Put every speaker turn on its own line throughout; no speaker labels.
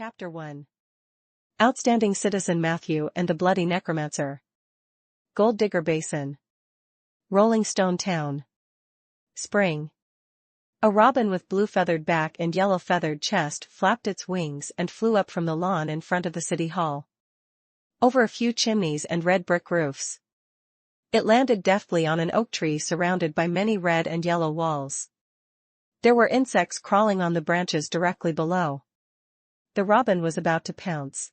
Chapter 1. Outstanding Citizen Matthew and the Bloody Necromancer. Gold Digger Basin. Rolling Stone Town. Spring. A robin with blue feathered back and yellow feathered chest flapped its wings and flew up from the lawn in front of the city hall. Over a few chimneys and red brick roofs. It landed deftly on an oak tree surrounded by many red and yellow walls. There were insects crawling on the branches directly below. The robin was about to pounce.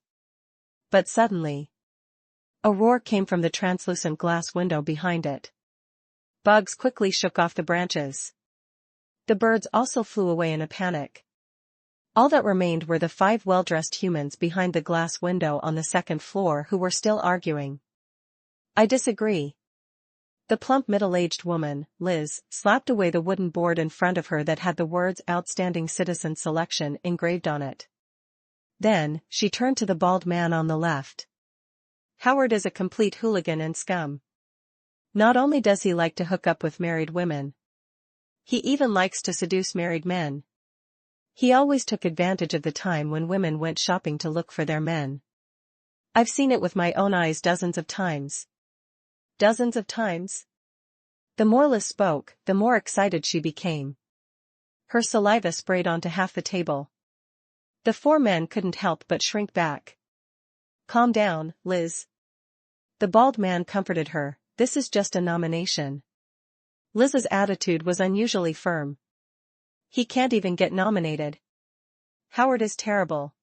But suddenly, a roar came from the translucent glass window behind it. Bugs quickly shook off the branches. The birds also flew away in a panic. All that remained were the 5 well-dressed humans behind the glass window on the second floor who were still arguing. "I disagree." The plump middle-aged woman, Liz, slapped away the wooden board in front of her that had the words Outstanding Citizen Selection engraved on it. Then, she turned to the bald man on the left. "Howard is a complete hooligan and scum. Not only does he like to hook up with married women, he even likes to seduce married men. He always took advantage of the time when women went shopping to look for their men. I've seen it with my own eyes dozens of times." Dozens of times? The more Liz spoke, the more excited she became. Her saliva sprayed onto half the table. The 4 men couldn't help but shrink back. "Calm down, Liz." The bald man comforted her. "This is just a nomination." Liz's attitude was unusually firm. "He can't even get nominated. Howard is terrible."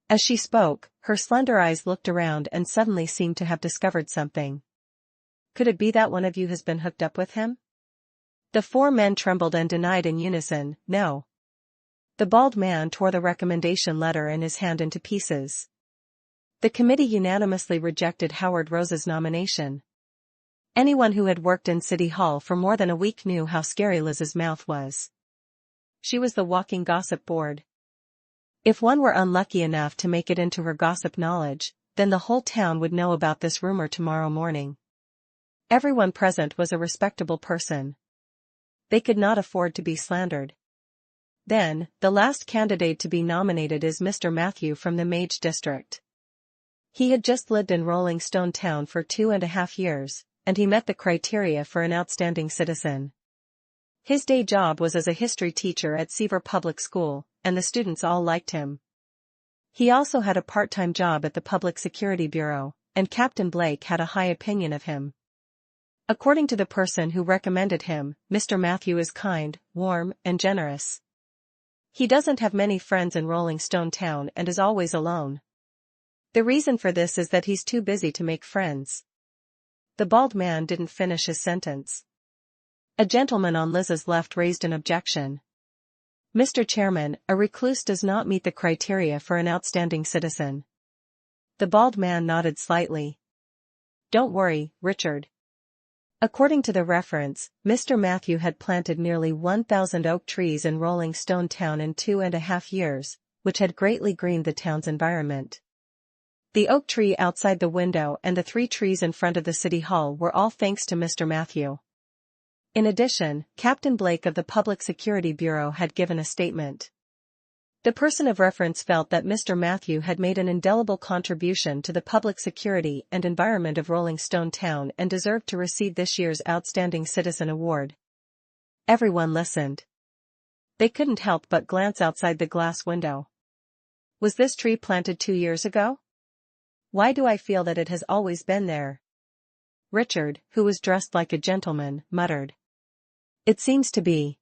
As she spoke, her slender eyes looked around and suddenly seemed to have discovered something. "Could it be that one of you has been hooked up with him?" The 4 men trembled and denied in unison, "No." The bald man tore the recommendation letter in his hand into pieces. The committee unanimously rejected Howard Rose's nomination. Anyone who had worked in City Hall for more than a week knew how scary Liz's mouth was. She was the walking gossip board. If one were unlucky enough to make it into her gossip knowledge, then the whole town would know about this rumor tomorrow morning. Everyone present was a respectable person. They could not afford to be slandered. Then, the last candidate to be nominated is Mr. Matthew from the Mage District. He had just lived in Rolling Stone Town for 2.5 years, and he met the criteria for an outstanding citizen. His day job was as a history teacher at Seaver Public School, and the students all liked him. He also had a part-time job at the Public Security Bureau, and Captain Blake had a high opinion of him. According to the person who recommended him, Mr. Matthew is kind, warm, and generous. He doesn't have many friends in Rolling Stone Town and is always alone. The reason for this is that he's too busy to make friends. The bald man didn't finish his sentence. A gentleman on Liz's left raised an objection. "Mr. Chairman, a recluse does not meet the criteria for an outstanding citizen." The bald man nodded slightly. "Don't worry, Richard." According to the reference, Mr. Matthew had planted nearly 1,000 oak trees in Rolling Stone Town in 2.5 years, which had greatly greened the town's environment. The oak tree outside the window and the 3 trees in front of the city hall were all thanks to Mr. Matthew. In addition, Captain Blake of the Public Security Bureau had given a statement. The person of reference felt that Mr. Matthew had made an indelible contribution to the public security and environment of Rolling Stone Town and deserved to receive this year's Outstanding Citizen Award. Everyone listened. They couldn't help but glance outside the glass window. Was this tree planted 2 years ago? Why do I feel that it has always been there? Richard, who was dressed like a gentleman, muttered. "It seems to be.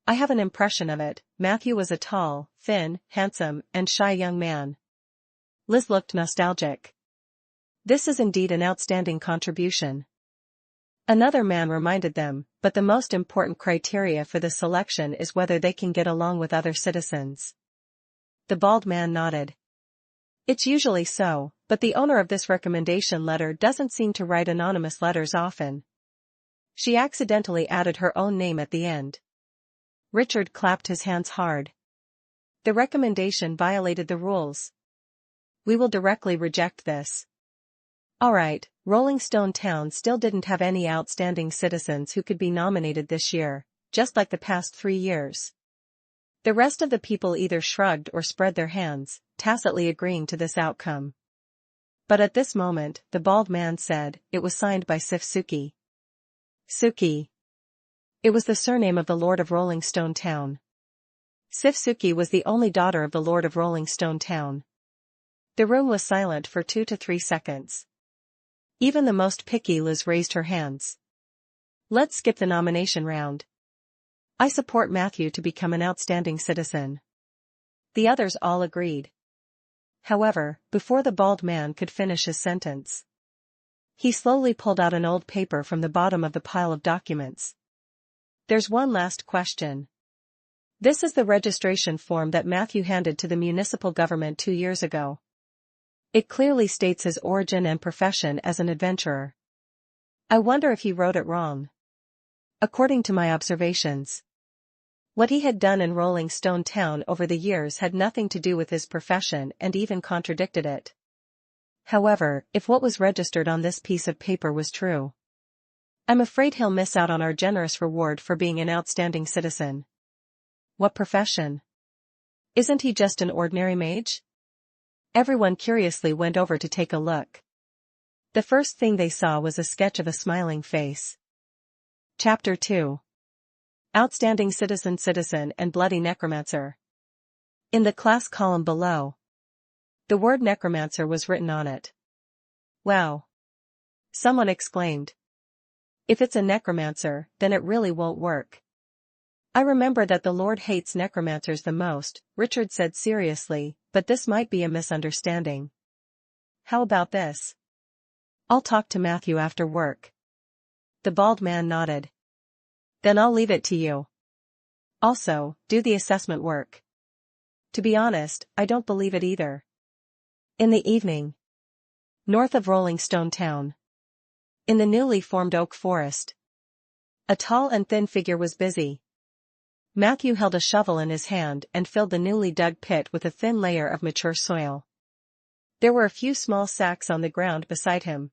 I have an impression of it." Matthew was a tall, thin, handsome, and shy young man. Liz looked nostalgic. "This is indeed an outstanding contribution." Another man reminded them, "But the most important criteria for the selection is whether they can get along with other citizens." The bald man nodded. "It's usually so, but the owner of this recommendation letter doesn't seem to write anonymous letters often." She accidentally added her own name at the end. Richard clapped his hands hard. The recommendation violated the rules. "We will directly reject this." All right, Rolling Stone Town still didn't have any outstanding citizens who could be nominated this year, just like the past 3 years. The rest of the people either shrugged or spread their hands, tacitly agreeing to this outcome. But at this moment, the bald man said, it was signed by Suki. Suki. It was the surname of the Lord of Rolling Stone Town. Suki was the only daughter of the Lord of Rolling Stone Town. The room was silent for 2 to 3 seconds. Even the most picky Liz raised her hands. Let's skip the nomination round. I support Matthew to become an outstanding citizen. The others all agreed. However, before the bald man could finish his sentence, he slowly pulled out an old paper from the bottom of the pile of documents. There's one last question. This is the registration form that Matthew handed to the municipal government 2 years ago. It clearly states his origin and profession as an adventurer. I wonder if he wrote it wrong. According to my observations, what he had done in Rolling Stone Town over the years had nothing to do with his profession and even contradicted it. However, if what was registered on this piece of paper was true, I'm afraid he'll miss out on our generous reward for being an outstanding citizen. What profession? Isn't he just an ordinary mage? Everyone curiously went over to take a look. The first thing they saw was a sketch of a smiling face. Chapter 2. Outstanding Citizen and Bloody Necromancer. In the class column below, the word Necromancer was written on it. Wow! Someone exclaimed. If it's a necromancer, then it really won't work. I remember that the Lord hates necromancers the most, Richard said seriously, but this might be a misunderstanding. How about this? I'll talk to Matthew after work. The bald man nodded. Then I'll leave it to you. Also, do the assessment work. To be honest, I don't believe it either. In the evening, north of Rolling Stone Town, in the newly formed oak forest, a tall and thin figure was busy. Matthew held a shovel in his hand and filled the newly dug pit with a thin layer of mature soil. There were a few small sacks on the ground beside him.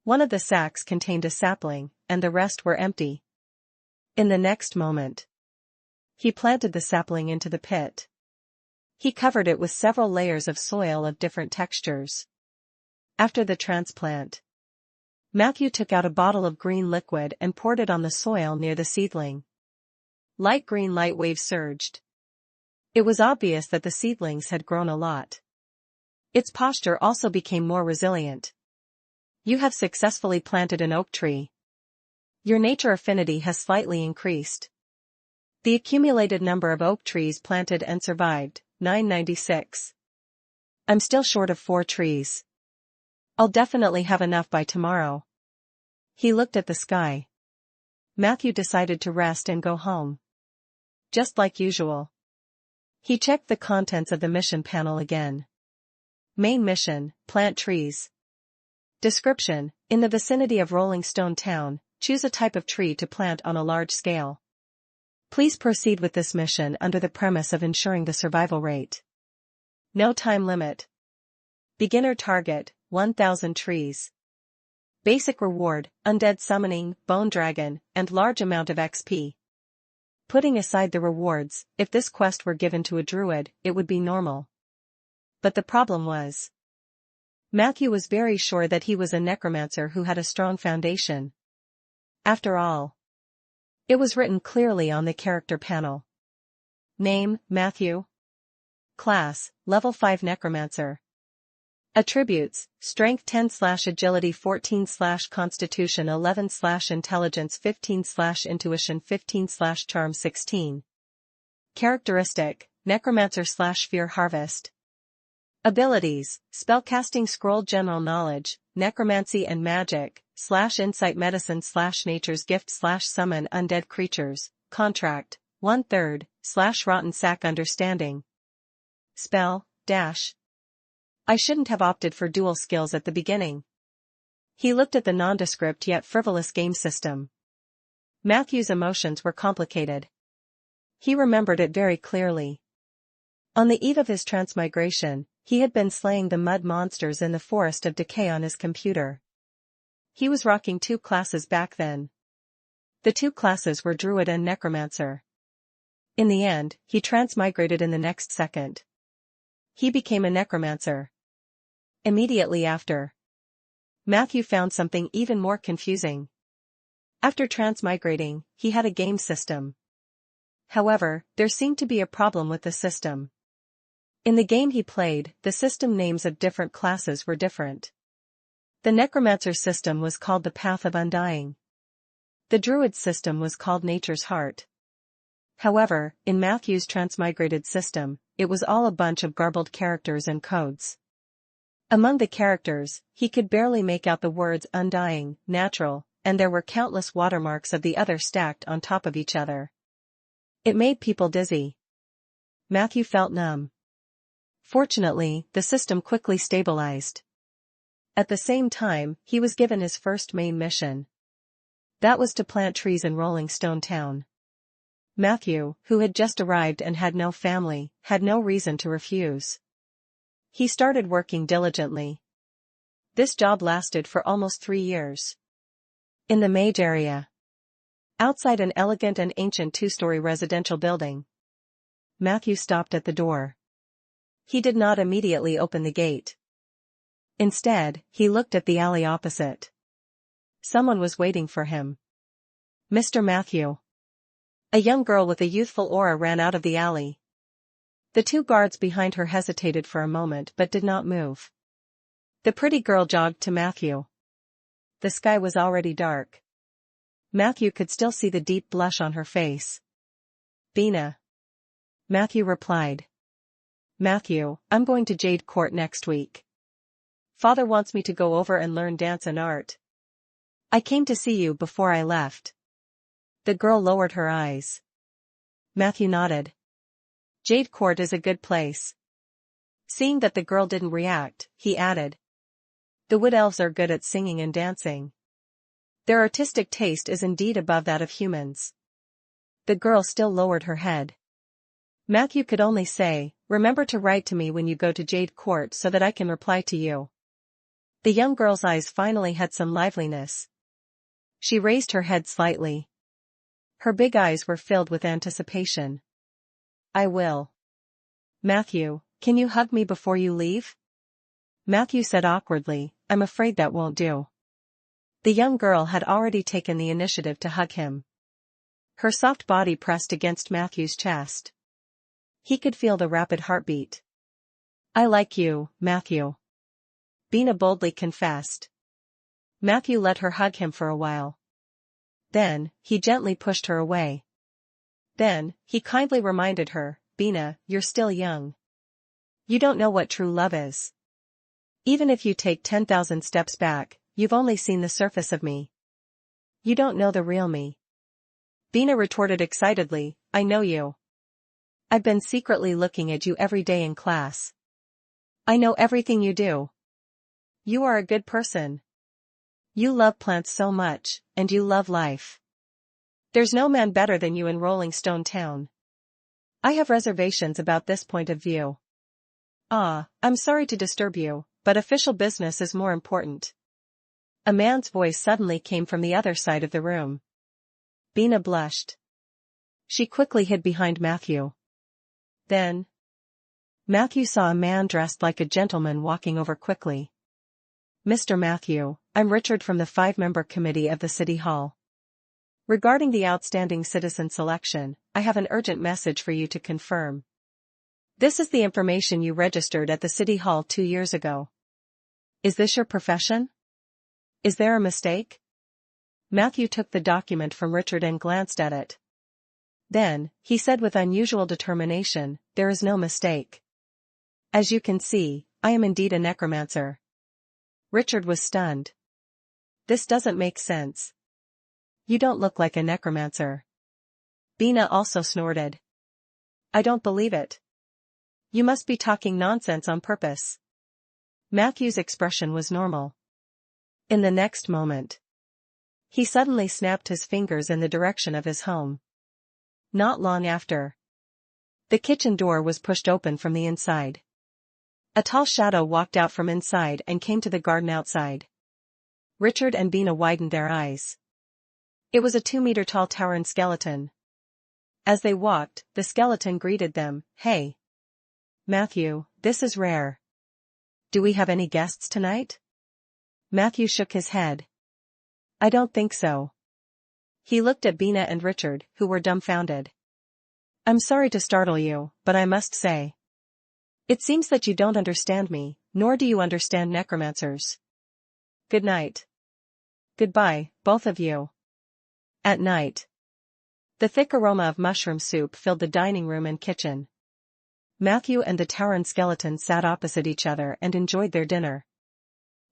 One of the sacks contained a sapling, and the rest were empty. In the next moment, he planted the sapling into the pit. He covered it with several layers of soil of different textures. After the transplant, Matthew took out a bottle of green liquid and poured it on the soil near the seedling. Light green light waves surged. It was obvious that the seedlings had grown a lot. Its posture also became more resilient. You have successfully planted an oak tree. Your nature affinity has slightly increased. The accumulated number of oak trees planted and survived, 996. I'm still short of 4 trees. I'll definitely have enough by tomorrow. He looked at the sky. Matthew decided to rest and go home. Just like usual. He checked the contents of the mission panel again. Main mission, plant trees. Description, in the vicinity of Rolling Stone Town, choose a type of tree to plant on a large scale. Please proceed with this mission under the premise of ensuring the survival rate. No time limit. Beginner target, 1,000 trees. Basic reward, undead summoning, bone dragon, and large amount of XP. Putting aside the rewards, if this quest were given to a druid, it would be normal. But the problem was, Matthew was very sure that he was a necromancer who had a strong foundation. After all, it was written clearly on the character panel. Name, Matthew. Class, Level 5 Necromancer. Attributes, Strength 10/Agility 14/Constitution 11/Intelligence 15/Intuition 15/Charm 16. Characteristic, Necromancer/Fear Harvest. Abilities, Spellcasting Scroll General Knowledge, Necromancy and Magic, /Insight Medicine /Nature's Gift /Summon Undead Creatures, Contract, 1/3, /Rotten Sack Understanding. Spell, dash. I shouldn't have opted for dual skills at the beginning. He looked at the nondescript yet frivolous game system. Matthew's emotions were complicated. He remembered it very clearly. On the eve of his transmigration, he had been slaying the mud monsters in the Forest of Decay on his computer. He was rocking 2 classes back then. The 2 classes were Druid and Necromancer. In the end, he transmigrated in the next second. He became a necromancer. Immediately after, Matthew found something even more confusing. After transmigrating, he had a game system. However, there seemed to be a problem with the system. In the game he played, the system names of different classes were different. The Necromancer system was called the Path of Undying. The Druid system was called Nature's Heart. However, in Matthew's transmigrated system, it was all a bunch of garbled characters and codes. Among the characters, he could barely make out the words undying, natural, and there were countless watermarks of the other stacked on top of each other. It made people dizzy. Matthew felt numb. Fortunately, the system quickly stabilized. At the same time, he was given his first main mission. That was to plant trees in Rolling Stone Town. Matthew, who had just arrived and had no family, had no reason to refuse. He started working diligently. This job lasted for almost 3 years. In the Mage area, outside an elegant and ancient 2-story residential building, Matthew stopped at the door. He did not immediately open the gate. Instead, he looked at the alley opposite. Someone was waiting for him. Mr. Matthew. A young girl with a youthful aura ran out of the alley. The 2 guards behind her hesitated for a moment but did not move. The pretty girl jogged to Matthew. The sky was already dark. Matthew could still see the deep blush on her face. Bina. Matthew replied. Matthew, I'm going to Jade Court next week. Father wants me to go over and learn dance and art. I came to see you before I left. The girl lowered her eyes. Matthew nodded. Jade Court is a good place. Seeing that the girl didn't react, he added. The Wood Elves are good at singing and dancing. Their artistic taste is indeed above that of humans. The girl still lowered her head. Matthew could only say, remember to write to me when you go to Jade Court so that I can reply to you. The young girl's eyes finally had some liveliness. She raised her head slightly. Her big eyes were filled with anticipation. I will. Matthew, can you hug me before you leave? Matthew said awkwardly, I'm afraid that won't do. The young girl had already taken the initiative to hug him. Her soft body pressed against Matthew's chest. He could feel the rapid heartbeat. I like you, Matthew. Bina boldly confessed. Matthew let her hug him for a while. Then, he gently pushed her away. Then, he kindly reminded her, Bina, you're still young. You don't know what true love is. Even if you take 10,000 steps back, you've only seen the surface of me. You don't know the real me. Bina retorted excitedly, I know you. I've been secretly looking at you every day in class. I know everything you do. You are a good person. You love plants so much, and you love life. There's no man better than you in Rolling Stone Town. I have reservations about this point of view. I'm sorry to disturb you, but official business is more important. A man's voice suddenly came from the other side of the room. Bina blushed. She quickly hid behind Matthew. Then, Matthew saw a man dressed like a gentleman walking over quickly. Mr. Matthew, I'm Richard from the 5-member committee of the City Hall. Regarding the outstanding citizen selection, I have an urgent message for you to confirm. This is the information you registered at the City Hall 2 years ago. Is this your profession? Is there a mistake? Matthew took the document from Richard and glanced at it. Then, he said with unusual determination, there is no mistake. As you can see, I am indeed a necromancer. Richard was stunned. This doesn't make sense. You don't look like a necromancer. Bina also snorted. I don't believe it. You must be talking nonsense on purpose. Matthew's expression was normal. In the next moment, he suddenly snapped his fingers in the direction of his home. Not long after, the kitchen door was pushed open from the inside. A tall shadow walked out from inside and came to the garden outside. Richard and Bina widened their eyes. It was a 2-meter-tall towering skeleton. As they walked, the skeleton greeted them. "Hey, Matthew, this is rare. Do we have any guests tonight?" Matthew shook his head. "I don't think so." He looked at Bina and Richard, who were dumbfounded. "I'm sorry to startle you, but I must say, it seems that you don't understand me, nor do you understand necromancers. Good night." "Goodbye, both of you." At night, the thick aroma of mushroom soup filled the dining room and kitchen. Matthew and the towering skeleton sat opposite each other and enjoyed their dinner.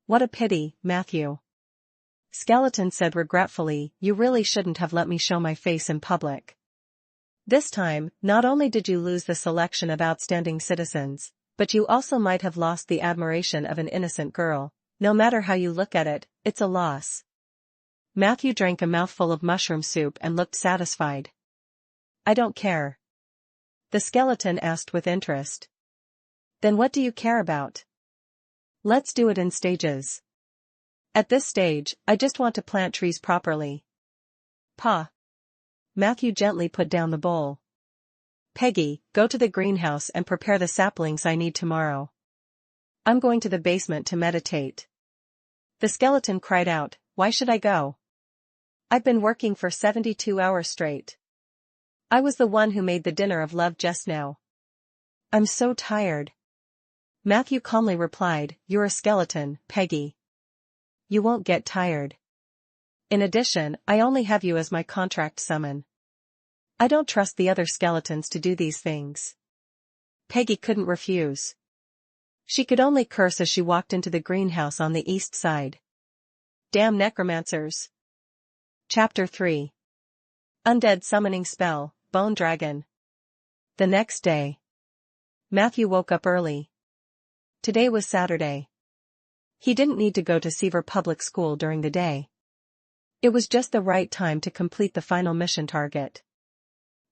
"What a pity, Matthew," Skeleton said regretfully, "you really shouldn't have let me show my face in public. This time, not only did you lose the selection of outstanding citizens, but you also might have lost the admiration of an innocent girl. No matter how you look at it, it's a loss." Matthew drank a mouthful of mushroom soup and looked satisfied. "I don't care," the skeleton asked with interest. "Then what do you care about? Let's do it in stages. At this stage, I just want to plant trees properly." "Pa." Matthew gently put down the bowl. "Peggy, go to the greenhouse and prepare the saplings I need tomorrow. I'm going to the basement to meditate." The skeleton cried out, "Why should I go? I've been working for 72 hours straight. I was the one who made the dinner of love just now. I'm so tired." Matthew calmly replied, "You're a skeleton, Peggy. You won't get tired. In addition, I only have you as my contract summon. I don't trust the other skeletons to do these things." Peggy couldn't refuse. She could only curse as she walked into the greenhouse on the east side. Damn necromancers. Chapter 3. Undead Summoning Spell, Bone Dragon. The next day, Matthew woke up early. Today was Saturday. He didn't need to go to Seaver Public School during the day. It was just the right time to complete the final mission target.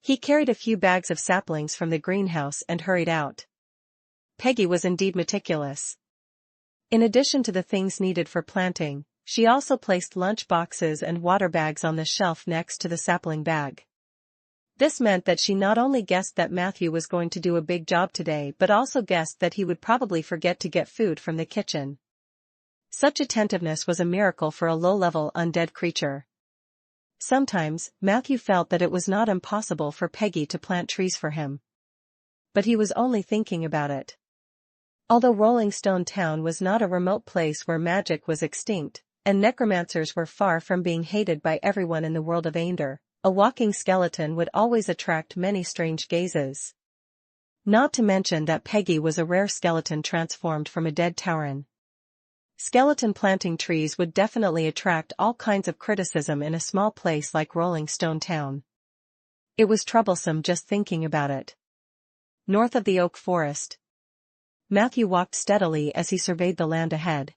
He carried a few bags of saplings from the greenhouse and hurried out. Peggy was indeed meticulous. In addition to the things needed for planting, she also placed lunch boxes and water bags on the shelf next to the sapling bag. This meant that she not only guessed that Matthew was going to do a big job today but also guessed that he would probably forget to get food from the kitchen. Such attentiveness was a miracle for a low-level undead creature. Sometimes, Matthew felt that it was not impossible for Peggy to plant trees for him. But he was only thinking about it. Although Rolling Stone Town was not a remote place where magic was extinct, and necromancers were far from being hated by everyone in the world of Ainder, a walking skeleton would always attract many strange gazes. Not to mention that Peggy was a rare skeleton transformed from a dead tauren. Skeleton planting trees would definitely attract all kinds of criticism in a small place like Rolling Stone Town. It was troublesome just thinking about it. North of the oak forest, Matthew walked steadily as he surveyed the land ahead.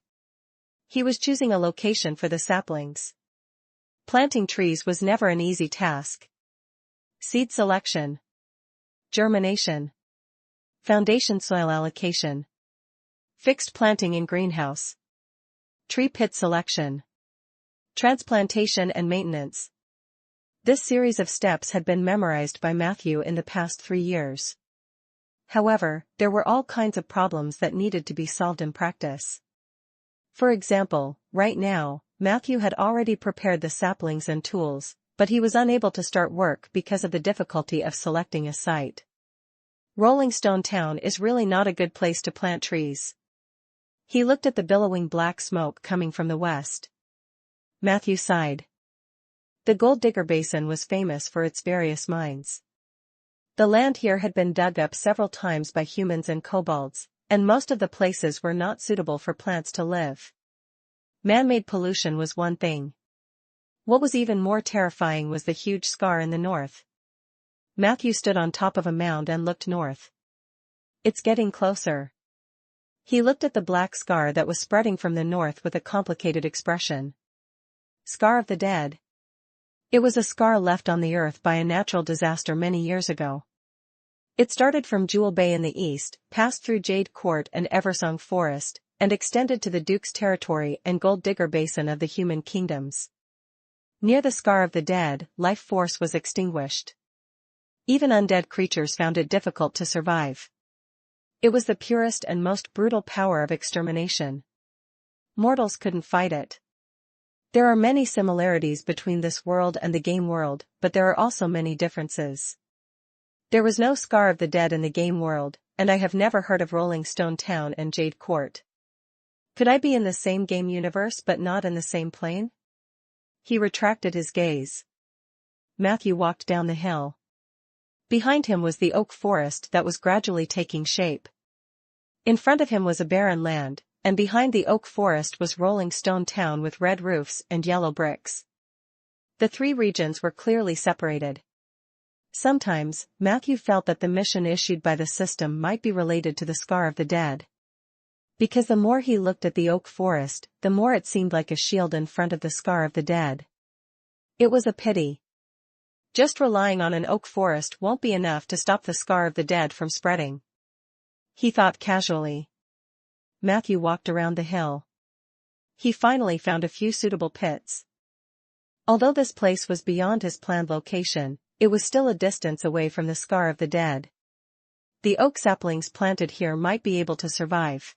He was choosing a location for the saplings. Planting trees was never an easy task. Seed selection, germination, foundation soil allocation, fixed planting in greenhouse, tree pit selection, transplantation and maintenance. This series of steps had been memorized by Matthew in the past 3 years. However, there were all kinds of problems that needed to be solved in practice. For example, right now, Matthew had already prepared the saplings and tools, but he was unable to start work because of the difficulty of selecting a site. Rolling Stone Town is really not a good place to plant trees. He looked at the billowing black smoke coming from the west. Matthew sighed. The Gold Digger Basin was famous for its various mines. The land here had been dug up several times by humans and kobolds, and most of the places were not suitable for plants to live. Man-made pollution was one thing. What was even more terrifying was the huge scar in the north. Matthew stood on top of a mound and looked north. It's getting closer. He looked at the black scar that was spreading from the north with a complicated expression. Scar of the dead. It was a scar left on the earth by a natural disaster many years ago. It started from Jewel Bay in the east, passed through Jade Court and Eversong Forest, and extended to the Duke's Territory and Gold Digger Basin of the Human Kingdoms. Near the Scar of the Dead, life force was extinguished. Even undead creatures found it difficult to survive. It was the purest and most brutal power of extermination. Mortals couldn't fight it. There are many similarities between this world and the game world, but there are also many differences. There was no Scar of the Dead in the game world, and I have never heard of Rolling Stone Town and Jade Court. Could I be in the same game universe but not in the same plane? He retracted his gaze. Matthew walked down the hill. Behind him was the oak forest that was gradually taking shape. In front of him was a barren land, and behind the oak forest was Rolling Stone Town with red roofs and yellow bricks. The three regions were clearly separated. Sometimes, Matthew felt that the mission issued by the system might be related to the Scar of the Dead. Because the more he looked at the oak forest, the more it seemed like a shield in front of the Scar of the Dead. It was a pity. Just relying on an oak forest won't be enough to stop the Scar of the Dead from spreading. He thought casually. Matthew walked around the hill. He finally found a few suitable pits. Although this place was beyond his planned location, it was still a distance away from the Scar of the Dead. The oak saplings planted here might be able to survive.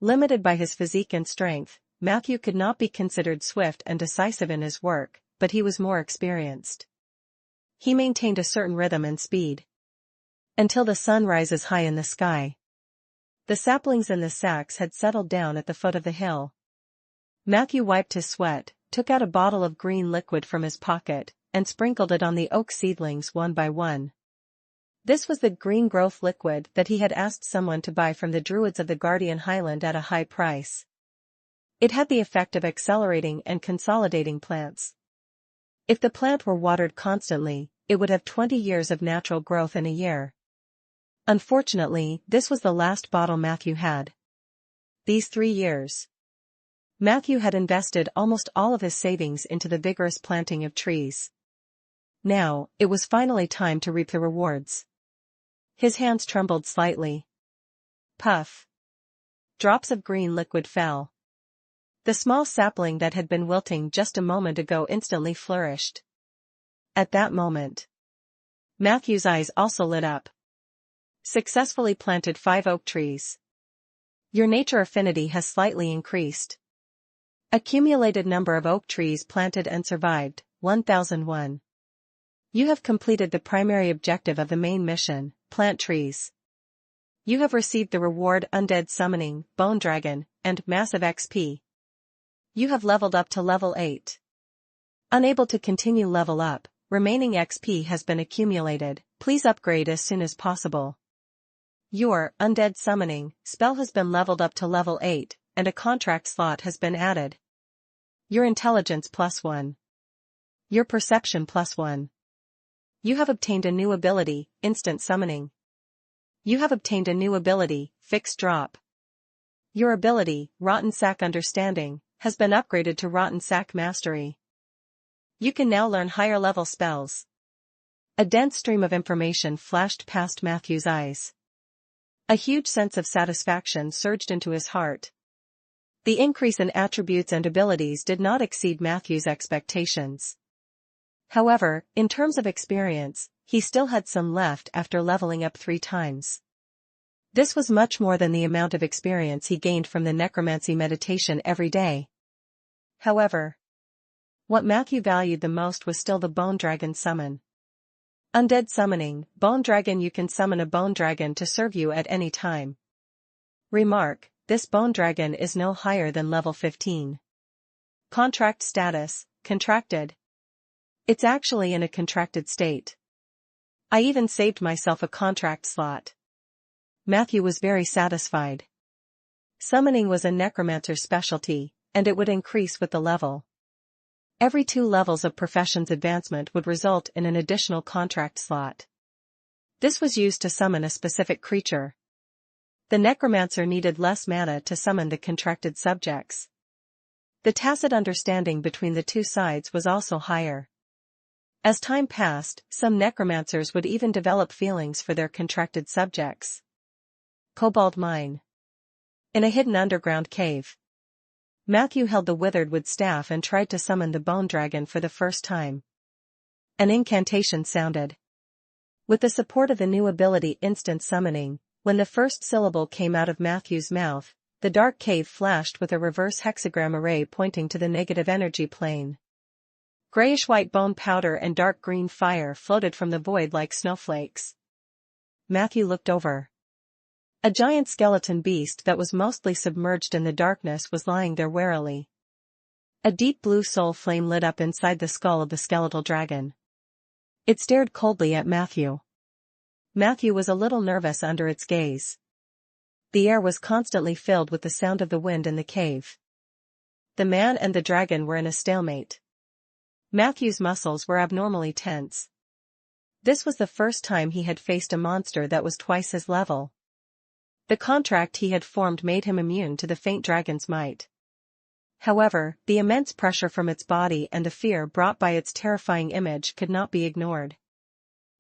Limited by his physique and strength, Matthew could not be considered swift and decisive in his work, but he was more experienced. He maintained a certain rhythm and speed. Until the sun rises high in the sky. The saplings in the sacks had settled down at the foot of the hill. Matthew wiped his sweat, took out a bottle of green liquid from his pocket, and sprinkled it on the oak seedlings one by one. This was the green growth liquid that he had asked someone to buy from the Druids of the Guardian Highland at a high price. It had the effect of accelerating and consolidating plants. If the plant were watered constantly, it would have 20 years of natural growth in a year. Unfortunately, this was the last bottle Matthew had. These 3 years. Matthew had invested almost all of his savings into the vigorous planting of trees. Now, it was finally time to reap the rewards. His hands trembled slightly. Puff. Drops of green liquid fell. The small sapling that had been wilting just a moment ago instantly flourished. At that moment, Matthew's eyes also lit up. Successfully planted 5 oak trees. Your nature affinity has slightly increased. Accumulated number of oak trees planted and survived, 1001. You have completed the primary objective of the main mission, plant trees. You have received the reward Undead Summoning, Bone Dragon, and Massive XP. You have leveled up to level 8. Unable to continue level up, remaining XP has been accumulated, please upgrade as soon as possible. Your Undead Summoning spell has been leveled up to level 8, and a contract slot has been added. Your Intelligence +1. Your Perception +1. You have obtained a new ability, Instant Summoning. You have obtained a new ability, Fixed Drop. Your ability, Rotten Sack Understanding, has been upgraded to Rotten Sack Mastery. You can now learn higher level spells. A dense stream of information flashed past Matthew's eyes. A huge sense of satisfaction surged into his heart. The increase in attributes and abilities did not exceed Matthew's expectations. However, in terms of experience, he still had some left after leveling up 3 times. This was much more than the amount of experience he gained from the necromancy meditation every day. However, what Matthew valued the most was still the Bone Dragon summon. Undead Summoning, Bone Dragon. You can summon a Bone Dragon to serve you at any time. Remark, this Bone Dragon is no higher than level 15. Contract status, contracted. It's actually in a contracted state. I even saved myself a contract slot. Matthew was very satisfied. Summoning was a necromancer's specialty, and it would increase with the level. Every 2 levels of profession's advancement would result in an additional contract slot. This was used to summon a specific creature. The necromancer needed less mana to summon the contracted subjects. The tacit understanding between the 2 sides was also higher. As time passed, some necromancers would even develop feelings for their contracted subjects. Cobalt Mine. In a hidden underground cave, Matthew held the withered wood staff and tried to summon the Bone Dragon for the first time. An incantation sounded. With the support of the new ability instant summoning, when the first syllable came out of Matthew's mouth, the dark cave flashed with a reverse hexagram array pointing to the negative energy plane. Grayish-white bone powder and dark green fire floated from the void like snowflakes. Matthew looked over. A giant skeleton beast that was mostly submerged in the darkness was lying there warily. A deep blue soul flame lit up inside the skull of the skeletal dragon. It stared coldly at Matthew. Matthew was a little nervous under its gaze. The air was constantly filled with the sound of the wind in the cave. The man and the dragon were in a stalemate. Matthew's muscles were abnormally tense. This was the first time he had faced a monster that was twice his level. The contract he had formed made him immune to the faint dragon's might. However, the immense pressure from its body and the fear brought by its terrifying image could not be ignored.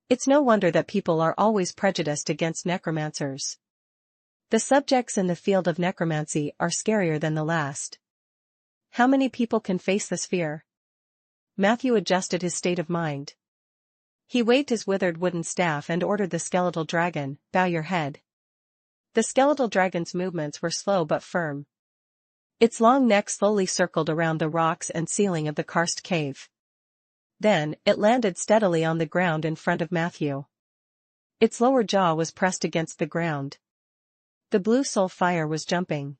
It's no wonder that people are always prejudiced against necromancers. The subjects in the field of necromancy are scarier than the last. How many people can face this fear? Matthew adjusted his state of mind. He waved his withered wooden staff and ordered the skeletal dragon, "Bow your head." The skeletal dragon's movements were slow but firm. Its long neck slowly circled around the rocks and ceiling of the karst cave. Then, it landed steadily on the ground in front of Matthew. Its lower jaw was pressed against the ground. The blue soul fire was jumping.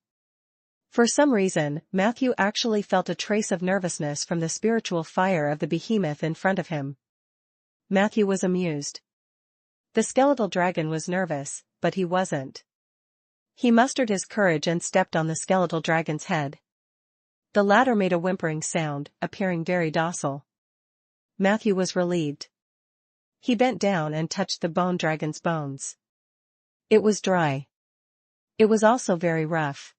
For some reason, Matthew actually felt a trace of nervousness from the spiritual fire of the behemoth in front of him. Matthew was amused. The skeletal dragon was nervous, but he wasn't. He mustered his courage and stepped on the skeletal dragon's head. The latter made a whimpering sound, appearing very docile. Matthew was relieved. He bent down and touched the bone dragon's bones. It was dry. It was also very rough.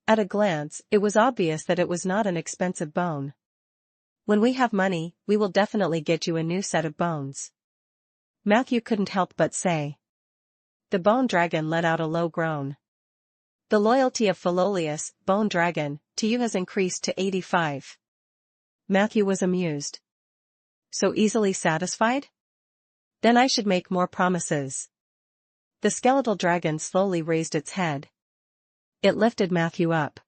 At a glance, it was obvious that it was not an expensive bone. "When we have money, we will definitely get you a new set of bones," Matthew couldn't help but say. The bone dragon let out a low groan. "The loyalty of Philolius, bone dragon, to you has increased to 85. Matthew was amused. So easily satisfied? Then I should make more promises. The skeletal dragon slowly raised its head. It lifted Matthew up.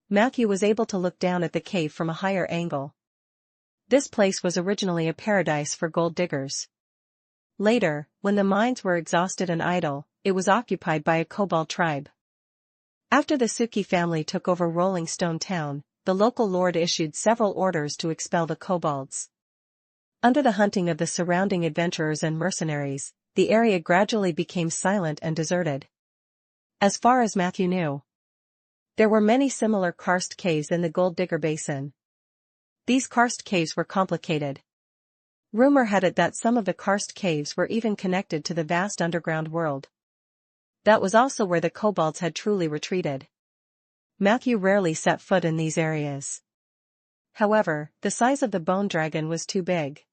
Matthew was able to look down at the cave from a higher angle. This place was originally a paradise for gold diggers. Later, when the mines were exhausted and idle, it was occupied by a kobold tribe. After the Suki family took over Rolling Stone Town, the local lord issued several orders to expel the kobolds. Under the hunting of the surrounding adventurers and mercenaries, the area gradually became silent and deserted. As far as Matthew knew, there were many similar karst caves in the Gold Digger Basin. These karst caves were complicated. Rumor had it that some of the karst caves were even connected to the vast underground world. That was also where the kobolds had truly retreated. Matthew rarely set foot in these areas. However, the size of the bone dragon was too big.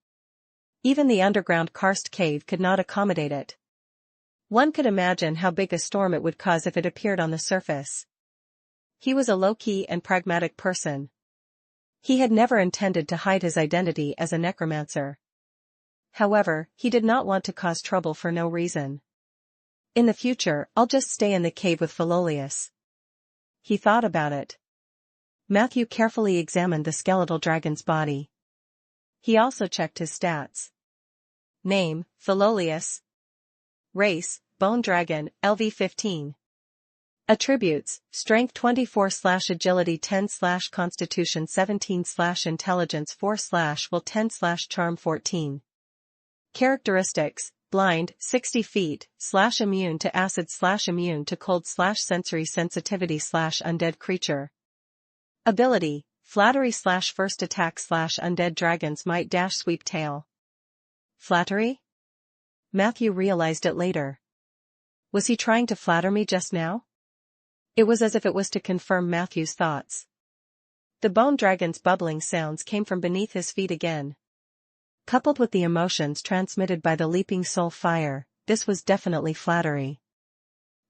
Even the underground karst cave could not accommodate it. One could imagine how big a storm it would cause if it appeared on the surface. He was a low-key and pragmatic person. He had never intended to hide his identity as a necromancer. However, he did not want to cause trouble for no reason. "In the future, I'll just stay in the cave with Philolius." He thought about it. Matthew carefully examined the skeletal dragon's body. He also checked his stats. Name, Philolius. Race, Bone Dragon, LV 15. Attributes, Strength 24/Agility 10/Constitution 17/Intelligence 4/Will 10/Charm 14. Characteristics, Blind, 60 feet, /immune to acid /immune to cold /sensory sensitivity /undead creature. Ability, Flattery /first attack /undead dragon's might sweep tail. Flattery? Matthew realized it later. Was he trying to flatter me just now? It was as if it was to confirm Matthew's thoughts. The bone dragon's bubbling sounds came from beneath his feet again. Coupled with the emotions transmitted by the leaping soul fire, this was definitely flattery.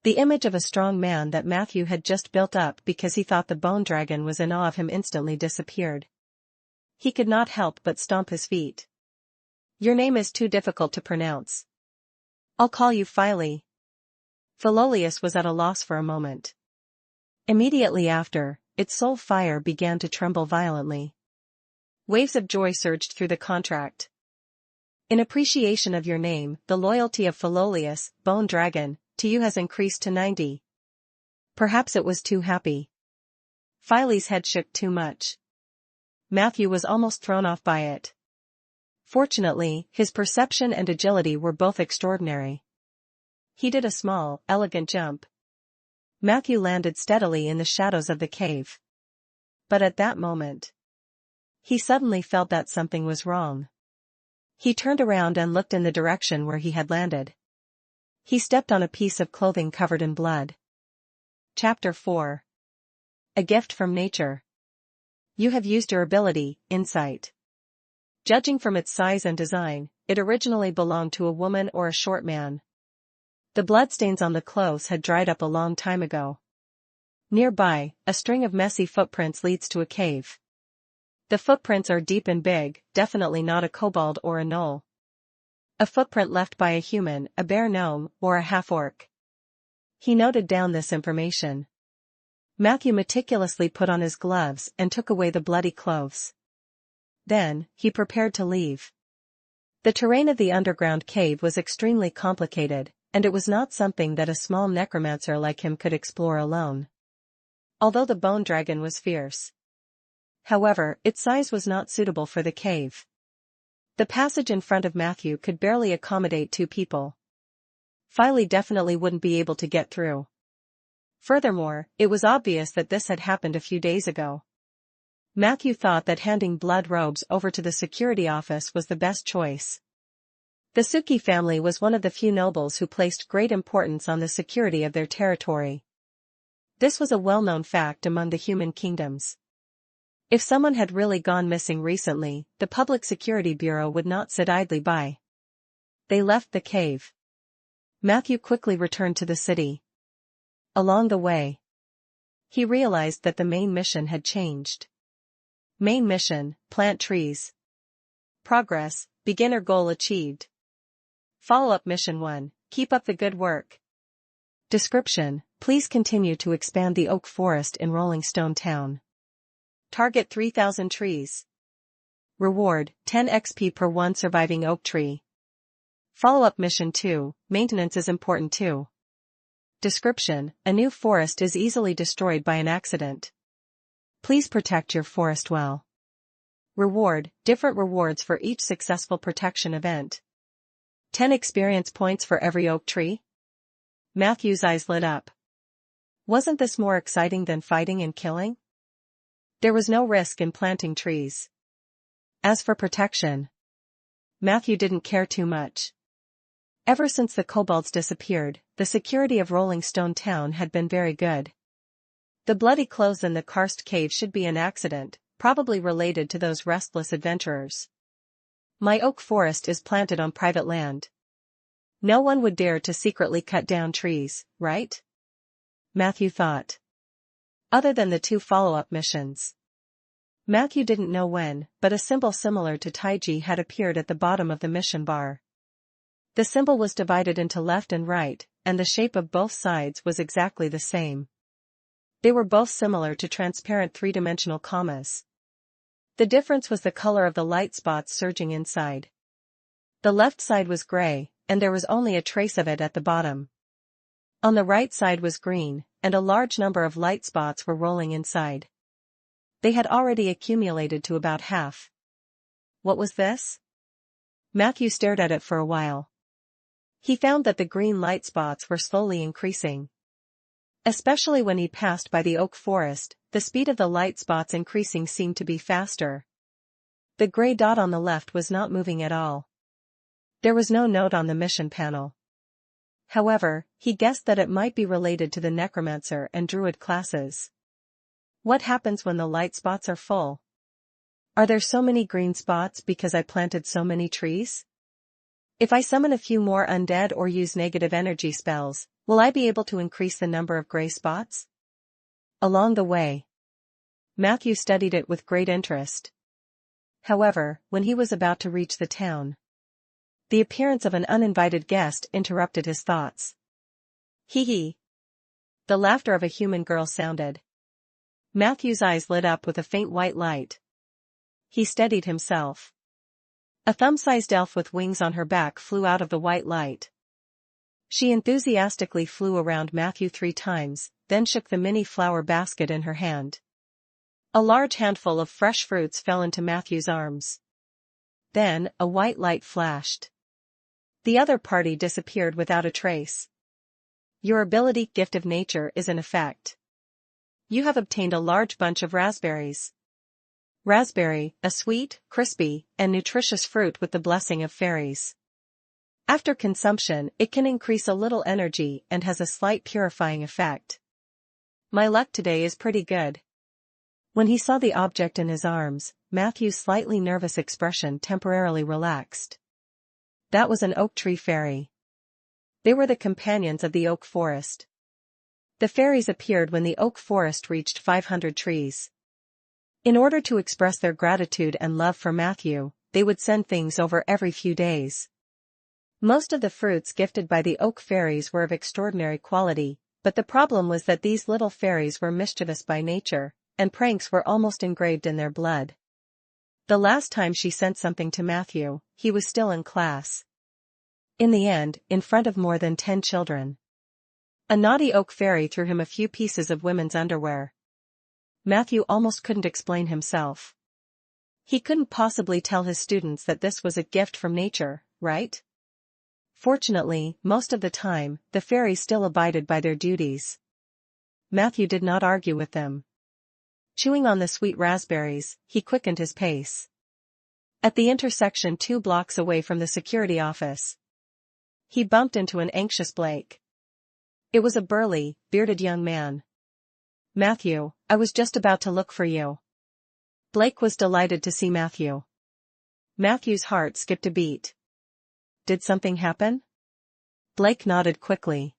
The image of a strong man that Matthew had just built up because he thought the bone dragon was in awe of him instantly disappeared. He could not help but stomp his feet. Your name is too difficult to pronounce. I'll call you Phile. Philolius was at a loss for a moment. Immediately after, its soul fire began to tremble violently. Waves of joy surged through the contract. In appreciation of your name, the loyalty of Philolius, Bone Dragon, to you has increased to 90. Perhaps it was too happy. Phile's head shook too much. Matthew was almost thrown off by it. Fortunately, his perception and agility were both extraordinary. He did a small, elegant jump. Matthew landed steadily in the shadows of the cave. But at that moment, he suddenly felt that something was wrong. He turned around and looked in the direction where he had landed. He stepped on a piece of clothing covered in blood. Chapter 4. A gift from nature. You have used your ability, insight. Judging from its size and design, it originally belonged to a woman or a short man. The bloodstains on the clothes had dried up a long time ago. Nearby, a string of messy footprints leads to a cave. The footprints are deep and big, definitely not a kobold or a gnoll. A footprint left by a human, a bear gnome, or a half-orc. He noted down this information. Matthew meticulously put on his gloves and took away the bloody clothes. Then, he prepared to leave. The terrain of the underground cave was extremely complicated, and it was not something that a small necromancer like him could explore alone. Although the bone dragon was fierce. However, its size was not suitable for the cave. The passage in front of Matthew could barely accommodate 2 people. Phile definitely wouldn't be able to get through. Furthermore, it was obvious that this had happened a few days ago. Matthew thought that handing blood robes over to the security office was the best choice. The Suki family was one of the few nobles who placed great importance on the security of their territory. This was a well-known fact among the human kingdoms. If someone had really gone missing recently, the Public Security Bureau would not sit idly by. They left the cave. Matthew quickly returned to the city. Along the way, he realized that the main mission had changed. Main mission, plant trees. Progress, beginner goal achieved. Follow-up mission 1, keep up the good work. Description, please continue to expand the oak forest in Rolling Stone Town. Target 3,000 trees. Reward, 10 XP per 1 surviving oak tree. Follow-up mission 2, maintenance is important too. Description, a new forest is easily destroyed by an accident. Please protect your forest well. Reward, different rewards for each successful protection event. 10 experience points for every oak tree? Matthew's eyes lit up. Wasn't this more exciting than fighting and killing? There was no risk in planting trees. As for protection, Matthew didn't care too much. Ever since the kobolds disappeared, the security of Rolling Stone Town had been very good. The bloody clothes in the karst cave should be an accident, probably related to those restless adventurers. My oak forest is planted on private land. No one would dare to secretly cut down trees, right? Matthew thought. Other than the 2 follow-up missions. Matthew didn't know when, but a symbol similar to Taiji had appeared at the bottom of the mission bar. The symbol was divided into left and right, and the shape of both sides was exactly the same. They were both similar to transparent 3-dimensional commas. The difference was the color of the light spots surging inside. The left side was gray, and there was only a trace of it at the bottom. On the right side was green, and a large number of light spots were rolling inside. They had already accumulated to about half. What was this? Matthew stared at it for a while. He found that the green light spots were slowly increasing. Especially when he passed by the oak forest, the speed of the light spots increasing seemed to be faster. The gray dot on the left was not moving at all. There was no note on the mission panel. However, he guessed that it might be related to the Necromancer and Druid classes. What happens when the light spots are full? Are there so many green spots because I planted so many trees? If I summon a few more undead or use negative energy spells, will I be able to increase the number of gray spots? Along the way, Matthew studied it with great interest. However, when he was about to reach the town, The appearance of an uninvited guest interrupted his thoughts. Hee hee. The laughter of a human girl sounded. Matthew's eyes lit up with a faint white light. He steadied himself. A thumb-sized elf with wings on her back flew out of the white light. She enthusiastically flew around Matthew 3 times, then shook the mini flower basket in her hand. A large handful of fresh fruits fell into Matthew's arms. Then, a white light flashed. The other party disappeared without a trace. Your ability, Gift of Nature, is in effect. You have obtained a large bunch of raspberries. Raspberry, a sweet, crispy, and nutritious fruit with the blessing of fairies. After consumption, it can increase a little energy and has a slight purifying effect. My luck today is pretty good. When he saw the object in his arms, Matthew's slightly nervous expression temporarily relaxed. That was an oak tree fairy. They were the companions of the oak forest. The fairies appeared when the oak forest reached 500 trees. In order to express their gratitude and love for Matthew, they would send things over every few days. Most of the fruits gifted by the oak fairies were of extraordinary quality, but the problem was that these little fairies were mischievous by nature, and pranks were almost engraved in their blood. The last time she sent something to Matthew, he was still in class. In the end, in front of more than 10 children. A naughty oak fairy threw him a few pieces of women's underwear. Matthew almost couldn't explain himself. He couldn't possibly tell his students that this was a gift from nature, right? Fortunately, most of the time, the fairies still abided by their duties. Matthew did not argue with them. Chewing on the sweet raspberries, he quickened his pace. At the intersection 2 blocks away from the security office, he bumped into an anxious Blake. It was a burly, bearded young man. Matthew, I was just about to look for you. Blake was delighted to see Matthew. Matthew's heart skipped a beat. Did something happen? Blake nodded quickly.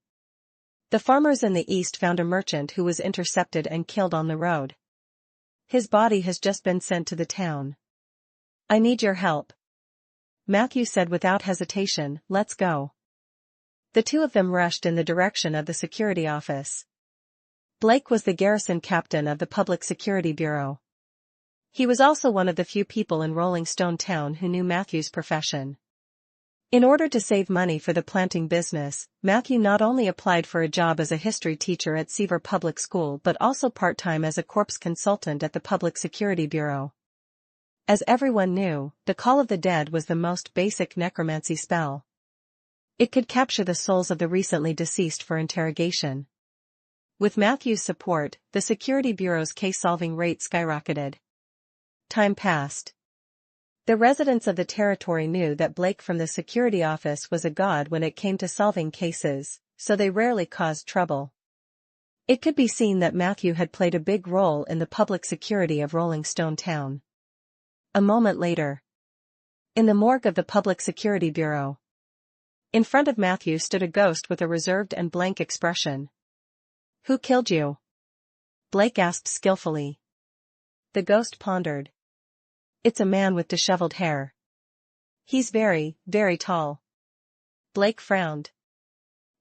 The farmers in the east found a merchant who was intercepted and killed on the road. His body has just been sent to the town. I need your help. Matthew said without hesitation, let's go. The two of them rushed in the direction of the security office. Blake was the garrison captain of the Public Security Bureau. He was also one of the few people in Rolling Stone Town who knew Matthew's profession. In order to save money for the planting business, Matthew not only applied for a job as a history teacher at Seaver Public School but also part-time as a corpse consultant at the Public Security Bureau. As everyone knew, the Call of the Dead was the most basic necromancy spell. It could capture the souls of the recently deceased for interrogation. With Matthew's support, the Security Bureau's case-solving rate skyrocketed. Time passed. The residents of the territory knew that Blake from the security office was a god when it came to solving cases, so they rarely caused trouble. It could be seen that Matthew had played a big role in the public security of Rolling Stone Town. A moment later. In the morgue of the Public Security Bureau. In front of Matthew stood a ghost with a reserved and blank expression. Who killed you? Blake asked skillfully. The ghost pondered. It's a man with disheveled hair. He's very, very tall. Blake frowned.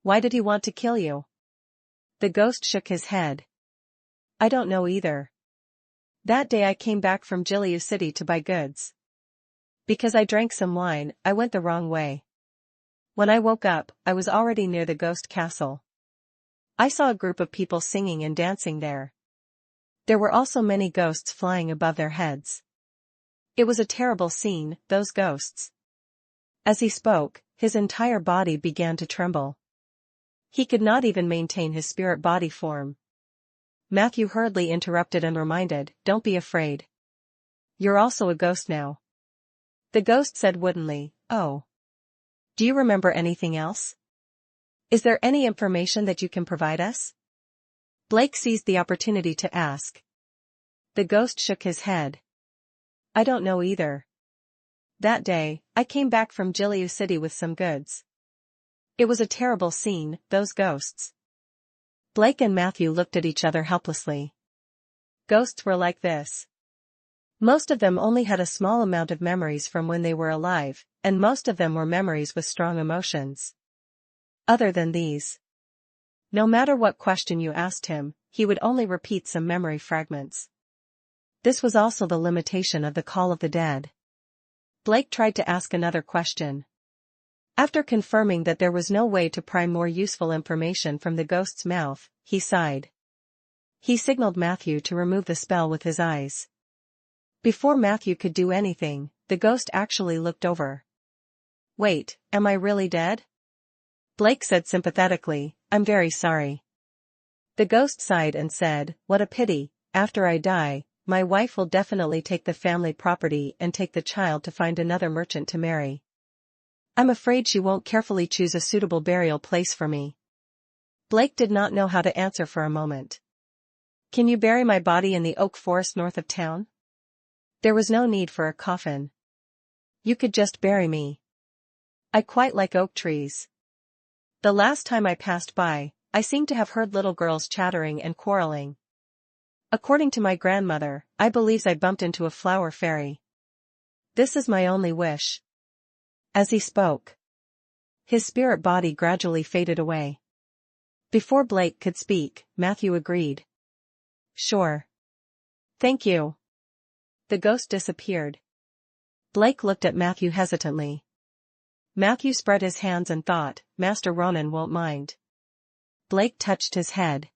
Why did he want to kill you? The ghost shook his head. I don't know either. That day I came back from Giliu City to buy goods. Because I drank some wine, I went the wrong way. When I woke up, I was already near the ghost castle. I saw a group of people singing and dancing there. There were also many ghosts flying above their heads. It was a terrible scene, those ghosts. As he spoke, his entire body began to tremble. He could not even maintain his spirit body form. Matthew hurriedly interrupted and reminded, don't be afraid. You're also a ghost now. The ghost said woodenly, oh. Do you remember anything else? Is there any information that you can provide us? Blake seized the opportunity to ask. The ghost shook his head. I don't know either. That day, I came back from Giliu City with some goods. It was a terrible scene, those ghosts. Blake and Matthew looked at each other helplessly. Ghosts were like this. Most of them only had a small amount of memories from when they were alive, and most of them were memories with strong emotions. Other than these, no matter what question you asked him, he would only repeat some memory fragments. This was also the limitation of the Call of the Dead. Blake tried to ask another question. After confirming that there was no way to pry more useful information from the ghost's mouth, he sighed. He signaled Matthew to remove the spell with his eyes. Before Matthew could do anything, the ghost actually looked over. "Wait, am I really dead?" Blake said sympathetically, "I'm very sorry." The ghost sighed and said, "What a pity, after I die, my wife will definitely take the family property and take the child to find another merchant to marry. I'm afraid she won't carefully choose a suitable burial place for me." Blake did not know how to answer for a moment. "Can you bury my body in the oak forest north of town?" There was no need for a coffin. "You could just bury me. I quite like oak trees. The last time I passed by, I seemed to have heard little girls chattering and quarreling. According to my grandmother, I believes I bumped into a flower fairy. This is my only wish." As he spoke, his spirit body gradually faded away. Before Blake could speak, Matthew agreed. "Sure. Thank you." The ghost disappeared. Blake looked at Matthew hesitantly. Matthew spread his hands and thought, "Master Ronan won't mind." Blake touched his head.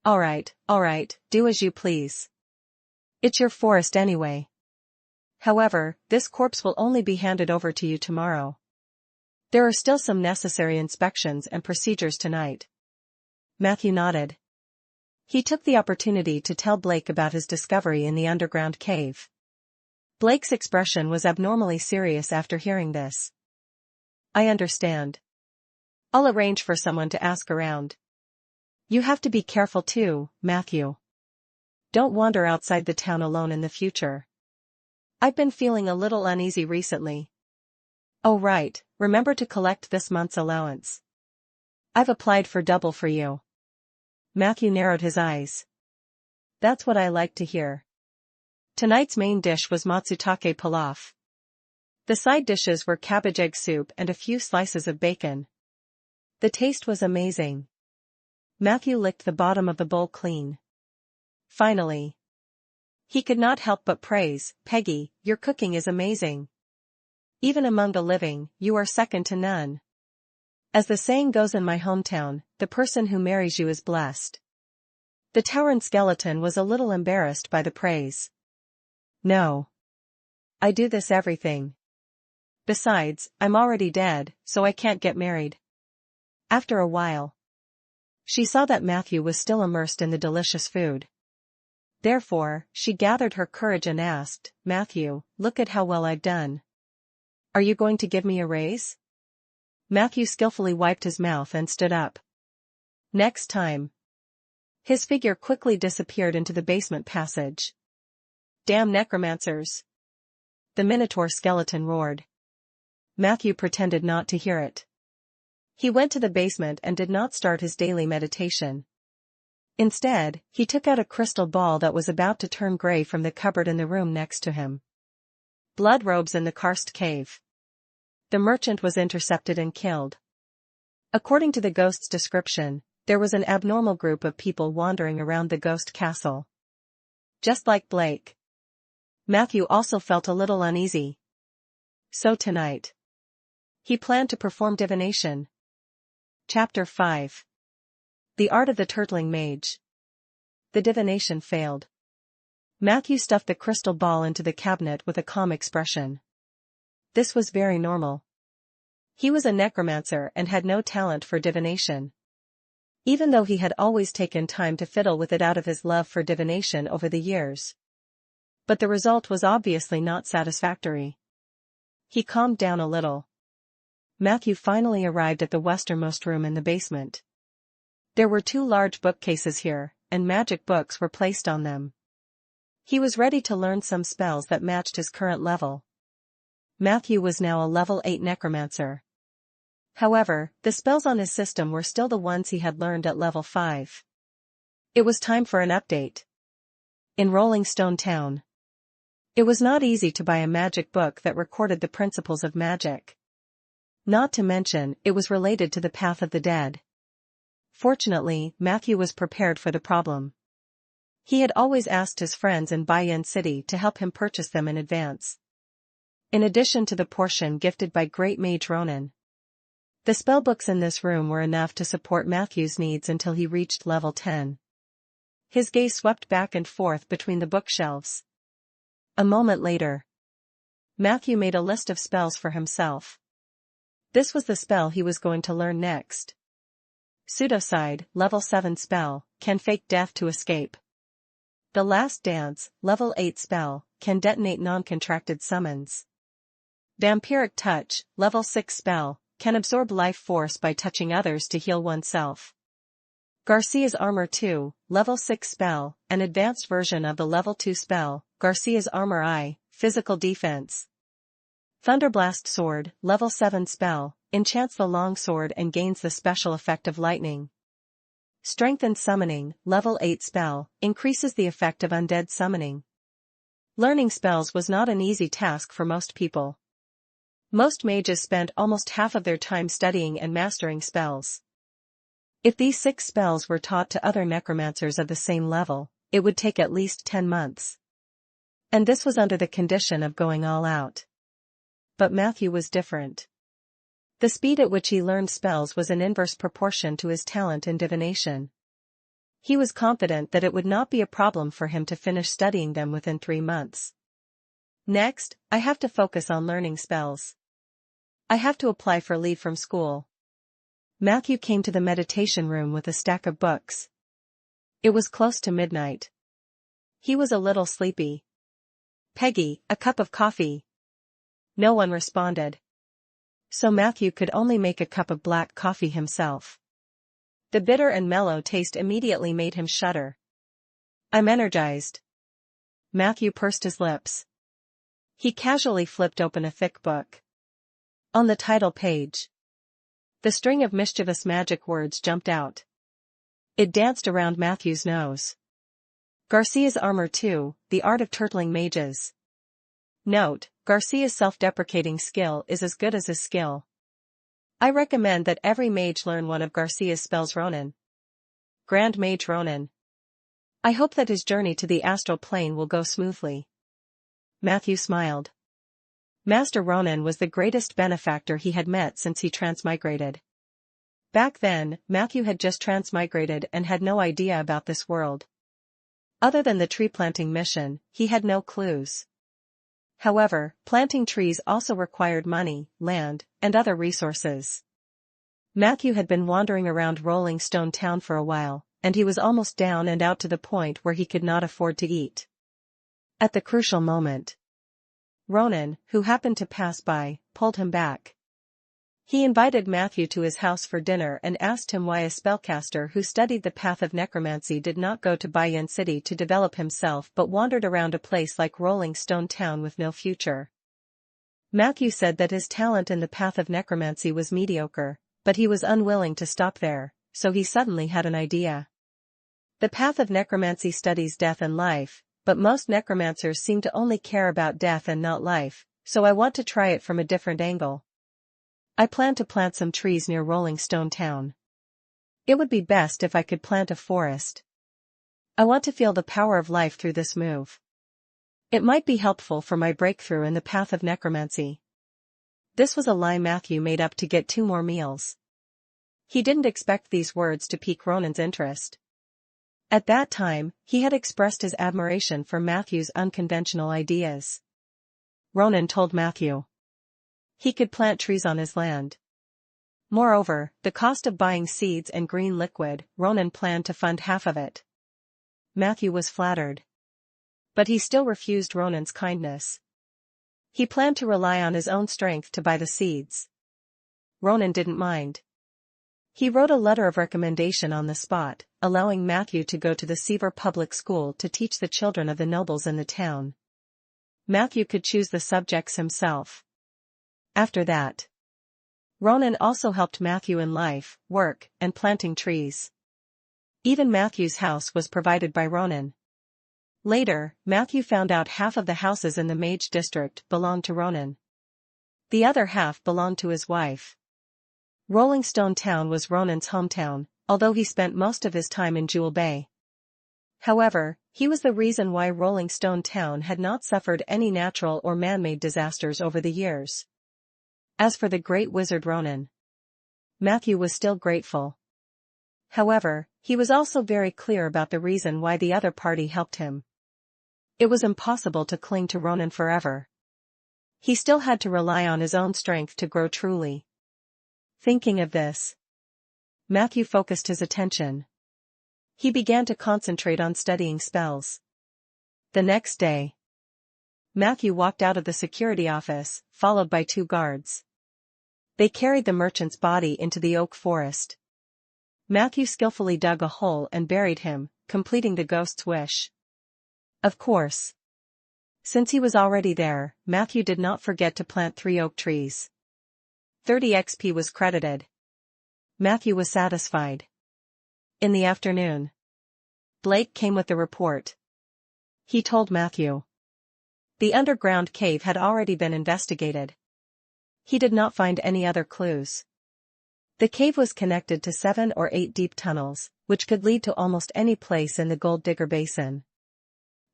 All right, do as you please. It's your forest anyway. However, this corpse will only be handed over to you tomorrow. There are still some necessary inspections and procedures tonight." Matthew nodded. He took the opportunity to tell Blake about his discovery in the underground cave. Blake's expression was abnormally serious after hearing this. "I understand. I'll arrange for someone to ask around. You have to be careful too, Matthew. Don't wander outside the town alone in the future. I've been feeling a little uneasy recently. Oh right, remember to collect this month's allowance. I've applied for double for you." Matthew narrowed his eyes. "That's what I like to hear." Tonight's main dish was matsutake pilaf. The side dishes were cabbage egg soup and a few slices of bacon. The taste was amazing. Matthew licked the bottom of the bowl clean. Finally, he could not help but praise, "Peggy, your cooking is amazing. Even among the living, you are second to none. As the saying goes in my hometown, the person who marries you is blessed." The towering skeleton was a little embarrassed by the praise. "No. I do this everything. Besides, I'm already dead, so I can't get married." After a while, she saw that Matthew was still immersed in the delicious food. Therefore, she gathered her courage and asked, "Matthew, look at how well I've done. Are you going to give me a raise?" Matthew skillfully wiped his mouth and stood up. Next time, his figure quickly disappeared into the basement passage. "Damn necromancers!" the Minotaur skeleton roared. Matthew pretended not to hear it. He went to the basement and did not start his daily meditation. Instead, he took out a crystal ball that was about to turn gray from the cupboard in the room next to him. Blood robes in the karst cave. The merchant was intercepted and killed. According to the ghost's description, there was an abnormal group of people wandering around the ghost castle. Just like Blake, Matthew also felt a little uneasy. So tonight, he planned to perform divination. Chapter 5. The Art of the Turtling Mage. The divination failed. Matthew stuffed the crystal ball into the cabinet with a calm expression. This was very normal. He was a necromancer and had no talent for divination. Even though he had always taken time to fiddle with it out of his love for divination over the years. But the result was obviously not satisfactory. He calmed down a little. Matthew finally arrived at the westernmost room in the basement. There were 2 large bookcases here, and magic books were placed on them. He was ready to learn some spells that matched his current level. Matthew was now a level 8 necromancer. However, the spells on his system were still the ones he had learned at level 5. It was time for an update. In Rolling Stone Town, It was not easy to buy a magic book that recorded the principles of magic. Not to mention, it was related to the path of the dead. Fortunately, Matthew was prepared for the problem. He had always asked his friends in Bayan City to help him purchase them in advance. In addition to the portion gifted by Great Mage Ronan. The spellbooks in this room were enough to support Matthew's needs until he reached level 10. His gaze swept back and forth between the bookshelves. A moment later, Matthew made a list of spells for himself. This was the spell he was going to learn next. Pseudocide, level 7 spell, can fake death to escape. The Last Dance, level 8 spell, can detonate non-contracted summons. Vampiric Touch, level 6 spell, can absorb life force by touching others to heal oneself. Garcia's Armor 2, level 6 spell, an advanced version of the level 2 spell, Garcia's Armor I, physical defense. Thunderblast Sword, level 7 spell, enchants the long sword and gains the special effect of lightning. Strengthened Summoning, level 8 spell, increases the effect of undead summoning. Learning spells was not an easy task for most people. Most mages spent almost half of their time studying and mastering spells. If these 6 spells were taught to other necromancers of the same level, it would take at least 10 months. And this was under the condition of going all out. But Matthew was different. The speed at which he learned spells was in inverse proportion to his talent in divination. He was confident that it would not be a problem for him to finish studying them within 3 months. Next, I have to focus on learning spells. I have to apply for leave from school. Matthew came to the meditation room with a stack of books. It was close to midnight. He was a little sleepy. "Peggy, a cup of coffee." No one responded. So Matthew could only make a cup of black coffee himself. The bitter and mellow taste immediately made him shudder. "I'm energized." Matthew pursed his lips. He casually flipped open a thick book. On the title page, the string of mischievous magic words jumped out. It danced around Matthew's nose. Garcia's Armor 2, the art of turtling mages. Note, Garcia's self-deprecating skill is as good as his skill. I recommend that every mage learn one of Garcia's spells. Ronan. Grand Mage Ronan. I hope that his journey to the astral plane will go smoothly. Matthew smiled. Master Ronan was the greatest benefactor he had met since he transmigrated. Back then, Matthew had just transmigrated and had no idea about this world. Other than the tree planting mission, he had no clues. However, planting trees also required money, land, and other resources. Matthew had been wandering around Rolling Stone Town for a while, and he was almost down and out to the point where he could not afford to eat. At the crucial moment, Ronan, who happened to pass by, pulled him back. He invited Matthew to his house for dinner and asked him why a spellcaster who studied the path of necromancy did not go to Bayan City to develop himself but wandered around a place like Rolling Stone Town with no future. Matthew said that his talent in the path of necromancy was mediocre, but he was unwilling to stop there, so he suddenly had an idea. The path of necromancy studies death and life, but most necromancers seem to only care about death and not life, so I want to try it from a different angle. I plan to plant some trees near Rolling Stone Town. It would be best if I could plant a forest. I want to feel the power of life through this move. It might be helpful for my breakthrough in the path of necromancy. This was a lie Matthew made up to get 2 more meals. He didn't expect these words to pique Ronan's interest. At that time, he had expressed his admiration for Matthew's unconventional ideas. Ronan told Matthew he could plant trees on his land. Moreover, the cost of buying seeds and green liquid, Ronan planned to fund half of it. Matthew was flattered. But he still refused Ronan's kindness. He planned to rely on his own strength to buy the seeds. Ronan didn't mind. He wrote a letter of recommendation on the spot, allowing Matthew to go to the Seaver Public School to teach the children of the nobles in the town. Matthew could choose the subjects himself. After that, Ronan also helped Matthew in life, work, and planting trees. Even Matthew's house was provided by Ronan. Later, Matthew found out half of the houses in the Mage District belonged to Ronan. The other half belonged to his wife. Rolling Stone Town was Ronan's hometown, although he spent most of his time in Jewel Bay. However, he was the reason why Rolling Stone Town had not suffered any natural or man-made disasters over the years. As for the great wizard Ronan, Matthew was still grateful. However, he was also very clear about the reason why the other party helped him. It was impossible to cling to Ronan forever. He still had to rely on his own strength to grow truly. Thinking of this, Matthew focused his attention. He began to concentrate on studying spells. The next day, Matthew walked out of the security office, followed by 2 guards. They carried the merchant's body into the oak forest. Matthew skillfully dug a hole and buried him, completing the ghost's wish. Of course, since he was already there, Matthew did not forget to plant 3 oak trees. 30 XP was credited. Matthew was satisfied. In the afternoon, Blake came with the report. He told Matthew the underground cave had already been investigated. He did not find any other clues. The cave was connected to 7 or 8 deep tunnels, which could lead to almost any place in the Gold Digger Basin.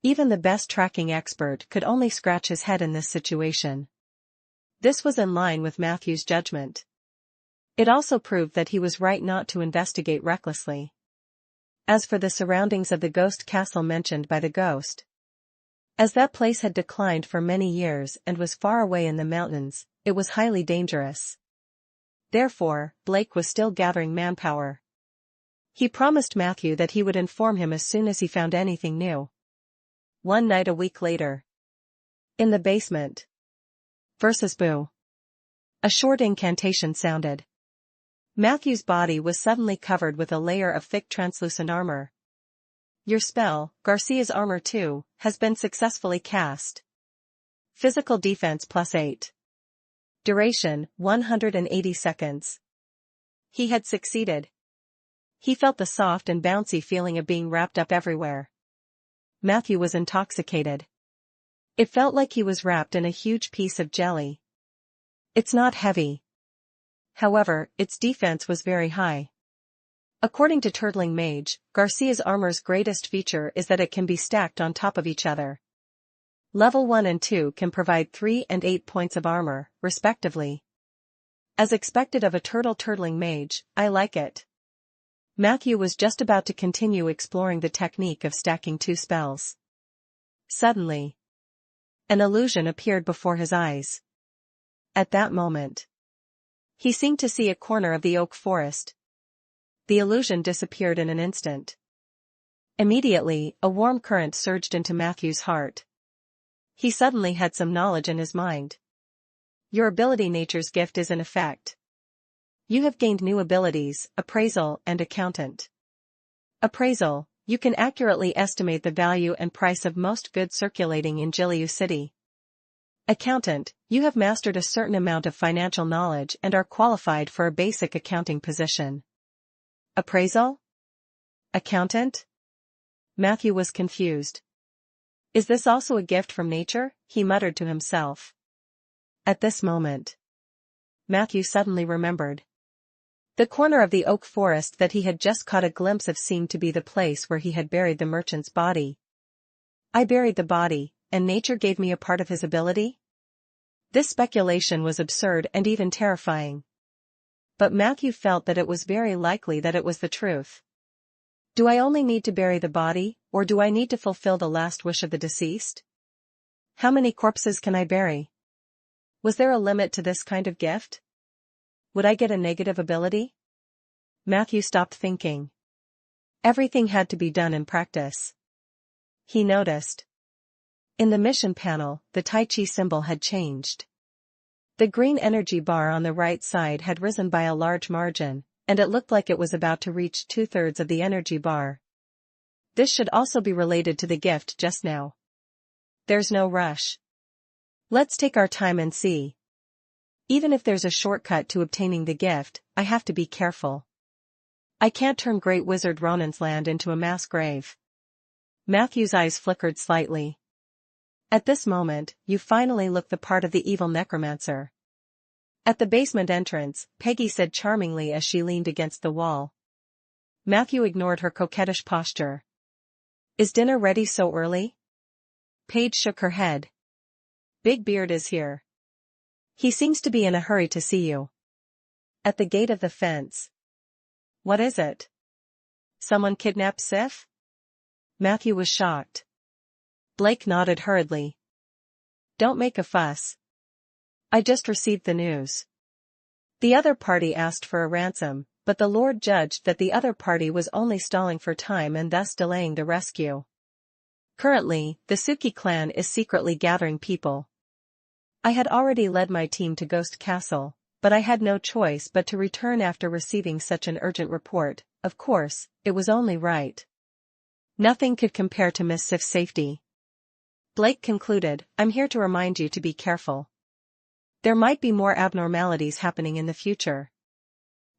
Even the best tracking expert could only scratch his head in this situation. This was in line with Matthew's judgment. It also proved that he was right not to investigate recklessly. As for the surroundings of the ghost castle mentioned by the ghost, as that place had declined for many years and was far away in the mountains, it was highly dangerous. Therefore, Blake was still gathering manpower. He promised Matthew that he would inform him as soon as he found anything new. One night a week later, in the basement, versus Boo, a short incantation sounded. Matthew's body was suddenly covered with a layer of thick translucent armor. Your spell, Garcia's Armor 2, has been successfully cast. Physical defense +8. Duration, 180 seconds. He had succeeded. He felt the soft and bouncy feeling of being wrapped up everywhere. Matthew was intoxicated. It felt like he was wrapped in a huge piece of jelly. It's not heavy. However, its defense was very high. According to Turtling Mage, Garcia's armor's greatest feature is that it can be stacked on top of each other. Level 1 and 2 can provide 3 and 8 points of armor, respectively. As expected of a turtling mage, I like it. Matthew was just about to continue exploring the technique of stacking 2 spells. Suddenly, an illusion appeared before his eyes. At that moment, he seemed to see a corner of the oak forest. The illusion disappeared in an instant. Immediately, a warm current surged into Matthew's heart. He suddenly had some knowledge in his mind. Your ability Nature's Gift is in effect. You have gained new abilities, Appraisal and Accountant. Appraisal, you can accurately estimate the value and price of most goods circulating in Jiliu City. Accountant, you have mastered a certain amount of financial knowledge and are qualified for a basic accounting position. Appraisal? Accountant? Matthew was confused. Is this also a gift from nature? He muttered to himself. At this moment, Matthew suddenly remembered. The corner of the oak forest that he had just caught a glimpse of seemed to be the place where he had buried the merchant's body. I buried the body, and nature gave me a part of his ability? This speculation was absurd and even terrifying. But Matthew felt that it was very likely that it was the truth. Do I only need to bury the body, or do I need to fulfill the last wish of the deceased? How many corpses can I bury? Was there a limit to this kind of gift? Would I get a negative ability? Matthew stopped thinking. Everything had to be done in practice. He noticed. In the mission panel, the Tai Chi symbol had changed. The green energy bar on the right side had risen by a large margin, and it looked like it was about to reach 2/3 of the energy bar. This should also be related to the gift just now. There's no rush. Let's take our time and see. Even if there's a shortcut to obtaining the gift, I have to be careful. I can't turn Great Wizard Ronan's land into a mass grave. Matthew's eyes flickered slightly. At this moment, you finally look the part of the evil necromancer. At the basement entrance, Peggy said charmingly as she leaned against the wall. Matthew ignored her coquettish posture. Is dinner ready so early? Paige shook her head. Big Beard is here. He seems to be in a hurry to see you. At the gate of the fence. What is it? Someone kidnapped Sif? Matthew was shocked. Blake nodded hurriedly. Don't make a fuss. I just received the news. The other party asked for a ransom, but the Lord judged that the other party was only stalling for time and thus delaying the rescue. Currently, the Suki clan is secretly gathering people. I had already led my team to Ghost Castle, but I had no choice but to return after receiving such an urgent report. Of course, it was only right. Nothing could compare to Miss Sif's safety. Blake concluded, I'm here to remind you to be careful. There might be more abnormalities happening in the future.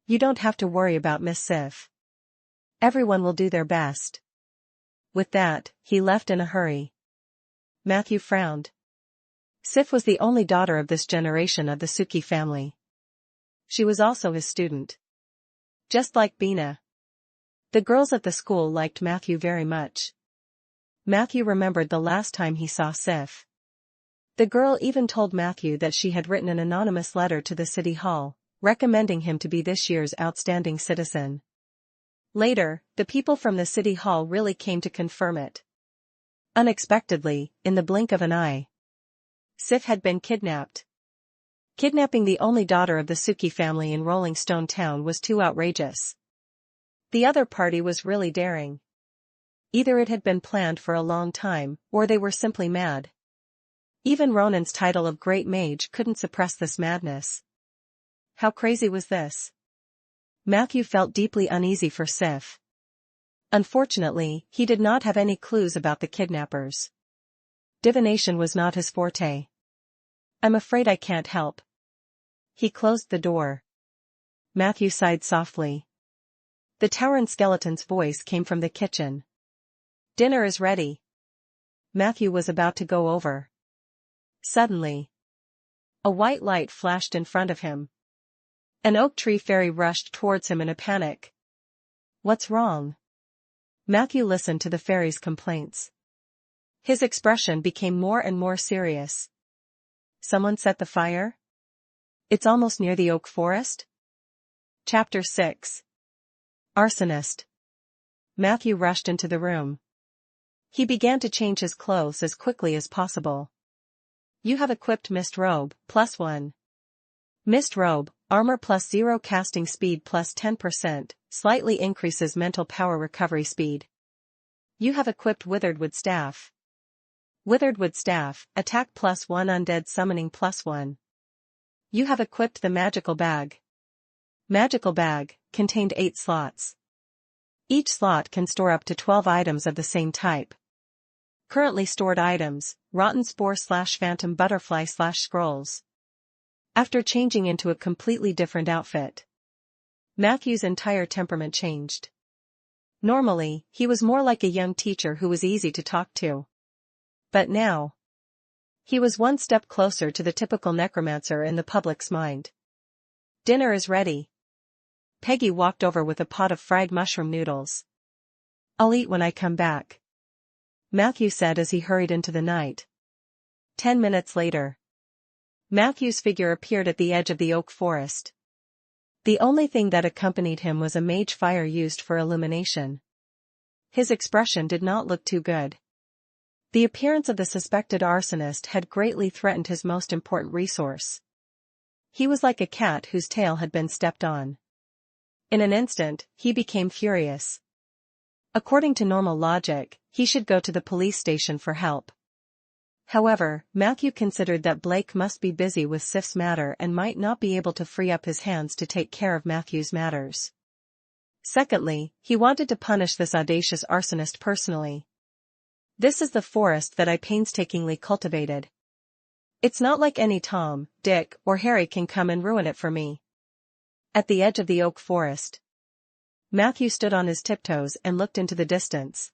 You don't have to worry about Miss Sif. Everyone will do their best. With that, he left in a hurry. Matthew frowned. Sif was the only daughter of this generation of the Suki family. She was also his student. Just like Bina. The girls at the school liked Matthew very much. Matthew remembered the last time he saw Sif. The girl even told Matthew that she had written an anonymous letter to the city hall, recommending him to be this year's outstanding citizen. Later, the people from the city hall really came to confirm it. Unexpectedly, in the blink of an eye, Sif had been kidnapped. Kidnapping the only daughter of the Suki family in Rolling Stone Town was too outrageous. The other party was really daring. Either it had been planned for a long time, or they were simply mad. Even Ronan's title of Great Mage couldn't suppress this madness. How crazy was this? Matthew felt deeply uneasy for Sif. Unfortunately, he did not have any clues about the kidnappers. Divination was not his forte. I'm afraid I can't help. He closed the door. Matthew sighed softly. The Tauren skeleton's voice came from the kitchen. Dinner is ready. Matthew was about to go over. Suddenly, a white light flashed in front of him. An oak tree fairy rushed towards him in a panic. What's wrong? Matthew listened to the fairy's complaints. His expression became more and more serious. Someone set the fire? It's almost near the oak forest? Chapter 6. Arsonist. Matthew rushed into the room. He began to change his clothes as quickly as possible. You have equipped Mist Robe, +1. Mist Robe, armor +0, casting speed +10%, slightly increases mental power recovery speed. You have equipped Witheredwood Staff. Witheredwood Staff, attack +1, undead summoning +1. You have equipped the Magical Bag. Magical Bag, contained 8 slots. Each slot can store up to 12 items of the same type. Currently stored items, Rotten Spore / Phantom Butterfly / Scrolls. After changing into a completely different outfit, Matthew's entire temperament changed. Normally, he was more like a young teacher who was easy to talk to. But now, he was one step closer to the typical necromancer in the public's mind. Dinner is ready. Peggy walked over with a pot of fried mushroom noodles. I'll eat when I come back, Matthew said as he hurried into the night. 10 minutes later, Matthew's figure appeared at the edge of the oak forest. The only thing that accompanied him was a mage fire used for illumination. His expression did not look too good. The appearance of the suspected arsonist had greatly threatened his most important resource. He was like a cat whose tail had been stepped on. In an instant, he became furious. According to normal logic, he should go to the police station for help. However, Matthew considered that Blake must be busy with Sif's matter and might not be able to free up his hands to take care of Matthew's matters. Secondly, he wanted to punish this audacious arsonist personally. This is the forest that I painstakingly cultivated. It's not like any Tom, Dick, or Harry can come and ruin it for me. At the edge of the oak forest, Matthew stood on his tiptoes and looked into the distance.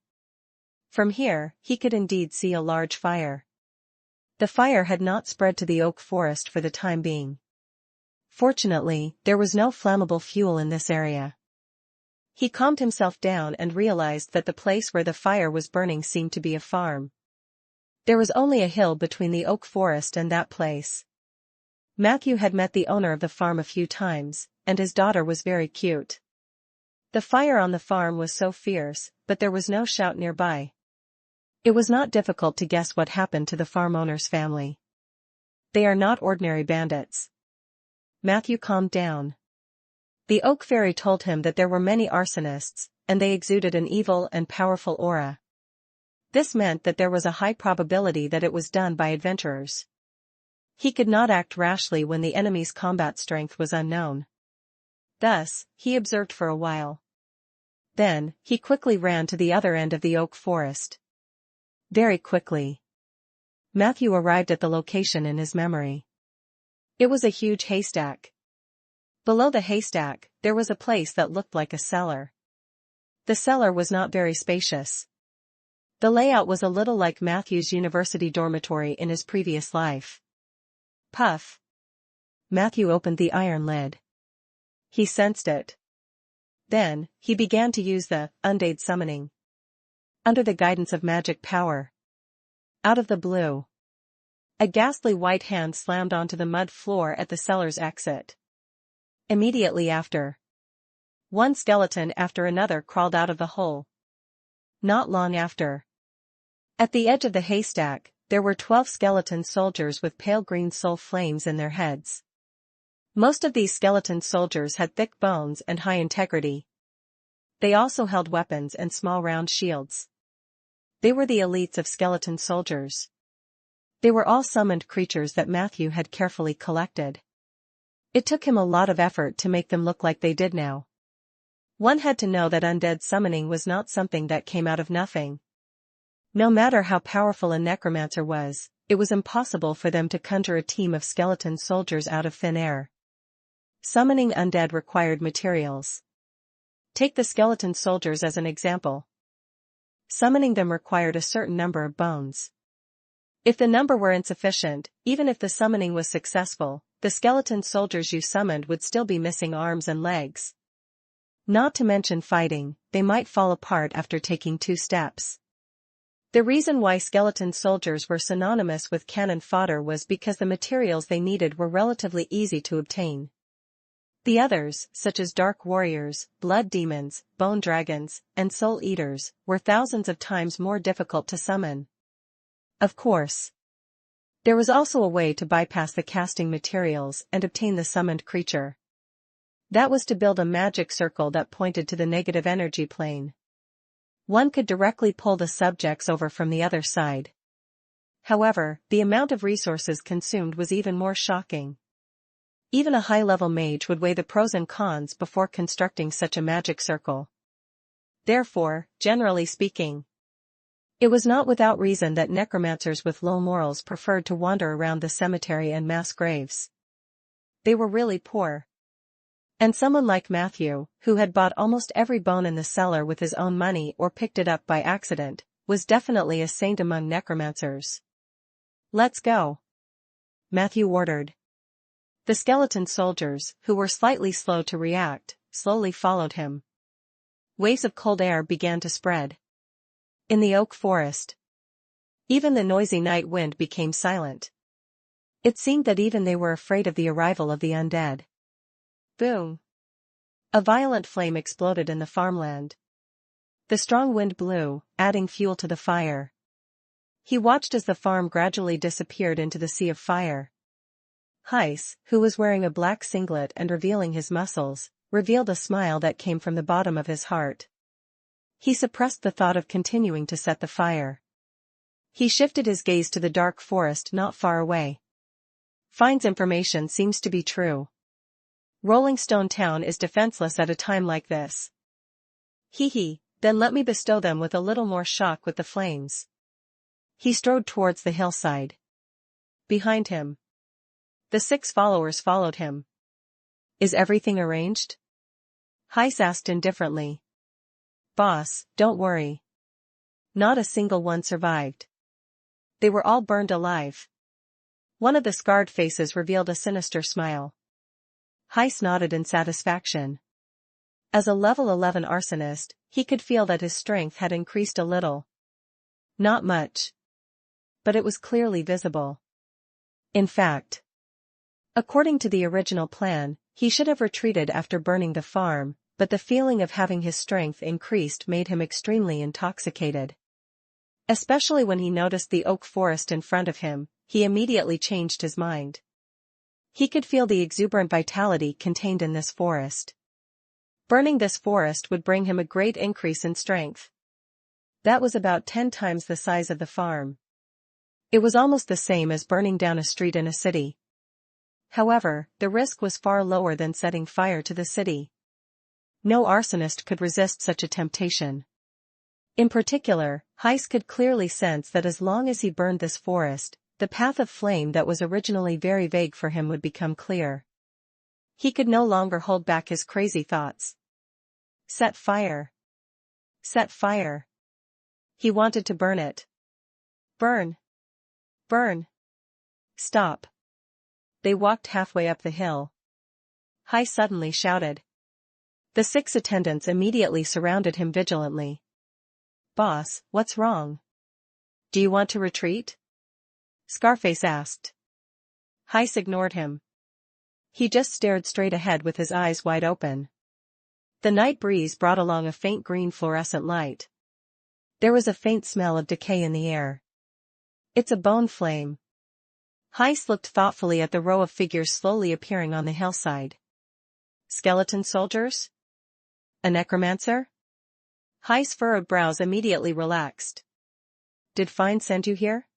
From here, he could indeed see a large fire. The fire had not spread to the oak forest for the time being. Fortunately, there was no flammable fuel in this area. He calmed himself down and realized that the place where the fire was burning seemed to be a farm. There was only a hill between the oak forest and that place. Matthew had met the owner of the farm a few times, and his daughter was very cute. The fire on the farm was so fierce, but there was no shout nearby. It was not difficult to guess what happened to the farm owner's family. They are not ordinary bandits. Matthew calmed down. The oak fairy told him that there were many arsonists, and they exuded an evil and powerful aura. This meant that there was a high probability that it was done by adventurers. He could not act rashly when the enemy's combat strength was unknown. Thus, he observed for a while. Then, he quickly ran to the other end of the oak forest. Very quickly. Matthew arrived at the location in his memory. It was a huge haystack. Below the haystack, there was a place that looked like a cellar. The cellar was not very spacious. The layout was a little like Matthew's university dormitory in his previous life. Puff. Matthew opened the iron lid. He sensed it. Then, he began to use the Undead summoning. Under the guidance of magic power. Out of the blue. A ghastly white hand slammed onto the mud floor at the cellar's exit. Immediately after. One skeleton after another crawled out of the hole. Not long after. At the edge of the haystack, there were 12 skeleton soldiers with pale green soul flames in their heads. Most of these skeleton soldiers had thick bones and high integrity. They also held weapons and small round shields. They were the elites of skeleton soldiers. They were all summoned creatures that Matthew had carefully collected. It took him a lot of effort to make them look like they did now. One had to know that undead summoning was not something that came out of nothing. No matter how powerful a necromancer was, it was impossible for them to conjure a team of skeleton soldiers out of thin air. Summoning undead required materials. Take the skeleton soldiers as an example. Summoning them required a certain number of bones. If the number were insufficient, even if the summoning was successful, the skeleton soldiers you summoned would still be missing arms and legs. Not to mention fighting, they might fall apart after taking 2 steps. The reason why skeleton soldiers were synonymous with cannon fodder was because the materials they needed were relatively easy to obtain. The others, such as dark warriors, blood demons, bone dragons, and soul eaters, were thousands of times more difficult to summon. Of course. There was also a way to bypass the casting materials and obtain the summoned creature. That was to build a magic circle that pointed to the negative energy plane. One could directly pull the subjects over from the other side. However, the amount of resources consumed was even more shocking. Even a high-level mage would weigh the pros and cons before constructing such a magic circle. Therefore, generally speaking, it was not without reason that necromancers with low morals preferred to wander around the cemetery and mass graves. They were really poor. And someone like Matthew, who had bought almost every bone in the cellar with his own money or picked it up by accident, was definitely a saint among necromancers. "Let's go," Matthew ordered. The skeleton soldiers, who were slightly slow to react, slowly followed him. Waves of cold air began to spread. In the oak forest, even the noisy night wind became silent. It seemed that even they were afraid of the arrival of the undead. Boom! A violent flame exploded in the farmland. The strong wind blew, adding fuel to the fire. He watched as the farm gradually disappeared into the sea of fire. Heiss, who was wearing a black singlet and revealing his muscles, revealed a smile that came from the bottom of his heart. He suppressed the thought of continuing to set the fire. He shifted his gaze to the dark forest not far away. Fine's information seems to be true. Rolling Stone Town is defenseless at a time like this. Hee, then let me bestow them with a little more shock with the flames. He strode towards the hillside. Behind him, the 6 followers followed him. "Is everything arranged?" Heiss asked indifferently. "Boss, don't worry. Not a single one survived. They were all burned alive. One of the scarred faces revealed a sinister smile. Heiss nodded in satisfaction. As a level 11 arsonist, he could feel that his strength had increased a little. Not much. But it was clearly visible. In fact, according to the original plan, he should have retreated after burning the farm, but the feeling of having his strength increased made him extremely intoxicated. Especially when he noticed the oak forest in front of him, he immediately changed his mind. He could feel the exuberant vitality contained in this forest. Burning this forest would bring him a great increase in strength. That was about 10 times the size of the farm. It was almost the same as burning down a street in a city. However, the risk was far lower than setting fire to the city. No arsonist could resist such a temptation. In particular, Heiss could clearly sense that as long as he burned this forest, the path of flame that was originally very vague for him would become clear. He could no longer hold back his crazy thoughts. Set fire. Set fire. He wanted to burn it. Burn. Burn. Stop. They walked halfway up the hill. Heiss suddenly shouted. The 6 attendants immediately surrounded him vigilantly. Boss, what's wrong? Do you want to retreat? Scarface asked. Heiss ignored him. He just stared straight ahead with his eyes wide open. The night breeze brought along a faint green fluorescent light. There was a faint smell of decay in the air. It's a bone flame. Heiss looked thoughtfully at the row of figures slowly appearing on the hillside. Skeleton soldiers? A necromancer? Heiss' furrowed brows immediately relaxed. Did Fine send you here?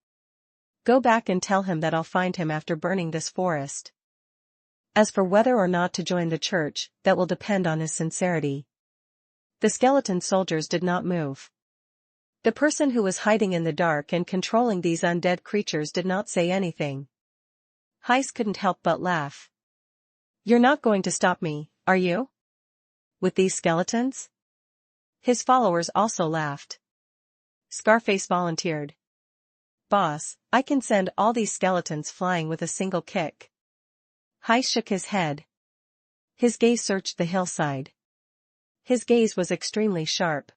Go back and tell him that I'll find him after burning this forest. As for whether or not to join the church, that will depend on his sincerity. The skeleton soldiers did not move. The person who was hiding in the dark and controlling these undead creatures did not say anything. Heiss couldn't help but laugh. You're not going to stop me, are you? With these skeletons? His followers also laughed. Scarface volunteered. Boss, I can send all these skeletons flying with a single kick. Heiss shook his head. His gaze searched the hillside. His gaze was extremely sharp.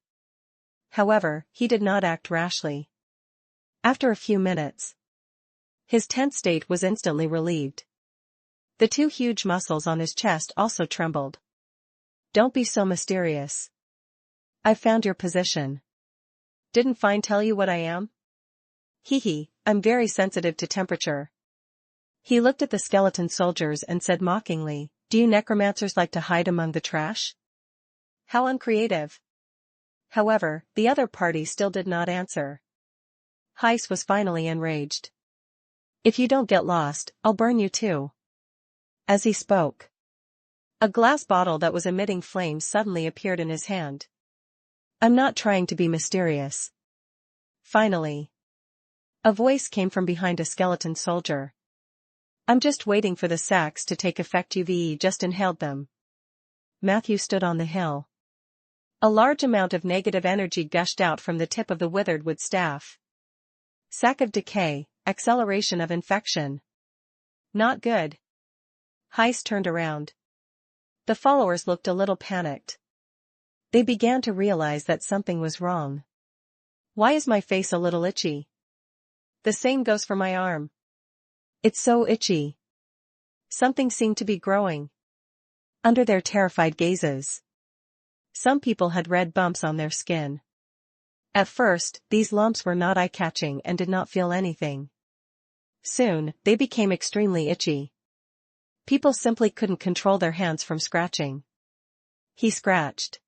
However, he did not act rashly. After a few minutes, his tense state was instantly relieved. The 2 huge muscles on his chest also trembled. Don't be so mysterious. I've found your position. Didn't Fine tell you what I am? I'm very sensitive to temperature. He looked at the skeleton soldiers and said mockingly, do you necromancers like to hide among the trash? How uncreative. However, the other party still did not answer. Heiss was finally enraged. If you don't get lost, I'll burn you too. As he spoke, a glass bottle that was emitting flames suddenly appeared in his hand. I'm not trying to be mysterious. Finally, a voice came from behind a skeleton soldier. I'm just waiting for the sacks to take effect. UVE just inhaled them. Matthew stood on the hill. A large amount of negative energy gushed out from the tip of the withered wood staff. Sack of decay, acceleration of infection. Not good. Heiss turned around. The followers looked a little panicked. They began to realize that something was wrong. Why is my face a little itchy? The same goes for my arm. It's so itchy. Something seemed to be growing under their terrified gazes. Some people had red bumps on their skin. At first, these lumps were not eye-catching and did not feel anything. Soon, they became extremely itchy. People simply couldn't control their hands from scratching. He scratched.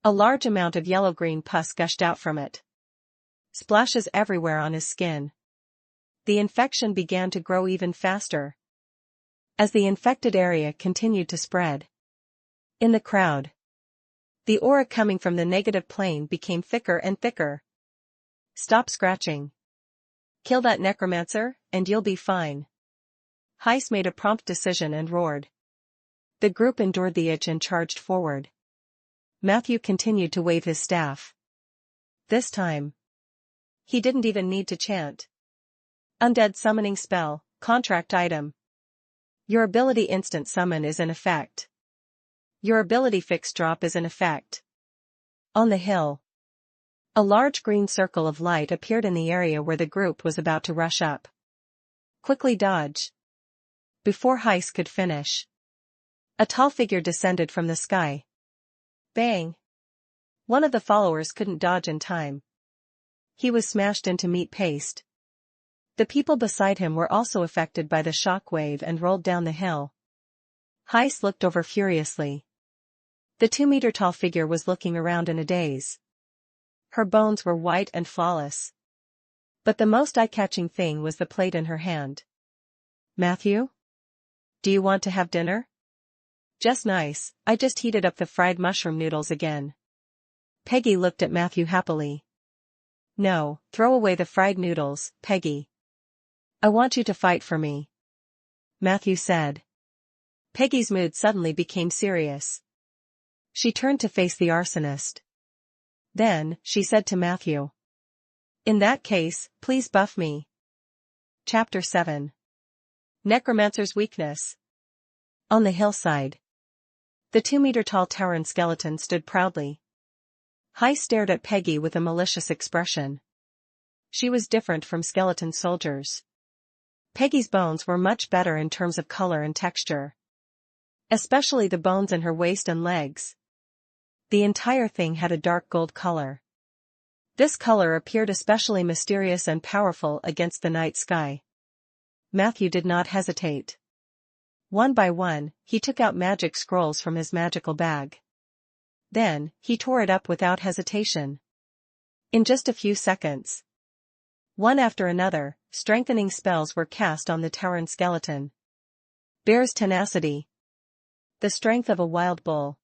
A large amount of yellow-green pus gushed out from it. Splashes everywhere on his skin. The infection began to grow even faster as the infected area continued to spread. In the crowd, the aura coming from the negative plane became thicker and thicker. Stop scratching. Kill that necromancer, and you'll be fine. Heiss made a prompt decision and roared. The group endured the itch and charged forward. Matthew continued to wave his staff. This time, He didn't even need to chant. Undead summoning spell, contract item. Your ability instant summon is in effect. Your ability fixed drop is in effect. On the hill. A large green circle of light appeared in the area where the group was about to rush up. Quickly dodge. Before Heist could finish, a tall figure descended from the sky. Bang! One of the followers couldn't dodge in time. He was smashed into meat paste. The people beside him were also affected by the shock wave and rolled down the hill. Heist looked over furiously. The 2-meter-tall figure was looking around in a daze. Her bones were white and flawless. But the most eye-catching thing was the plate in her hand. Matthew? Do you want to have dinner? Just nice, I just heated up the fried mushroom noodles again. Peggy looked at Matthew happily. No, throw away the fried noodles, Peggy. I want you to fight for me. Matthew said. Peggy's mood suddenly became serious. She turned to face the arsonist. Then, she said to Matthew. In that case, please buff me. Chapter 7. Necromancer's weakness. On the hillside. The 2-meter-tall towering skeleton stood proudly. Heist stared at Peggy with a malicious expression. She was different from skeleton soldiers. Peggy's bones were much better in terms of color and texture. Especially the bones in her waist and legs. The entire thing had a dark gold color. This color appeared especially mysterious and powerful against the night sky. Matthew did not hesitate. One by one, he took out magic scrolls from his magical bag. Then, he tore it up without hesitation. In just a few seconds, one after another, strengthening spells were cast on the towering skeleton. Bear's tenacity. The strength of a wild bull.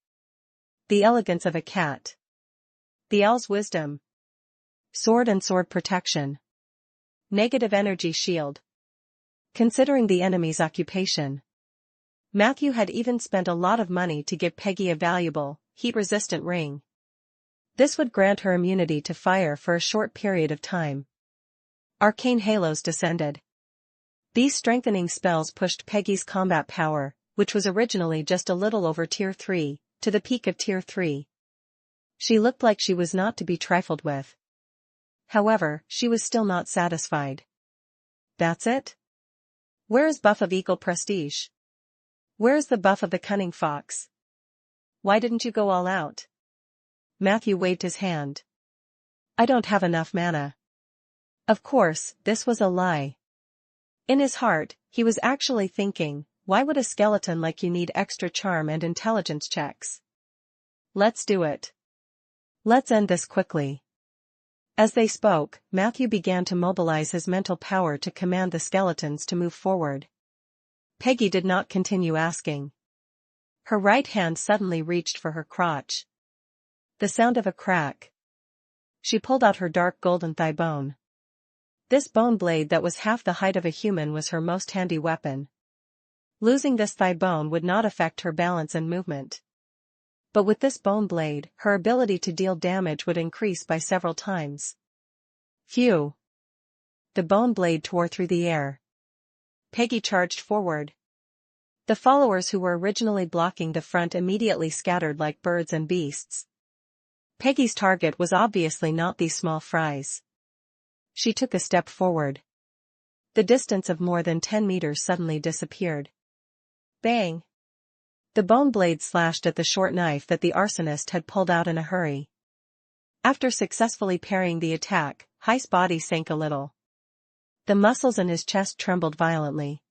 The elegance of a cat. The owl's wisdom. Sword and sword protection. Negative energy shield. Considering the enemy's occupation, Matthew had even spent a lot of money to give Peggy a valuable, heat-resistant ring. This would grant her immunity to fire for a short period of time. Arcane halos descended. These strengthening spells pushed Peggy's combat power, which was originally just a little over Tier 3, to the peak of Tier 3. She looked like she was not to be trifled with. However, she was still not satisfied. That's it? Where is buff of eagle prestige? Where is the buff of the cunning fox? Why didn't you go all out? Matthew waved his hand. I don't have enough mana. Of course, this was a lie. In his heart, he was actually thinking, why would a skeleton like you need extra charm and intelligence checks? Let's do it. Let's end this quickly. As they spoke, Matthew began to mobilize his mental power to command the skeletons to move forward. Peggy did not continue asking. Her right hand suddenly reached for her crotch. The sound of a crack. She pulled out her dark golden thigh bone. This bone blade that was half the height of a human was her most handy weapon. Losing this thigh bone would not affect her balance and movement. But with this bone blade, her ability to deal damage would increase by several times. Phew! The bone blade tore through the air. Peggy charged forward. The followers who were originally blocking the front immediately scattered like birds and beasts. Peggy's target was obviously not these small fries. She took a step forward. The distance of more than 10 meters suddenly disappeared. Bang! The bone blade slashed at the short knife that the arsonist had pulled out in a hurry. After successfully parrying the attack, Heist's body sank a little. The muscles in his chest trembled violently.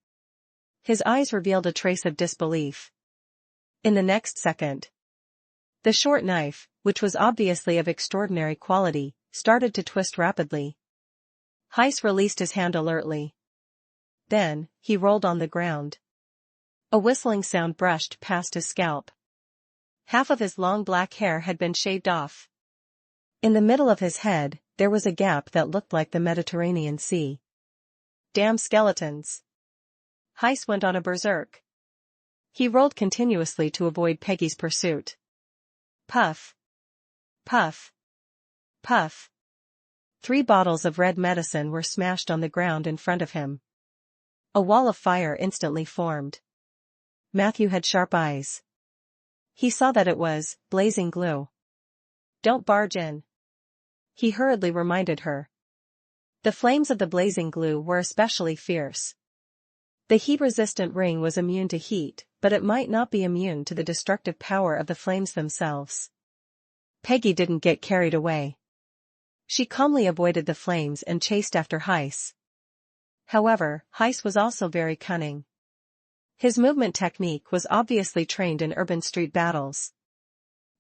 His eyes revealed a trace of disbelief. In the next second, the short knife, which was obviously of extraordinary quality, started to twist rapidly. Heist released his hand alertly. Then, he rolled on the ground. A whistling sound brushed past his scalp. Half of his long black hair had been shaved off. In the middle of his head, there was a gap that looked like the Mediterranean Sea. Damn skeletons! Heist went on a berserk. He rolled continuously to avoid Peggy's pursuit. Puff! Puff! Puff! 3 bottles of red medicine were smashed on the ground in front of him. A wall of fire instantly formed. Matthew had sharp eyes. He saw that it was blazing glue. "Don't barge in," he hurriedly reminded her. The flames of the blazing glue were especially fierce. The heat-resistant ring was immune to heat, but it might not be immune to the destructive power of the flames themselves. Peggy didn't get carried away. She calmly avoided the flames and chased after Heiss. However, Heiss was also very cunning. His movement technique was obviously trained in urban street battles.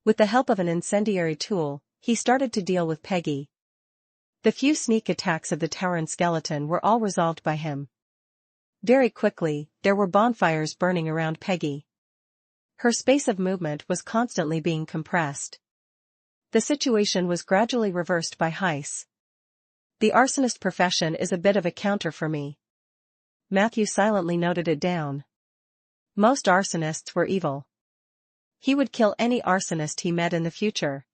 With the help of an incendiary tool, he started to deal with Peggy. The few sneak attacks of the towering skeleton were all resolved by him. Very quickly, there were bonfires burning around Peggy. Her space of movement was constantly being compressed. The situation was gradually reversed by Heiss. "The arsonist profession is a bit of a counter for me." Matthew silently noted it down. Most arsonists were evil. He would kill any arsonist he met in the future.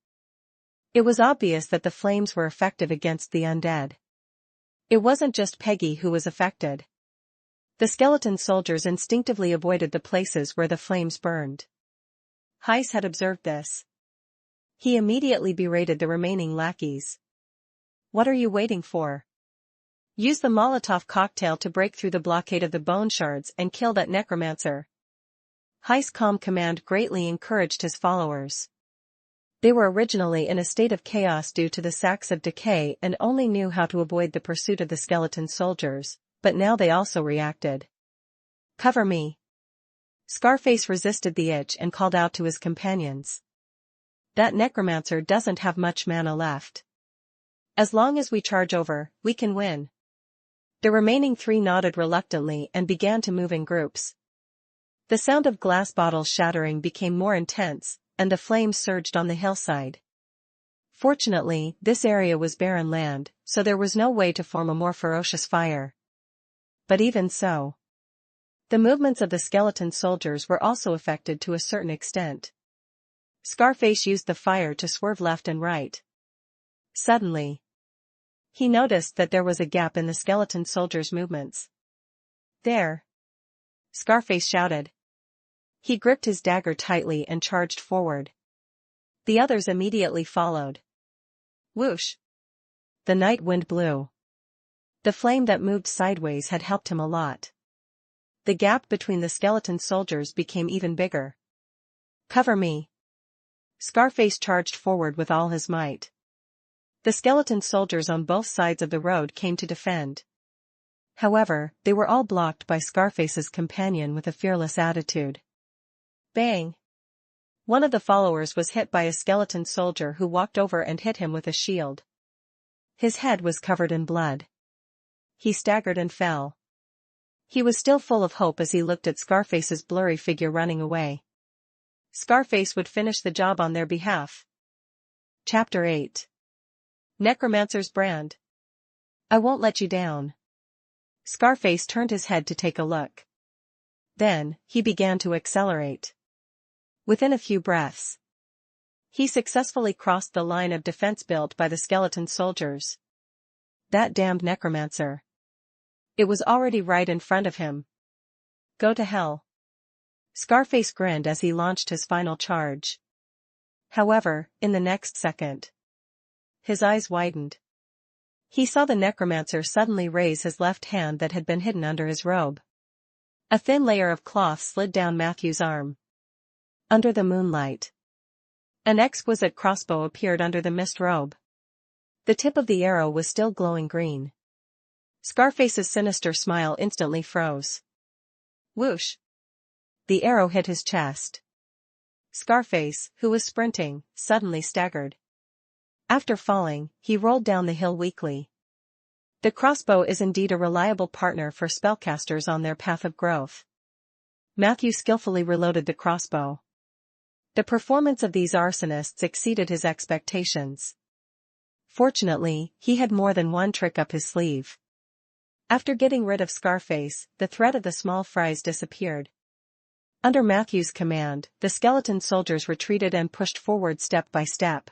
It was obvious that the flames were effective against the undead. It wasn't just Peggy who was affected. The skeleton soldiers instinctively avoided the places where the flames burned. Heiss had observed this. He immediately berated the remaining lackeys. "What are you waiting for? Use the Molotov cocktail to break through the blockade of the bone shards and kill that necromancer." Heiss' calm command greatly encouraged his followers. They were originally in a state of chaos due to the sacks of decay and only knew how to avoid the pursuit of the skeleton soldiers, but now they also reacted. "Cover me." Scarface resisted the itch and called out to his companions. "That necromancer doesn't have much mana left. As long as we charge over, we can win." The remaining 3 nodded reluctantly and began to move in groups. The sound of glass bottles shattering became more intense, and the flames surged on the hillside. Fortunately, this area was barren land, so there was no way to form a more ferocious fire. But even so, the movements of the skeleton soldiers were also affected to a certain extent. Scarface used the fire to swerve left and right. Suddenly, he noticed that there was a gap in the skeleton soldiers' movements. "There!" Scarface shouted. He gripped his dagger tightly and charged forward. The others immediately followed. Whoosh! The night wind blew. The flame that moved sideways had helped him a lot. The gap between the skeleton soldiers became even bigger. "Cover me!" Scarface charged forward with all his might. The skeleton soldiers on both sides of the road came to defend. However, they were all blocked by Scarface's companion with a fearless attitude. Bang! One of the followers was hit by a skeleton soldier who walked over and hit him with a shield. His head was covered in blood. He staggered and fell. He was still full of hope as he looked at Scarface's blurry figure running away. Scarface would finish the job on their behalf. Chapter 8. Necromancer's Brand. "I won't let you down." Scarface turned his head to take a look. Then, he began to accelerate. Within a few breaths, he successfully crossed the line of defense built by the skeleton soldiers. That damned necromancer. It was already right in front of him. "Go to hell." Scarface grinned as he launched his final charge. However, in the next second, his eyes widened. He saw the necromancer suddenly raise his left hand that had been hidden under his robe. A thin layer of cloth slid down Matthew's arm. Under the moonlight, an exquisite crossbow appeared under the mist robe. The tip of the arrow was still glowing green. Scarface's sinister smile instantly froze. Whoosh! The arrow hit his chest. Scarface, who was sprinting, suddenly staggered. After falling, he rolled down the hill weakly. The crossbow is indeed a reliable partner for spellcasters on their path of growth. Matthew skillfully reloaded the crossbow. The performance of these arsonists exceeded his expectations. Fortunately, he had more than one trick up his sleeve. After getting rid of Scarface, the threat of the small fries disappeared. Under Matthew's command, the skeleton soldiers retreated and pushed forward step by step.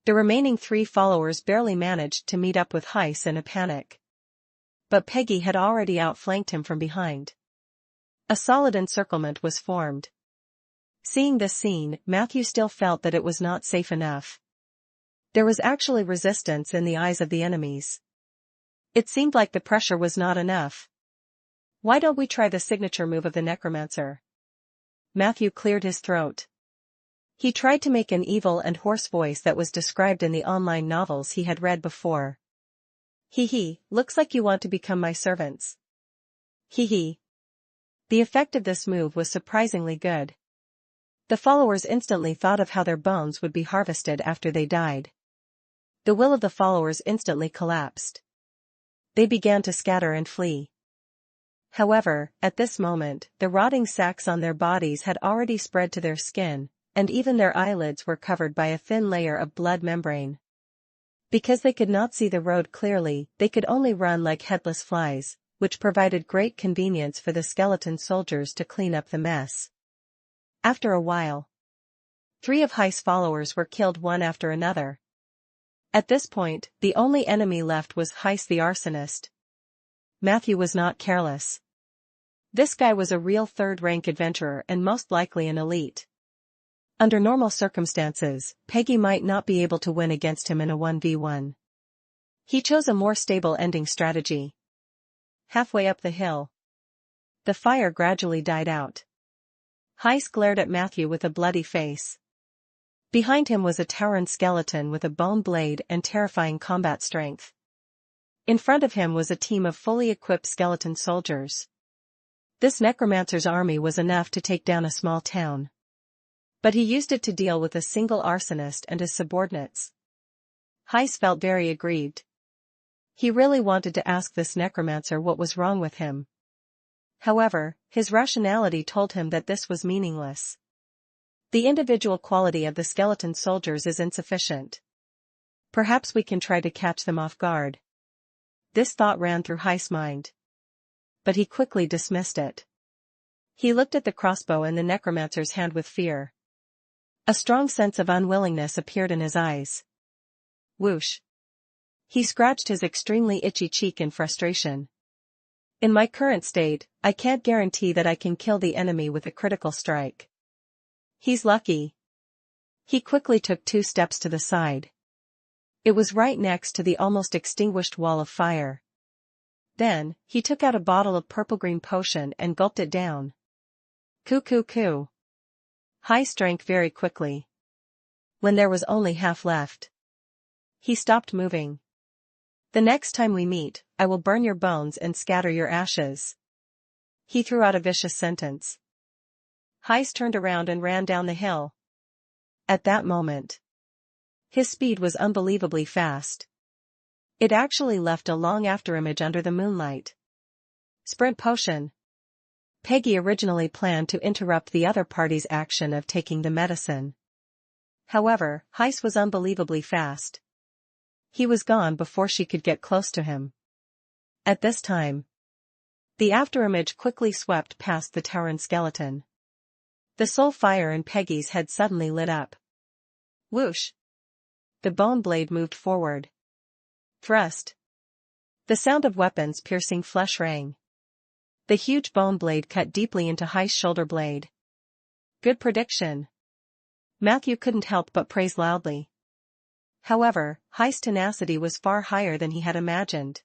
The remaining 3 followers barely managed to meet up with Heiss in a panic. But Peggy had already outflanked him from behind. A solid encirclement was formed. Seeing this scene, Matthew still felt that it was not safe enough. There was actually resistance in the eyes of the enemies. It seemed like the pressure was not enough. Why don't we try the signature move of the Necromancer? Matthew cleared his throat. He tried to make an evil and hoarse voice that was described in the online novels he had read before. Hee, looks like you want to become my servants. Hee. The effect of this move was surprisingly good. The followers instantly thought of how their bones would be harvested after they died. The will of the followers instantly collapsed. They began to scatter and flee. However, at this moment, the rotting sacs on their bodies had already spread to their skin, and even their eyelids were covered by a thin layer of blood membrane. Because they could not see the road clearly, they could only run like headless flies, which provided great convenience for the skeleton soldiers to clean up the mess. After a while, 3 of Heiss' followers were killed one after another. At this point, the only enemy left was Heiss the arsonist. Matthew was not careless. This guy was a real third-rank adventurer and most likely an elite. Under normal circumstances, Peggy might not be able to win against him in a 1v1. He chose a more stable ending strategy. Halfway up the hill, the fire gradually died out. Heiss glared at Matthew with a bloody face. Behind him was a towering skeleton with a bone blade and terrifying combat strength. In front of him was a team of fully equipped skeleton soldiers. This Necromancer's army was enough to take down a small town. But he used it to deal with a single arsonist and his subordinates. Heiss felt very aggrieved. He really wanted to ask this Necromancer what was wrong with him. However, his rationality told him that this was meaningless. The individual quality of the skeleton soldiers is insufficient. Perhaps we can try to catch them off guard. This thought ran through Heiss' mind. But he quickly dismissed it. He looked at the crossbow in the Necromancer's hand with fear. A strong sense of unwillingness appeared in his eyes. Whoosh. He scratched his extremely itchy cheek in frustration. In my current state, I can't guarantee that I can kill the enemy with a critical strike. He's lucky. He quickly took 2 steps to the side. It was right next to the almost extinguished wall of fire. Then, he took out a bottle of purple-green potion and gulped it down. Coo. Heiss drank very quickly. When there was only half left, he stopped moving. The next time we meet, I will burn your bones and scatter your ashes. He threw out a vicious sentence. Heiss turned around and ran down the hill. At that moment, his speed was unbelievably fast. It actually left a long afterimage under the moonlight. Sprint potion. Peggy originally planned to interrupt the other party's action of taking the medicine. However, Heiss was unbelievably fast. He was gone before she could get close to him. At this time, the afterimage quickly swept past the towering skeleton. The soul fire in Peggy's head suddenly lit up. Whoosh! The bone blade moved forward. Thrust. The sound of weapons piercing flesh rang. The huge bone blade cut deeply into Heiss' shoulder blade. Good prediction. Matthew couldn't help but praise loudly. However, Heiss' tenacity was far higher than he had imagined.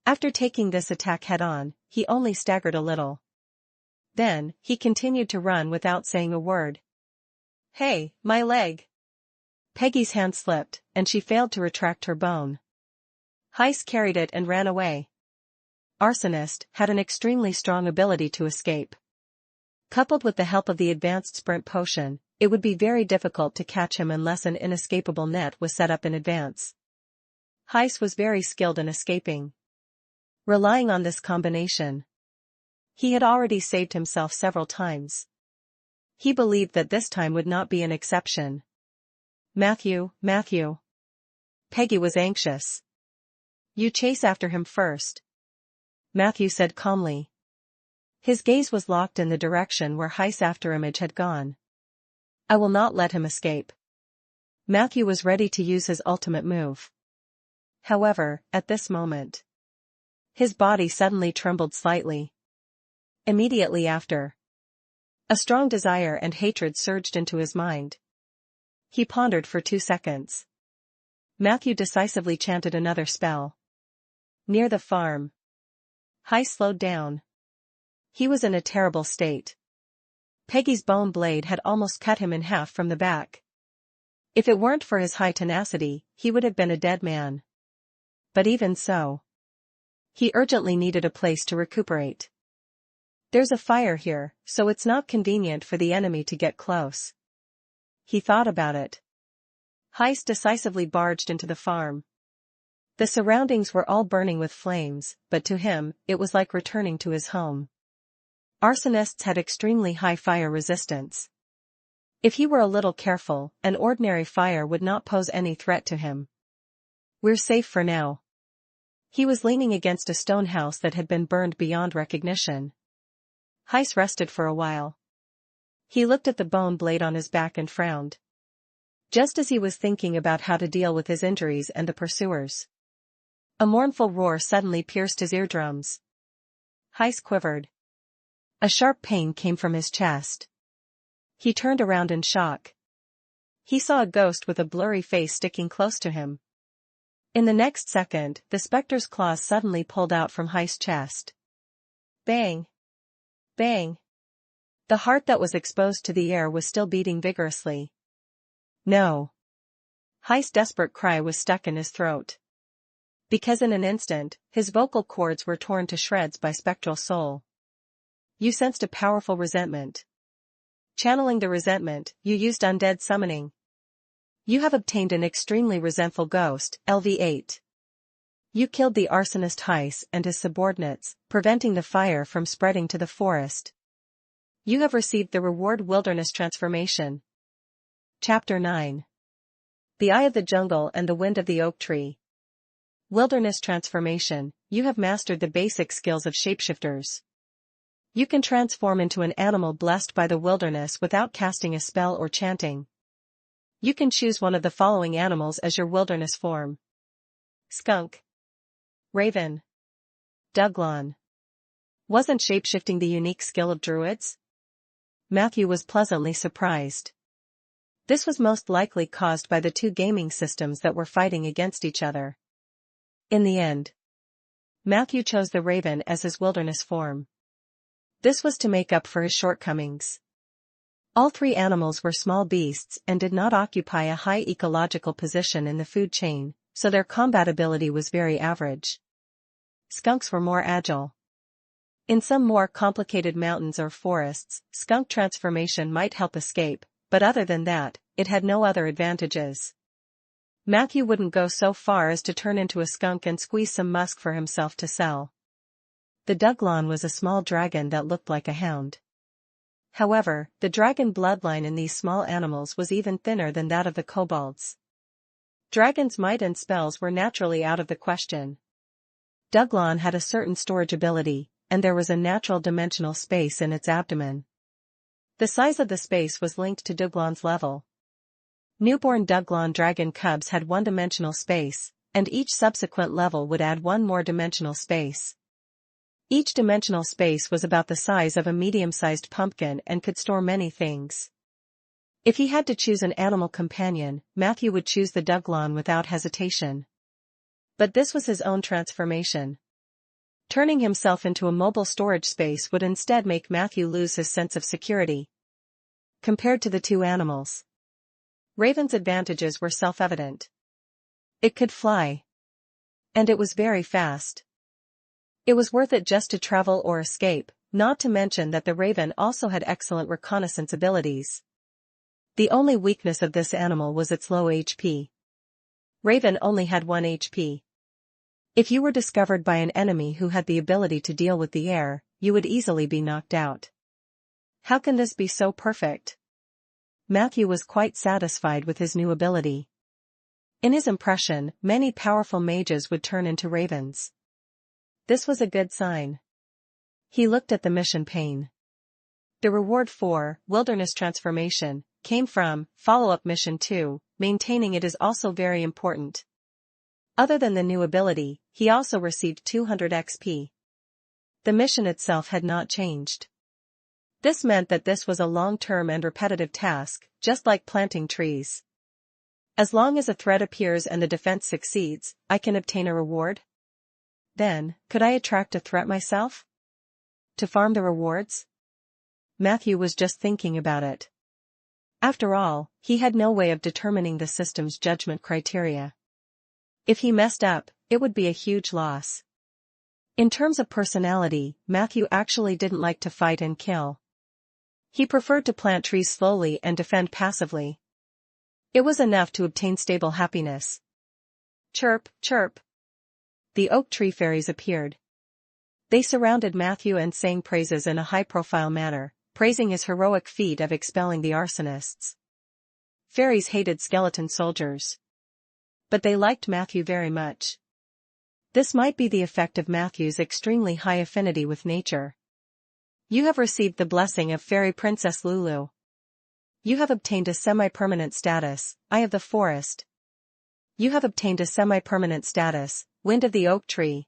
After taking this attack head-on, he only staggered a little. Then, he continued to run without saying a word. Hey, my leg! Peggy's hand slipped, and she failed to retract her bone. Heiss carried it and ran away. Arsonist had an extremely strong ability to escape. Coupled with the help of the advanced sprint potion, it would be very difficult to catch him unless an inescapable net was set up in advance. Heiss was very skilled in escaping. Relying on this combination, he had already saved himself several times. He believed that this time would not be an exception. Matthew. Peggy was anxious. You chase after him first, Matthew said calmly. His gaze was locked in the direction where Heiss' afterimage had gone. I will not let him escape. Matthew was ready to use his ultimate move. However, at this moment, his body suddenly trembled slightly. Immediately after, a strong desire and hatred surged into his mind. He pondered for 2 seconds. Matthew decisively chanted another spell. Near the farm, Heist slowed down. He was in a terrible state. Peggy's bone blade had almost cut him in half from the back. If it weren't for his high tenacity, he would have been a dead man. But even so, he urgently needed a place to recuperate. There's a fire here, so it's not convenient for the enemy to get close. He thought about it. Heist decisively barged into the farm. The surroundings were all burning with flames, but to him, it was like returning to his home. Arsonists had extremely high fire resistance. If he were a little careful, an ordinary fire would not pose any threat to him. We're safe for now. He was leaning against a stone house that had been burned beyond recognition. Heist rested for a while. He looked at the bone blade on his back and frowned. Just as he was thinking about how to deal with his injuries and the pursuers, a mournful roar suddenly pierced his eardrums. Heist quivered. A sharp pain came from his chest. He turned around in shock. He saw a ghost with a blurry face sticking close to him. In the next second, the specter's claws suddenly pulled out from Heist's chest. Bang! Bang! The heart that was exposed to the air was still beating vigorously. No! Heist's desperate cry was stuck in his throat. Because in an instant, his vocal cords were torn to shreds by spectral soul. You sensed a powerful resentment. Channeling the resentment, you used undead summoning. You have obtained an extremely resentful ghost, LV8. You killed the arsonist Heist and his subordinates, preventing the fire from spreading to the forest. You have received the reward Wilderness Transformation. Chapter 9. The Eye of the Jungle and the Wind of the Oak Tree. Wilderness Transformation, you have mastered the basic skills of shapeshifters. You can transform into an animal blessed by the wilderness without casting a spell or chanting. You can choose one of the following animals as your wilderness form: skunk, raven, duglon. Wasn't shapeshifting the unique skill of druids? Matthew was pleasantly surprised. This was most likely caused by the two gaming systems that were fighting against each other. In the end, Matthew chose the raven as his wilderness form. This was to make up for his shortcomings. All three animals were small beasts and did not occupy a high ecological position in the food chain, so their combat ability was very average. Skunks were more agile. In some more complicated mountains or forests, skunk transformation might help escape, but other than that, it had no other advantages. Matthew wouldn't go so far as to turn into a skunk and squeeze some musk for himself to sell. The duglon was a small dragon that looked like a hound. However, the dragon bloodline in these small animals was even thinner than that of the kobolds. Dragon's might and spells were naturally out of the question. Duglon had a certain storage ability, and there was a natural dimensional space in its abdomen. The size of the space was linked to Duglon's level. Newborn duglon dragon cubs had one-dimensional space, and each subsequent level would add one more dimensional space. Each dimensional space was about the size of a medium-sized pumpkin and could store many things. If he had to choose an animal companion, Matthew would choose the duglon without hesitation. But this was his own transformation. Turning himself into a mobile storage space would instead make Matthew lose his sense of security. Compared to the two animals, Raven's advantages were self-evident. It could fly. And it was very fast. It was worth it just to travel or escape, not to mention that the raven also had excellent reconnaissance abilities. The only weakness of this animal was its low HP. Raven only had 1 HP. If you were discovered by an enemy who had the ability to deal with the air, you would easily be knocked out. How can this be so perfect? Matthew was quite satisfied with his new ability. In his impression, many powerful mages would turn into ravens. This was a good sign. He looked at the mission pane. The reward for Wilderness Transformation came from Follow-up Mission 2, maintaining it is also very important. Other than the new ability, he also received 200 XP. The mission itself had not changed. This meant that this was a long-term and repetitive task, just like planting trees. As long as a threat appears and the defense succeeds, I can obtain a reward? Then, could I attract a threat myself? To farm the rewards? Matthew was just thinking about it. After all, he had no way of determining the system's judgment criteria. If he messed up, it would be a huge loss. In terms of personality, Matthew actually didn't like to fight and kill. He preferred to plant trees slowly and defend passively. It was enough to obtain stable happiness. Chirp, chirp. The oak tree fairies appeared. They surrounded Matthew and sang praises in a high-profile manner, praising his heroic feat of expelling the arsonists. Fairies hated skeleton soldiers. But they liked Matthew very much. This might be the effect of Matthew's extremely high affinity with nature. You have received the blessing of Fairy Princess Lulu. You have obtained a semi-permanent status, Eye of the Forest. You have obtained a semi-permanent status, Wind of the Oak Tree.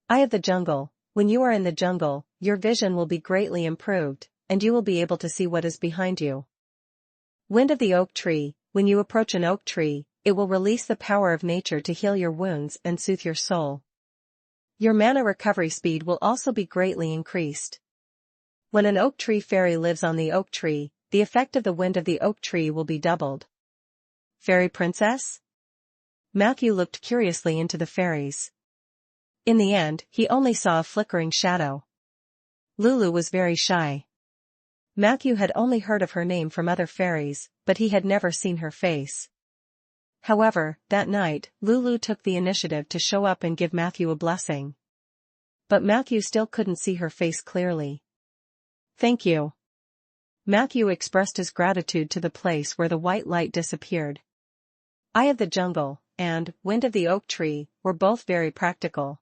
Eye of the Jungle. When you are in the jungle, your vision will be greatly improved, and you will be able to see what is behind you. Wind of the Oak Tree. When you approach an oak tree, it will release the power of nature to heal your wounds and soothe your soul. Your mana recovery speed will also be greatly increased. When an oak tree fairy lives on the oak tree, the effect of the wind of the oak tree will be doubled. Fairy Princess? Matthew looked curiously into the fairies. In the end, he only saw a flickering shadow. Lulu was very shy. Matthew had only heard of her name from other fairies, but he had never seen her face. However, that night, Lulu took the initiative to show up and give Matthew a blessing. But Matthew still couldn't see her face clearly. Thank you. Matthew expressed his gratitude to the place where the white light disappeared. Eye of the Jungle and Wind of the Oak Tree were both very practical.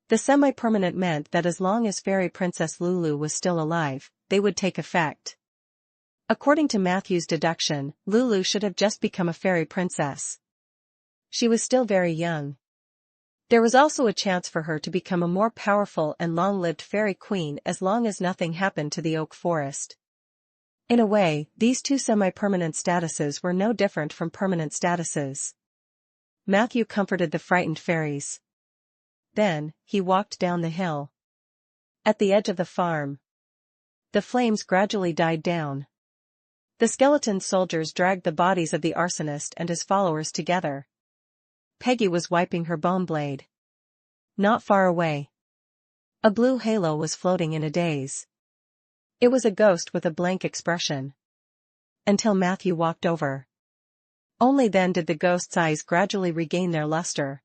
The semi-permanent meant that as long as Fairy Princess Lulu was still alive, they would take effect. According to Matthew's deduction, Lulu should have just become a fairy princess. She was still very young. There was also a chance for her to become a more powerful and long-lived fairy queen as long as nothing happened to the oak forest. In a way, these two semi-permanent statuses were no different from permanent statuses. Matthew comforted the frightened fairies. Then, he walked down the hill. At the edge of the farm, the flames gradually died down. The skeleton soldiers dragged the bodies of the arsonist and his followers together. Peggy was wiping her bone blade. Not far away, a blue halo was floating in a daze. It was a ghost with a blank expression. Until Matthew walked over. Only then did the ghost's eyes gradually regain their luster.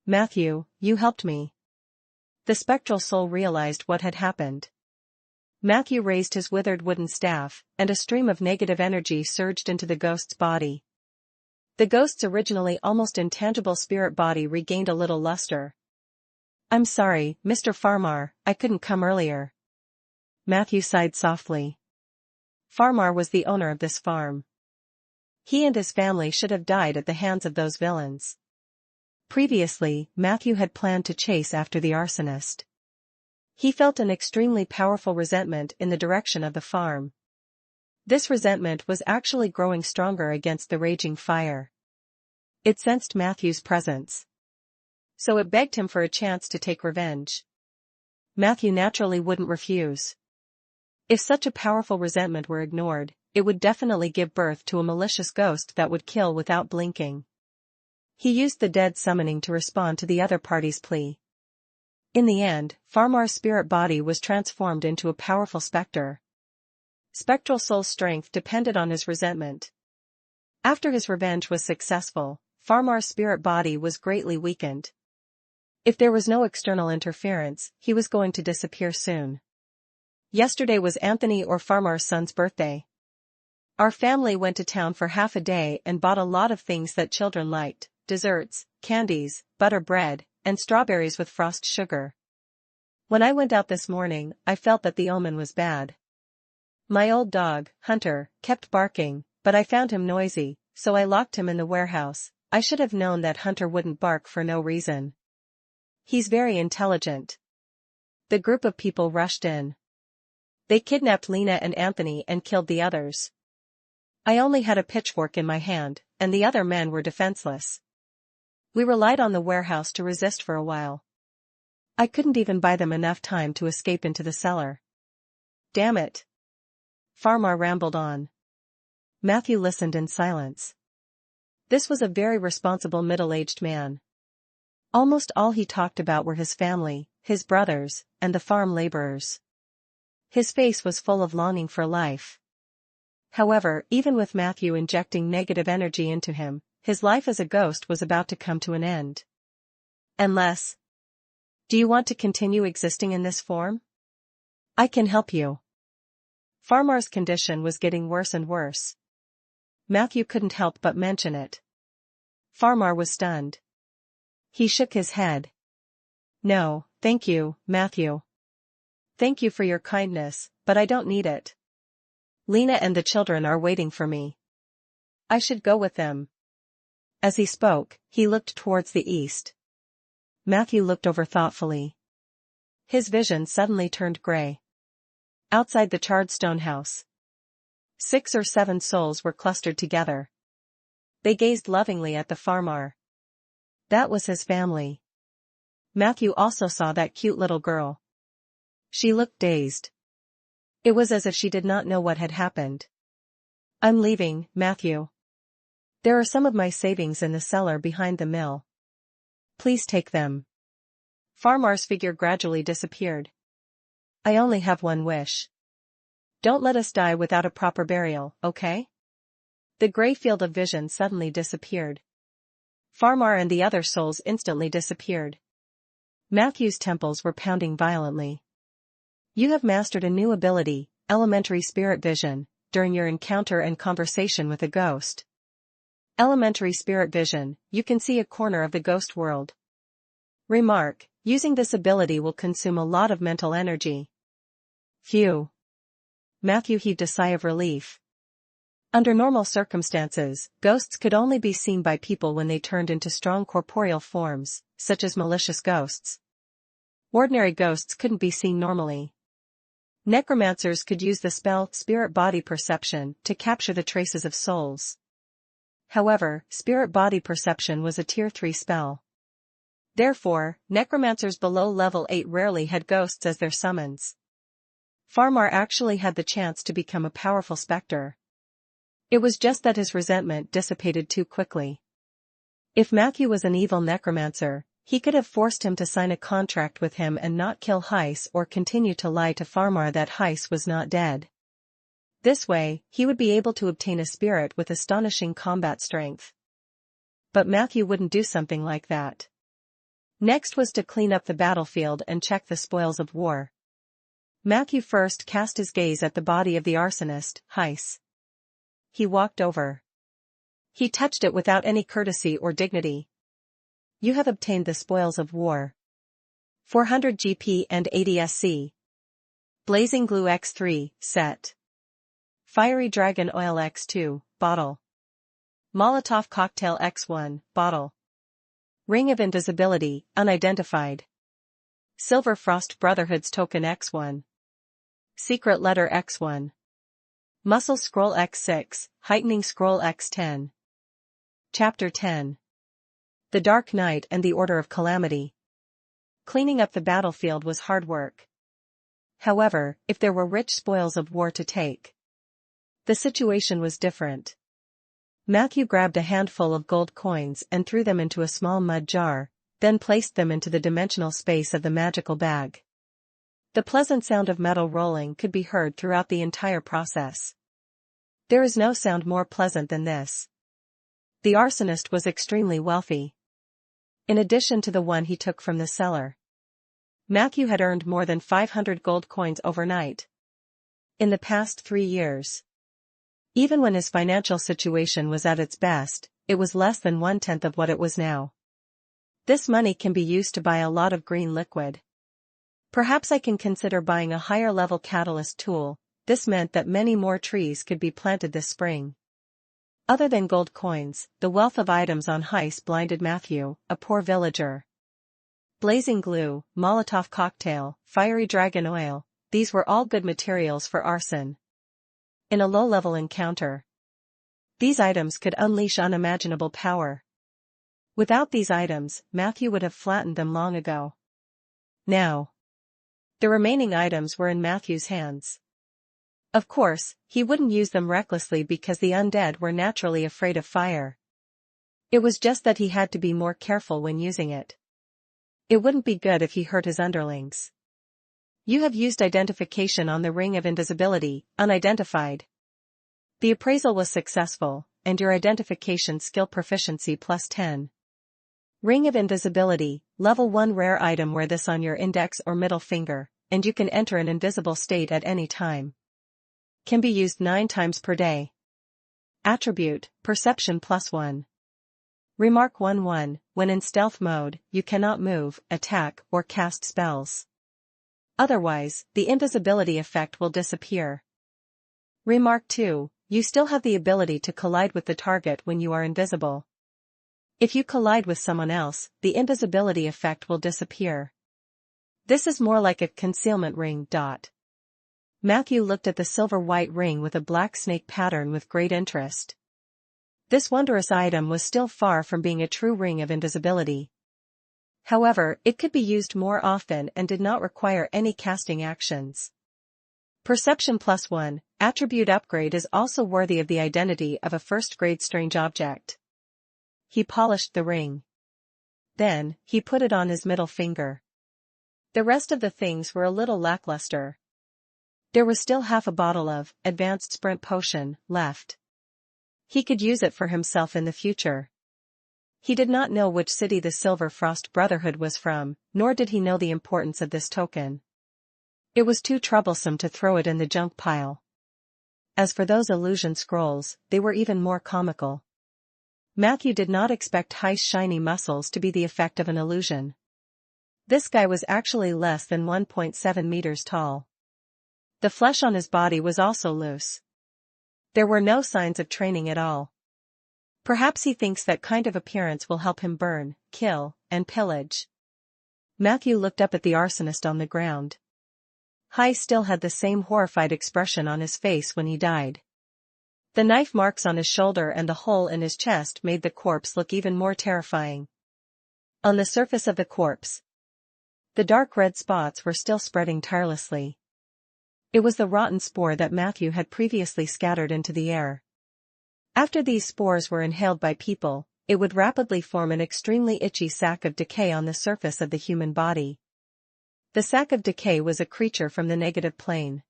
Matthew, you helped me. The spectral soul realized what had happened. Matthew raised his withered wooden staff, and a stream of negative energy surged into the ghost's body. The ghost's originally almost intangible spirit body regained a little luster. I'm sorry, Mr. Farmar, I couldn't come earlier. Matthew sighed softly. Farmar was the owner of this farm. He and his family should have died at the hands of those villains. Previously, Matthew had planned to chase after the arsonist. He felt an extremely powerful resentment in the direction of the farm. This resentment was actually growing stronger against the raging fire. It sensed Matthew's presence. So it begged him for a chance to take revenge. Matthew naturally wouldn't refuse. If such a powerful resentment were ignored, it would definitely give birth to a malicious ghost that would kill without blinking. He used the dead summoning to respond to the other party's plea. In the end, Farmar's spirit body was transformed into a powerful specter. Spectral soul's strength depended on his resentment. After his revenge was successful, Farmar's spirit body was greatly weakened. If there was no external interference, he was going to disappear soon. Yesterday was Anthony or Farmar's son's birthday. Our family went to town for half a day and bought a lot of things that children liked: desserts, candies, butter bread, and strawberries with frost sugar. When I went out this morning, I felt that the omen was bad. My old dog, Hunter, kept barking, but I found him noisy, So I locked him in the warehouse. I should have known that Hunter wouldn't bark for no reason. He's very intelligent. The group of people rushed in. They kidnapped Lena and Anthony and killed the others. I only had a pitchfork in my hand, and the other men were defenseless. We relied on the warehouse to resist for a while. I couldn't even buy them enough time to escape into the cellar. Damn it. Farmar rambled on. Matthew listened in silence. This was a very responsible middle-aged man. Almost all he talked about were his family, his brothers, and the farm laborers. His face was full of longing for life. However, even with Matthew injecting negative energy into him, his life as a ghost was about to come to an end. Unless... Do you want to continue existing in this form? I can help you. Farmar's condition was getting worse and worse. Matthew couldn't help but mention it. Farmar was stunned. He shook his head. No, thank you, Matthew. Thank you for your kindness, but I don't need it. Lena and the children are waiting for me. I should go with them. As he spoke, he looked towards the east. Matthew looked over thoughtfully. His vision suddenly turned gray. Outside the charred stone house, 6 or 7 souls were clustered together. They gazed lovingly at the farmer. That was his family. Matthew also saw that cute little girl. She looked dazed. It was as if she did not know what had happened. I'm leaving, Matthew. There are some of my savings in the cellar behind the mill. Please take them. Farmar's figure gradually disappeared. I only have one wish. Don't let us die without a proper burial, okay? The gray field of vision suddenly disappeared. Farmar and the other souls instantly disappeared. Matthew's temples were pounding violently. You have mastered a new ability, elementary spirit vision, during your encounter and conversation with a ghost. Elementary spirit vision, you can see a corner of the ghost world. Remark, using this ability will consume a lot of mental energy. Phew. Matthew heaved a sigh of relief. Under normal circumstances, ghosts could only be seen by people when they turned into strong corporeal forms, such as malicious ghosts. Ordinary ghosts couldn't be seen normally. Necromancers could use the spell Spirit Body Perception to capture the traces of souls. However, Spirit Body Perception was a Tier 3 spell. Therefore, necromancers below level 8 rarely had ghosts as their summons. Farmar actually had the chance to become a powerful specter. It was just that his resentment dissipated too quickly. If Matthew was an evil necromancer, he could have forced him to sign a contract with him and not kill Heiss or continue to lie to Farmar that Heiss was not dead. This way, he would be able to obtain a spirit with astonishing combat strength. But Matthew wouldn't do something like that. Next was to clean up the battlefield and check the spoils of war. Matthew first cast his gaze at the body of the arsonist, Heiss. He walked over. He touched it without any courtesy or dignity. You have obtained the spoils of war. 400 GP and 80 SC. Blazing Glue X3, set. Fiery Dragon Oil X2, bottle. Molotov Cocktail X1, bottle. Ring of Invisibility, unidentified. Silver Frost Brotherhood's Token X1. Secret Letter X1. Muscle Scroll X6, Heightening Scroll X10. Chapter 10. The Dark Night and the Order of Calamity. Cleaning up the battlefield was hard work. However, if there were rich spoils of war to take, the situation was different. Matthew grabbed a handful of gold coins and threw them into a small mud jar, then placed them into the dimensional space of the magical bag. The pleasant sound of metal rolling could be heard throughout the entire process. There is no sound more pleasant than this. The arsonist was extremely wealthy. In addition to the one he took from the cellar, Matthew had earned more than 500 gold coins overnight. In the past 3 years. Even when his financial situation was at its best, it was less than 1/10 of what it was now. This money can be used to buy a lot of green liquid. Perhaps I can consider buying a higher-level catalyst tool. This meant that many more trees could be planted this spring. Other than gold coins, the wealth of items on heist blinded Matthew, a poor villager. Blazing glue, Molotov cocktail, fiery dragon oil, these were all good materials for arson. In a low-level encounter, these items could unleash unimaginable power. Without these items, Matthew would have flattened them long ago. Now, the remaining items were in Matthew's hands. Of course, he wouldn't use them recklessly because the undead were naturally afraid of fire. It was just that he had to be more careful when using it. It wouldn't be good if he hurt his underlings. You have used identification on the Ring of Invisibility, unidentified. The appraisal was successful, and your identification skill proficiency +10. Ring of Invisibility, level 1 rare item. Wear this on your index or middle finger, and you can enter an invisible state at any time. Can be used 9 times per day. Attribute, Perception +1. Remark 1-1, when in stealth mode, you cannot move, attack, or cast spells. Otherwise, the invisibility effect will disappear. Remark 2, you still have the ability to collide with the target when you are invisible. If you collide with someone else, the invisibility effect will disappear. This is more like a concealment ring. Matthew looked at the silver-white ring with a black snake pattern with great interest. This wondrous item was still far from being a true ring of invisibility. However, it could be used more often and did not require any casting actions. Perception +1, attribute upgrade is also worthy of the identity of a first-grade strange object. He polished the ring. Then, he put it on his middle finger. The rest of the things were a little lackluster. There was still half a bottle of advanced sprint potion left. He could use it for himself in the future. He did not know which city the Silver Frost Brotherhood was from, nor did he know the importance of this token. It was too troublesome to throw it in the junk pile. As for those illusion scrolls, they were even more comical. Matthew did not expect Heist's shiny muscles to be the effect of an illusion. This guy was actually less than 1.7 meters tall. The flesh on his body was also loose. There were no signs of training at all. Perhaps he thinks that kind of appearance will help him burn, kill, and pillage. Matthew looked up at the arsonist on the ground. Heist still had the same horrified expression on his face when he died. The knife marks on his shoulder and the hole in his chest made the corpse look even more terrifying. On the surface of the corpse, the dark red spots were still spreading tirelessly. It was the rotten spore that Matthew had previously scattered into the air. After these spores were inhaled by people, it would rapidly form an extremely itchy sac of decay on the surface of the human body. The sac of decay was a creature from the negative plane.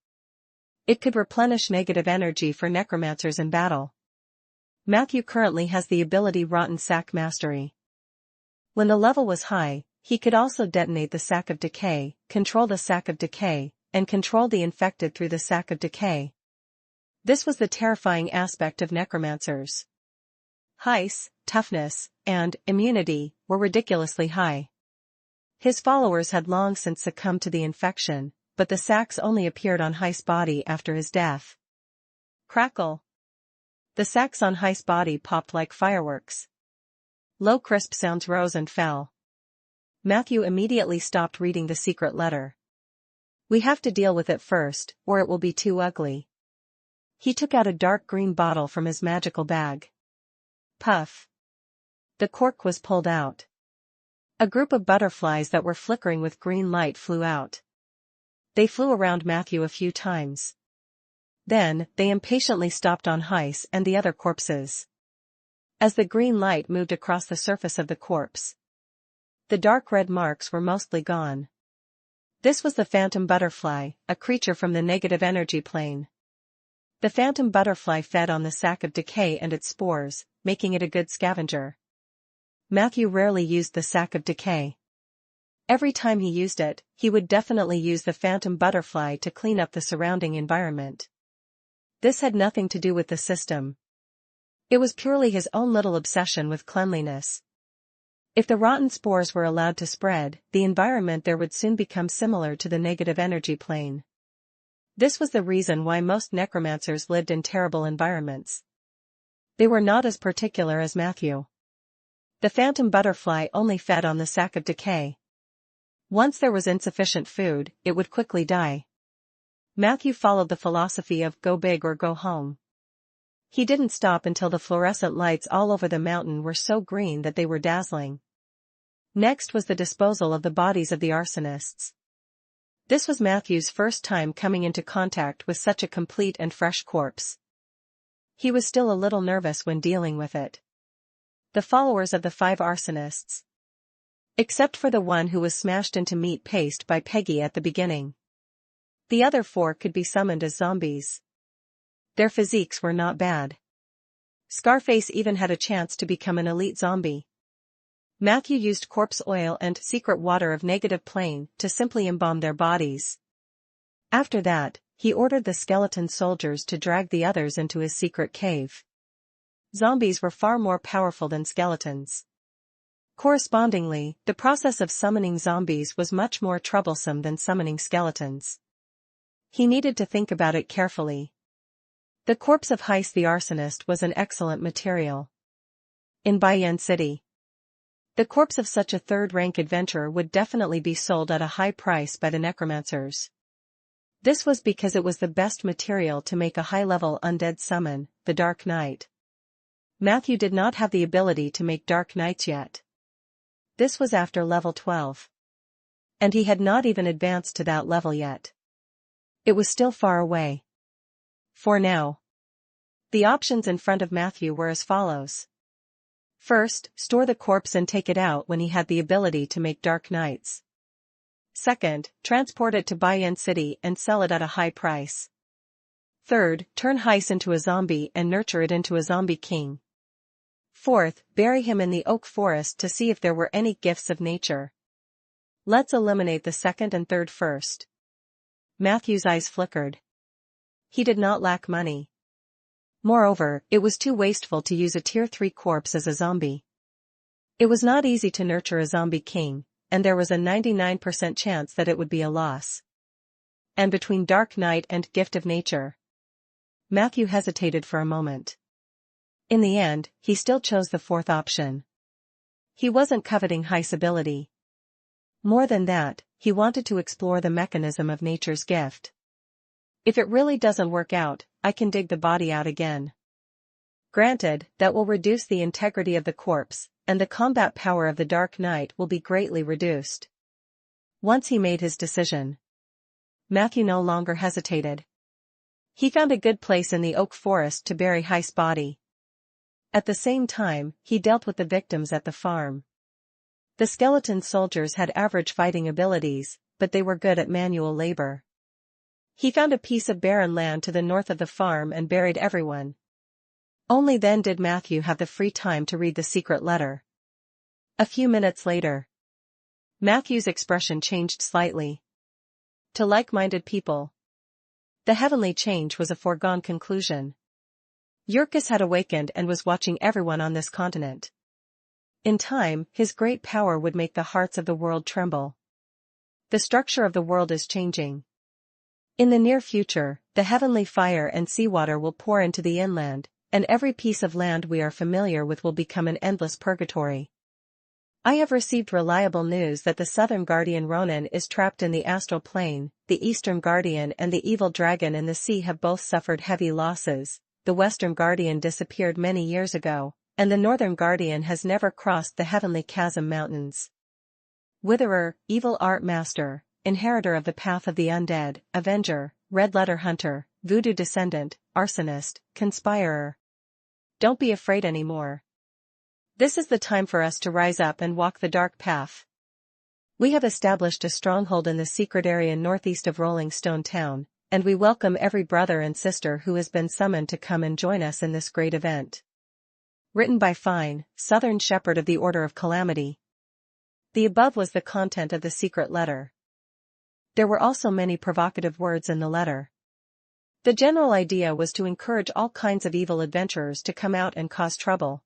It could replenish negative energy for necromancers in battle. Matthew currently has the ability Rotten Sac Mastery. When the level was high, he could also detonate the sac of decay, control the sac of decay, and control the infected through the sac of decay. This was the terrifying aspect of necromancers. Heist's toughness, and immunity were ridiculously high. His followers had long since succumbed to the infection, but the sacs only appeared on Heist's body after his death. Crackle! The sacs on Heist's body popped like fireworks. Low crisp sounds rose and fell. Matthew immediately stopped reading the secret letter. We have to deal with it first, or it will be too ugly. He took out a dark green bottle from his magical bag. Puff. The cork was pulled out. A group of butterflies that were flickering with green light flew out. They flew around Matthew a few times. Then, they impatiently stopped on Heist and the other corpses. As the green light moved across the surface of the corpse, the dark red marks were mostly gone. This was the phantom butterfly, a creature from the negative energy plane. The phantom butterfly fed on the sac of decay and its spores, making it a good scavenger. Matthew rarely used the sac of decay. Every time he used it, he would definitely use the phantom butterfly to clean up the surrounding environment. This had nothing to do with the system. It was purely his own little obsession with cleanliness. If the rotten spores were allowed to spread, the environment there would soon become similar to the negative energy plane. This was the reason why most necromancers lived in terrible environments. They were not as particular as Matthew. The phantom butterfly only fed on the sack of decay. Once there was insufficient food, it would quickly die. Matthew followed the philosophy of go big or go home. He didn't stop until the fluorescent lights all over the mountain were so green that they were dazzling. Next was the disposal of the bodies of the arsonists. This was Matthew's first time coming into contact with such a complete and fresh corpse. He was still a little nervous when dealing with it. The followers of the 5 arsonists. Except for the one who was smashed into meat paste by Peggy at the beginning. The other 4 could be summoned as zombies. Their physiques were not bad. Scarface even had a chance to become an elite zombie. Matthew used corpse oil and secret water of negative plane to simply embalm their bodies. After that, he ordered the skeleton soldiers to drag the others into his secret cave. Zombies were far more powerful than skeletons. Correspondingly, the process of summoning zombies was much more troublesome than summoning skeletons. He needed to think about it carefully. The corpse of Heiss the arsonist was an excellent material. In Bayan City, the corpse of such a third-rank adventurer would definitely be sold at a high price by the necromancers. This was because it was the best material to make a high-level undead summon, the Dark Knight. Matthew did not have the ability to make Dark Knights yet. This was after level 12. And he had not even advanced to that level yet. It was still far away. For now, the options in front of Matthew were as follows. First, store the corpse and take it out when he had the ability to make Dark Knights. Second, transport it to Bayan City and sell it at a high price. Third, turn Heiss into a zombie and nurture it into a zombie king. Fourth, bury him in the oak forest to see if there were any gifts of nature. Let's eliminate the second and third first. Matthew's eyes flickered. He did not lack money. Moreover, it was too wasteful to use a tier 3 corpse as a zombie. It was not easy to nurture a zombie king, and there was a 99% chance that it would be a loss. And between Dark Knight and Gift of Nature, Matthew hesitated for a moment. In the end, he still chose the fourth option. He wasn't coveting Heiss' ability. More than that, he wanted to explore the mechanism of nature's gift. If it really doesn't work out, I can dig the body out again. Granted, that will reduce the integrity of the corpse, and the combat power of the Dark Knight will be greatly reduced. Once he made his decision, Matthew no longer hesitated. He found a good place in the oak forest to bury Heiss' body. At the same time, he dealt with the victims at the farm. The skeleton soldiers had average fighting abilities, but they were good at manual labor. He found a piece of barren land to the north of the farm and buried everyone. Only then did Matthew have the free time to read the secret letter. A few minutes later, Matthew's expression changed slightly. To like-minded people, the heavenly change was a foregone conclusion. Yurkus had awakened and was watching everyone on this continent. In time, his great power would make the hearts of the world tremble. The structure of the world is changing. In the near future, the heavenly fire and seawater will pour into the inland, and every piece of land we are familiar with will become an endless purgatory. I have received reliable news that the southern guardian Ronin is trapped in the astral plane, the eastern guardian and the evil dragon in the sea have both suffered heavy losses, the western guardian disappeared many years ago, and the northern guardian has never crossed the heavenly chasm mountains. Witherer, evil art master, inheritor of the path of the undead, avenger, red-letter hunter, voodoo descendant, arsonist, conspirer. Don't be afraid anymore. This is the time for us to rise up and walk the dark path. We have established a stronghold in the secret area northeast of Rolling Stone Town, and we welcome every brother and sister who has been summoned to come and join us in this great event. Written by Fine, Southern Shepherd of the Order of Calamity. The above was the content of the secret letter. There were also many provocative words in the letter. The general idea was to encourage all kinds of evil adventurers to come out and cause trouble.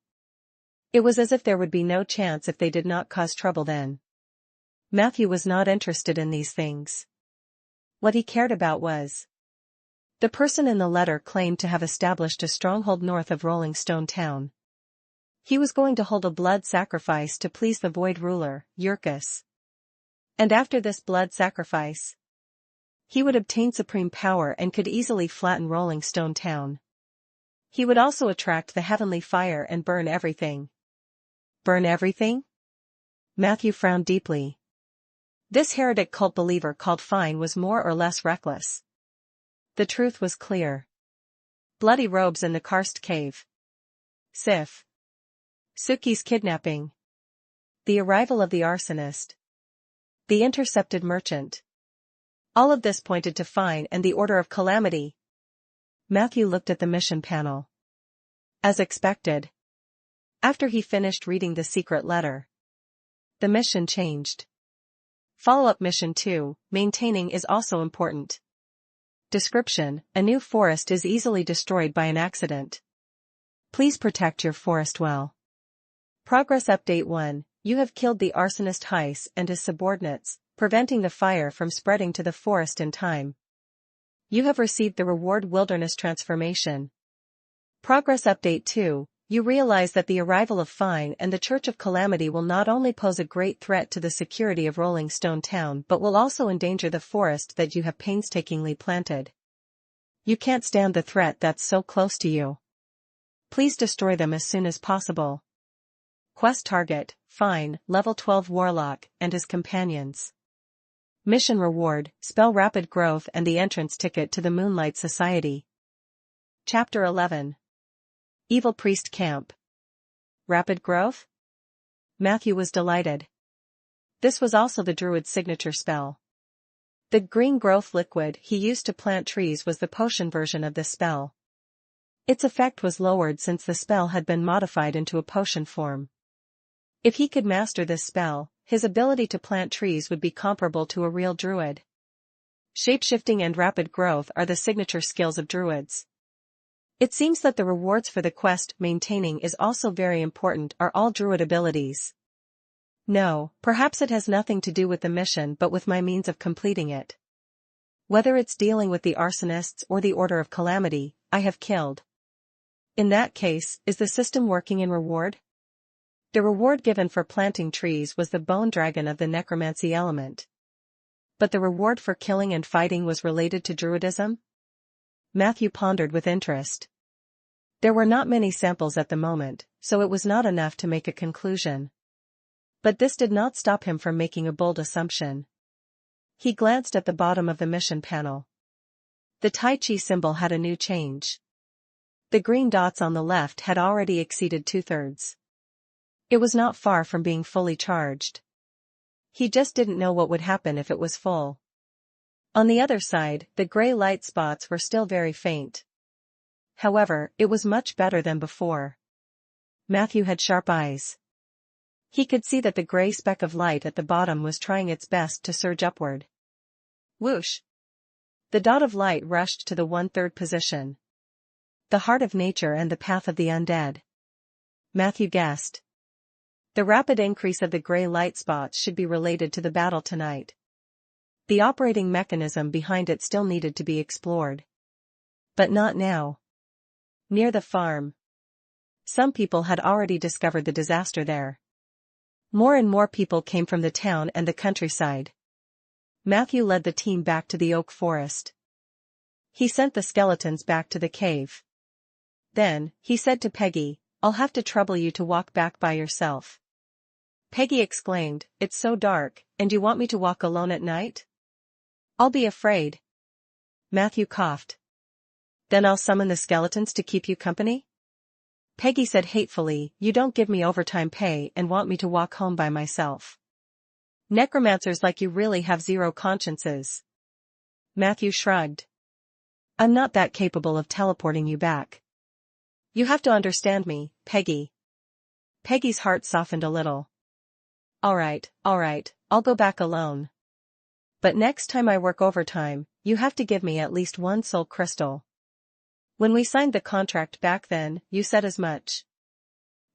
It was as if there would be no chance if they did not cause trouble then. Matthew was not interested in these things. What he cared about was The person in the letter claimed to have established a stronghold north of Rolling Stone Town. He was going to hold a blood sacrifice to please the Void ruler, Yurkus. And after this blood sacrifice, he would obtain supreme power and could easily flatten Rolling Stone Town. He would also attract the heavenly fire and burn everything. Burn everything? Matthew frowned deeply. This heretic cult believer called Fine was more or less reckless. The truth was clear. Bloody robes in the karst cave. Sif. Suki's kidnapping. The arrival of the arsonist. The intercepted merchant. All of this pointed to Fine and the Order of Calamity. Matthew looked at the mission panel. As expected. After he finished reading the secret letter, the mission changed. Follow-up mission 2, maintaining is also important. Description: a new forest is easily destroyed by an accident. Please protect your forest well. Progress update 1, you have killed the arsonist Heiss and his subordinates, preventing the fire from spreading to the forest in time. You have received the reward Wilderness Transformation. Progress update 2, you realize that the arrival of Fine and the Church of Calamity will not only pose a great threat to the security of Rolling Stone Town but will also endanger the forest that you have painstakingly planted. You can't stand the threat that's so close to you. Please destroy them as soon as possible. Quest target: Fine, level 12 Warlock, and his companions. Mission reward: spell rapid growth and the entrance ticket to the Moonlight Society. Chapter 11. Evil Priest Camp. Rapid growth? Matthew was delighted. This was also the druid's signature spell. The green growth liquid he used to plant trees was the potion version of this spell. Its effect was lowered since the spell had been modified into a potion form. If he could master this spell, his ability to plant trees would be comparable to a real druid. Shapeshifting and rapid growth are the signature skills of druids. It seems that the rewards for the quest maintaining is also very important are all druid abilities. No, perhaps it has nothing to do with the mission but with my means of completing it. Whether it's dealing with the arsonists or the Order of Calamity, I have killed. In that case, is the system working in reward? The reward given for planting trees was the bone dragon of the necromancy element. But the reward for killing and fighting was related to druidism? Matthew pondered with interest. There were not many samples at the moment, so it was not enough to make a conclusion. But this did not stop him from making a bold assumption. He glanced at the bottom of the mission panel. The Tai Chi symbol had a new change. The green dots on the left had already exceeded 2/3. It was not far from being fully charged. He just didn't know what would happen if it was full. On the other side, the gray light spots were still very faint. However, it was much better than before. Matthew had sharp eyes. He could see that the gray speck of light at the bottom was trying its best to surge upward. Whoosh! The dot of light rushed to the 1/3 position. The heart of nature and the path of the undead. Matthew guessed. The rapid increase of the gray light spots should be related to the battle tonight. The operating mechanism behind it still needed to be explored. But not now. Near the farm. Some people had already discovered the disaster there. More and more people came from the town and the countryside. Matthew led the team back to the oak forest. He sent the skeletons back to the cave. Then, he said to Peggy, "I'll have to trouble you to walk back by yourself." Peggy exclaimed, "It's so dark, and you want me to walk alone at night?" "I'll be afraid." Matthew coughed. "Then I'll summon the skeletons to keep you company?" Peggy said hatefully, "You don't give me overtime pay and want me to walk home by myself. Necromancers like you really have zero consciences." Matthew shrugged. "I'm not that capable of teleporting you back. You have to understand me, Peggy." Peggy's heart softened a little. All right, I'll go back alone. But next time I work overtime, you have to give me at least one soul crystal. When we signed the contract back then, you said as much."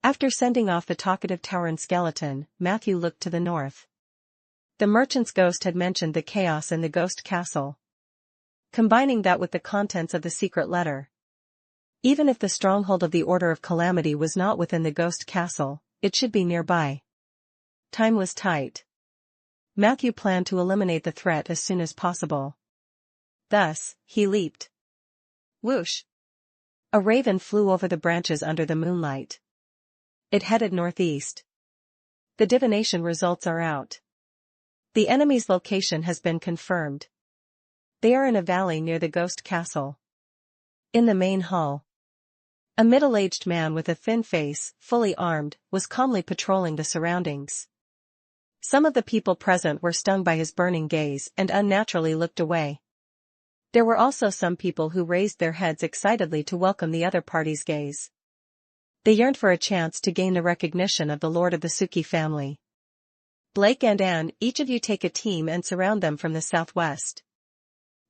After sending off the talkative Tauran skeleton, Matthew looked to the north. The merchant's ghost had mentioned the chaos in the ghost castle. combining that with the contents of the secret letter. Even if the stronghold of the Order of Calamity was not within the ghost castle, it should be nearby. Time was tight. Matthew planned to eliminate the threat as soon as possible. Thus, he leaped. Whoosh! A raven flew over the branches under the moonlight. It headed northeast. The divination results are out. The enemy's location has been confirmed. They are in a valley near the ghost castle. In the main hall, a middle-aged man with a thin face, fully armed, was calmly patrolling the surroundings. Some of the people present were stung by his burning gaze and unnaturally looked away. There were also some people who raised their heads excitedly to welcome the other party's gaze. They yearned for a chance to gain the recognition of the Lord of the Suki family. Blake and Anne, each of you take a team and surround them from the southwest.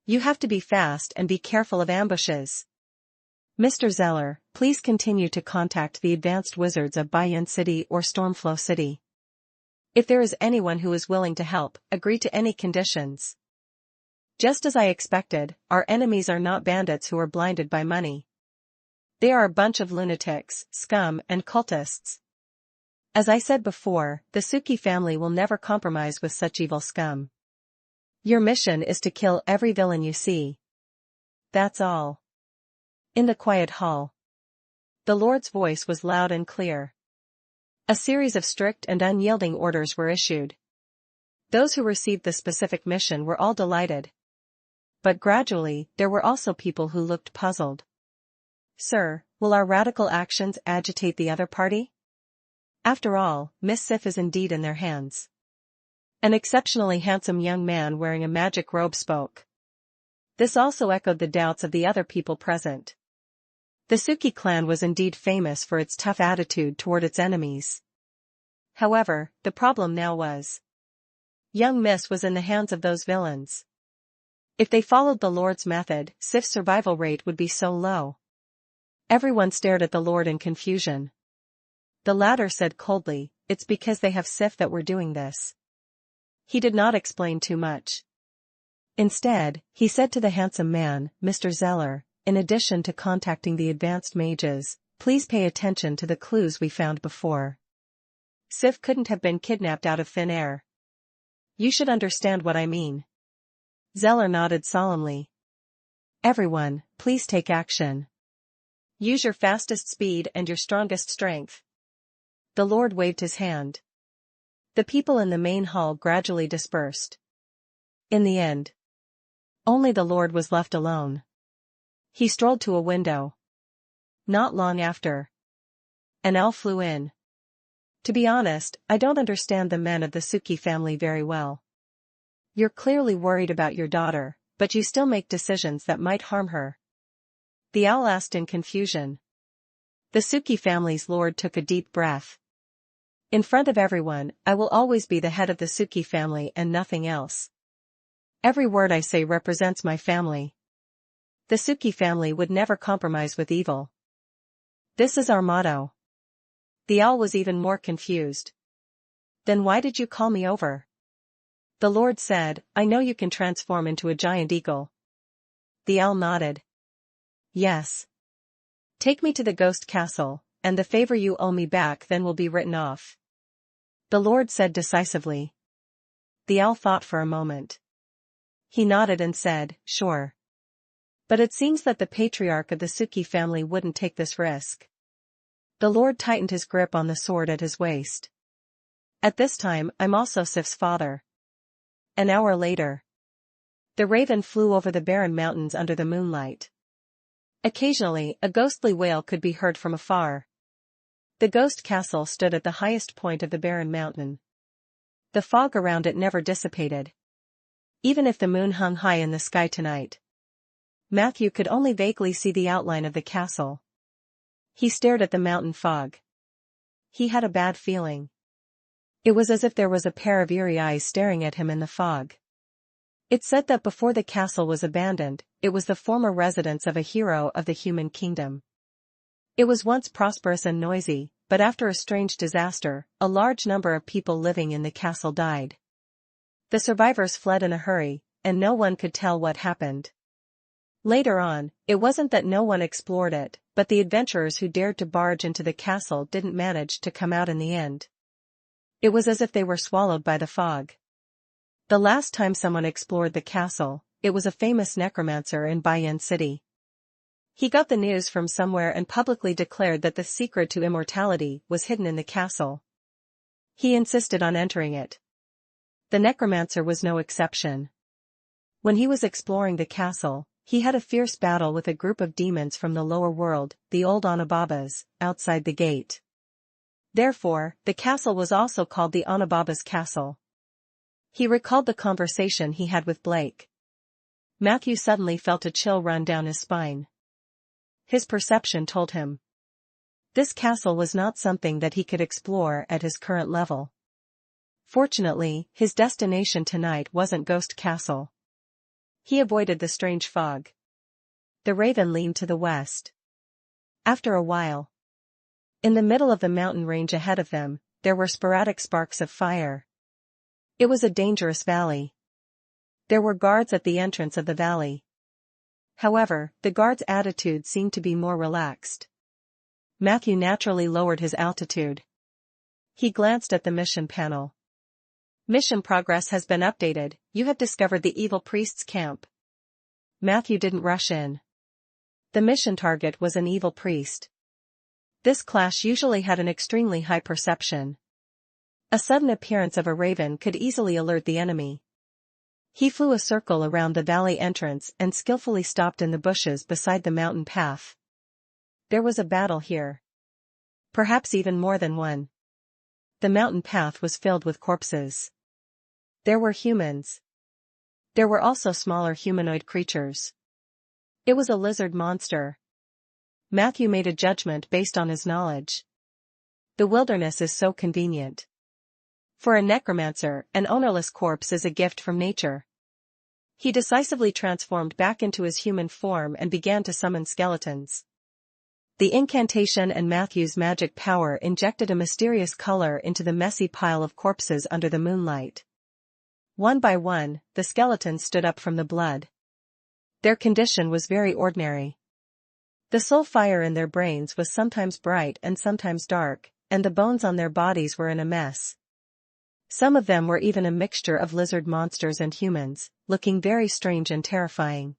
You have to be fast and be careful of ambushes. Mr. Zeller, please continue to contact the advanced wizards of Bayan City or Stormflow City. If there is anyone who is willing to help, agree to any conditions. Just as I expected, our enemies are not bandits who are blinded by money. They are a bunch of lunatics, scum, and cultists. As I said before, the Suki family will never compromise with such evil scum. Your mission is to kill every villain you see. That's all. In the quiet hall, the Lord's voice was loud and clear. A series of strict and unyielding orders were issued. Those who received the specific mission were all delighted. But gradually, there were also people who looked puzzled. Sir, will our radical actions agitate the other party? After all, Miss Sif is indeed in their hands. An exceptionally handsome young man wearing a magic robe spoke. This also echoed the doubts of the other people present. The Suki clan was indeed famous for its tough attitude toward its enemies. However, the problem now was, young Miss was in the hands of those villains. If they followed the Lord's method, Sif's survival rate would be so low. Everyone stared at the Lord in confusion. The latter said coldly, "It's because they have Sif that we're doing this." He did not explain too much. Instead, he said to the handsome man, "Mr. Zeller, in addition to contacting the advanced mages, please pay attention to the clues we found before. Sif couldn't have been kidnapped out of thin air. You should understand what I mean." Zeller nodded solemnly. "Everyone, please take action. Use your fastest speed and your strongest strength." The Lord waved his hand. The people in the main hall gradually dispersed. In the end, only the Lord was left alone. He strolled to a window. Not long after, an owl flew in. "To be honest, I don't understand the men of the Suki family very well. You're clearly worried about your daughter, but you still make decisions that might harm her." The owl asked in confusion. The Suki family's lord took a deep breath. "In front of everyone, I will always be the head of the Suki family and nothing else. Every word I say represents my family. The Suki family would never compromise with evil. This is our motto." The owl was even more confused. "Then why did you call me over?" The Lord said, "I know you can transform into a giant eagle." The owl nodded. "Yes. Take me to the ghost castle, and the favor you owe me back then will be written off," the Lord said decisively. The owl thought for a moment. He nodded and said, "Sure. But it seems that the patriarch of the Suki family wouldn't take this risk." The Lord tightened his grip on the sword at his waist. "At this time, I'm also Sif's father." An hour later, the raven flew over the barren mountains under the moonlight. Occasionally, a ghostly wail could be heard from afar. The ghost castle stood at the highest point of the barren mountain. The fog around it never dissipated. Even if the moon hung high in the sky tonight, Matthew could only vaguely see the outline of the castle. He stared at the mountain fog. He had a bad feeling. It was as if there was a pair of eerie eyes staring at him in the fog. It said that before the castle was abandoned, it was the former residence of a hero of the human kingdom. It was once prosperous and noisy, but after a strange disaster, a large number of people living in the castle died. The survivors fled in a hurry, and no one could tell what happened. Later on, it wasn't that no one explored it, but the adventurers who dared to barge into the castle didn't manage to come out in the end. It was as if they were swallowed by the fog. The last time someone explored the castle, it was a famous necromancer in Bayan City. He got the news from somewhere and publicly declared that the secret to immortality was hidden in the castle. He insisted on entering it. The necromancer was no exception. When he was exploring the castle, he had a fierce battle with a group of demons from the lower world, the old Anababas, outside the gate. Therefore, the castle was also called the Anababas Castle. He recalled the conversation he had with Blake. Matthew suddenly felt a chill run down his spine. His perception told him this castle was not something that he could explore at his current level. Fortunately, his destination tonight wasn't Ghost Castle. He avoided the strange fog. The raven leaned to the west. After a while, in the middle of the mountain range ahead of them, there were sporadic sparks of fire. It was a dangerous valley. There were guards at the entrance of the valley. However, the guards' attitude seemed to be more relaxed. Matthew naturally lowered his altitude. He glanced at the mission panel. Mission progress has been updated. You have discovered the evil priest's camp. Matthew didn't rush in. The mission target was an evil priest. This class usually had an extremely high perception. A sudden appearance of a raven could easily alert the enemy. He flew a circle around the valley entrance and skillfully stopped in the bushes beside the mountain path. There was a battle here. Perhaps even more than one. The mountain path was filled with corpses. There were humans. There were also smaller humanoid creatures. It was a lizard monster. Matthew made a judgment based on his knowledge. The wilderness is so convenient. For a necromancer, an ownerless corpse is a gift from nature. He decisively transformed back into his human form and began to summon skeletons. The incantation and Matthew's magic power injected a mysterious color into the messy pile of corpses under the moonlight. One by one, the skeletons stood up from the blood. Their condition was very ordinary. The soul fire in their brains was sometimes bright and sometimes dark, and the bones on their bodies were in a mess. Some of them were even a mixture of lizard monsters and humans, looking very strange and terrifying.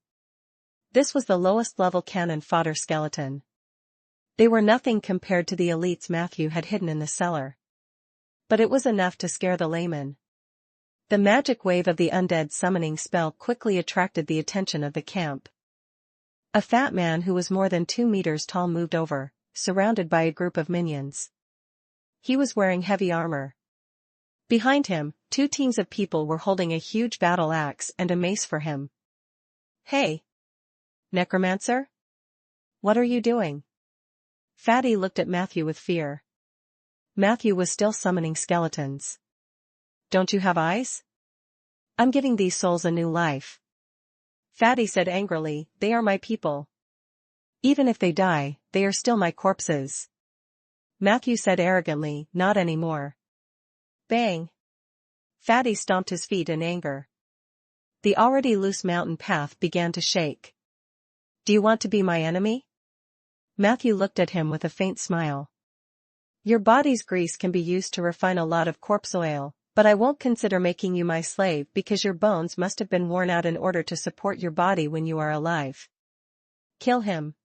This was the lowest level cannon fodder skeleton. They were nothing compared to the elites Matthew had hidden in the cellar. But it was enough to scare the layman. The magic wave of the undead summoning spell quickly attracted the attention of the camp. A fat man who was more than 2 meters tall moved over, surrounded by a group of minions. He was wearing heavy armor. Behind him, 2 teams of people were holding a huge battle axe and a mace for him. "Hey! Necromancer? What are you doing?" Fatty looked at Matthew with fear. Matthew was still summoning skeletons. "Don't you have eyes? I'm giving these souls a new life." Fatty said angrily, "They are my people. Even if they die, they are still my corpses." Matthew said arrogantly, "Not anymore." Bang! Fatty stomped his feet in anger. The already loose mountain path began to shake. "Do you want to be my enemy?" Matthew looked at him with a faint smile. "Your body's grease can be used to refine a lot of corpse oil, but I won't consider making you my slave because your bones must have been worn out in order to support your body when you are alive. Kill him."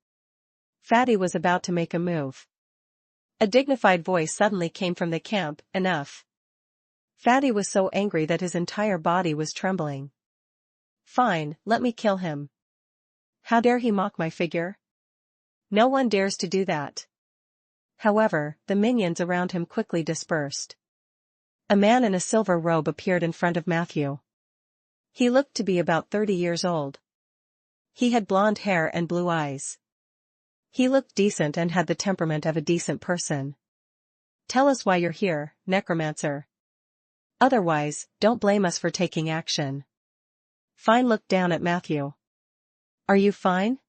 Fatty was about to make a move. A dignified voice suddenly came from the camp, "Enough." Fatty was so angry that his entire body was trembling. "Fine, let me kill him. How dare he mock my figure? No one dares to do that." However, the minions around him quickly dispersed. A man in a silver robe appeared in front of Matthew. He looked to be about 30 years old. He had blonde hair and blue eyes. He looked decent and had the temperament of a decent person. "Tell us why you're here, Necromancer. Otherwise, don't blame us for taking action." Fine looked down at Matthew. "Are you fine?"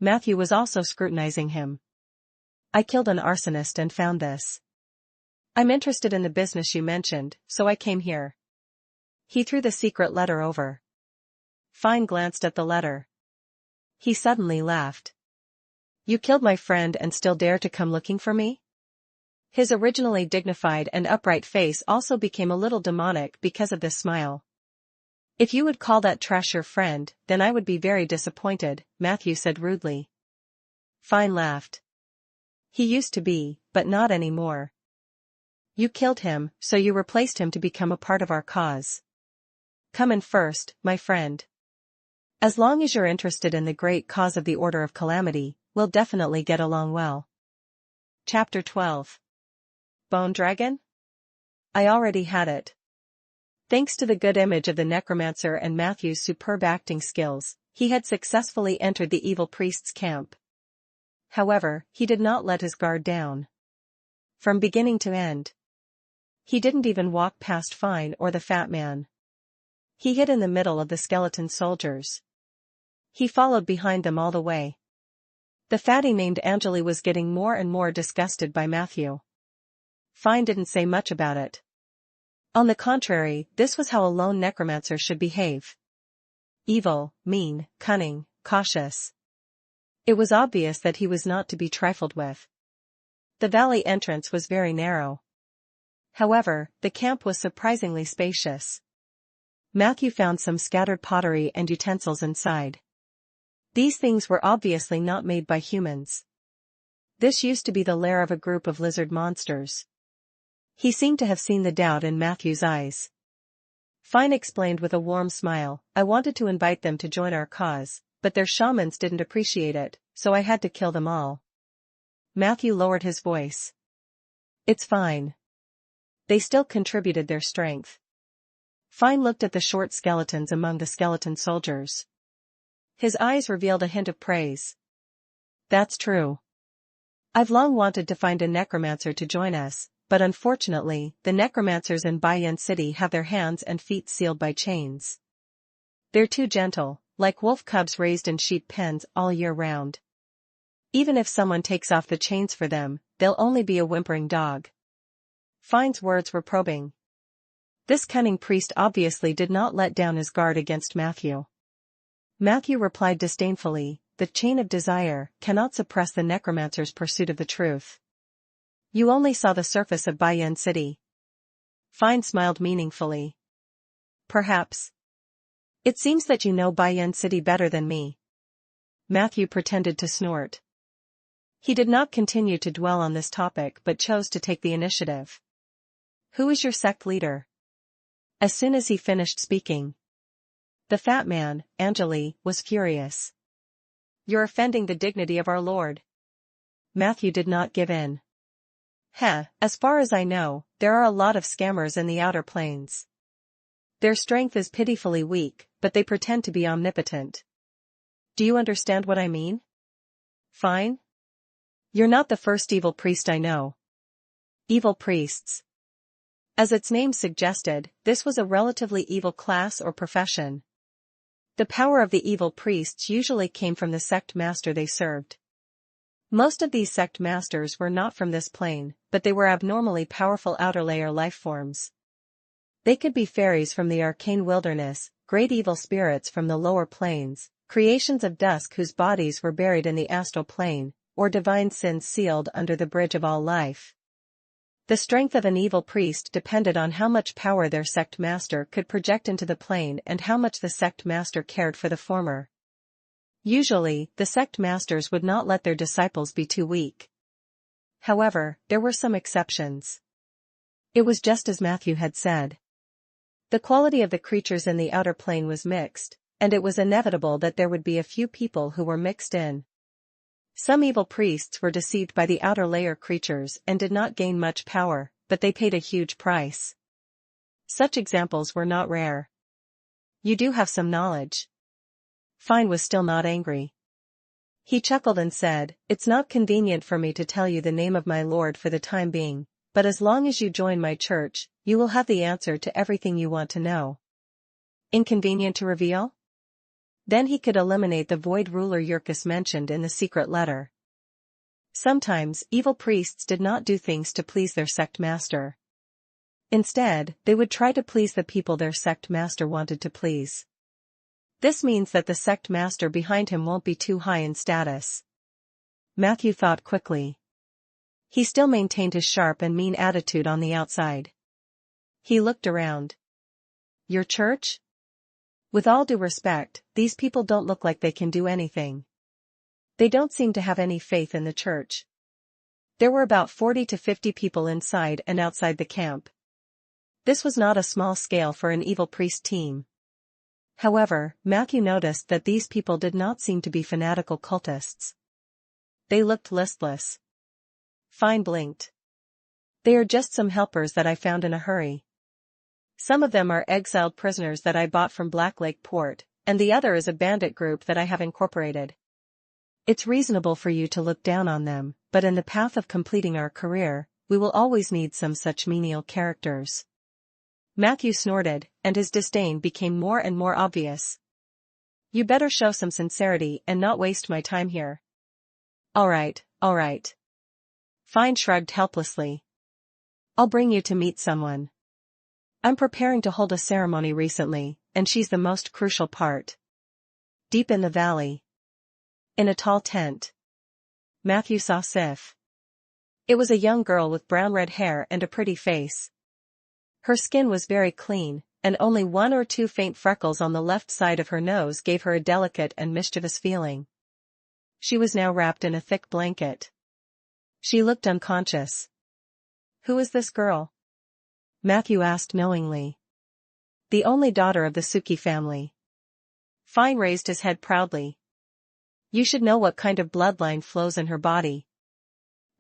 Matthew was also scrutinizing him. "I killed an arsonist and found this. I'm interested in the business you mentioned, so I came here." He threw the secret letter over. Fine glanced at the letter. He suddenly laughed. You killed my friend and still dare to come looking for me? His originally dignified and upright face also became a little demonic because of this smile. If you would call that trash your friend, then I would be very disappointed, Matthew said rudely. Fine laughed. He used to be, but not anymore. You killed him, so you replaced him to become a part of our cause. Come in first, my friend. As long as you're interested in the great cause of the Order of Calamity, we'll definitely get along well. Chapter 12. Bone Dragon? I already had it. Thanks to the good image of the Necromancer and Matthew's superb acting skills, he had successfully entered the evil priest's camp. However, he did not let his guard down. From beginning to end. He didn't even walk past Fine or the fat man. He hid in the middle of the skeleton soldiers. He followed behind them all the way. The fatty named Angeli was getting more and more disgusted by Matthew. Fine didn't say much about it. On the contrary, this was how a lone necromancer should behave. Evil, mean, cunning, cautious. It was obvious that he was not to be trifled with. The valley entrance was very narrow. However, the camp was surprisingly spacious. Matthew found some scattered pottery and utensils inside. These things were obviously not made by humans. This used to be the lair of a group of lizard monsters. He seemed to have seen the doubt in Matthew's eyes. Fine explained with a warm smile, I wanted to invite them to join our cause, but their shamans didn't appreciate it, so I had to kill them all. Matthew lowered his voice. It's fine. They still contributed their strength. Fine looked at the short skeletons among the skeleton soldiers. His eyes revealed a hint of praise. That's true. I've long wanted to find a necromancer to join us, but unfortunately, the necromancers in Bayan City have their hands and feet sealed by chains. They're too gentle, like wolf cubs raised in sheep pens all year round. Even if someone takes off the chains for them, they'll only be a whimpering dog. Fine's words were probing. This cunning priest obviously did not let down his guard against Matthew. Matthew replied disdainfully, the chain of desire cannot suppress the necromancer's pursuit of the truth. You only saw the surface of Bayan City. Fine smiled meaningfully. Perhaps. It seems that you know Bayan City better than me. Matthew pretended to snort. He did not continue to dwell on this topic but chose to take the initiative. Who is your sect leader? As soon as he finished speaking. The fat man, Angeli, was furious. You're offending the dignity of our Lord. Matthew did not give in. As far as I know, there are a lot of scammers in the outer planes. Their strength is pitifully weak, but they pretend to be omnipotent. Do you understand what I mean? Fine. You're not the first evil priest I know. Evil priests. As its name suggested, this was a relatively evil class or profession. The power of the evil priests usually came from the sect master they served. Most of these sect masters were not from this plane, but they were abnormally powerful outer layer life forms. They could be fairies from the arcane wilderness, great evil spirits from the lower planes, creations of dusk whose bodies were buried in the astral plane, or divine sins sealed under the bridge of all life. The strength of an evil priest depended on how much power their sect master could project into the plane and how much the sect master cared for the former. Usually, the sect masters would not let their disciples be too weak. However, there were some exceptions. It was just as Matthew had said. The quality of the creatures in the outer plane was mixed, and it was inevitable that there would be a few people who were mixed in. Some evil priests were deceived by the outer layer creatures and did not gain much power, but they paid a huge price. Such examples were not rare. You do have some knowledge. Fine was still not angry. He chuckled and said, It's not convenient for me to tell you the name of my Lord for the time being, but as long as you join my church, you will have the answer to everything you want to know. Inconvenient to reveal? Then he could eliminate the void ruler Yurkus mentioned in the secret letter. Sometimes, evil priests did not do things to please their sect master. Instead, they would try to please the people their sect master wanted to please. This means that the sect master behind him won't be too high in status. Matthew thought quickly. He still maintained his sharp and mean attitude on the outside. He looked around. Your church? With all due respect, these people don't look like they can do anything. They don't seem to have any faith in the church. There were about 40 to 50 people inside and outside the camp. This was not a small scale for an evil priest team. However, Matthew noticed that these people did not seem to be fanatical cultists. They looked listless. Fine blinked. They are just some helpers that I found in a hurry. Some of them are exiled prisoners that I bought from Black Lake Port, and the other is a bandit group that I have incorporated. It's reasonable for you to look down on them, but in the path of completing our career, we will always need some such menial characters. Matthew snorted, and his disdain became more and more obvious. You better show some sincerity and not waste my time here. All right. Fine shrugged helplessly. I'll bring you to meet someone. I'm preparing to hold a ceremony recently, and she's the most crucial part. Deep in the valley. In a tall tent. Matthew saw Sif. It was a young girl with brown-red hair and a pretty face. Her skin was very clean, and only 1 or 2 faint freckles on the left side of her nose gave her a delicate and mischievous feeling. She was now wrapped in a thick blanket. She looked unconscious. Who is this girl? Matthew asked knowingly. The only daughter of the Suki family. Fine raised his head proudly. You should know what kind of bloodline flows in her body.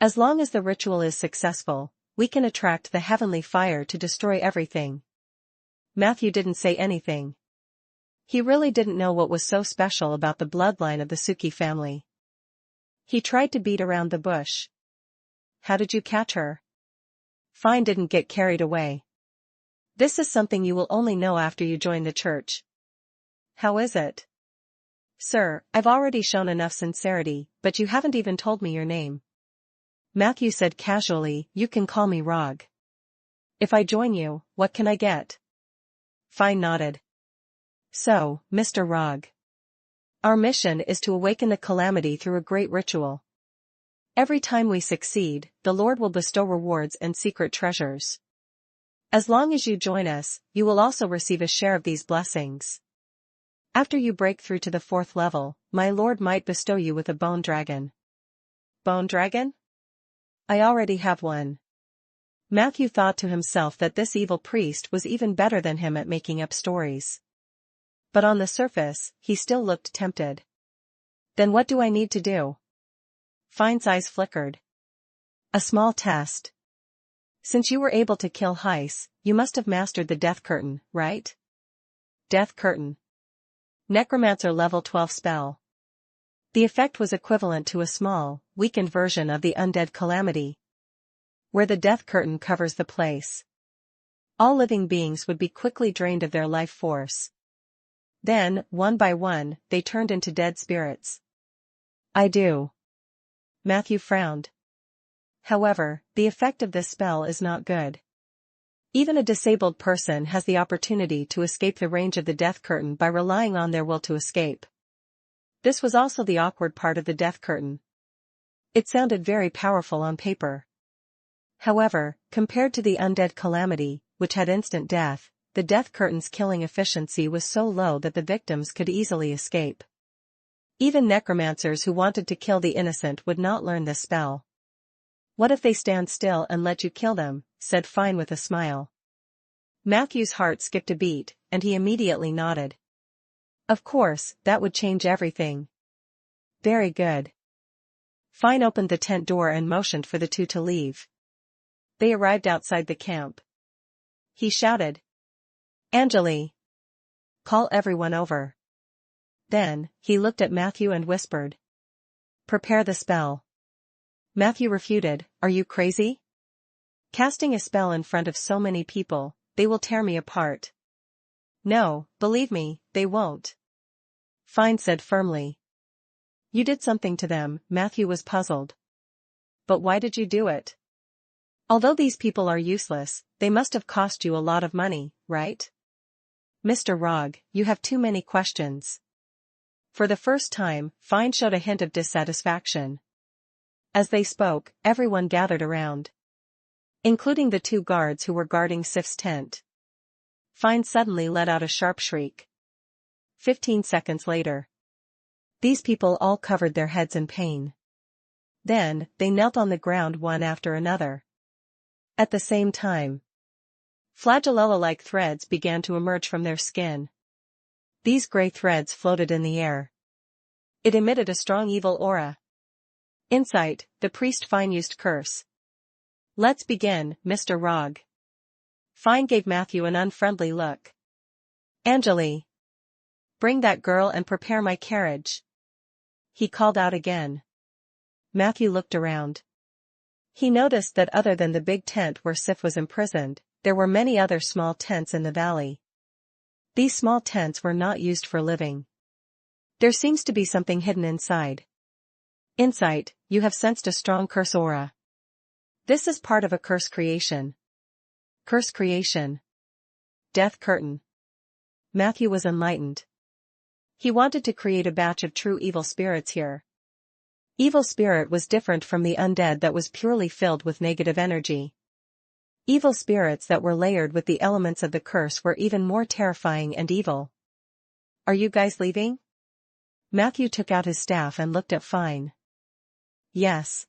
As long as the ritual is successful, we can attract the heavenly fire to destroy everything. Matthew didn't say anything. He really didn't know what was so special about the bloodline of the Suki family. He tried to beat around the bush. How did you catch her? Fine didn't get carried away. This is something you will only know after you join the church. How is it? Sir, I've already shown enough sincerity, but you haven't even told me your name. Matthew said casually, you can call me Rog. If I join you, what can I get? Fine nodded. So, Mr. Rog. Our mission is to awaken the calamity through a great ritual. Every time we succeed, the Lord will bestow rewards and secret treasures. As long as you join us, you will also receive a share of these blessings. After you break through to the 4th level, my Lord might bestow you with a bone dragon. Bone dragon? I already have one. Matthew thought to himself that this evil priest was even better than him at making up stories. But on the surface, he still looked tempted. Then what do I need to do? Fine's eyes flickered. A small test. Since you were able to kill Heiss, you must have mastered the Death Curtain, right? Death Curtain. Necromancer level 12 spell. The effect was equivalent to a small, weakened version of the Undead calamity, where the Death Curtain covers the place. All living beings would be quickly drained of their life force. Then, one by one, they turned into dead spirits. I do. Matthew frowned. However, the effect of this spell is not good. Even a disabled person has the opportunity to escape the range of the Death Curtain by relying on their will to escape. This was also the awkward part of the Death Curtain. It sounded very powerful on paper. However, compared to the Undead calamity, which had instant death, the Death Curtain's killing efficiency was so low that the victims could easily escape. Even necromancers who wanted to kill the innocent would not learn this spell. What if they stand still and let you kill them? Said Fine with a smile. Matthew's heart skipped a beat, and he immediately nodded. Of course, that would change everything. Very good. Fine opened the tent door and motioned for the two to leave. They arrived outside the camp. He shouted. Angeli! Call everyone over. Then, he looked at Matthew and whispered. Prepare the spell. Matthew refuted, Are you crazy? Casting a spell in front of so many people, they will tear me apart. No, believe me, they won't. Fine said firmly. You did something to them, Matthew was puzzled. But why did you do it? Although these people are useless, they must have cost you a lot of money, right? Mr. Rog, you have too many questions. For the first time, Fine showed a hint of dissatisfaction. As they spoke, everyone gathered around, including the 2 guards who were guarding Sif's tent. Fine suddenly let out a sharp shriek. 15 seconds later, these people all covered their heads in pain. Then, they knelt on the ground one after another. At the same time, flagellella-like threads began to emerge from their skin. These gray threads floated in the air. It emitted a strong evil aura. Insight, the priest Fine used curse. Let's begin, Mr. Rog. Fine gave Matthew an unfriendly look. Angeli, bring that girl and prepare my carriage. He called out again. Matthew looked around. He noticed that other than the big tent where Sif was imprisoned, there were many other small tents in the valley. These small tents were not used for living. There seems to be something hidden inside. Insight, you have sensed a strong curse aura. This is part of a curse creation. Curse creation. Death curtain. Matthew was enlightened. He wanted to create a batch of true evil spirits here. Evil spirit was different from the undead that was purely filled with negative energy. Evil spirits that were layered with the elements of the curse were even more terrifying and evil. Are you guys leaving? Matthew took out his staff and looked at Fine. Yes.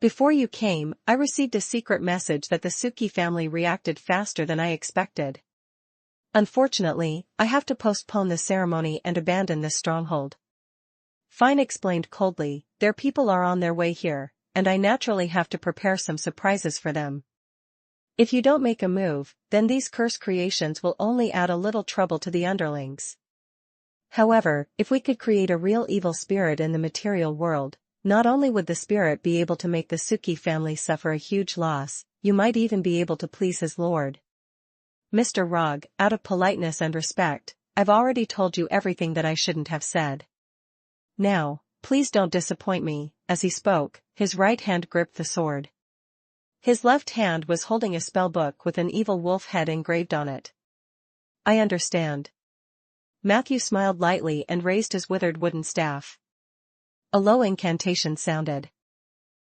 Before you came, I received a secret message that the Suki family reacted faster than I expected. Unfortunately, I have to postpone the ceremony and abandon this stronghold. Fine explained coldly, their people are on their way here, and I naturally have to prepare some surprises for them. If you don't make a move, then these curse creations will only add a little trouble to the underlings. However, if we could create a real evil spirit in the material world, not only would the spirit be able to make the Suki family suffer a huge loss, you might even be able to please his lord. Mr. Rog, out of politeness and respect, I've already told you everything that I shouldn't have said. Now, please don't disappoint me. As he spoke, his right hand gripped the sword. His left hand was holding a spellbook with an evil wolf head engraved on it. I understand. Matthew smiled lightly and raised his withered wooden staff. A low incantation sounded.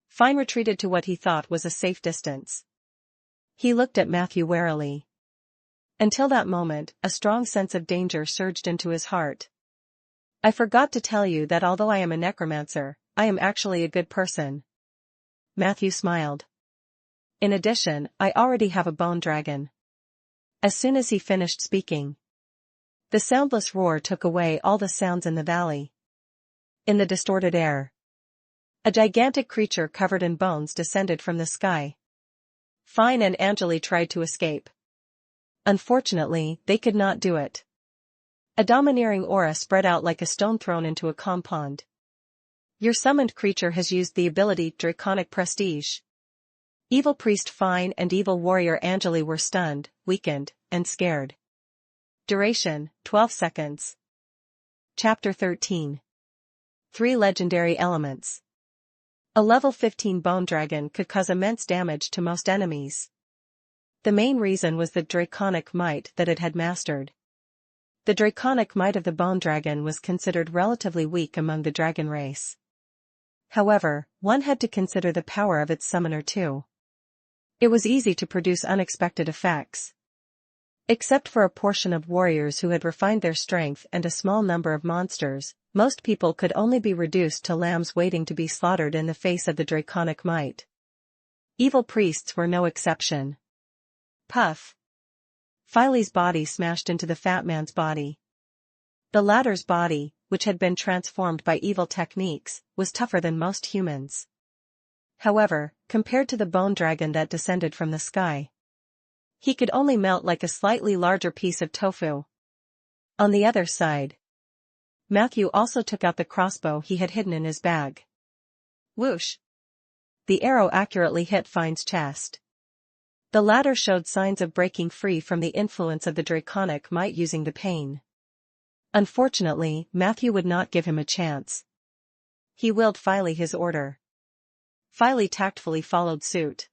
Fine retreated to what he thought was a safe distance. He looked at Matthew warily. Until that moment, a strong sense of danger surged into his heart. I forgot to tell you that although I am a necromancer, I am actually a good person. Matthew smiled. In addition, I already have a bone dragon. As soon as he finished speaking, the soundless roar took away all the sounds in the valley. In the distorted air, a gigantic creature covered in bones descended from the sky. Fine and Angeli tried to escape. Unfortunately, they could not do it. A domineering aura spread out like a stone thrown into a compound. Your summoned creature has used the ability Draconic Prestige. Evil priest Fine and evil warrior Angeli were stunned, weakened, and scared. Duration, 12 seconds. Chapter 13. 3 legendary elements. A level 15 bone dragon could cause immense damage to most enemies. The main reason was the draconic might that it had mastered. The draconic might of the bone dragon was considered relatively weak among the dragon race. However, one had to consider the power of its summoner too. It was easy to produce unexpected effects. Except for a portion of warriors who had refined their strength and a small number of monsters, most people could only be reduced to lambs waiting to be slaughtered in the face of the draconic might. Evil priests were no exception. Puff. Filey's body smashed into the fat man's body. The latter's body, which had been transformed by evil techniques, was tougher than most humans. However, compared to the bone dragon that descended from the sky, he could only melt like a slightly larger piece of tofu. On the other side, Matthew also took out the crossbow he had hidden in his bag. Whoosh! The arrow accurately hit Fine's chest. The latter showed signs of breaking free from the influence of the draconic might using the pain. Unfortunately, Matthew would not give him a chance. He willed Filey his order. Filey tactfully followed suit.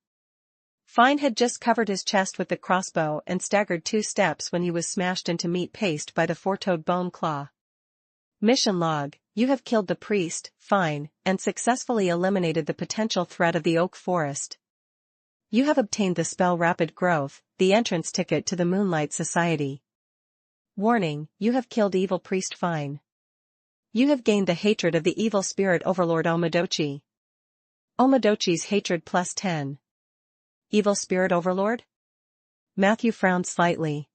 Fine had just covered his chest with the crossbow and staggered 2 steps when he was smashed into meat paste by the 4-toed bone claw. Mission log: you have killed the priest, Fine, and successfully eliminated the potential threat of the oak forest. You have obtained the spell Rapid Growth, the entrance ticket to the Moonlight Society. Warning: you have killed evil priest Fine. You have gained the hatred of the evil spirit overlord Omodochi. Omodochi's hatred plus 10. Evil spirit overlord? Matthew frowned slightly.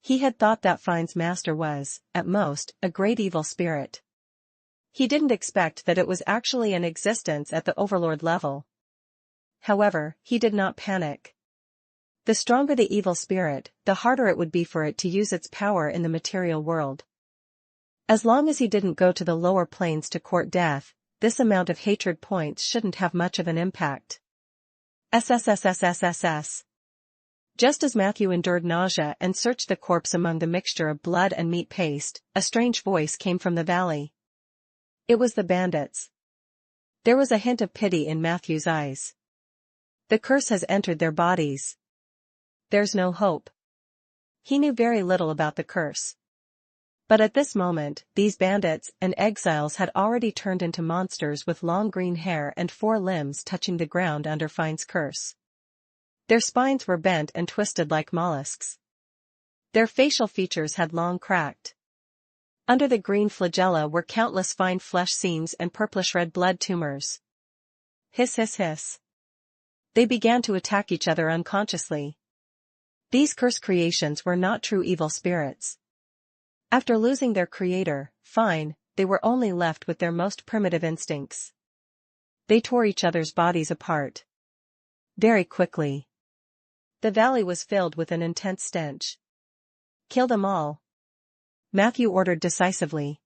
He had thought that Fine's master was, at most, a great evil spirit. He didn't expect that it was actually in existence at the overlord level. However, he did not panic. The stronger the evil spirit, the harder it would be for it to use its power in the material world. As long as he didn't go to the lower planes to court death, this amount of hatred points shouldn't have much of an impact. SSSSSSS. Just as Matthew endured nausea and searched the corpse among the mixture of blood and meat paste, a strange voice came from the valley. It was the bandits. There was a hint of pity in Matthew's eyes. The curse has entered their bodies. There's no hope. He knew very little about the curse. But at this moment, these bandits and exiles had already turned into monsters with long green hair and 4 limbs touching the ground under Fine's curse. Their spines were bent and twisted like mollusks. Their facial features had long cracked. Under the green flagella were countless fine flesh seams and purplish-red blood tumors. Hiss hiss hiss. They began to attack each other unconsciously. These curse creations were not true evil spirits. After losing their creator, Fine, they were only left with their most primitive instincts. They tore each other's bodies apart. Very quickly. The valley was filled with an intense stench. Kill them all. Matthew ordered decisively.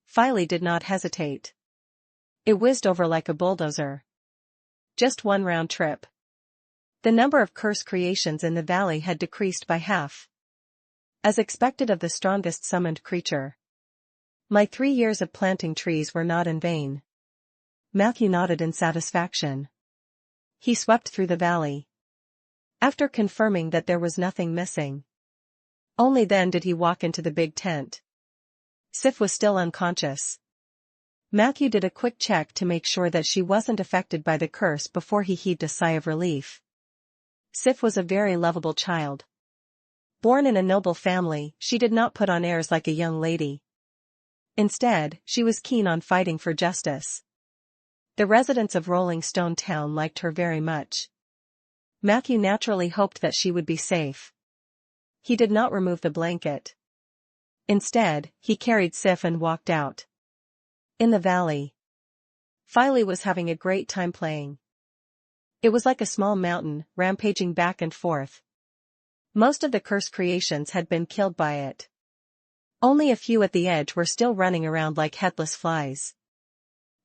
Filey did not hesitate. It whizzed over like a bulldozer. Just 1 round trip. The number of curse creations in the valley had decreased by half. As expected of the strongest summoned creature. My 3 years of planting trees were not in vain. Matthew nodded in satisfaction. He swept through the valley. After confirming that there was nothing missing. Only then did he walk into the big tent. Sif was still unconscious. Matthew did a quick check to make sure that she wasn't affected by the curse before he heaved a sigh of relief. Sif was a very lovable child. Born in a noble family, she did not put on airs like a young lady. Instead, she was keen on fighting for justice. The residents of Rolling Stone Town liked her very much. Matthew naturally hoped that she would be safe. He did not remove the blanket. Instead, he carried Sif and walked out. In the valley. Filey was having a great time playing. It was like a small mountain, rampaging back and forth. Most of the curse creations had been killed by it. Only a few at the edge were still running around like headless flies.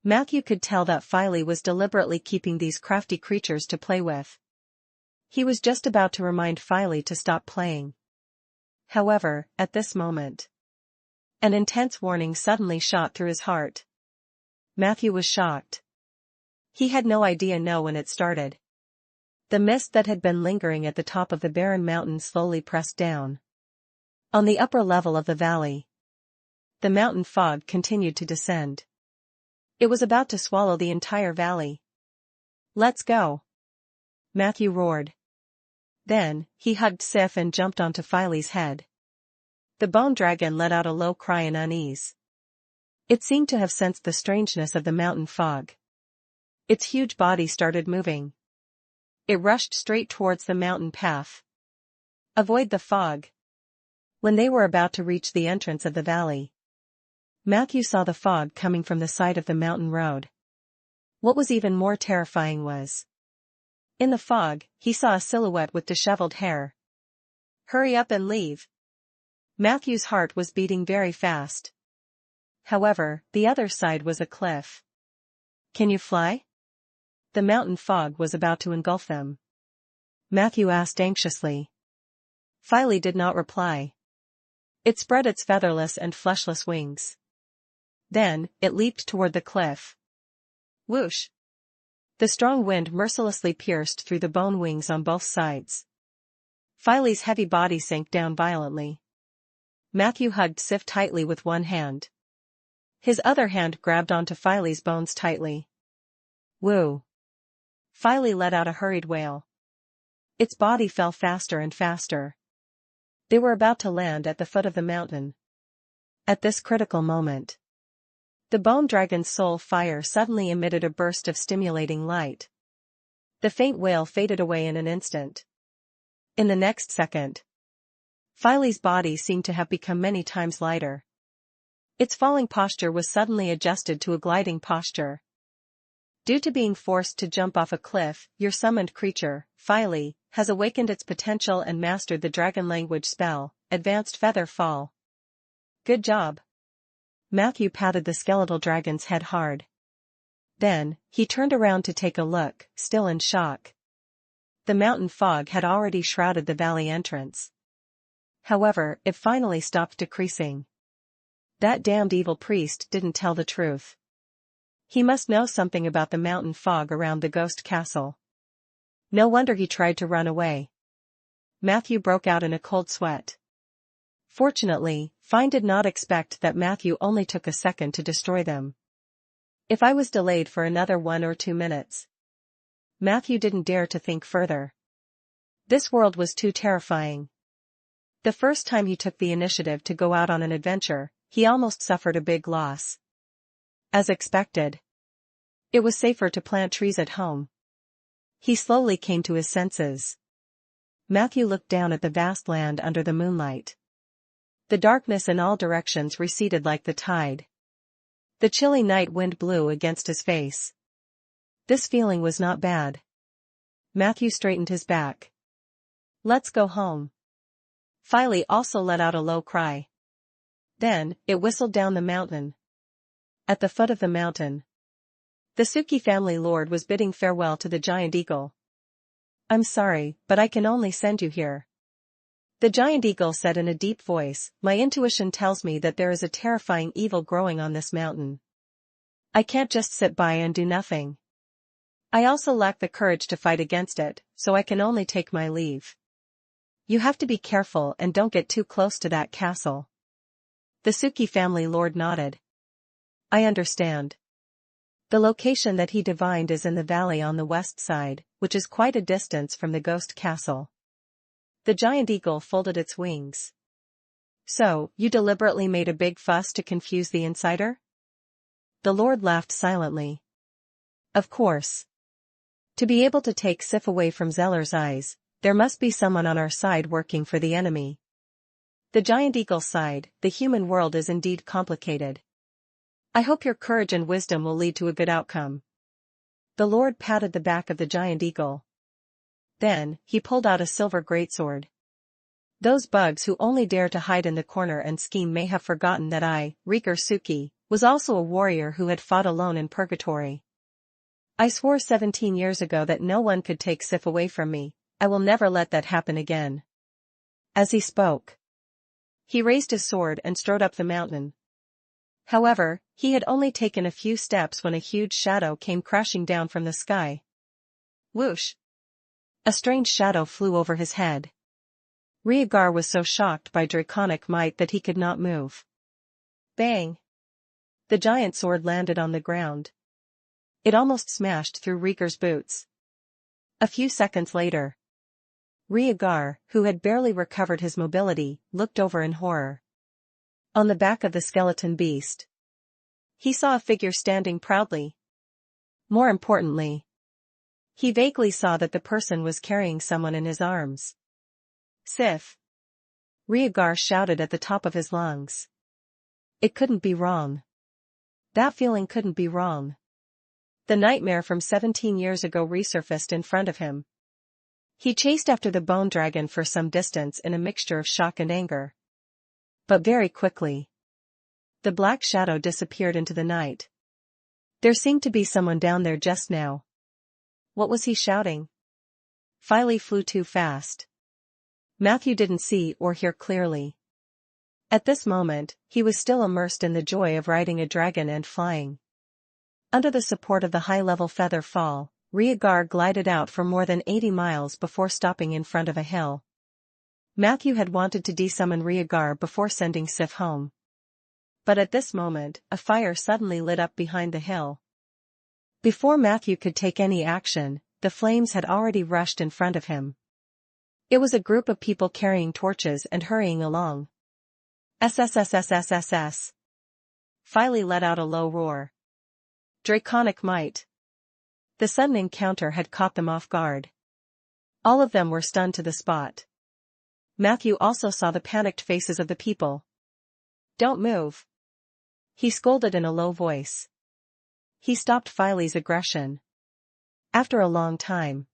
Matthew could tell that Filey was deliberately keeping these crafty creatures to play with. He was just about to remind Filey to stop playing. However, at this moment, an intense warning suddenly shot through his heart. Matthew was shocked. He had no idea when it started. The mist that had been lingering at the top of the barren mountain slowly pressed down. On the upper level of the valley, the mountain fog continued to descend. It was about to swallow the entire valley. Let's go! Matthew roared. Then, he hugged Sif and jumped onto Filey's head. The bone dragon let out a low cry in unease. It seemed to have sensed the strangeness of the mountain fog. Its huge body started moving. It rushed straight towards the mountain path. Avoid the fog. When they were about to reach the entrance of the valley, Matthew saw the fog coming from the side of the mountain road. What was even more terrifying was, in the fog, he saw a silhouette with disheveled hair. Hurry up and leave. Matthew's heart was beating very fast. However, the other side was a cliff. Can you fly? The mountain fog was about to engulf them. Matthew asked anxiously. Filey did not reply. It spread its featherless and fleshless wings. Then, it leaped toward the cliff. Whoosh! The strong wind mercilessly pierced through the bone wings on both sides. Filey's heavy body sank down violently. Matthew hugged Sif tightly with one hand. His other hand grabbed onto Filey's bones tightly. Woo! Filey let out a hurried wail. Its body fell faster and faster. They were about to land at the foot of the mountain. At this critical moment, the bone dragon's soul fire suddenly emitted a burst of stimulating light. The faint wail faded away in an instant. In the next second, Filey's body seemed to have become many times lighter. Its falling posture was suddenly adjusted to a gliding posture. Due to being forced to jump off a cliff, your summoned creature, Filey, has awakened its potential and mastered the dragon language spell, Advanced Feather Fall. Good job. Matthew patted the skeletal dragon's head hard. Then, he turned around to take a look, still in shock. The mountain fog had already shrouded the valley entrance. However, it finally stopped decreasing. That damned evil priest didn't tell the truth. He must know something about the mountain fog around the ghost castle. No wonder he tried to run away. Matthew broke out in a cold sweat. Fortunately, Fine did not expect that Matthew only took a second to destroy them. If I was delayed for another 1 or 2 minutes. Matthew didn't dare to think further. This world was too terrifying. The first time he took the initiative to go out on an adventure, he almost suffered a big loss. As expected, it was safer to plant trees at home. He slowly came to his senses. Matthew looked down at the vast land under the moonlight. The darkness in all directions receded like the tide. The chilly night wind blew against his face. This feeling was not bad. Matthew straightened his back. Let's go home. Filey also let out a low cry. Then, it whistled down the mountain. At the foot of the mountain, the Suki family lord was bidding farewell to the giant eagle. I'm sorry, but I can only send you here. The giant eagle said in a deep voice, my intuition tells me that there is a terrifying evil growing on this mountain. I can't just sit by and do nothing. I also lack the courage to fight against it, so I can only take my leave. You have to be careful and don't get too close to that castle. The Suki family lord nodded. I understand. The location that he divined is in the valley on the west side, which is quite a distance from the ghost castle. The giant eagle folded its wings. So, you deliberately made a big fuss to confuse the insider? The lord laughed silently. Of course. To be able to take Sif away from Zeller's eyes, there must be someone on our side working for the enemy. The giant eagle sighed, the human world is indeed complicated. I hope your courage and wisdom will lead to a good outcome. The lord patted the back of the giant eagle. Then, he pulled out a silver greatsword. Those bugs who only dare to hide in the corner and scheme may have forgotten that I, Rikar Suki, was also a warrior who had fought alone in purgatory. I swore 17 years ago that no one could take Sif away from me. I will never let that happen again. As he spoke, he raised his sword and strode up the mountain. However, he had only taken a few steps when a huge shadow came crashing down from the sky. Whoosh! A strange shadow flew over his head. Rhaegar was so shocked by draconic might that he could not move. Bang! The giant sword landed on the ground. It almost smashed through Rhaegar's boots. A few seconds later, Rhaegar, who had barely recovered his mobility, looked over in horror. On the back of the skeleton beast, he saw a figure standing proudly. More importantly, he vaguely saw that the person was carrying someone in his arms. Sif! Rhaegar shouted at the top of his lungs. It couldn't be wrong. That feeling couldn't be wrong. The nightmare from 17 years ago resurfaced in front of him. He chased after the bone dragon for some distance in a mixture of shock and anger. But very quickly, the black shadow disappeared into the night. There seemed to be someone down there just now. What was he shouting? Filey flew too fast. Matthew didn't see or hear clearly. At this moment, he was still immersed in the joy of riding a dragon and flying. Under the support of the high-level feather fall, Rhaegar glided out for more than 80 miles before stopping in front of a hill. Matthew had wanted to desummon Rhaegar before sending Sif home. But at this moment, a fire suddenly lit up behind the hill. Before Matthew could take any action, the flames had already rushed in front of him. It was a group of people carrying torches and hurrying along. SSSSSSS. Filey let out a low roar. Draconic might. The sudden encounter had caught them off guard. All of them were stunned to the spot. Matthew also saw the panicked faces of the people. Don't move. He scolded in a low voice. He stopped Filey's aggression. After a long time.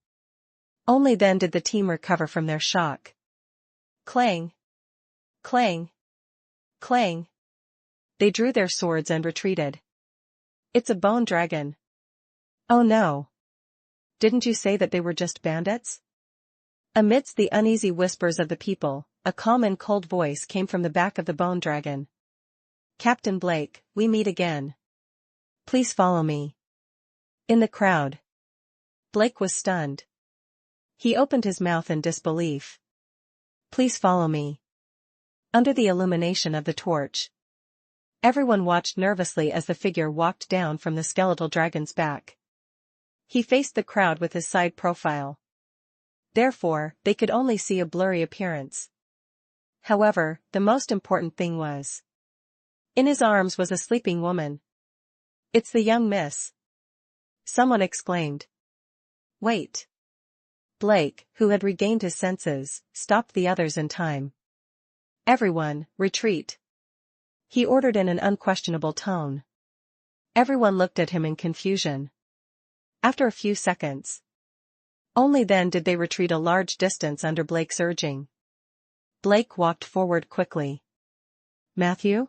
Only then did the team recover from their shock. Clang. Clang. Clang. They drew their swords and retreated. It's a bone dragon. Oh no. Didn't you say that they were just bandits? Amidst the uneasy whispers of the people, a calm and cold voice came from the back of the bone dragon. Captain Blake, we meet again. Please follow me. In the crowd. Blake was stunned. He opened his mouth in disbelief. Please follow me. Under the illumination of the torch. Everyone watched nervously as the figure walked down from the skeletal dragon's back. He faced the crowd with his side profile. Therefore, they could only see a blurry appearance. However, the most important thing was. In his arms was a sleeping woman. It's the young miss. Someone exclaimed. Wait. Blake, who had regained his senses, stopped the others in time. Everyone, retreat. He ordered in an unquestionable tone. Everyone looked at him in confusion. After a few seconds. Only then did they retreat a large distance under Blake's urging. Blake walked forward quickly. Matthew?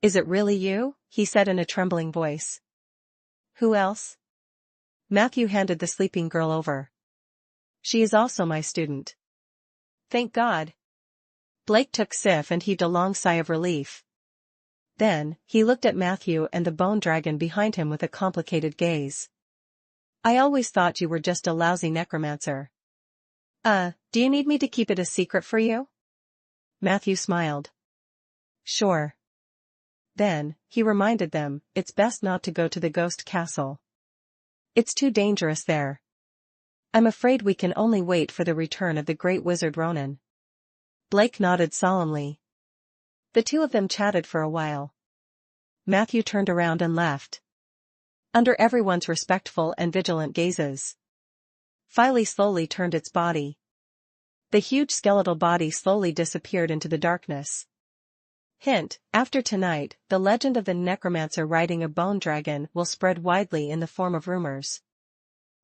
Is it really you? He said in a trembling voice. Who else? Matthew handed the sleeping girl over. She is also my student. Thank God. Blake took Sif and heaved a long sigh of relief. Then, he looked at Matthew and the bone dragon behind him with a complicated gaze. I always thought you were just a lousy necromancer. Do you need me to keep it a secret for you? Matthew smiled. Sure. Then, he reminded them, it's best not to go to the ghost castle. It's too dangerous there. I'm afraid we can only wait for the return of the great wizard Ronan. Blake nodded solemnly. The two of them chatted for a while. Matthew turned around and left. Under everyone's respectful and vigilant gazes. Filey slowly turned its body. The huge skeletal body slowly disappeared into the darkness. Hint, after tonight, the legend of the necromancer riding a bone dragon will spread widely in the form of rumors.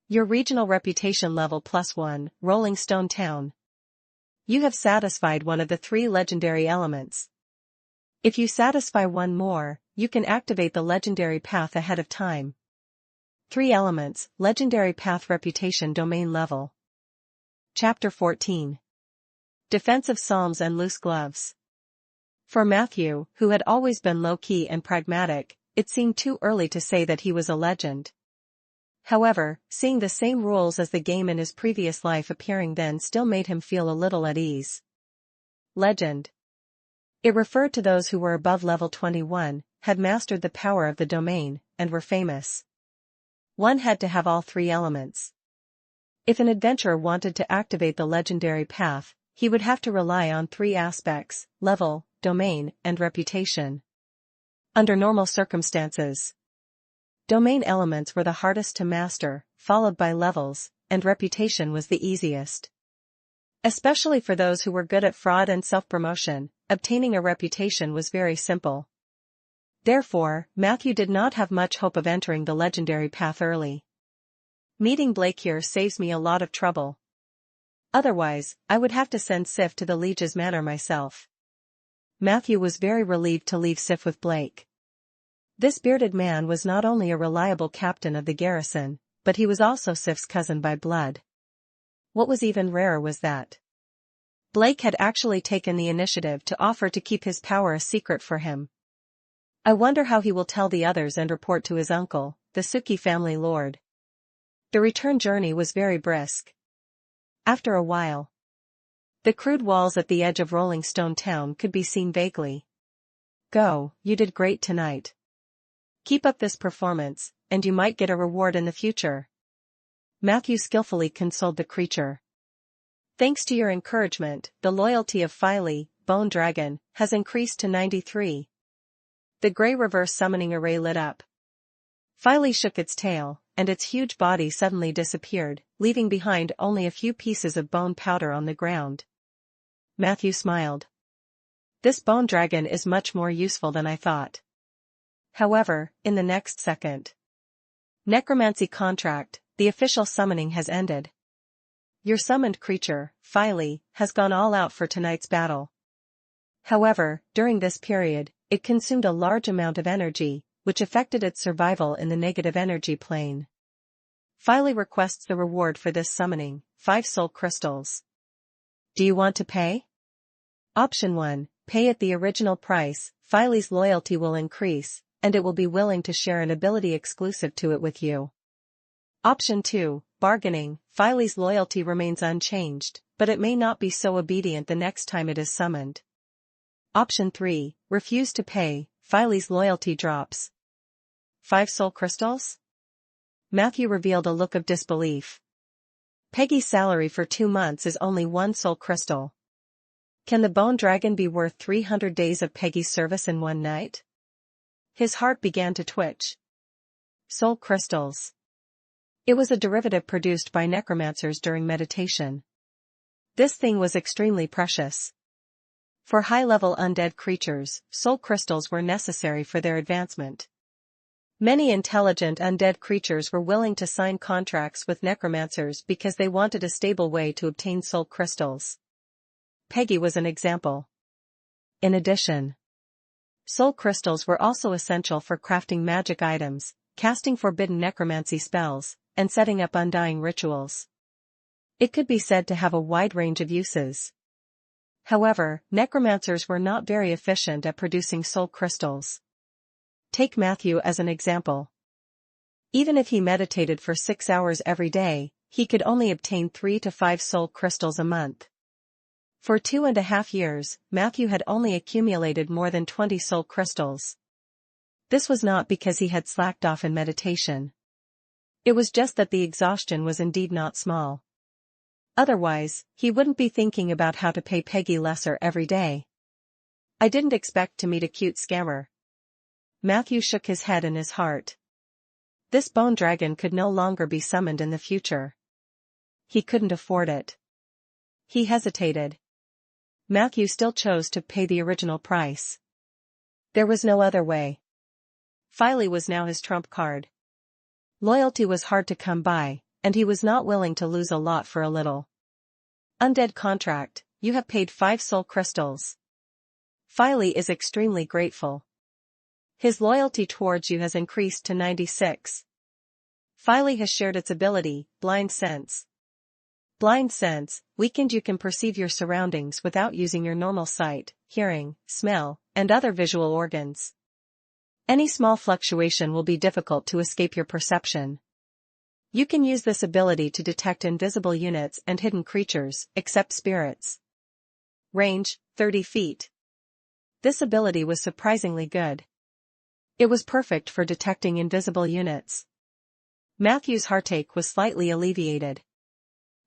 Your regional reputation level +1, Rolling Stone Town. You have satisfied one of the 3 legendary elements. If you satisfy one more, you can activate the legendary path ahead of time. 3 elements, legendary path reputation domain level. Chapter 14. Defensive Psalms and Loose Gloves. For Matthew, who had always been low-key and pragmatic, it seemed too early to say that he was a legend. However, seeing the same rules as the game in his previous life appearing then still made him feel a little at ease. Legend. It referred to those who were above level 21, had mastered the power of the domain, and were famous. One had to have all 3 elements. If an adventurer wanted to activate the legendary path, he would have to rely on 3 aspects, level, domain, and reputation. Under normal circumstances, domain elements were the hardest to master, followed by levels, and reputation was the easiest. Especially for those who were good at fraud and self-promotion, obtaining a reputation was very simple. Therefore, Matthew did not have much hope of entering the legendary path early. Meeting Blake here saves me a lot of trouble. Otherwise, I would have to send Sif to the Liege's Manor myself. Matthew was very relieved to leave Sif with Blake. This bearded man was not only a reliable captain of the garrison, but he was also Sif's cousin by blood. What was even rarer was that Blake had actually taken the initiative to offer to keep his power a secret for him. I wonder how he will tell the others and report to his uncle, the Suki family lord. The return journey was very brisk. After a while, the crude walls at the edge of Rolling Stone Town could be seen vaguely. Go, you did great tonight. Keep up this performance, and you might get a reward in the future. Matthew skillfully consoled the creature. Thanks to your encouragement, the loyalty of Filey, Bone Dragon, has increased to 93. The gray reverse summoning array lit up. Filey shook its tail, and its huge body suddenly disappeared, leaving behind only a few pieces of bone powder on the ground. Matthew smiled. This bone dragon is much more useful than I thought. However, in the next second. Necromancy contract, the official summoning has ended. Your summoned creature, Filey, has gone all out for tonight's battle. However, during this period, it consumed a large amount of energy, which affected its survival in the negative energy plane. Filey requests the reward for this summoning, 5 soul crystals. Do you want to pay? Option 1, pay at the original price. Filey's loyalty will increase, and it will be willing to share an ability exclusive to it with you. Option 2, bargaining. Filey's loyalty remains unchanged, but it may not be so obedient the next time it is summoned. Option 3, refuse to pay. Filey's loyalty drops. 5 soul crystals? Matthew revealed a look of disbelief. Peggy's salary for 2 months is only 1 soul crystal. Can the bone dragon be worth 300 days of Peggy's service in one night? His heart began to twitch. Soul crystals. It was a derivative produced by necromancers during meditation. This thing was extremely precious. For high-level undead creatures, soul crystals were necessary for their advancement. Many intelligent undead creatures were willing to sign contracts with necromancers because they wanted a stable way to obtain soul crystals. Peggy was an example. In addition, soul crystals were also essential for crafting magic items, casting forbidden necromancy spells, and setting up undying rituals. It could be said to have a wide range of uses. However, necromancers were not very efficient at producing soul crystals. Take Matthew as an example. Even if he meditated for 6 hours every day, he could only obtain 3 to 5 soul crystals a month. For 2.5 years, Matthew had only accumulated more than 20 soul crystals. This was not because he had slacked off in meditation. It was just that the exhaustion was indeed not small. Otherwise, he wouldn't be thinking about how to pay Peggy lesser every day. I didn't expect to meet a cute scammer. Matthew shook his head in his heart. This bone dragon could no longer be summoned in the future. He couldn't afford it. He hesitated. Matthew still chose to pay the original price. There was no other way. Filey was now his trump card. Loyalty was hard to come by, and he was not willing to lose a lot for a little. Undead contract, you have paid 5 soul crystals. Filey is extremely grateful. His loyalty towards you has increased to 96. Filey has shared its ability, Blind Sense. Blind Sense, weakened. You can perceive your surroundings without using your normal sight, hearing, smell, and other visual organs. Any small fluctuation will be difficult to escape your perception. You can use this ability to detect invisible units and hidden creatures, except spirits. Range, 30 feet. This ability was surprisingly good. It was perfect for detecting invisible units. Matthew's heartache was slightly alleviated.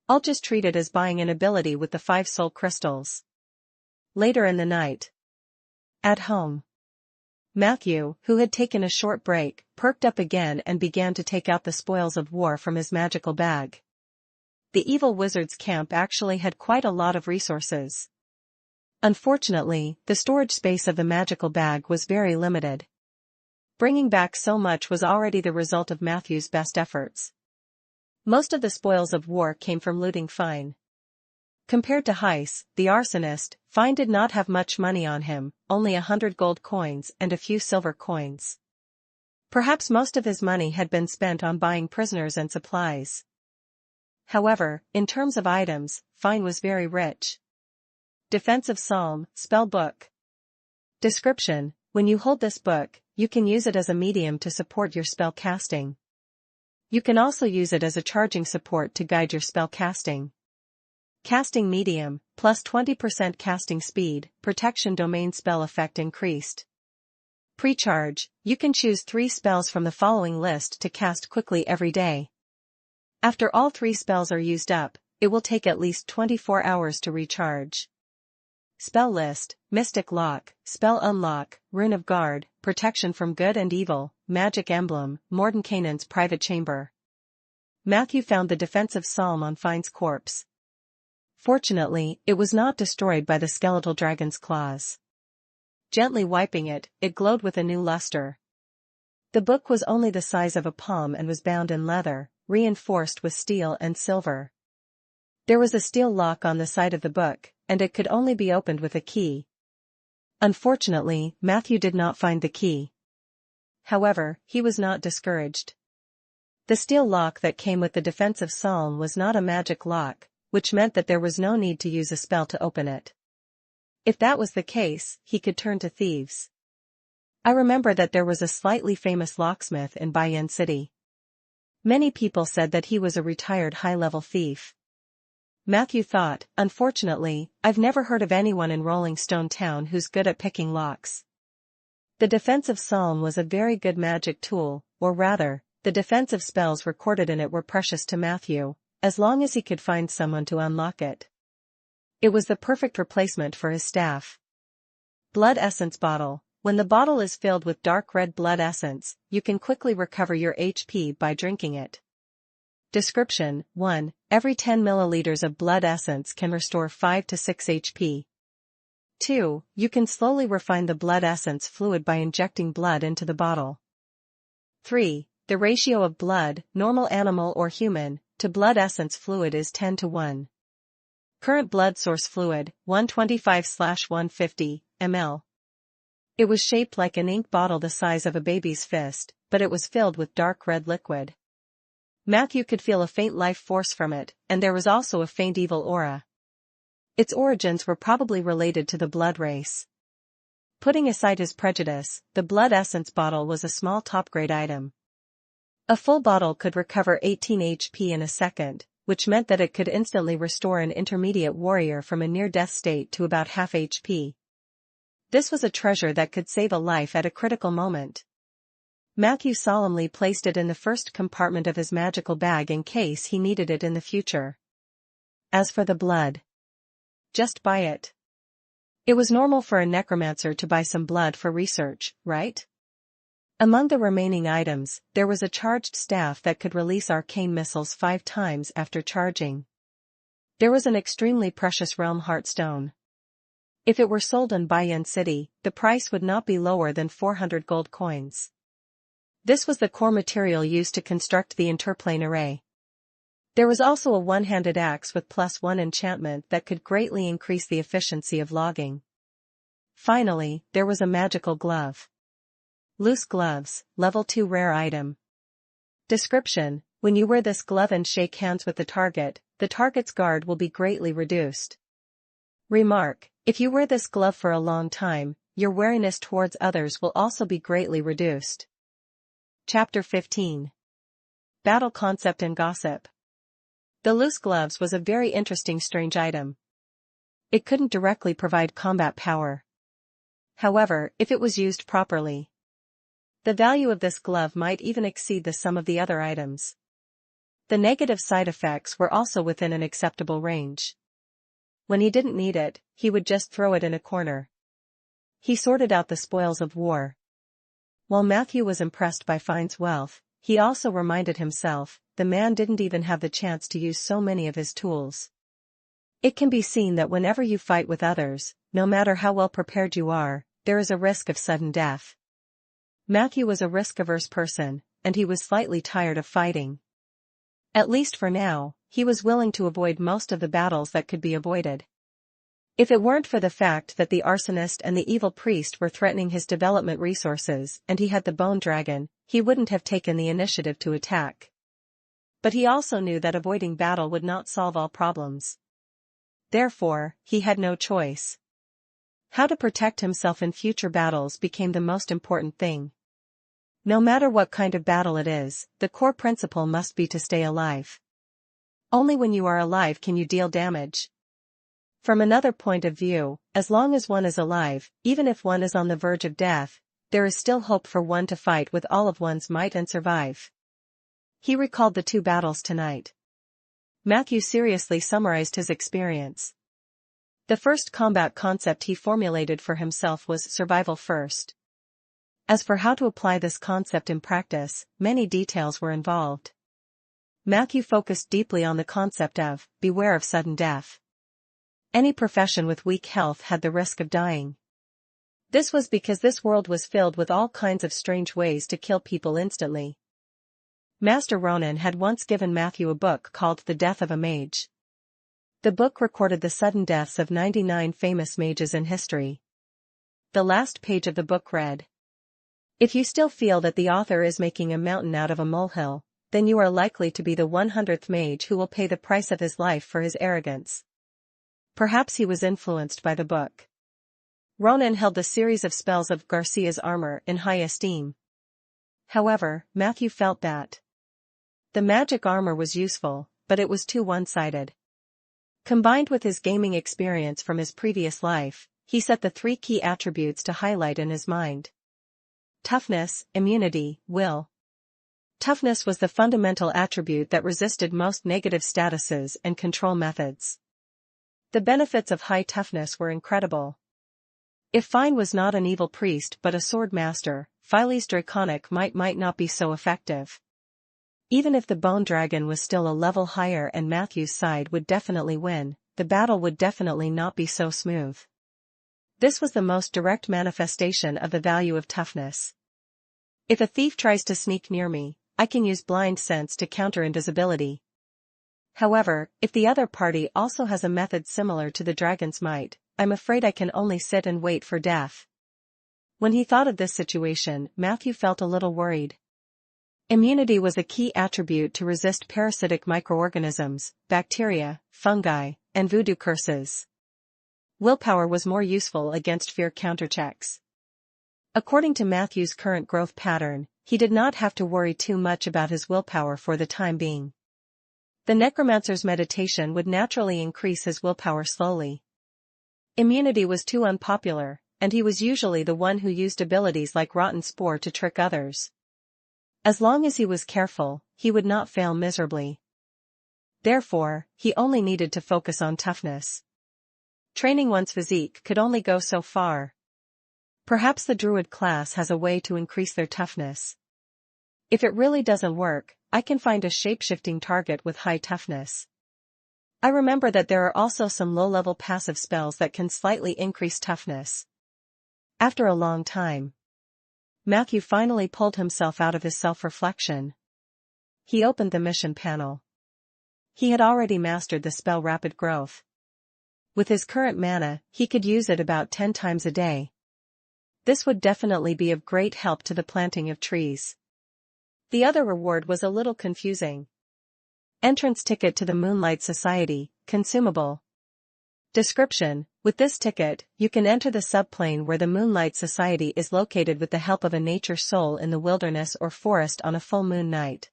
I'll just treat it as buying an ability with the 5 soul crystals. Later in the night. At home. Matthew, who had taken a short break, perked up again and began to take out the spoils of war from his magical bag. The evil wizard's camp actually had quite a lot of resources. Unfortunately, the storage space of the magical bag was very limited. Bringing back so much was already the result of Matthew's best efforts. Most of the spoils of war came from looting Fine. Compared to Heiss, the arsonist, Fine did not have much money on him, only 100 gold coins and a few silver coins. Perhaps most of his money had been spent on buying prisoners and supplies. However, in terms of items, Fine was very rich. Defensive Psalm, Spell Book. Description: when you hold this book, you can use it as a medium to support your spell casting. You can also use it as a charging support to guide your spell casting. Casting medium, plus 20% casting speed, protection domain spell effect increased. Pre-charge, you can choose 3 spells from the following list to cast quickly every day. After all 3 spells are used up, it will take at least 24 hours to recharge. Spell list, Mystic Lock, Spell Unlock, Rune of Guard, Protection from Good and Evil, Magic Emblem, Mordenkainen's Private Chamber. Matthew found the defensive psalm on Fine's corpse. Fortunately, it was not destroyed by the skeletal dragon's claws. Gently wiping it, it glowed with a new luster. The book was only the size of a palm and was bound in leather, reinforced with steel and silver. There was a steel lock on the side of the book, and it could only be opened with a key. Unfortunately, Matthew did not find the key. However, he was not discouraged. The steel lock that came with the defensive psalm was not a magic lock, which meant that there was no need to use a spell to open it. If that was the case, he could turn to thieves. I remember that there was a slightly famous locksmith in Bayan City. Many people said that he was a retired high-level thief. Matthew thought, unfortunately, I've never heard of anyone in Rolling Stone Town who's good at picking locks. The defensive psalm was a very good magic tool, or rather, the defensive spells recorded in it were precious to Matthew, as long as he could find someone to unlock it. It was the perfect replacement for his staff. Blood Essence Bottle. When the bottle is filled with dark red blood essence, you can quickly recover your HP by drinking it. Description: 1. Every 10 milliliters of blood essence can restore 5 to 6 HP. 2. You can slowly refine the blood essence fluid by injecting blood into the bottle. 3. The ratio of blood, normal animal or human, to blood essence fluid is 10 to 1. Current blood source fluid, 125/150 ml. It was shaped like an ink bottle the size of a baby's fist, but it was filled with dark red liquid. Matthew could feel a faint life force from it, and there was also a faint evil aura. Its origins were probably related to the blood race. Putting aside his prejudice, the blood essence bottle was a small top-grade item. A full bottle could recover 18 HP in a second, which meant that it could instantly restore an intermediate warrior from a near-death state to about half HP. This was a treasure that could save a life at a critical moment. Matthew solemnly placed it in the first compartment of his magical bag in case he needed it in the future. As for the blood, just buy it. It was normal for a necromancer to buy some blood for research, right? Among the remaining items, there was a charged staff that could release arcane missiles 5 times after charging. There was an extremely precious realm heartstone. If it were sold in Bayan City, the price would not be lower than 400 gold coins. This was the core material used to construct the interplane array. There was also a one-handed axe with +1 enchantment that could greatly increase the efficiency of logging. Finally, there was a magical glove. Loose gloves, level 2 rare item. Description: when you wear this glove and shake hands with the target's guard will be greatly reduced. Remark: if you wear this glove for a long time, your wariness towards others will also be greatly reduced. Chapter 15. Battle Concept and Gossip. The loose gloves was a very interesting strange item. It couldn't directly provide combat power. However, if it was used properly, the value of this glove might even exceed the sum of the other items. The negative side effects were also within an acceptable range. When he didn't need it, he would just throw it in a corner. He sorted out the spoils of war. While Matthew was impressed by Fine's wealth, he also reminded himself, the man didn't even have the chance to use so many of his tools. It can be seen that whenever you fight with others, no matter how well prepared you are, there is a risk of sudden death. Matthew was a risk-averse person, and he was slightly tired of fighting. At least for now, he was willing to avoid most of the battles that could be avoided. If it weren't for the fact that the arsonist and the evil priest were threatening his development resources and he had the bone dragon, he wouldn't have taken the initiative to attack. But he also knew that avoiding battle would not solve all problems. Therefore, he had no choice. How to protect himself in future battles became the most important thing. No matter what kind of battle it is, the core principle must be to stay alive. Only when you are alive can you deal damage. From another point of view, as long as one is alive, even if one is on the verge of death, there is still hope for one to fight with all of one's might and survive. He recalled the 2 battles tonight. Matthew seriously summarized his experience. The first combat concept he formulated for himself was survival first. As for how to apply this concept in practice, many details were involved. Matthew focused deeply on the concept of, beware of sudden death. Any profession with weak health had the risk of dying. This was because this world was filled with all kinds of strange ways to kill people instantly. Master Ronan had once given Matthew a book called The Death of a Mage. The book recorded the sudden deaths of 99 famous mages in history. The last page of the book read, "If you still feel that the author is making a mountain out of a molehill, then you are likely to be the 100th mage who will pay the price of his life for his arrogance." Perhaps he was influenced by the book. Ronan held the series of spells of Garcia's armor in high esteem. However, Matthew felt that the magic armor was useful, but it was too one-sided. Combined with his gaming experience from his previous life, he set the 3 key attributes to highlight in his mind: toughness, immunity, will. Toughness was the fundamental attribute that resisted most negative statuses and control methods. The benefits of high toughness were incredible. If Fine was not an evil priest but a sword master, Phile's draconic might not be so effective. Even if the bone dragon was still a level higher and Matthew's side would definitely win, the battle would definitely not be so smooth. This was the most direct manifestation of the value of toughness. If a thief tries to sneak near me, I can use blind sense to counter invisibility. However, if the other party also has a method similar to the dragon's might, I'm afraid I can only sit and wait for death. When he thought of this situation, Matthew felt a little worried. Immunity was a key attribute to resist parasitic microorganisms, bacteria, fungi, and voodoo curses. Willpower was more useful against fear counterchecks. According to Matthew's current growth pattern, he did not have to worry too much about his willpower for the time being. The Necromancer's meditation would naturally increase his willpower slowly. Immunity was too unpopular, and he was usually the one who used abilities like Rotten Spore to trick others. As long as he was careful, he would not fail miserably. Therefore, he only needed to focus on toughness. Training one's physique could only go so far. Perhaps the druid class has a way to increase their toughness. If it really doesn't work, I can find a shape-shifting target with high toughness. I remember that there are also some low-level passive spells that can slightly increase toughness. After a long time, Matthew finally pulled himself out of his self-reflection. He opened the mission panel. He had already mastered the spell Rapid Growth. With his current mana, he could use it about 10 times a day. This would definitely be of great help to the planting of trees. The other reward was a little confusing. Entrance ticket to the Moonlight Society, consumable. Description: with this ticket, you can enter the subplane where the Moonlight Society is located with the help of a nature soul in the wilderness or forest on a full moon night.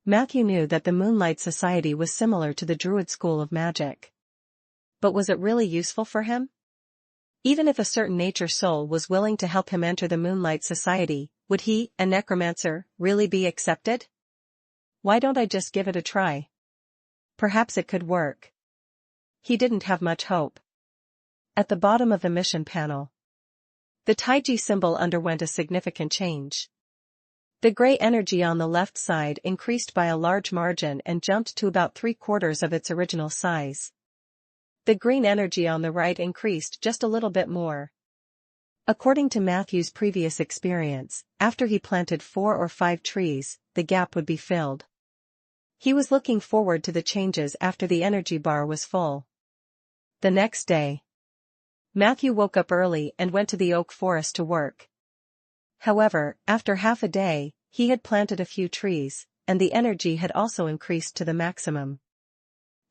Matthew knew that the Moonlight Society was similar to the Druid school of magic. But was it really useful for him? Even if a certain nature soul was willing to help him enter the Moonlight Society, would he, a necromancer, really be accepted? Why don't I just give it a try? Perhaps it could work. He didn't have much hope. At the bottom of the mission panel, the Taiji symbol underwent a significant change. The gray energy on the left side increased by a large margin and jumped to about 3/4 of its original size. The green energy on the right increased just a little bit more. According to Matthew's previous experience, after he planted 4 or 5 trees, the gap would be filled. He was looking forward to the changes after the energy bar was full. The next day, Matthew woke up early and went to the oak forest to work. However, after half a day, he had planted a few trees, and the energy had also increased to the maximum.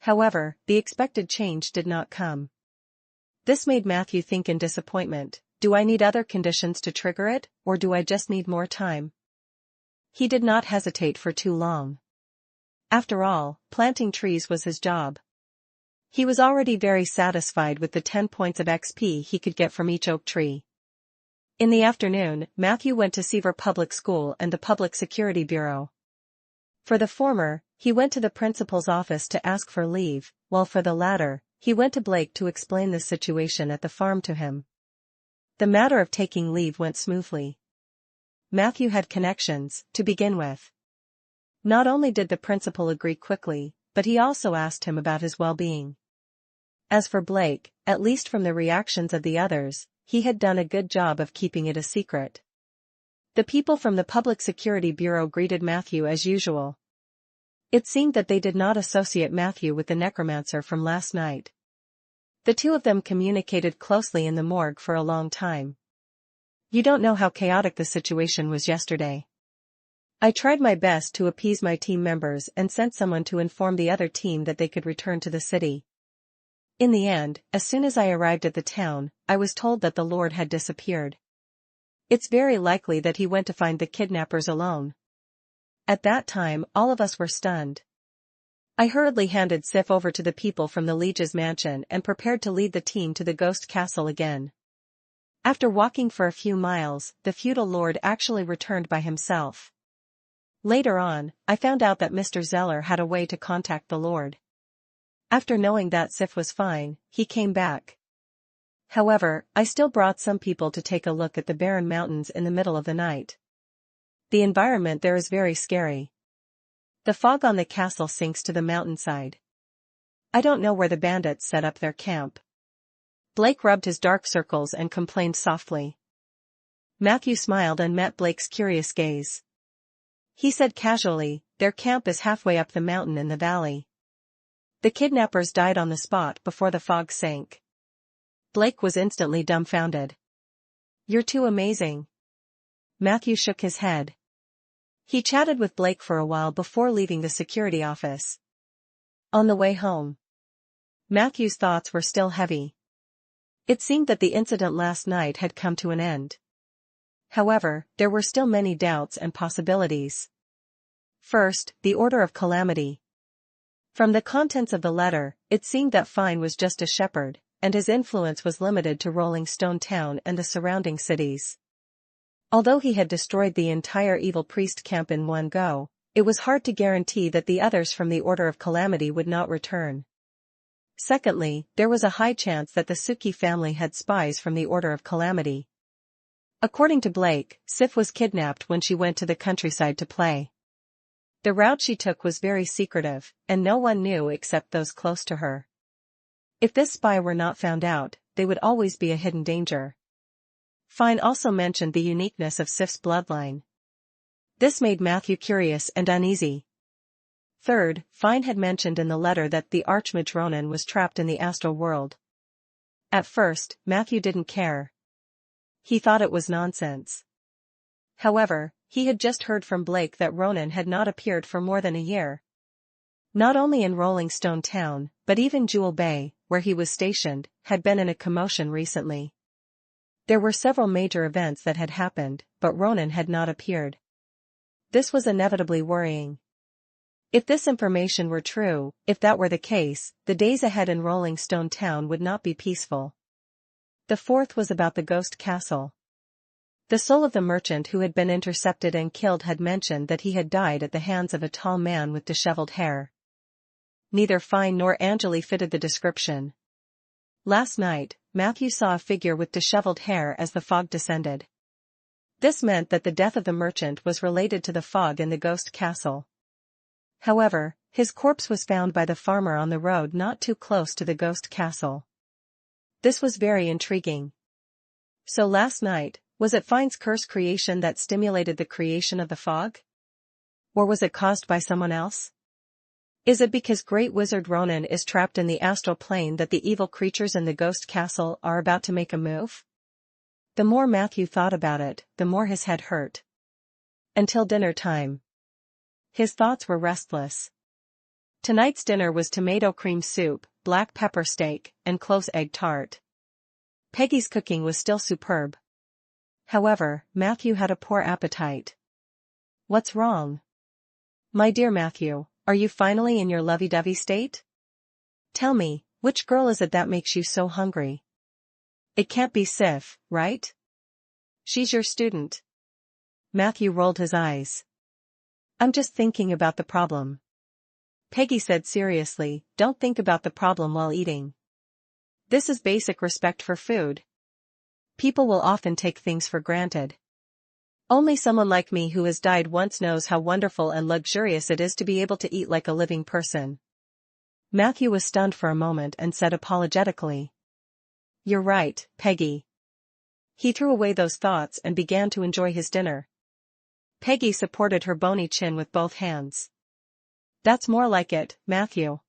However, the expected change did not come. This made Matthew think in disappointment, do I need other conditions to trigger it, or do I just need more time? He did not hesitate for too long. After all, planting trees was his job. He was already very satisfied with the 10 points of XP he could get from each oak tree. In the afternoon, Matthew went to Seaver Public School and the Public Security Bureau. For the former, he went to the principal's office to ask for leave, while for the latter, he went to Blake to explain the situation at the farm to him. The matter of taking leave went smoothly. Matthew had connections, to begin with. Not only did the principal agree quickly, but he also asked him about his well-being. As for Blake, at least from the reactions of the others, he had done a good job of keeping it a secret. The people from the Public Security Bureau greeted Matthew as usual. It seemed that they did not associate Matthew with the Necromancer from last night. The two of them communicated closely in the morgue for a long time. You don't know how chaotic the situation was yesterday. I tried my best to appease my team members and sent someone to inform the other team that they could return to the city. In the end, as soon as I arrived at the town, I was told that the Lord had disappeared. It's very likely that he went to find the kidnappers alone. At that time, all of us were stunned. I hurriedly handed Sif over to the people from the Liege's mansion and prepared to lead the team to the ghost castle again. After walking for a few miles, the feudal lord actually returned by himself. Later on, I found out that Mr. Zeller had a way to contact the Lord. After knowing that Sif was fine, he came back. However, I still brought some people to take a look at the barren mountains in the middle of the night. The environment there is very scary. The fog on the castle sinks to the mountainside. I don't know where the bandits set up their camp. Blake rubbed his dark circles and complained softly. Matthew smiled and met Blake's curious gaze. He said casually, their camp is halfway up the mountain in the valley. The kidnappers died on the spot before the fog sank. Blake was instantly dumbfounded. You're too amazing. Matthew shook his head. He chatted with Blake for a while before leaving the security office. On the way home, Matthew's thoughts were still heavy. It seemed that the incident last night had come to an end. However, there were still many doubts and possibilities. First, the Order of Calamity. From the contents of the letter, it seemed that Fine was just a shepherd, and his influence was limited to Rolling Stone Town and the surrounding cities. Although he had destroyed the entire evil priest camp in one go, it was hard to guarantee that the others from the Order of Calamity would not return. Secondly, there was a high chance that the Suki family had spies from the Order of Calamity. According to Blake, Sif was kidnapped when she went to the countryside to play. The route she took was very secretive, and no one knew except those close to her. If this spy were not found out, they would always be a hidden danger. Fine also mentioned the uniqueness of Sif's bloodline. This made Matthew curious and uneasy. Third, Fine had mentioned in the letter that the Archmage Ronan was trapped in the astral world. At first, Matthew didn't care. He thought it was nonsense. However, he had just heard from Blake that Ronan had not appeared for more than a year. Not only in Rolling Stone Town, but even Jewel Bay, where he was stationed, had been in a commotion recently. There were several major events that had happened, but Ronan had not appeared. This was inevitably worrying. If this information were true, if that were the case, the days ahead in Rolling Stone Town would not be peaceful. The fourth was about the ghost castle. The soul of the merchant who had been intercepted and killed had mentioned that he had died at the hands of a tall man with disheveled hair. Neither Fine nor Angeli fitted the description. Last night, Matthew saw a figure with disheveled hair as the fog descended. This meant that the death of the merchant was related to the fog in the ghost castle. However, his corpse was found by the farmer on the road not too close to the ghost castle. This was very intriguing. So last night, was it Fine's curse creation that stimulated the creation of the fog? Or was it caused by someone else? Is it because Great Wizard Ronan is trapped in the astral plane that the evil creatures in the ghost castle are about to make a move? The more Matthew thought about it, the more his head hurt. Until dinner time. His thoughts were restless. Tonight's dinner was tomato cream soup, black pepper steak, and clove egg tart. Peggy's cooking was still superb. However, Matthew had a poor appetite. What's wrong? My dear Matthew, are you finally in your lovey-dovey state? Tell me, which girl is it that makes you so hungry? It can't be Sif, right? She's your student. Matthew rolled his eyes. I'm just thinking about the problem. Peggy said seriously, don't think about the problem while eating. This is basic respect for food. People will often take things for granted. Only someone like me who has died once knows how wonderful and luxurious it is to be able to eat like a living person. Matthew was stunned for a moment and said apologetically. You're right, Peggy. He threw away those thoughts and began to enjoy his dinner. Peggy supported her bony chin with both hands. That's more like it, Matthew.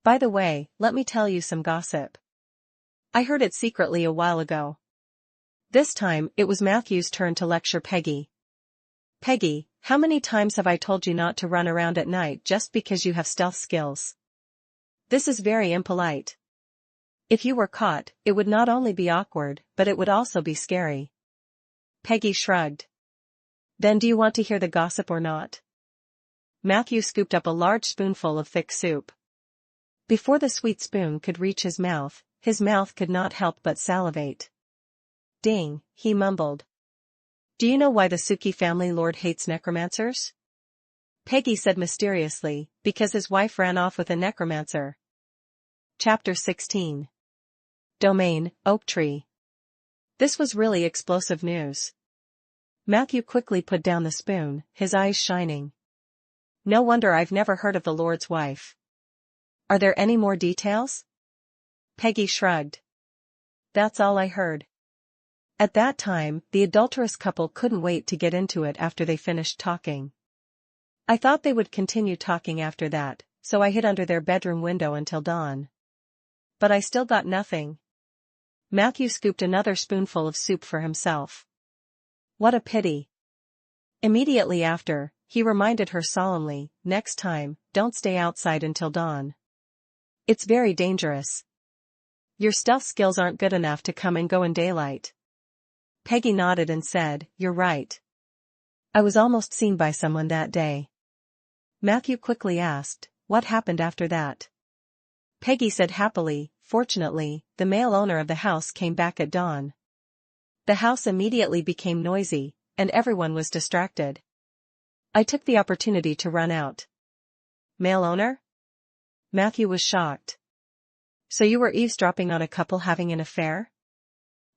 By the way, let me tell you some gossip. I heard it secretly a while ago. This time, it was Matthew's turn to lecture Peggy. Peggy, how many times have I told you not to run around at night just because you have stealth skills? This is very impolite. If you were caught, it would not only be awkward, but it would also be scary. Peggy shrugged. Then do you want to hear the gossip or not? Matthew scooped up a large spoonful of thick soup. Before the sweet spoon could reach his mouth could not help but salivate. Ding, he mumbled. Do you know why the Suki family lord hates necromancers? Peggy said mysteriously, because his wife ran off with a necromancer. Chapter 16. Domain, Oak Tree. This was really explosive news. Matthew quickly put down the spoon, his eyes shining. No wonder I've never heard of the Lord's wife. Are there any more details? Peggy shrugged. That's all I heard. At that time, the adulterous couple couldn't wait to get into it after they finished talking. I thought they would continue talking after that, so I hid under their bedroom window until dawn. But I still got nothing. Matthew scooped another spoonful of soup for himself. What a pity. Immediately after, he reminded her solemnly, next time, don't stay outside until dawn. It's very dangerous. Your stealth skills aren't good enough to come and go in daylight. Peggy nodded and said, You're right. I was almost seen by someone that day. Matthew quickly asked, What happened after that? Peggy said happily, Fortunately, the male owner of the house came back at dawn. The house immediately became noisy, and everyone was distracted. I took the opportunity to run out. Male owner? Matthew was shocked. So you were eavesdropping on a couple having an affair?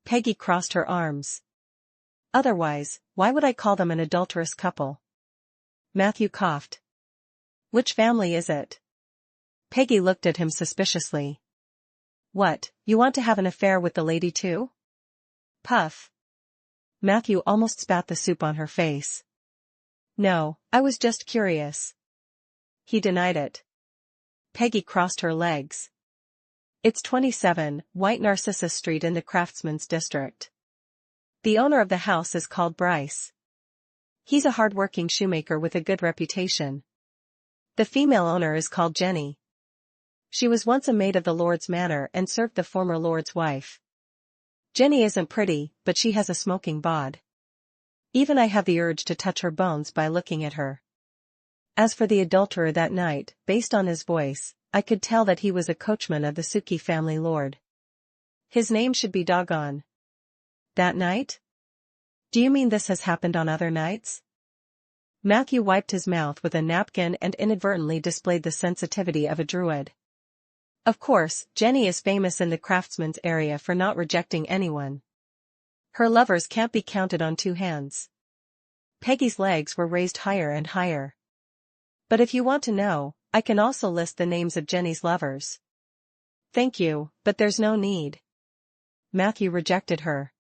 Peggy crossed her arms. Otherwise, why would I call them an adulterous couple? Matthew coughed. Which family is it? Peggy looked at him suspiciously. What, you want to have an affair with the lady too? Puff. Matthew almost spat the soup on her face. No, I was just curious. He denied it. Peggy crossed her legs. It's 27, White Narcissus Street in the Craftsman's District. The owner of the house is called Bryce. He's a hard-working shoemaker with a good reputation. The female owner is called Jenny. She was once a maid of the Lord's manor and served the former Lord's wife. Jenny isn't pretty, but she has a smoking bod. Even I have the urge to touch her bones by looking at her. As for the adulterer that night, based on his voice, I could tell that he was a coachman of the Suki family lord. His name should be Doggone. That night? Do you mean this has happened on other nights? Matthew wiped his mouth with a napkin and inadvertently displayed the sensitivity of a druid. Of course, Jenny is famous in the craftsman's area for not rejecting anyone. Her lovers can't be counted on two hands. Peggy's legs were raised higher and higher. But if you want to know, I can also list the names of Jenny's lovers. Thank you, but there's no need. Matthew rejected her.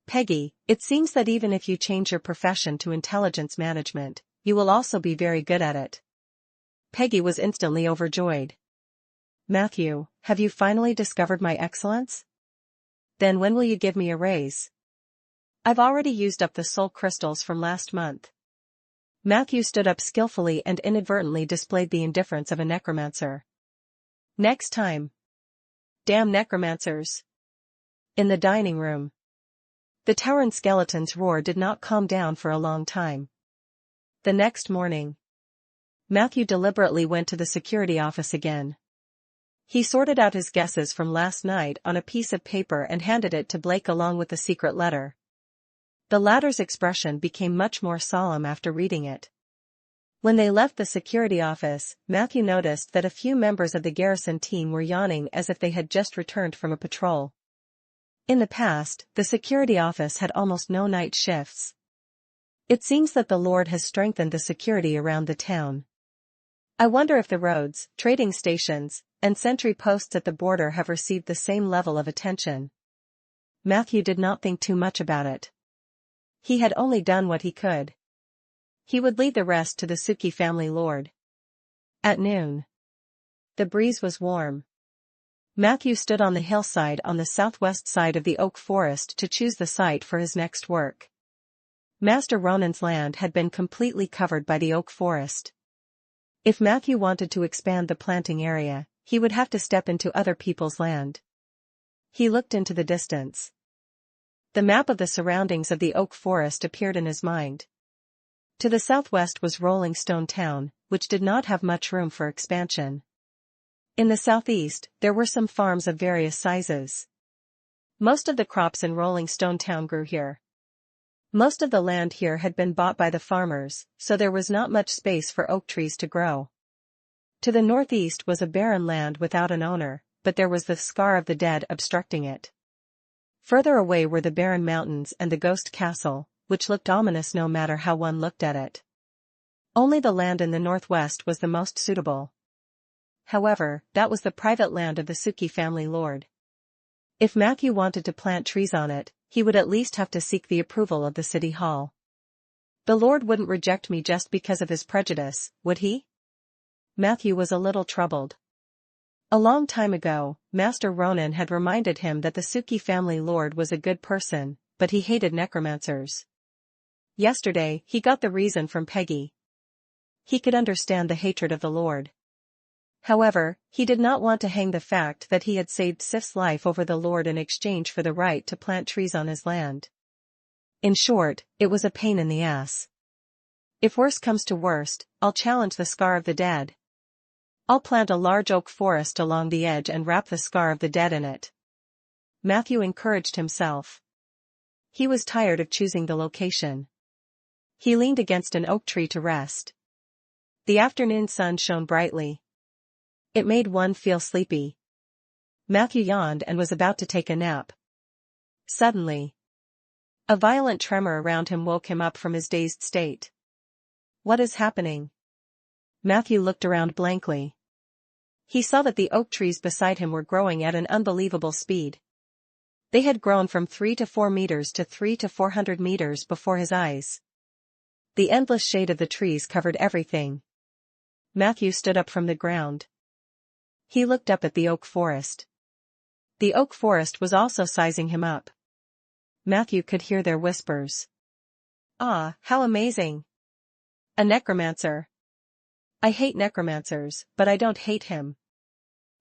Peggy, it seems that even if you change your profession to intelligence management, you will also be very good at it. Peggy was instantly overjoyed. Matthew, have you finally discovered my excellence? Then when will you give me a raise? I've already used up the soul crystals from last month. Matthew stood up skillfully and inadvertently displayed the indifference of a necromancer. Next time. Damn necromancers. In the dining room. The towering skeleton's roar did not calm down for a long time. The next morning, Matthew deliberately went to the security office again. He sorted out his guesses from last night on a piece of paper and handed it to Blake along with the secret letter. The latter's expression became much more solemn after reading it. When they left the security office, Matthew noticed that a few members of the garrison team were yawning as if they had just returned from a patrol. In the past, the security office had almost no night shifts. It seems that the Lord has strengthened the security around the town. I wonder if the roads, trading stations, and sentry posts at the border have received the same level of attention. Matthew did not think too much about it. He had only done what he could. He would leave the rest to the Suki family lord. At noon, the breeze was warm. Matthew stood on the hillside on the southwest side of the oak forest to choose the site for his next work. Master Ronan's land had been completely covered by the oak forest. If Matthew wanted to expand the planting area, he would have to step into other people's land. He looked into the distance. The map of the surroundings of the oak forest appeared in his mind. To the southwest was Rolling Stone Town, which did not have much room for expansion. In the southeast, there were some farms of various sizes. Most of the crops in Rolling Stone Town grew here. Most of the land here had been bought by the farmers, so there was not much space for oak trees to grow. To the northeast was a barren land without an owner, but there was the scar of the dead obstructing it. Further away were the barren mountains and the ghost castle, which looked ominous no matter how one looked at it. Only the land in the northwest was the most suitable. However, that was the private land of the Suki family lord. If Matthew wanted to plant trees on it, he would at least have to seek the approval of the city hall. The Lord wouldn't reject me just because of his prejudice, would he? Matthew was a little troubled. A long time ago, Master Ronan had reminded him that the Suki family lord was a good person, but he hated necromancers. Yesterday, he got the reason from Peggy. He could understand the hatred of the Lord. However, he did not want to hang the fact that he had saved Sif's life over the Lord in exchange for the right to plant trees on his land. In short, it was a pain in the ass. If worse comes to worst, I'll challenge the scar of the dead. I'll plant a large oak forest along the edge and wrap the scar of the dead in it. Matthew encouraged himself. He was tired of choosing the location. He leaned against an oak tree to rest. The afternoon sun shone brightly. It made one feel sleepy. Matthew yawned and was about to take a nap. Suddenly, a violent tremor around him woke him up from his dazed state. What is happening? Matthew looked around blankly. He saw that the oak trees beside him were growing at an unbelievable speed. They had grown from 3 to 4 meters to 3 to 400 meters before his eyes. The endless shade of the trees covered everything. Matthew stood up from the ground. He looked up at the oak forest. The oak forest was also sizing him up. Matthew could hear their whispers. Ah, how amazing! A necromancer. I hate necromancers, but I don't hate him.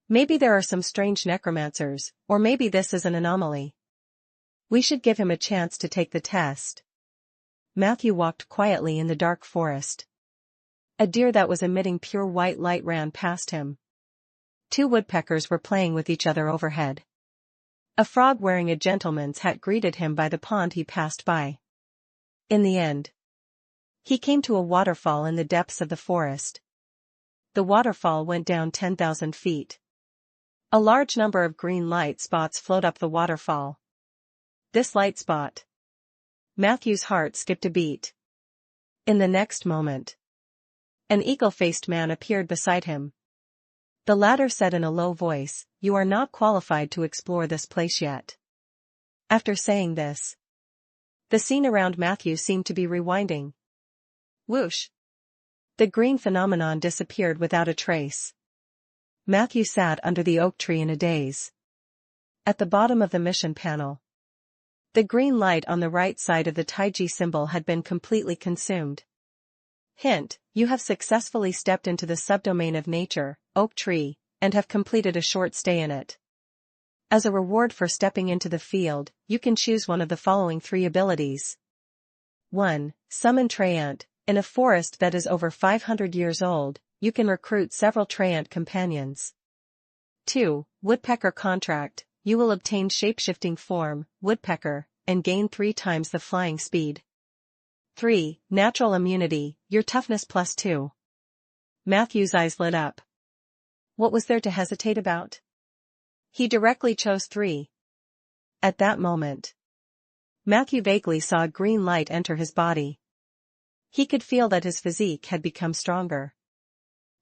Maybe there are some strange necromancers, or maybe this is an anomaly. We should give him a chance to take the test. Matthew walked quietly in the dark forest. A deer that was emitting pure white light ran past him. 2 woodpeckers were playing with each other overhead. A frog wearing a gentleman's hat greeted him by the pond he passed by. In the end, he came to a waterfall in the depths of the forest. The waterfall went down 10,000 feet. A large number of green light spots flowed up the waterfall. This light spot. Matthew's heart skipped a beat. In the next moment, an eagle-faced man appeared beside him. The latter said in a low voice, "You are not qualified to explore this place yet." After saying this, the scene around Matthew seemed to be rewinding. Whoosh! The green phenomenon disappeared without a trace. Matthew sat under the oak tree in a daze. At the bottom of the mission panel, the green light on the right side of the Taiji symbol had been completely consumed. Hint, you have successfully stepped into the subdomain of nature, oak tree, and have completed a short stay in it. As a reward for stepping into the field, you can choose one of the following 3 abilities. 1. Summon Treant, In a forest that is over 500 years old, you can recruit several treant companions. 2. Woodpecker contract, you will obtain shape-shifting form, woodpecker, and gain 3 times the flying speed. 3. Natural immunity, your toughness +2. Matthew's eyes lit up. What was there to hesitate about? He directly chose 3. At that moment, Matthew vaguely saw a green light enter his body. He could feel that his physique had become stronger.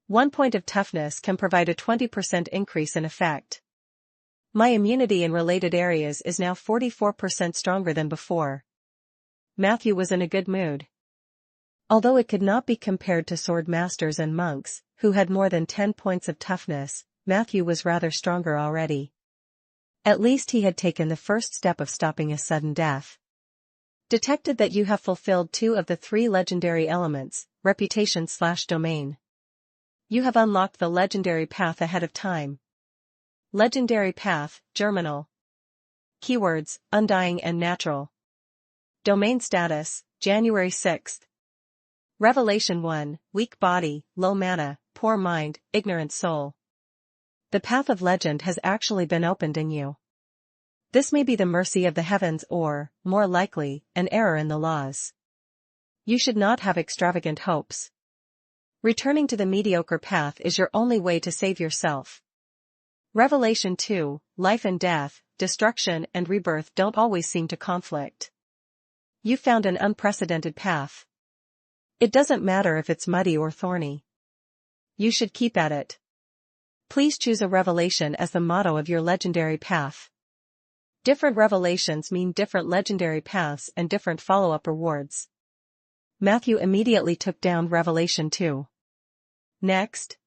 1 point of toughness can provide a 20% increase in effect. My immunity in related areas is now 44% stronger than before. Matthew was in a good mood. Although it could not be compared to sword masters and monks, who had more than 10 points of toughness, Matthew was rather stronger already. At least he had taken the first step of stopping a sudden death. Detected that you have fulfilled 2 of the 3 legendary elements, reputation/domain. You have unlocked the legendary path ahead of time. Legendary path, Germinal. Keywords, undying and natural. Domain status, January 6th. Revelation 1, weak body, low mana, poor mind, ignorant soul. The path of legend has actually been opened in you. This may be the mercy of the heavens or, more likely, an error in the laws. You should not have extravagant hopes. Returning to the mediocre path is your only way to save yourself. Revelation 2, life and death, destruction and rebirth don't always seem to conflict. You found an unprecedented path. It doesn't matter if it's muddy or thorny. You should keep at it. Please choose a revelation as the motto of your legendary path. Different revelations mean different legendary paths and different follow-up rewards. Matthew immediately took down Revelation 2. Next.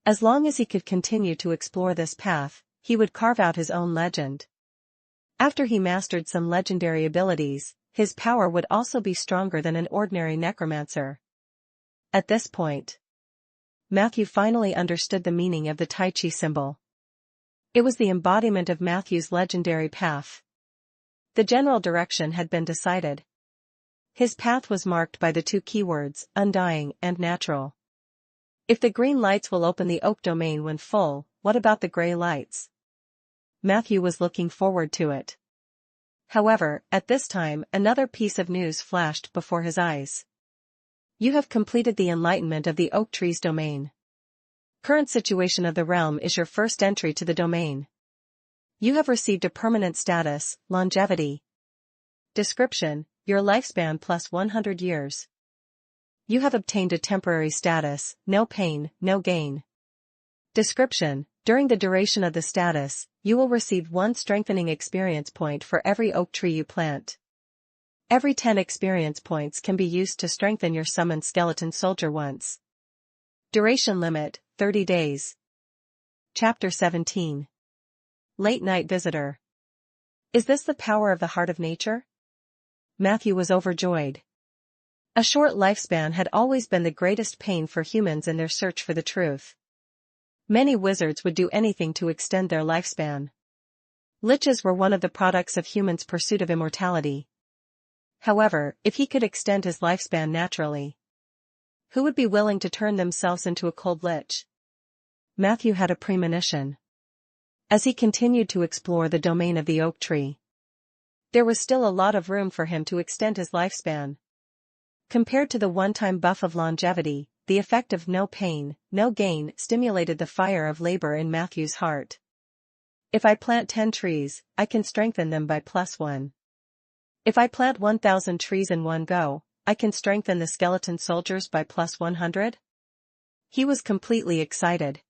As long as he could continue to explore this path, he would carve out his own legend. After he mastered some legendary abilities, his power would also be stronger than an ordinary necromancer. At this point, Matthew finally understood the meaning of the Tai Chi symbol. It was the embodiment of Matthew's legendary path. The general direction had been decided. His path was marked by the 2 keywords, undying and natural. If the green lights will open the oak domain when full, what about the gray lights? Matthew was looking forward to it. However, at this time, another piece of news flashed before his eyes. You have completed the enlightenment of the oak tree's domain. Current situation of the realm is your first entry to the domain. You have received a permanent status, longevity. Description, your lifespan plus 100 years. You have obtained a temporary status, no pain, no gain. Description, during the duration of the status, you will receive 1 strengthening experience point for every oak tree you plant. Every 10 experience points can be used to strengthen your summoned skeleton soldier once. Duration limit, 30 days. Chapter 17. Late Night Visitor. Is this the power of the heart of nature? Matthew was overjoyed. A short lifespan had always been the greatest pain for humans in their search for the truth. Many wizards would do anything to extend their lifespan. Liches were one of the products of humans' pursuit of immortality. However, if he could extend his lifespan naturally, who would be willing to turn themselves into a cold lich? Matthew had a premonition. As he continued to explore the domain of the oak tree, there was still a lot of room for him to extend his lifespan. Compared to the one-time buff of longevity, the effect of no pain, no gain stimulated the fire of labor in Matthew's heart. If I plant 10 trees, I can strengthen them by +1. If I plant 1,000 trees in one go, I can strengthen the skeleton soldiers by +100? He was completely excited.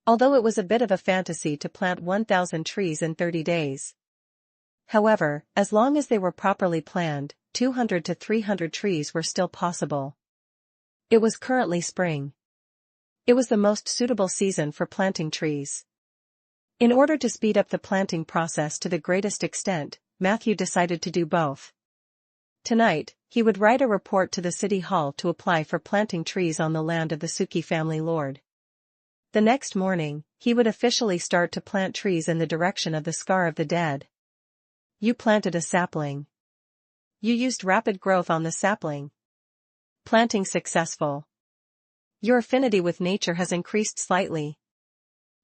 Although it was a bit of a fantasy to plant 1,000 trees in 30 days. However, as long as they were properly planned, 200 to 300 trees were still possible. It was currently spring. It was the most suitable season for planting trees. In order to speed up the planting process to the greatest extent, Matthew decided to do both. Tonight, he would write a report to the city hall to apply for planting trees on the land of the Suki family lord. The next morning, he would officially start to plant trees in the direction of the Scar of the Dead. You planted a sapling. You used rapid growth on the sapling. Planting successful. Your affinity with nature has increased slightly.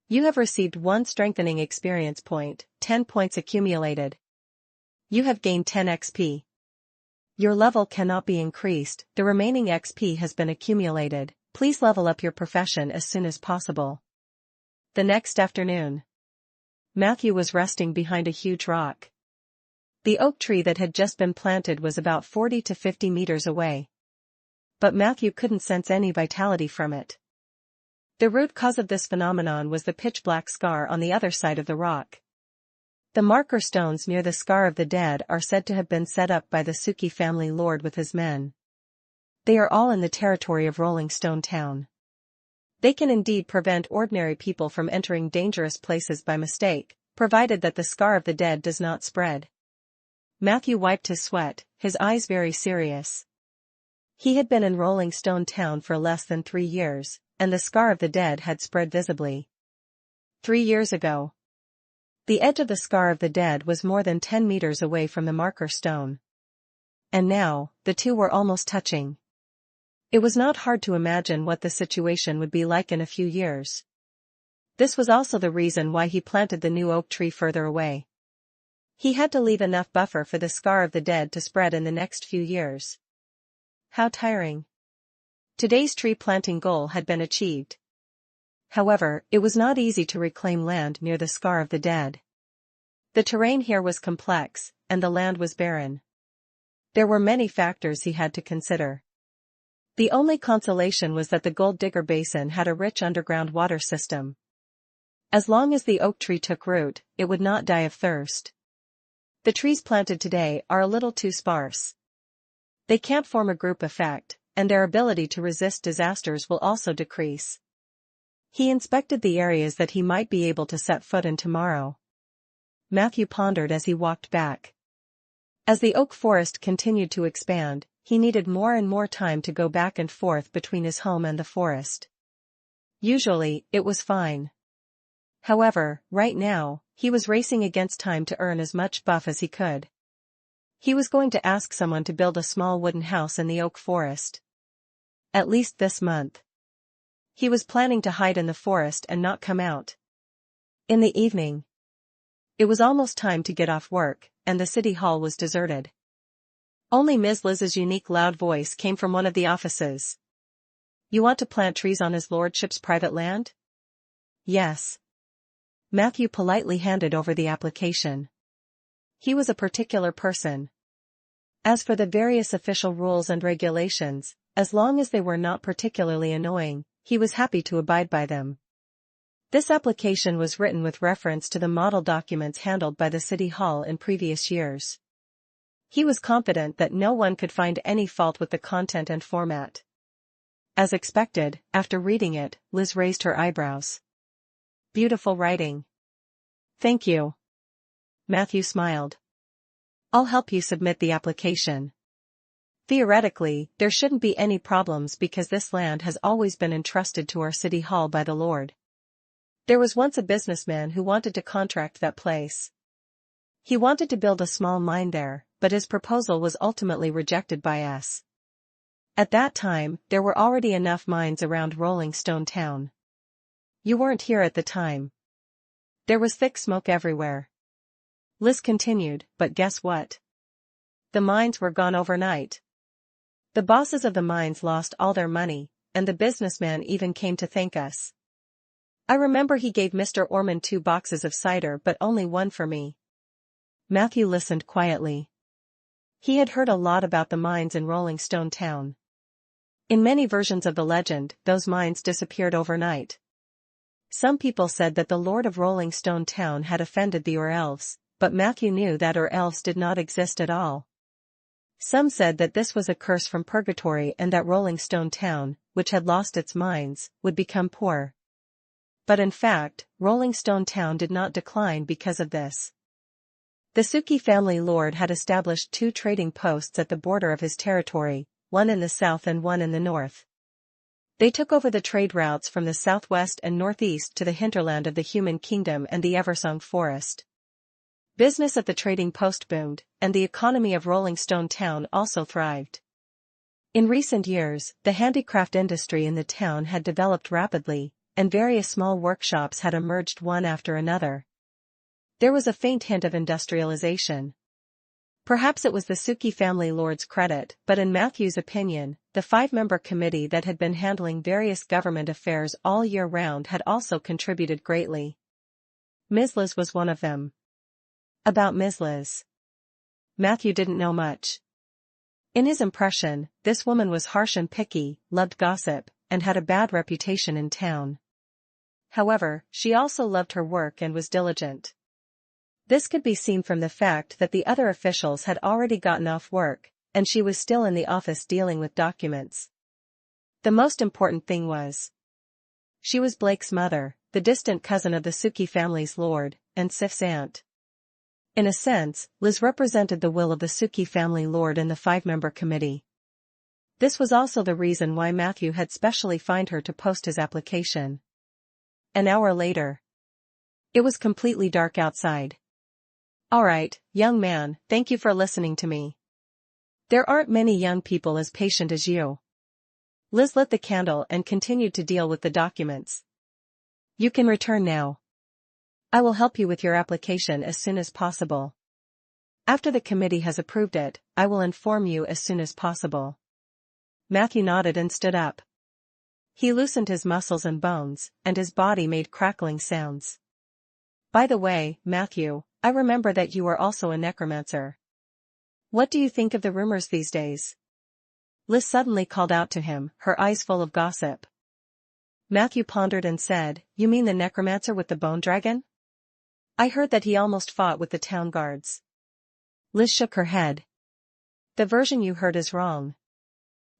You have received 1 strengthening experience point, 10 points accumulated. You have gained 10 XP. Your level cannot be increased, the remaining XP has been accumulated. Please level up your profession as soon as possible. The next afternoon, Matthew was resting behind a huge rock. The oak tree that had just been planted was about 40 to 50 meters away. But Matthew couldn't sense any vitality from it. The root cause of this phenomenon was the pitch-black scar on the other side of the rock. The marker stones near the Scar of the Dead are said to have been set up by the Suki family lord with his men. They are all in the territory of Rolling Stone Town. They can indeed prevent ordinary people from entering dangerous places by mistake, provided that the Scar of the Dead does not spread. Matthew wiped his sweat, his eyes very serious. He had been in Rolling Stone Town for less than 3 years, and the Scar of the Dead had spread visibly. 3 years ago, the edge of the Scar of the Dead was more than 10 meters away from the marker stone. And now, the two were almost touching. It was not hard to imagine what the situation would be like in a few years. This was also the reason why he planted the new oak tree further away. He had to leave enough buffer for the Scar of the Dead to spread in the next few years. How tiring. Today's tree planting goal had been achieved. However, it was not easy to reclaim land near the Scar of the Dead. The terrain here was complex, and the land was barren. There were many factors he had to consider. The only consolation was that the Gold Digger Basin had a rich underground water system. As long as the oak tree took root, it would not die of thirst. The trees planted today are a little too sparse. They can't form a group effect, and their ability to resist disasters will also decrease. He inspected the areas that he might be able to set foot in tomorrow. Matthew pondered as he walked back. As the oak forest continued to expand, he needed more and more time to go back and forth between his home and the forest. Usually, it was fine. However, right now, he was racing against time to earn as much buff as he could. He was going to ask someone to build a small wooden house in the oak forest. At least this month. He was planning to hide in the forest and not come out. In the evening, it was almost time to get off work, and the city hall was deserted. Only Ms. Liz's unique loud voice came from one of the offices. You want to plant trees on his lordship's private land? Yes. Matthew politely handed over the application. He was a particular person. As for the various official rules and regulations, as long as they were not particularly annoying, he was happy to abide by them. This application was written with reference to the model documents handled by the City Hall in previous years. He was confident that no one could find any fault with the content and format. As expected, after reading it, Liz raised her eyebrows. Beautiful writing. Thank you. Matthew smiled. I'll help you submit the application. Theoretically, there shouldn't be any problems because this land has always been entrusted to our city hall by the Lord. There was once a businessman who wanted to contract that place. He wanted to build a small mine there, but his proposal was ultimately rejected by us. At that time, there were already enough mines around Rolling Stone Town. You weren't here at the time. There was thick smoke everywhere. Liz continued, but guess what? The mines were gone overnight. The bosses of the mines lost all their money, and the businessman even came to thank us. I remember he gave Mr. Ormond 2 boxes of cider but only 1 for me. Matthew listened quietly. He had heard a lot about the mines in Rolling Stone Town. In many versions of the legend, those mines disappeared overnight. Some people said that the Lord of Rolling Stone Town had offended the Ur-Elves, but Matthew knew that Ur-Elves did not exist at all. Some said that this was a curse from purgatory and that Rolling Stone Town, which had lost its mines, would become poor. But in fact, Rolling Stone Town did not decline because of this. The Suki family lord had established 2 trading posts at the border of his territory, one in the south and one in the north. They took over the trade routes from the southwest and northeast to the hinterland of the Human Kingdom and the Eversong Forest. Business at the trading post boomed, and the economy of Rolling Stone Town also thrived. In recent years, the handicraft industry in the town had developed rapidly, and various small workshops had emerged one after another. There was a faint hint of industrialization. Perhaps it was the Suki family lord's credit, but in Matthew's opinion, the 5-member committee that had been handling various government affairs all year round had also contributed greatly. Ms. Liz was one of them. About Ms. Liz, Matthew didn't know much. In his impression, this woman was harsh and picky, loved gossip, and had a bad reputation in town. However, she also loved her work and was diligent. This could be seen from the fact that the other officials had already gotten off work, and she was still in the office dealing with documents. The most important thing was, she was Blake's mother, the distant cousin of the Suki family's lord, and Sif's aunt. In a sense, Liz represented the will of the Suki family lord in the 5-member committee. This was also the reason why Matthew had specially found her to post his application. An hour later. It was completely dark outside. "All right, young man, thank you for listening to me. There aren't many young people as patient as you." Liz lit the candle and continued to deal with the documents. "You can return now. I will help you with your application as soon as possible. After the committee has approved it, I will inform you as soon as possible." Matthew nodded and stood up. He loosened his muscles and bones, and his body made crackling sounds. "By the way, Matthew, I remember that you are also a necromancer. What do you think of the rumors these days?" Liz suddenly called out to him, her eyes full of gossip. Matthew pondered and said, "You mean the necromancer with the bone dragon? I heard that he almost fought with the town guards." Liz shook her head. "The version you heard is wrong.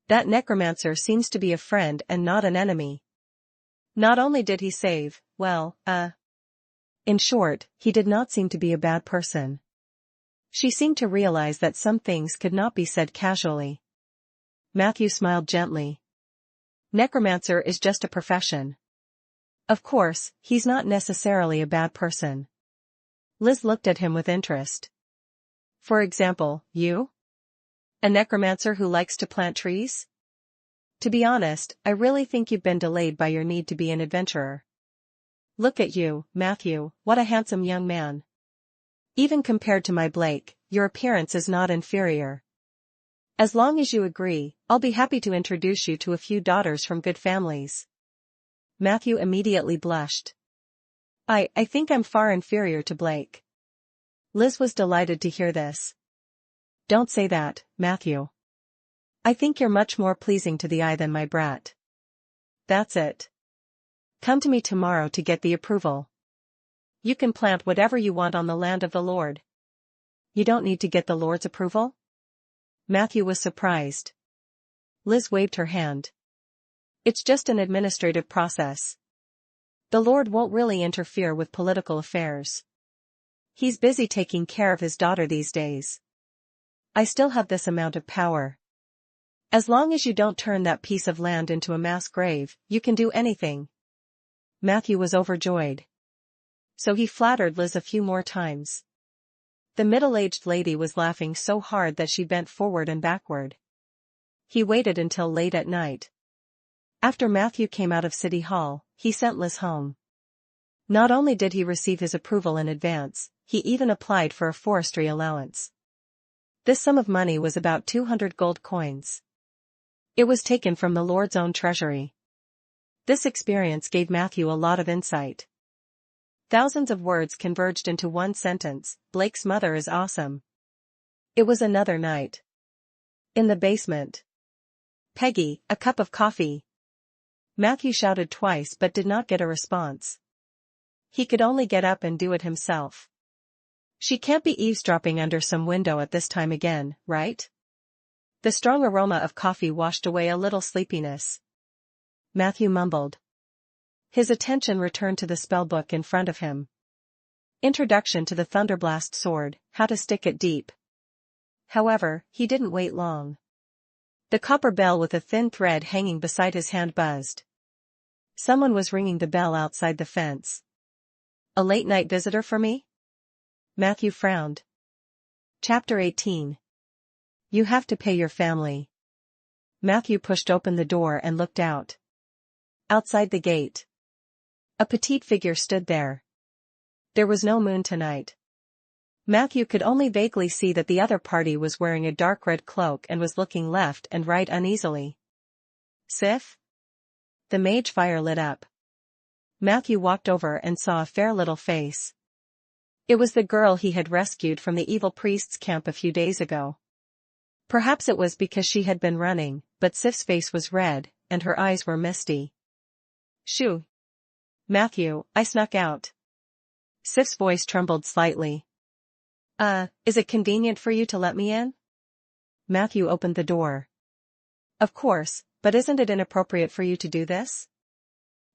That necromancer seems to be a friend and not an enemy. Not only did he save, in short, he did not seem to be a bad person." She seemed to realize that some things could not be said casually. Matthew smiled gently. "Necromancer is just a profession. Of course, he's not necessarily a bad person." Liz looked at him with interest. "For example, you? A necromancer who likes to plant trees? To be honest, I really think you've been delayed by your need to be an adventurer. Look at you, Matthew, what a handsome young man. Even compared to my Blake, your appearance is not inferior. As long as you agree, I'll be happy to introduce you to a few daughters from good families." Matthew immediately blushed. I think I'm far inferior to Blake." Liz was delighted to hear this. "Don't say that, Matthew. I think you're much more pleasing to the eye than my brat. That's it. Come to me tomorrow to get the approval. You can plant whatever you want on the land of the Lord." "You don't need to get the Lord's approval?" Matthew was surprised. Liz waved her hand. "It's just an administrative process. The Lord won't really interfere with political affairs. He's busy taking care of his daughter these days. I still have this amount of power. As long as you don't turn that piece of land into a mass grave, you can do anything." Matthew was overjoyed. So he flattered Liz a few more times. The middle-aged lady was laughing so hard that she bent forward and backward. He waited until late at night. After Matthew came out of City Hall, he sent Liz home. Not only did he receive his approval in advance, he even applied for a forestry allowance. This sum of money was about 200 gold coins. It was taken from the Lord's own treasury. This experience gave Matthew a lot of insight. Thousands of words converged into one sentence: Blake's mother is awesome. It was another night. In the basement. "Peggy, a cup of coffee." Matthew shouted twice but did not get a response. He could only get up and do it himself. She can't be eavesdropping under some window at this time again, right? The strong aroma of coffee washed away a little sleepiness. Matthew mumbled. His attention returned to the spellbook in front of him. Introduction to the Thunderblast Sword, How to Stick It Deep. However, he didn't wait long. The copper bell with a thin thread hanging beside his hand buzzed. Someone was ringing the bell outside the fence. A late-night visitor for me? Matthew frowned. Chapter 18. You have to pay your family. Matthew pushed open the door and looked out. Outside the gate, a petite figure stood there. There was no moon tonight. Matthew could only vaguely see that the other party was wearing a dark red cloak and was looking left and right uneasily. Sif? The mage fire lit up. Matthew walked over and saw a fair little face. It was the girl he had rescued from the evil priest's camp a few days ago. Perhaps it was because she had been running, but Sif's face was red, and her eyes were misty. Shoo! Matthew, I snuck out. Sif's voice trembled slightly. Is it convenient for you to let me in? Matthew opened the door. Of course, but isn't it inappropriate for you to do this?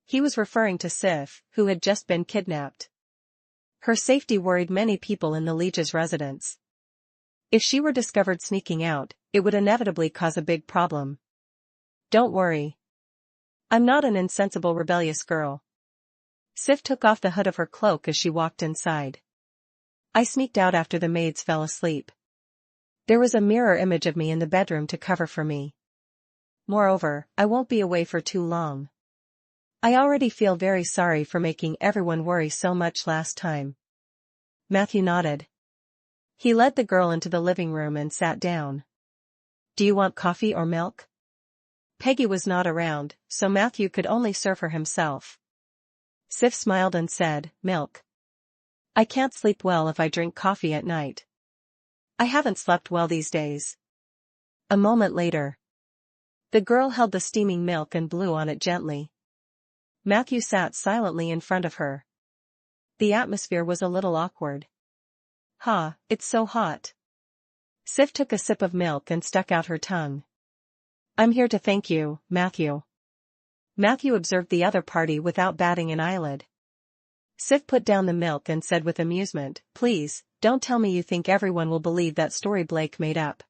He was referring to Sif, who had just been kidnapped. Her safety worried many people in the Liege's residence. If she were discovered sneaking out, it would inevitably cause a big problem. Don't worry. I'm not an insensible rebellious girl. Sif took off the hood of her cloak as she walked inside. I sneaked out after the maids fell asleep. There was a mirror image of me in the bedroom to cover for me. Moreover, I won't be away for too long. I already feel very sorry for making everyone worry so much last time. Matthew nodded. He led the girl into the living room and sat down. Do you want coffee or milk? Peggy was not around, so Matthew could only serve her himself. Sif smiled and said, milk. I can't sleep well if I drink coffee at night. I haven't slept well these days. A moment later, the girl held the steaming milk and blew on it gently. Matthew sat silently in front of her. The atmosphere was a little awkward. It's so hot. Sif took a sip of milk and stuck out her tongue. I'm here to thank you, Matthew. Matthew observed the other party without batting an eyelid. Sif put down the milk and said with amusement, please, don't tell me you think everyone will believe that story Blake made up.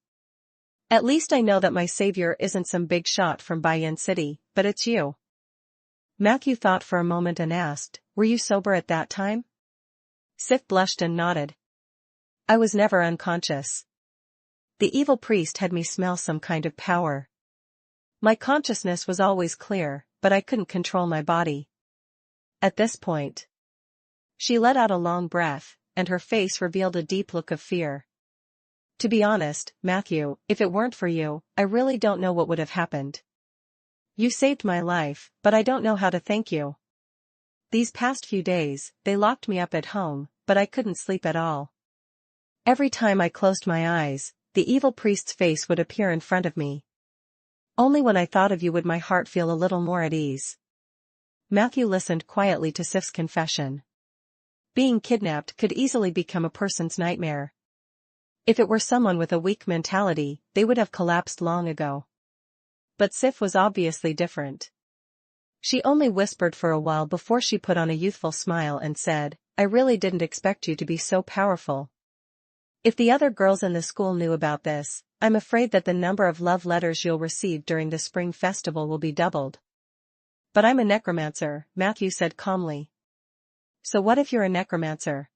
At least I know that my savior isn't some big shot from Bayan City, but it's you. Matthew thought for a moment and asked, were you sober at that time? Sif blushed and nodded. I was never unconscious. The evil priest had me smell some kind of power. My consciousness was always clear, but I couldn't control my body. At this point, she let out a long breath, and her face revealed a deep look of fear. To be honest, Matthew, if it weren't for you, I really don't know what would have happened. You saved my life, but I don't know how to thank you. These past few days, they locked me up at home, but I couldn't sleep at all. Every time I closed my eyes, the evil priest's face would appear in front of me. Only when I thought of you would my heart feel a little more at ease. Matthew listened quietly to Sif's confession. Being kidnapped could easily become a person's nightmare. If it were someone with a weak mentality, they would have collapsed long ago. But Sif was obviously different. She only whispered for a while before she put on a youthful smile and said, I really didn't expect you to be so powerful. If the other girls in the school knew about this, I'm afraid that the number of love letters you'll receive during the spring festival will be doubled. But I'm a necromancer, Matthew said calmly. So what if you're a necromancer?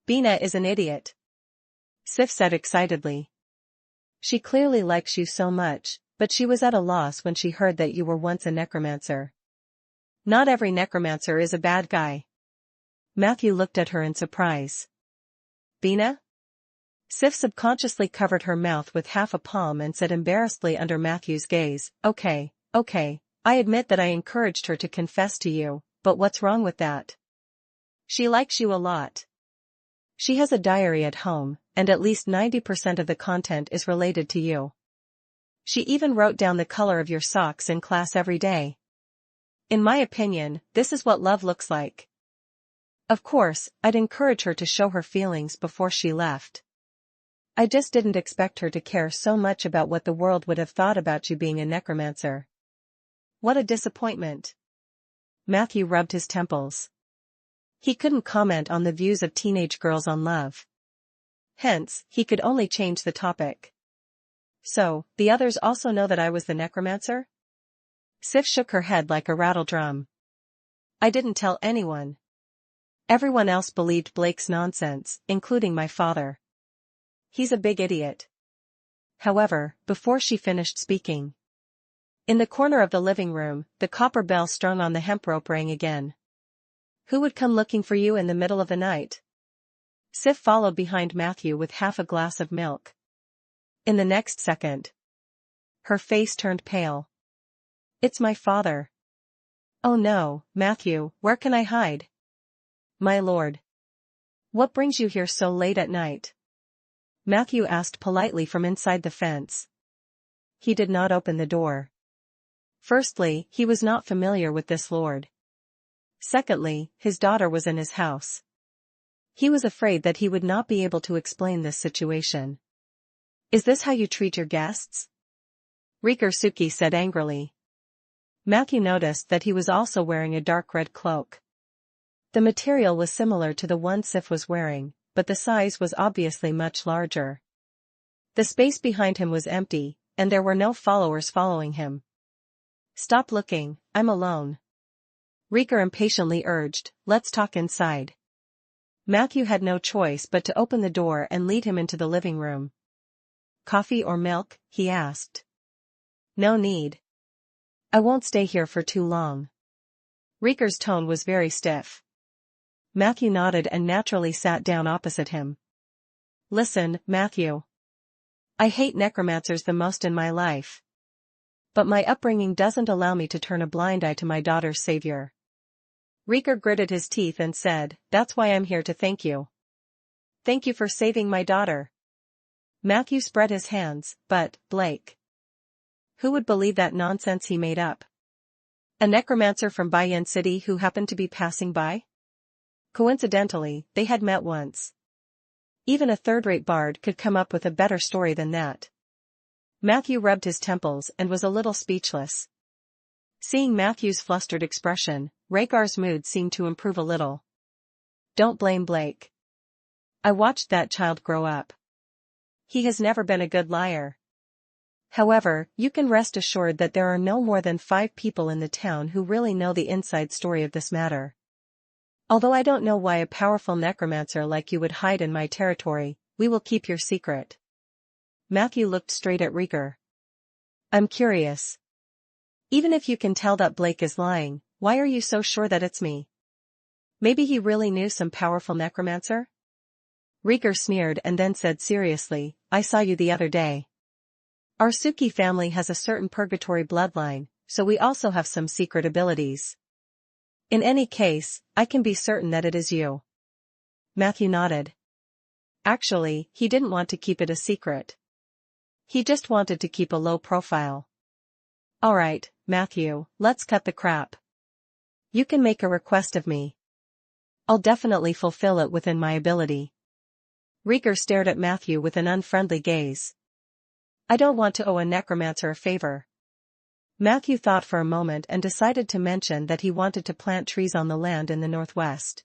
Bina is an idiot. Sif said excitedly. She clearly likes you so much, but she was at a loss when she heard that you were once a necromancer. Not every necromancer is a bad guy. Matthew looked at her in surprise. Bina? Sif subconsciously covered her mouth with half a palm and said embarrassedly under Matthew's gaze, okay, I admit that I encouraged her to confess to you, but what's wrong with that? She likes you a lot. She has a diary at home, and at least 90% of the content is related to you. She even wrote down the color of your socks in class every day. In my opinion, this is what love looks like. Of course, I'd encourage her to show her feelings before she left. I just didn't expect her to care so much about what the world would have thought about you being a necromancer. What a disappointment. Matthew rubbed his temples. He couldn't comment on the views of teenage girls on love. Hence, he could only change the topic. So, the others also know that I was the necromancer? Sif shook her head like a rattle drum. I didn't tell anyone. Everyone else believed Blake's nonsense, including my father. He's a big idiot. However, before she finished speaking, In the corner of the living room, the copper bell strung on the hemp rope rang again. Who would come looking for you in the middle of the night? Sif followed behind Matthew with half a glass of milk. In the next second, her face turned pale. It's my father. Oh no, Matthew, where can I hide? My lord. What brings you here so late at night? Matthew asked politely from inside the fence. He did not open the door. Firstly, he was not familiar with this lord. Secondly, his daughter was in his house. He was afraid that he would not be able to explain this situation. Is this how you treat your guests? Reincarnated said angrily. Matthew noticed that he was also wearing a dark red cloak. The material was similar to the one Sif was wearing, but the size was obviously much larger. The space behind him was empty, and there were no followers following him. Stop looking, I'm alone. Reincarnated impatiently urged, let's talk inside. Matthew had no choice but to open the door and lead him into the living room. Coffee or milk? He asked. No need. I won't stay here for too long. Reincarnated's tone was very stiff. Matthew nodded and naturally sat down opposite him. Listen, Matthew. I hate necromancers the most in my life. But my upbringing doesn't allow me to turn a blind eye to my daughter's savior. Reincarnated gritted his teeth and said, that's why I'm here to thank you. Thank you for saving my daughter. Matthew spread his hands, but, Blake. Who would believe that nonsense he made up? A necromancer from Bayan City who happened to be passing by? Coincidentally, they had met once. Even a third-rate bard could come up with a better story than that. Matthew rubbed his temples and was a little speechless. Seeing Matthew's flustered expression, Rhaegar's mood seemed to improve a little. Don't blame Blake. I watched that child grow up. He has never been a good liar. However, you can rest assured that there are no more than 5 people in the town who really know the inside story of this matter. Although I don't know why a powerful necromancer like you would hide in my territory, we will keep your secret. Matthew looked straight at Rhaegar. I'm curious. Even if you can tell that Blake is lying, why are you so sure that it's me? Maybe he really knew some powerful necromancer? Rhaegar sneered and then said seriously, I saw you the other day. Our Suki family has a certain purgatory bloodline, so we also have some secret abilities. In any case, I can be certain that it is you. Matthew nodded. Actually, he didn't want to keep it a secret. He just wanted to keep a low profile. Alright, Matthew, let's cut the crap. You can make a request of me. I'll definitely fulfill it within my ability. Rhaegar stared at Matthew with an unfriendly gaze. I don't want to owe a necromancer a favor. Matthew thought for a moment and decided to mention that he wanted to plant trees on the land in the northwest.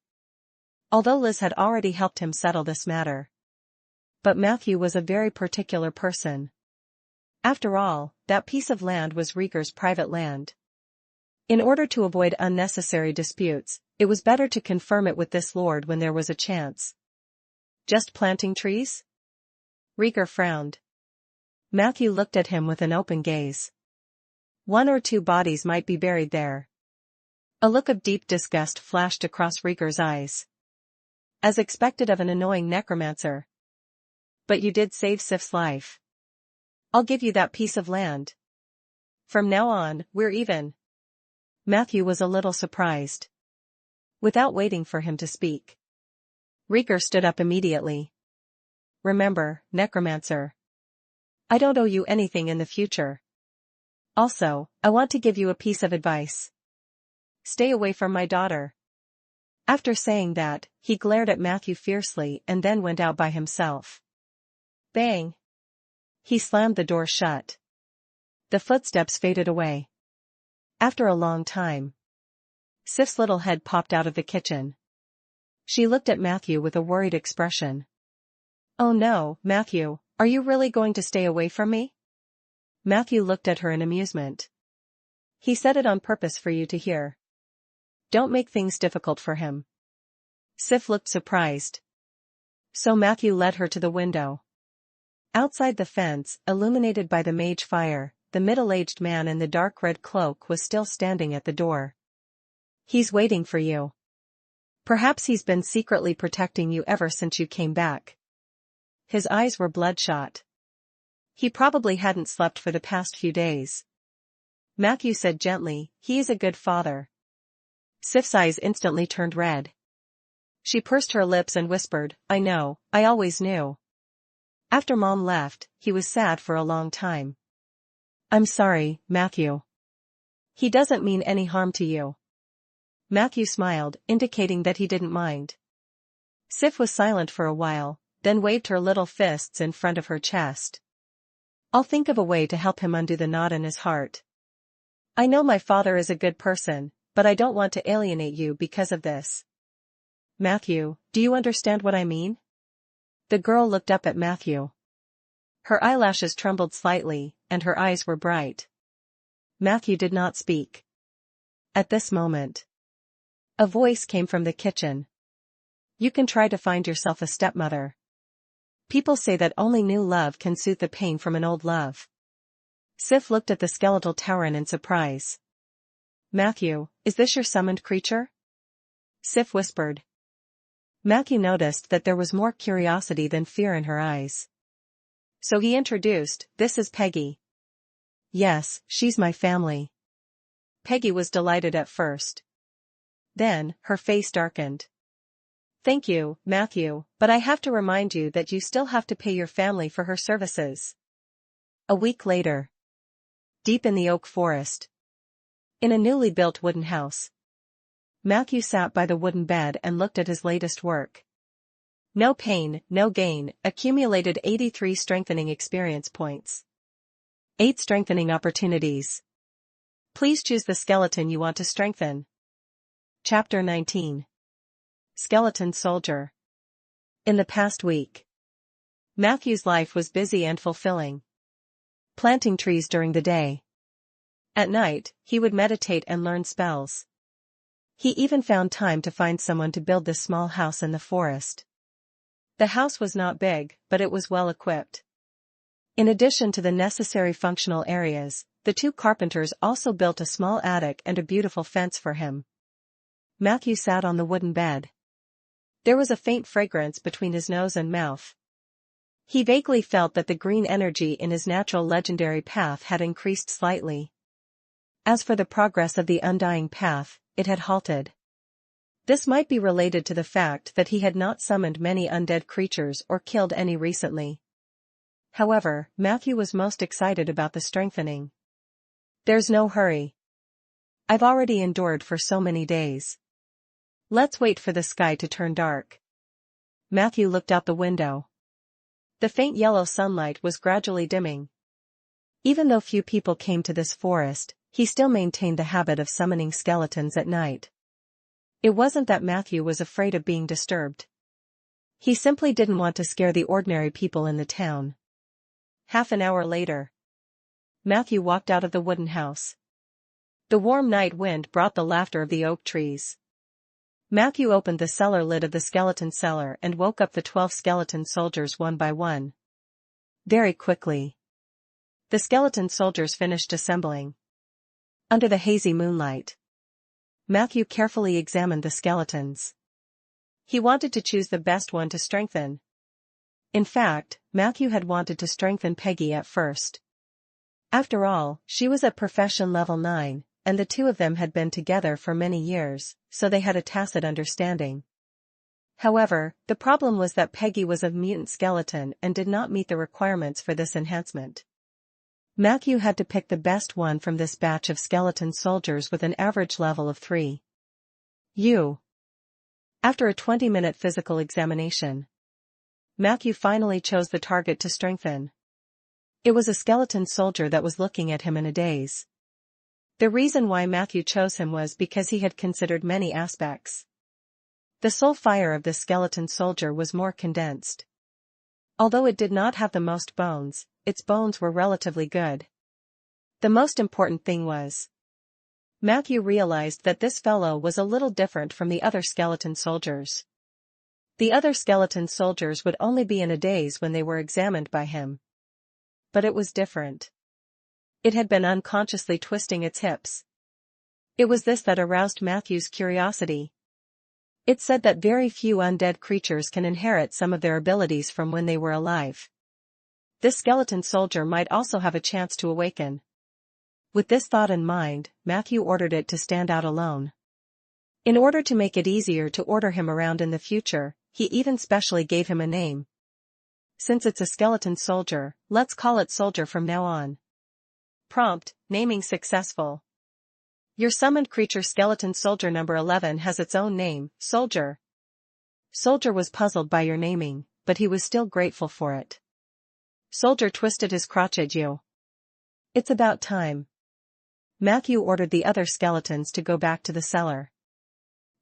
Although Liz had already helped him settle this matter. But Matthew was a very particular person. After all, that piece of land was Rhaegar's private land. In order to avoid unnecessary disputes, it was better to confirm it with this lord when there was a chance. Just planting trees? Rhaegar frowned. Matthew looked at him with an open gaze. 1 or 2 bodies might be buried there. A look of deep disgust flashed across Rhaegar's eyes. As expected of an annoying necromancer. But you did save Sif's life. I'll give you that piece of land. From now on, we're even. Matthew was a little surprised. Without waiting for him to speak, Rhaegar stood up immediately. Remember, necromancer. I don't owe you anything in the future. Also, I want to give you a piece of advice. Stay away from my daughter. After saying that, he glared at Matthew fiercely and then went out by himself. Bang! He slammed the door shut. The footsteps faded away. After a long time, Sif's little head popped out of the kitchen. She looked at Matthew with a worried expression. Oh no, Matthew, are you really going to stay away from me? Matthew looked at her in amusement. He said it on purpose for you to hear. Don't make things difficult for him. Sif looked surprised. So Matthew led her to the window. Outside the fence, illuminated by the mage fire, the middle-aged man in the dark red cloak was still standing at the door. "He's waiting for you. Perhaps he's been secretly protecting you ever since you came back." His eyes were bloodshot. "He probably hadn't slept for the past few days." Matthew said gently, "He is a good father." Sif's eyes instantly turned red. She pursed her lips and whispered, "I know, I always knew. After Mom left, he was sad for a long time." "I'm sorry, Matthew. He doesn't mean any harm to you." Matthew smiled, indicating that he didn't mind. Sif was silent for a while, then waved her little fists in front of her chest. "I'll think of a way to help him undo the knot in his heart. I know my father is a good person, but I don't want to alienate you because of this." "Matthew, do you understand what I mean?" The girl looked up at Matthew. Her eyelashes trembled slightly, and her eyes were bright. Matthew did not speak. At this moment, a voice came from the kitchen. "You can try to find yourself a stepmother. People say that only new love can soothe the pain from an old love." Sif looked at the skeletal Tauren in surprise. "Matthew, is this your summoned creature?" Sif whispered. Matthew noticed that there was more curiosity than fear in her eyes. So he introduced, "This is Peggy." "Yes, she's my family." Peggy was delighted at first. Then, her face darkened. "Thank you, Matthew, but I have to remind you that you still have to pay your family for her services." A week later. Deep in the oak forest. In a newly built wooden house. Matthew sat by the wooden bed and looked at his latest work. No pain, no gain, accumulated 83 strengthening experience points. 8 strengthening opportunities. Please choose the skeleton you want to strengthen. Chapter 19. Skeleton Soldier. In the past week, Matthew's life was busy and fulfilling. Planting trees during the day. At night, he would meditate and learn spells. He even found time to find someone to build this small house in the forest. The house was not big, but it was well equipped. In addition to the necessary functional areas, the 2 carpenters also built a small attic and a beautiful fence for him. Matthew sat on the wooden bed. There was a faint fragrance between his nose and mouth. He vaguely felt that the green energy in his natural legendary path had increased slightly. As for the progress of the undying path, it had halted. This might be related to the fact that he had not summoned many undead creatures or killed any recently. However, Matthew was most excited about the strengthening. "There's no hurry. I've already endured for so many days. Let's wait for the sky to turn dark." Matthew looked out the window. The faint yellow sunlight was gradually dimming. Even though few people came to this forest, he still maintained the habit of summoning skeletons at night. It wasn't that Matthew was afraid of being disturbed. He simply didn't want to scare the ordinary people in the town. Half an hour later, Matthew walked out of the wooden house. The warm night wind brought the laughter of the oak trees. Matthew opened the cellar lid of the skeleton cellar and woke up the 12 skeleton soldiers one by one. Very quickly, the skeleton soldiers finished assembling. Under the hazy moonlight, Matthew carefully examined the skeletons. He wanted to choose the best one to strengthen. In fact, Matthew had wanted to strengthen Peggy at first. After all, she was at profession level 9, and the 2 of them had been together for many years, so they had a tacit understanding. However, the problem was that Peggy was a mutant skeleton and did not meet the requirements for this enhancement. Matthew had to pick the best one from this batch of skeleton soldiers with an average level of 3. After a 20-minute physical examination, Matthew finally chose the target to strengthen. It was a skeleton soldier that was looking at him in a daze. The reason why Matthew chose him was because he had considered many aspects. The soul fire of this skeleton soldier was more condensed. Although it did not have the most bones, its bones were relatively good. The most important thing was, Matthew realized that this fellow was a little different from the other skeleton soldiers. The other skeleton soldiers would only be in a daze when they were examined by him. But it was different. It had been unconsciously twisting its hips. It was this that aroused Matthew's curiosity. It said that very few undead creatures can inherit some of their abilities from when they were alive. This skeleton soldier might also have a chance to awaken. With this thought in mind, Matthew ordered it to stand out alone. In order to make it easier to order him around in the future, he even specially gave him a name. Since it's a skeleton soldier, let's call it Soldier from now on. Prompt, naming successful. Your summoned creature skeleton soldier number 11 has its own name, Soldier. Soldier was puzzled by your naming, but he was still grateful for it. Soldier twisted his crotch at you. It's about time. Matthew ordered the other skeletons to go back to the cellar.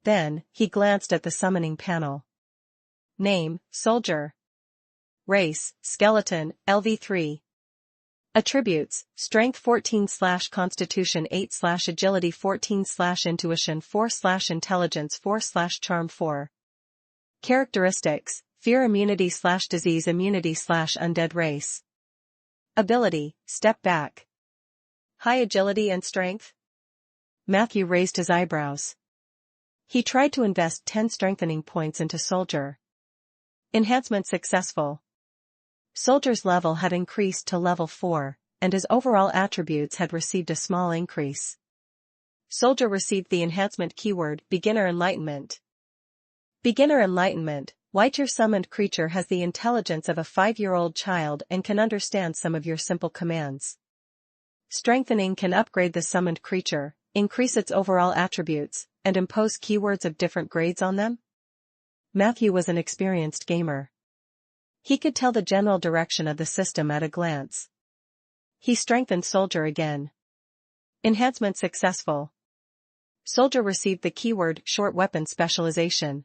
Then, he glanced at the summoning panel. Name, Soldier. Race, Skeleton, LV3. Attributes, Strength 14/Constitution 8/Agility 14/Intuition 4/Intelligence 4/Charm 4. Characteristics, Fear Immunity/Disease Immunity/Undead Race. Ability, Step Back. High Agility and Strength? Matthew raised his eyebrows. He tried to invest 10 strengthening points into Soldier. Enhancement successful. Soldier's level had increased to level 4, and his overall attributes had received a small increase. Soldier received the enhancement keyword, Beginner Enlightenment. Beginner Enlightenment, White. Your summoned creature has the intelligence of a 5-year-old child and can understand some of your simple commands. Strengthening can upgrade the summoned creature, increase its overall attributes, and impose keywords of different grades on them. Matthew was an experienced gamer. He could tell the general direction of the system at a glance. He strengthened Soldier again. Enhancement successful. Soldier received the keyword Short Weapon Specialization.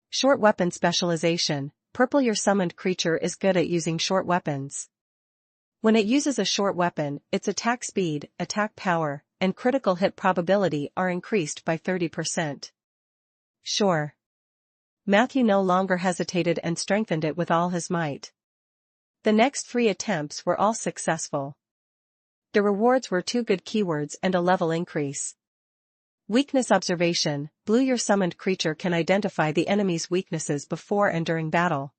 Short Weapon Specialization, Purple. Your summoned creature is good at using short weapons. When it uses a short weapon, its attack speed, attack power, and critical hit probability are increased by 30%. Sure. Matthew no longer hesitated and strengthened it with all his might. The next 3 attempts were all successful. The rewards were 2 good keywords and a level increase. Weakness Observation, Blue. Your summoned creature can identify the enemy's weaknesses before and during battle.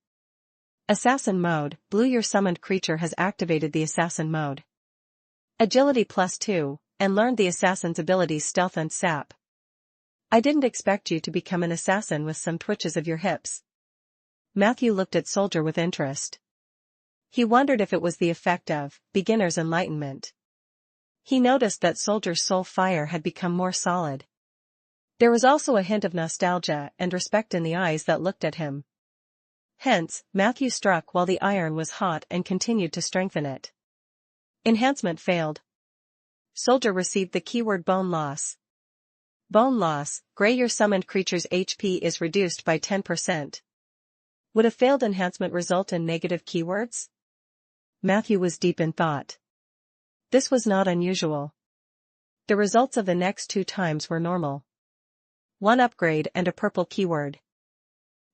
Assassin Mode, Blue. Your summoned creature has activated the Assassin Mode. Agility +2, and learned the assassin's abilities Stealth and Sap. I didn't expect you to become an assassin with some twitches of your hips. Matthew looked at Soldier with interest. He wondered if it was the effect of Beginner's Enlightenment. He noticed that Soldier's soul fire had become more solid. There was also a hint of nostalgia and respect in the eyes that looked at him. Hence, Matthew struck while the iron was hot and continued to strengthen it. Enhancement failed. Soldier received the keyword Bone Loss. Bone Loss, Gray. Your summoned creature's HP is reduced by 10%. Would a failed enhancement result in negative keywords? Matthew was deep in thought. This was not unusual. The results of the next 2 times were normal. 1 upgrade and a purple keyword.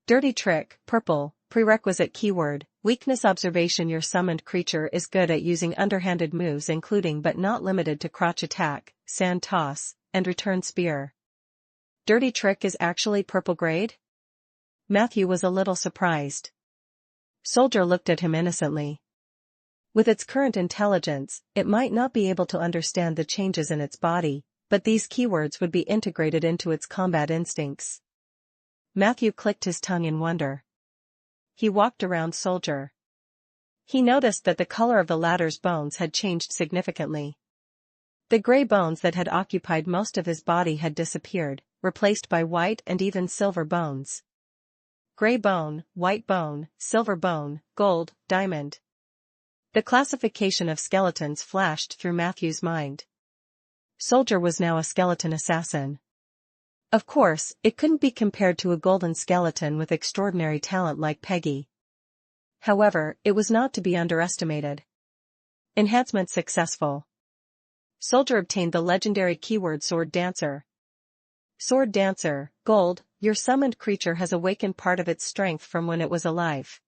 Dirty Trick, Purple, Prerequisite keyword, Weakness Observation. Your summoned creature is good at using underhanded moves including but not limited to crotch attack, sand toss, and return spear. Dirty Trick is actually purple grade? Matthew was a little surprised. Soldier looked at him innocently. With its current intelligence, it might not be able to understand the changes in its body, but these keywords would be integrated into its combat instincts. Matthew clicked his tongue in wonder. He walked around Soldier. He noticed that the color of the latter's bones had changed significantly. The gray bones that had occupied most of his body had disappeared, replaced by white and even silver bones. Gray bone, white bone, silver bone, gold, diamond. The classification of skeletons flashed through Matthew's mind. Soldier was now a skeleton assassin. Of course, it couldn't be compared to a golden skeleton with extraordinary talent like Peggy. However, it was not to be underestimated. Enhancement successful. Soldier obtained the legendary keyword Sword Dancer. Sword Dancer, Gold. Your summoned creature has awakened part of its strength from when it was alive.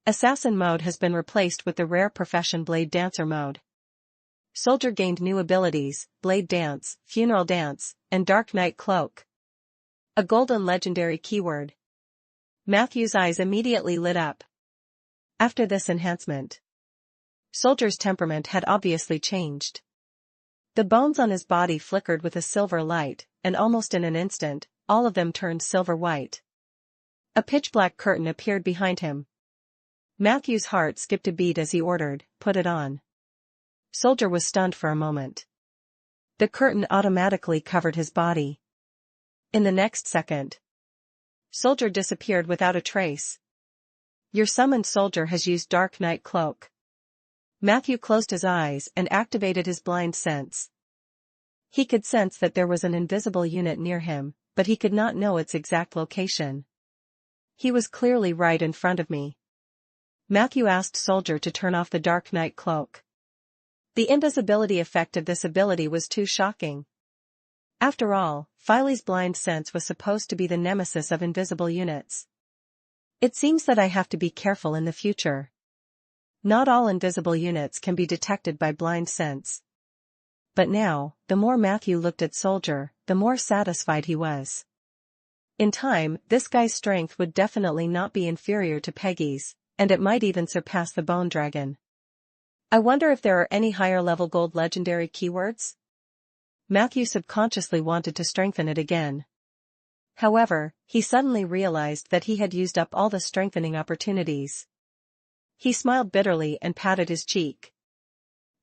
Assassin mode has been replaced with the rare profession Blade Dancer mode. Soldier gained new abilities, Blade Dance, Funeral Dance, and Dark Knight Cloak. A golden legendary keyword. Matthew's eyes immediately lit up. After this enhancement, Soldier's temperament had obviously changed. The bones on his body flickered with a silver light, and almost in an instant, all of them turned silver white. A pitch-black curtain appeared behind him. Matthew's heart skipped a beat as he ordered, "Put it on." Soldier was stunned for a moment. The curtain automatically covered his body. In the next second, Soldier disappeared without a trace. "Your summoned soldier has used Dark Knight Cloak." Matthew closed his eyes and activated his blind sense. He could sense that there was an invisible unit near him, but he could not know its exact location. "He was clearly right in front of me." Matthew asked Soldier to turn off the Dark Knight Cloak. The invisibility effect of this ability was too shocking. After all, Filey's blind sense was supposed to be the nemesis of invisible units. "It seems that I have to be careful in the future. Not all invisible units can be detected by blind sense." But now, the more Matthew looked at Soldier, the more satisfied he was. In time, this guy's strength would definitely not be inferior to Peggy's, and it might even surpass the Bone Dragon. I wonder if there are any higher-level gold legendary keywords? Matthew subconsciously wanted to strengthen it again. However, he suddenly realized that he had used up all the strengthening opportunities. He smiled bitterly and patted his cheek.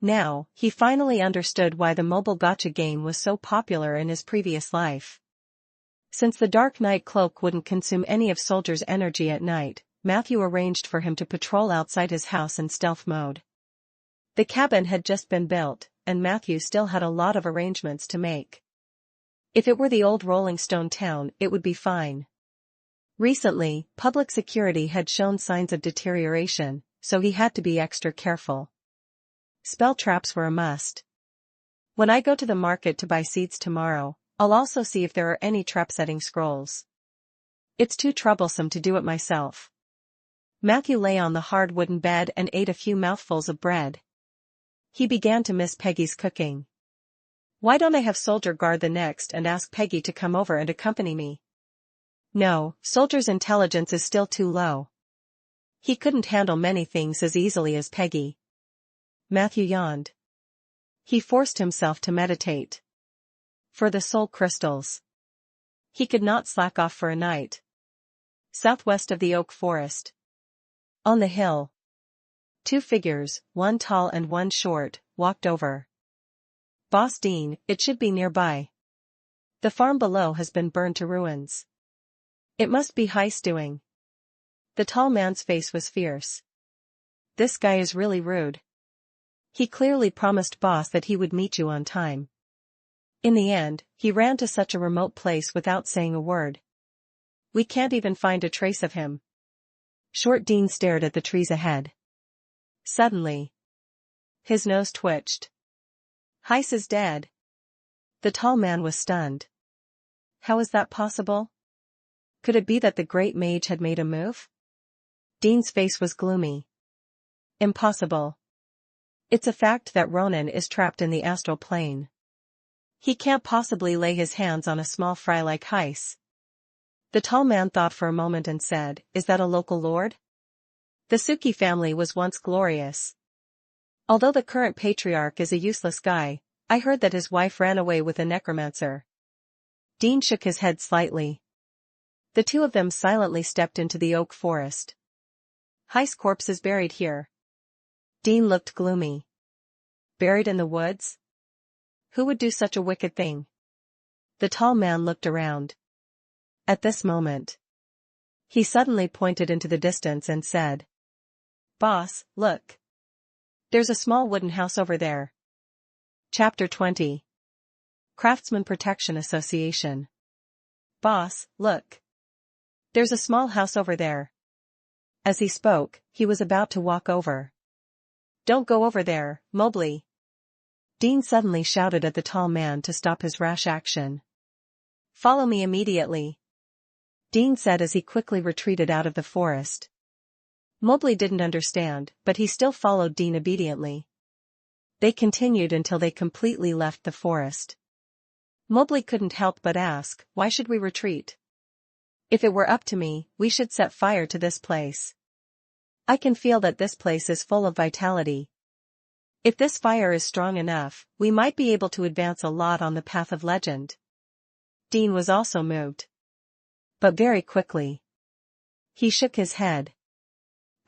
Now, he finally understood why the mobile gacha game was so popular in his previous life. Since the Dark Knight Cloak wouldn't consume any of Soldier's energy at night, Matthew arranged for him to patrol outside his house in stealth mode. The cabin had just been built, and Matthew still had a lot of arrangements to make. If it were the old Rolling Stone town, it would be fine. Recently, public security had shown signs of deterioration, so he had to be extra careful. Spell traps were a must. When I go to the market to buy seeds tomorrow, I'll also see if there are any trap-setting scrolls. It's too troublesome to do it myself. Matthew lay on the hard wooden bed and ate a few mouthfuls of bread. He began to miss Peggy's cooking. Why don't I have Soldier guard the next and ask Peggy to come over and accompany me? No, Soldier's intelligence is still too low. He couldn't handle many things as easily as Peggy. Matthew yawned. He forced himself to meditate. For the soul crystals. He could not slack off for a night. Southwest of the oak forest. On the hill. Two figures, one tall and one short, walked over. Boss Dean, it should be nearby. The farm below has been burned to ruins. It must be Heist doing. The tall man's face was fierce. This guy is really rude. He clearly promised Boss that he would meet you on time. In the end, he ran to such a remote place without saying a word. We can't even find a trace of him. Short Dean stared at the trees ahead. Suddenly, his nose twitched. Heist is dead. The tall man was stunned. How is that possible? Could it be that the great mage had made a move? Dean's face was gloomy. Impossible. It's a fact that Ronan is trapped in the astral plane. He can't possibly lay his hands on a small fry like Heist. The tall man thought for a moment and said, "Is that a local lord?" The Suki family was once glorious. Although the current patriarch is a useless guy, I heard that his wife ran away with a necromancer. Dean shook his head slightly. The two of them silently stepped into the oak forest. Heist's corpse is buried here. Dean looked gloomy. Buried in the woods? Who would do such a wicked thing? The tall man looked around. At this moment, he suddenly pointed into the distance and said, "Boss, look. There's a small wooden house over there." Chapter 20. Craftsman Protection Association. "Boss, look. There's a small house over there." As he spoke, he was about to walk over. "Don't go over there, Mobley." Dean suddenly shouted at the tall man to stop his rash action. "Follow me immediately," Dean said as he quickly retreated out of the forest. Mobley didn't understand, but he still followed Dean obediently. They continued until they completely left the forest. Mowgli couldn't help but ask, why should we retreat? If it were up to me, we should set fire to this place. I can feel that this place is full of vitality. If this fire is strong enough, we might be able to advance a lot on the path of legend. Dean was also moved. But very quickly. He shook his head.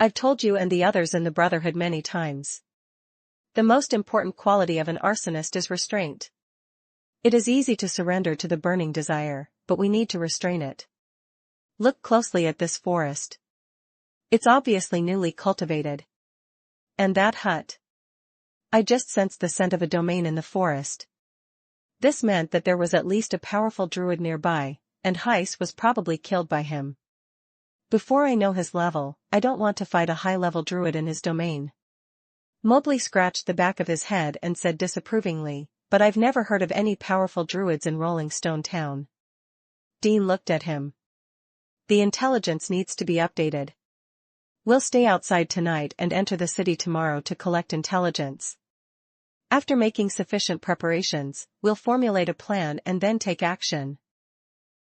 I've told you and the others in the Brotherhood many times. The most important quality of an arsonist is restraint. It is easy to surrender to the burning desire, but we need to restrain it. Look closely at this forest. It's obviously newly cultivated. And that hut. I just sensed the scent of a domain in the forest. This meant that there was at least a powerful druid nearby, and Heis was probably killed by him. Before I know his level, I don't want to fight a high-level druid in his domain. Mowgli scratched the back of his head and said disapprovingly, but I've never heard of any powerful druids in Rolling Stone Town. Dean looked at him. The intelligence needs to be updated. We'll stay outside tonight and enter the city tomorrow to collect intelligence. After making sufficient preparations, we'll formulate a plan and then take action.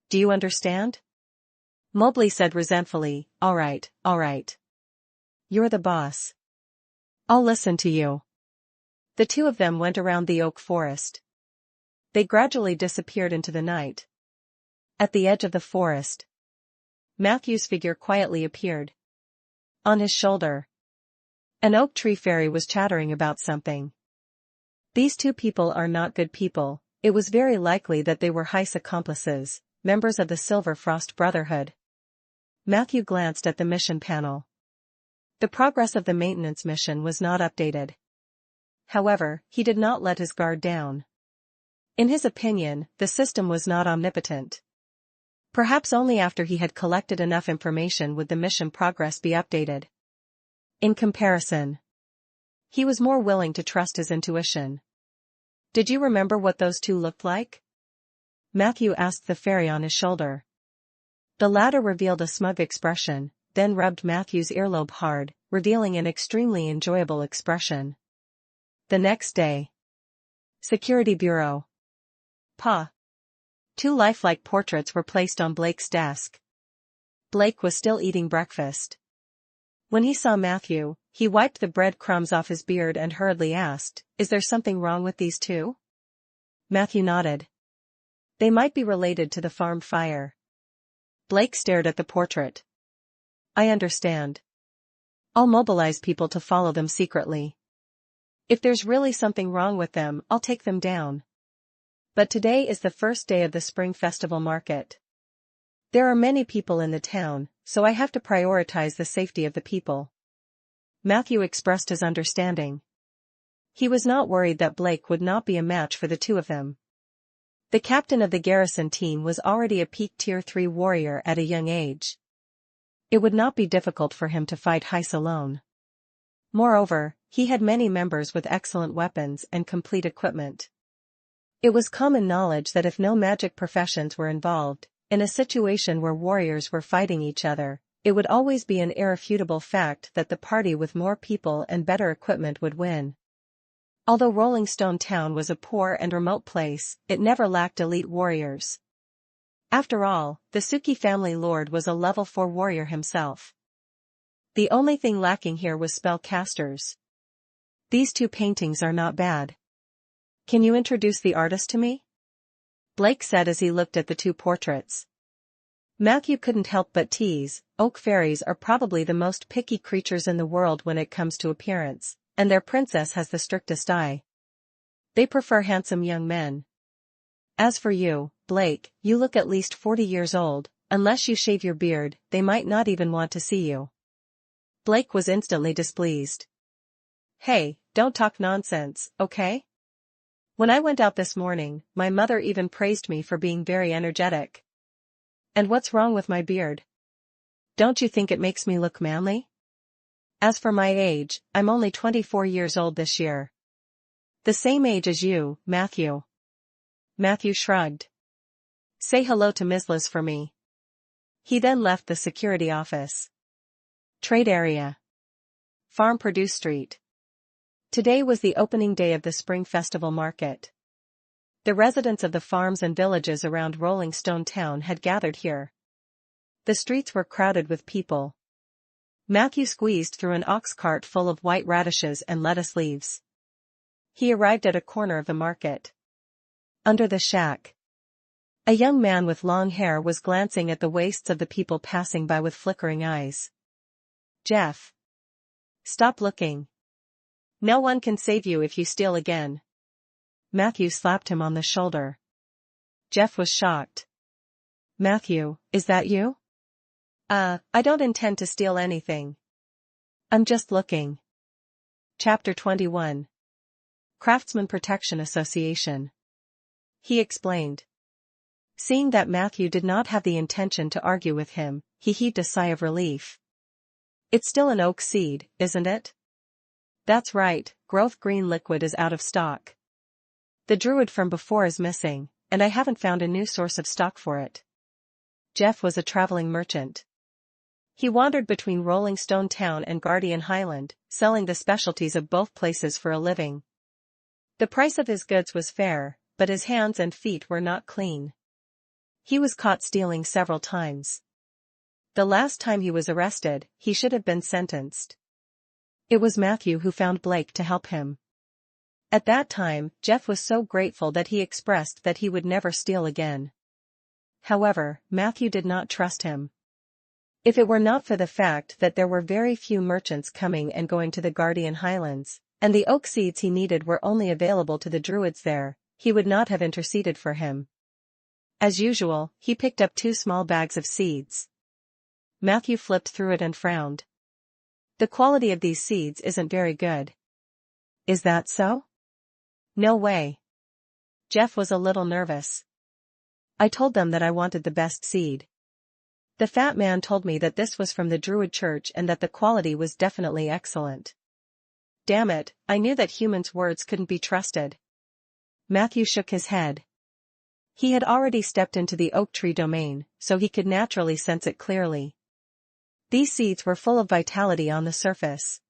Do you understand? Mowgli said resentfully, all right. You're the boss. I'll listen to you. The two of them went around the oak forest. They gradually disappeared into the night. At the edge of the forest, Matthew's figure quietly appeared. On his shoulder, an oak tree fairy was chattering about something. These two people are not good people. It was very likely that they were Heis accomplices, members of the Silver Frost Brotherhood. Matthew glanced at the mission panel. The progress of the maintenance mission was not updated. However, he did not let his guard down. In his opinion, the system was not omnipotent. Perhaps only after he had collected enough information would the mission progress be updated. In comparison, he was more willing to trust his intuition. Did you remember what those two looked like? Matthew asked the fairy on his shoulder. The latter revealed a smug expression, then rubbed Matthew's earlobe hard, revealing an extremely enjoyable expression. The next day. Security Bureau. Pa. Two lifelike portraits were placed on Blake's desk. Blake was still eating breakfast. When he saw Matthew, he wiped the breadcrumbs off his beard and hurriedly asked, "Is there something wrong with these two?" Matthew nodded. "They might be related to the farm fire." Blake stared at the portrait. "I understand. I'll mobilize people to follow them secretly. If there's really something wrong with them, I'll take them down. But today is the first day of the Spring Festival market. There are many people in the town, so I have to prioritize the safety of the people." Matthew expressed his understanding. He was not worried that Blake would not be a match for the two of them. The captain of the garrison team was already a peak Tier 3 warrior at a young age. It would not be difficult for him to fight Heis alone. Moreover, he had many members with excellent weapons and complete equipment. It was common knowledge that if no magic professions were involved, in a situation where warriors were fighting each other, it would always be an irrefutable fact that the party with more people and better equipment would win. Although Rolling Stone Town was a poor and remote place, it never lacked elite warriors. After all, the Suki family lord was a level 4 warrior himself. The only thing lacking here was spellcasters. These two paintings are not bad. Can you introduce the artist to me? Blake said as he looked at the two portraits. Matthew couldn't help but tease. Oak fairies are probably the most picky creatures in the world when it comes to appearance, and their princess has the strictest eye. They prefer handsome young men. As for you, Blake, you look at least 40 years old. Unless you shave your beard, they might not even want to see you. Blake was instantly displeased. Hey, don't talk nonsense, okay? When I went out this morning, my mother even praised me for being very energetic. And what's wrong with my beard? Don't you think it makes me look manly? As for my age, I'm only 24 years old this year. The same age as you, Matthew. Matthew shrugged. Say hello to Ms. Liz for me. He then left the security office. Trade area. Farm Produce Street. Today was the opening day of the Spring Festival Market. The residents of the farms and villages around Rolling Stone Town had gathered here. The streets were crowded with people. Matthew squeezed through an ox cart full of white radishes and lettuce leaves. He arrived at a corner of the market. Under the shack, a young man with long hair was glancing at the waists of the people passing by with flickering eyes. Jeff. Stop looking. No one can save you if you steal again. Matthew slapped him on the shoulder. Jeff was shocked. Matthew, is that you? I don't intend to steal anything. I'm just looking. Chapter 21. Craftsman Protection Association. He explained. Seeing that Matthew did not have the intention to argue with him, he heaved a sigh of relief. It's still an oak seed, isn't it? That's right, growth green liquid is out of stock. The druid from before is missing, and I haven't found a new source of stock for it. Jeff was a traveling merchant. He wandered between Rolling Stone Town and Guardian Highland, selling the specialties of both places for a living. The price of his goods was fair, but his hands and feet were not clean. He was caught stealing several times. The last time he was arrested, he should have been sentenced. It was Matthew who found Blake to help him. At that time, Jeff was so grateful that he expressed that he would never steal again. However, Matthew did not trust him. If it were not for the fact that there were very few merchants coming and going to the Guardian Highlands, and the oak seeds he needed were only available to the druids there, he would not have interceded for him. As usual, he picked up 2 small bags of seeds. Matthew flipped through it and frowned. The quality of these seeds isn't very good. Is that so? No way. Jeff was a little nervous. I told them that I wanted the best seed. The fat man told me that this was from the Druid Church and that the quality was definitely excellent. Damn it, I knew that humans' words couldn't be trusted. Matthew shook his head. He had already stepped into the oak tree domain, so he could naturally sense it clearly. These seeds were full of vitality on the surface.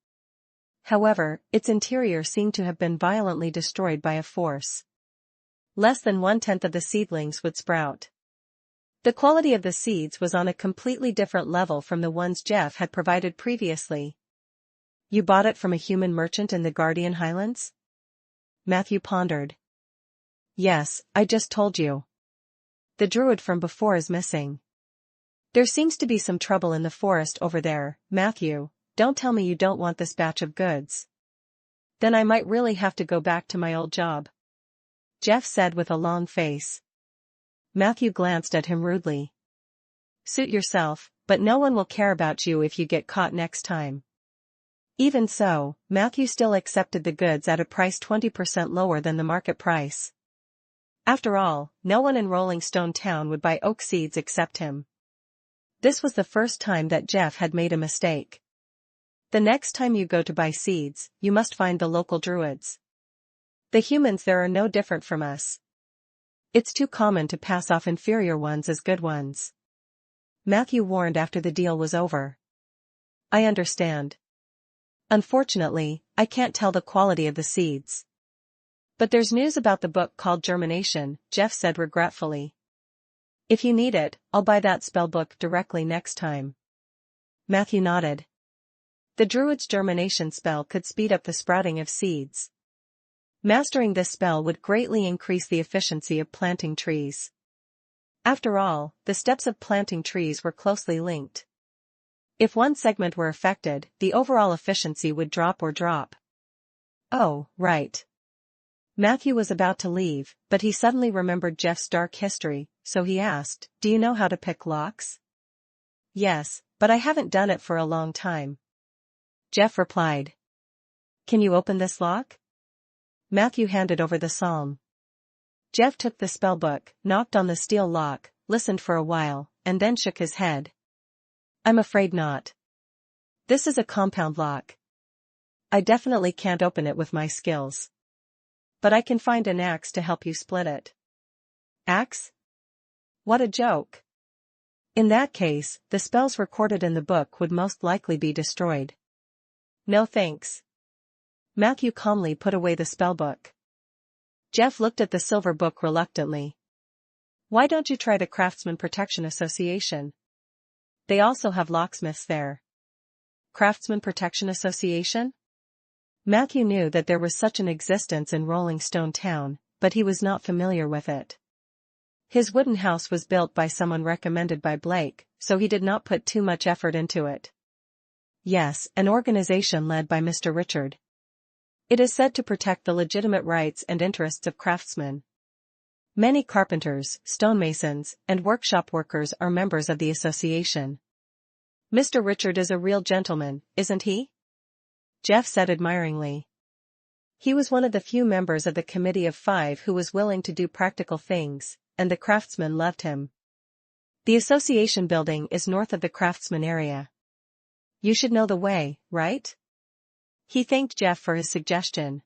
However, its interior seemed to have been violently destroyed by a force. Less than 1/10 of the seedlings would sprout. The quality of the seeds was on a completely different level from the ones Jeff had provided previously. You bought it from a human merchant in the Guardian Highlands? Matthew pondered. Yes, I just told you. The druid from before is missing. There seems to be some trouble in the forest over there, Matthew. Don't tell me you don't want this batch of goods. Then I might really have to go back to my old job. Jeff said with a long face. Matthew glanced at him rudely. Suit yourself, but no one will care about you if you get caught next time. Even so, Matthew still accepted the goods at a price 20% lower than the market price. After all, no one in Rolling Stone Town would buy oak seeds except him. This was the first time that Jeff had made a mistake. The next time you go to buy seeds, you must find the local druids. The humans there are no different from us. It's too common to pass off inferior ones as good ones. Matthew warned after the deal was over. I understand. Unfortunately, I can't tell the quality of the seeds. But there's news about the book called Germination, Jeff said regretfully. If you need it, I'll buy that spell book directly next time. Matthew nodded. The druid's germination spell could speed up the sprouting of seeds. Mastering this spell would greatly increase the efficiency of planting trees. After all, the steps of planting trees were closely linked. If one segment were affected, the overall efficiency would drop. Oh, right. Matthew was about to leave, but he suddenly remembered Jeff's dark history, so he asked, Do you know how to pick locks? Yes, but I haven't done it for a long time. Jeff replied. Can you open this lock? Matthew handed over the psalm. Jeff took the spellbook, knocked on the steel lock, listened for a while, and then shook his head. I'm afraid not. This is a compound lock. I definitely can't open it with my skills. But I can find an axe to help you split it. Axe? What a joke. In that case, the spells recorded in the book would most likely be destroyed. No thanks. Matthew calmly put away the spellbook. Jeff looked at the silver book reluctantly. Why don't you try the Craftsman Protection Association? They also have locksmiths there. Craftsman Protection Association? Matthew knew that there was such an existence in Rolling Stone Town, but he was not familiar with it. His wooden house was built by someone recommended by Blake, so he did not put too much effort into it. Yes, an organization led by Mr. Richard. It is said to protect the legitimate rights and interests of craftsmen. Many carpenters, stonemasons, and workshop workers are members of the association. Mr. Richard is a real gentleman, isn't he? Jeff said admiringly. He was one of the few members of the Committee of Five who was willing to do practical things, and the craftsmen loved him. The association building is north of the craftsman area. You should know the way, right? He thanked Jeff for his suggestion.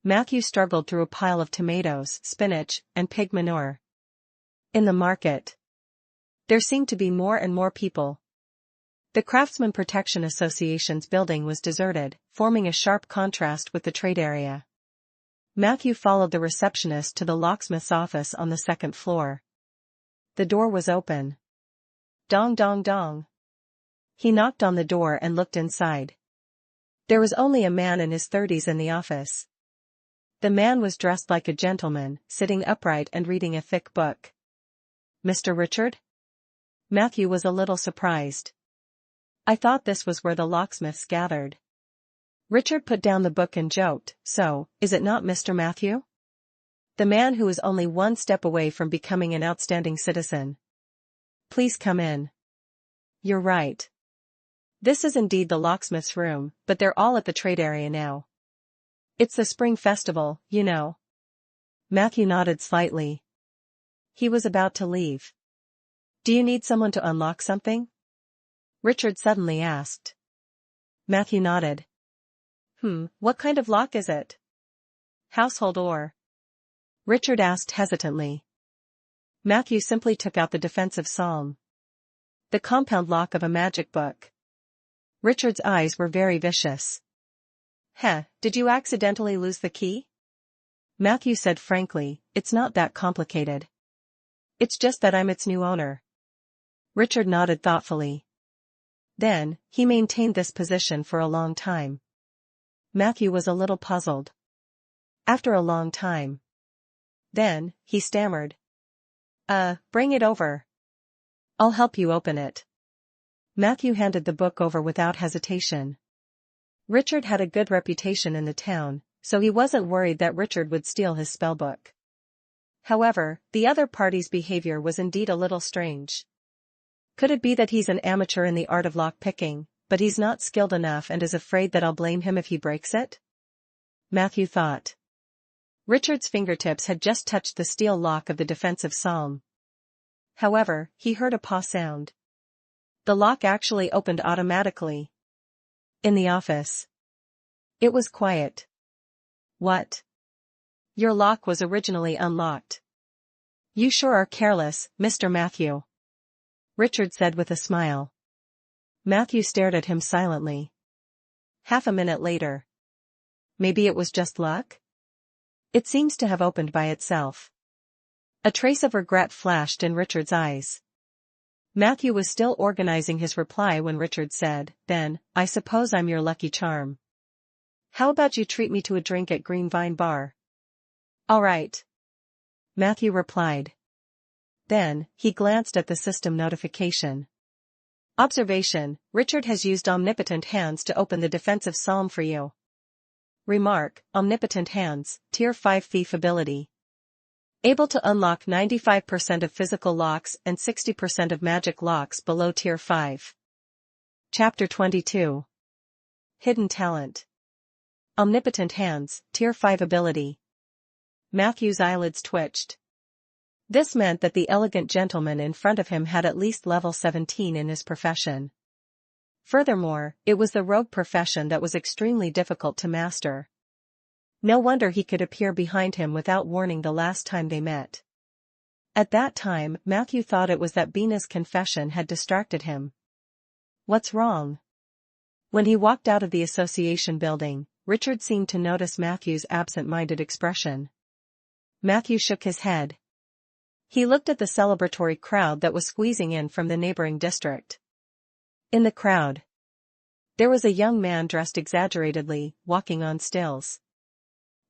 Matthew struggled through a pile of tomatoes, spinach, and pig manure. In the market, there seemed to be more and more people. The Craftsman Protection Association's building was deserted, forming a sharp contrast with the trade area. Matthew followed the receptionist to the locksmith's office on the second floor. The door was open. Dong dong dong. He knocked on the door and looked inside. There was only a man in his 30s in the office. The man was dressed like a gentleman, sitting upright and reading a thick book. Mr. Richard? Matthew was a little surprised. I thought this was where the locksmiths gathered. Richard put down the book and joked, so, is it not Mr. Matthew? The man who is only one step away from becoming an outstanding citizen. Please come in. You're right. This is indeed the locksmith's room, but they're all at the trade area now. It's the spring festival, you know. Matthew nodded slightly. He was about to leave. Do you need someone to unlock something? Richard suddenly asked. Matthew nodded. What kind of lock is it? Household or? Richard asked hesitantly. Matthew simply took out the defensive psalm. The compound lock of a magic book. Richard's eyes were very vicious. Did you accidentally lose the key? Matthew said frankly, it's not that complicated. It's just that I'm its new owner. Richard nodded thoughtfully. Then, he maintained this position for a long time. Matthew was a little puzzled. After a long time. Then, he stammered. Bring it over. I'll help you open it. Matthew handed the book over without hesitation. Richard had a good reputation in the town, so he wasn't worried that Richard would steal his spellbook. However, the other party's behavior was indeed a little strange. Could it be that he's an amateur in the art of lock-picking, but he's not skilled enough and is afraid that I'll blame him if he breaks it? Matthew thought. Richard's fingertips had just touched the steel lock of the defensive psalm. However, he heard a paw sound. The lock actually opened automatically. In the office. It was quiet. What? Your lock was originally unlocked. You sure are careless, Mr. Matthew. Richard said with a smile. Matthew stared at him silently. Half a minute later. Maybe it was just luck? It seems to have opened by itself. A trace of regret flashed in Richard's eyes. Matthew was still organizing his reply when Richard said, Then, I suppose I'm your lucky charm. How about you treat me to a drink at Green Vine Bar? All right. Matthew replied. Then, he glanced at the system notification. Observation, Richard has used omnipotent hands to open the defensive psalm for you. Remark, omnipotent hands, Tier 5 thief ability. Able to unlock 95% of physical locks and 60% of magic locks below Tier 5. Chapter 22. Hidden talent. Omnipotent hands, Tier 5 ability. Matthew's eyelids twitched. This meant that the elegant gentleman in front of him had at least level 17 in his profession. Furthermore, it was the rogue profession that was extremely difficult to master. No wonder he could appear behind him without warning the last time they met. At that time, Matthew thought it was that Bina's confession had distracted him. What's wrong? When he walked out of the association building, Richard seemed to notice Matthew's absent-minded expression. Matthew shook his head. He looked at the celebratory crowd that was squeezing in from the neighboring district. In the crowd, there was a young man dressed exaggeratedly, walking on stilts.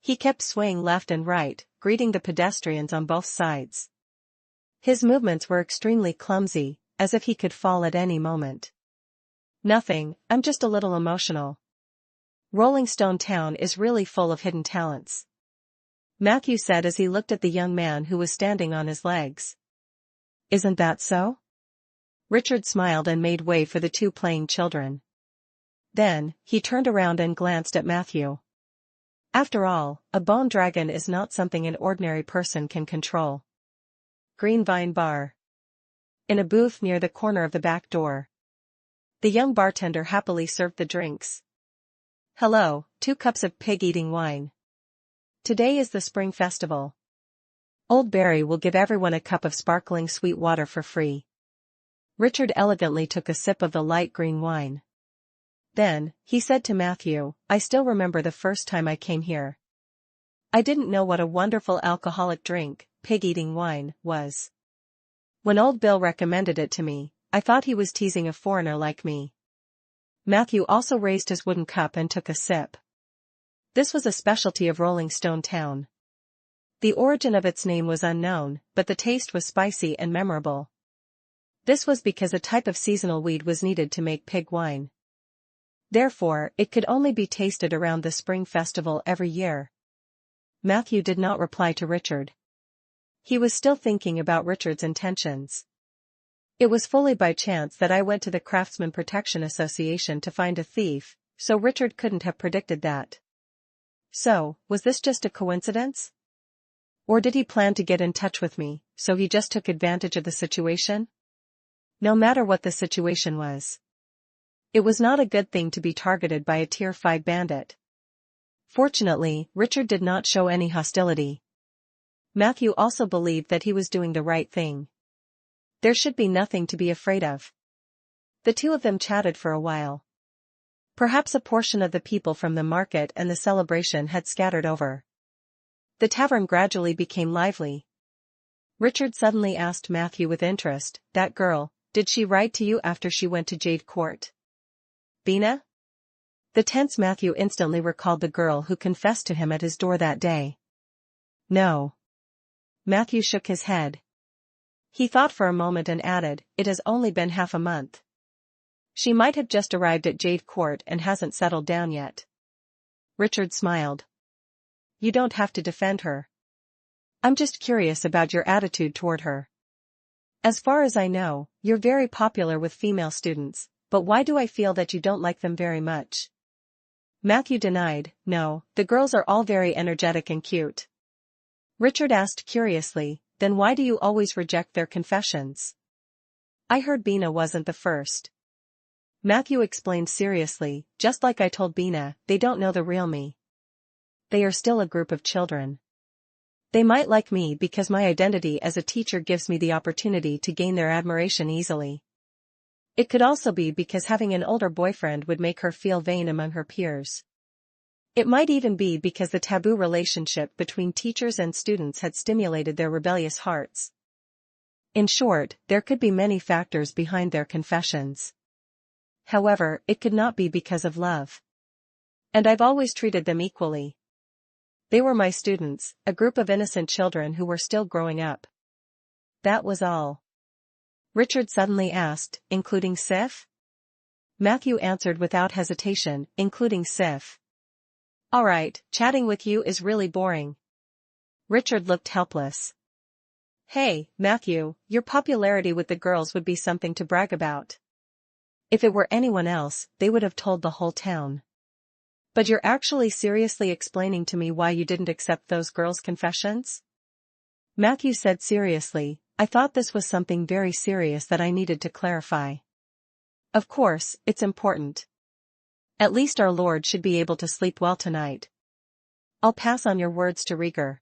He kept swaying left and right, greeting the pedestrians on both sides. His movements were extremely clumsy, as if he could fall at any moment. Nothing, I'm just a little emotional. Rolling Stone Town is really full of hidden talents, Matthew said as he looked at the young man who was standing on his legs. Isn't that so? Richard smiled and made way for the two playing children. Then, he turned around and glanced at Matthew. After all, a bone dragon is not something an ordinary person can control. Green Vine Bar. In a booth near the corner of the back door, the young bartender happily served the drinks. Hello, 2 cups of pig-eating wine. Today is the Spring Festival. Old Barry will give everyone a cup of sparkling sweet water for free. Richard elegantly took a sip of the light green wine. Then, he said to Matthew, I still remember the first time I came here. I didn't know what a wonderful alcoholic drink, pig-eating wine, was. When old Bill recommended it to me, I thought he was teasing a foreigner like me. Matthew also raised his wooden cup and took a sip. This was a specialty of Rolling Stone Town. The origin of its name was unknown, but the taste was spicy and memorable. This was because a type of seasonal weed was needed to make pig wine. Therefore, it could only be tasted around the Spring Festival every year. Matthew did not reply to Richard. He was still thinking about Richard's intentions. It was fully by chance that I went to the Craftsman Protection Association to find a thief, so Richard couldn't have predicted that. So, was this just a coincidence? Or did he plan to get in touch with me, so he just took advantage of the situation? No matter what the situation was, it was not a good thing to be targeted by a Tier 5 bandit. Fortunately, Richard did not show any hostility. Matthew also believed that he was doing the right thing. There should be nothing to be afraid of. The two of them chatted for a while. Perhaps a portion of the people from the market and the celebration had scattered over. The tavern gradually became lively. Richard suddenly asked Matthew with interest, that girl, did she write to you after she went to Jade Court? Bina? The tense Matthew instantly recalled the girl who confessed to him at his door that day. No. Matthew shook his head. He thought for a moment and added, it has only been half a month. She might have just arrived at Jade Court and hasn't settled down yet. Richard smiled. You don't have to defend her. I'm just curious about your attitude toward her. As far as I know, you're very popular with female students, but why do I feel that you don't like them very much? Matthew denied, no, the girls are all very energetic and cute. Richard asked curiously, then why do you always reject their confessions? I heard Bina wasn't the first. Matthew explained seriously, just like I told Bina, they don't know the real me. They are still a group of children. They might like me because my identity as a teacher gives me the opportunity to gain their admiration easily. It could also be because having an older boyfriend would make her feel vain among her peers. It might even be because the taboo relationship between teachers and students had stimulated their rebellious hearts. In short, there could be many factors behind their confessions. However, it could not be because of love. And I've always treated them equally. They were my students, a group of innocent children who were still growing up. That was all. Richard suddenly asked, including Sif? Matthew answered without hesitation, including Sif. All right, chatting with you is really boring. Richard looked helpless. Hey, Matthew, your popularity with the girls would be something to brag about. If it were anyone else, they would have told the whole town. But you're actually seriously explaining to me why you didn't accept those girls' confessions? Matthew said seriously, I thought this was something very serious that I needed to clarify. Of course, it's important. At least our Lord should be able to sleep well tonight. I'll pass on your words to Rieger.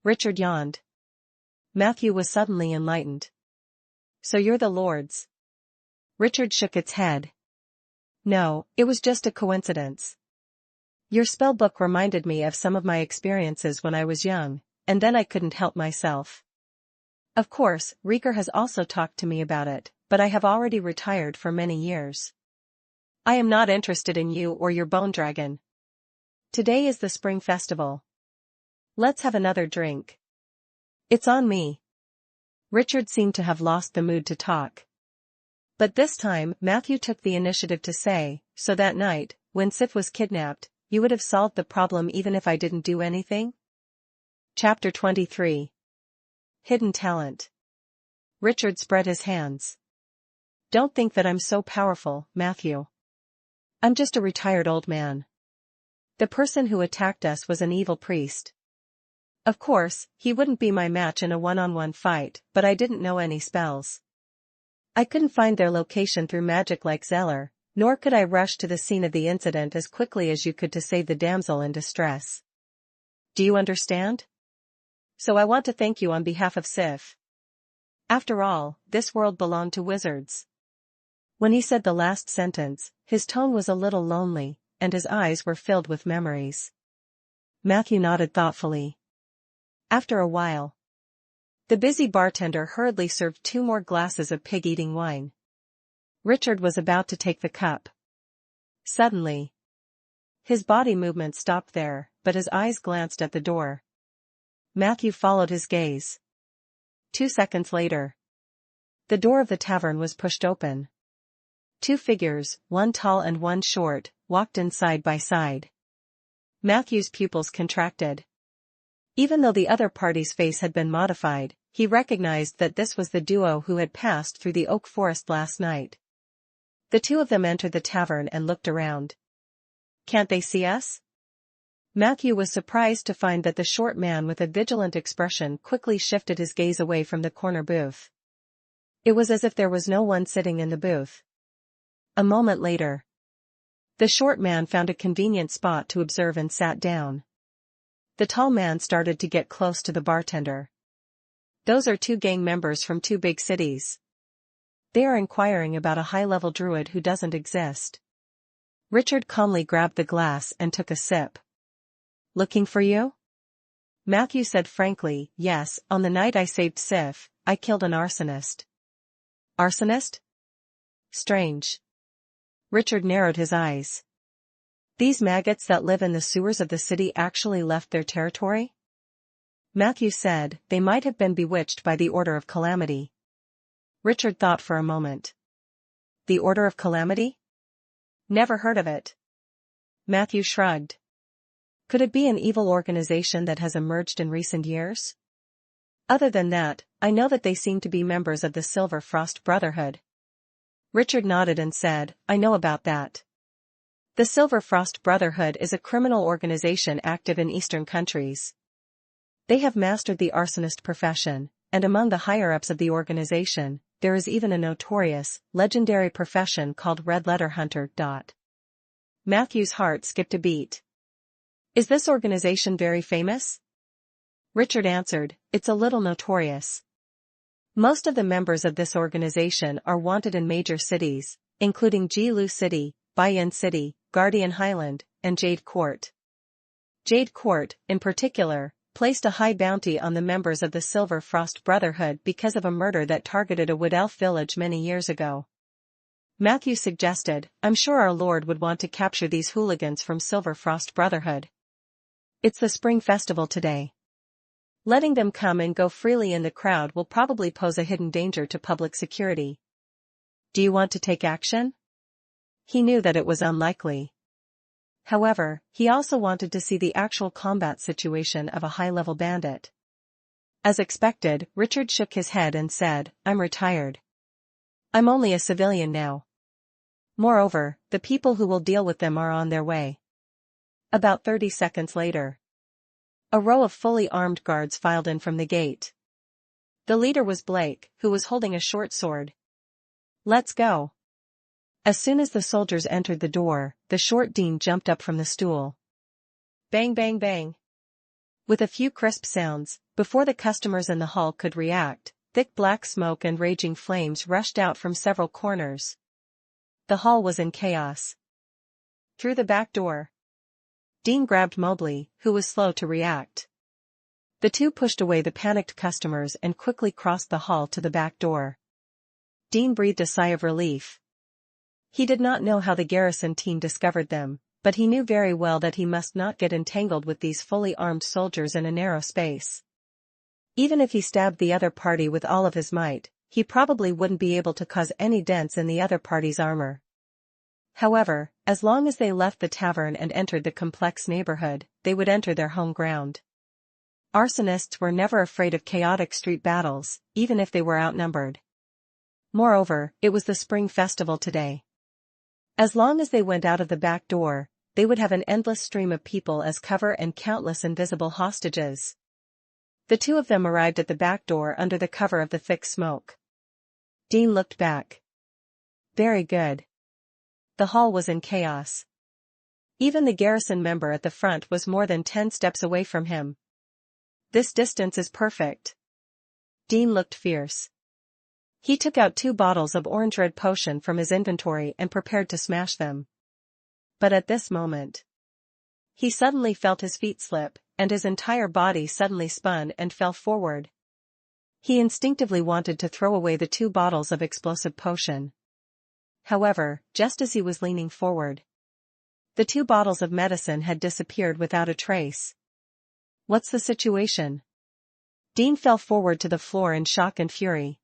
Richard yawned. Matthew was suddenly enlightened. So you're the Lord's? Richard shook its head. No, it was just a coincidence. Your spell book reminded me of some of my experiences when I was young, and then I couldn't help myself. Of course, Rieker has also talked to me about it, but I have already retired for many years. I am not interested in you or your bone dragon. Today is the spring festival. Let's have another drink. It's on me. Richard seemed to have lost the mood to talk. But this time, Matthew took the initiative to say, so that night, when Sif was kidnapped, you would have solved the problem even if I didn't do anything? Chapter 23. Hidden Talent. Richard spread his hands. Don't think that I'm so powerful, Matthew. I'm just a retired old man. The person who attacked us was an evil priest. Of course, he wouldn't be my match in a one-on-one fight, but I didn't know any spells. I couldn't find their location through magic like Zeller, nor could I rush to the scene of the incident as quickly as you could to save the damsel in distress. Do you understand? So I want to thank you on behalf of Sif. After all, this world belonged to wizards. When he said the last sentence, his tone was a little lonely, and his eyes were filled with memories. Matthew nodded thoughtfully. After a while, the busy bartender hurriedly served 2 more glasses of pig-eating wine. Richard was about to take the cup. Suddenly, his body movement stopped there, but his eyes glanced at the door. Matthew followed his gaze. 2 seconds later, the door of the tavern was pushed open. 2 figures, one tall and one short, walked in side by side. Matthew's pupils contracted. Even though the other party's face had been modified, he recognized that this was the duo who had passed through the oak forest last night. The 2 of them entered the tavern and looked around. Can't they see us? Matthew was surprised to find that the short man with a vigilant expression quickly shifted his gaze away from the corner booth. It was as if there was no one sitting in the booth. A moment later, the short man found a convenient spot to observe and sat down. The tall man started to get close to the bartender. Those are 2 gang members from 2 big cities. They are inquiring about a high-level druid who doesn't exist. Richard calmly grabbed the glass and took a sip. Looking for you? Matthew said frankly, yes, on the night I saved Sif, I killed an arsonist. Arsonist? Strange. Richard narrowed his eyes. These maggots that live in the sewers of the city actually left their territory? Matthew said, they might have been bewitched by the Order of Calamity. Richard thought for a moment. The Order of Calamity? Never heard of it. Matthew shrugged. Could it be an evil organization that has emerged in recent years? Other than that, I know that they seem to be members of the Silver Frost Brotherhood. Richard nodded and said, I know about that. The Silver Frost Brotherhood is a criminal organization active in Eastern countries. They have mastered the arsonist profession, and among the higher-ups of the organization, there is even a notorious, legendary profession called Red Letter Hunter. Matthew's heart skipped a beat. Is this organization very famous? Richard answered, it's a little notorious. Most of the members of this organization are wanted in major cities, including Jilu City, Bayan City, Guardian Highland, and Jade Court. Jade Court, in particular, placed a high bounty on the members of the Silver Frost Brotherhood because of a murder that targeted a wood elf village many years ago. Matthew suggested, I'm sure our Lord would want to capture these hooligans from Silver Frost Brotherhood. It's the spring festival today. Letting them come and go freely in the crowd will probably pose a hidden danger to public security. Do you want to take action? He knew that it was unlikely. However, he also wanted to see the actual combat situation of a high-level bandit. As expected, Richard shook his head and said, I'm retired. I'm only a civilian now. Moreover, the people who will deal with them are on their way. About 30 seconds later, a row of fully armed guards filed in from the gate. The leader was Blake, who was holding a short sword. Let's go. As soon as the soldiers entered the door, the short dean jumped up from the stool. Bang bang bang. With a few crisp sounds, before the customers in the hall could react, thick black smoke and raging flames rushed out from several corners. The hall was in chaos. Through the back door, Dean grabbed Mobley, who was slow to react. The two pushed away the panicked customers and quickly crossed the hall to the back door. Dean breathed a sigh of relief. He did not know how the garrison team discovered them, but he knew very well that he must not get entangled with these fully armed soldiers in a narrow space. Even if he stabbed the other party with all of his might, he probably wouldn't be able to cause any dents in the other party's armor. However, as long as they left the tavern and entered the complex neighborhood, they would enter their home ground. Arsonists were never afraid of chaotic street battles, even if they were outnumbered. Moreover, it was the spring festival today. As long as they went out of the back door, they would have an endless stream of people as cover and countless invisible hostages. The two of them arrived at the back door under the cover of the thick smoke. Dean looked back. Very good. The hall was in chaos. Even the garrison member at the front was more than 10 steps away from him. This distance is perfect. Dean looked fierce. He took out 2 bottles of orange-red potion from his inventory and prepared to smash them. But at this moment, he suddenly felt his feet slip, and his entire body suddenly spun and fell forward. He instinctively wanted to throw away the 2 bottles of explosive potion. However, just as he was leaning forward, the 2 bottles of medicine had disappeared without a trace. What's the situation? Dean fell forward to the floor in shock and fury.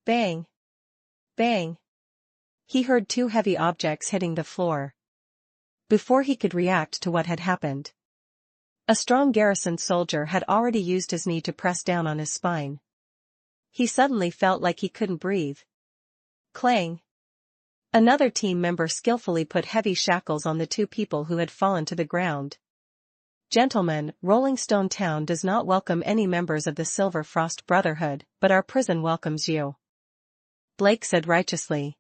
Bang! Bang! He heard 2 heavy objects hitting the floor. Before he could react to what had happened, a strong garrison soldier had already used his knee to press down on his spine. He suddenly felt like he couldn't breathe. Clang! Another team member skillfully put heavy shackles on the 2 people who had fallen to the ground. Gentlemen, Rolling Stone Town does not welcome any members of the Silver Frost Brotherhood, but our prison welcomes you, Blake said righteously.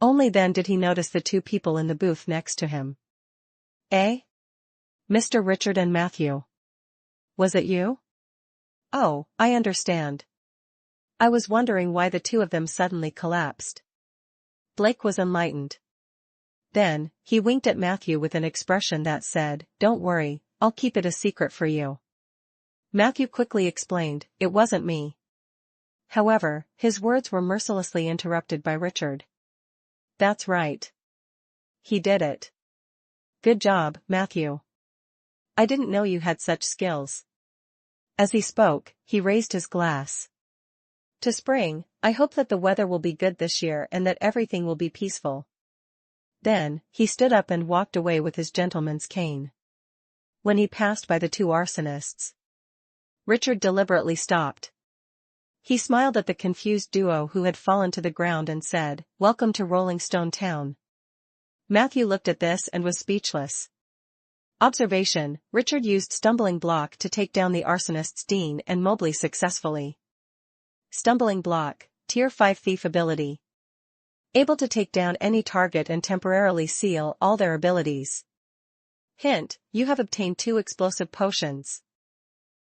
Only then did he notice the 2 people in the booth next to him. Eh? Mr. Richard and Matthew. Was it you? Oh, I understand. I was wondering why the 2 of them suddenly collapsed. Blake was enlightened. Then, he winked at Matthew with an expression that said, "Don't worry, I'll keep it a secret for you." Matthew quickly explained, "It wasn't me." However, his words were mercilessly interrupted by Richard. "That's right. He did it. Good job, Matthew. I didn't know you had such skills." As he spoke, he raised his glass to spring. "I hope that the weather will be good this year and that everything will be peaceful." Then, he stood up and walked away with his gentleman's cane. When he passed by the 2 arsonists, Richard deliberately stopped. He smiled at the confused duo who had fallen to the ground and said, "Welcome to Rolling Stone Town." Matthew looked at this and was speechless. Observation: Richard used Stumbling Block to take down the arsonists Dean and Mobley successfully. Stumbling Block, Tier 5 Thief ability. Able to take down any target and temporarily seal all their abilities. Hint: you have obtained 2 explosive potions.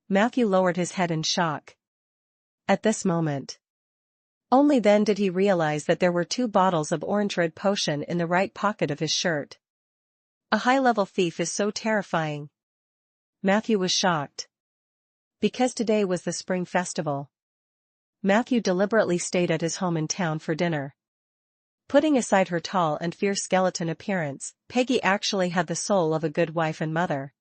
Matthew lowered his head in shock. At this moment, only then did he realize that there were 2 bottles of orange-red potion in the right pocket of his shirt. A high-level thief is so terrifying. Matthew was shocked. Because today was the spring festival, Matthew deliberately stayed at his home in town for dinner. Putting aside her tall and fierce skeleton appearance, Peggy actually had the soul of a good wife and mother.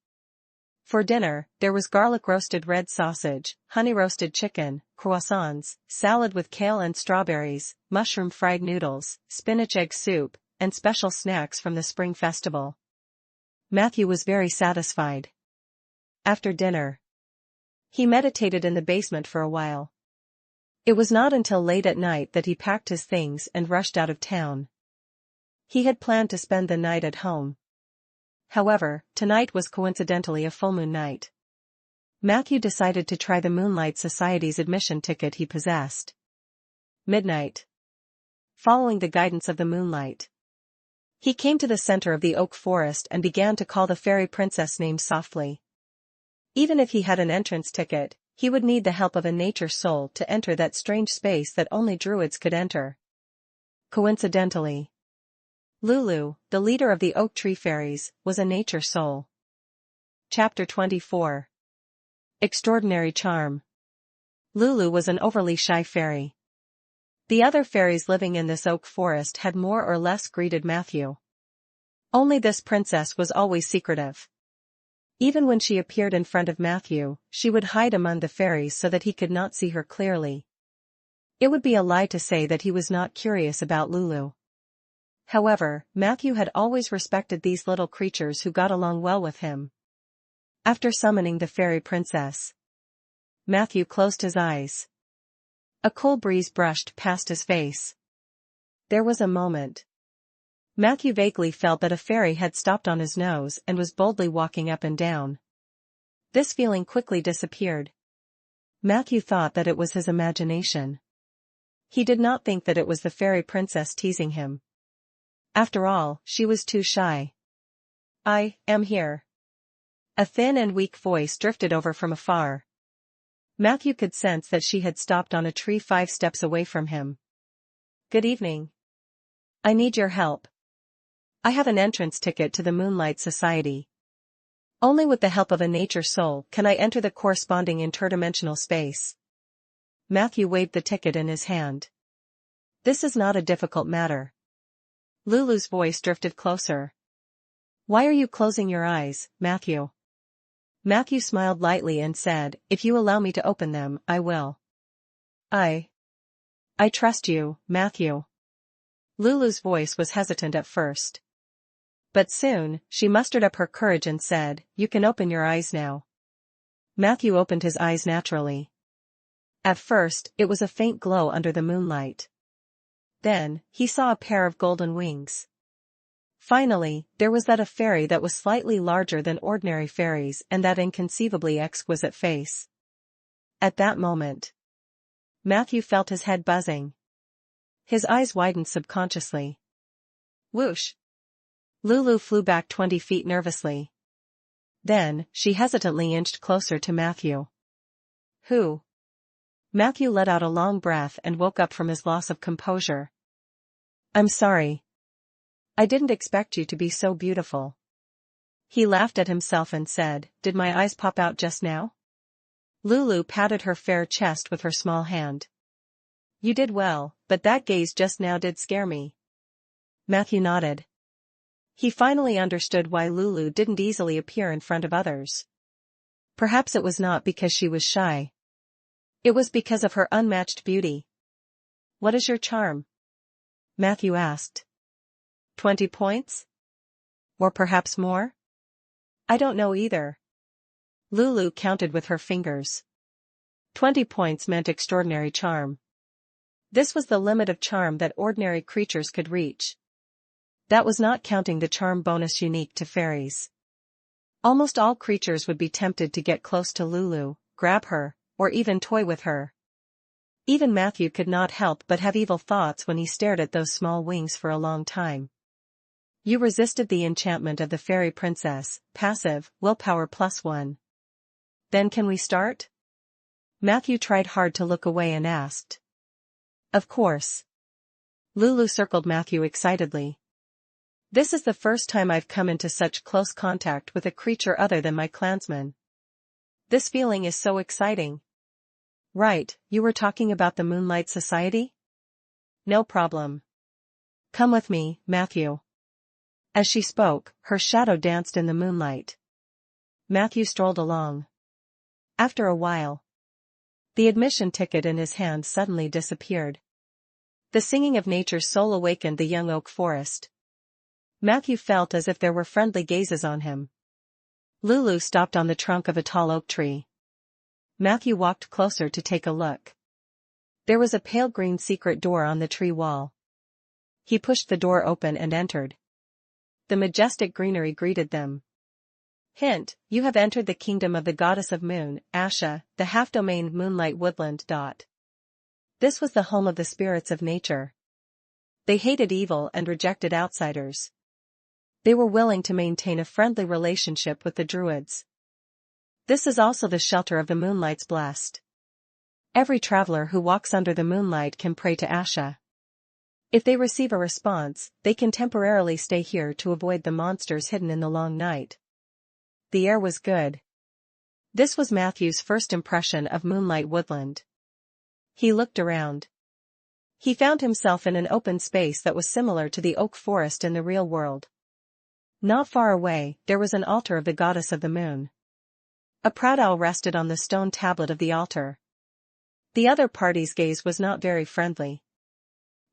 For dinner, there was garlic-roasted red sausage, honey-roasted chicken, croissants, salad with kale and strawberries, mushroom-fried noodles, spinach egg soup, and special snacks from the spring festival. Matthew was very satisfied. After dinner, he meditated in the basement for a while. It was not until late at night that he packed his things and rushed out of town. He had planned to spend the night at home. However, tonight was coincidentally a full moon night. Matthew decided to try the Moonlight Society's admission ticket he possessed. Midnight. Following the guidance of the moonlight, he came to the center of the oak forest and began to call the fairy princess name softly. Even if he had an entrance ticket, he would need the help of a nature soul to enter that strange space that only druids could enter. Coincidentally, Lulu, the leader of the oak tree fairies, was a nature soul. Chapter 24. Extraordinary Charm. Lulu was an overly shy fairy. The other fairies living in this oak forest had more or less greeted Matthew. Only this princess was always secretive. Even when she appeared in front of Matthew, she would hide among the fairies so that he could not see her clearly. It would be a lie to say that he was not curious about Lulu. However, Matthew had always respected these little creatures who got along well with him. After summoning the fairy princess, Matthew closed his eyes. A cool breeze brushed past his face. There was a moment. Matthew vaguely felt that a fairy had stopped on his nose and was boldly walking up and down. This feeling quickly disappeared. Matthew thought that it was his imagination. He did not think that it was the fairy princess teasing him. After all, she was too shy. "I am here." A thin and weak voice drifted over from afar. Matthew could sense that she had stopped on a tree 5 steps away from him. "Good evening. I need your help. I have an entrance ticket to the Moonlight Society. Only with the help of a nature soul can I enter the corresponding interdimensional space." Matthew waved the ticket in his hand. "This is not a difficult matter." Lulu's voice drifted closer. "Why are you closing your eyes, Matthew?" Matthew smiled lightly and said, "If you allow me to open them, I will." I trust you, Matthew." Lulu's voice was hesitant at first. But soon, she mustered up her courage and said, "You can open your eyes now." Matthew opened his eyes naturally. At first, it was a faint glow under the moonlight. Then, he saw a pair of golden wings. Finally, there was that a fairy that was slightly larger than ordinary fairies and that inconceivably exquisite face. At that moment, Matthew felt his head buzzing. His eyes widened subconsciously. Whoosh! Lulu flew back 20 feet nervously. Then, she hesitantly inched closer to Matthew. "Who?" Matthew let out a long breath and woke up from his loss of composure. "I'm sorry. I didn't expect you to be so beautiful." He laughed at himself and said, "Did my eyes pop out just now?" Lulu patted her fair chest with her small hand. "You did well, but that gaze just now did scare me." Matthew nodded. He finally understood why Lulu didn't easily appear in front of others. Perhaps it was not because she was shy. It was because of her unmatched beauty. "What is your charm?" Matthew asked. 20 points? Or perhaps more? I don't know either. Lulu counted with her fingers. 20 points meant extraordinary charm. This was the limit of charm that ordinary creatures could reach. That was not counting the charm bonus unique to fairies. Almost all creatures would be tempted to get close to Lulu, grab her, or even toy with her. Even Matthew could not help but have evil thoughts when he stared at those small wings for a long time. You resisted the enchantment of the fairy princess, passive, willpower +1. Then can we start? Matthew tried hard to look away and asked. Of course. Lulu circled Matthew excitedly. This is the first time I've come into such close contact with a creature other than my clansman. This feeling is so exciting. Right, you were talking about the Moonlight Society? No problem. Come with me, Matthew. As she spoke, her shadow danced in the moonlight. Matthew strolled along. After a while, the admission ticket in his hand suddenly disappeared. The singing of nature's soul awakened the young oak forest. Matthew felt as if there were friendly gazes on him. Lulu stopped on the trunk of a tall oak tree. Matthew walked closer to take a look. There was a pale green secret door on the tree wall. He pushed the door open and entered. The majestic greenery greeted them. Hint, you have entered the kingdom of the goddess of moon, Asha, the half-domained moonlight woodland. This was the home of the spirits of nature. They hated evil and rejected outsiders. They were willing to maintain a friendly relationship with the druids. This is also the shelter of the moonlight's blessed. Every traveler who walks under the moonlight can pray to Asha. If they receive a response, they can temporarily stay here to avoid the monsters hidden in the long night. The air was good. This was Matthew's first impression of Moonlight Woodland. He looked around. He found himself in an open space that was similar to the oak forest in the real world. Not far away, there was an altar of the goddess of the moon. A proud owl rested on the stone tablet of the altar. The other party's gaze was not very friendly.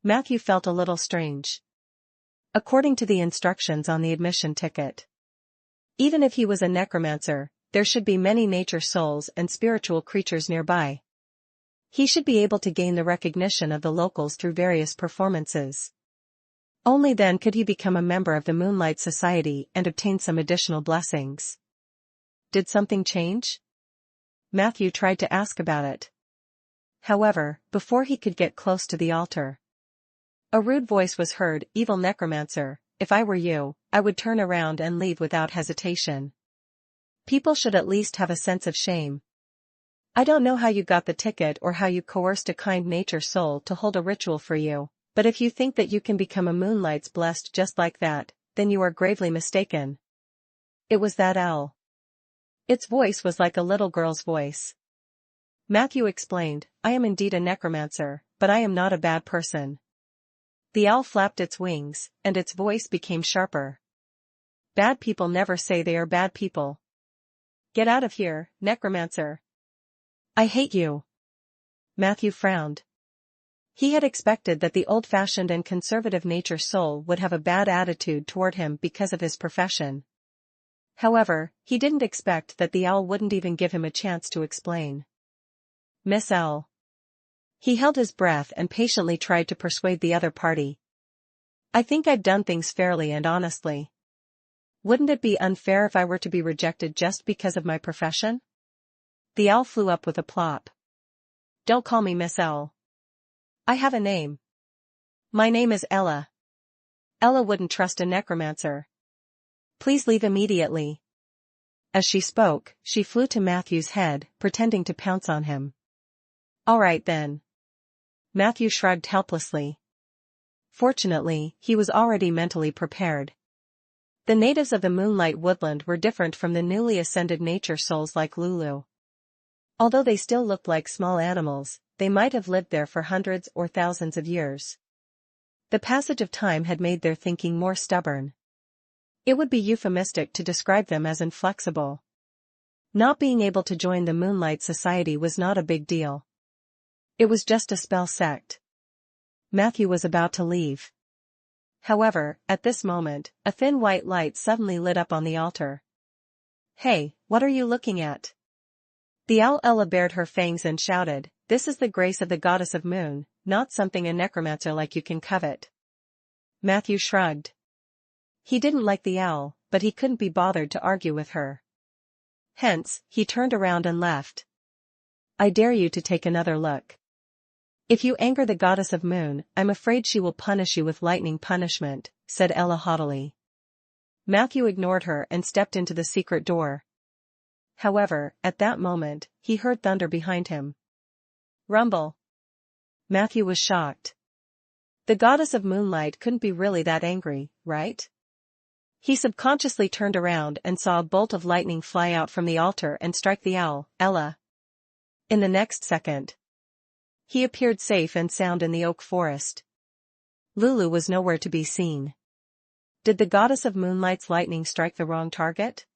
Matthew felt a little strange. According to the instructions on the admission ticket, even if he was a necromancer, there should be many nature souls and spiritual creatures nearby. He should be able to gain the recognition of the locals through various performances. Only then could he become a member of the Moonlight Society and obtain some additional blessings. Did something change? Matthew tried to ask about it. However, before he could get close to the altar, a rude voice was heard. "Evil necromancer, if I were you, I would turn around and leave without hesitation. People should at least have a sense of shame. I don't know how you got the ticket or how you coerced a kind nature soul to hold a ritual for you, but if you think that you can become a Moonlight's blessed just like that, then you are gravely mistaken." It was that owl. Its voice was like a little girl's voice. Matthew explained, "I am indeed a necromancer, but I am not a bad person." The owl flapped its wings, and its voice became sharper. "Bad people never say they are bad people. Get out of here, necromancer. I hate you." Matthew frowned. He had expected that the old-fashioned and conservative nature soul would have a bad attitude toward him because of his profession. However, he didn't expect that the owl wouldn't even give him a chance to explain. "Miss Owl." He held his breath and patiently tried to persuade the other party. "I think I've done things fairly and honestly. Wouldn't it be unfair if I were to be rejected just because of my profession?" The owl flew up with a plop. "Don't call me Miss Owl. I have a name. My name is Ella. Ella wouldn't trust a necromancer. Please leave immediately." As she spoke, she flew to Matthew's head, pretending to pounce on him. "All right then." Matthew shrugged helplessly. Fortunately, he was already mentally prepared. The natives of the Moonlight Woodland were different from the newly ascended nature souls like Lulu. Although they still looked like small animals, they might have lived there for hundreds or thousands of years. The passage of time had made their thinking more stubborn. It would be euphemistic to describe them as inflexible. Not being able to join the Moonlight Society was not a big deal. It was just a spell sect. Matthew was about to leave. However, at this moment, a thin white light suddenly lit up on the altar. "Hey, what are you looking at?" The owl Ella bared her fangs and shouted, "This is the grace of the goddess of moon, not something a necromancer like you can covet." Matthew shrugged. He didn't like the owl, but he couldn't be bothered to argue with her. Hence, he turned around and left. "I dare you to take another look. If you anger the goddess of moon, I'm afraid she will punish you with lightning punishment," said Ella haughtily. Matthew ignored her and stepped into the secret door. However, at that moment, he heard thunder behind him. Rumble. Matthew was shocked. The goddess of moonlight couldn't be really that angry, right? He subconsciously turned around and saw a bolt of lightning fly out from the altar and strike the owl, Ella. In the next second, he appeared safe and sound in the oak forest. Lulu was nowhere to be seen. Did the goddess of moonlight's lightning strike the wrong target?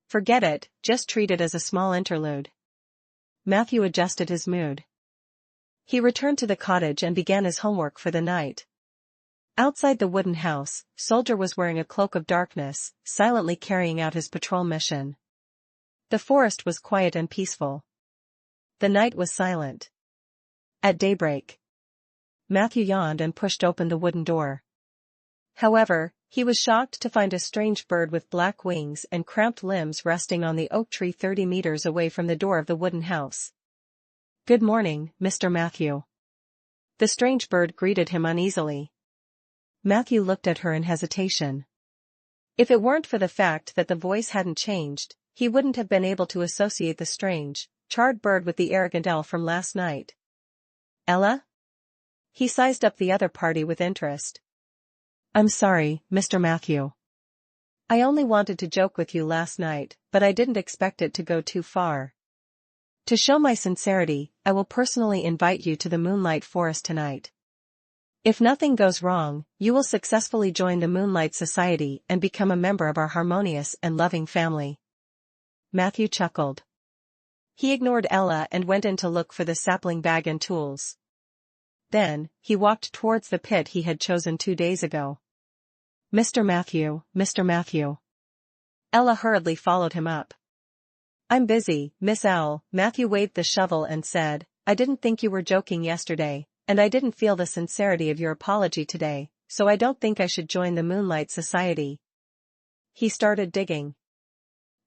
Forget it, just treat it as a small interlude. Matthew adjusted his mood. He returned to the cottage and began his homework for the night. Outside the wooden house, Soldier was wearing a cloak of darkness, silently carrying out his patrol mission. The forest was quiet and peaceful. The night was silent. At daybreak, Matthew yawned and pushed open the wooden door. However, he was shocked to find a strange bird with black wings and cramped limbs resting on the oak tree 30 meters away from the door of the wooden house. "Good morning, Mr. Matthew." The strange bird greeted him uneasily. Matthew looked at her in hesitation. If it weren't for the fact that the voice hadn't changed, he wouldn't have been able to associate the strange, charred bird with the arrogant owl from last night. "Ella?" He sized up the other party with interest. I'm sorry, Mr. Matthew. I only wanted to joke with you last night, but I didn't expect it to go too far. To show my sincerity, I will personally invite you to the Moonlight Forest tonight. If nothing goes wrong, you will successfully join the Moonlight Society and become a member of our harmonious and loving family. Matthew chuckled. He ignored Ella and went in to look for the sapling bag and tools. Then, he walked towards the pit he had chosen 2 days ago. Mr. Matthew, Mr. Matthew. Ella hurriedly followed him up. I'm busy, Miss Owl. Matthew waved the shovel and said, I didn't think you were joking yesterday, and I didn't feel the sincerity of your apology today, so I don't think I should join the Moonlight Society. He started digging.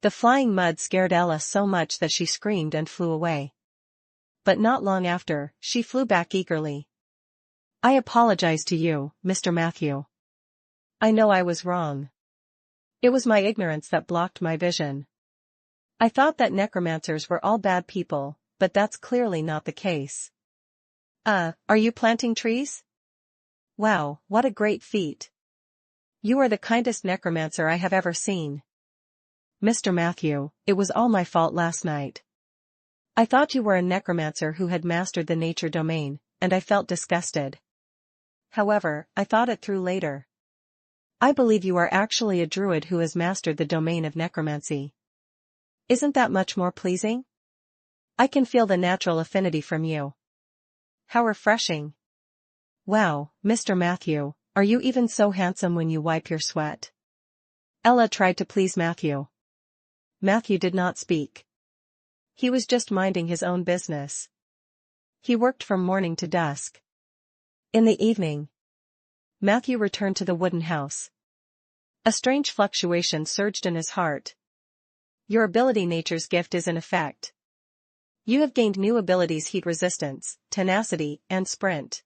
The flying mud scared Ella so much that she screamed and flew away. But not long after, she flew back eagerly. I apologize to you, Mr. Matthew. I know I was wrong. It was my ignorance that blocked my vision. I thought that necromancers were all bad people, but that's clearly not the case. Are you planting trees? Wow, what a great feat. You are the kindest necromancer I have ever seen. Mr. Matthew, it was all my fault last night. I thought you were a necromancer who had mastered the nature domain, and I felt disgusted. However, I thought it through later. I believe you are actually a druid who has mastered the domain of necromancy. Isn't that much more pleasing? I can feel the natural affinity from you. How refreshing. Wow, Mr. Matthew, are you even so handsome when you wipe your sweat? Ella tried to please Matthew. Matthew did not speak. He was just minding his own business. He worked from morning to dusk. In the evening, Matthew returned to the wooden house. A strange fluctuation surged in his heart. Your ability nature's gift is in effect. You have gained new abilities: heat resistance, tenacity, and sprint.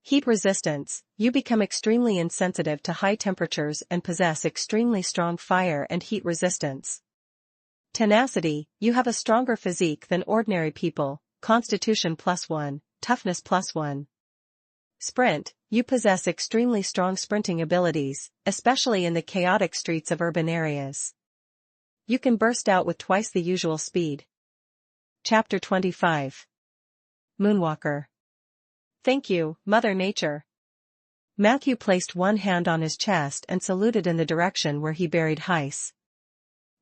Heat resistance, you become extremely insensitive to high temperatures and possess extremely strong fire and heat resistance. Tenacity, you have a stronger physique than ordinary people, constitution +1, toughness +1. Sprint, you possess extremely strong sprinting abilities, especially in the chaotic streets of urban areas. You can burst out with twice the usual speed. Chapter 25. Moonwalker. Thank you, Mother Nature. Matthew placed one hand on his chest and saluted in the direction where he buried Heiss.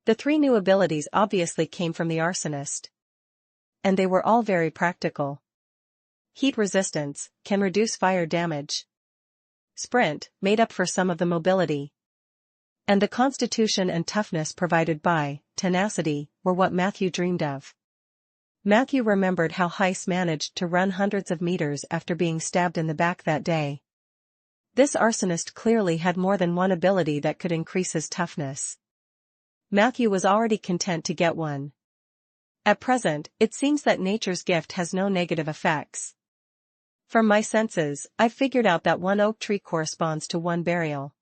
The 3 new abilities obviously came from the arsonist. And they were all very practical. Heat resistance, can reduce fire damage. Sprint, made up for some of the mobility. And the constitution and toughness provided by tenacity were what Matthew dreamed of. Matthew remembered how Heiss managed to run hundreds of meters after being stabbed in the back that day. This arsonist clearly had more than one ability that could increase his toughness. Matthew was already content to get one. At present, it seems that nature's gift has no negative effects. From my senses, I've figured out that one oak tree corresponds to one burial.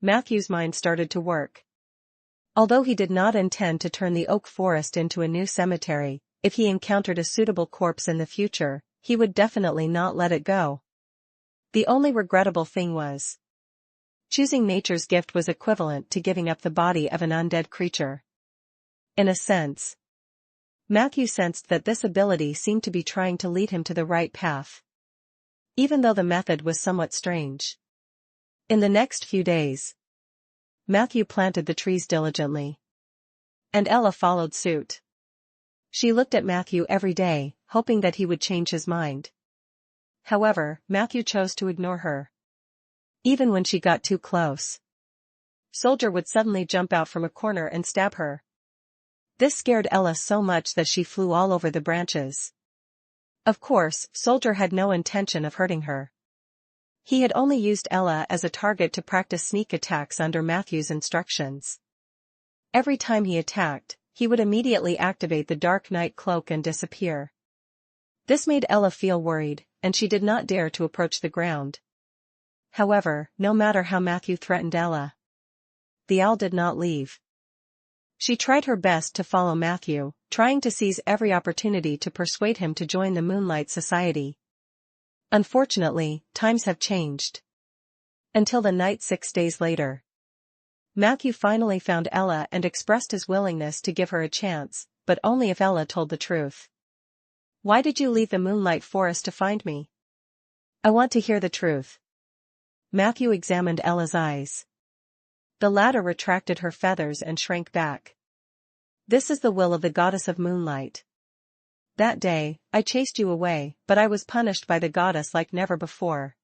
Matthew's mind started to work. Although he did not intend to turn the oak forest into a new cemetery, if he encountered a suitable corpse in the future, he would definitely not let it go. The only regrettable thing was choosing nature's gift was equivalent to giving up the body of an undead creature. In a sense, Matthew sensed that this ability seemed to be trying to lead him to the right path, even though the method was somewhat strange. In the next few days, Matthew planted the trees diligently. And Ella followed suit. She looked at Matthew every day, hoping that he would change his mind. However, Matthew chose to ignore her. Even when she got too close, Soldier would suddenly jump out from a corner and stab her. This scared Ella so much that she flew all over the branches. Of course, Soldier had no intention of hurting her. He had only used Ella as a target to practice sneak attacks under Matthew's instructions. Every time he attacked, he would immediately activate the Dark Knight cloak and disappear. This made Ella feel worried, and she did not dare to approach the ground. However, no matter how Matthew threatened Ella, the owl did not leave. She tried her best to follow Matthew, trying to seize every opportunity to persuade him to join the Moonlight Society. Unfortunately, times have changed. Until the night 6 days later. Matthew finally found Ella and expressed his willingness to give her a chance, but only if Ella told the truth. Why did you leave the Moonlight Forest to find me? I want to hear the truth. Matthew examined Ella's eyes. The latter retracted her feathers and shrank back. This is the will of the goddess of moonlight. That day, I chased you away, but I was punished by the goddess like never before.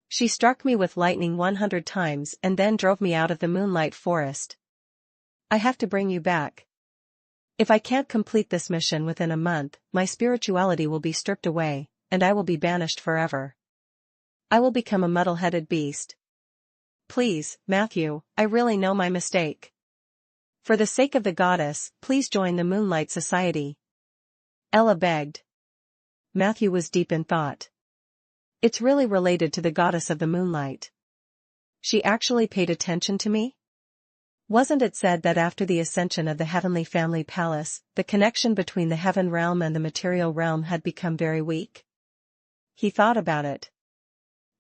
She struck me with lightning 100 times and then drove me out of the Moonlight Forest. I have to bring you back. If I can't complete this mission within a month, my spirituality will be stripped away, and I will be banished forever. I will become a muddle-headed beast. Please, Matthew, I really know my mistake. For the sake of the goddess, please join the Moonlight Society. Ella begged. Matthew was deep in thought. It's really related to the goddess of the moonlight. She actually paid attention to me? Wasn't it said that after the ascension of the Heavenly Family Palace, the connection between the heaven realm and the material realm had become very weak? He thought about it.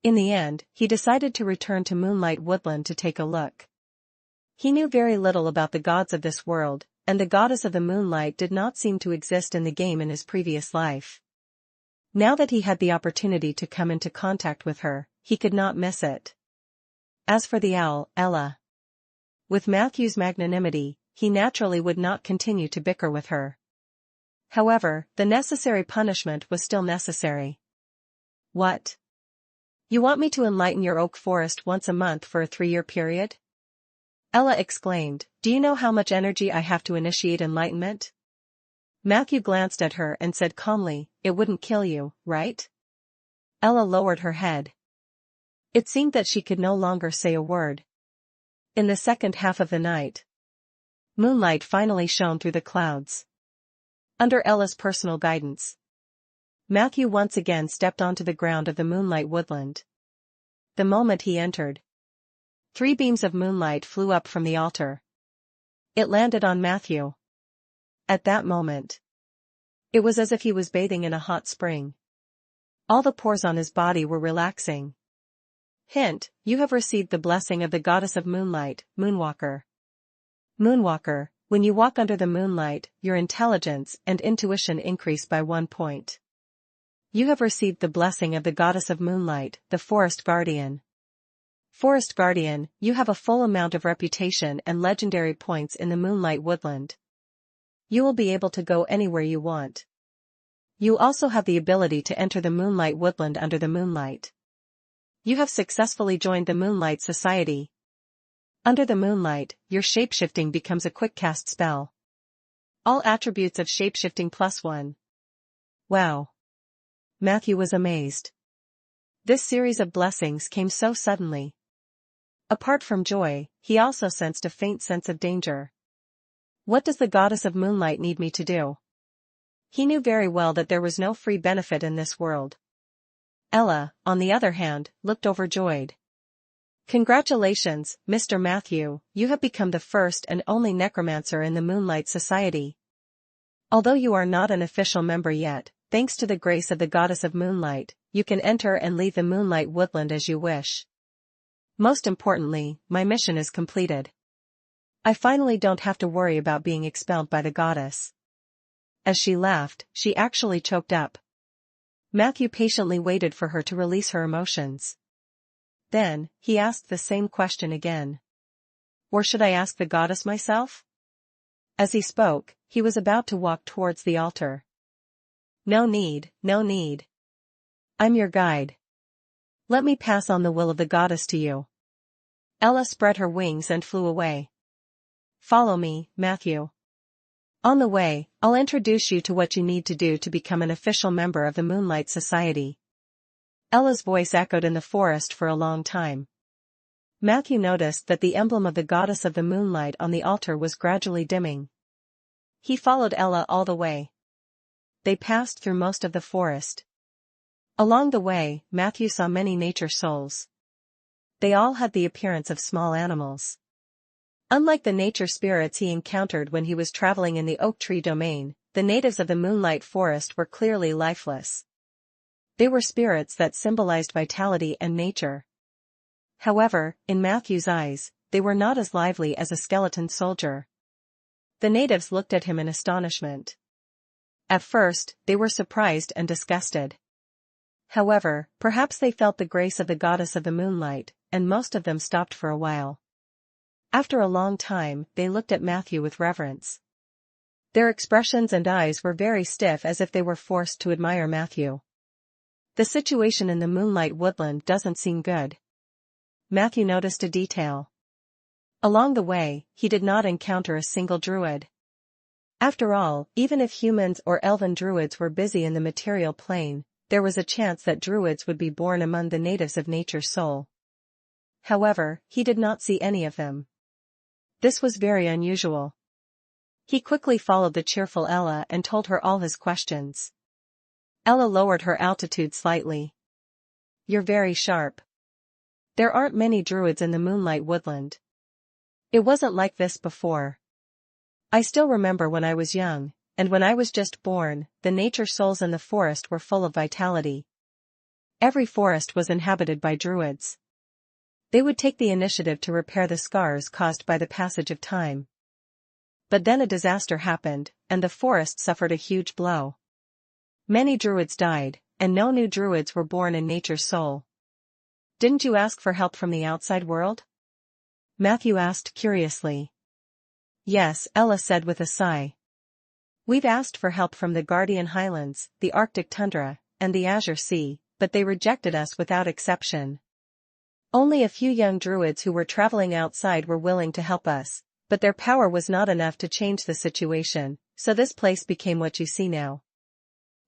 In the end, he decided to return to Moonlight Woodland to take a look. He knew very little about the gods of this world, and the goddess of the moonlight did not seem to exist in the game in his previous life. Now that he had the opportunity to come into contact with her, he could not miss it. As for the owl, Ella. With Matthew's magnanimity, he naturally would not continue to bicker with her. However, the necessary punishment was still necessary. What? You want me to enlighten your oak forest once a month for a 3-year period? Ella exclaimed, Do you know how much energy I have to initiate enlightenment? Matthew glanced at her and said calmly, It wouldn't kill you, right? Ella lowered her head. It seemed that she could no longer say a word. In the second half of the night, moonlight finally shone through the clouds. Under Ella's personal guidance, Matthew once again stepped onto the ground of the Moonlight Woodland. The moment he entered, 3 beams of moonlight flew up from the altar. It landed on Matthew. At that moment, it was as if he was bathing in a hot spring. All the pores on his body were relaxing. Hint, you have received the blessing of the goddess of moonlight, Moonwalker. Moonwalker, when you walk under the moonlight, your intelligence and intuition increase by 1 point. You have received the blessing of the goddess of moonlight, the Forest Guardian. Forest Guardian, you have a full amount of reputation and legendary points in the Moonlight Woodland. You will be able to go anywhere you want. You also have the ability to enter the Moonlight Woodland under the moonlight. You have successfully joined the Moonlight Society. Under the moonlight, your shapeshifting becomes a quick cast spell. All attributes of shapeshifting +1. Wow. Matthew was amazed. This series of blessings came so suddenly. Apart from joy, he also sensed a faint sense of danger. What does the goddess of moonlight need me to do? He knew very well that there was no free benefit in this world. Ella, on the other hand, looked overjoyed. Congratulations, Mr. Matthew, you have become the first and only necromancer in the Moonlight Society. Although you are not an official member yet, thanks to the grace of the goddess of moonlight, you can enter and leave the Moonlight Woodland as you wish. Most importantly, my mission is completed. I finally don't have to worry about being expelled by the goddess. As she laughed, she actually choked up. Matthew patiently waited for her to release her emotions. Then, he asked the same question again. Or should I ask the goddess myself? As he spoke, he was about to walk towards the altar. No need, no need. I'm your guide. Let me pass on the will of the goddess to you. Ella spread her wings and flew away. Follow me, Matthew. On the way, I'll introduce you to what you need to do to become an official member of the Moonlight Society. Ella's voice echoed in the forest for a long time. Matthew noticed that the emblem of the goddess of the moonlight on the altar was gradually dimming. He followed Ella all the way. They passed through most of the forest. Along the way, Matthew saw many nature souls. They all had the appearance of small animals. Unlike the nature spirits he encountered when he was traveling in the oak tree domain, the natives of the Moonlight Forest were clearly lifeless. They were spirits that symbolized vitality and nature. However, in Matthew's eyes, they were not as lively as a skeleton soldier. The natives looked at him in astonishment. At first, they were surprised and disgusted. However, perhaps they felt the grace of the goddess of the moonlight, and most of them stopped for a while. After a long time, they looked at Matthew with reverence. Their expressions and eyes were very stiff as if they were forced to admire Matthew. The situation in the moonlight woodland doesn't seem good. Matthew noticed a detail. Along the way, he did not encounter a single druid. After all, even if humans or elven druids were busy in the material plane, there was a chance that druids would be born among the natives of Nature's Soul. However, he did not see any of them. This was very unusual. He quickly followed the cheerful Ella and told her all his questions. Ella lowered her altitude slightly. "You're very sharp. There aren't many druids in the moonlight woodland. It wasn't like this before. I still remember when I was young, and when I was just born, the nature souls in the forest were full of vitality. Every forest was inhabited by druids. They would take the initiative to repair the scars caused by the passage of time. But then a disaster happened, and the forest suffered a huge blow. Many druids died, and no new druids were born in Nature's Soul." "Didn't you ask for help from the outside world?" Matthew asked curiously. "Yes," Ella said with a sigh. "We've asked for help from the Guardian Highlands, the Arctic Tundra, and the Azure Sea, but they rejected us without exception. Only a few young druids who were traveling outside were willing to help us, but their power was not enough to change the situation, so this place became what you see now."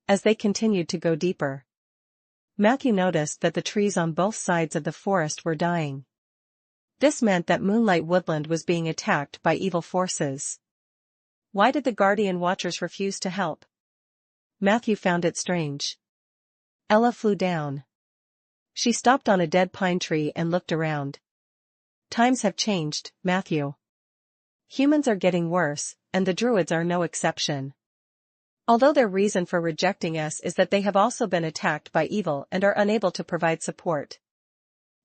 As they continued to go deeper, Matthew noticed that the trees on both sides of the forest were dying. This meant that Moonlight Woodland was being attacked by evil forces. Why did the Guardian Watchers refuse to help? Matthew found it strange. Ella flew down. She stopped on a dead pine tree and looked around. "Times have changed, Matthew. Humans are getting worse, and the druids are no exception. Although their reason for rejecting us is that they have also been attacked by evil and are unable to provide support.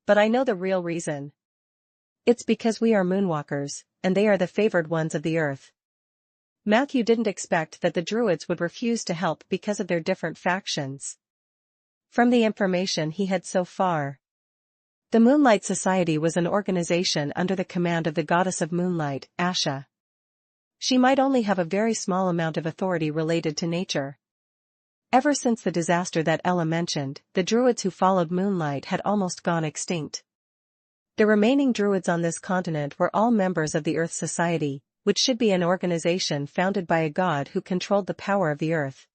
But I know the real reason. It's because we are moonwalkers, and they are the favored ones of the earth." Matthew didn't expect that the druids would refuse to help because of their different factions. From the information he had so far, the Moonlight Society was an organization under the command of the goddess of moonlight, Asha. She might only have a very small amount of authority related to nature. Ever since the disaster that Ella mentioned, the druids who followed moonlight had almost gone extinct. The remaining druids on this continent were all members of the Earth Society, which should be an organization founded by a god who controlled the power of the earth.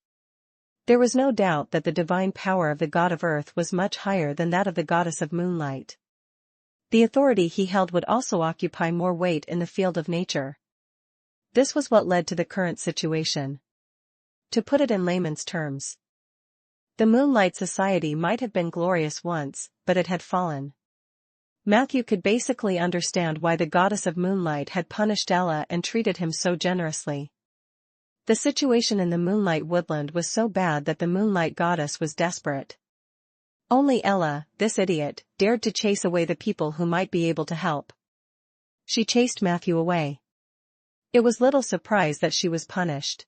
There was no doubt that the divine power of the god of earth was much higher than that of the goddess of moonlight. The authority he held would also occupy more weight in the field of nature. This was what led to the current situation. To put it in layman's terms, the Moonlight Society might have been glorious once, but it had fallen. Matthew could basically understand why the goddess of moonlight had punished Ella and treated him so generously. The situation in the moonlight woodland was so bad that the moonlight goddess was desperate. Only Ella, this idiot, dared to chase away the people who might be able to help. She chased Matthew away. It was little surprise that she was punished.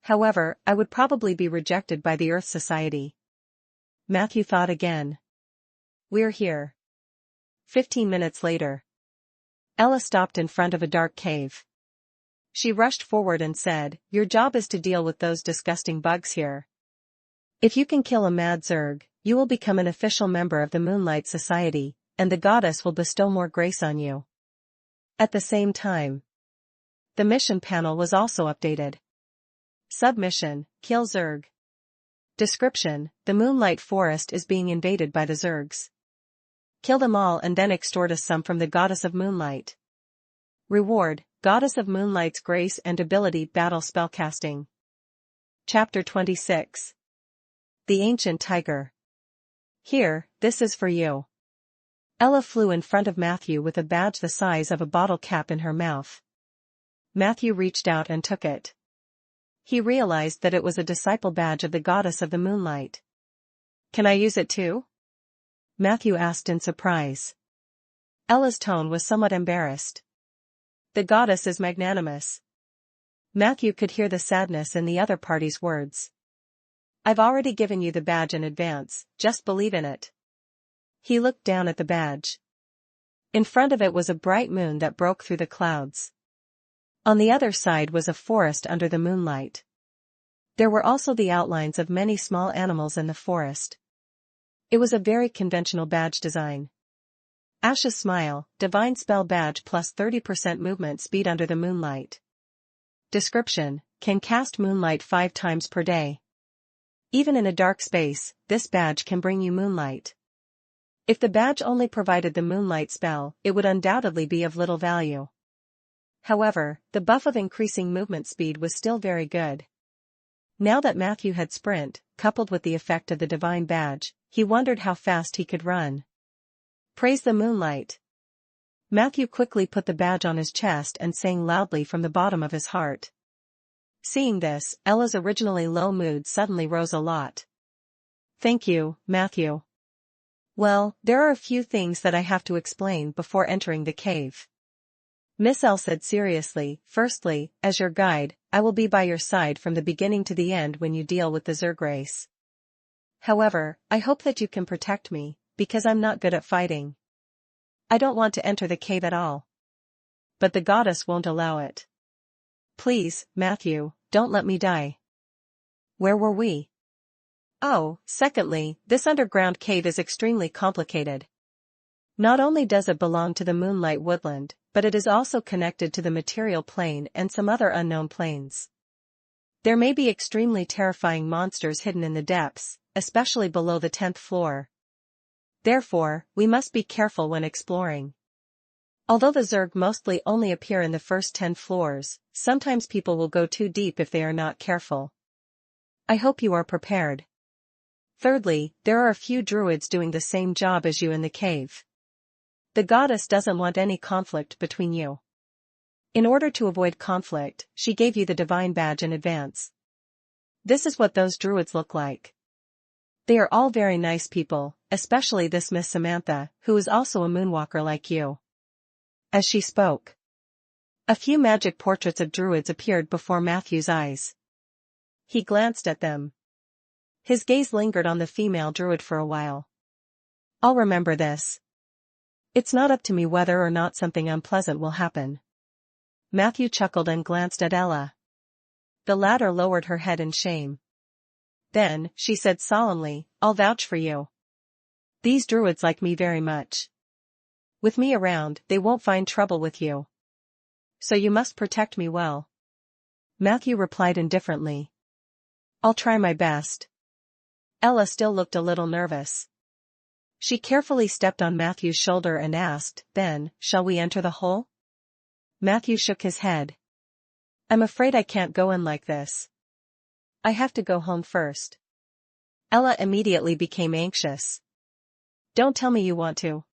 However, I would probably be rejected by the Earth Society. Matthew thought again. "We're here." 15 minutes later, Ella stopped in front of a dark cave. She rushed forward and said, "Your job is to deal with those disgusting bugs here. If you can kill a mad Zerg, you will become an official member of the Moonlight Society, and the goddess will bestow more grace on you." At the same time, the mission panel was also updated. Submission: Kill Zerg. Description: The Moonlight Forest is being invaded by the Zergs. Kill them all and then extort a sum from the Goddess of Moonlight. Reward: Goddess of Moonlight's grace and ability battle spellcasting. Chapter 26. The Ancient Tiger. Here, this is for you. Ella flew in front of Matthew with a badge the size of a bottle cap in her mouth. Matthew reached out and took it. He realized that it was a disciple badge of the Goddess of the Moonlight. Can I use it too? Matthew asked in surprise. Ella's tone was somewhat embarrassed. The goddess is magnanimous. Matthew could hear the sadness in the other party's words. I've already given you the badge in advance, just believe in it. He looked down at the badge. In front of it was a bright moon that broke through the clouds. On the other side was a forest under the moonlight. There were also the outlines of many small animals in the forest. It was a very conventional badge design. Ash's smile, divine spell badge plus 30% movement speed under the moonlight. Description, can cast moonlight 5 times per day. Even in a dark space, this badge can bring you moonlight. If the badge only provided the moonlight spell, it would undoubtedly be of little value. However, the buff of increasing movement speed was still very good. Now that Matthew had sprint, coupled with the effect of the divine badge, he wondered how fast he could run. Praise the moonlight. Matthew quickly put the badge on his chest and sang loudly from the bottom of his heart. Seeing this, Ella's originally low mood suddenly rose a lot. Thank you, Matthew. Well, there are a few things that I have to explain before entering the cave. Miss L said seriously, firstly, as your guide, I will be by your side from the beginning to the end when you deal with the Zerg race. However, I hope that you can protect me, because I'm not good at fighting. I don't want to enter the cave at all. But the goddess won't allow it. Please, Matthew, don't let me die. Where were we? Oh, secondly, this underground cave is extremely complicated. Not only does it belong to the Moonlight Woodland, but it is also connected to the material plane and some other unknown planes. There may be extremely terrifying monsters hidden in the depths, especially below the 10th floor. Therefore, we must be careful when exploring. Although the Zerg mostly only appear in the first 10 floors, sometimes people will go too deep if they are not careful. I hope you are prepared. Thirdly, there are a few druids doing the same job as you in the cave. The goddess doesn't want any conflict between you. In order to avoid conflict, she gave you the divine badge in advance. This is what those druids look like. They are all very nice people, especially this Miss Samantha, who is also a moonwalker like you. As she spoke, a few magic portraits of druids appeared before Matthew's eyes. He glanced at them. His gaze lingered on the female druid for a while. I'll remember this. It's not up to me whether or not something unpleasant will happen. Matthew chuckled and glanced at Ella. The latter lowered her head in shame. Then, she said solemnly, I'll vouch for you. These druids like me very much. With me around, they won't find trouble with you. So you must protect me well. Matthew replied indifferently. I'll try my best. Ella still looked a little nervous. She carefully stepped on Matthew's shoulder and asked, then, shall we enter the hole? Matthew shook his head. I'm afraid I can't go in like this. I have to go home first. Ella immediately became anxious. Don't tell me you want to.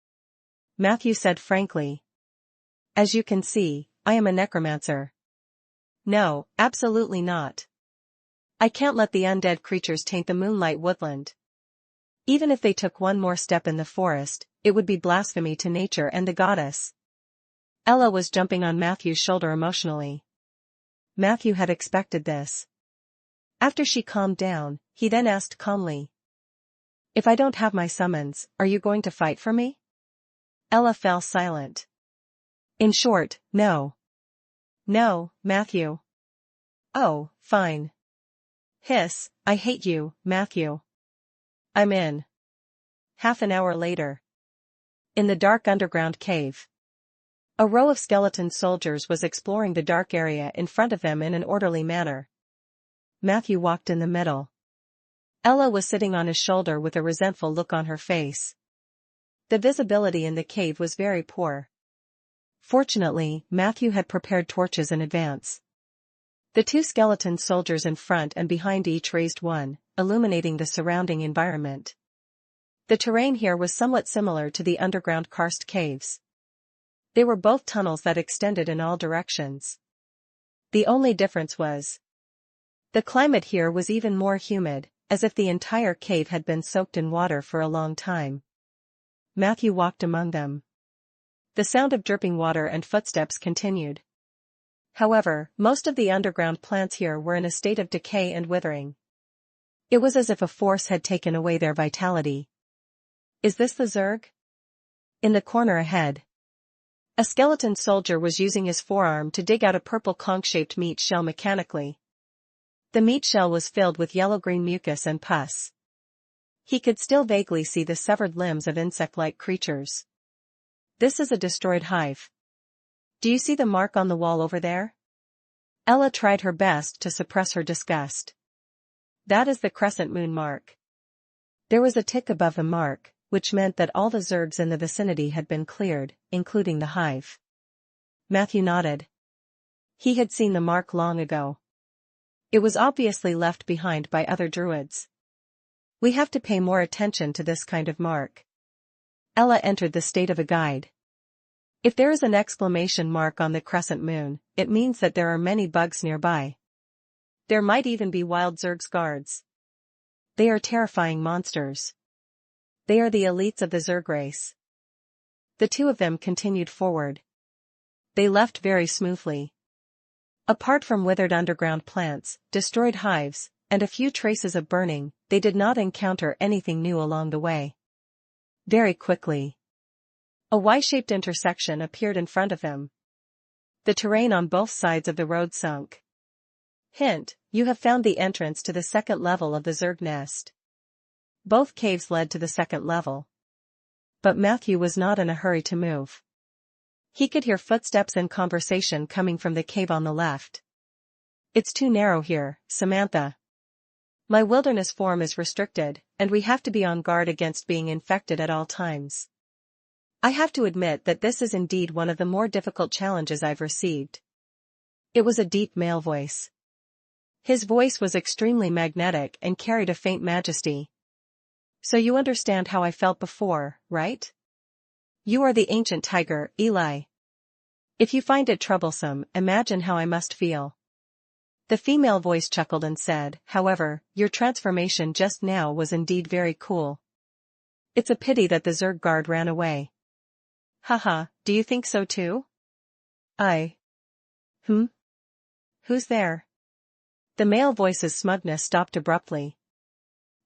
Matthew said frankly. As you can see, I am a necromancer. No, absolutely not. I can't let the undead creatures taint the Moonlight Woodland. Even if they took one more step in the forest, it would be blasphemy to nature and the goddess. Ella was jumping on Matthew's shoulder emotionally. Matthew had expected this. After she calmed down, he then asked calmly. If I don't have my summons, are you going to fight for me? Ella fell silent. In short, no. No, Matthew. Oh, fine. Hiss, I hate you, Matthew. I'm in. Half an hour later. In the dark underground cave. A row of skeleton soldiers was exploring the dark area in front of them in an orderly manner. Matthew walked in the middle. Ella was sitting on his shoulder with a resentful look on her face. The visibility in the cave was very poor. Fortunately, Matthew had prepared torches in advance. The 2 skeleton soldiers in front and behind each raised one, illuminating the surrounding environment. The terrain here was somewhat similar to the underground karst caves. They were both tunnels that extended in all directions. The only difference was the climate here was even more humid, as if the entire cave had been soaked in water for a long time. Matthew walked among them. The sound of dripping water and footsteps continued. However, most of the underground plants here were in a state of decay and withering. It was as if a force had taken away their vitality. Is this the Zerg? In the corner ahead, a skeleton soldier was using his forearm to dig out a purple conch-shaped meat shell mechanically. The meat shell was filled with yellow-green mucus and pus. He could still vaguely see the severed limbs of insect-like creatures. This is a destroyed hive. Do you see the mark on the wall over there? Ella tried her best to suppress her disgust. That is the crescent moon mark. There was a tick above the mark, which meant that all the Zergs in the vicinity had been cleared, including the hive. Matthew nodded. He had seen the mark long ago. It was obviously left behind by other druids. We have to pay more attention to this kind of mark. Ella entered the state of a guide. If there is an exclamation mark on the crescent moon, it means that there are many bugs nearby. There might even be wild Zerg's guards. They are terrifying monsters. They are the elites of the Zerg race. The two of them continued forward. They left very smoothly. Apart from withered underground plants, destroyed hives, and a few traces of burning, they did not encounter anything new along the way. Very quickly, a Y-shaped intersection appeared in front of them. The terrain on both sides of the road sunk. Hint, you have found the entrance to the second level of the Zerg nest. Both caves led to the second level. But Matthew was not in a hurry to move. He could hear footsteps and conversation coming from the cave on the left. It's too narrow here, Samantha. My wilderness form is restricted, and we have to be on guard against being infected at all times. I have to admit that this is indeed one of the more difficult challenges I've received. It was a deep male voice. His voice was extremely magnetic and carried a faint majesty. So you understand how I felt before, right? You are the ancient tiger, Eli. If you find it troublesome, imagine how I must feel. The female voice chuckled and said, however, your transformation just now was indeed very cool. It's a pity that the Zerg guard ran away. Haha, do you think so too? Who's there? The male voice's smugness stopped abruptly.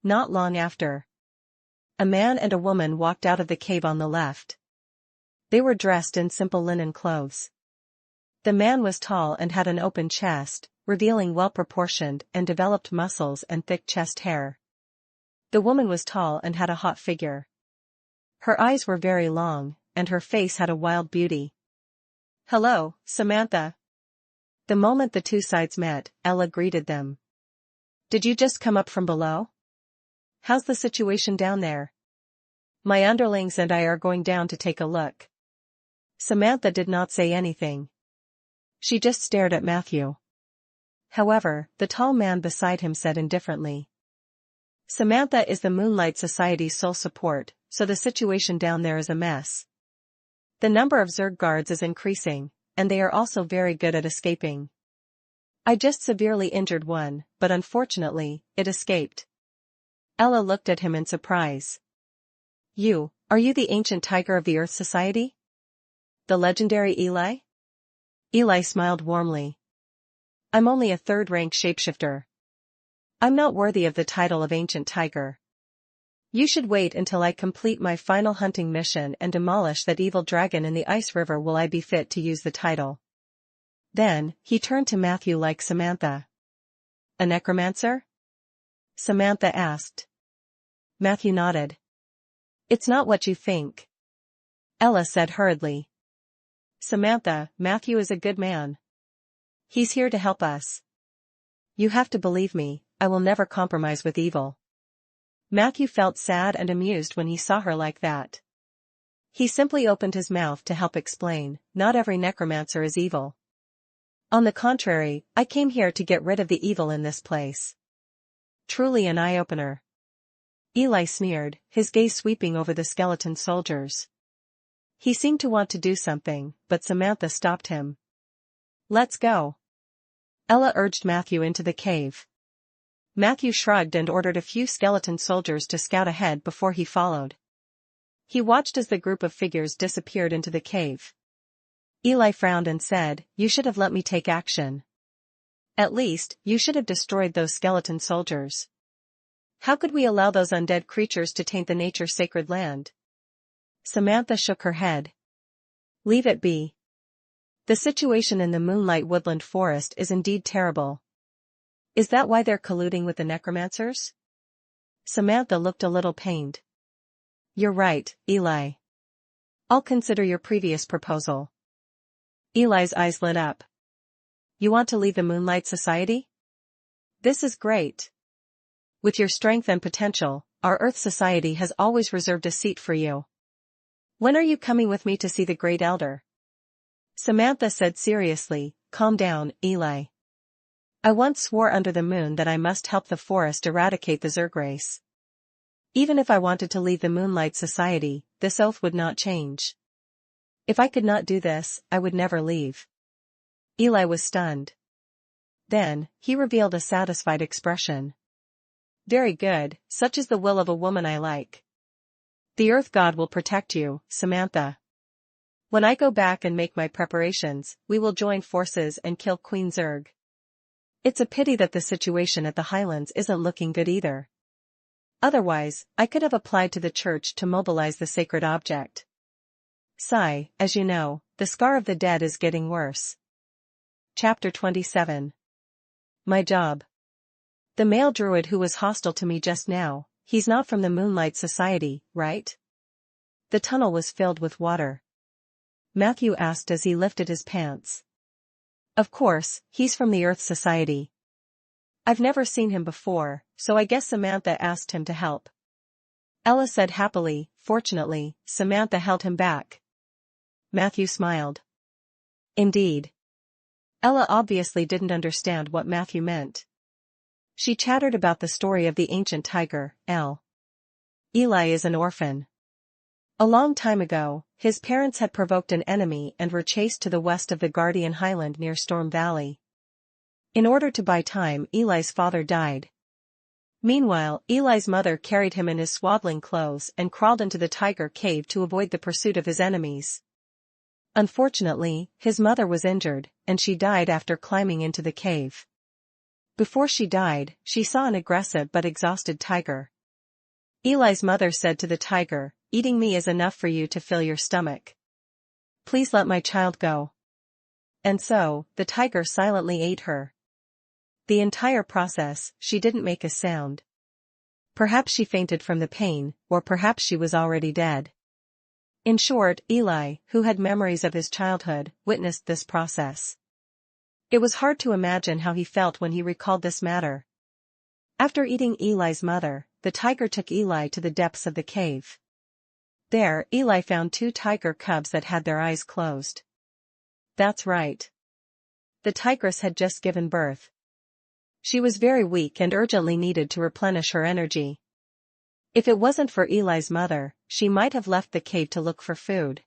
Not long after, a man and a woman walked out of the cave on the left. They were dressed in simple linen clothes. The man was tall and had an open chest, revealing well-proportioned and developed muscles and thick chest hair. The woman was tall and had a hot figure. Her eyes were very long, and her face had a wild beauty. Hello, Samantha. The moment the two sides met, Ella greeted them. Did you just come up from below? How's the situation down there? My underlings and I are going down to take a look. Samantha did not say anything. She just stared at Matthew. However, the tall man beside him said indifferently. Samantha is the Moonlight Society's sole support, so the situation down there is a mess. The number of Zerg guards is increasing, and they are also very good at escaping. I just severely injured one, but unfortunately, it escaped. Ella looked at him in surprise. Are you the ancient tiger of the Earth Society? The legendary Eli? Eli smiled warmly. I'm only a third-rank shapeshifter. I'm not worthy of the title of ancient tiger. You should wait until I complete my final hunting mission and demolish that evil dragon in the ice river will I be fit to use the title. Then, he turned to Matthew like Samantha. A necromancer? Samantha asked. Matthew nodded. It's not what you think. Ella said hurriedly. Samantha, Matthew is a good man. He's here to help us. You have to believe me, I will never compromise with evil. Matthew felt sad and amused when he saw her like that. He simply opened his mouth to help explain, not every necromancer is evil. On the contrary, I came here to get rid of the evil in this place. Truly an eye-opener. Eli sneered, his gaze sweeping over the skeleton soldiers. He seemed to want to do something, but Samantha stopped him. Let's go. Ella urged Matthew into the cave. Matthew shrugged and ordered a few skeleton soldiers to scout ahead before he followed. He watched as the group of figures disappeared into the cave. Eli frowned and said, "You should have let me take action. At least, you should have destroyed those skeleton soldiers. How could we allow those undead creatures to taint the nature-sacred land?" Samantha shook her head. "Leave it be. The situation in the Moonlight Woodland Forest is indeed terrible." "Is that why they're colluding with the Necromancers?" Samantha looked a little pained. "You're right, Eli. I'll consider your previous proposal." Eli's eyes lit up. "You want to leave the Moonlight Society? This is great. With your strength and potential, our Earth Society has always reserved a seat for you. When are you coming with me to see the Great Elder?" Samantha said seriously, "Calm down, Eli. I once swore under the moon that I must help the forest eradicate the Zerg race. Even if I wanted to leave the Moonlight Society, this oath would not change. If I could not do this, I would never leave." Eli was stunned. Then, he revealed a satisfied expression. "Very good, such is the will of a woman I like. The Earth God will protect you, Samantha. When I go back and make my preparations, we will join forces and kill Queen Zerg. It's a pity that the situation at the Highlands isn't looking good either. Otherwise, I could have applied to the church to mobilize the sacred object. Sigh, as you know, the scar of the dead is getting worse." Chapter 27. My job. "The male druid who was hostile to me just now, he's not from the Moonlight Society, right?" The tunnel was filled with water. Matthew asked as he lifted his pants. "Of course, he's from the Earth Society. I've never seen him before, so I guess Samantha asked him to help." Ella said happily. Fortunately, Samantha held him back. Matthew smiled. "Indeed." Ella obviously didn't understand what Matthew meant. She chattered about the story of the ancient tiger, Eli is an orphan. A long time ago, his parents had provoked an enemy and were chased to the west of the Guardian Highland near Storm Valley. In order to buy time, Eli's father died. Meanwhile, Eli's mother carried him in his swaddling clothes and crawled into the tiger cave to avoid the pursuit of his enemies. Unfortunately, his mother was injured, and she died after climbing into the cave. Before she died, she saw an aggressive but exhausted tiger. Eli's mother said to the tiger, "Eating me is enough for you to fill your stomach. Please let my child go." And so, the tiger silently ate her. The entire process, she didn't make a sound. Perhaps she fainted from the pain, or perhaps she was already dead. In short, Eli, who had memories of his childhood, witnessed this process. It was hard to imagine how he felt when he recalled this matter. After eating Eli's mother, the tiger took Eli to the depths of the cave. There, Eli found 2 tiger cubs that had their eyes closed. That's right. The tigress had just given birth. She was very weak and urgently needed to replenish her energy. If it wasn't for Eli's mother, she might have left the cave to look for food.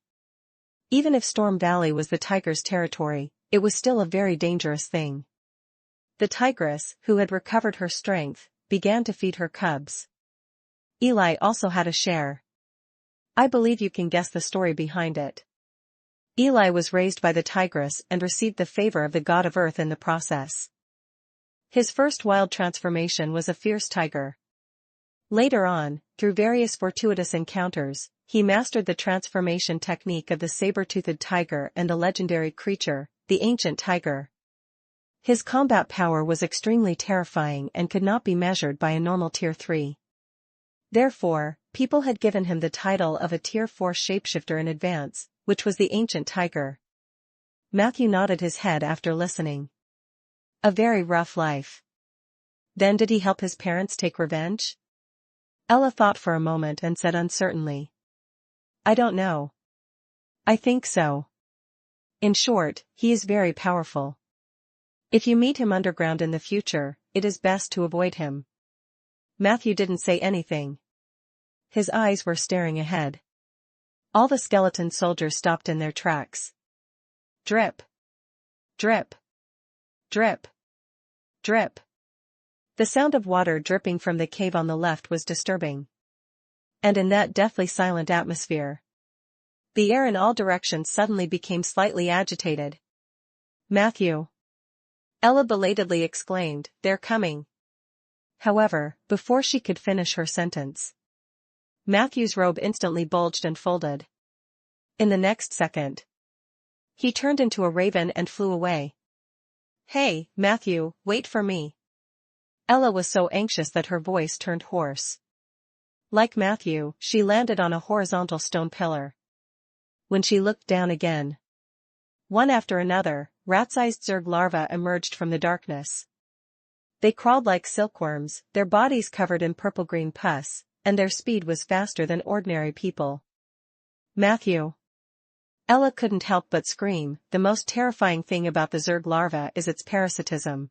Even if Storm Valley was the tiger's territory, it was still a very dangerous thing. The tigress, who had recovered her strength, began to feed her cubs. Eli also had a share. I believe you can guess the story behind it. Eli was raised by the tigress and received the favor of the god of earth in the process. His first wild transformation was a fierce tiger. Later on, through various fortuitous encounters, he mastered the transformation technique of the saber-toothed tiger and a legendary creature, the ancient tiger. His combat power was extremely terrifying and could not be measured by a normal Tier 3. Therefore, people had given him the title of a Tier 4 shapeshifter in advance, which was the ancient tiger. Matthew nodded his head after listening. A very rough life. Then did he help his parents take revenge? Ella thought for a moment and said uncertainly. I don't know. I think so. In short, he is very powerful. If you meet him underground in the future, it is best to avoid him. Matthew didn't say anything. His eyes were staring ahead. All the skeleton soldiers stopped in their tracks. Drip. Drip. Drip. Drip. The sound of water dripping from the cave on the left was disturbing. And in that deathly silent atmosphere, the air in all directions suddenly became slightly agitated. "Matthew!" Ella belatedly exclaimed, "They're coming." However, before she could finish her sentence, Matthew's robe instantly bulged and folded. In the next second, he turned into a raven and flew away. "Hey, Matthew, wait for me." Ella was so anxious that her voice turned hoarse. Like Matthew, she landed on a horizontal stone pillar. When she looked down again, one after another, rat-sized Zerg larvae emerged from the darkness. They crawled like silkworms, their bodies covered in purple-green pus, and their speed was faster than ordinary people. "Matthew!" Ella couldn't help but scream. The most terrifying thing about the Zerg larva is its parasitism.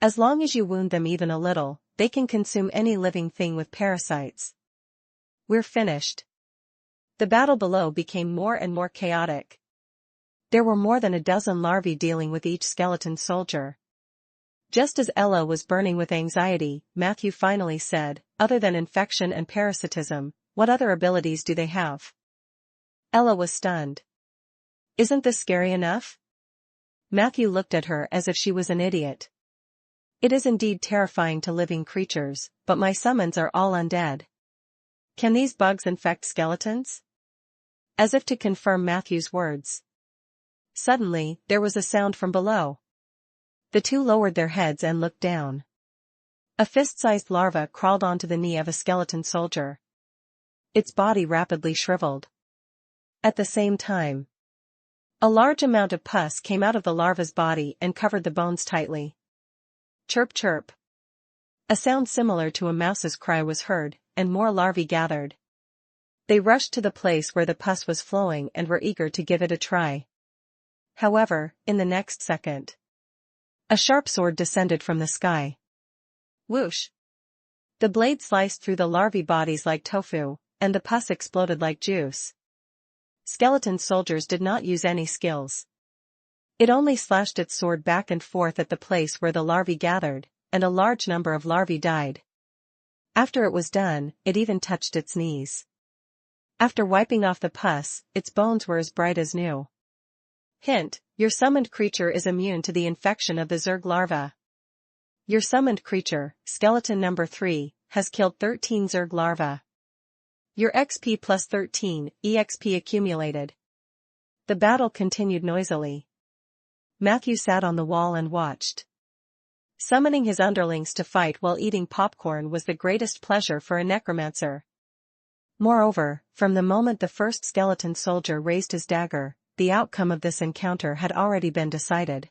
As long as you wound them even a little, they can consume any living thing with parasites. "We're finished." The battle below became more and more chaotic. There were more than a dozen larvae dealing with each skeleton soldier. Just as Ella was burning with anxiety, Matthew finally said, "Other than infection and parasitism, what other abilities do they have?" Ella was stunned. "Isn't this scary enough?" Matthew looked at her as if she was an idiot. "It is indeed terrifying to living creatures, but my summons are all undead." "Can these bugs infect skeletons?" As if to confirm Matthew's words. Suddenly, there was a sound from below. The two lowered their heads and looked down. A fist-sized larva crawled onto the knee of a skeleton soldier. Its body rapidly shriveled. At the same time, a large amount of pus came out of the larva's body and covered the bones tightly. Chirp chirp. A sound similar to a mouse's cry was heard, and more larvae gathered. They rushed to the place where the pus was flowing and were eager to give it a try. However, in the next second, a sharp sword descended from the sky. Whoosh! The blade sliced through the larvae bodies like tofu, and the pus exploded like juice. Skeleton soldiers did not use any skills. It only slashed its sword back and forth at the place where the larvae gathered, and a large number of larvae died. After it was done, it even touched its knees. After wiping off the pus, its bones were as bright as new. Hint: your summoned creature is immune to the infection of the Zerg larva. Your summoned creature, skeleton number 3, has killed 13 Zerg larvae. Your XP plus 13, EXP accumulated. The battle continued noisily. Matthew sat on the wall and watched. Summoning his underlings to fight while eating popcorn was the greatest pleasure for a necromancer. Moreover, from the moment the first skeleton soldier raised his dagger, the outcome of this encounter had already been decided.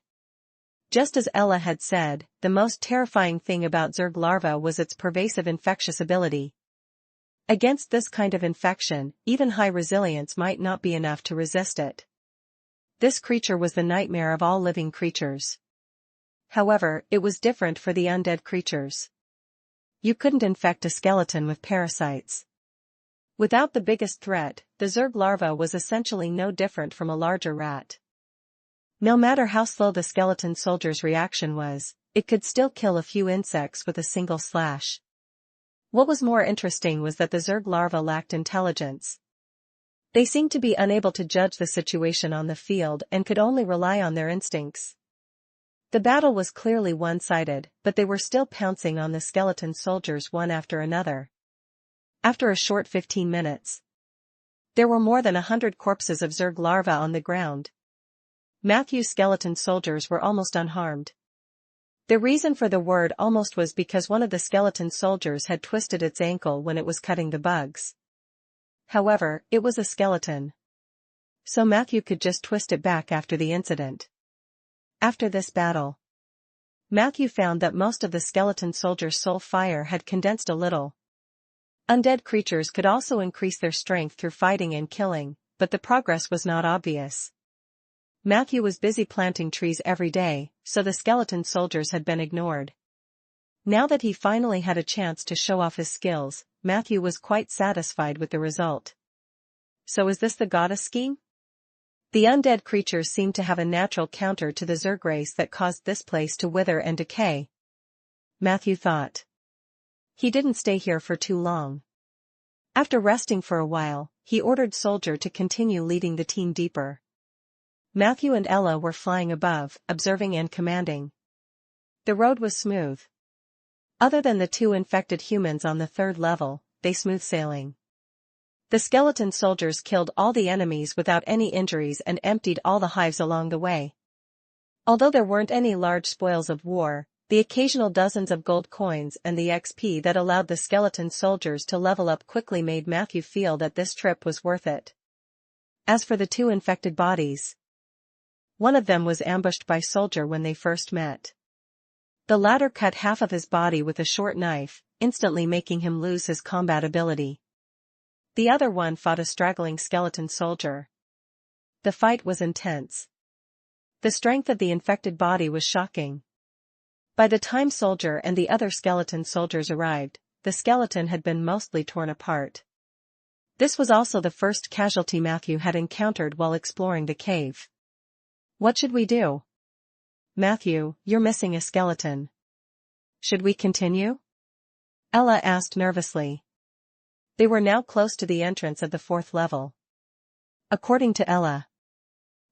Just as Ella had said, the most terrifying thing about Zerg larva was its pervasive infectious ability. Against this kind of infection, even high resilience might not be enough to resist it. This creature was the nightmare of all living creatures. However, it was different for the undead creatures. You couldn't infect a skeleton with parasites. Without the biggest threat, the Zerg larva was essentially no different from a larger rat. No matter how slow the skeleton soldier's reaction was, it could still kill a few insects with a single slash. What was more interesting was that the Zerg larva lacked intelligence. They seemed to be unable to judge the situation on the field and could only rely on their instincts. The battle was clearly one-sided, but they were still pouncing on the skeleton soldiers one after another. After a short 15 minutes, there were more than 100 corpses of Zerg larvae on the ground. Matthew's skeleton soldiers were almost unharmed. The reason for the word almost was because one of the skeleton soldiers had twisted its ankle when it was cutting the bugs. However, it was a skeleton, so Matthew could just twist it back after the incident. After this battle, Matthew found that most of the skeleton soldiers' soul fire had condensed a little. Undead creatures could also increase their strength through fighting and killing, but the progress was not obvious. Matthew was busy planting trees every day, so the skeleton soldiers had been ignored. Now that he finally had a chance to show off his skills, Matthew was quite satisfied with the result. So is this the goddess scheme? The undead creatures seemed to have a natural counter to the Zerg race that caused this place to wither and decay. Matthew thought. He didn't stay here for too long. After resting for a while, he ordered Soldier to continue leading the team deeper. Matthew and Ella were flying above, observing and commanding. The road was smooth. Other than the 2 infected humans on the 3rd level, they smooth sailing. The skeleton soldiers killed all the enemies without any injuries and emptied all the hives along the way. Although there weren't any large spoils of war, the occasional dozens of gold coins and the XP that allowed the skeleton soldiers to level up quickly made Matthew feel that this trip was worth it. As for the 2 infected bodies, one of them was ambushed by Soldier when they first met. The latter cut half of his body with a short knife, instantly making him lose his combat ability. The other one fought a straggling skeleton soldier. The fight was intense. The strength of the infected body was shocking. By the time Soldier and the other skeleton soldiers arrived, the skeleton had been mostly torn apart. This was also the first casualty Matthew had encountered while exploring the cave. What should we do? Matthew, you're missing a skeleton. Should we continue? Ella asked nervously. They were now close to the entrance of the 4th level. According to Ella,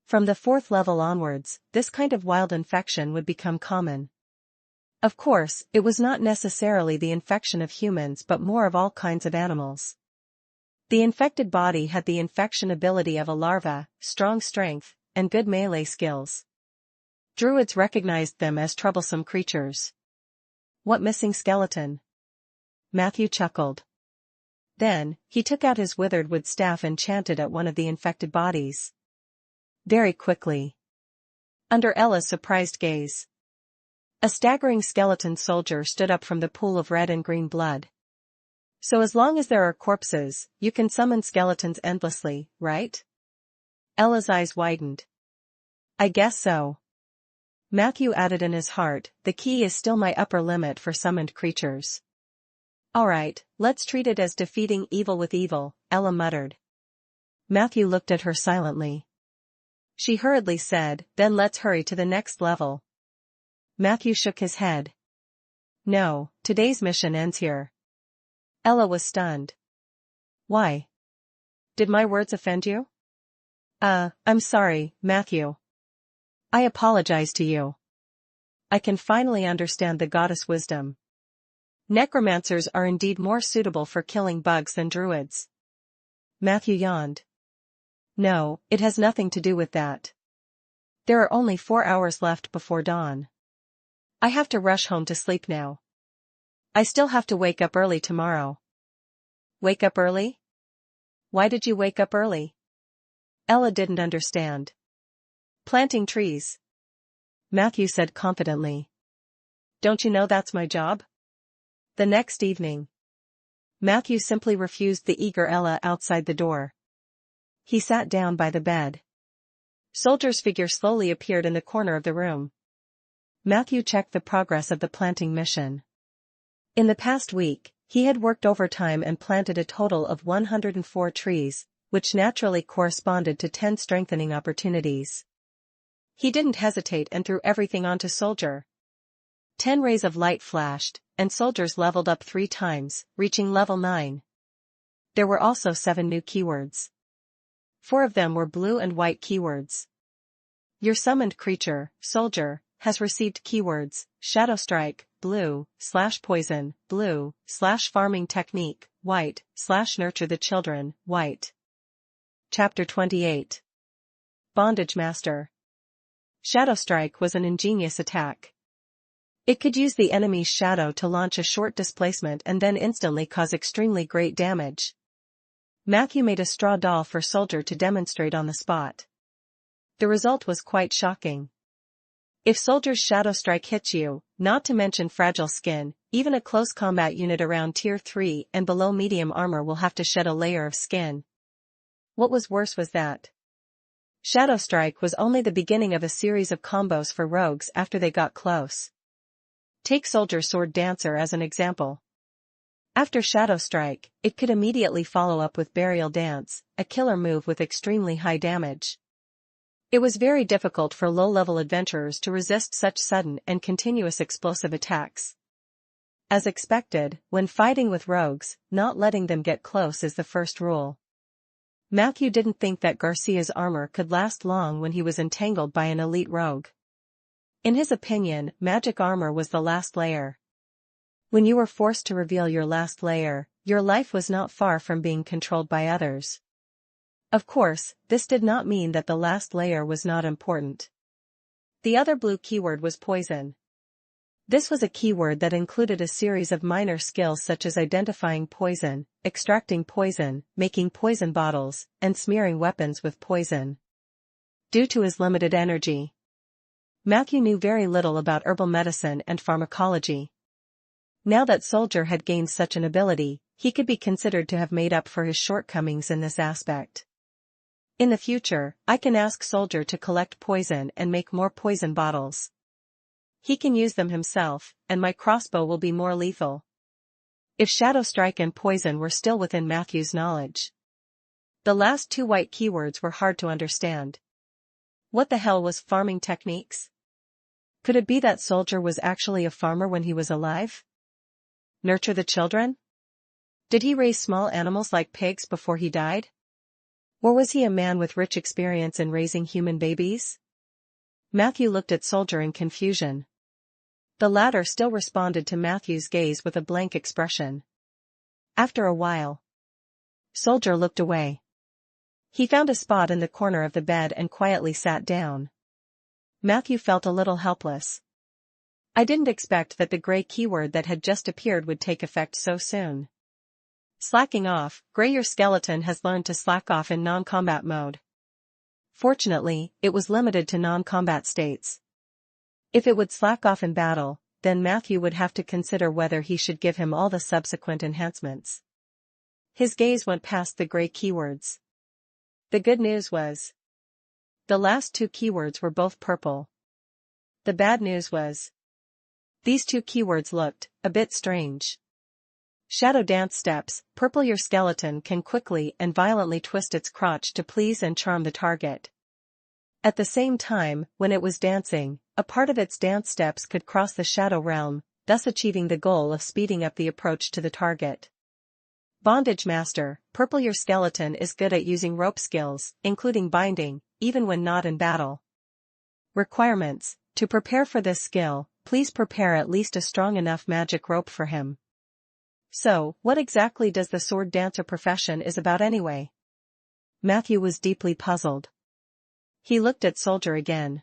from the 4th level onwards, this kind of wild infection would become common. Of course, it was not necessarily the infection of humans but more of all kinds of animals. The infected body had the infection ability of a larva, strong strength, and good melee skills. Druids recognized them as troublesome creatures. What missing skeleton? Matthew chuckled. Then, he took out his withered wood staff and chanted at one of the infected bodies. Very quickly. Under Ella's surprised gaze, a staggering skeleton soldier stood up from the pool of red and green blood. So as long as there are corpses, you can summon skeletons endlessly, right? Ella's eyes widened. I guess so. Matthew added in his heart, the key is still my upper limit for summoned creatures. Alright, let's treat it as defeating evil with evil, Ella muttered. Matthew looked at her silently. She hurriedly said, then let's hurry to the next level. Matthew shook his head. No, today's mission ends here. Ella was stunned. Why? Did my words offend you? I'm sorry, Matthew. I apologize to you. I can finally understand the goddess wisdom. Necromancers are indeed more suitable for killing bugs than druids. Matthew yawned. No, it has nothing to do with that. There are only 4 hours left before dawn. I have to rush home to sleep now. I still have to wake up early tomorrow. Wake up early? Why did you wake up early? Ella didn't understand. Planting trees. Matthew said confidently. Don't you know that's my job? The next evening, Matthew simply refused the eager Ella outside the door. He sat down by the bed. Soldier's figure slowly appeared in the corner of the room. Matthew checked the progress of the planting mission. In the past week, he had worked overtime and planted a total of 104 trees, which naturally corresponded to 10 strengthening opportunities. He didn't hesitate and threw everything onto Soldier. 10 rays of light flashed, and Soldiers leveled up 3 times, reaching level 9. There were also 7 new keywords. 4 of them were blue and white keywords. Your summoned creature, Soldier, has received keywords, Shadow Strike, blue, /poison, blue, /farming technique, white, /nurture the children, white. Chapter 28. Bondage Master. Shadow Strike was an ingenious attack. It could use the enemy's shadow to launch a short displacement and then instantly cause extremely great damage. Matthew made a straw doll for Soldier to demonstrate on the spot. The result was quite shocking. If Soldier's Shadow Strike hits you, not to mention fragile skin, even a close combat unit around tier 3 and below medium armor will have to shed a layer of skin. What was worse was that Shadow Strike was only the beginning of a series of combos for rogues after they got close. Take Soldier Sword Dancer as an example. After Shadow Strike, it could immediately follow up with Burial Dance, a killer move with extremely high damage. It was very difficult for low-level adventurers to resist such sudden and continuous explosive attacks. As expected, when fighting with rogues, not letting them get close is the first rule. Matthew didn't think that Garcia's armor could last long when he was entangled by an elite rogue. In his opinion, magic armor was the last layer. When you were forced to reveal your last layer, your life was not far from being controlled by others. Of course, this did not mean that the last layer was not important. The other blue keyword was poison. This was a keyword that included a series of minor skills such as identifying poison, extracting poison, making poison bottles, and smearing weapons with poison. Due to his limited energy, Matthew knew very little about herbal medicine and pharmacology. Now that Soldier had gained such an ability, he could be considered to have made up for his shortcomings in this aspect. In the future, I can ask Soldier to collect poison and make more poison bottles. He can use them himself, and my crossbow will be more lethal. If Shadow Strike and Poison were still within Matthew's knowledge. The last two white keywords were hard to understand. What the hell was farming techniques? Could it be that Soldier was actually a farmer when he was alive? Nurture the children? Did he raise small animals like pigs before he died? Or was he a man with rich experience in raising human babies? Matthew looked at Soldier in confusion. The latter still responded to Matthew's gaze with a blank expression. After a while, Soldier looked away. He found a spot in the corner of the bed and quietly sat down. Matthew felt a little helpless. I didn't expect that the gray keyword that had just appeared would take effect so soon. Slacking off, Gray, your skeleton has learned to slack off in non-combat mode. Fortunately, it was limited to non-combat states. If it would slack off in battle, then Matthew would have to consider whether he should give him all the subsequent enhancements. His gaze went past the gray keywords. The good news was, the last two keywords were both purple. The bad news was, these two keywords looked a bit strange. Shadow Dance Steps, purple. Your skeleton can quickly and violently twist its crotch to please and charm the target. At the same time, when it was dancing, a part of its dance steps could cross the shadow realm, thus achieving the goal of speeding up the approach to the target. Bondage Master, purple. Your skeleton is good at using rope skills, including binding, even when not in battle. Requirements: to prepare for this skill, please prepare at least a strong enough magic rope for him. So, what exactly does the sword dancer profession is about anyway? Matthew was deeply puzzled. He looked at Soldier again.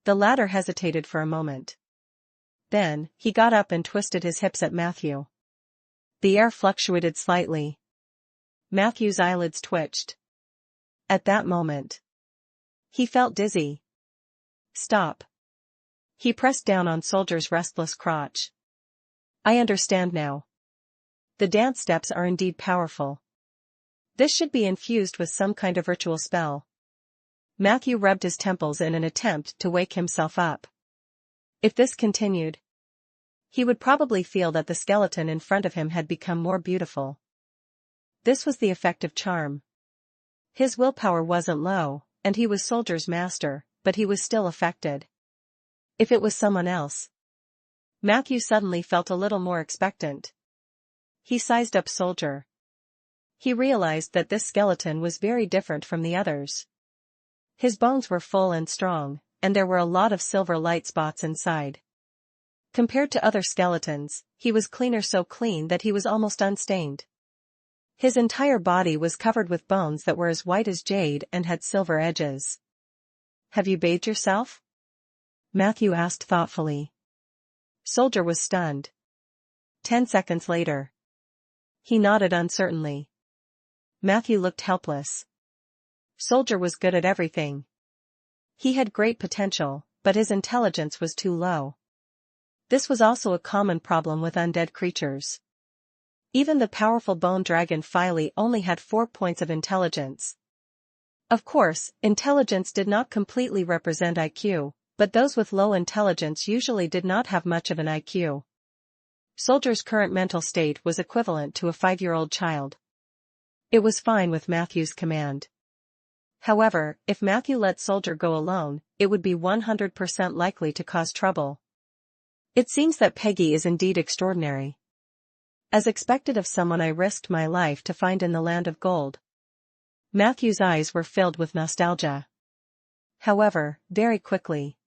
The latter hesitated for a moment. Then, he got up and twisted his hips at Matthew. The air fluctuated slightly. Matthew's eyelids twitched. At that moment, he felt dizzy. Stop. He pressed down on Soldier's restless crotch. I understand now. The dance steps are indeed powerful. This should be infused with some kind of ritual spell. Matthew rubbed his temples in an attempt to wake himself up. If this continued, he would probably feel that the skeleton in front of him had become more beautiful. This was the effect of charm. His willpower wasn't low, and he was Soldier's master, but he was still affected. If it was someone else. Matthew suddenly felt a little more expectant. He sized up Soldier. He realized that this skeleton was very different from the others. His bones were full and strong, and there were a lot of silver light spots inside. Compared to other skeletons, he was cleaner, so clean that he was almost unstained. His entire body was covered with bones that were as white as jade and had silver edges. Have you bathed yourself? Matthew asked thoughtfully. Soldier was stunned. 10 seconds later. He nodded uncertainly. Matthew looked helpless. Soldier was good at everything. He had great potential, but his intelligence was too low. This was also a common problem with undead creatures. Even the powerful bone dragon Filey only had 4 points of intelligence. Of course, intelligence did not completely represent IQ, but those with low intelligence usually did not have much of an IQ. Soldier's current mental state was equivalent to a 5-year-old child. It was fine with Matthew's command. However, if Matthew let Soldier go alone, it would be 100% likely to cause trouble. It seems that Peggy is indeed extraordinary. As expected of someone I risked my life to find in the land of gold. Matthew's eyes were filled with nostalgia. However, very quickly,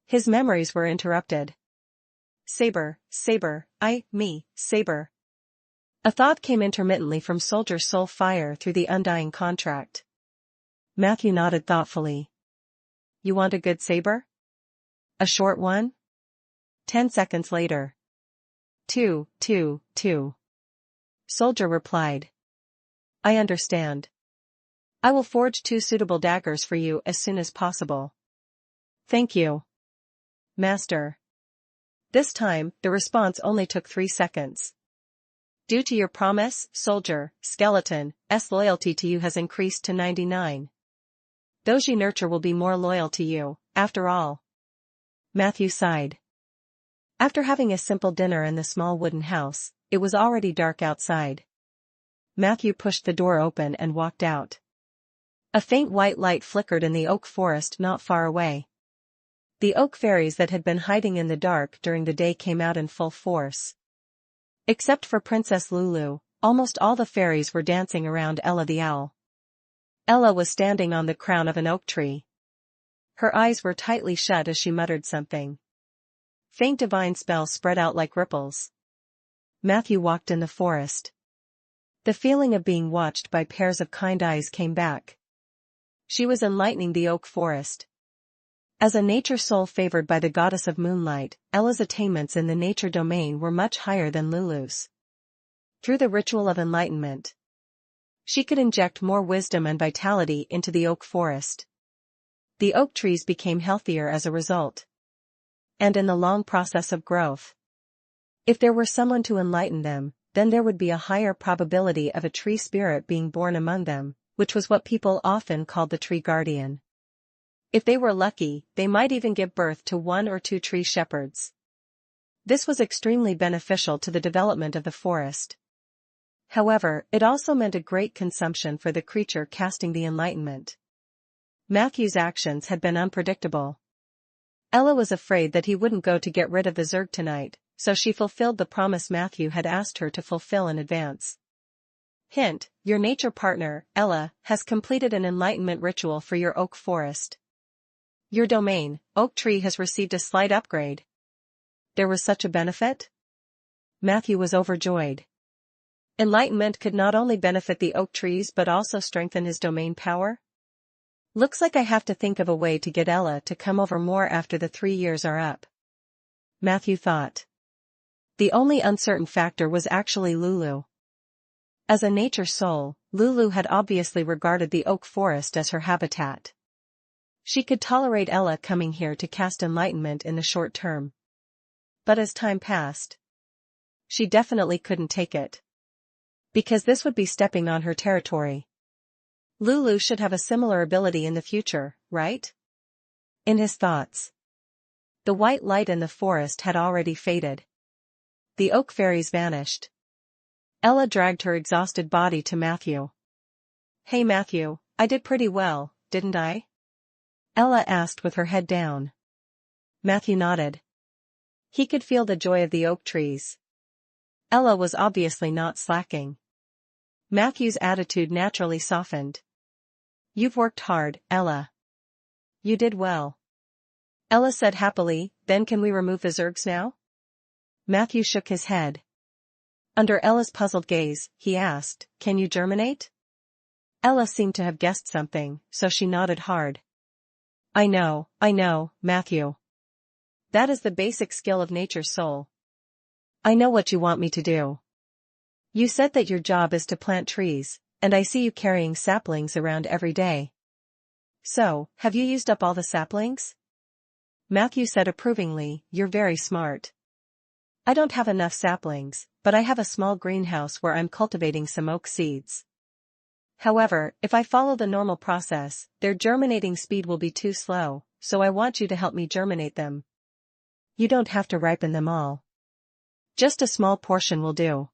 his memories were interrupted. Saber, Saber. A thought came intermittently from Soldier Soul Fire through the undying contract. Matthew nodded thoughtfully. You want a good saber? A short one? 10 seconds later. Two. Soldier replied. I understand. I will forge 2 suitable daggers for you as soon as possible. Thank you, Master. This time, the response only took 3 seconds. Due to your promise, Soldier, Skeleton's loyalty to you has increased to 99. Doji Nurture will be more loyal to you, after all. Matthew sighed. After having a simple dinner in the small wooden house, it was already dark outside. Matthew pushed the door open and walked out. A faint white light flickered in the oak forest not far away. The oak fairies that had been hiding in the dark during the day came out in full force. Except for Princess Lulu, almost all the fairies were dancing around Ella the owl. Ella was standing on the crown of an oak tree. Her eyes were tightly shut as she muttered something. Faint divine spells spread out like ripples. Matthew walked in the forest. The feeling of being watched by pairs of kind eyes came back. She was enlightening the oak forest. As a nature soul favored by the goddess of moonlight, Ella's attainments in the nature domain were much higher than Lulu's. Through the ritual of enlightenment, she could inject more wisdom and vitality into the oak forest. The oak trees became healthier as a result. And in the long process of growth, if there were someone to enlighten them, then there would be a higher probability of a tree spirit being born among them, which was what people often called the tree guardian. If they were lucky, they might even give birth to 1 or 2 tree shepherds. This was extremely beneficial to the development of the forest. However, it also meant a great consumption for the creature casting the enlightenment. Matthew's actions had been unpredictable. Ella was afraid that he wouldn't go to get rid of the Zerg tonight, so she fulfilled the promise Matthew had asked her to fulfill in advance. Hint, your nature partner, Ella, has completed an enlightenment ritual for your oak forest. Your domain, oak tree, has received a slight upgrade. There was such a benefit? Matthew was overjoyed. Enlightenment could not only benefit the oak trees but also strengthen his domain power? Looks like I have to think of a way to get Ella to come over more after the 3 years are up. Matthew thought. The only uncertain factor was actually Lulu. As a nature soul, Lulu had obviously regarded the oak forest as her habitat. She could tolerate Ella coming here to cast enlightenment in the short term. But as time passed, she definitely couldn't take it. Because this would be stepping on her territory. Lulu should have a similar ability in the future, right? In his thoughts, the white light in the forest had already faded. The oak fairies vanished. Ella dragged her exhausted body to Matthew. Hey Matthew, I did pretty well, didn't I? Ella asked with her head down. Matthew nodded. He could feel the joy of the oak trees. Ella was obviously not slacking. Matthew's attitude naturally softened. You've worked hard, Ella. You did well. Ella said happily, then can we remove the Zergs now? Matthew shook his head. Under Ella's puzzled gaze, he asked, can you germinate? Ella seemed to have guessed something, so she nodded hard. I know, Matthew. That is the basic skill of nature's soul. I know what you want me to do. You said that your job is to plant trees, and I see you carrying saplings around every day. So, have you used up all the saplings? Matthew said approvingly, you're very smart. I don't have enough saplings, but I have a small greenhouse where I'm cultivating some oak seeds. However, if I follow the normal process, their germinating speed will be too slow, so I want you to help me germinate them. You don't have to ripen them all. Just a small portion will do.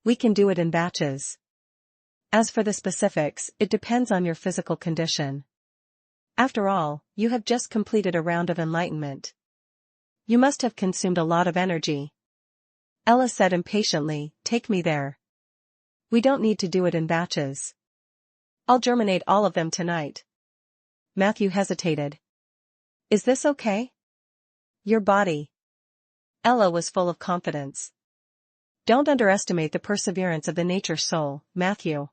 We can do it in batches. As for the specifics, it depends on your physical condition. After all, you have just completed a round of enlightenment. You must have consumed a lot of energy. Ella said impatiently, take me there. We don't need to do it in batches. I'll germinate all of them tonight. Matthew hesitated. Is this okay? Your body. Ella was full of confidence. Don't underestimate the perseverance of the nature soul, Matthew.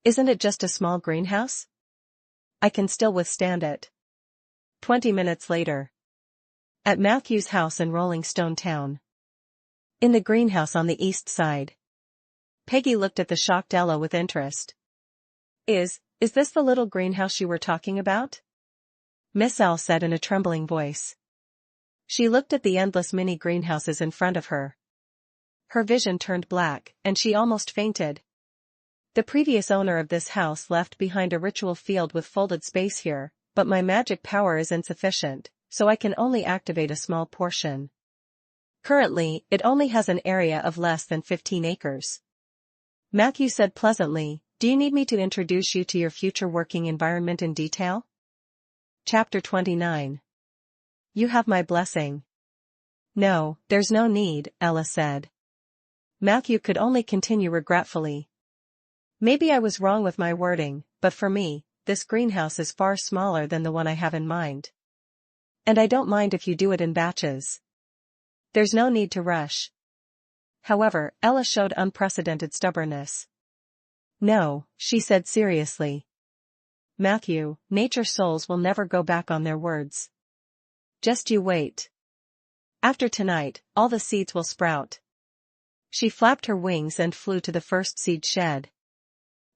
Isn't it just a small greenhouse? I can still withstand it. 20 minutes later. At Matthew's house in Rolling Stone Town. In the greenhouse on the east side. Peggy looked at the shocked Ella with interest. Is this the little greenhouse you were talking about? Miss L said in a trembling voice. She looked at the endless mini greenhouses in front of her. Her vision turned black, and she almost fainted. The previous owner of this house left behind a ritual field with folded space here, but my magic power is insufficient, so I can only activate a small portion. Currently, it only has an area of less than 15 acres. Matthew said pleasantly, do you need me to introduce you to your future working environment in detail? Chapter 29. You have my blessing. No, there's no need, Ella said. Matthew could only continue regretfully. Maybe I was wrong with my wording, but for me, this greenhouse is far smaller than the one I have in mind. And I don't mind if you do it in batches. There's no need to rush. However, Ella showed unprecedented stubbornness. No, she said seriously. Matthew, nature souls will never go back on their words. Just you wait. After tonight, all the seeds will sprout. She flapped her wings and flew to the first seed shed.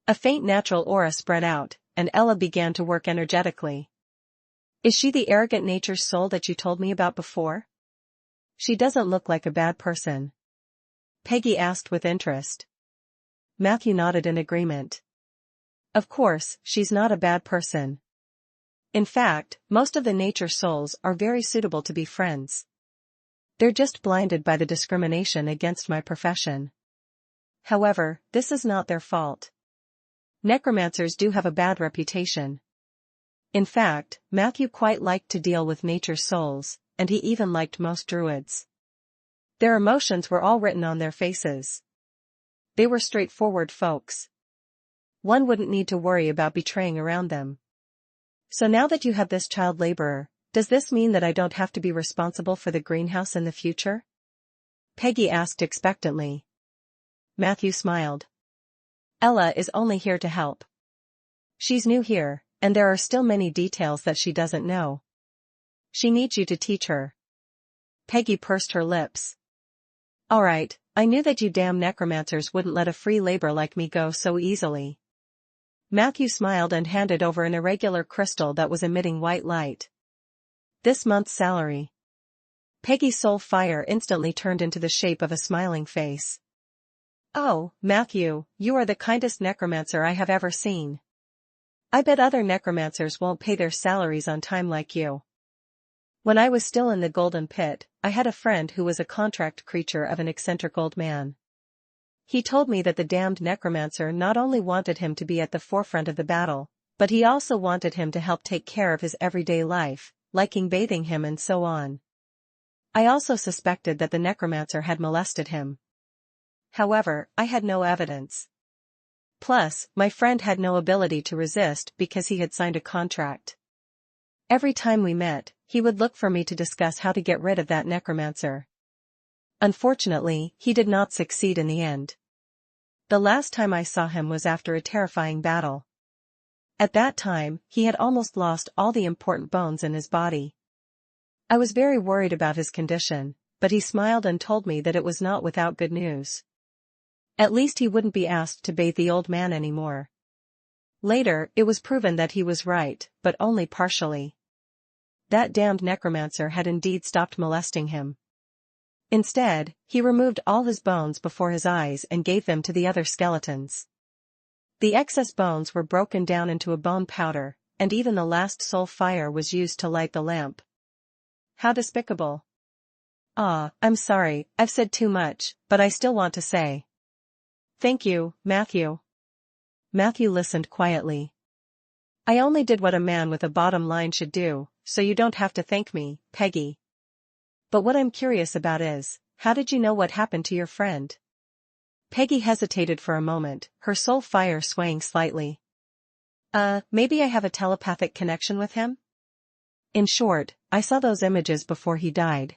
A faint natural aura spread out, and Ella began to work energetically. Is she the arrogant nature soul that you told me about before? She doesn't look like a bad person. Peggy asked with interest. Matthew nodded in agreement. Of course, she's not a bad person. In fact, most of the nature souls are very suitable to be friends. They're just blinded by the discrimination against my profession. However, this is not their fault. Necromancers do have a bad reputation. In fact, Matthew quite liked to deal with nature souls, and he even liked most druids. Their emotions were all written on their faces. They were straightforward folks. One wouldn't need to worry about betraying around them. So now that you have this child laborer, does this mean that I don't have to be responsible for the greenhouse in the future? Peggy asked expectantly. Matthew smiled. Ella is only here to help. She's new here, and there are still many details that she doesn't know. She needs you to teach her. Peggy pursed her lips. All right, I knew that you damn necromancers wouldn't let a free labor like me go so easily. Matthew smiled and handed over an irregular crystal that was emitting white light. This month's salary. Peggy's soul fire instantly turned into the shape of a smiling face. Oh, Matthew, you are the kindest necromancer I have ever seen. I bet other necromancers won't pay their salaries on time like you. When I was still in the golden pit, I had a friend who was a contract creature of an eccentric old man. He told me that the damned necromancer not only wanted him to be at the forefront of the battle, but he also wanted him to help take care of his everyday life, liking bathing him and so on. I also suspected that the necromancer had molested him. However, I had no evidence. Plus, my friend had no ability to resist because he had signed a contract. Every time we met, he would look for me to discuss how to get rid of that necromancer. Unfortunately, he did not succeed in the end. The last time I saw him was after a terrifying battle. At that time, he had almost lost all the important bones in his body. I was very worried about his condition, but he smiled and told me that it was not without good news. At least he wouldn't be asked to bathe the old man anymore. Later, it was proven that he was right, but only partially. That damned necromancer had indeed stopped molesting him. Instead, he removed all his bones before his eyes and gave them to the other skeletons. The excess bones were broken down into a bone powder, and even the last soul fire was used to light the lamp. How despicable. I'm sorry, I've said too much, but I still want to say. Thank you, Matthew. Matthew listened quietly. I only did what a man with a bottom line should do, so you don't have to thank me, Peggy. But what I'm curious about is, how did you know what happened to your friend? Peggy hesitated for a moment, her soul fire swaying slightly. Maybe I have a telepathic connection with him? In short, I saw those images before he died.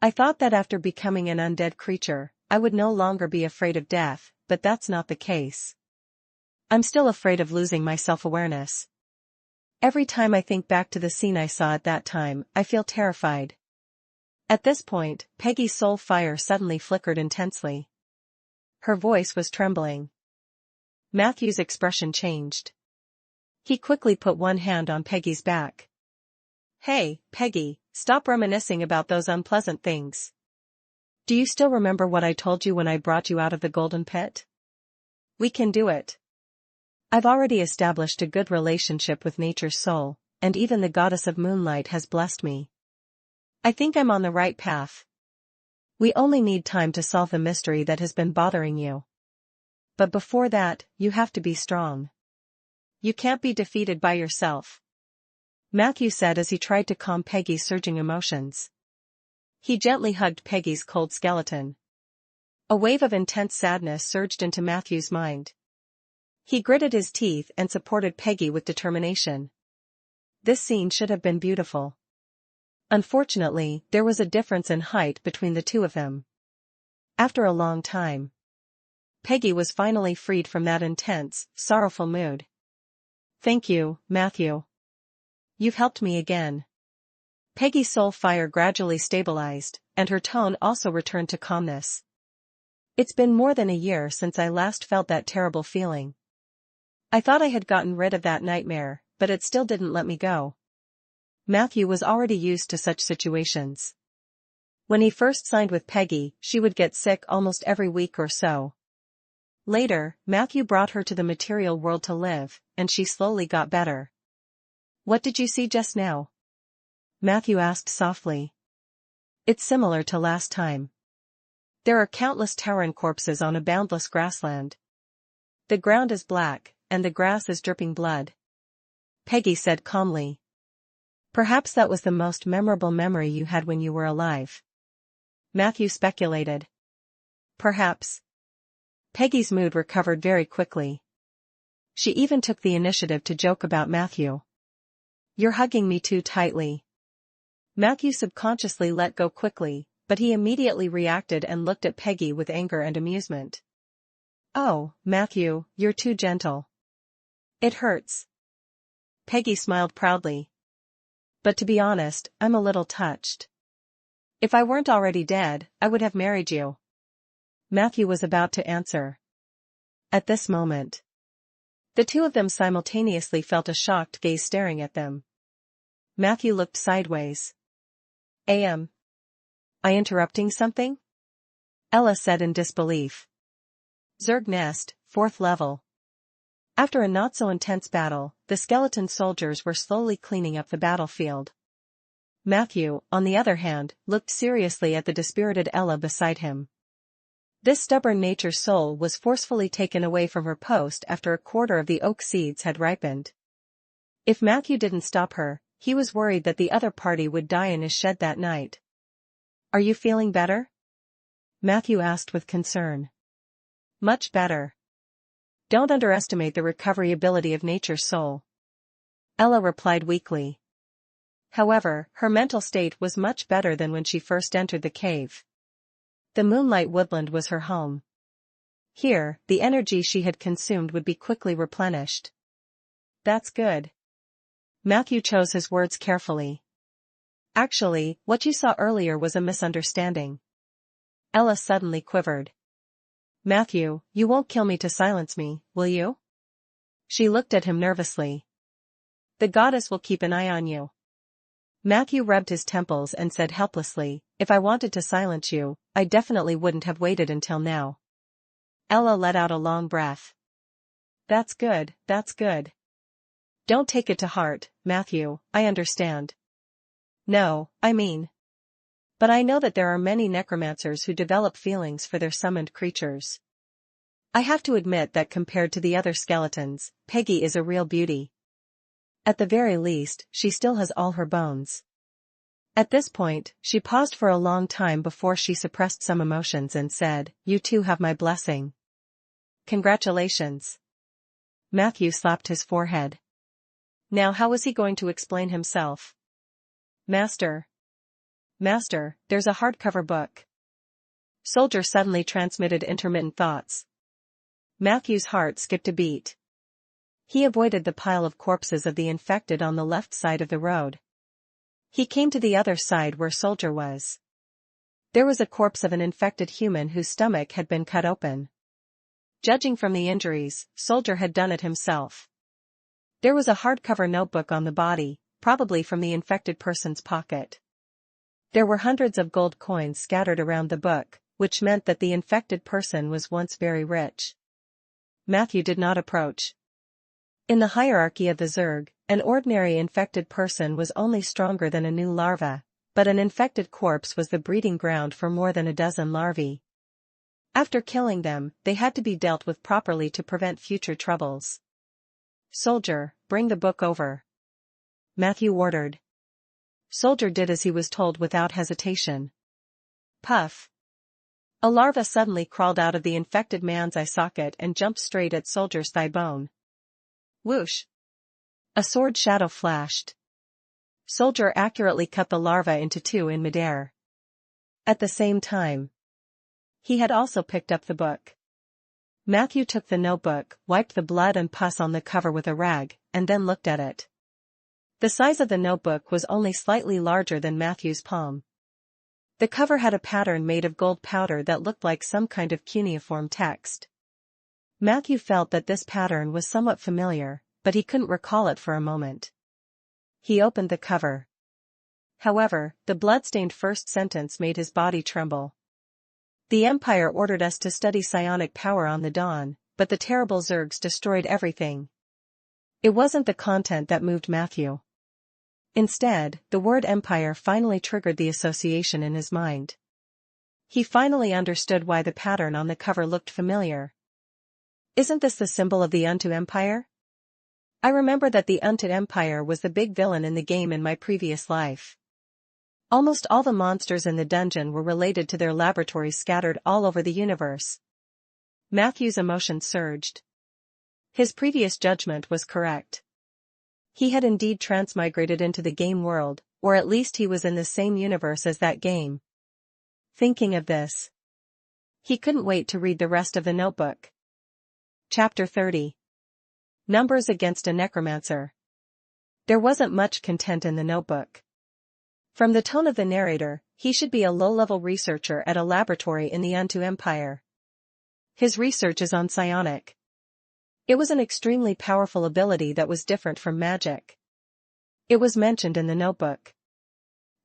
I thought that after becoming an undead creature, I would no longer be afraid of death, but that's not the case. I'm still afraid of losing my self-awareness. Every time I think back to the scene I saw at that time, I feel terrified. At this point, Peggy's soul fire suddenly flickered intensely. Her voice was trembling. Matthew's expression changed. He quickly put one hand on Peggy's back. Hey, Peggy, stop reminiscing about those unpleasant things. Do you still remember what I told you when I brought you out of the golden pit? We can do it. I've already established a good relationship with nature's soul, and even the goddess of moonlight has blessed me. I think I'm on the right path. We only need time to solve the mystery that has been bothering you. But before that, you have to be strong. You can't be defeated by yourself. Matthew said as he tried to calm Peggy's surging emotions. He gently hugged Peggy's cold skeleton. A wave of intense sadness surged into Matthew's mind. He gritted his teeth and supported Peggy with determination. This scene should have been beautiful. Unfortunately, there was a difference in height between the two of them. After a long time, Peggy was finally freed from that intense, sorrowful mood. Thank you, Matthew. You've helped me again. Peggy's soul fire gradually stabilized, and her tone also returned to calmness. It's been more than a year since I last felt that terrible feeling. I thought I had gotten rid of that nightmare, but it still didn't let me go. Matthew was already used to such situations. When he first signed with Peggy, she would get sick almost every week or so. Later, Matthew brought her to the material world to live, and she slowly got better. What did you see just now? Matthew asked softly. It's similar to last time. There are countless Tauren corpses on a boundless grassland. The ground is black, and the grass is dripping blood. Peggy said calmly. Perhaps that was the most memorable memory you had when you were alive. Matthew speculated. Perhaps. Peggy's mood recovered very quickly. She even took the initiative to joke about Matthew. You're hugging me too tightly. Matthew subconsciously let go quickly, but he immediately reacted and looked at Peggy with anger and amusement. Oh, Matthew, you're too gentle. It hurts. Peggy smiled proudly. But to be honest, I'm a little touched. If I weren't already dead, I would have married you. Matthew was about to answer. At this moment, the two of them simultaneously felt a shocked gaze staring at them. Matthew looked sideways. Am I interrupting something? Ella said in disbelief. Zerg Nest, 4th level. After a not-so-intense battle, the skeleton soldiers were slowly cleaning up the battlefield. Matthew, on the other hand, looked seriously at the dispirited Ella beside him. This stubborn nature soul was forcefully taken away from her post after a quarter of the oak seeds had ripened. If Matthew didn't stop her, he was worried that the other party would die in his shed that night. Are you feeling better? Matthew asked with concern. Much better. Don't underestimate the recovery ability of nature's soul. Ella replied weakly. However, her mental state was much better than when she first entered the cave. The moonlight woodland was her home. Here, the energy she had consumed would be quickly replenished. That's good. Matthew chose his words carefully. Actually, what you saw earlier was a misunderstanding. Ella suddenly quivered. Matthew, you won't kill me to silence me, will you? She looked at him nervously. The goddess will keep an eye on you. Matthew rubbed his temples and said helplessly, if I wanted to silence you, I definitely wouldn't have waited until now. Ella let out a long breath. That's good, that's good. Don't take it to heart, Matthew, I understand. No, I mean. But I know that there are many necromancers who develop feelings for their summoned creatures. I have to admit that compared to the other skeletons, Peggy is a real beauty. At the very least, she still has all her bones. At this point, she paused for a long time before she suppressed some emotions and said, "You too have my blessing." "Congratulations." Matthew slapped his forehead. Now how was he going to explain himself? Master, there's a hardcover book." Soldier suddenly transmitted intermittent thoughts. Matthew's heart skipped a beat. He avoided the pile of corpses of the infected on the left side of the road. He came to the other side where Soldier was. There was a corpse of an infected human whose stomach had been cut open. Judging from the injuries, Soldier had done it himself. There was a hardcover notebook on the body, probably from the infected person's pocket. There were hundreds of gold coins scattered around the book, which meant that the infected person was once very rich. Matthew did not approach. In the hierarchy of the Zerg, an ordinary infected person was only stronger than a new larva, but an infected corpse was the breeding ground for more than a dozen larvae. After killing them, they had to be dealt with properly to prevent future troubles. "Soldier, bring the book over," Matthew ordered. Soldier did as he was told without hesitation. Puff. A larva suddenly crawled out of the infected man's eye socket and jumped straight at Soldier's thigh bone. Whoosh! A sword shadow flashed. Soldier accurately cut the larva into two in midair. At the same time, he had also picked up the book. Matthew took the notebook, wiped the blood and pus on the cover with a rag, and then looked at it. The size of the notebook was only slightly larger than Matthew's palm. The cover had a pattern made of gold powder that looked like some kind of cuneiform text. Matthew felt that this pattern was somewhat familiar, but he couldn't recall it for a moment. He opened the cover. However, the blood-stained first sentence made his body tremble. "The Empire ordered us to study psionic power on the Dawn, but the terrible Zergs destroyed everything." It wasn't the content that moved Matthew. Instead, the word Empire finally triggered the association in his mind. He finally understood why the pattern on the cover looked familiar. "Isn't this the symbol of the Undead Empire? I remember that the Undead Empire was the big villain in the game in my previous life. Almost all the monsters in the dungeon were related to their laboratories scattered all over the universe." Matthew's emotion surged. His previous judgment was correct. He had indeed transmigrated into the game world, or at least he was in the same universe as that game. Thinking of this, he couldn't wait to read the rest of the notebook. Chapter 30. Numbers against a Necromancer. There wasn't much content in the notebook. From the tone of the narrator, he should be a low-level researcher at a laboratory in the Undead Empire. His research is on psionic. It was an extremely powerful ability that was different from magic. It was mentioned in the notebook.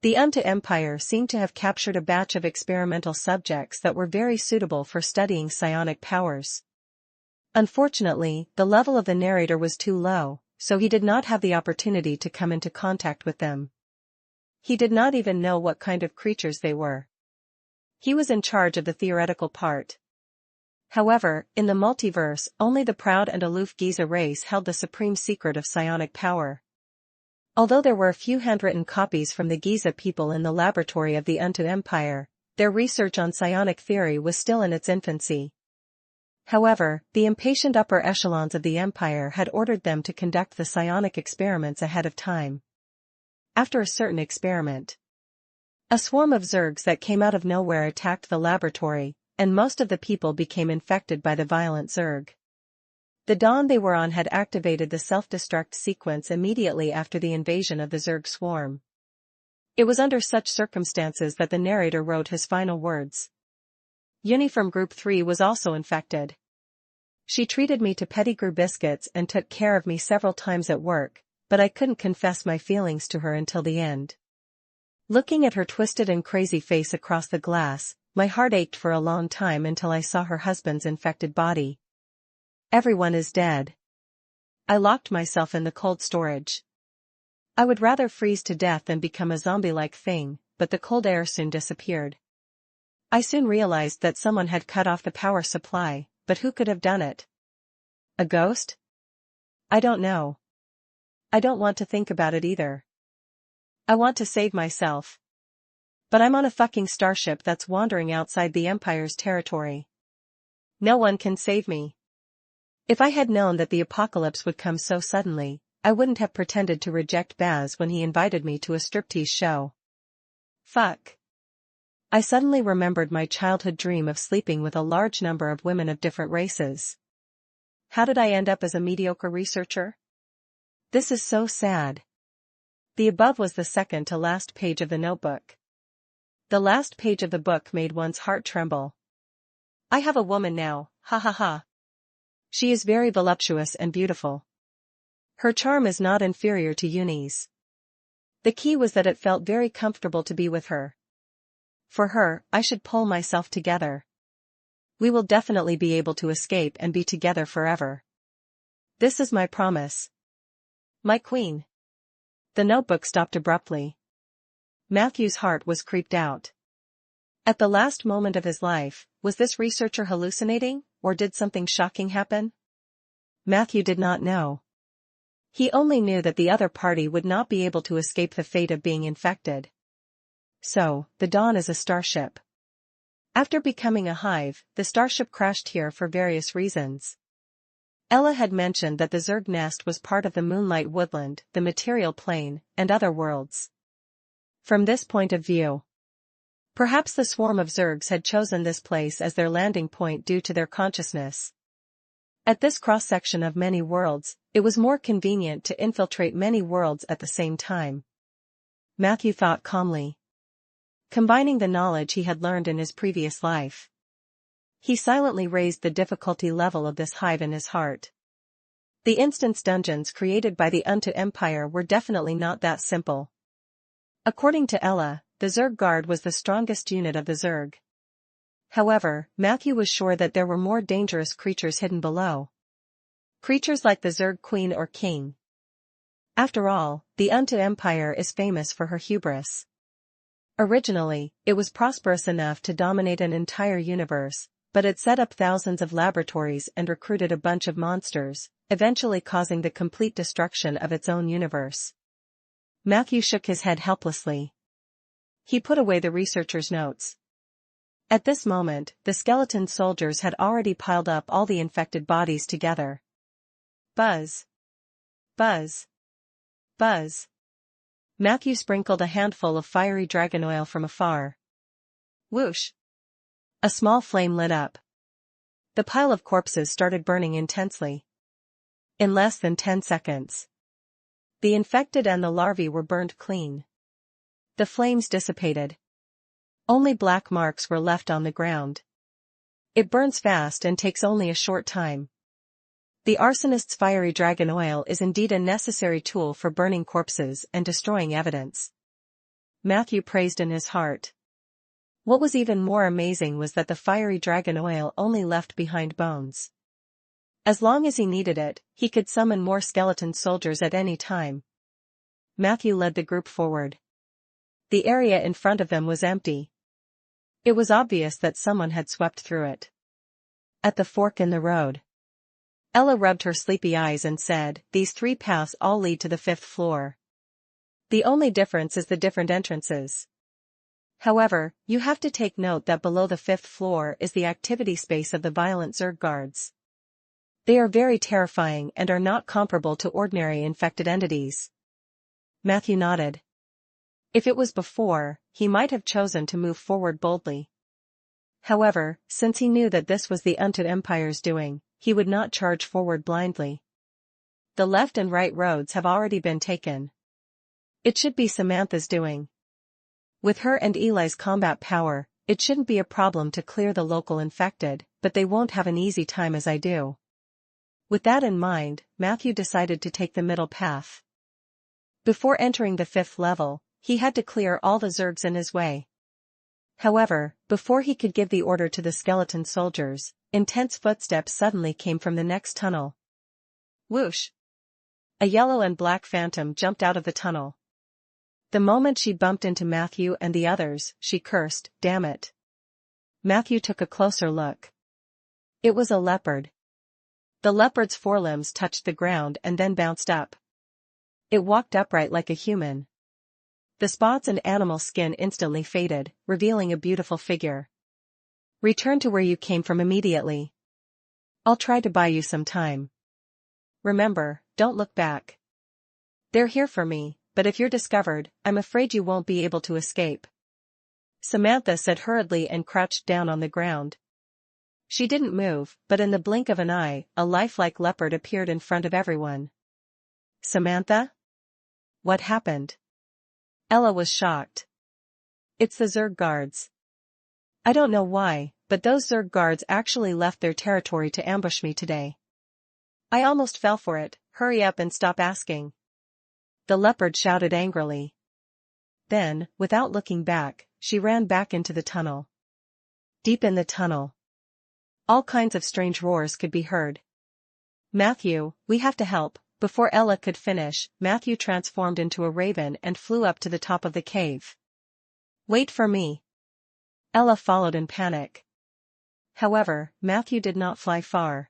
The Undead Empire seemed to have captured a batch of experimental subjects that were very suitable for studying psionic powers. Unfortunately, the level of the narrator was too low, so he did not have the opportunity to come into contact with them. He did not even know what kind of creatures they were. He was in charge of the theoretical part. However, in the multiverse, only the proud and aloof Giza race held the supreme secret of psionic power. Although there were a few handwritten copies from the Giza people in the laboratory of the Undead Empire, their research on psionic theory was still in its infancy. However, the impatient upper echelons of the Empire had ordered them to conduct the psionic experiments ahead of time. After a certain experiment, a swarm of Zergs that came out of nowhere attacked the laboratory, and most of the people became infected by the violent Zerg. The Dawn they were on had activated the self-destruct sequence immediately after the invasion of the Zerg swarm. It was under such circumstances that the narrator wrote his final words. Uni from Group 3 was also infected. She treated me to Pettigrew biscuits and took care of me several times at work, but I couldn't confess my feelings to her until the end. Looking at her twisted and crazy face across the glass, my heart ached for a long time until I saw her husband's infected body. Everyone is dead. I locked myself in the cold storage. I would rather freeze to death than become a zombie-like thing, but the cold air soon disappeared. I soon realized that someone had cut off the power supply, but who could have done it? A ghost? I don't know. I don't want to think about it either. I want to save myself, But I'm on a fucking starship that's wandering outside the Empire's territory. No one can save me. If I had known that the apocalypse would come so suddenly, I wouldn't have pretended to reject Baz when he invited me to a striptease show. Fuck. I suddenly remembered my childhood dream of sleeping with a large number of women of different races. How did I end up as a mediocre researcher? This is so sad. The above was the second to last page of the notebook. The last page of the book made one's heart tremble. I have a woman now, ha ha ha. She is very voluptuous and beautiful. Her charm is not inferior to Uni's. The key was that it felt very comfortable to be with her. For her, I should pull myself together. We will definitely be able to escape and be together forever. This is my promise. My queen. The notebook stopped abruptly. Matthew's heart was creeped out. At the last moment of his life, was this researcher hallucinating, or did something shocking happen? Matthew did not know. He only knew that the other party would not be able to escape the fate of being infected. So, the Dawn is a starship. After becoming a hive, the starship crashed here for various reasons. Ella had mentioned that the Zerg nest was part of the Moonlight Woodland, the material plane, and other worlds. From this point of view, perhaps the swarm of Zergs had chosen this place as their landing point due to their consciousness. At this cross-section of many worlds, it was more convenient to infiltrate many worlds at the same time. Matthew thought calmly, combining the knowledge he had learned in his previous life. He silently raised the difficulty level of this hive in his heart. The instance dungeons created by the Undead Empire were definitely not that simple. According to Ella, the Zerg Guard was the strongest unit of the Zerg. However, Matthew was sure that there were more dangerous creatures hidden below. Creatures like the Zerg Queen or King. After all, the Undead Empire is famous for her hubris. Originally, it was prosperous enough to dominate an entire universe, but it set up thousands of laboratories and recruited a bunch of monsters, eventually causing the complete destruction of its own universe. Matthew shook his head helplessly. He put away the researcher's notes. At this moment, the skeleton soldiers had already piled up all the infected bodies together. Buzz. Buzz. Buzz. Matthew sprinkled a handful of fiery dragon oil from afar. Whoosh. A small flame lit up. The pile of corpses started burning intensely. In less than 10 seconds, the infected and the larvae were burned clean. The flames dissipated. Only black marks were left on the ground. It burns fast and takes only a short time. The arsonist's fiery dragon oil is indeed a necessary tool for burning corpses and destroying evidence. Matthew praised in his heart. What was even more amazing was that the fiery dragon oil only left behind bones. As long as he needed it, he could summon more skeleton soldiers at any time. Matthew led the group forward. The area in front of them was empty. It was obvious that someone had swept through it. At the fork in the road, Ella rubbed her sleepy eyes and said, "These 3 paths all lead to the 5th floor. The only difference is the different entrances. However, you have to take note that below the 5th floor is the activity space of the violent Zerg guards. They are very terrifying and are not comparable to ordinary infected entities." Matthew nodded. If it was before, he might have chosen to move forward boldly. However, since he knew that this was the Undead Empire's doing, he would not charge forward blindly. The left and right roads have already been taken. It should be Samantha's doing. With her and Eli's combat power, it shouldn't be a problem to clear the local infected, but they won't have an easy time as I do. With that in mind, Matthew decided to take the middle path. Before entering the 5th level, he had to clear all the Zergs in his way. However, before he could give the order to the skeleton soldiers, intense footsteps suddenly came from the next tunnel. Whoosh! A yellow and black phantom jumped out of the tunnel. The moment she bumped into Matthew and the others, she cursed, "Damn it." Matthew took a closer look. It was a leopard. The leopard's forelimbs touched the ground and then bounced up. It walked upright like a human. The spots and animal skin instantly faded, revealing a beautiful figure. Return to where you came from immediately. I'll try to buy you some time. Remember, don't look back. They're here for me, but if you're discovered, I'm afraid you won't be able to escape. Samantha said hurriedly and crouched down on the ground. She didn't move, but in the blink of an eye, a lifelike leopard appeared in front of everyone. Samantha? What happened? Ella was shocked. It's the Zerg guards. I don't know why, but those Zerg guards actually left their territory to ambush me today. I almost fell for it. Hurry up and stop asking. The leopard shouted angrily. Then, without looking back, she ran back into the tunnel. Deep in the tunnel, all kinds of strange roars could be heard. Matthew, we have to help. Before Ella could finish, Matthew transformed into a raven and flew up to the top of the cave. Wait for me. Ella followed in panic. However, Matthew did not fly far.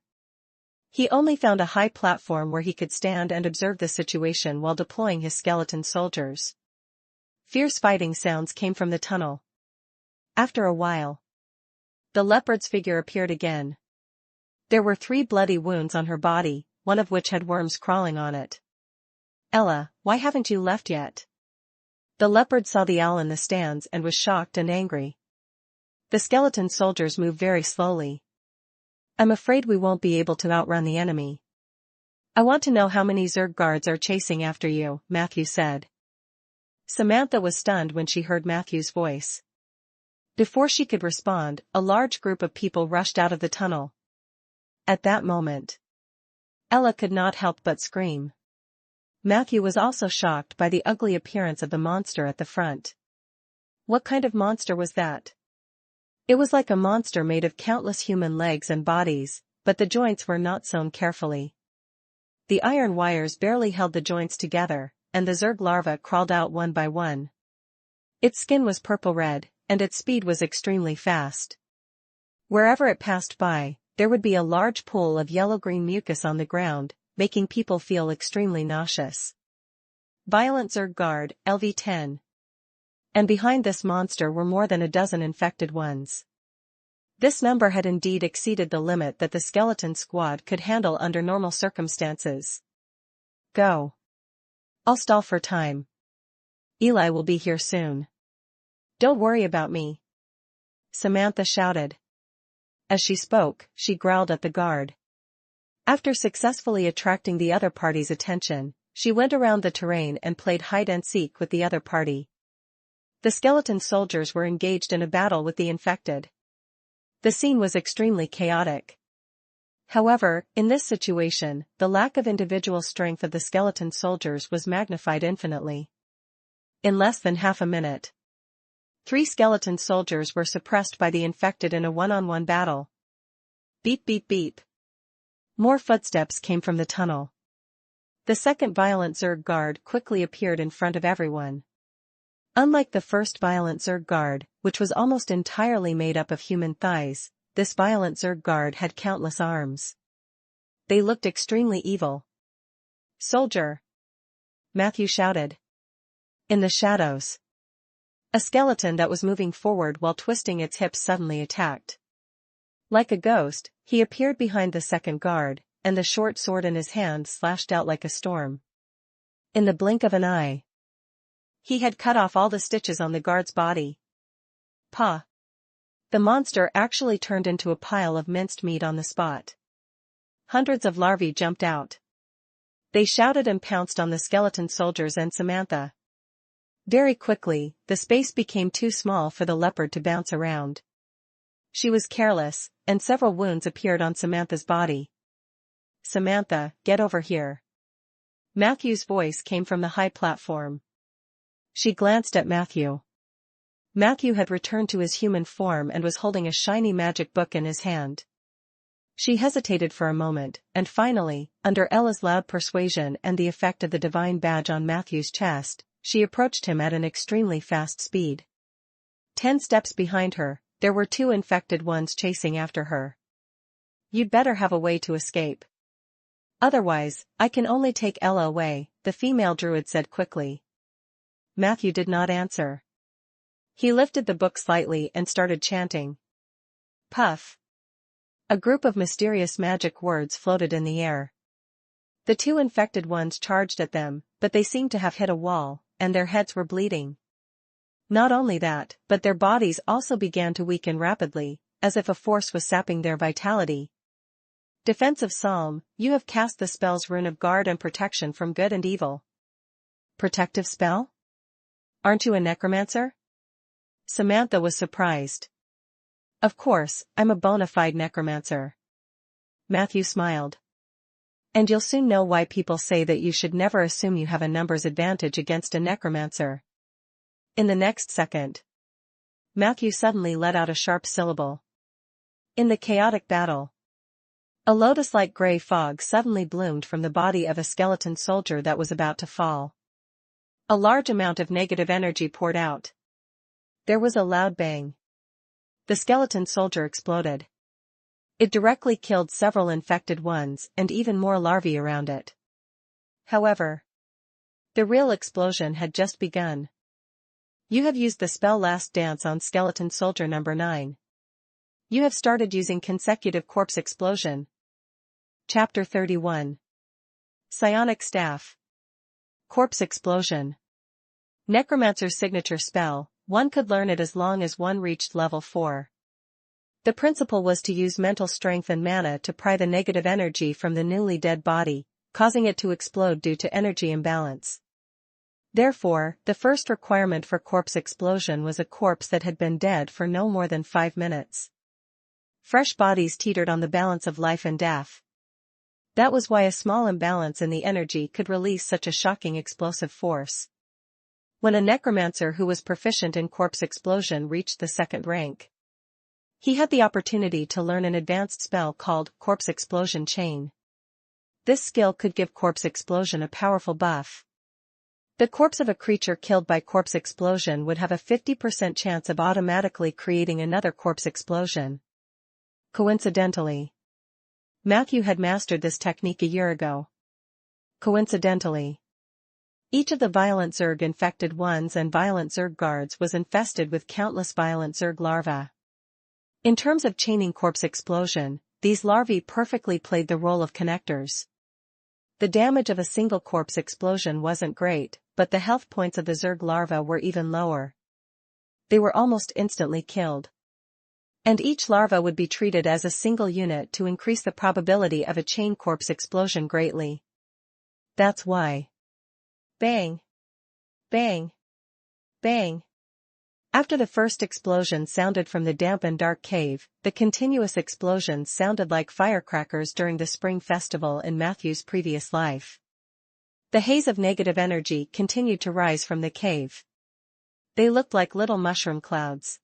He only found a high platform where he could stand and observe the situation while deploying his skeleton soldiers. Fierce fighting sounds came from the tunnel. After a while, the leopard's figure appeared again. There were 3 bloody wounds on her body, one of which had worms crawling on it. Ella, why haven't you left yet? The leopard saw the owl in the stands and was shocked and angry. The skeleton soldiers moved very slowly. I'm afraid we won't be able to outrun the enemy. I want to know how many Zerg guards are chasing after you, Matthew said. Samantha was stunned when she heard Matthew's voice. Before she could respond, a large group of people rushed out of the tunnel. At that moment, Ella could not help but scream. Matthew was also shocked by the ugly appearance of the monster at the front. What kind of monster was that? It was like a monster made of countless human legs and bodies, but the joints were not sewn carefully. The iron wires barely held the joints together, and the Zerg larva crawled out one by one. Its skin was purple-red, and its speed was extremely fast. Wherever it passed by, there would be a large pool of yellow-green mucus on the ground, making people feel extremely nauseous. Violent Zerg guard, LV-10. And behind this monster were more than a dozen infected ones. This number had indeed exceeded the limit that the skeleton squad could handle under normal circumstances. Go. I'll stall for time. Eli will be here soon. Don't worry about me. Samantha shouted. As she spoke, she growled at the guard. After successfully attracting the other party's attention, she went around the terrain and played hide-and-seek with the other party. The skeleton soldiers were engaged in a battle with the infected. The scene was extremely chaotic. However, in this situation, the lack of individual strength of the skeleton soldiers was magnified infinitely. In less than half a minute, 3 skeleton soldiers were suppressed by the infected in a one-on-one battle. Beep beep beep. More footsteps came from the tunnel. The second violent Zerg guard quickly appeared in front of everyone. Unlike the first violent Zerg guard, which was almost entirely made up of human thighs, this violent Zerg guard had countless arms. They looked extremely evil. Soldier! Matthew shouted. In the shadows, a skeleton that was moving forward while twisting its hips suddenly attacked. Like a ghost, he appeared behind the second guard, and the short sword in his hand slashed out like a storm. In the blink of an eye, he had cut off all the stitches on the guard's body. Pah! The monster actually turned into a pile of minced meat on the spot. Hundreds of larvae jumped out. They shouted and pounced on the skeleton soldiers and Samantha. Very quickly, the space became too small for the leopard to bounce around. She was careless, and several wounds appeared on Samantha's body. Samantha, get over here. Matthew's voice came from the high platform. She glanced at Matthew. Matthew had returned to his human form and was holding a shiny magic book in his hand. She hesitated for a moment, and finally, under Ella's loud persuasion and the effect of the divine badge on Matthew's chest, she approached him at an extremely fast speed. 10 steps behind her, there were 2 infected ones chasing after her. You'd better have a way to escape. Otherwise, I can only take Ella away, the female druid said quickly. Matthew did not answer. He lifted the book slightly and started chanting. Puff. A group of mysterious magic words floated in the air. The two infected ones charged at them, but they seemed to have hit a wall, and their heads were bleeding. Not only that, but their bodies also began to weaken rapidly, as if a force was sapping their vitality. Defensive Psalm, you have cast the spell's rune of guard and protection from good and evil. Protective spell? Aren't you a necromancer? Samantha was surprised. Of course, I'm a bona fide necromancer. Matthew smiled. And you'll soon know why people say that you should never assume you have a numbers advantage against a necromancer. In the next second, Matthew suddenly let out a sharp syllable. In the chaotic battle, a lotus-like gray fog suddenly bloomed from the body of a skeleton soldier that was about to fall. A large amount of negative energy poured out. There was a loud bang. The skeleton soldier exploded. It directly killed several infected ones and even more larvae around it. However, the real explosion had just begun. You have used the spell Last Dance on skeleton soldier number 9. You have started using consecutive corpse explosion. Chapter 31. Psionic Staff. Corpse explosion. Necromancer's signature spell, one could learn it as long as one reached level 4. The principle was to use mental strength and mana to pry the negative energy from the newly dead body, causing it to explode due to energy imbalance. Therefore, the first requirement for corpse explosion was a corpse that had been dead for no more than 5 minutes. Fresh bodies teetered on the balance of life and death. That was why a small imbalance in the energy could release such a shocking explosive force. When a necromancer who was proficient in corpse explosion reached the 2nd rank, he had the opportunity to learn an advanced spell called Corpse Explosion Chain. This skill could give corpse explosion a powerful buff. The corpse of a creature killed by corpse explosion would have a 50% chance of automatically creating another corpse explosion. Coincidentally, Matthew had mastered this technique a year ago. Coincidentally, each of the violent Zerg infected ones and violent Zerg guards was infested with countless violent Zerg larvae. In terms of chaining corpse explosion, these larvae perfectly played the role of connectors. The damage of a single corpse explosion wasn't great, but the health points of the Zerg larvae were even lower. They were almost instantly killed. And each larva would be treated as a single unit to increase the probability of a chain corpse explosion greatly. That's why. Bang! Bang! Bang! After the first explosion sounded from the damp and dark cave, the continuous explosions sounded like firecrackers during the spring festival in Matthew's previous life. The haze of negative energy continued to rise from the cave. They looked like little mushroom clouds.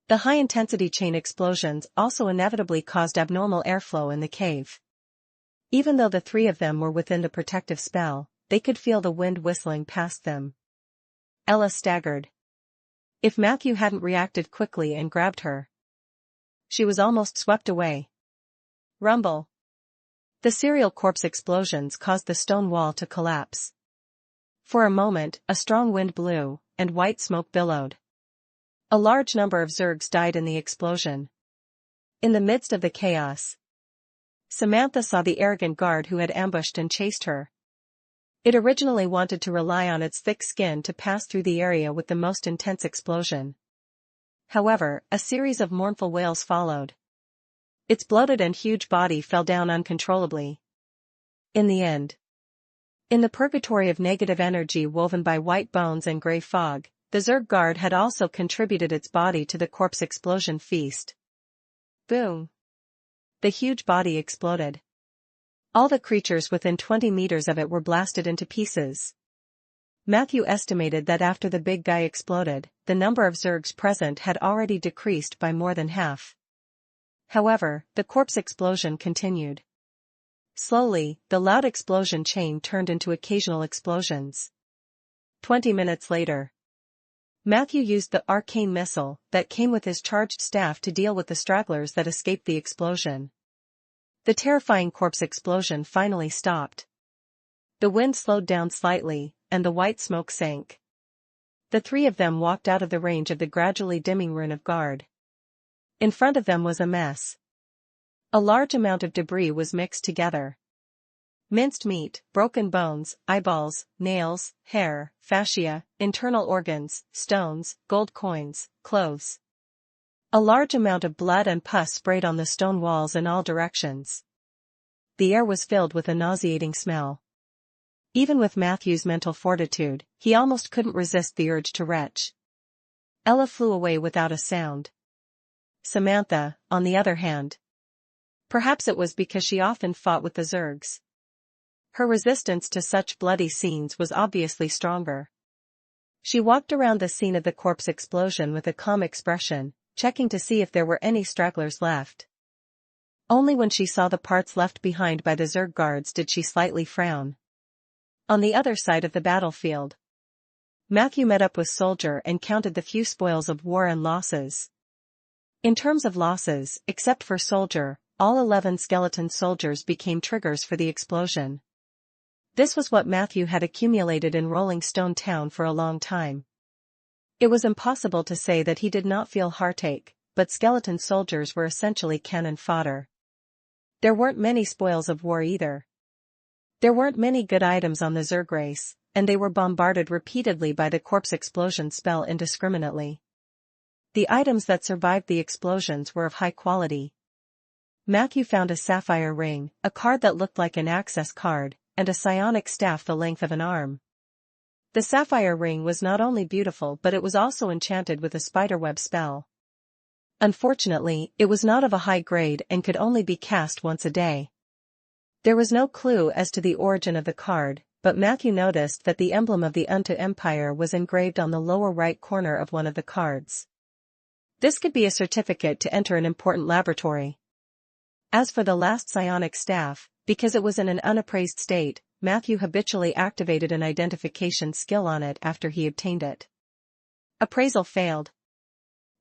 The high-intensity chain explosions also inevitably caused abnormal airflow in the cave. Even though the 3 of them were within the protective spell, they could feel the wind whistling past them. Ella staggered. If Matthew hadn't reacted quickly and grabbed her, she was almost swept away. Rumble. The serial corpse explosions caused the stone wall to collapse. For a moment, a strong wind blew, and white smoke billowed. A large number of Zergs died in the explosion. In the midst of the chaos, Samantha saw the arrogant guard who had ambushed and chased her. It originally wanted to rely on its thick skin to pass through the area with the most intense explosion. However, a series of mournful wails followed. Its bloated and huge body fell down uncontrollably. In the end, in the purgatory of negative energy woven by white bones and gray fog, the Zerg guard had also contributed its body to the corpse explosion feast. Boom! The huge body exploded. All the creatures within 20 meters of it were blasted into pieces. Matthew estimated that after the big guy exploded, the number of Zergs present had already decreased by more than half. However, the corpse explosion continued. Slowly, the loud explosion chain turned into occasional explosions. 20 minutes later, Matthew used the arcane missile that came with his charged staff to deal with the stragglers that escaped the explosion. The terrifying corpse explosion finally stopped. The wind slowed down slightly, and the white smoke sank. The three of them walked out of the range of the gradually dimming rune of guard. In front of them was a mess. A large amount of debris was mixed together. Minced meat, broken bones, eyeballs, nails, hair, fascia, internal organs, stones, gold coins, clothes. A large amount of blood and pus sprayed on the stone walls in all directions. The air was filled with a nauseating smell. Even with Matthew's mental fortitude, he almost couldn't resist the urge to retch. Ella flew away without a sound. Samantha, on the other hand. Perhaps it was because she often fought with the Zergs. Her resistance to such bloody scenes was obviously stronger. She walked around the scene of the corpse explosion with a calm expression, checking to see if there were any stragglers left. Only when she saw the parts left behind by the Zerg guards did she slightly frown. On the other side of the battlefield, Matthew met up with Soldier and counted the few spoils of war and losses. In terms of losses, except for Soldier, all 11 skeleton soldiers became triggers for the explosion. This was what Matthew had accumulated in Rolling Stone Town for a long time. It was impossible to say that he did not feel heartache, but skeleton soldiers were essentially cannon fodder. There weren't many spoils of war either. There weren't many good items on the Zerg race, and they were bombarded repeatedly by the corpse explosion spell indiscriminately. The items that survived the explosions were of high quality. Matthew found a sapphire ring, a card that looked like an access card, and a psionic staff the length of an arm. The sapphire ring was not only beautiful but it was also enchanted with a spiderweb spell. Unfortunately, it was not of a high grade and could only be cast once a day. There was no clue as to the origin of the card, but Matthew noticed that the emblem of the Unto Empire was engraved on the lower right corner of one of the cards. This could be a certificate to enter an important laboratory. As for the last psionic staff, because it was in an unappraised state, Matthew habitually activated an identification skill on it after he obtained it. Appraisal failed.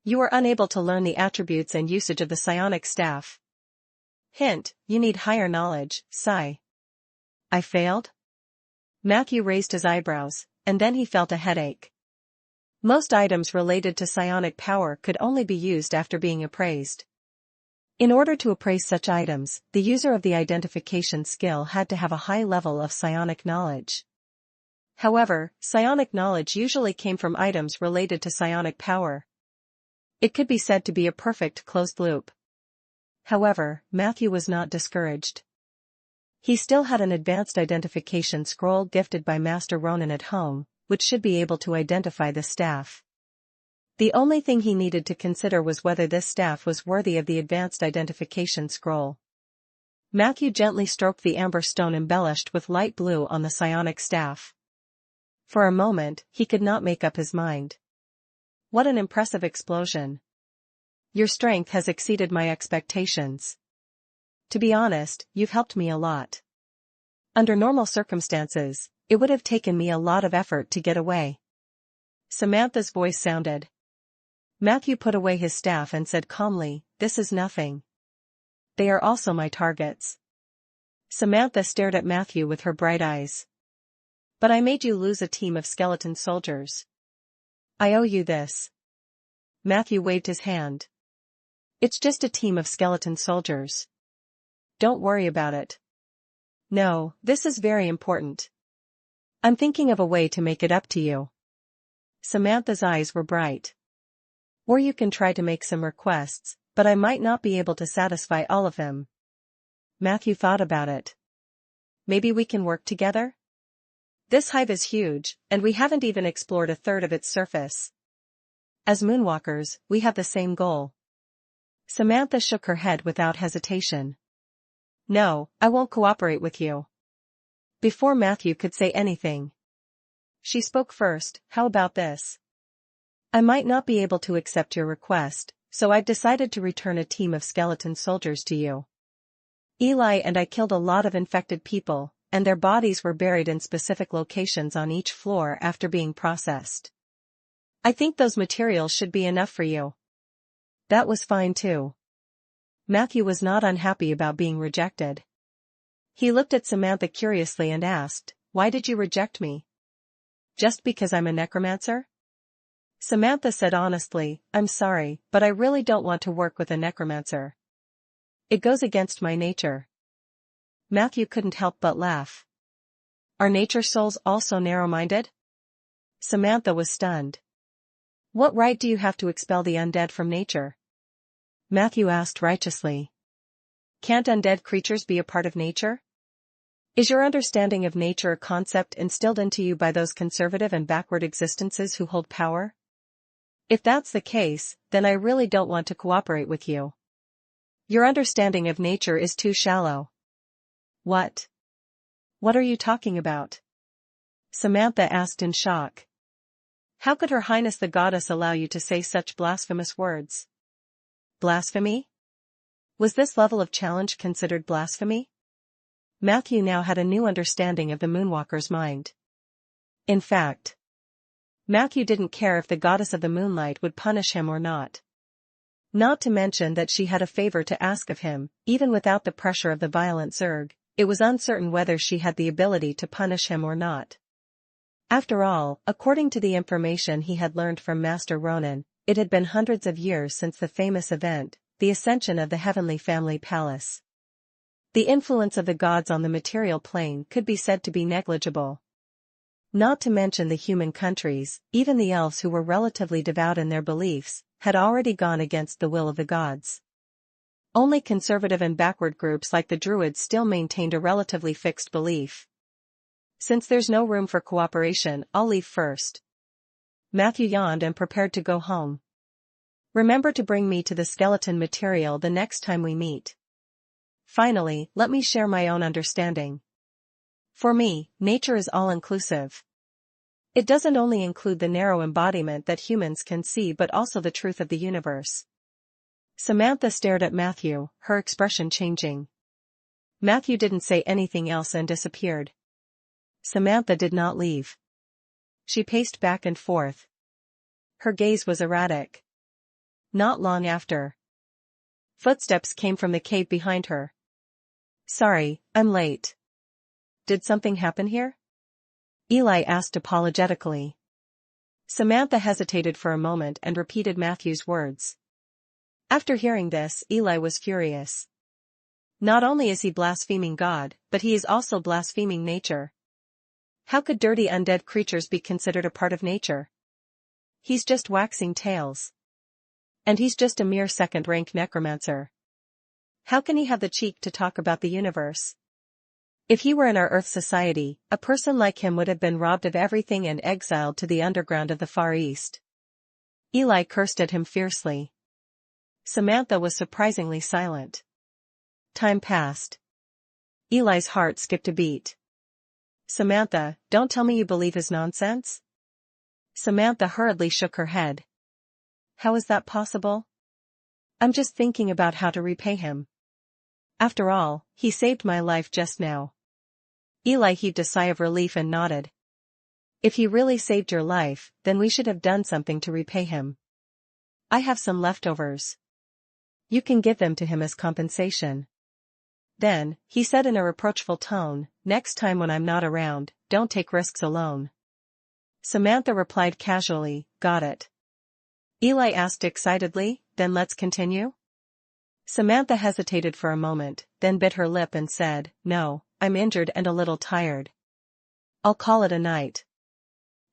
You are unable to learn the attributes and usage of the psionic staff. Hint, you need higher knowledge, Psi. I failed? Matthew raised his eyebrows, and then he felt a headache. Most items related to psionic power could only be used after being appraised. In order to appraise such items, the user of the identification skill had to have a high level of psionic knowledge. However, psionic knowledge usually came from items related to psionic power. It could be said to be a perfect closed loop. However, Matthew was not discouraged. He still had an advanced identification scroll gifted by Master Ronan at home, which should be able to identify the staff. The only thing he needed to consider was whether this staff was worthy of the advanced identification scroll. Matthew gently stroked the amber stone embellished with light blue on the psionic staff. For a moment, he could not make up his mind. What an impressive explosion. Your strength has exceeded my expectations. To be honest, you've helped me a lot. Under normal circumstances, it would have taken me a lot of effort to get away. Samantha's voice sounded. Matthew put away his staff and said calmly, "This is nothing. They are also my targets." Samantha stared at Matthew with her bright eyes. "But I made you lose a team of skeleton soldiers. I owe you this." Matthew waved his hand. "It's just a team of skeleton soldiers. Don't worry about it." "No, this is very important. I'm thinking of a way to make it up to you." Samantha's eyes were bright. "Or you can try to make some requests, but I might not be able to satisfy all of them." Matthew thought about it. "Maybe we can work together? This hive is huge, and we haven't even explored a third of its surface. As moonwalkers, we have the same goal." Samantha shook her head without hesitation. "No, I won't cooperate with you." Before Matthew could say anything, she spoke first. "How about this? I might not be able to accept your request, so I've decided to return a team of skeleton soldiers to you. Eli and I killed a lot of infected people, and their bodies were buried in specific locations on each floor after being processed. I think those materials should be enough for you." That was fine too. Matthew was not unhappy about being rejected. He looked at Samantha curiously and asked, "Why did you reject me? Just because I'm a necromancer?" Samantha said honestly, I'm sorry, but I really don't want to work with a necromancer. It goes against my nature. Matthew couldn't help but laugh. Are nature souls also narrow-minded? Samantha was stunned. What right do you have to expel the undead from nature? Matthew asked righteously. Can't undead creatures be a part of nature? Is your understanding of nature a concept instilled into you by those conservative and backward existences who hold power? If that's the case, then I really don't want to cooperate with you. Your understanding of nature is too shallow. What? What are you talking about? Samantha asked in shock. How could Her Highness the Goddess allow you to say such blasphemous words? Blasphemy? Was this level of challenge considered blasphemy? Matthew now had a new understanding of the Moonwalker's mind. In fact, Matthew didn't care if the Goddess of the Moonlight would punish him or not. Not to mention that she had a favor to ask of him, even without the pressure of the violent Zerg, it was uncertain whether she had the ability to punish him or not. After all, according to the information he had learned from Master Ronan, it had been hundreds of years since the famous event, the ascension of the Heavenly Family Palace. The influence of the gods on the material plane could be said to be negligible. Not to mention the human countries, even the elves who were relatively devout in their beliefs, had already gone against the will of the gods. Only conservative and backward groups like the Druids still maintained a relatively fixed belief. Since there's no room for cooperation, I'll leave first. Matthew yawned and prepared to go home. Remember to bring me to the skeleton material the next time we meet. Finally, let me share my own understanding. For me, nature is all-inclusive. It doesn't only include the narrow embodiment that humans can see but also the truth of the universe. Samantha stared at Matthew, her expression changing. Matthew didn't say anything else and disappeared. Samantha did not leave. She paced back and forth. Her gaze was erratic. Not long after, footsteps came from the cave behind her. Sorry, I'm late. Did something happen here? Eli asked apologetically. Samantha hesitated for a moment and repeated Matthew's words. After hearing this, Eli was furious. Not only is he blaspheming God, but he is also blaspheming nature. How could dirty undead creatures be considered a part of nature? He's just waxing tales. And he's just a mere second-rank necromancer. How can he have the cheek to talk about the universe? If he were in our Earth society, a person like him would have been robbed of everything and exiled to the underground of the Far East. Eli cursed at him fiercely. Samantha was surprisingly silent. Time passed. Eli's heart skipped a beat. Samantha, don't tell me you believe his nonsense? Samantha hurriedly shook her head. How is that possible? I'm just thinking about how to repay him. After all, he saved my life just now. Eli heaved a sigh of relief and nodded. If he really saved your life, then we should have done something to repay him. I have some leftovers. You can give them to him as compensation. Then, he said in a reproachful tone, next time when I'm not around, don't take risks alone. Samantha replied casually, got it. Eli asked excitedly, then let's continue? Samantha hesitated for a moment, then bit her lip and said, no, I'm injured and a little tired. I'll call it a night.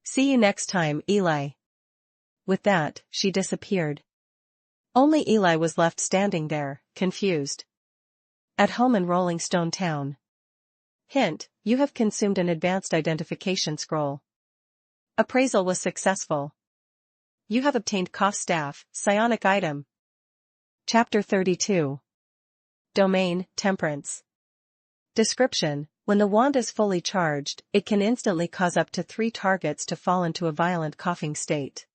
See you next time, Eli. With that, she disappeared. Only Eli was left standing there, confused. At home in Rolling Stone Town. Hint, you have consumed an advanced identification scroll. Appraisal was successful. You have obtained Koff Staff, psionic item. Chapter 32. Domain, Temperance. Description: when the wand is fully charged, it can instantly cause up to 3 targets to fall into a violent coughing state.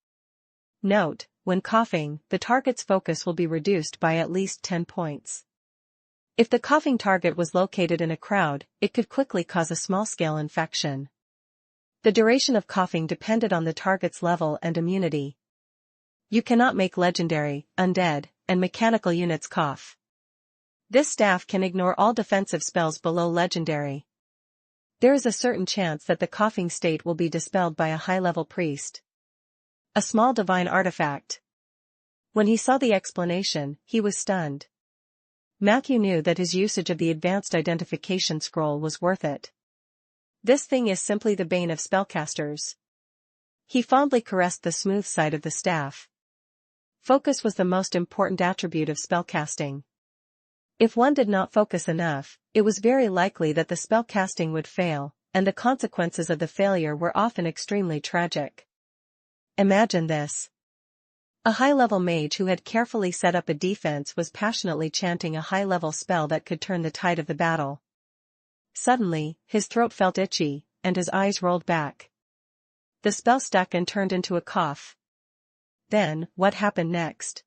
Note, when coughing, the target's focus will be reduced by at least 10 points. If the coughing target was located in a crowd, it could quickly cause a small-scale infection. The duration of coughing depended on the target's level and immunity. You cannot make legendary, undead, and mechanical units cough. This staff can ignore all defensive spells below legendary. There is a certain chance that the coughing state will be dispelled by a high-level priest. A small divine artifact. When he saw the explanation, he was stunned. Matthew knew that his usage of the advanced identification scroll was worth it. This thing is simply the bane of spellcasters. He fondly caressed the smooth side of the staff. Focus was the most important attribute of spellcasting. If one did not focus enough, it was very likely that the spellcasting would fail, and the consequences of the failure were often extremely tragic. Imagine this. A high-level mage who had carefully set up a defense was passionately chanting a high-level spell that could turn the tide of the battle. Suddenly, his throat felt itchy, and his eyes rolled back. The spell stuck and turned into a cough. Then, what happened next?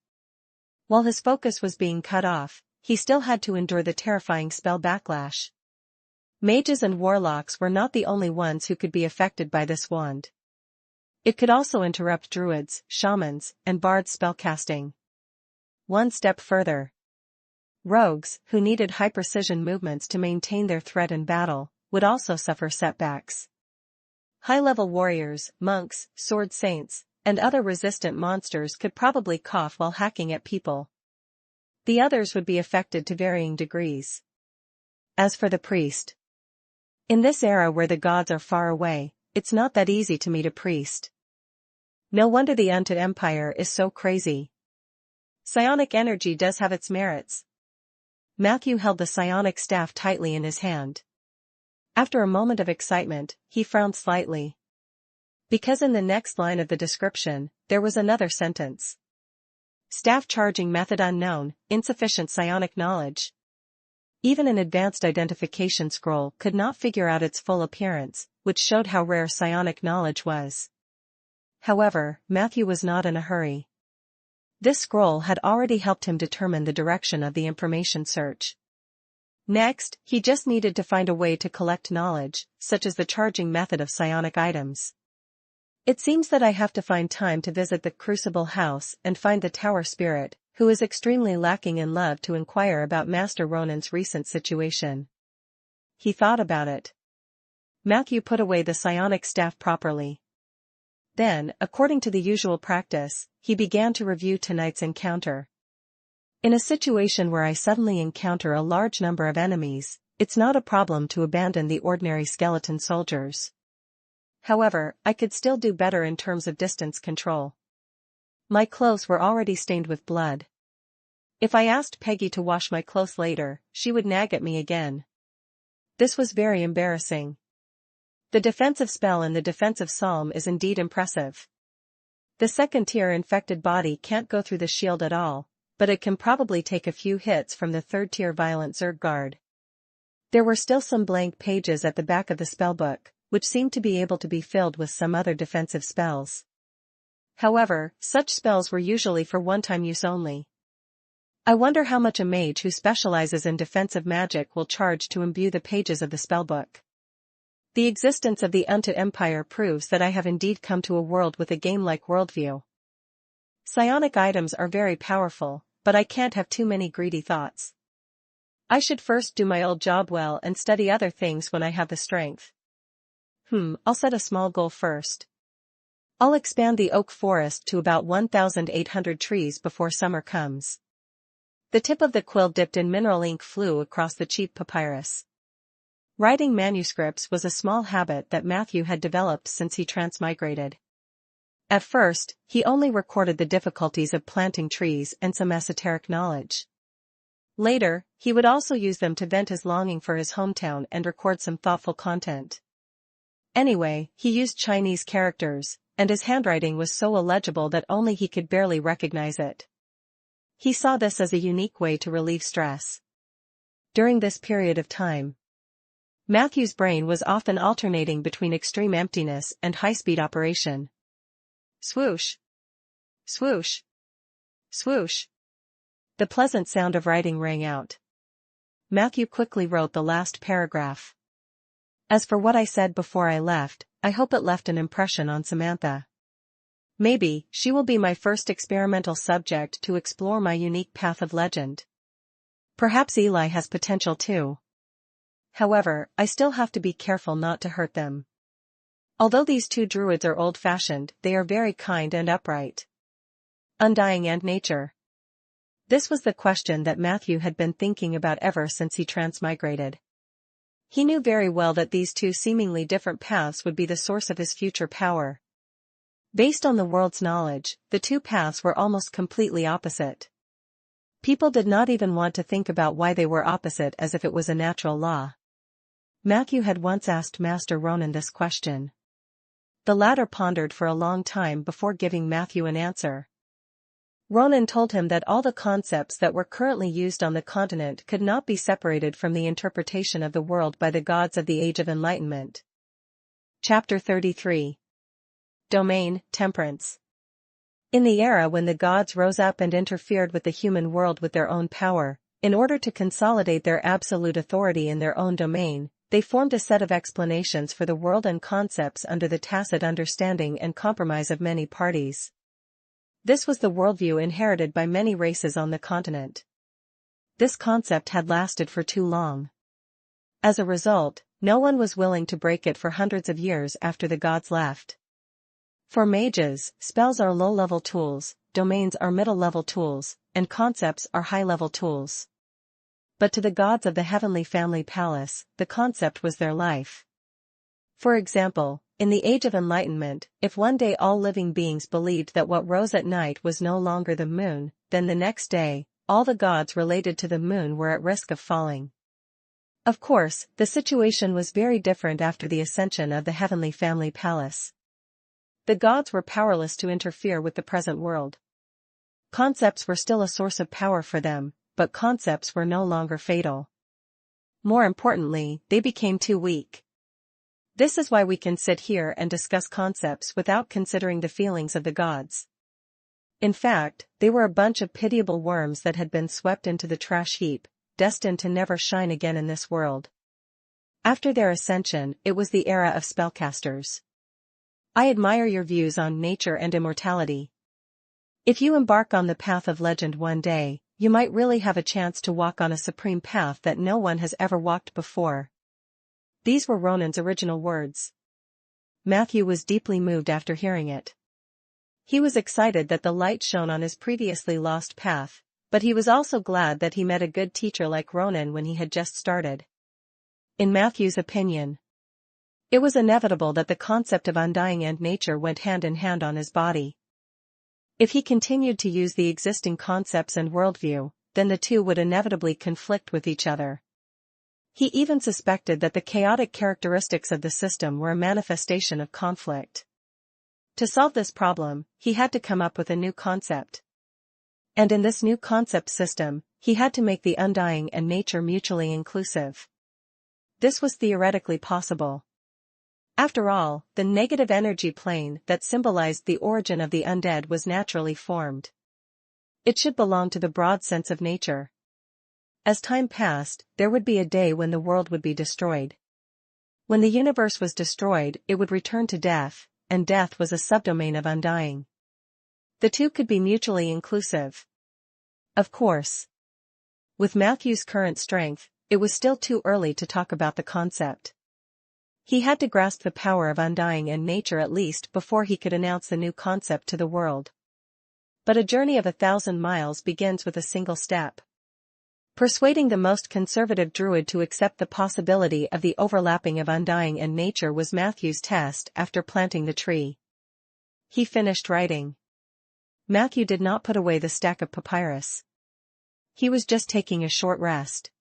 While his focus was being cut off, he still had to endure the terrifying spell backlash. Mages and warlocks were not the only ones who could be affected by this wand. It could also interrupt druids, shamans, and bards' spellcasting. One step further. Rogues, who needed high-precision movements to maintain their threat in battle, would also suffer setbacks. High-level warriors, monks, sword saints, and other resistant monsters could probably cough while hacking at people. The others would be affected to varying degrees. As for the priest. In this era where the gods are far away, it's not that easy to meet a priest. No wonder the Undead Empire is so crazy. Psionic energy does have its merits. Matthew held the psionic staff tightly in his hand. After a moment of excitement, he frowned slightly. Because in the next line of the description, there was another sentence. Staff charging method unknown, insufficient psionic knowledge. Even an advanced identification scroll could not figure out its full appearance, which showed how rare psionic knowledge was. However, Matthew was not in a hurry. This scroll had already helped him determine the direction of the information search. Next, he just needed to find a way to collect knowledge, such as the charging method of psionic items. It seems that I have to find time to visit the Crucible House and find the Tower Spirit, who is extremely lacking in love, to inquire about Master Ronan's recent situation. He thought about it. Matthew put away the psionic staff properly. Then, according to the usual practice, he began to review tonight's encounter. In a situation where I suddenly encounter a large number of enemies, it's not a problem to abandon the ordinary skeleton soldiers. However, I could still do better in terms of distance control. My clothes were already stained with blood. If I asked Peggy to wash my clothes later, she would nag at me again. This was very embarrassing. The defensive spell in the defensive psalm is indeed impressive. The second-tier infected body can't go through the shield at all, but it can probably take a few hits from the third-tier violent Zerg guard. There were still some blank pages at the back of the spellbook, which seemed to be able to be filled with some other defensive spells. However, such spells were usually for one-time use only. I wonder how much a mage who specializes in defensive magic will charge to imbue the pages of the spellbook. The existence of the Undead Empire proves that I have indeed come to a world with a game-like worldview. Psionic items are very powerful, but I can't have too many greedy thoughts. I should first do my old job well and study other things when I have the strength. I'll set a small goal first. I'll expand the oak forest to about 1,800 trees before summer comes. The tip of the quill dipped in mineral ink flew across the cheap papyrus. Writing manuscripts was a small habit that Matthew had developed since he transmigrated. At first, he only recorded the difficulties of planting trees and some esoteric knowledge. Later, he would also use them to vent his longing for his hometown and record some thoughtful content. Anyway, he used Chinese characters, and his handwriting was so illegible that only he could barely recognize it. He saw this as a unique way to relieve stress. During this period of time, Matthew's brain was often alternating between extreme emptiness and high-speed operation. Swoosh! Swoosh! Swoosh! The pleasant sound of writing rang out. Matthew quickly wrote the last paragraph. As for what I said before I left, I hope it left an impression on Samantha. Maybe she will be my first experimental subject to explore my unique path of legend. Perhaps Eli has potential too. However, I still have to be careful not to hurt them. Although these two druids are old-fashioned, they are very kind and upright. Undying and nature. This was the question that Matthew had been thinking about ever since he transmigrated. He knew very well that these two seemingly different paths would be the source of his future power. Based on the world's knowledge, the two paths were almost completely opposite. People did not even want to think about why they were opposite, as if it was a natural law. Matthew had once asked Master Ronan this question. The latter pondered for a long time before giving Matthew an answer. Ronan told him that all the concepts that were currently used on the continent could not be separated from the interpretation of the world by the gods of the Age of Enlightenment. Chapter 33. Domain, Temperance. In the era when the gods rose up and interfered with the human world with their own power, in order to consolidate their absolute authority in their own domain, they formed a set of explanations for the world and concepts under the tacit understanding and compromise of many parties. This was the worldview inherited by many races on the continent. This concept had lasted for too long. As a result, no one was willing to break it for hundreds of years after the gods left. For mages, spells are low-level tools, domains are middle-level tools, and concepts are high-level tools. But to the gods of the Heavenly Family Palace, the concept was their life. For example, in the Age of Enlightenment, if one day all living beings believed that what rose at night was no longer the moon, then the next day, all the gods related to the moon were at risk of falling. Of course, the situation was very different after the ascension of the Heavenly Family Palace. The gods were powerless to interfere with the present world. Concepts were still a source of power for them, but concepts were no longer fatal. More importantly, they became too weak. This is why we can sit here and discuss concepts without considering the feelings of the gods. In fact, they were a bunch of pitiable worms that had been swept into the trash heap, destined to never shine again in this world. After their ascension, it was the era of spellcasters. I admire your views on nature and immortality. If you embark on the path of legend one day, you might really have a chance to walk on a supreme path that no one has ever walked before. These were Ronan's original words. Matthew was deeply moved after hearing it. He was excited that the light shone on his previously lost path, but he was also glad that he met a good teacher like Ronan when he had just started. In Matthew's opinion, it was inevitable that the concept of undying and nature went hand in hand on his body. If he continued to use the existing concepts and worldview, then the two would inevitably conflict with each other. He even suspected that the chaotic characteristics of the system were a manifestation of conflict. To solve this problem, he had to come up with a new concept. And in this new concept system, he had to make the undying and nature mutually inclusive. This was theoretically possible. After all, the negative energy plane that symbolized the origin of the undead was naturally formed. It should belong to the broad sense of nature. As time passed, there would be a day when the world would be destroyed. When the universe was destroyed, it would return to death, and death was a subdomain of undying. The two could be mutually inclusive. Of course. With Matthew's current strength, it was still too early to talk about the concept. He had to grasp the power of undying and nature at least before he could announce the new concept to the world. But a journey of 1,000 miles begins with a single step. Persuading the most conservative druid to accept the possibility of the overlapping of undying and nature was Matthew's test after planting the tree. He finished writing. Matthew did not put away the stack of papyrus. He was just taking a short rest.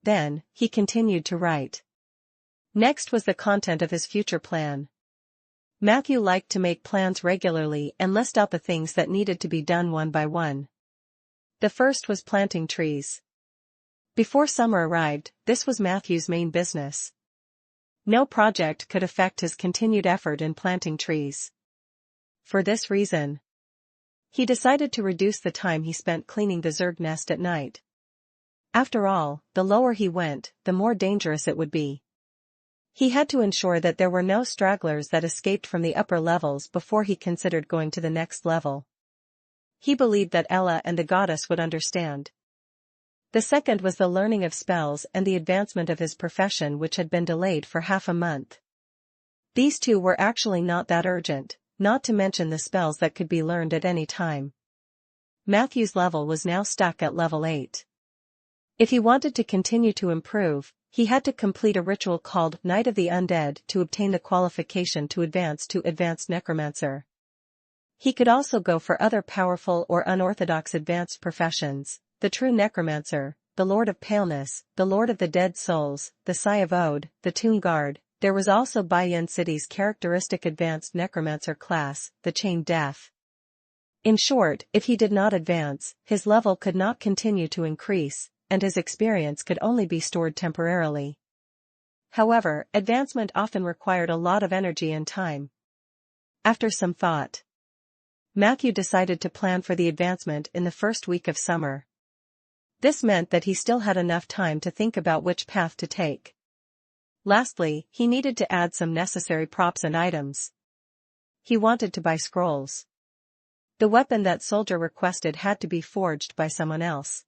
Then, he continued to write. Next was the content of his future plan. Matthew liked to make plans regularly and list out the things that needed to be done one by one. The first was planting trees. Before summer arrived, this was Matthew's main business. No project could affect his continued effort in planting trees. For this reason, he decided to reduce the time he spent cleaning the Zerg nest at night. After all, the lower he went, the more dangerous it would be. He had to ensure that there were no stragglers that escaped from the upper levels before he considered going to the next level. He believed that Ella and the goddess would understand. The second was the learning of spells and the advancement of his profession, which had been delayed for half a month. These two were actually not that urgent, not to mention the spells that could be learned at any time. Matthew's level was now stuck at level 8. If he wanted to continue to improve, he had to complete a ritual called Night of the Undead to obtain the qualification to advance to Advanced Necromancer. He could also go for other powerful or unorthodox advanced professions, the True Necromancer, the Lord of Paleness, the Lord of the Dead Souls, the Sigh of Ode, the Tomb Guard. There was also Bayan City's characteristic Advanced Necromancer class, the Chained Death. In short, if he did not advance, his level could not continue to increase, and his experience could only be stored temporarily. However, advancement often required a lot of energy and time. After some thought, Matthew decided to plan for the advancement in the first week of summer. This meant that he still had enough time to think about which path to take. Lastly, he needed to add some necessary props and items. He wanted to buy scrolls. The weapon that soldier requested had to be forged by someone else.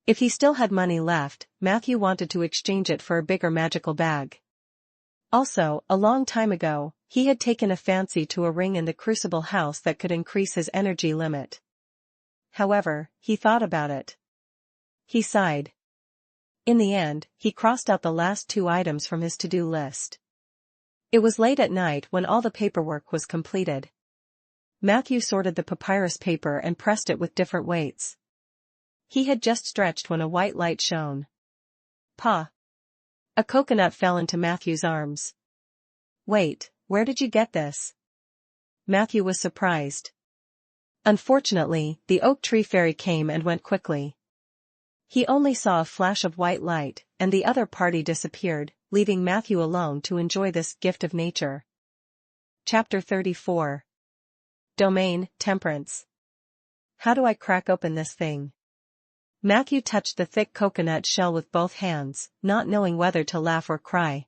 If he still had money left, Matthew wanted to exchange it for a bigger magical bag. Also, a long time ago, he had taken a fancy to a ring in the Crucible house that could increase his energy limit. However, he thought about it. He sighed. In the end, he crossed out the last 2 items from his to-do list. It was late at night when all the paperwork was completed. Matthew sorted the papyrus paper and pressed it with different weights. He had just stretched when a white light shone. Pa! A coconut fell into Matthew's arms. Wait, where did you get this? Matthew was surprised. Unfortunately, the oak tree fairy came and went quickly. He only saw a flash of white light, and the other party disappeared, leaving Matthew alone to enjoy this gift of nature. Chapter 34. Domain, Temperance. How do I crack open this thing? Matthew touched the thick coconut shell with both hands, not knowing whether to laugh or cry.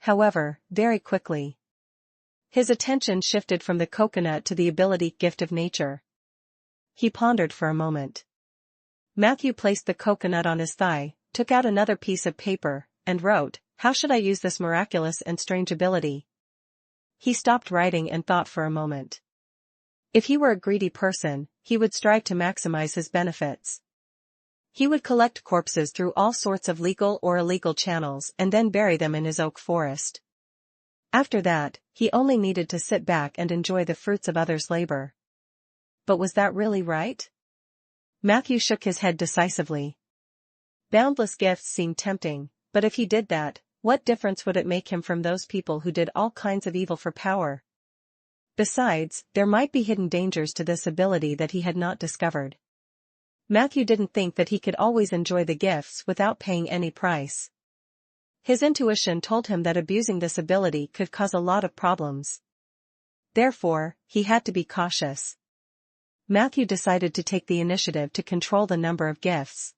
However, very quickly, his attention shifted from the coconut to the ability gift of nature. He pondered for a moment. Matthew placed the coconut on his thigh, took out another piece of paper, and wrote, "How should I use this miraculous and strange ability?" He stopped writing and thought for a moment. If he were a greedy person, he would strive to maximize his benefits. He would collect corpses through all sorts of legal or illegal channels and then bury them in his oak forest. After that, he only needed to sit back and enjoy the fruits of others' labor. But was that really right? Matthew shook his head decisively. Boundless gifts seemed tempting, but if he did that, what difference would it make him from those people who did all kinds of evil for power? Besides, there might be hidden dangers to this ability that he had not discovered. Matthew didn't think that he could always enjoy the gifts without paying any price. His intuition told him that abusing this ability could cause a lot of problems. Therefore, he had to be cautious. Matthew decided to take the initiative to control the number of gifts.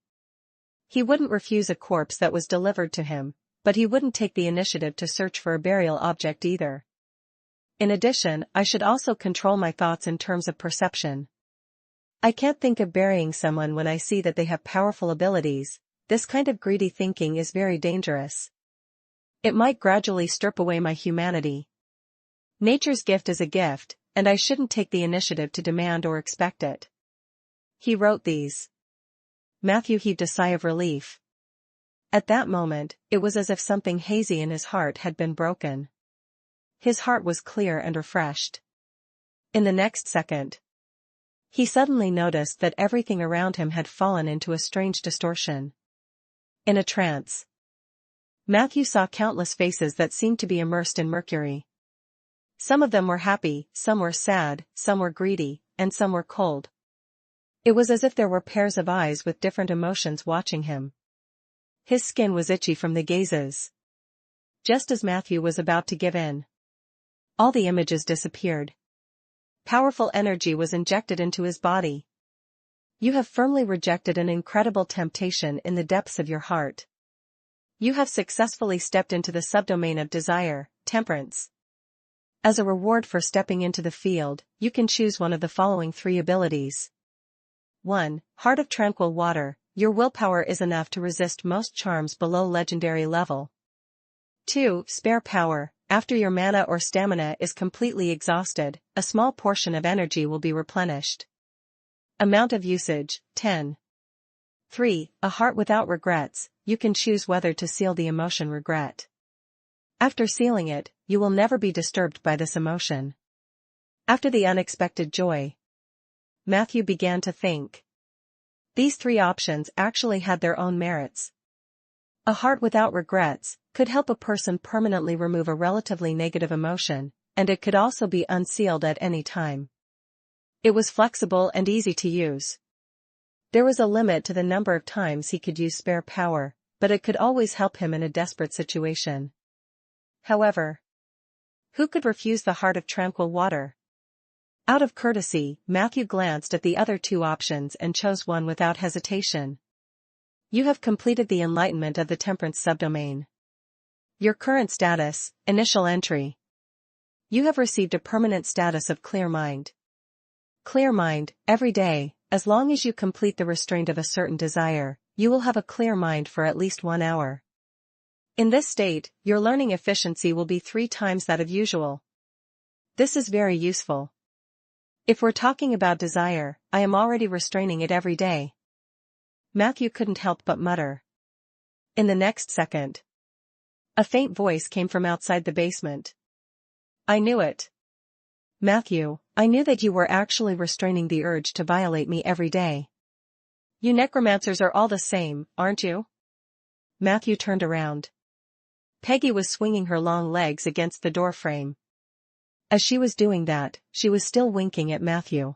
He wouldn't refuse a corpse that was delivered to him, but he wouldn't take the initiative to search for a burial object either. In addition, I should also control my thoughts in terms of perception. I can't think of burying someone when I see that they have powerful abilities. This kind of greedy thinking is very dangerous. It might gradually strip away my humanity. Nature's gift is a gift, and I shouldn't take the initiative to demand or expect it. He wrote these. Matthew heaved a sigh of relief. At that moment, it was as if something hazy in his heart had been broken. His heart was clear and refreshed. In the next second, he suddenly noticed that everything around him had fallen into a strange distortion. In a trance, Matthew saw countless faces that seemed to be immersed in mercury. Some of them were happy, some were sad, some were greedy, and some were cold. It was as if there were pairs of eyes with different emotions watching him. His skin was itchy from the gazes. Just as Matthew was about to give in, all the images disappeared. Powerful energy was injected into his body. You have firmly rejected an incredible temptation in the depths of your heart. You have successfully stepped into the subdomain of desire, temperance. As a reward for stepping into the field, you can choose one of the following 3 abilities. 1. Heart of Tranquil Water. Your willpower is enough to resist most charms below legendary level. 2. Spare Power. after your mana or stamina is completely exhausted, a small portion of energy will be replenished. Amount of usage, 10. 3. A heart without regrets, you can choose whether to seal the emotion regret. After sealing it, you will never be disturbed by this emotion. After the unexpected joy, Matthew began to think. These three options actually had their own merits. A heart without regrets could help a person permanently remove a relatively negative emotion, and it could also be unsealed at any time. It was flexible and easy to use. There was a limit to the number of times he could use spare power, but it could always help him in a desperate situation. However, who could refuse the heart of tranquil water? Out of courtesy, Matthew glanced at the other two options and chose one without hesitation. You have completed the enlightenment of the temperance subdomain. Your current status, initial entry. You have received a permanent status of clear mind. Clear mind, every day, as long as you complete the restraint of a certain desire, you will have a clear mind for at least 1 hour. In this state, your learning efficiency will be 3 times that of usual. This is very useful. If we're talking about desire, I am already restraining it every day. Matthew couldn't help but mutter. In the next second, a faint voice came from outside the basement. I knew it. Matthew, I knew that you were actually restraining the urge to violate me every day. You necromancers are all the same, aren't you? Matthew turned around. Peggy was swinging her long legs against the door frame. As she was doing that, she was still winking at Matthew.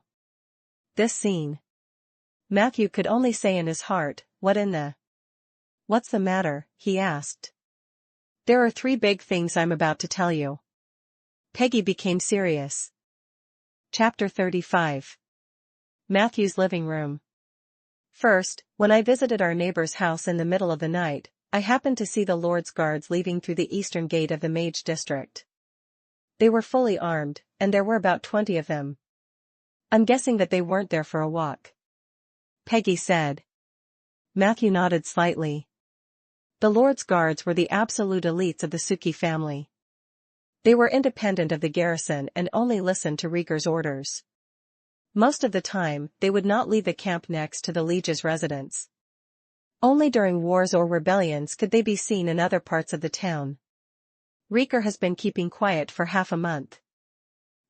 This scene. Matthew could only say in his heart, what in the... What's the matter, he asked. There are 3 big things I'm about to tell you. Peggy became serious. Chapter 35. Matthew's living room. First, when I visited our neighbor's house in the middle of the night, I happened to see the Lord's guards leaving through the eastern gate of the Mage District. They were fully armed, and there were about 20 of them. I'm guessing that they weren't there for a walk. Peggy said. Matthew nodded slightly. The Lord's guards were the absolute elites of the Suki family. They were independent of the garrison and only listened to Rieger's orders. Most of the time, they would not leave the camp next to the Liege's residence. Only during wars or rebellions could they be seen in other parts of the town. Rieger has been keeping quiet for half a month.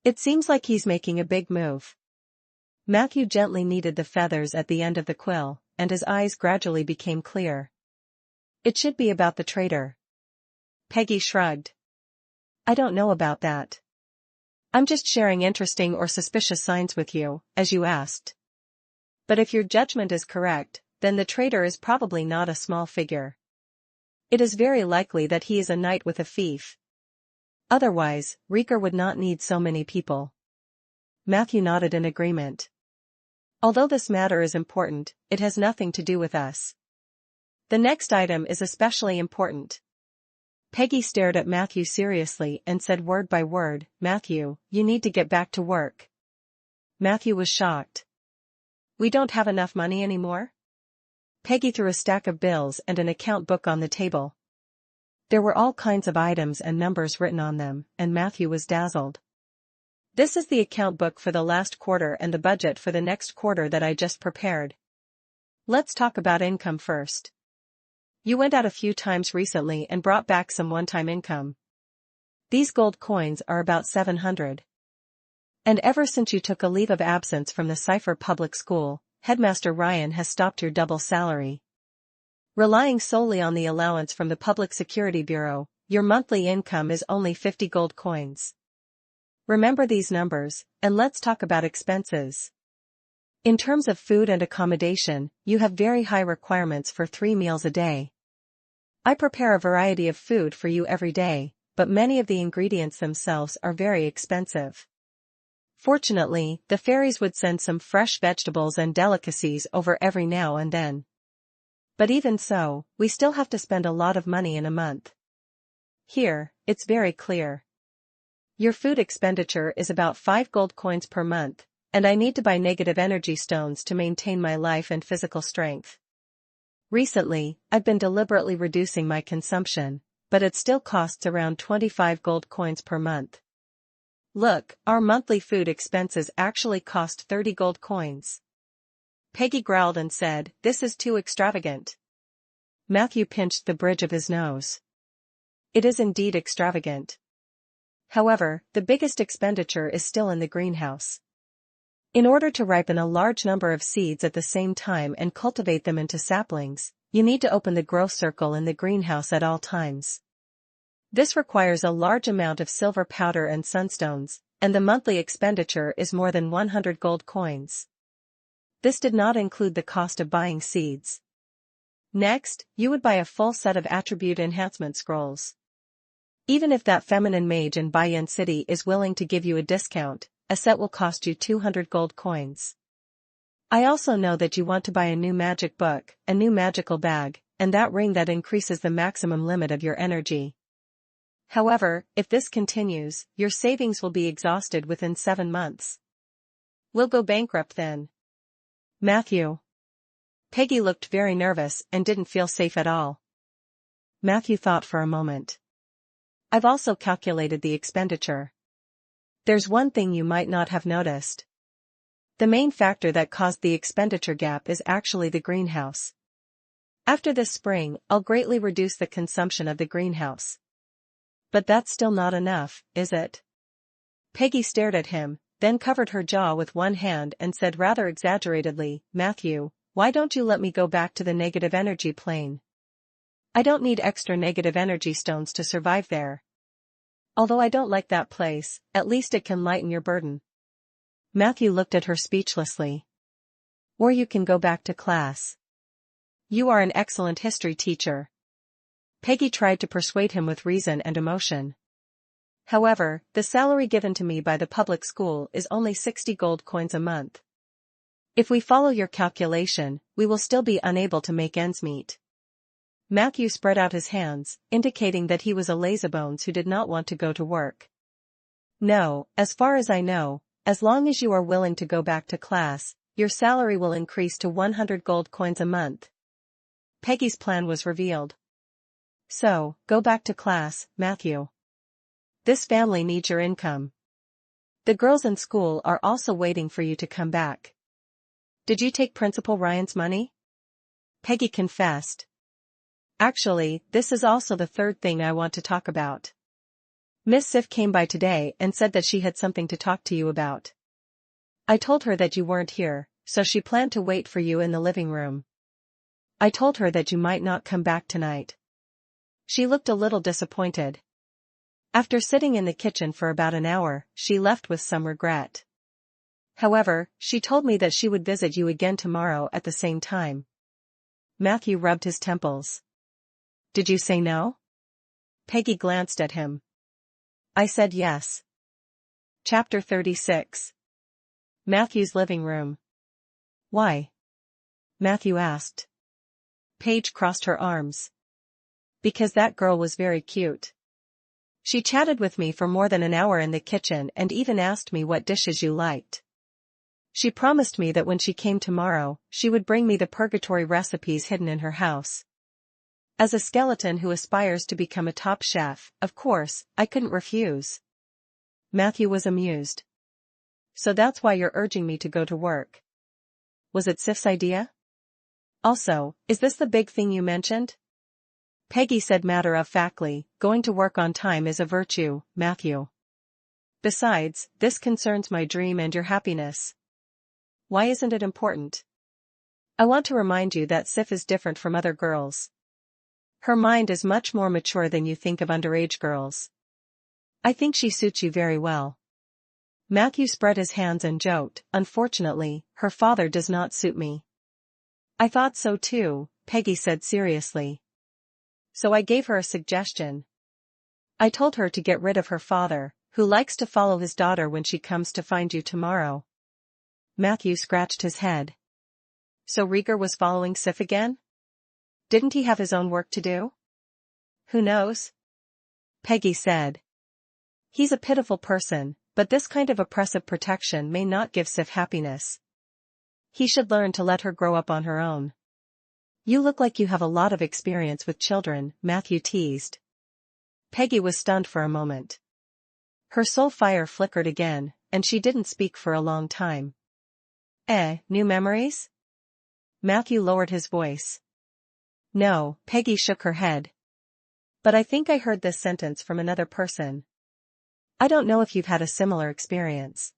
It seems like he's making a big move. Matthew gently kneaded the feathers at the end of the quill, and his eyes gradually became clear. It should be about the traitor. Peggy shrugged. I don't know about that. I'm just sharing interesting or suspicious signs with you, as you asked. But if your judgment is correct, then the traitor is probably not a small figure. It is very likely that he is a knight with a fief. Otherwise, Rieger would not need so many people. Matthew nodded in agreement. Although this matter is important, it has nothing to do with us. The next item is especially important. Peggy stared at Matthew seriously and said word by word, Matthew, you need to get back to work. Matthew was shocked. We don't have enough money anymore? Peggy threw a stack of bills and an account book on the table. There were all kinds of items and numbers written on them, and Matthew was dazzled. This is the account book for the last quarter and the budget for the next quarter that I just prepared. Let's talk about income first. You went out a few times recently and brought back some one-time income. These gold coins are about 700. And ever since you took a leave of absence from the Cipher Public School, Headmaster Ryan has stopped your double salary. Relying solely on the allowance from the Public Security Bureau, your monthly income is only 50 gold coins. Remember these numbers, and let's talk about expenses. In terms of food and accommodation, you have very high requirements for 3 meals a day. I prepare a variety of food for you every day, but many of the ingredients themselves are very expensive. Fortunately, the fairies would send some fresh vegetables and delicacies over every now and then. But even so, we still have to spend a lot of money in a month. Here, it's very clear. Your food expenditure is about 5 gold coins per month, and I need to buy negative energy stones to maintain my life and physical strength. Recently, I've been deliberately reducing my consumption, but it still costs around 25 gold coins per month. Look, our monthly food expenses actually cost 30 gold coins. Peggy growled and said, "This is too extravagant." Matthew pinched the bridge of his nose. It is indeed extravagant. However, the biggest expenditure is still in the greenhouse. In order to ripen a large number of seeds at the same time and cultivate them into saplings, you need to open the growth circle in the greenhouse at all times. This requires a large amount of silver powder and sunstones, and the monthly expenditure is more than 100 gold coins. This did not include the cost of buying seeds. Next, you would buy a full set of attribute enhancement scrolls. Even if that feminine mage in Bayan City is willing to give you a discount, a set will cost you 200 gold coins. I also know that you want to buy a new magic book, a new magical bag, and that ring that increases the maximum limit of your energy. However, if this continues, your savings will be exhausted within 7 months. We'll go bankrupt then. Matthew. Peggy looked very nervous and didn't feel safe at all. Matthew thought for a moment. I've also calculated the expenditure. There's one thing you might not have noticed. The main factor that caused the expenditure gap is actually the greenhouse. After this spring, I'll greatly reduce the consumption of the greenhouse. But that's still not enough, is it? Peggy stared at him, then covered her jaw with one hand and said rather exaggeratedly, "Matthew, why don't you let me go back to the negative energy plane? I don't need extra negative energy stones to survive there. Although I don't like that place, at least it can lighten your burden." Matthew looked at her speechlessly. "Or you can go back to class. You are an excellent history teacher." Peggy tried to persuade him with reason and emotion. "However, the salary given to me by the public school is only 60 gold coins a month. If we follow your calculation, we will still be unable to make ends meet." Matthew spread out his hands, indicating that he was a lazybones who did not want to go to work. "No, as far as I know, as long as you are willing to go back to class, your salary will increase to 100 gold coins a month." Peggy's plan was revealed. "So, go back to class, Matthew. This family needs your income. The girls in school are also waiting for you to come back." "Did you take Principal Ryan's money?" Peggy confessed. "Actually, this is also the third thing I want to talk about. Miss Sif came by today and said that she had something to talk to you about. I told her that you weren't here, so she planned to wait for you in the living room. I told her that you might not come back tonight. She looked a little disappointed. After sitting in the kitchen for about an hour, she left with some regret. However, she told me that she would visit you again tomorrow at the same time." Matthew rubbed his temples. "Did you say no?" Peggy glanced at him. "I said yes." Chapter 36. Matthew's living room. "Why?" Matthew asked. Paige crossed her arms. "Because that girl was very cute. She chatted with me for more than an hour in the kitchen and even asked me what dishes you liked. She promised me that when she came tomorrow, she would bring me the purgatory recipes hidden in her house. As a skeleton who aspires to become a top chef, of course, I couldn't refuse." Matthew was amused. "So that's why you're urging me to go to work. Was it Sif's idea? Also, is this the big thing you mentioned?" Peggy said matter-of-factly, "Going to work on time is a virtue, Matthew. Besides, this concerns my dream and your happiness. Why isn't it important? I want to remind you that Sif is different from other girls. Her mind is much more mature than you think of underage girls. I think she suits you very well." Matthew spread his hands and joked, "Unfortunately, her father does not suit me." "I thought so too," Peggy said seriously. "So I gave her a suggestion. I told her to get rid of her father, who likes to follow his daughter when she comes to find you tomorrow." Matthew scratched his head. So Rieger was following Sif again? Didn't he have his own work to do? "Who knows?" Peggy said. "He's a pitiful person, but this kind of oppressive protection may not give Sif happiness. He should learn to let her grow up on her own." "You look like you have a lot of experience with children," Matthew teased. Peggy was stunned for a moment. Her soul fire flickered again, and she didn't speak for a long time. New memories? Matthew lowered his voice. No, Peggy shook her head. But I think I heard this sentence from another person. I don't know if you've had a similar experience.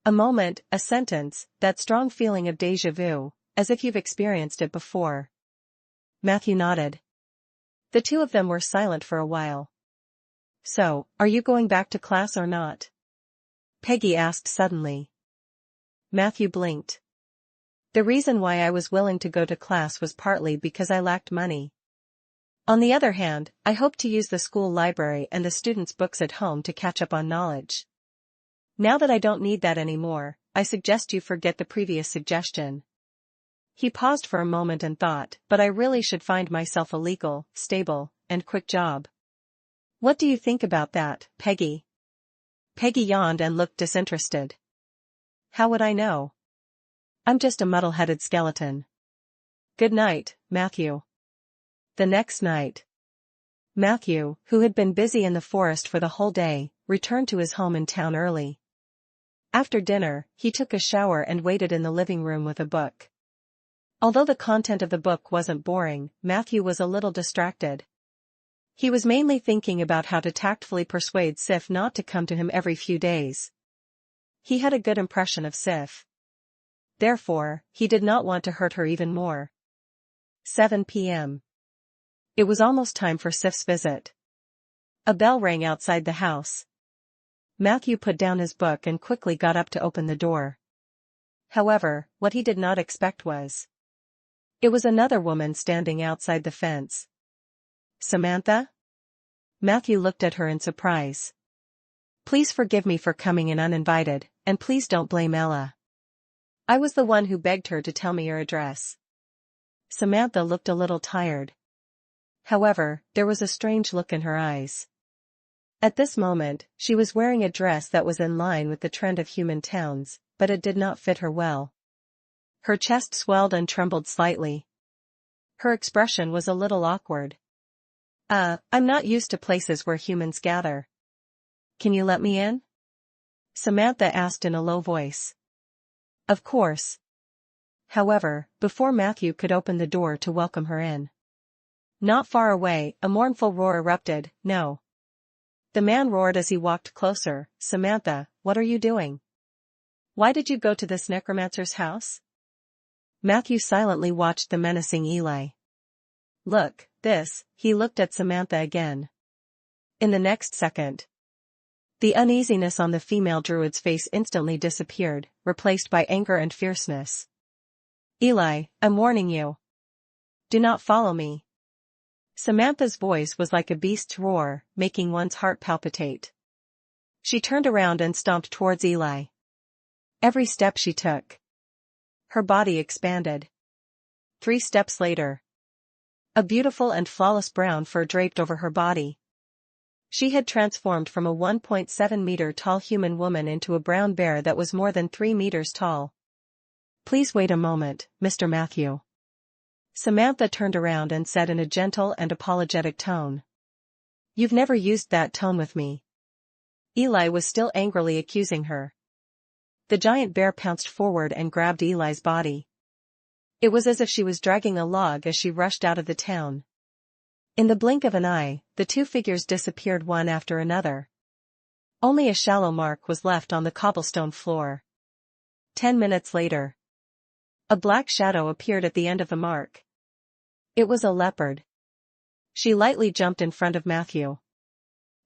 A moment, a sentence, that strong feeling of déjà vu, as if you've experienced it before. Matthew nodded. The two of them were silent for a while. So, are you going back to class or not? Peggy asked suddenly. Matthew blinked. The reason why I was willing to go to class was partly because I lacked money. On the other hand, I hope to use the school library and the students' books at home to catch up on knowledge. Now that I don't need that anymore, I suggest you forget the previous suggestion. He paused for a moment and thought, but I really should find myself a legal, stable, and quick job. What do you think about that, Peggy? Peggy yawned and looked disinterested. How would I know? I'm just a muddle-headed skeleton. Good night, Matthew. The next night. Matthew, who had been busy in the forest for the whole day, returned to his home in town early. After dinner, he took a shower and waited in the living room with a book. Although the content of the book wasn't boring, Matthew was a little distracted. He was mainly thinking about how to tactfully persuade Sif not to come to him every few days. He had a good impression of Sif. Therefore, he did not want to hurt her even more. 7 p.m. It was almost time for Sif's visit. A bell rang outside the house. Matthew put down his book and quickly got up to open the door. However, what he did not expect was. It was another woman standing outside the fence. Samantha? Matthew looked at her in surprise. Please forgive me for coming in uninvited, and please don't blame Ella. I was the one who begged her to tell me your address. Samantha looked a little tired. However, there was a strange look in her eyes. At this moment, she was wearing a dress that was in line with the trend of human towns, but it did not fit her well. Her chest swelled and trembled slightly. Her expression was a little awkward. I'm not used to places where humans gather. Can you let me in? Samantha asked in a low voice. Of course. However, before Matthew could open the door to welcome her in. Not far away, a mournful roar erupted. No. The man roared as he walked closer. Samantha, what are you doing? Why did you go to this necromancer's house? Matthew silently watched the menacing Eli. Look, this, he looked at Samantha again. In the next second. The uneasiness on the female druid's face instantly disappeared, replaced by anger and fierceness. Eli, I'm warning you. Do not follow me. Samantha's voice was like a beast's roar, making one's heart palpitate. She turned around and stomped towards Eli. Every step she took. Her body expanded. 3 steps later. A beautiful and flawless brown fur draped over her body. She had transformed from a 1.7-meter tall human woman into a brown bear that was more than 3 meters tall. Please wait a moment, Mr. Matthew. Samantha turned around and said in a gentle and apologetic tone. You've never used that tone with me. Eli was still angrily accusing her. The giant bear pounced forward and grabbed Eli's body. It was as if she was dragging a log as she rushed out of the town. In the blink of an eye, the two figures disappeared one after another. Only a shallow mark was left on the cobblestone floor. 10 minutes later. A black shadow appeared at the end of the mark. It was a leopard. She lightly jumped in front of Matthew.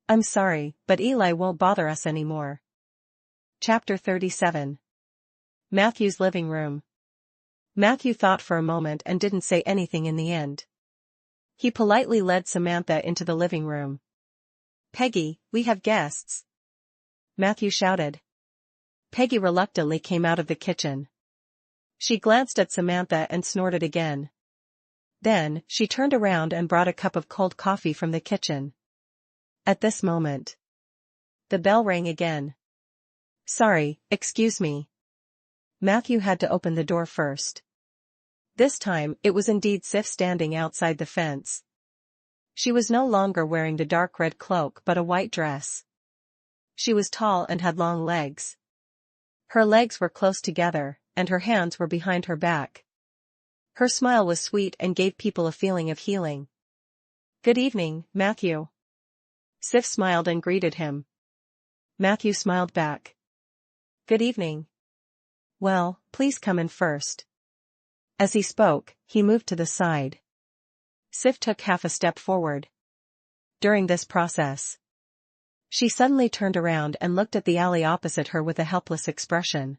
I'm sorry, but Eli won't bother us anymore. Chapter 37. Matthew's living room. Matthew thought for a moment and didn't say anything in the end. He politely led Samantha into the living room. Peggy, we have guests. Matthew shouted. Peggy reluctantly came out of the kitchen. She glanced at Samantha and snorted again. Then, she turned around and brought a cup of cold coffee from the kitchen. At this moment, the bell rang again. Sorry, excuse me. Matthew had to open the door first. This time, it was indeed Sif standing outside the fence. She was no longer wearing the dark red cloak but a white dress. She was tall and had long legs. Her legs were close together, and her hands were behind her back. Her smile was sweet and gave people a feeling of healing. "Good evening, Matthew." Sif smiled and greeted him. Matthew smiled back. "Good evening." "Well, please come in first." As he spoke, he moved to the side. Sif took half a step forward. During this process, she suddenly turned around and looked at the alley opposite her with a helpless expression.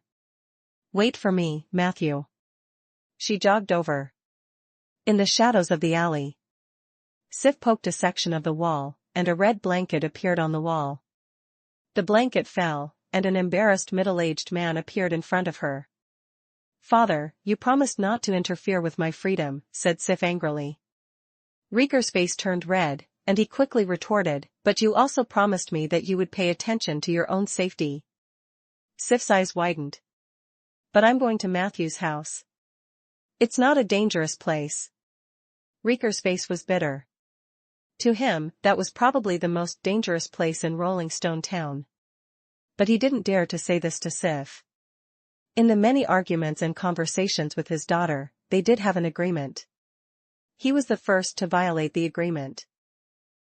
"Wait for me, Matthew." She jogged over. In the shadows of the alley, Sif poked a section of the wall, and a red blanket appeared on the wall. The blanket fell, and an embarrassed middle-aged man appeared in front of her. "Father, you promised not to interfere with my freedom," said Sif angrily. Rieger's face turned red, and he quickly retorted, "But you also promised me that you would pay attention to your own safety." Sif's eyes widened. "But I'm going to Matthew's house. It's not a dangerous place." Rieger's face was bitter. To him, that was probably the most dangerous place in Rolling Stone Town. But he didn't dare to say this to Sif. In the many arguments and conversations with his daughter, they did have an agreement. He was the first to violate the agreement.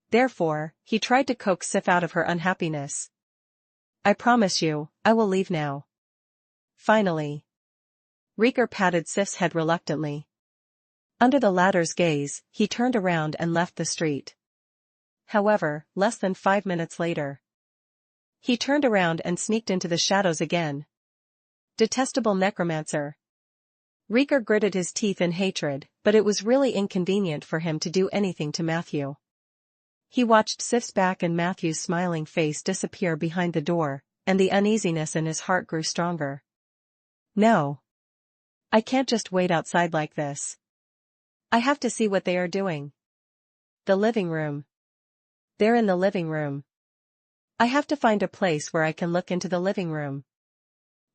Therefore, he tried to coax Sif out of her unhappiness. "I promise you, I will leave now." Finally, Rieger patted Sif's head reluctantly. Under the latter's gaze, he turned around and left the street. However, less than 5 minutes later, he turned around and sneaked into the shadows again. Detestable necromancer. Rieger gritted his teeth in hatred, but it was really inconvenient for him to do anything to Matthew. He watched Sif's back and Matthew's smiling face disappear behind the door, and the uneasiness in his heart grew stronger. "No. I can't just wait outside like this. I have to see what they are doing." "The living room. They're in the living room. I have to find a place where I can look into the living room."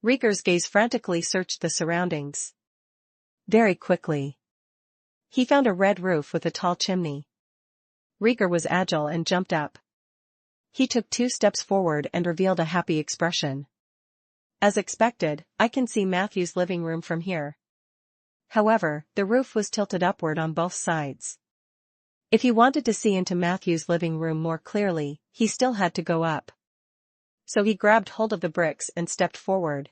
Rieger's gaze frantically searched the surroundings. Very quickly, he found a red roof with a tall chimney. Rieger was agile and jumped up. He took 2 steps forward and revealed a happy expression. "As expected, I can see Matthew's living room from here." However, the roof was tilted upward on both sides. If he wanted to see into Matthew's living room more clearly, he still had to go up. So he grabbed hold of the bricks and stepped forward,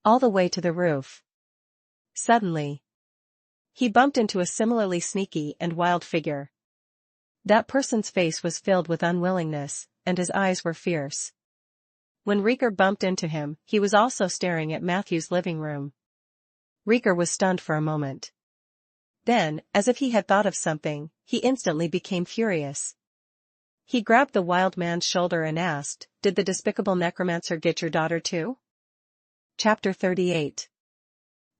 all the way to the roof. Suddenly, he bumped into a similarly sneaky and wild figure. That person's face was filled with unwillingness, and his eyes were fierce. When Rieger bumped into him, he was also staring at Matthew's living room. Rieger was stunned for a moment. Then, as if he had thought of something, he instantly became furious. He grabbed the wild man's shoulder and asked, "Did the despicable necromancer get your daughter too?" Chapter 38.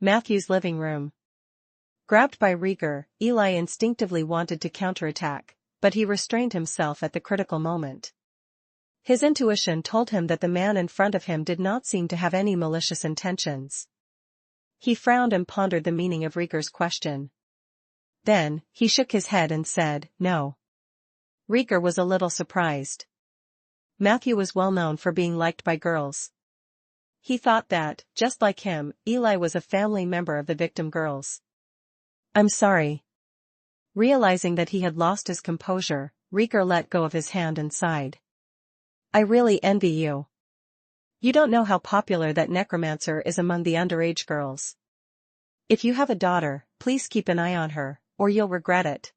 Matthew's living room. Grabbed by Rieger, Eli instinctively wanted to counterattack, but he restrained himself at the critical moment. His intuition told him that the man in front of him did not seem to have any malicious intentions. He frowned and pondered the meaning of Rieger's question. Then, he shook his head and said, "No." Rieger was a little surprised. Matthew was well known for being liked by girls. He thought that, just like him, Eli was a family member of the victim girls. "I'm sorry." Realizing that he had lost his composure, Rieger let go of his hand and sighed. "I really envy you. You don't know how popular that necromancer is among the underage girls. If you have a daughter, please keep an eye on her, or you'll regret it."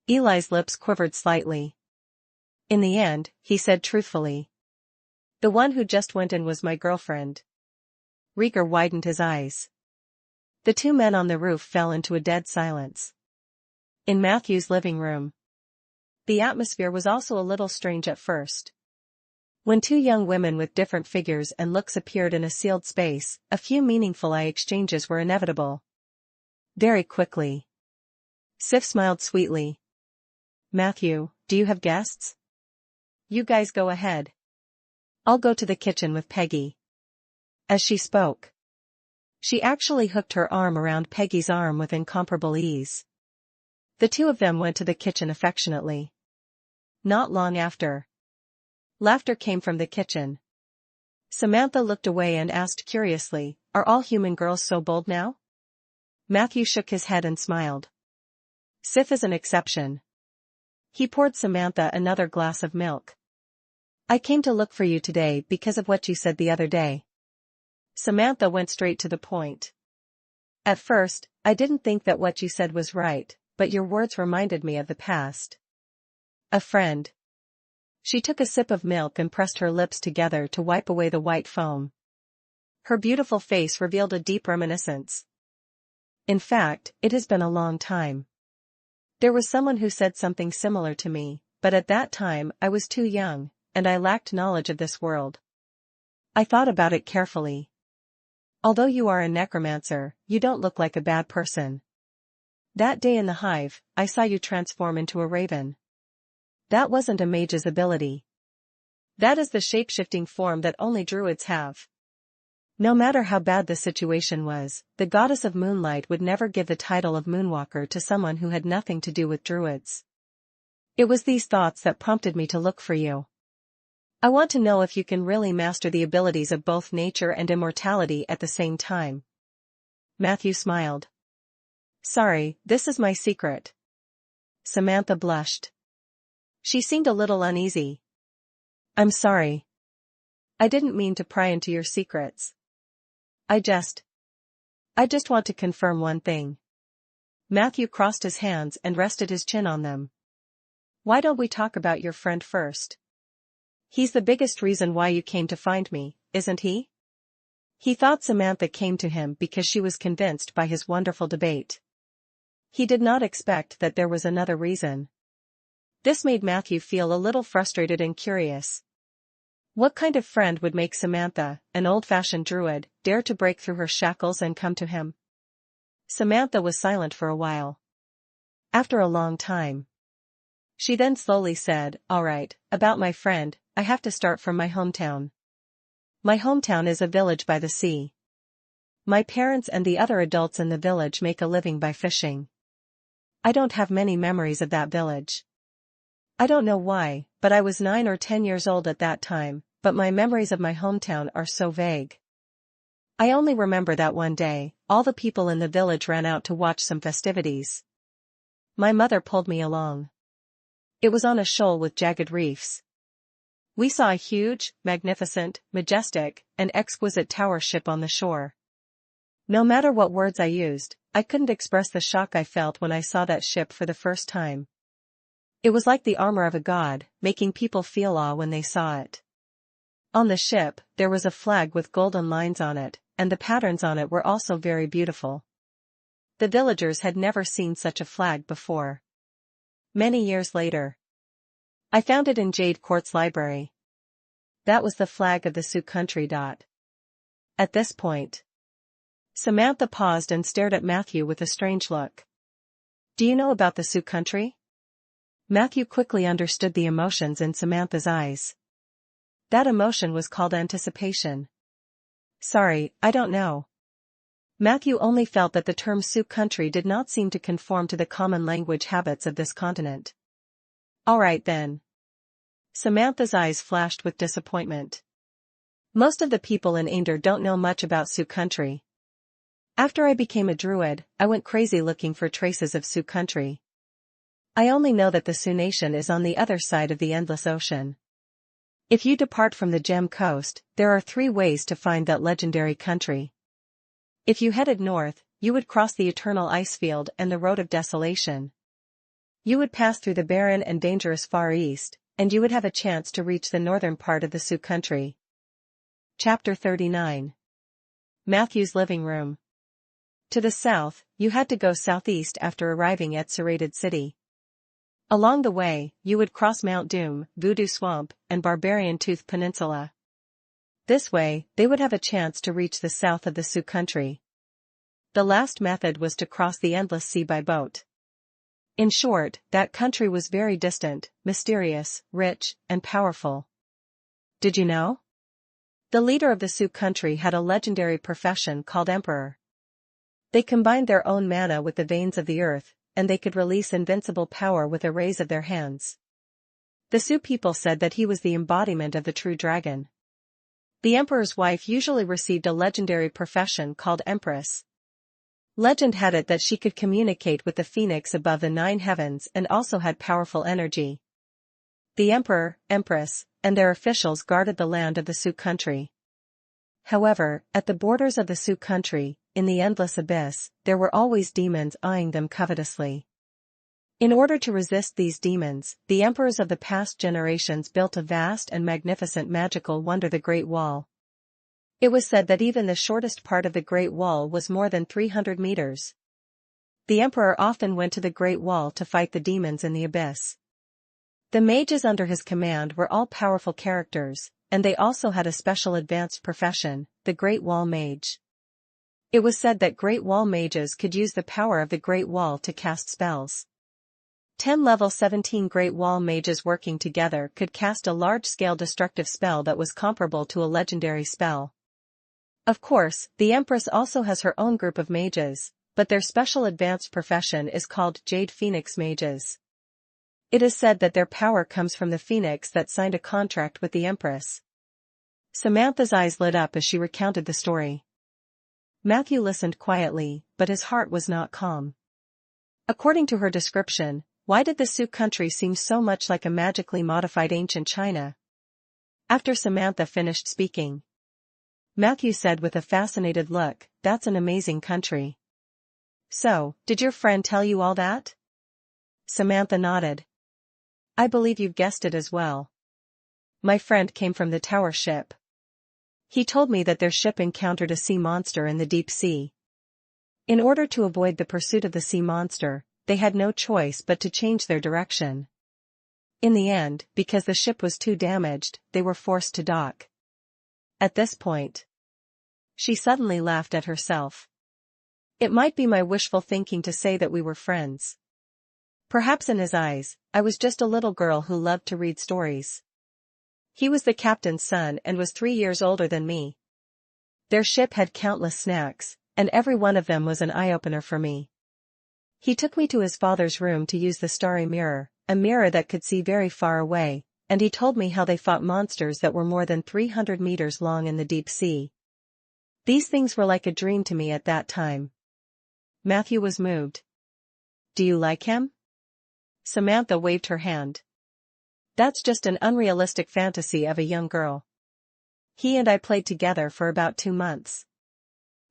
Eli's lips quivered slightly. In the end, he said truthfully, "The one who just went in was my girlfriend." Rieger widened his eyes. The 2 men on the roof fell into a dead silence. In Matthew's living room, the atmosphere was also a little strange at first. When 2 young women with different figures and looks appeared in a sealed space, a few meaningful eye exchanges were inevitable. Very quickly, Sif smiled sweetly. "Matthew, do you have guests?" "You guys go ahead. I'll go to the kitchen with Peggy." As she spoke, she actually hooked her arm around Peggy's arm with incomparable ease. The two of them went to the kitchen affectionately. Not long after, laughter came from the kitchen. Samantha looked away and asked curiously, "Are all human girls so bold now?" Matthew shook his head and smiled. "Sif is an exception." He poured Samantha another glass of milk. "I came to look for you today because of what you said the other day." Samantha went straight to the point. "At first, I didn't think that what you said was right, but your words reminded me of the past. A friend." She took a sip of milk and pressed her lips together to wipe away the white foam. Her beautiful face revealed a deep reminiscence. "In fact, it has been a long time. There was someone who said something similar to me, but at that time I was too young, and I lacked knowledge of this world. I thought about it carefully. Although you are a necromancer, you don't look like a bad person. That day in the hive, I saw you transform into a raven. That wasn't a mage's ability. That is the shape-shifting form that only druids have. No matter how bad the situation was, the goddess of moonlight would never give the title of moonwalker to someone who had nothing to do with druids. It was these thoughts that prompted me to look for you. I want to know if you can really master the abilities of both nature and immortality at the same time." Matthew smiled. "Sorry, this is my secret." Samantha blushed. She seemed a little uneasy. "I'm sorry. I didn't mean to pry into your secrets. I just want to confirm one thing." Matthew crossed his hands and rested his chin on them. "Why don't we talk about your friend first? He's the biggest reason why you came to find me, isn't he?" He thought Samantha came to him because she was convinced by his wonderful debate. He did not expect that there was another reason. This made Matthew feel a little frustrated and curious. What kind of friend would make Samantha, an old-fashioned druid, dare to break through her shackles and come to him? Samantha was silent for a while. After a long time, she then slowly said, "All right, about my friend, I have to start from my hometown. My hometown is a village by the sea. My parents and the other adults in the village make a living by fishing. I don't have many memories of that village. I don't know why, but I was 9 or 10 years old at that time, but my memories of my hometown are so vague. I only remember that one day, all the people in the village ran out to watch some festivities. My mother pulled me along. It was on a shoal with jagged reefs. We saw a huge, magnificent, majestic, and exquisite tower ship on the shore. No matter what words I used, I couldn't express the shock I felt when I saw that ship for the first time. It was like the armor of a god, making people feel awe when they saw it. On the ship, there was a flag with golden lines on it, and the patterns on it were also very beautiful. The villagers had never seen such a flag before. Many years later, I found it in Jade Court's library. That was the flag of the Sioux country. At this point, Samantha paused and stared at Matthew with a strange look. "Do you know about the Sioux country?" Matthew quickly understood the emotions in Samantha's eyes. That emotion was called anticipation. "Sorry, I don't know." Matthew only felt that the term Sioux country did not seem to conform to the common language habits of this continent. "All right then." Samantha's eyes flashed with disappointment. "Most of the people in Ainder don't know much about Sioux country. After I became a druid, I went crazy looking for traces of Sioux country. I only know that the Sioux Nation is on the other side of the endless ocean. If you depart from the Gem Coast, there are 3 ways to find that legendary country. If you headed north, you would cross the eternal ice field and the road of desolation. You would pass through the barren and dangerous Far East, and you would have a chance to reach the northern part of the Sioux country." Chapter 39. Matthew's living room. To the south, you had to go southeast after arriving at Serrated City. Along the way, you would cross Mount Doom, Voodoo Swamp, and Barbarian Tooth Peninsula. This way, they would have a chance to reach the south of the Sioux country. The last method was to cross the endless sea by boat. In short, that country was very distant, mysterious, rich, and powerful. Did you know? The leader of the Sioux country had a legendary profession called Emperor. They combined their own mana with the veins of the earth, and they could release invincible power with a raise of their hands. The Sioux people said that he was the embodiment of the true dragon. The emperor's wife usually received a legendary profession called empress. Legend had it that she could communicate with the phoenix above the 9 heavens and also had powerful energy. The emperor, empress, and their officials guarded the land of the Sioux country. However, at the borders of the Sioux country, in the endless abyss, there were always demons eyeing them covetously. In order to resist these demons, the emperors of the past generations built a vast and magnificent magical wonder, the Great Wall. It was said that even the shortest part of the Great Wall was more than 300 meters. The emperor often went to the Great Wall to fight the demons in the abyss. The mages under his command were all powerful characters, and they also had a special advanced profession, the Great Wall Mage. It was said that Great Wall mages could use the power of the Great Wall to cast spells. 10 level 17 Great Wall mages working together could cast a large-scale destructive spell that was comparable to a legendary spell. Of course, the Empress also has her own group of mages, but their special advanced profession is called Jade Phoenix Mages. It is said that their power comes from the phoenix that signed a contract with the Empress. Samantha's eyes lit up as she recounted the story. Matthew listened quietly, but his heart was not calm. According to her description, why did the Sioux country seem so much like a magically modified ancient China? After Samantha finished speaking, Matthew said with a fascinated look, "That's an amazing country." "So, did your friend tell you all that?" Samantha nodded. "I believe you've guessed it as well. My friend came from the tower ship. He told me that their ship encountered a sea monster in the deep sea. In order to avoid the pursuit of the sea monster, they had no choice but to change their direction. In the end, because the ship was too damaged, they were forced to dock." At this point, she suddenly laughed at herself. "It might be my wishful thinking to say that we were friends. Perhaps in his eyes, I was just a little girl who loved to read stories. He was the captain's son and was 3 years older than me. Their ship had countless snacks, and every one of them was an eye-opener for me. He took me to his father's room to use the starry mirror, a mirror that could see very far away, and he told me how they fought monsters that were more than 300 meters long in the deep sea. These things were like a dream to me at that time." Matthew was moved. "Do you like him?" Samantha waved her hand. "That's just an unrealistic fantasy of a young girl. He and I played together for about 2 months.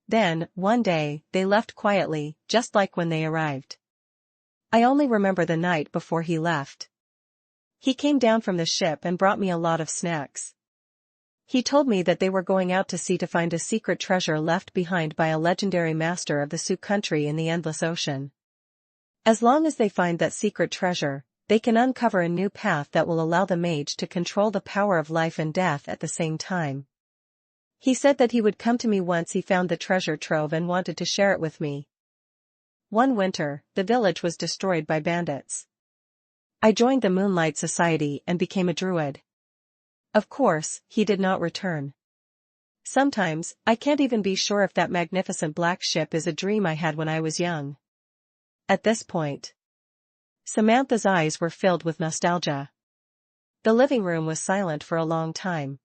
Then, one day, they left quietly, just like when they arrived. I only remember the night before he left. He came down from the ship and brought me a lot of snacks. He told me that they were going out to sea to find a secret treasure left behind by a legendary master of the Sioux country in the endless ocean. As long as they find that secret treasure, they can uncover a new path that will allow the mage to control the power of life and death at the same time. He said that he would come to me once he found the treasure trove and wanted to share it with me. One winter, the village was destroyed by bandits. I joined the Moonlight Society and became a druid. Of course, he did not return. Sometimes, I can't even be sure if that magnificent black ship is a dream I had when I was young." At this point, Samantha's eyes were filled with nostalgia. The living room was silent for a long time.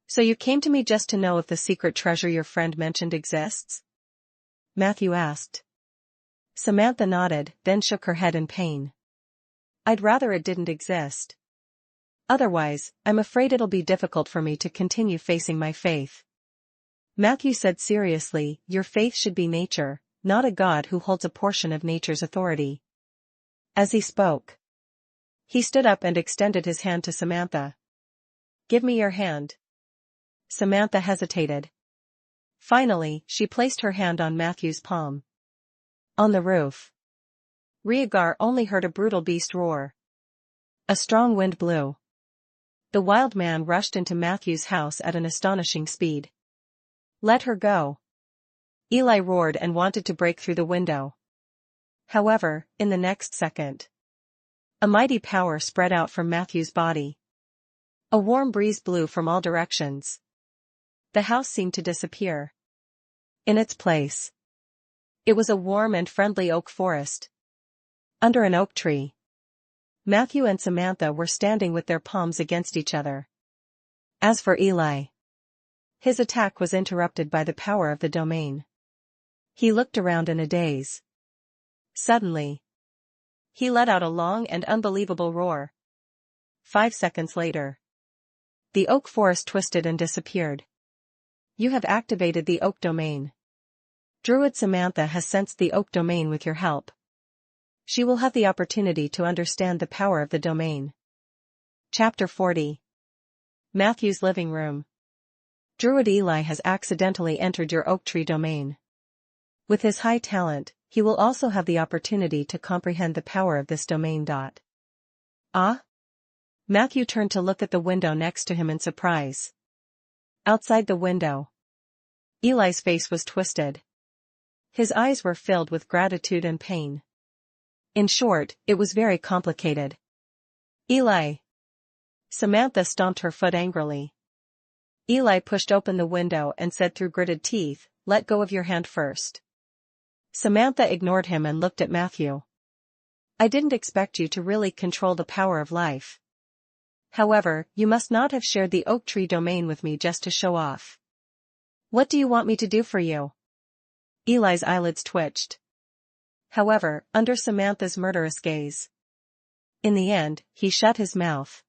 "So you came to me just to know if the secret treasure your friend mentioned exists?" Matthew asked. Samantha nodded, then shook her head in pain. "I'd rather it didn't exist. Otherwise, I'm afraid it'll be difficult for me to continue facing my faith." Matthew said seriously, "Your faith should be nature, not a god who holds a portion of nature's authority." As he spoke, he stood up and extended his hand to Samantha. "Give me your hand." Samantha hesitated. Finally, she placed her hand on Matthew's palm. On the roof, Rhaegar only heard a brutal beast roar. A strong wind blew. The wild man rushed into Matthew's house at an astonishing speed. "Let her go!" Eli roared and wanted to break through the window. However, in the next second, a mighty power spread out from Matthew's body. A warm breeze blew from all directions. The house seemed to disappear. In its place, it was a warm and friendly oak forest. Under an oak tree. Matthew and Samantha were standing with their palms against each other. As for Eli, his attack was interrupted by the power of the domain. He looked around in a daze. Suddenly, he let out a long and unbelievable roar. 5 seconds later, the oak forest twisted and disappeared. You have activated the oak domain. Druid Samantha has sensed the oak domain with your help. She will have the opportunity to understand the power of the domain. Chapter 40. Matthew's living room. Druid Eli has accidentally entered your oak tree domain. With his high talent, he will also have the opportunity to comprehend the power of this domain. Ah? Matthew turned to look at the window next to him in surprise. Outside the window, Eli's face was twisted. His eyes were filled with gratitude and pain. In short, it was very complicated. Eli. Samantha stomped her foot angrily. Eli pushed open the window and said through gritted teeth, "Let go of your hand first." Samantha ignored him and looked at Matthew. "I didn't expect you to really control the power of life. However, you must not have shared the oak tree domain with me just to show off. What do you want me to do for you?" Eli's eyelids twitched. However, under Samantha's murderous gaze, in the end, he shut his mouth.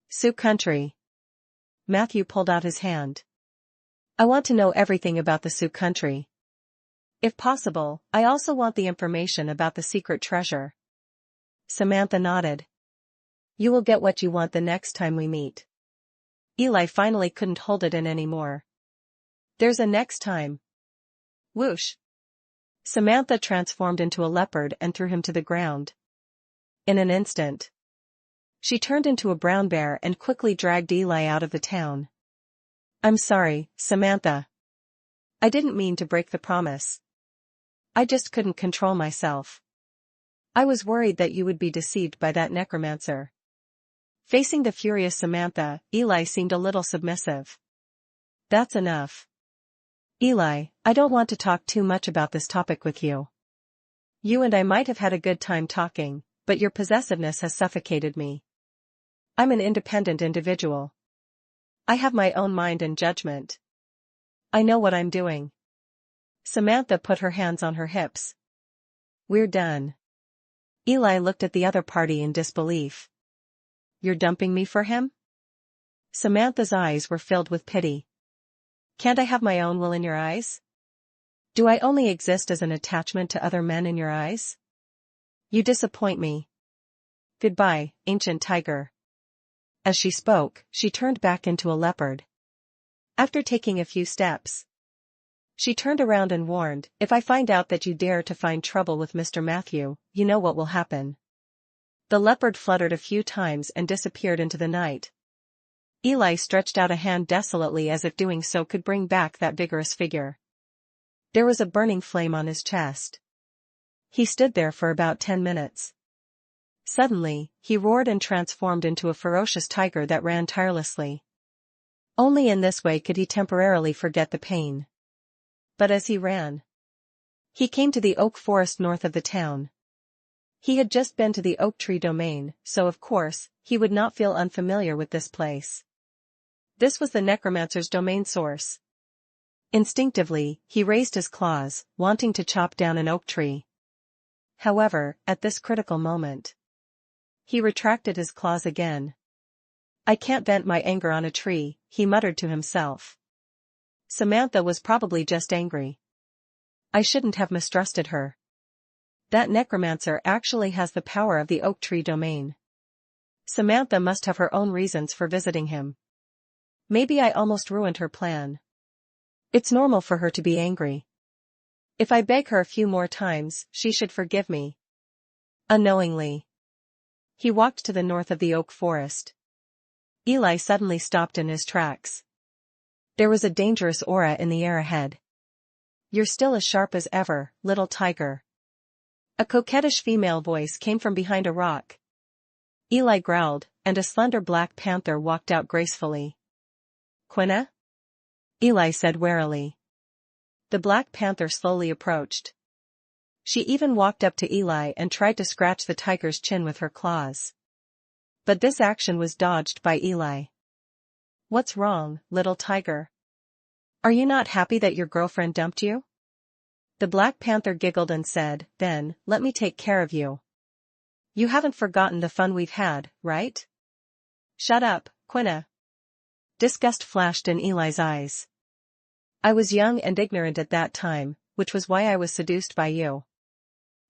Sioux country. Matthew pulled out his hand. "I want to know everything about the Sioux country. If possible, I also want the information about the secret treasure." Samantha nodded. "You will get what you want the next time we meet." Eli finally couldn't hold it in anymore. "There's a next time." Whoosh! Samantha transformed into a leopard and threw him to the ground. In an instant, she turned into a brown bear and quickly dragged Eli out of the town. "I'm sorry, Samantha. I didn't mean to break the promise. I just couldn't control myself. I was worried that you would be deceived by that necromancer." Facing the furious Samantha, Eli seemed a little submissive. "That's enough. Eli, I don't want to talk too much about this topic with you. You and I might have had a good time talking, but your possessiveness has suffocated me. I'm an independent individual. I have my own mind and judgment. I know what I'm doing." Samantha put her hands on her hips. "We're done." Eli looked at the other party in disbelief. "You're dumping me for him?" Samantha's eyes were filled with pity. "Can't I have my own will in your eyes? Do I only exist as an attachment to other men in your eyes? You disappoint me. Goodbye, ancient tiger." As she spoke, she turned back into a leopard. After taking a few steps, she turned around and warned, "If I find out that you dare to find trouble with Mr. Matthew, you know what will happen." The leopard fluttered a few times and disappeared into the night. Eli stretched out a hand desolately as if doing so could bring back that vigorous figure. There was a burning flame on his chest. He stood there for about 10 minutes. Suddenly, he roared and transformed into a ferocious tiger that ran tirelessly. Only in this way could he temporarily forget the pain. But as he ran, he came to the oak forest north of the town. He had just been to the oak tree domain, so of course, he would not feel unfamiliar with this place. This was the necromancer's domain source. Instinctively, he raised his claws, wanting to chop down an oak tree. However, at this critical moment, he retracted his claws again. "I can't vent my anger on a tree," he muttered to himself. Samantha was probably just angry. I shouldn't have mistrusted her. That necromancer actually has the power of the oak tree domain. Samantha must have her own reasons for visiting him. Maybe I almost ruined her plan. It's normal for her to be angry. If I beg her a few more times, she should forgive me. Unknowingly, he walked to the north of the oak forest. Eli suddenly stopped in his tracks. There was a dangerous aura in the air ahead. "You're still as sharp as ever, little tiger." A coquettish female voice came from behind a rock. Eli growled, and a slender black panther walked out gracefully. "Quina?" Eli said warily. The black panther slowly approached. She even walked up to Eli and tried to scratch the tiger's chin with her claws. But this action was dodged by Eli. "What's wrong, little tiger? Are you not happy that your girlfriend dumped you?" The Black Panther giggled and said, "Then, let me take care of you. You haven't forgotten the fun we've had, right?" "Shut up, Quina." Disgust flashed in Eli's eyes. "I was young and ignorant at that time, which was why I was seduced by you.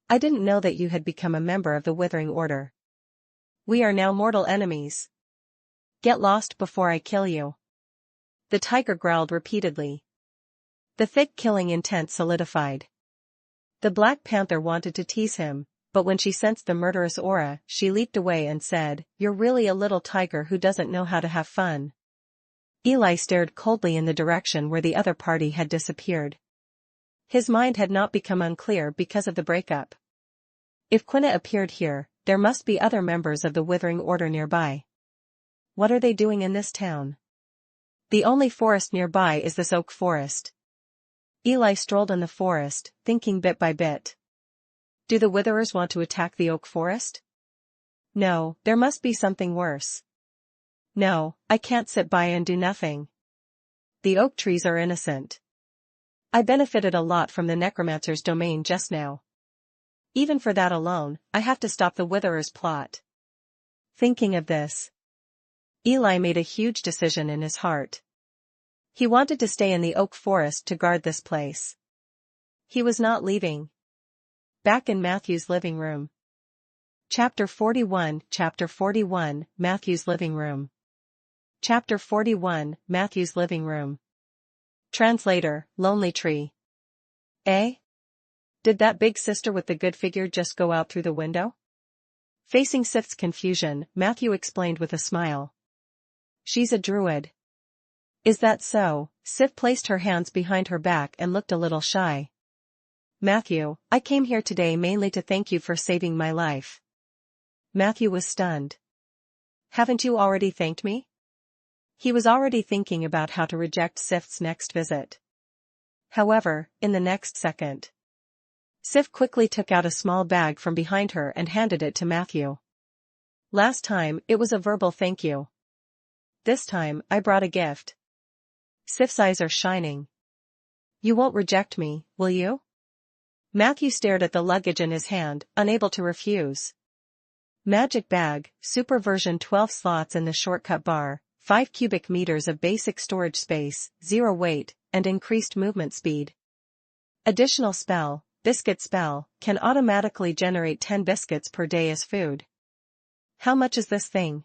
I didn't know that you had become a member of the Withering Order. We are now mortal enemies. Get lost before I kill you." The tiger growled repeatedly. The thick killing intent solidified. The Black Panther wanted to tease him, but when she sensed the murderous aura, she leaped away and said, "You're really a little tiger who doesn't know how to have fun." Eli stared coldly in the direction where the other party had disappeared. His mind had not become unclear because of the breakup. If Quina appeared here, there must be other members of the Withering Order nearby. What are they doing in this town? The only forest nearby is this oak forest. Eli strolled in the forest, thinking bit by bit. Do the Witherers want to attack the oak forest? No, there must be something worse. No, I can't sit by and do nothing. The oak trees are innocent. I benefited a lot from the Necromancer's domain just now. Even for that alone, I have to stop the Witherers' plot. Thinking of this, Eli made a huge decision in his heart. He wanted to stay in the oak forest to guard this place. He was not leaving. Back in Matthew's living room. Chapter 41, Matthew's living room. Chapter 41, Matthew's living room. Translator, Lonely Tree. Eh? Did that big sister with the good figure just go out through the window? Facing Sif's confusion, Matthew explained with a smile. She's a druid. Is that so? Sif placed her hands behind her back and looked a little shy. Matthew, I came here today mainly to thank you for saving my life. Matthew was stunned. Haven't you already thanked me? He was already thinking about how to reject Sif's next visit. However, in the next second, Sif quickly took out a small bag from behind her and handed it to Matthew. Last time, it was a verbal thank you. This time, I brought a gift. Sif's eyes are shining. You won't reject me, will you? Matthew stared at the luggage in his hand, unable to refuse. Magic bag, super version 12 slots in the shortcut bar, 5 cubic meters of basic storage space, 0 weight, and increased movement speed. Additional spell, biscuit spell, can automatically generate 10 biscuits per day as food. How much is this thing?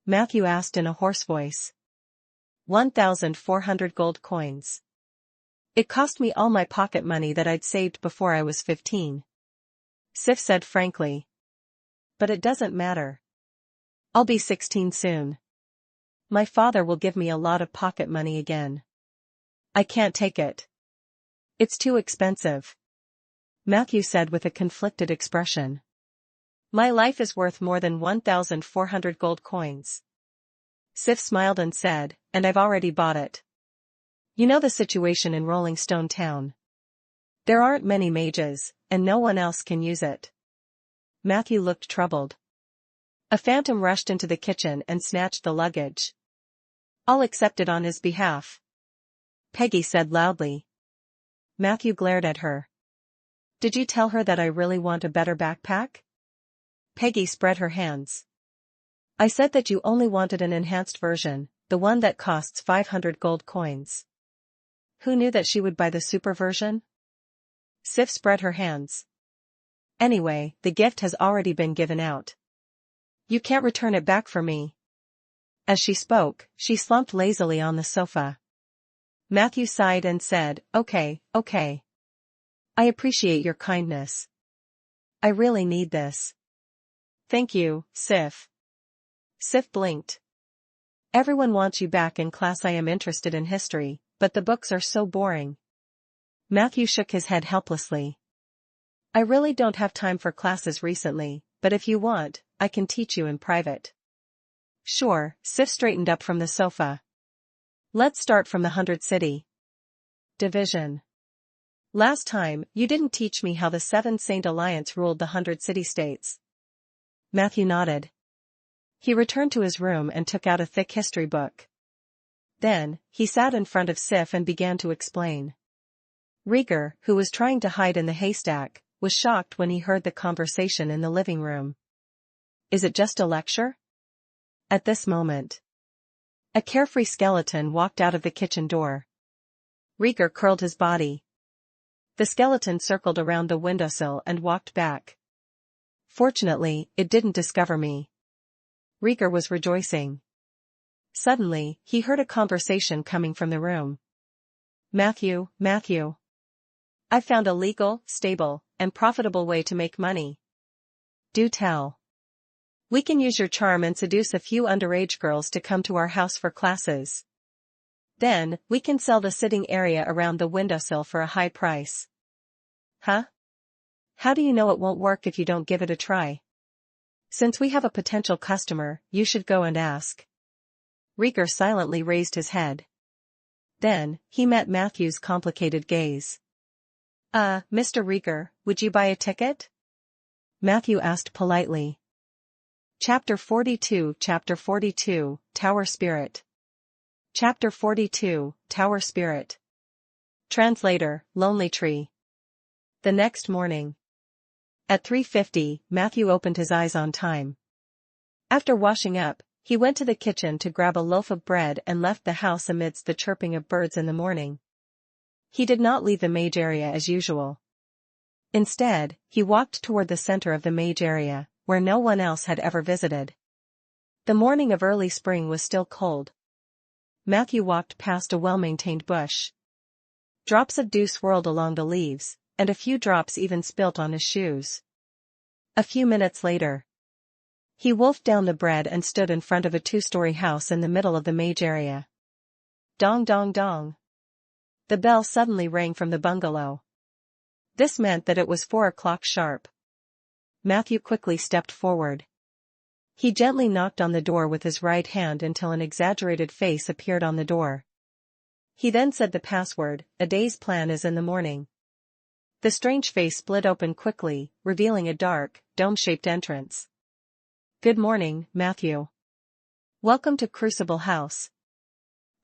Matthew asked in a hoarse voice. 1,400 gold coins. It cost me all my pocket money that I'd saved before I was 15. Sif said frankly. But it doesn't matter. I'll be 16 soon. My father will give me a lot of pocket money again. I can't take it. It's too expensive. Matthew said with a conflicted expression. My life is worth more than 1,400 gold coins. Sif smiled and said, and I've already bought it. You know the situation in Rolling Stone Town. There aren't many mages, and no one else can use it. Matthew looked troubled. A phantom rushed into the kitchen and snatched the luggage. I'll accept it on his behalf. Peggy said loudly. Matthew glared at her. Did you tell her that I really want a better backpack? Peggy spread her hands. I said that you only wanted an enhanced version, the one that costs 500 gold coins. Who knew that she would buy the super version? Sif spread her hands. Anyway, the gift has already been given out. You can't return it back for me. As she spoke, she slumped lazily on the sofa. Matthew sighed and said, Okay. I appreciate your kindness. I really need this. Thank you, Sif. Sif blinked. Everyone wants you back in class. I am interested in history, but the books are so boring. Matthew shook his head helplessly. I really don't have time for classes recently, but if you want, I can teach you in private. Sure, Sif straightened up from the sofa. Let's start from the 100 City Division. Last time, you didn't teach me how the Seven Saint Alliance ruled the 100 city-states. Matthew nodded. He returned to his room and took out a thick history book. Then, he sat in front of Sif and began to explain. Rieger, who was trying to hide in the haystack, was shocked when he heard the conversation in the living room. Is it just a lecture? At this moment, a carefree skeleton walked out of the kitchen door. Rieger curled his body. The skeleton circled around the windowsill and walked back. Fortunately, it didn't discover me. Rieger was rejoicing. Suddenly, he heard a conversation coming from the room. Matthew. I found a legal, stable, and profitable way to make money. Do tell. We can use your charm and seduce a few underage girls to come to our house for classes. Then, we can sell the sitting area around the windowsill for a high price. Huh? How do you know it won't work if you don't give it a try? Since we have a potential customer, you should go and ask. Rieger silently raised his head. Then, he met Matthew's complicated gaze. Mr. Rieger, would you buy a ticket? Matthew asked politely. Chapter 42, Tower Spirit. Chapter 42, Tower Spirit. Translator, Lonely Tree. The next morning. At 3:50, Matthew opened his eyes on time. After washing up, he went to the kitchen to grab a loaf of bread and left the house amidst the chirping of birds in the morning. He did not leave the mage area as usual. Instead, he walked toward the center of the mage area, where no one else had ever visited. The morning of early spring was still cold. Matthew walked past a well-maintained bush. Drops of dew swirled along the leaves, and a few drops even spilt on his shoes. A few minutes later, he wolfed down the bread and stood in front of a 2-story house in the middle of the mage area. Dong dong dong. The bell suddenly rang from the bungalow. This meant that it was 4 o'clock sharp. Matthew quickly stepped forward. He gently knocked on the door with his right hand until an exaggerated face appeared on the door. He then said the password, "A day's plan is in the morning." The strange face split open quickly, revealing a dark, dome-shaped entrance. Good morning, Matthew. Welcome to Crucible House.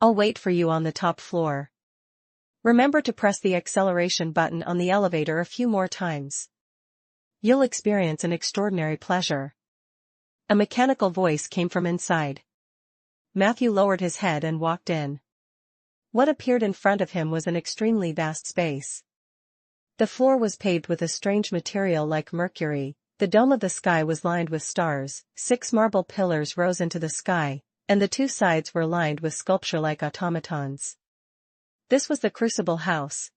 I'll wait for you on the top floor. Remember to press the acceleration button on the elevator a few more times. You'll experience an extraordinary pleasure. A mechanical voice came from inside. Matthew lowered his head and walked in. What appeared in front of him was an extremely vast space. The floor was paved with a strange material like mercury, the dome of the sky was lined with stars, 6 marble pillars rose into the sky, and the 2 sides were lined with sculpture-like automatons. This was the Crucible House.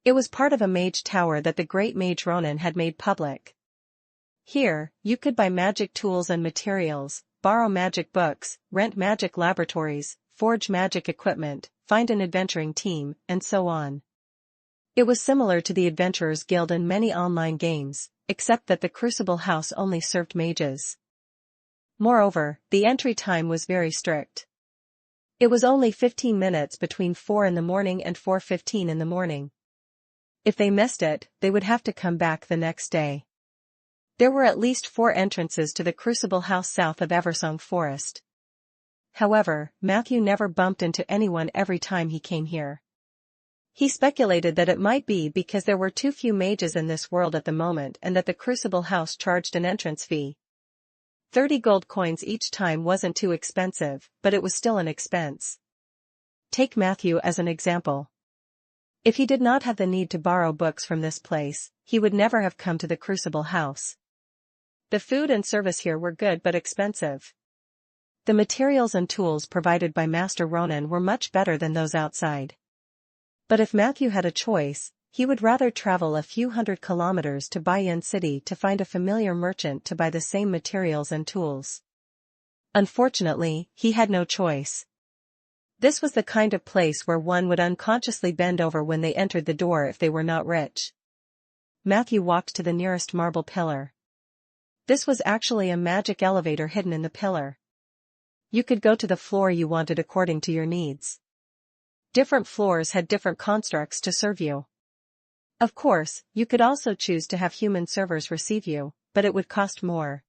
It was part of a mage tower that the great mage Ronan had made public. Here, you could buy magic tools and materials, borrow magic books, rent magic laboratories, forge magic equipment, find an adventuring team, and so on. It was similar to the Adventurers Guild in many online games, except that the Crucible House only served mages. Moreover, the entry time was very strict. It was only 15 minutes between 4 in the morning and 4:15 in the morning. If they missed it, they would have to come back the next day. There were at least 4 entrances to the Crucible House south of Eversong Forest. However, Matthew never bumped into anyone every time he came here. He speculated that it might be because there were too few mages in this world at the moment and that the Crucible House charged an entrance fee. 30 gold coins each time wasn't too expensive, but it was still an expense. Take Matthew as an example. If he did not have the need to borrow books from this place, he would never have come to the Crucible House. The food and service here were good but expensive. The materials and tools provided by Master Ronan were much better than those outside. But if Matthew had a choice, he would rather travel a few hundred kilometers to Bayan City to find a familiar merchant to buy the same materials and tools. Unfortunately, he had no choice. This was the kind of place where one would unconsciously bend over when they entered the door if they were not rich. Matthew walked to the nearest marble pillar. This was actually a magic elevator hidden in the pillar. You could go to the floor you wanted according to your needs. Different floors had different constructs to serve you. Of course, you could also choose to have human servers receive you, but it would cost more.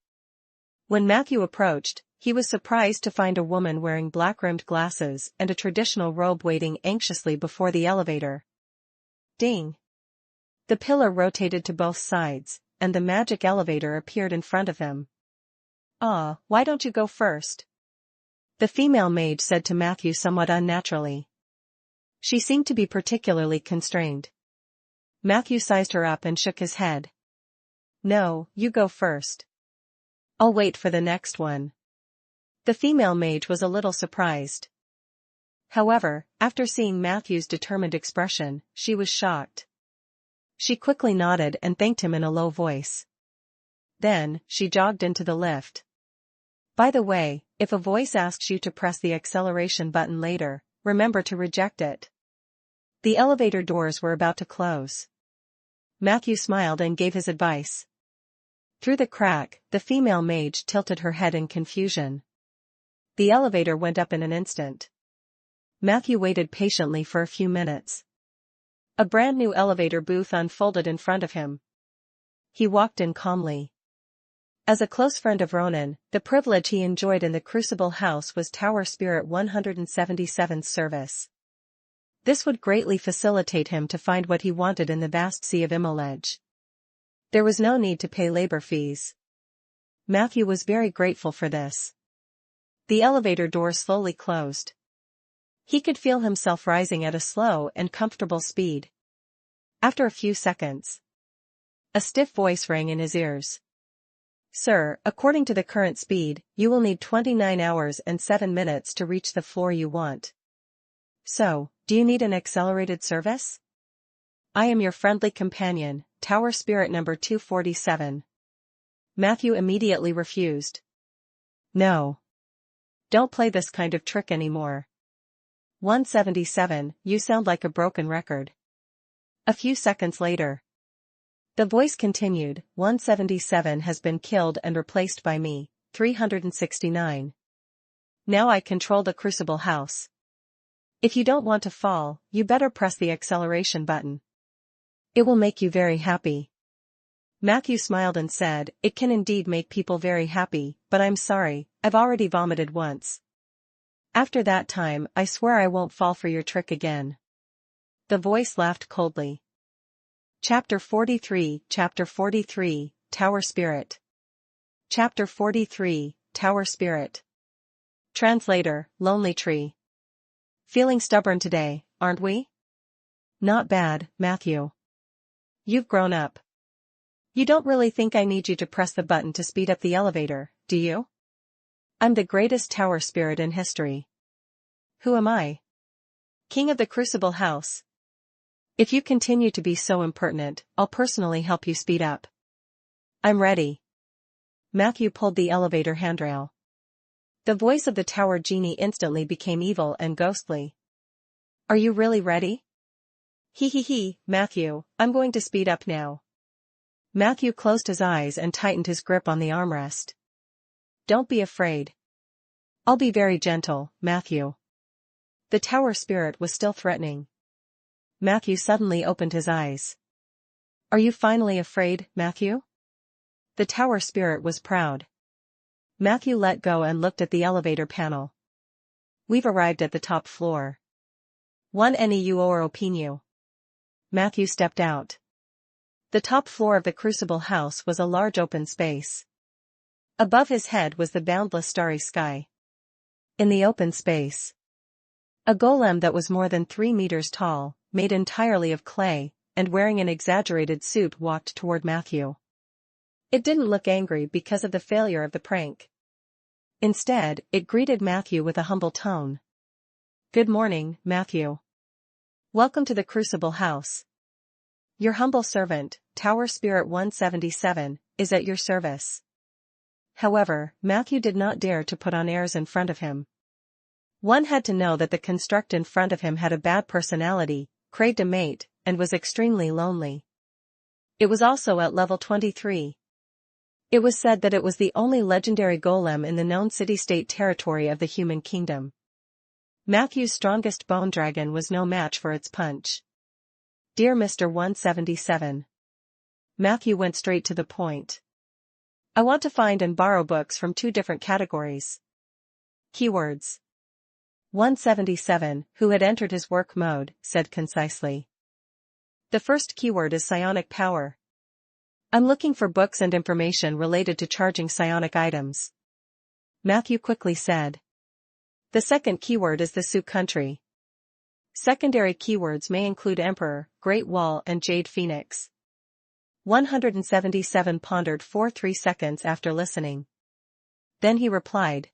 When Matthew approached, he was surprised to find a woman wearing black-rimmed glasses and a traditional robe waiting anxiously before the elevator. Ding! The pillar rotated to both sides, and the magic elevator appeared in front of him. "Ah, why don't you go first?" the female mage said to Matthew somewhat unnaturally. She seemed to be particularly constrained. Matthew sized her up and shook his head. "No, you go first. I'll wait for the next one." The female mage was a little surprised. However, after seeing Matthew's determined expression, she was shocked. She quickly nodded and thanked him in a low voice. Then, she jogged into the lift. By the way, if a voice asks you to press the acceleration button later, remember to reject it. The elevator doors were about to close. Matthew smiled and gave his advice. Through the crack, the female mage tilted her head in confusion. The elevator went up in an instant. Matthew waited patiently for a few minutes. A brand new elevator booth unfolded in front of him. He walked in calmly. As a close friend of Ronan, the privilege he enjoyed in the Crucible House was Tower Spirit 177's service. This would greatly facilitate him to find what he wanted in the vast sea of Imolege. There was no need to pay labor fees. Matthew was very grateful for this. The elevator door slowly closed. He could feel himself rising at a slow and comfortable speed. After a few seconds, a stiff voice rang in his ears. "Sir, according to the current speed, you will need 29 hours and 7 minutes to reach the floor you want. So, do you need an accelerated service? I am your friendly companion, Tower Spirit number 247. Matthew immediately refused. "No. Don't play this kind of trick anymore." 177, you sound like a broken record. A few seconds later, the voice continued, 177 has been killed and replaced by me, 369. Now I control the Crucible House. If you don't want to fall, you better press the acceleration button. It will make you very happy. Matthew smiled and said, "It can indeed make people very happy, but I'm sorry, I've already vomited once. After that time, I swear I won't fall for your trick again." The voice laughed coldly. Chapter 43, Tower Spirit. Chapter 43, Tower Spirit. Translator, Lonely Tree. Feeling stubborn today, aren't we? Not bad, Matthew. You've grown up. You don't really think I need you to press the button to speed up the elevator, do you? I'm the greatest tower spirit in history. Who am I? King of the Crucible House. If you continue to be so impertinent, I'll personally help you speed up. I'm ready. Matthew pulled the elevator handrail. The voice of the tower genie instantly became evil and ghostly. Are you really ready? He, Matthew, I'm going to speed up now. Matthew closed his eyes and tightened his grip on the armrest. Don't be afraid. I'll be very gentle, Matthew. The tower spirit was still threatening. Matthew suddenly opened his eyes. Are you finally afraid, Matthew? The tower spirit was proud. Matthew let go and looked at the elevator panel. We've arrived at the top floor. One NEU or opinion. Matthew stepped out. The top floor of the Crucible House was a large open space. Above his head was the boundless starry sky. In the open space, a golem that was more than 3 meters tall, made entirely of clay, and wearing an exaggerated suit walked toward Matthew. It didn't look angry because of the failure of the prank. Instead, it greeted Matthew with a humble tone. Good morning, Matthew. Welcome to the Crucible House. Your humble servant, Tower Spirit 177, is at your service. However, Matthew did not dare to put on airs in front of him. One had to know that the construct in front of him had a bad personality, craved a mate, and was extremely lonely. It was also at level 23. It was said that it was the only legendary golem in the known city-state territory of the human kingdom. Matthew's strongest bone dragon was no match for its punch. Dear Mr. 177. Matthew went straight to the point. I want to find and borrow books from 2 different categories. Keywords. 177, who had entered his work mode, said concisely. The first keyword is psionic power. I'm looking for books and information related to charging psionic items. Matthew quickly said. The second keyword is the Sioux country. Secondary keywords may include Emperor, Great Wall and Jade Phoenix. 177 pondered for 3 seconds after listening. Then he replied.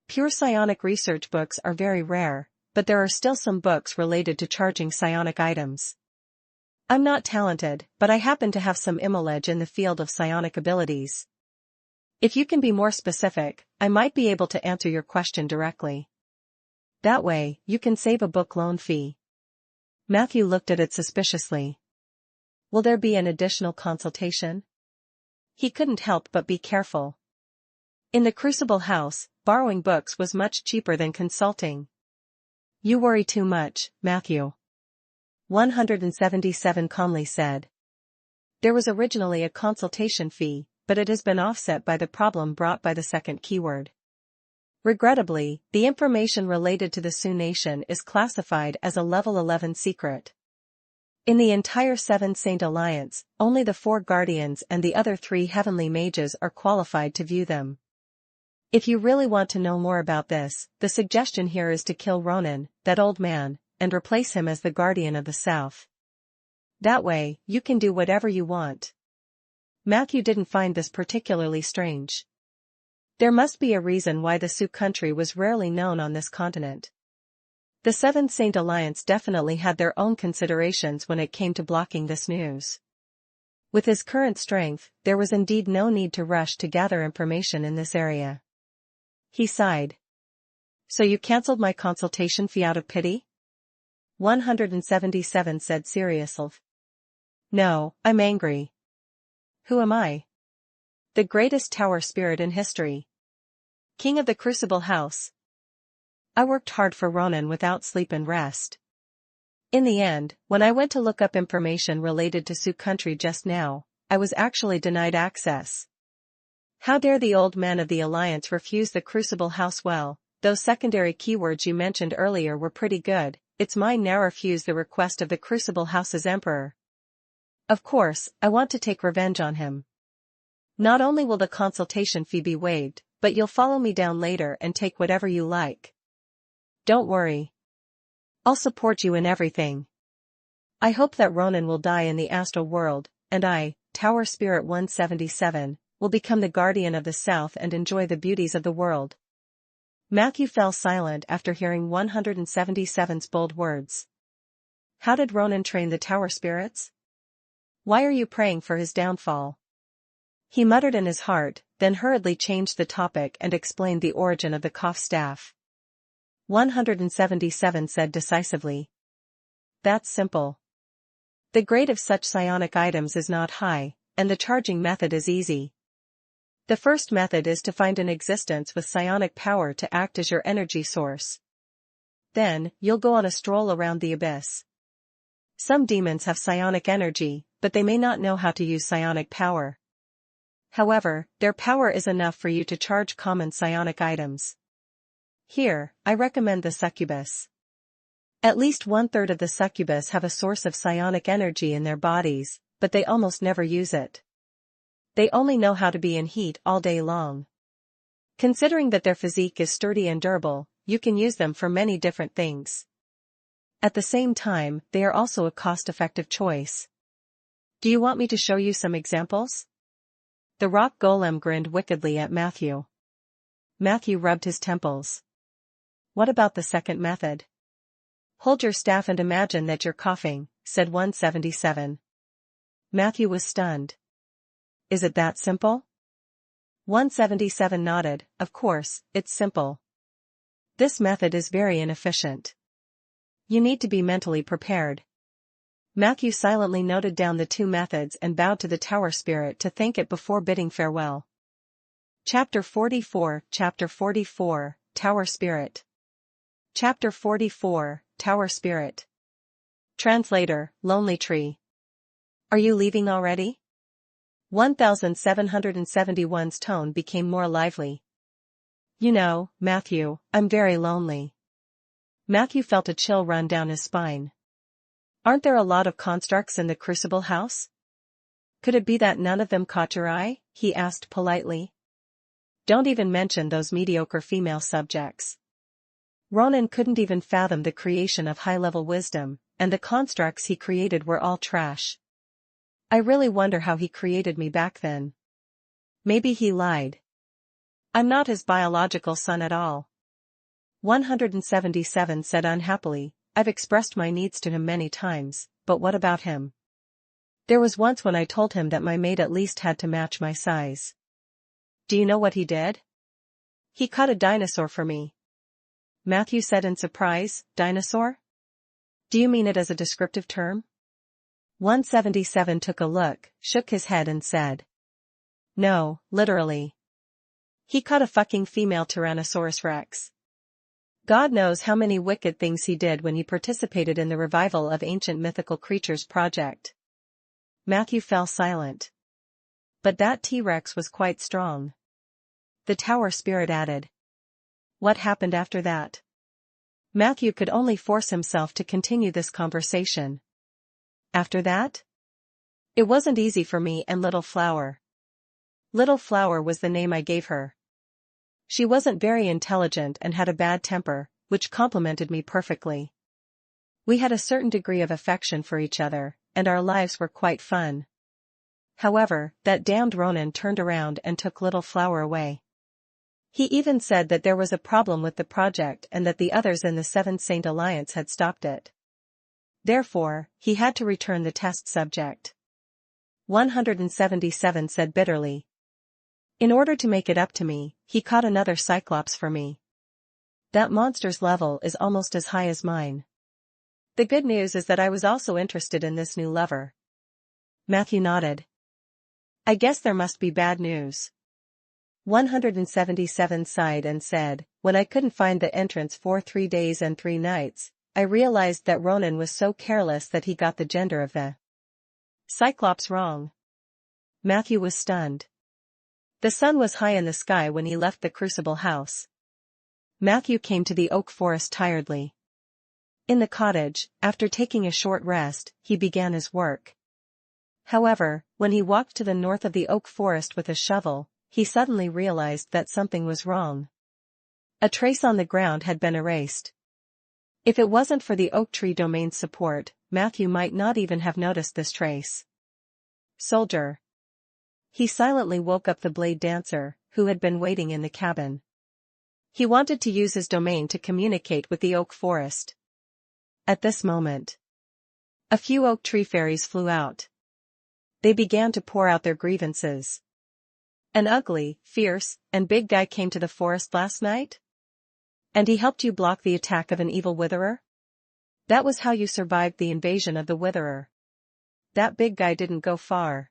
Pure psionic research books are very rare, but there are still some books related to charging psionic items. I'm not talented, but I happen to have some knowledge in the field of psionic abilities. If you can be more specific, I might be able to answer your question directly. That way, you can save a book loan fee. Matthew looked at it suspiciously. Will there be an additional consultation? He couldn't help but be careful. In the Crucible house, borrowing books was much cheaper than consulting. You worry too much, Matthew. 177 calmly said. There was originally a consultation fee, but it has been offset by the problem brought by the second keyword. Regrettably, the information related to the Sioux Nation is classified as a level 11 secret. In the entire Seven Saint Alliance, only the 4 Guardians and the other 3 Heavenly Mages are qualified to view them. If you really want to know more about this, the suggestion here is to kill Ronan, that old man, and replace him as the Guardian of the South. That way, you can do whatever you want. Matthew didn't find this particularly strange. There must be a reason why the Sioux country was rarely known on this continent. The Seven Saint Alliance definitely had their own considerations when it came to blocking this news. With his current strength, there was indeed no need to rush to gather information in this area. He sighed. So you cancelled my consultation fee out of pity? 177 said seriously. No, I'm angry. Who am I? The greatest tower spirit in history. King of the Crucible house. I worked hard for Ronan without sleep and rest. In the end, when I went to look up information related to Sioux country just now, I was actually denied access. How dare the old men of the Alliance refuse the Crucible house? Well, those secondary keywords you mentioned earlier were pretty good. It's mine now refuse the request of the Crucible house's emperor. Of course, I want to take revenge on him. Not only will the consultation fee be waived, but you'll follow me down later and take whatever you like. Don't worry. I'll support you in everything. I hope that Ronan will die in the astral world, and I, Tower Spirit 177, will become the Guardian of the South and enjoy the beauties of the world. Matthew fell silent after hearing 177's bold words. How did Ronan train the Tower Spirits? Why are you praying for his downfall? He muttered in his heart, then hurriedly changed the topic and explained the origin of the cough staff. 177 said decisively. That's simple. The grade of such psionic items is not high, and the charging method is easy. The first method is to find an existence with psionic power to act as your energy source. Then, you'll go on a stroll around the abyss. Some demons have psionic energy, but they may not know how to use psionic power. However, their power is enough for you to charge common psionic items. Here, I recommend the succubus. At least 1/3 of the succubus have a source of psionic energy in their bodies, but they almost never use it. They only know how to be in heat all day long. Considering that their physique is sturdy and durable, you can use them for many different things. At the same time, they are also a cost-effective choice. Do you want me to show you some examples? The rock golem grinned wickedly at Matthew. Matthew rubbed his temples. What about the second method? Hold your staff and imagine that you're coughing, said 177. Matthew was stunned. Is it that simple? 177 nodded. Of course, it's simple. This method is very inefficient. You need to be mentally prepared. Matthew silently noted down the 2 methods and bowed to the tower spirit to thank it before bidding farewell. Chapter 44, Tower Spirit. Chapter 44, Tower Spirit. Translator, Lonely Tree. Are you leaving already? 1771's tone became more lively. You know, Matthew, I'm very lonely. Matthew felt a chill run down his spine. Aren't there a lot of constructs in the Crucible house? Could it be that none of them caught your eye? He asked politely. Don't even mention those mediocre female subjects. Ronan couldn't even fathom the creation of high-level wisdom, and the constructs he created were all trash. I really wonder how he created me back then. Maybe he lied. I'm not his biological son at all. 177 said unhappily, I've expressed my needs to him many times, but what about him? There was once when I told him that my mate at least had to match my size. Do you know what he did? He caught a dinosaur for me. Matthew said in surprise, dinosaur? Do you mean it as a descriptive term? 177 took a look, shook his head and said. No, literally. He caught a fucking female Tyrannosaurus Rex. God knows how many wicked things he did when he participated in the revival of Ancient Mythical Creatures project. Matthew fell silent. But that T-Rex was quite strong. The tower spirit added. What happened after that? Matthew could only force himself to continue this conversation. After that? It wasn't easy for me and Little Flower. Little Flower was the name I gave her. She wasn't very intelligent and had a bad temper, which complemented me perfectly. We had a certain degree of affection for each other, and our lives were quite fun. However, that damned Ronan turned around and took Little Flower away. He even said that there was a problem with the project and that the others in the Seventh Saint Alliance had stopped it. Therefore, he had to return the test subject. 177 said bitterly. In order to make it up to me, he caught another Cyclops for me. That monster's level is almost as high as mine. The good news is that I was also interested in this new lover. Matthew nodded. I guess there must be bad news. 177 sighed and said, when I couldn't find the entrance for 3 days and 3 nights, I realized that Ronan was so careless that he got the gender of the Cyclops wrong. Matthew was stunned. The sun was high in the sky when he left the Crucible house. Matthew came to the oak forest tiredly. In the cottage, after taking a short rest, he began his work. However, when he walked to the north of the oak forest with a shovel, he suddenly realized that something was wrong. A trace on the ground had been erased. If it wasn't for the oak tree domain's support, Matthew might not even have noticed this trace. Soldier. He silently woke up the blade dancer, who had been waiting in the cabin. He wanted to use his domain to communicate with the oak forest. At this moment, a few oak tree fairies flew out. They began to pour out their grievances. An ugly, fierce, and big guy came to the forest last night? And he helped you block the attack of an evil witherer? That was how you survived the invasion of the witherer. That big guy didn't go far.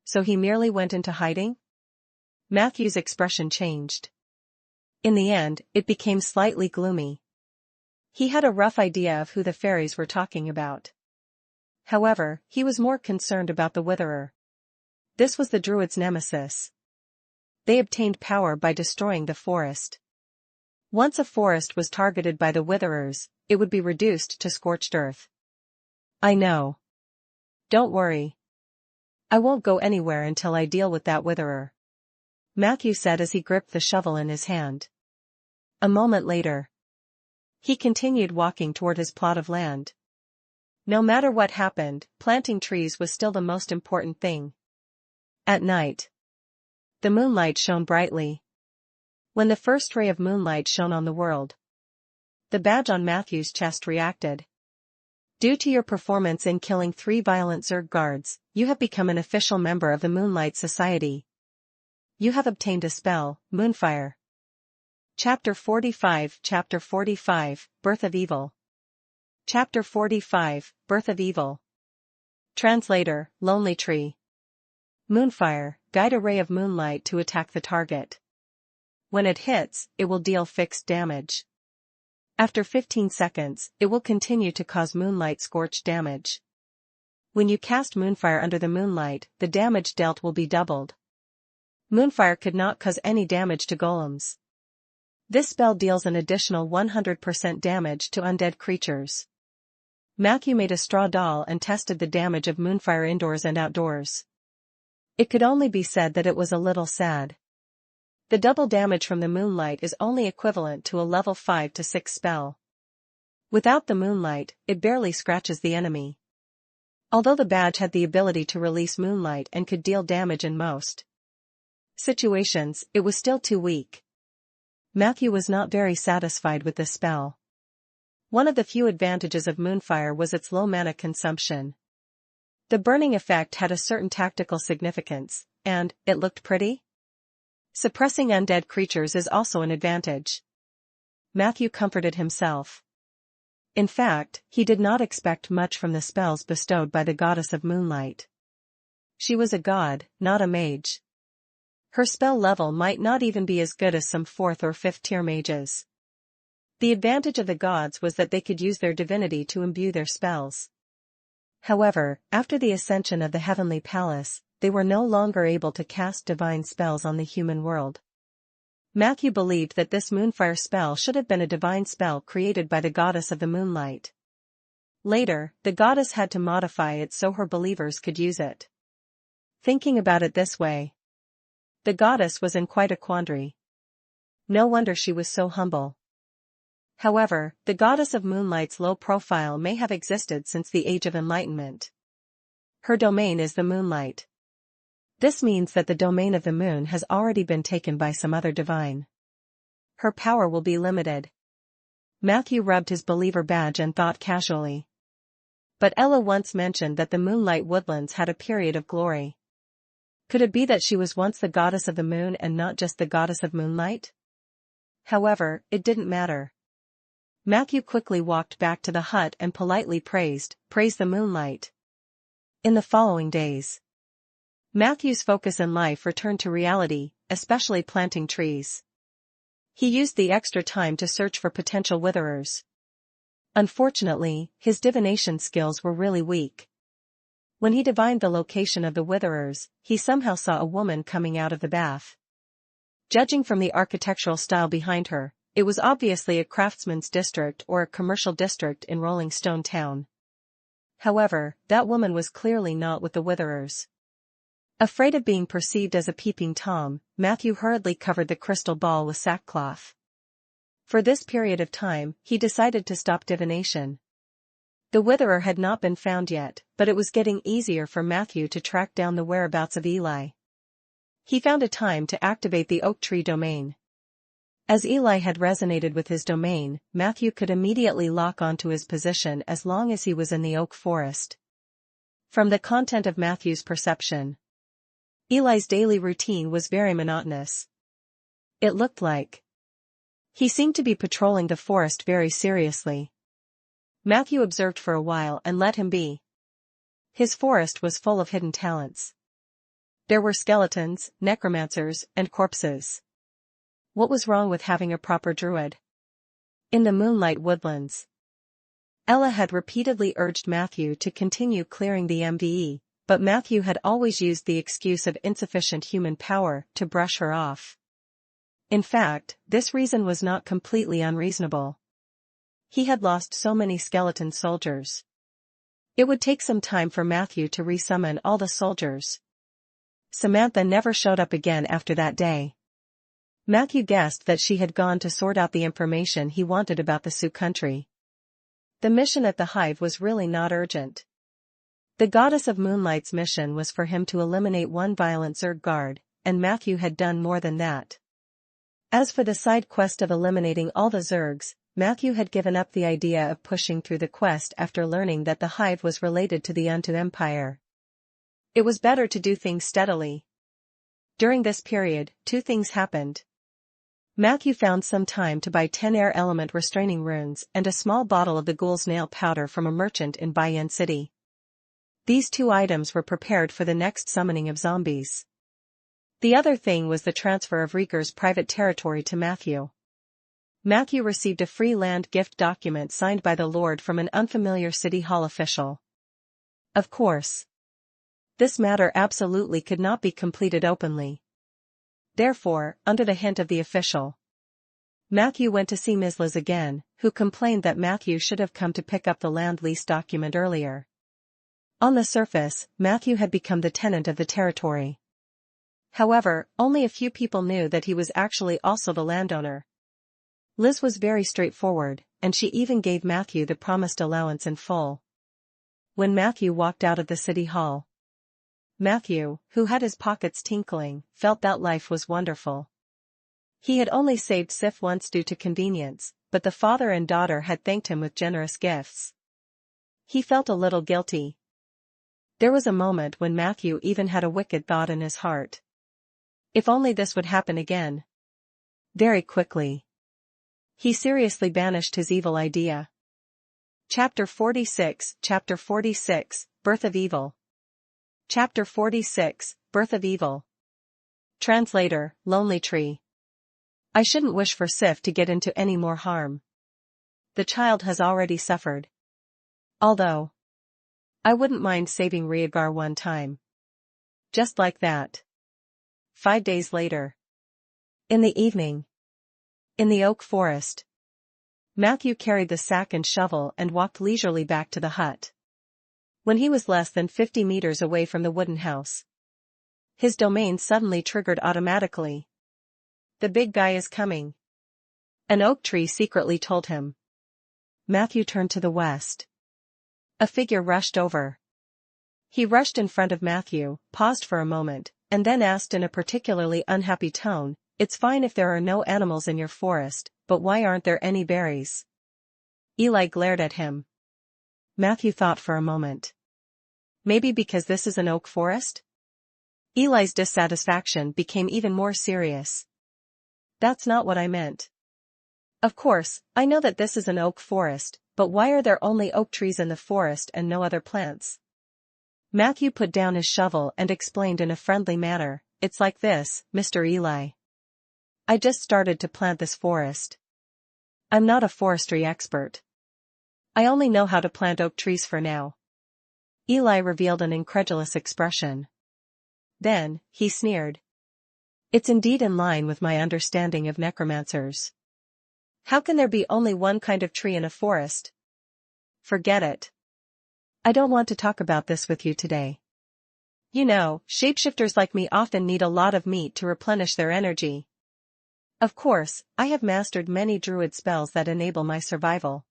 So he merely went into hiding? Matthew's expression changed. In the end, it became slightly gloomy. He had a rough idea of who the fairies were talking about. However, he was more concerned about the witherer. This was the druid's nemesis. They obtained power by destroying the forest. Once a forest was targeted by the witherers, it would be reduced to scorched earth. I know. Don't worry. I won't go anywhere until I deal with that witherer. Matthew said as he gripped the shovel in his hand. A moment later, he continued walking toward his plot of land. No matter what happened, planting trees was still the most important thing. At night, the moonlight shone brightly. When the first ray of moonlight shone on the world, the badge on Matthew's chest reacted. Due to your performance in killing 3 violent Zerg guards, you have become an official member of the Moonlight Society. You have obtained a spell, Moonfire. Chapter 45 Birth of Evil. Chapter 45, Birth of Evil. Translator, Lonely Tree. Moonfire, guide a ray of moonlight to attack the target. When it hits, it will deal fixed damage. After 15 seconds, it will continue to cause moonlight scorch damage. When you cast Moonfire under the moonlight, the damage dealt will be doubled. Moonfire could not cause any damage to golems. This spell deals an additional 100% damage to undead creatures. Matthew made a straw doll and tested the damage of Moonfire indoors and outdoors. It could only be said that it was a little sad. The double damage from the moonlight is only equivalent to a level 5 to 6 spell. Without the moonlight, it barely scratches the enemy. Although the badge had the ability to release moonlight and could deal damage in most situations, it was still too weak. Matthew was not very satisfied with this spell. One of the few advantages of Moonfire was its low mana consumption. The burning effect had a certain tactical significance, and, it looked pretty? Suppressing undead creatures is also an advantage. Matthew comforted himself. In fact, he did not expect much from the spells bestowed by the goddess of moonlight. She was a god, not a mage. Her spell level might not even be as good as some 4th or 5th tier mages. The advantage of the gods was that they could use their divinity to imbue their spells. However, after the ascension of the heavenly palace, they were no longer able to cast divine spells on the human world. Matthew believed that this Moonfire spell should have been a divine spell created by the goddess of the moonlight. Later, the goddess had to modify it so her believers could use it. Thinking about it this way, the goddess was in quite a quandary. No wonder she was so humble. However, the goddess of moonlight's low profile may have existed since the Age of Enlightenment. Her domain is the moonlight. This means that the domain of the moon has already been taken by some other divine. Her power will be limited. Matthew rubbed his believer badge and thought casually. But Ella once mentioned that the moonlight woodlands had a period of glory. Could it be that she was once the goddess of the moon and not just the goddess of moonlight? However, it didn't matter. Matthew quickly walked back to the hut and politely praised the moonlight. In the following days, Matthew's focus in life returned to reality, especially planting trees. He used the extra time to search for potential witherers. Unfortunately, his divination skills were really weak. When he divined the location of the witherers, he somehow saw a woman coming out of the bath. Judging from the architectural style behind her, it was obviously a craftsman's district or a commercial district in Rolling Stone Town. However, that woman was clearly not with the witherers. Afraid of being perceived as a peeping Tom, Matthew hurriedly covered the crystal ball with sackcloth. For this period of time, he decided to stop divination. The witherer had not been found yet, but it was getting easier for Matthew to track down the whereabouts of Eli. He found a time to activate the oak tree domain. As Eli had resonated with his domain, Matthew could immediately lock onto his position as long as he was in the oak forest. From the content of Matthew's perception, Eli's daily routine was very monotonous. It looked like he seemed to be patrolling the forest very seriously. Matthew observed for a while and let him be. His forest was full of hidden talents. There were skeletons, necromancers, and corpses. What was wrong with having a proper druid? In the moonlight woodlands, Ella had repeatedly urged Matthew to continue clearing the MVE, but Matthew had always used the excuse of insufficient human power to brush her off. In fact, this reason was not completely unreasonable. He had lost so many skeleton soldiers. It would take some time for Matthew to resummon all the soldiers. Samantha never showed up again after that day. Matthew guessed that she had gone to sort out the information he wanted about the Sioux country. The mission at the hive was really not urgent. The goddess of moonlight's mission was for him to eliminate one violent Zerg guard, and Matthew had done more than that. As for the side quest of eliminating all the Zergs, Matthew had given up the idea of pushing through the quest after learning that the hive was related to the Undead Empire. It was better to do things steadily. During this period, two things happened. Matthew found some time to buy 10 air element restraining runes and a small bottle of the ghoul's nail powder from a merchant in Bayan City. These two items were prepared for the next summoning of zombies. The other thing was the transfer of Rieger's private territory to Matthew. Matthew received a free land gift document signed by the Lord from an unfamiliar city hall official. Of course, this matter absolutely could not be completed openly. Therefore, under the hint of the official, Matthew went to see Ms. Liz again, who complained that Matthew should have come to pick up the land lease document earlier. On the surface, Matthew had become the tenant of the territory. However, only a few people knew that he was actually also the landowner. Liz was very straightforward, and she even gave Matthew the promised allowance in full. When Matthew walked out of the city hall, Matthew, who had his pockets tinkling, felt that life was wonderful. He had only saved Sif once due to convenience, but the father and daughter had thanked him with generous gifts. He felt a little guilty. There was a moment when Matthew even had a wicked thought in his heart. If only this would happen again. Very quickly, he seriously banished his evil idea. Chapter 46, Birth of Evil. Chapter 46, Birth of Evil. Translator, Lonely Tree. I shouldn't wish for Sif to get into any more harm. The child has already suffered. Although, I wouldn't mind saving Rhaegar one time. Just like that. 5 days later. In the evening. In the oak forest. Matthew carried the sack and shovel and walked leisurely back to the hut. When he was less than 50 meters away from the wooden house, his domain suddenly triggered automatically. The big guy is coming. An oak tree secretly told him. Matthew turned to the west. A figure rushed over. He rushed in front of Matthew, paused for a moment, and then asked in a particularly unhappy tone, "It's fine if there are no animals in your forest, but why aren't there any berries?" Eli glared at him. Matthew thought for a moment. Maybe because this is an oak forest? Eli's dissatisfaction became even more serious. That's not what I meant. Of course, I know that this is an oak forest, but why are there only oak trees in the forest and no other plants? Matthew put down his shovel and explained in a friendly manner, "It's like this, Mr. Eli. I just started to plant this forest. I'm not a forestry expert. I only know how to plant oak trees for now." Eli revealed an incredulous expression. Then, he sneered. "It's indeed in line with my understanding of necromancers. How can there be only one kind of tree in a forest? Forget it. I don't want to talk about this with you today. You know, shapeshifters like me often need a lot of meat to replenish their energy. Of course, I have mastered many druid spells that enable my survival.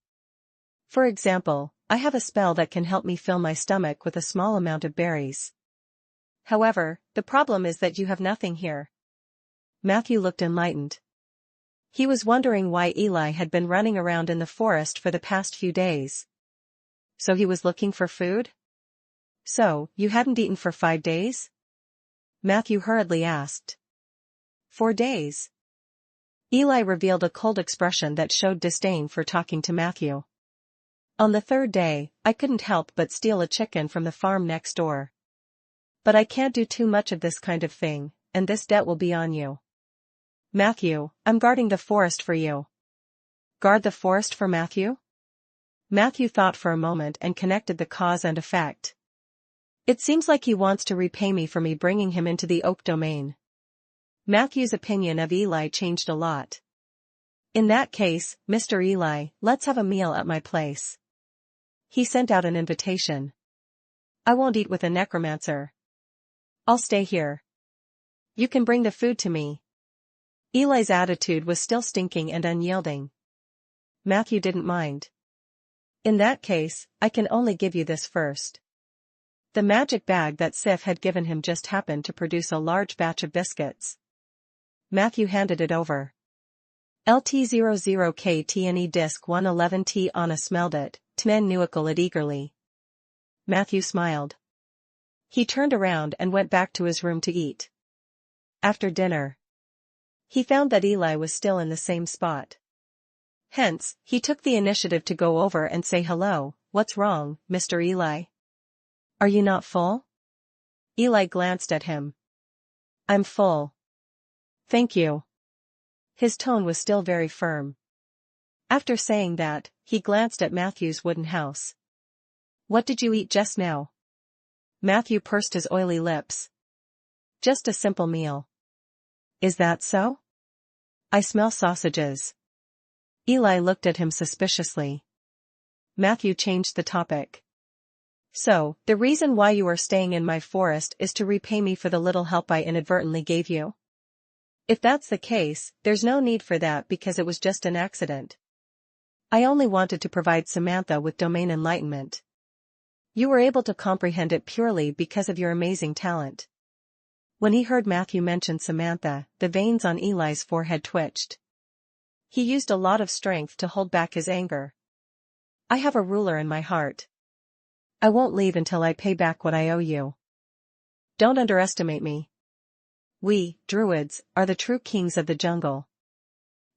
For example, I have a spell that can help me fill my stomach with a small amount of berries. However, the problem is that you have nothing here." Matthew looked enlightened. He was wondering why Eli had been running around in the forest for the past few days. So he was looking for food? "So, you hadn't eaten for 5 days?" Matthew hurriedly asked. 4 days. Eli revealed a cold expression that showed disdain for talking to Matthew. "On the 3rd day, I couldn't help but steal a chicken from the farm next door. But I can't do too much of this kind of thing, and this debt will be on you." "Matthew, I'm guarding the forest for you." "Guard the forest for Matthew?" Matthew thought for a moment and connected the cause and effect. "It seems like he wants to repay me for me bringing him into the oak domain." Matthew's opinion of Eli changed a lot. "In that case, Mr. Eli, let's have a meal at my place." He sent out an invitation. "I won't eat with a necromancer. I'll stay here. You can bring the food to me." Eli's attitude was still stinking and unyielding. Matthew didn't mind. "In that case, I can only give you this first." The magic bag that Sif had given him just happened to produce a large batch of biscuits. Matthew handed it over. LT00KTNE Disc 111T Anna smelled it, Tmen Nuikal it eagerly. Matthew smiled. He turned around and went back to his room to eat. After dinner, he found that Eli was still in the same spot. Hence, he took the initiative to go over and say hello. "What's wrong, Mr. Eli? Are you not full?" Eli glanced at him. "I'm full. Thank you." His tone was still very firm. After saying that, he glanced at Matthew's wooden house. What did you eat just now? Matthew pursed his oily lips. Just a simple meal. Is that so? I smell sausages. Eli looked at him suspiciously. Matthew changed the topic. So, the reason why you are staying in my forest is to repay me for the little help I inadvertently gave you? If that's the case, there's no need for that because it was just an accident. I only wanted to provide Samantha with domain enlightenment. You were able to comprehend it purely because of your amazing talent. When he heard Matthew mention Samantha, the veins on Eli's forehead twitched. He used a lot of strength to hold back his anger. I have a ruler in my heart. I won't leave until I pay back what I owe you. Don't underestimate me. We, druids, are the true kings of the jungle.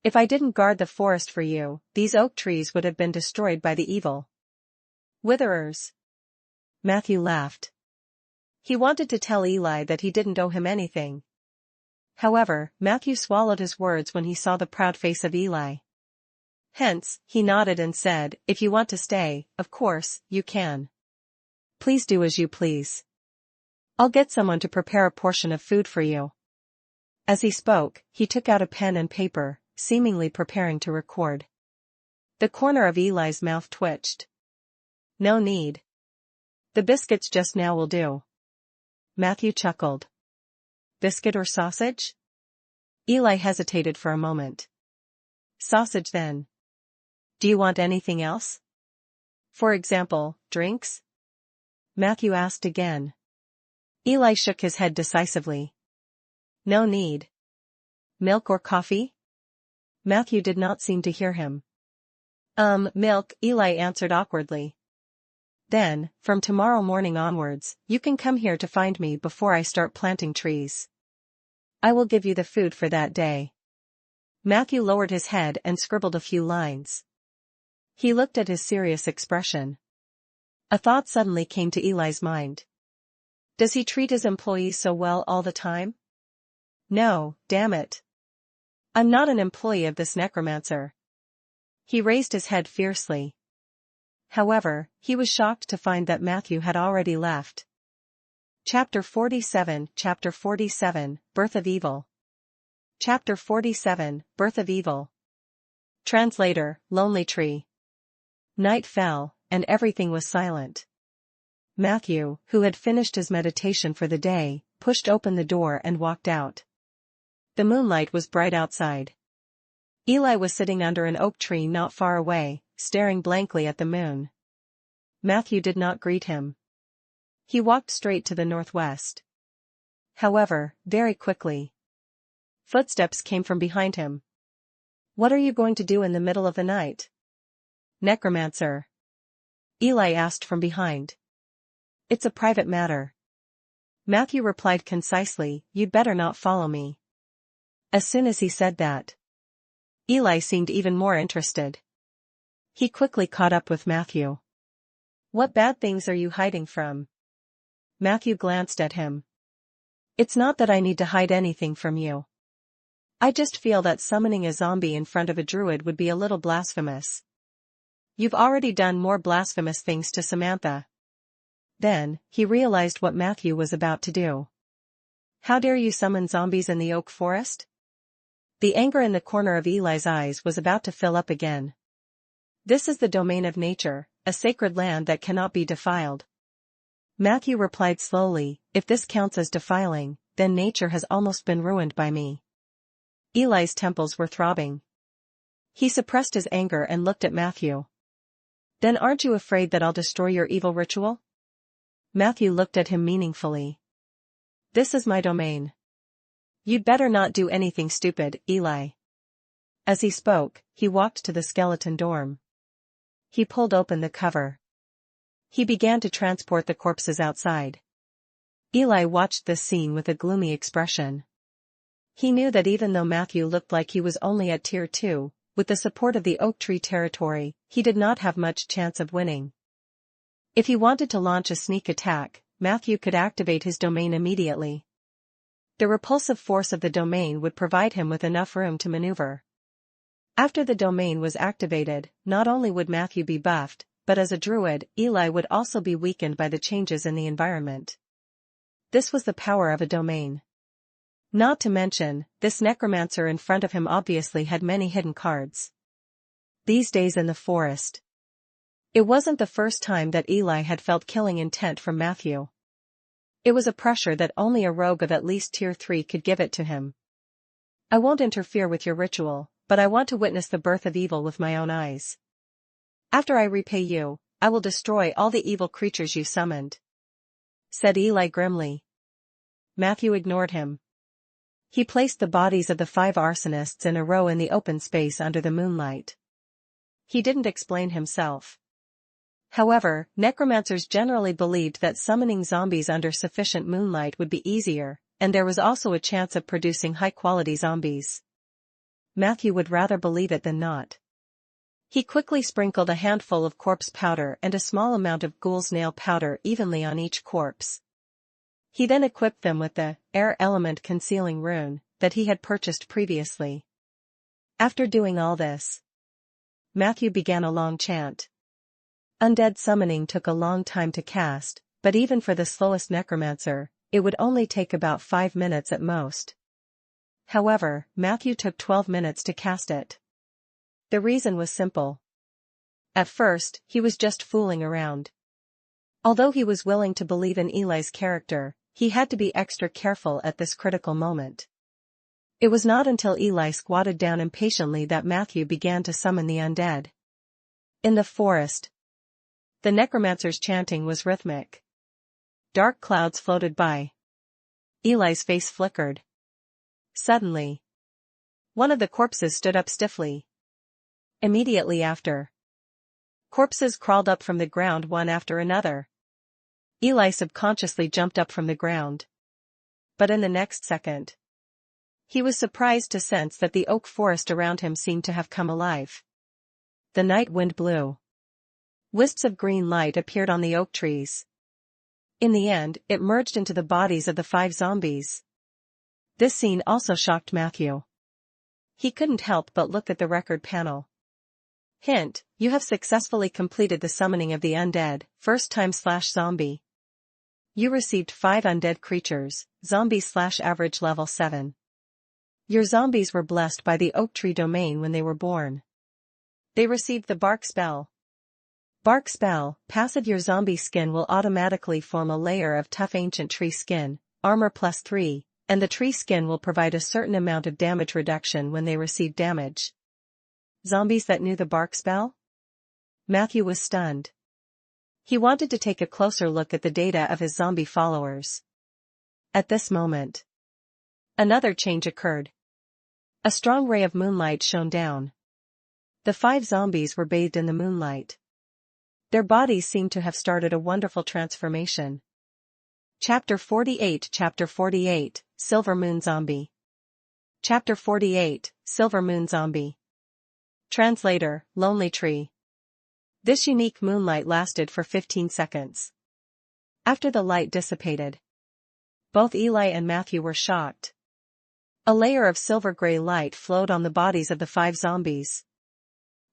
If I didn't guard the forest for you, these oak trees would have been destroyed by the evil witherers. Matthew laughed. He wanted to tell Eli that he didn't owe him anything. However, Matthew swallowed his words when he saw the proud face of Eli. Hence, he nodded and said, if you want to stay, of course, you can. Please do as you please. I'll get someone to prepare a portion of food for you. As he spoke, he took out a pen and paper, seemingly preparing to record. The corner of Eli's mouth twitched. No need. The biscuits just now will do. Matthew chuckled. Biscuit or sausage? Eli hesitated for a moment. Sausage then. Do you want anything else? For example, drinks? Matthew asked again. Eli shook his head decisively. No need. Milk or coffee? Matthew did not seem to hear him. Milk, Eli answered awkwardly. Then, from tomorrow morning onwards, you can come here to find me before I start planting trees. I will give you the food for that day. Matthew lowered his head and scribbled a few lines. He looked at his serious expression. A thought suddenly came to Eli's mind. Does he treat his employees so well all the time? No, damn it. I'm not an employee of this necromancer. He raised his head fiercely. However, he was shocked to find that Matthew had already left. Chapter 47, Birth of Evil. Chapter 47, Birth of Evil. Translator, Lonely Tree. Night fell, and everything was silent. Matthew, who had finished his meditation for the day, pushed open the door and walked out. The moonlight was bright outside. Eli was sitting under an oak tree not far away, staring blankly at the moon. Matthew did not greet him. He walked straight to the northwest. However, very quickly, footsteps came from behind him. What are you going to do in the middle of the night? Necromancer. Eli asked from behind. It's a private matter. Matthew replied concisely, you'd better not follow me. As soon as he said that, Eli seemed even more interested. He quickly caught up with Matthew. What bad things are you hiding from? Matthew glanced at him. It's not that I need to hide anything from you. I just feel that summoning a zombie in front of a druid would be a little blasphemous. You've already done more blasphemous things to Samantha. Then, he realized what Matthew was about to do. How dare you summon zombies in the oak forest? The anger in the corner of Eli's eyes was about to fill up again. This is the domain of nature, a sacred land that cannot be defiled. Matthew replied slowly, if this counts as defiling, then nature has almost been ruined by me. Eli's temples were throbbing. He suppressed his anger and looked at Matthew. Then aren't you afraid that I'll destroy your evil ritual? Matthew looked at him meaningfully. This is my domain. You'd better not do anything stupid, Eli. As he spoke, he walked to the skeleton dorm. He pulled open the cover. He began to transport the corpses outside. Eli watched this scene with a gloomy expression. He knew that even though Matthew looked like he was only at tier 2, with the support of the oak tree territory, he did not have much chance of winning. If he wanted to launch a sneak attack, Matthew could activate his domain immediately. The repulsive force of the domain would provide him with enough room to maneuver. After the domain was activated, not only would Matthew be buffed, but as a druid, Eli would also be weakened by the changes in the environment. This was the power of a domain. Not to mention, this necromancer in front of him obviously had many hidden cards. These days in the forest. It wasn't the first time that Eli had felt killing intent from Matthew. It was a pressure that only a rogue of at least tier 3 could give it to him. I won't interfere with your ritual, but I want to witness the birth of evil with my own eyes. After I repay you, I will destroy all the evil creatures you summoned," said Eli grimly. Matthew ignored him. He placed the bodies of the 5 arsonists in a row in the open space under the moonlight. He didn't explain himself. However, necromancers generally believed that summoning zombies under sufficient moonlight would be easier, and there was also a chance of producing high-quality zombies. Matthew would rather believe it than not. He quickly sprinkled a handful of corpse powder and a small amount of ghoul's nail powder evenly on each corpse. He then equipped them with the air element concealing rune that he had purchased previously. After doing all this, Matthew began a long chant. Undead summoning took a long time to cast, but even for the slowest necromancer, it would only take about 5 minutes at most. However, Matthew took 12 minutes to cast it. The reason was simple. At first, he was just fooling around. Although he was willing to believe in Eli's character, he had to be extra careful at this critical moment. It was not until Eli squatted down impatiently that Matthew began to summon the undead. In the forest, the necromancer's chanting was rhythmic. Dark clouds floated by. Eli's face flickered. Suddenly, one of the corpses stood up stiffly. Immediately after, corpses crawled up from the ground one after another. Eli subconsciously jumped up from the ground. But in the next second, he was surprised to sense that the oak forest around him seemed to have come alive. The night wind blew. Wisps of green light appeared on the oak trees. In the end, it merged into the bodies of the 5 zombies. This scene also shocked Matthew. He couldn't help but look at the record panel. Hint: you have successfully completed the summoning of the undead, first time/zombie. You received 5 undead creatures, zombie/average level 7. Your zombies were blessed by the oak tree domain when they were born. They received the bark spell. Bark spell, passive: your zombie skin will automatically form a layer of tough ancient tree skin, armor +3, and the tree skin will provide a certain amount of damage reduction when they receive damage. Zombies that knew the bark spell? Matthew was stunned. He wanted to take a closer look at the data of his zombie followers. At this moment, another change occurred. A strong ray of moonlight shone down. The 5 zombies were bathed in the moonlight. Their bodies seemed to have started a wonderful transformation. Chapter 48, Silver Moon Zombie. Chapter 48, Silver Moon Zombie. Translator, Lonely Tree. This unique moonlight lasted for 15 seconds. After the light dissipated, both Eli and Matthew were shocked. A layer of silver-gray light flowed on the bodies of the 5 zombies.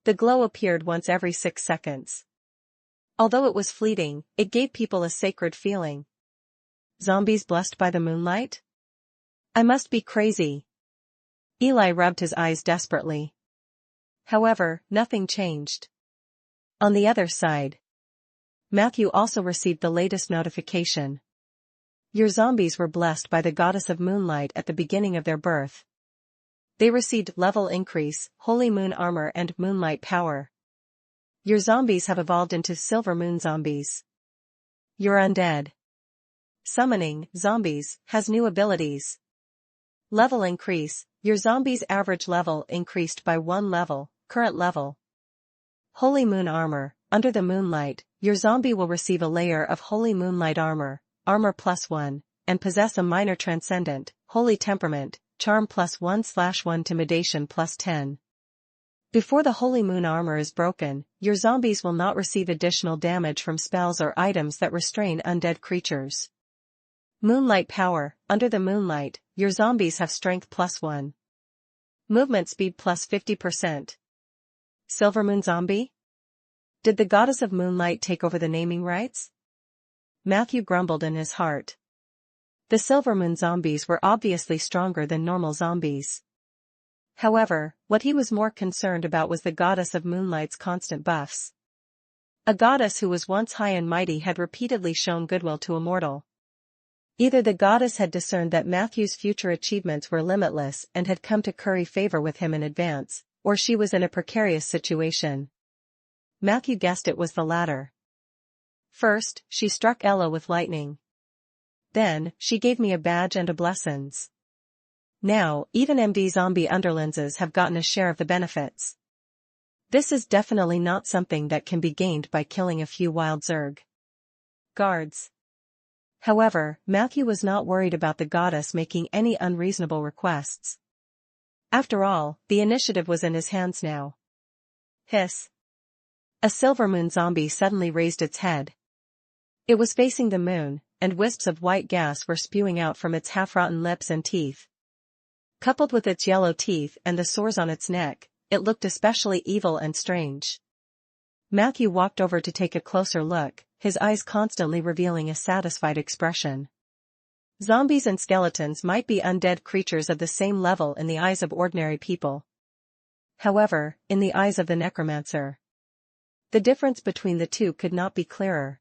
The glow appeared once every 6 seconds. Although it was fleeting, it gave people a sacred feeling. Zombies blessed by the moonlight? I must be crazy. Eli rubbed his eyes desperately. However, nothing changed. On the other side, Matthew also received the latest notification. Your zombies were blessed by the goddess of moonlight at the beginning of their birth. They received level increase, holy moon armor and moonlight power. Your zombies have evolved into silver moon zombies. Your undead summoning zombies has new abilities. Level increase: your zombies' average level increased by 1 level, current level. Holy moon armor: under the moonlight, your zombie will receive a layer of holy moonlight armor, armor +1, and possess a minor transcendent, holy temperament, charm +1/1 intimidation +10. Before the holy moon armor is broken, your zombies will not receive additional damage from spells or items that restrain undead creatures. Moonlight power: under the moonlight, your zombies have strength +1. Movement speed plus 50%. Silver Moon Zombie? Did the goddess of moonlight take over the naming rights? Matthew grumbled in his heart. The Silver Moon zombies were obviously stronger than normal zombies. However, what he was more concerned about was the goddess of moonlight's constant buffs. A goddess who was once high and mighty had repeatedly shown goodwill to a mortal. Either the goddess had discerned that Matthew's future achievements were limitless and had come to curry favor with him in advance, or she was in a precarious situation. Matthew guessed it was the latter. First, she struck Ella with lightning. Then, she gave me a badge and a blessings. Now, even MD zombie underlenses have gotten a share of the benefits. This is definitely not something that can be gained by killing a few wild Zerg guards. However, Matthew was not worried about the goddess making any unreasonable requests. After all, the initiative was in his hands now. Hiss. A Silver Moon zombie suddenly raised its head. It was facing the moon, and wisps of white gas were spewing out from its half-rotten lips and teeth. Coupled with its yellow teeth and the sores on its neck, it looked especially evil and strange. Matthew walked over to take a closer look, his eyes constantly revealing a satisfied expression. Zombies and skeletons might be undead creatures of the same level in the eyes of ordinary people. However, in the eyes of the Necromancer, the difference between the two could not be clearer.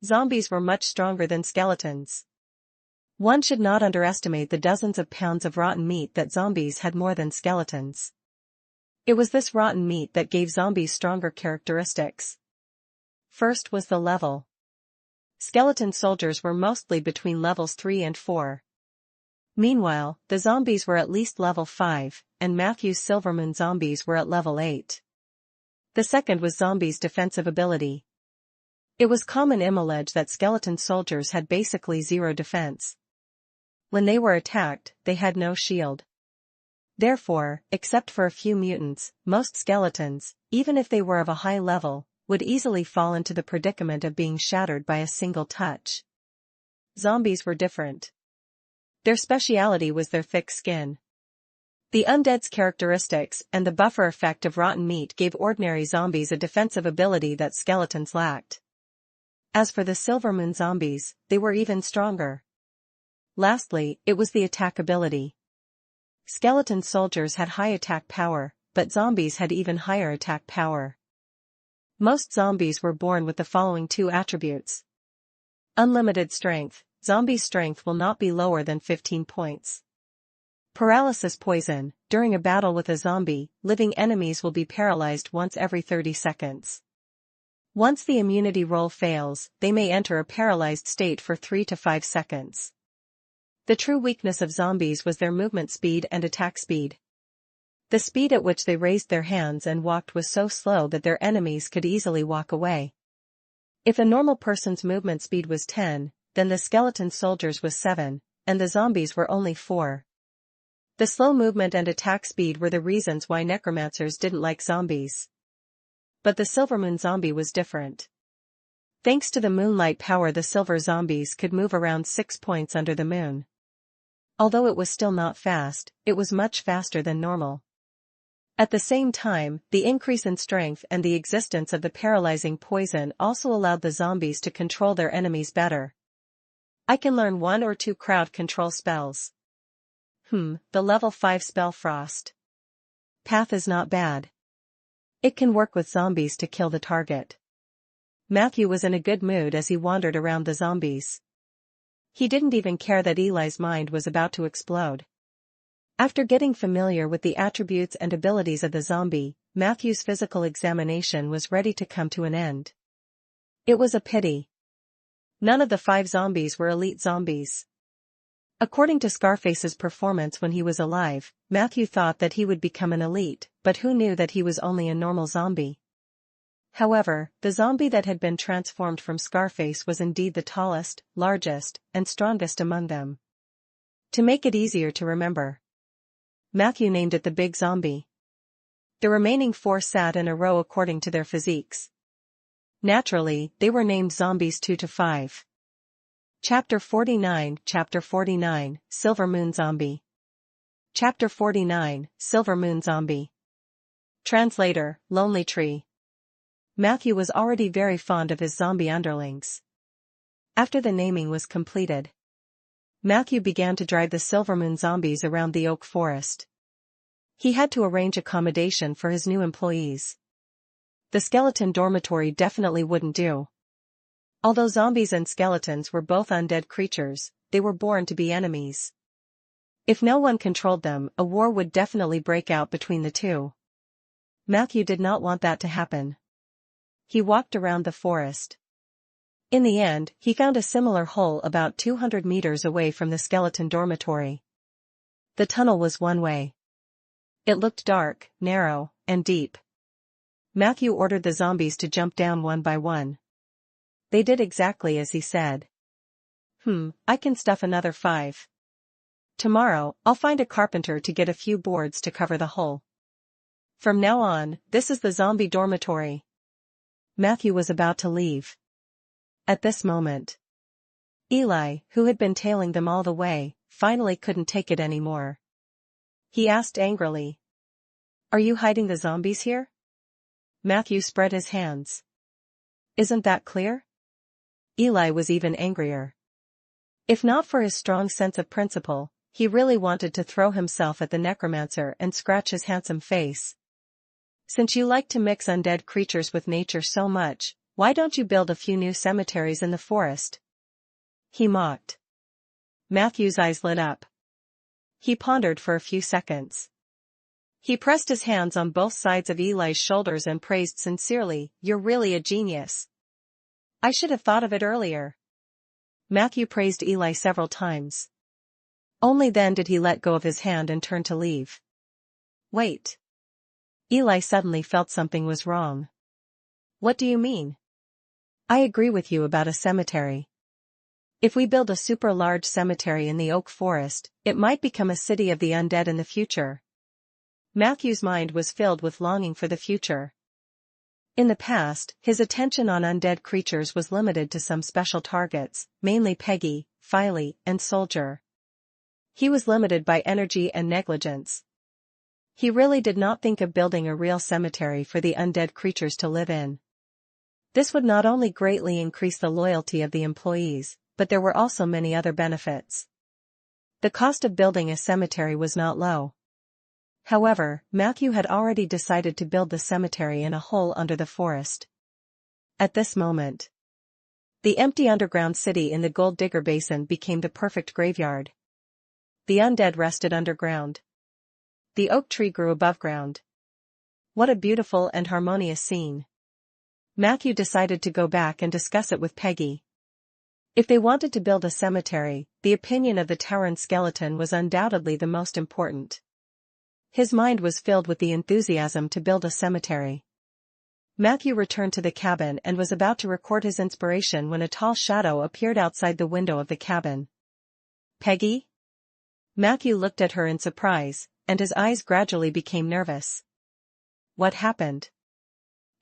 Zombies were much stronger than skeletons. One should not underestimate the dozens of pounds of rotten meat that zombies had more than skeletons. It was this rotten meat that gave zombies stronger characteristics. First was the level. Skeleton soldiers were mostly between levels 3 and 4. Meanwhile, the zombies were at least level 5, and Matthew's Silver Moon zombies were at level 8. The second was zombies' defensive ability. It was common knowledge that skeleton soldiers had basically zero defense. When they were attacked, they had no shield. Therefore, except for a few mutants, most skeletons, even if they were of a high level, would easily fall into the predicament of being shattered by a single touch. Zombies were different. Their speciality was their thick skin. The undead's characteristics and the buffer effect of rotten meat gave ordinary zombies a defensive ability that skeletons lacked. As for the Silver Moon zombies, they were even stronger. Lastly, it was the attack ability. Skeleton soldiers had high attack power, but zombies had even higher attack power. Most zombies were born with the following two attributes. Unlimited strength. Zombie strength will not be lower than 15 points. Paralysis poison. During a battle with a zombie, living enemies will be paralyzed once every 30 seconds. Once the immunity roll fails, they may enter a paralyzed state for 3 to 5 seconds. The true weakness of zombies was their movement speed and attack speed. The speed at which they raised their hands and walked was so slow that their enemies could easily walk away. If a normal person's movement speed was 10, then the skeleton soldiers was 7, and the zombies were only 4. The slow movement and attack speed were the reasons why necromancers didn't like zombies. But the Silver Moon zombie was different. Thanks to the moonlight power, the silver zombies could move around 6 points under the moon. Although it was still not fast, it was much faster than normal. At the same time, the increase in strength and the existence of the paralyzing poison also allowed the zombies to control their enemies better. I can learn 1 or 2 crowd control spells. The level 5 spell Frost Path is not bad. It can work with zombies to kill the target. Matthew was in a good mood as he wandered around the zombies. He didn't even care that Eli's mind was about to explode. After getting familiar with the attributes and abilities of the zombie, Matthew's physical examination was ready to come to an end. It was a pity. None of the 5 zombies were elite zombies. According to Scarface's performance when he was alive, Matthew thought that he would become an elite, but who knew that he was only a normal zombie? However, the zombie that had been transformed from Scarface was indeed the tallest, largest, and strongest among them. To make it easier to remember, Matthew named it the Big Zombie. The remaining 4 sat in a row according to their physiques. Naturally, they were named Zombies 2 to 5. Chapter 49, Silver Moon Zombie. Chapter 49, Silver Moon Zombie. Translator, Lonely Tree. Matthew was already very fond of his zombie underlings. After the naming was completed, Matthew began to drive the Silver Moon zombies around the oak forest. He had to arrange accommodation for his new employees. The skeleton dormitory definitely wouldn't do. Although zombies and skeletons were both undead creatures, they were born to be enemies. If no one controlled them, a war would definitely break out between the two. Matthew did not want that to happen. He walked around the forest. In the end, he found a similar hole about 200 meters away from the skeleton dormitory. The tunnel was one way. It looked dark, narrow, and deep. Matthew ordered the zombies to jump down one by one. They did exactly as he said. I can stuff another 5. Tomorrow, I'll find a carpenter to get a few boards to cover the hole. From now on, this is the zombie dormitory. Matthew was about to leave. At this moment, Eli, who had been tailing them all the way, finally couldn't take it anymore. He asked angrily, "Are you hiding the zombies here?" Matthew spread his hands. "Isn't that clear?" Eli was even angrier. If not for his strong sense of principle, he really wanted to throw himself at the necromancer and scratch his handsome face. "Since you like to mix undead creatures with nature so much, why don't you build a few new cemeteries in the forest?" he mocked. Matthew's eyes lit up. He pondered for a few seconds. He pressed his hands on both sides of Eli's shoulders and praised sincerely, "You're really a genius. I should have thought of it earlier." Matthew praised Eli several times. Only then did he let go of his hand and turn to leave. "Wait." Eli suddenly felt something was wrong. "What do you mean?" "I agree with you about a cemetery. If we build a super large cemetery in the oak forest, it might become a city of the undead in the future." Matthew's mind was filled with longing for the future. In the past, his attention on undead creatures was limited to some special targets, mainly Peggy, Filey, and Soldier. He was limited by energy and negligence. He really did not think of building a real cemetery for the undead creatures to live in. This would not only greatly increase the loyalty of the employees, but there were also many other benefits. The cost of building a cemetery was not low. However, Matthew had already decided to build the cemetery in a hole under the forest. At this moment, the empty underground city in the Gold Digger Basin became the perfect graveyard. The undead rested underground. The oak tree grew above ground. What a beautiful and harmonious scene. Matthew decided to go back and discuss it with Peggy. If they wanted to build a cemetery, the opinion of the Tauren skeleton was undoubtedly the most important. His mind was filled with the enthusiasm to build a cemetery. Matthew returned to the cabin and was about to record his inspiration when a tall shadow appeared outside the window of the cabin. "Peggy?" Matthew looked at her in surprise, and his eyes gradually became nervous. What happened?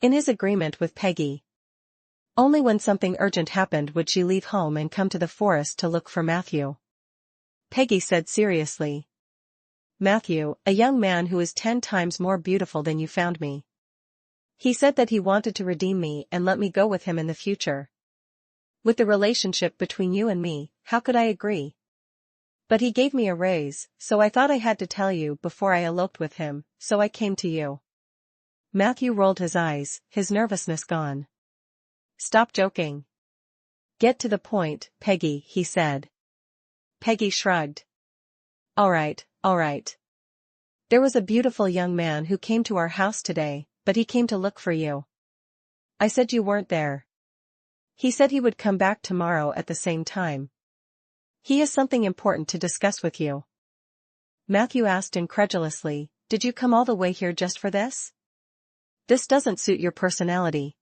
In his agreement with Peggy, only when something urgent happened would she leave home and come to the forest to look for Matthew. Peggy said seriously, "Matthew, a young man who is 10 times more beautiful than you found me. He said that he wanted to redeem me and let me go with him in the future. With the relationship between you and me, how could I agree? But he gave me a raise, so I thought I had to tell you before I eloped with him, so I came to you." Matthew rolled his eyes, his nervousness gone. "Stop joking. Get to the point, Peggy," he said. Peggy shrugged. All right. There was a beautiful young man who came to our house today, but he came to look for you. I said you weren't there. He said he would come back tomorrow at the same time. He has something important to discuss with you." Matthew asked incredulously, "Did you come all the way here just for this? This doesn't suit your personality."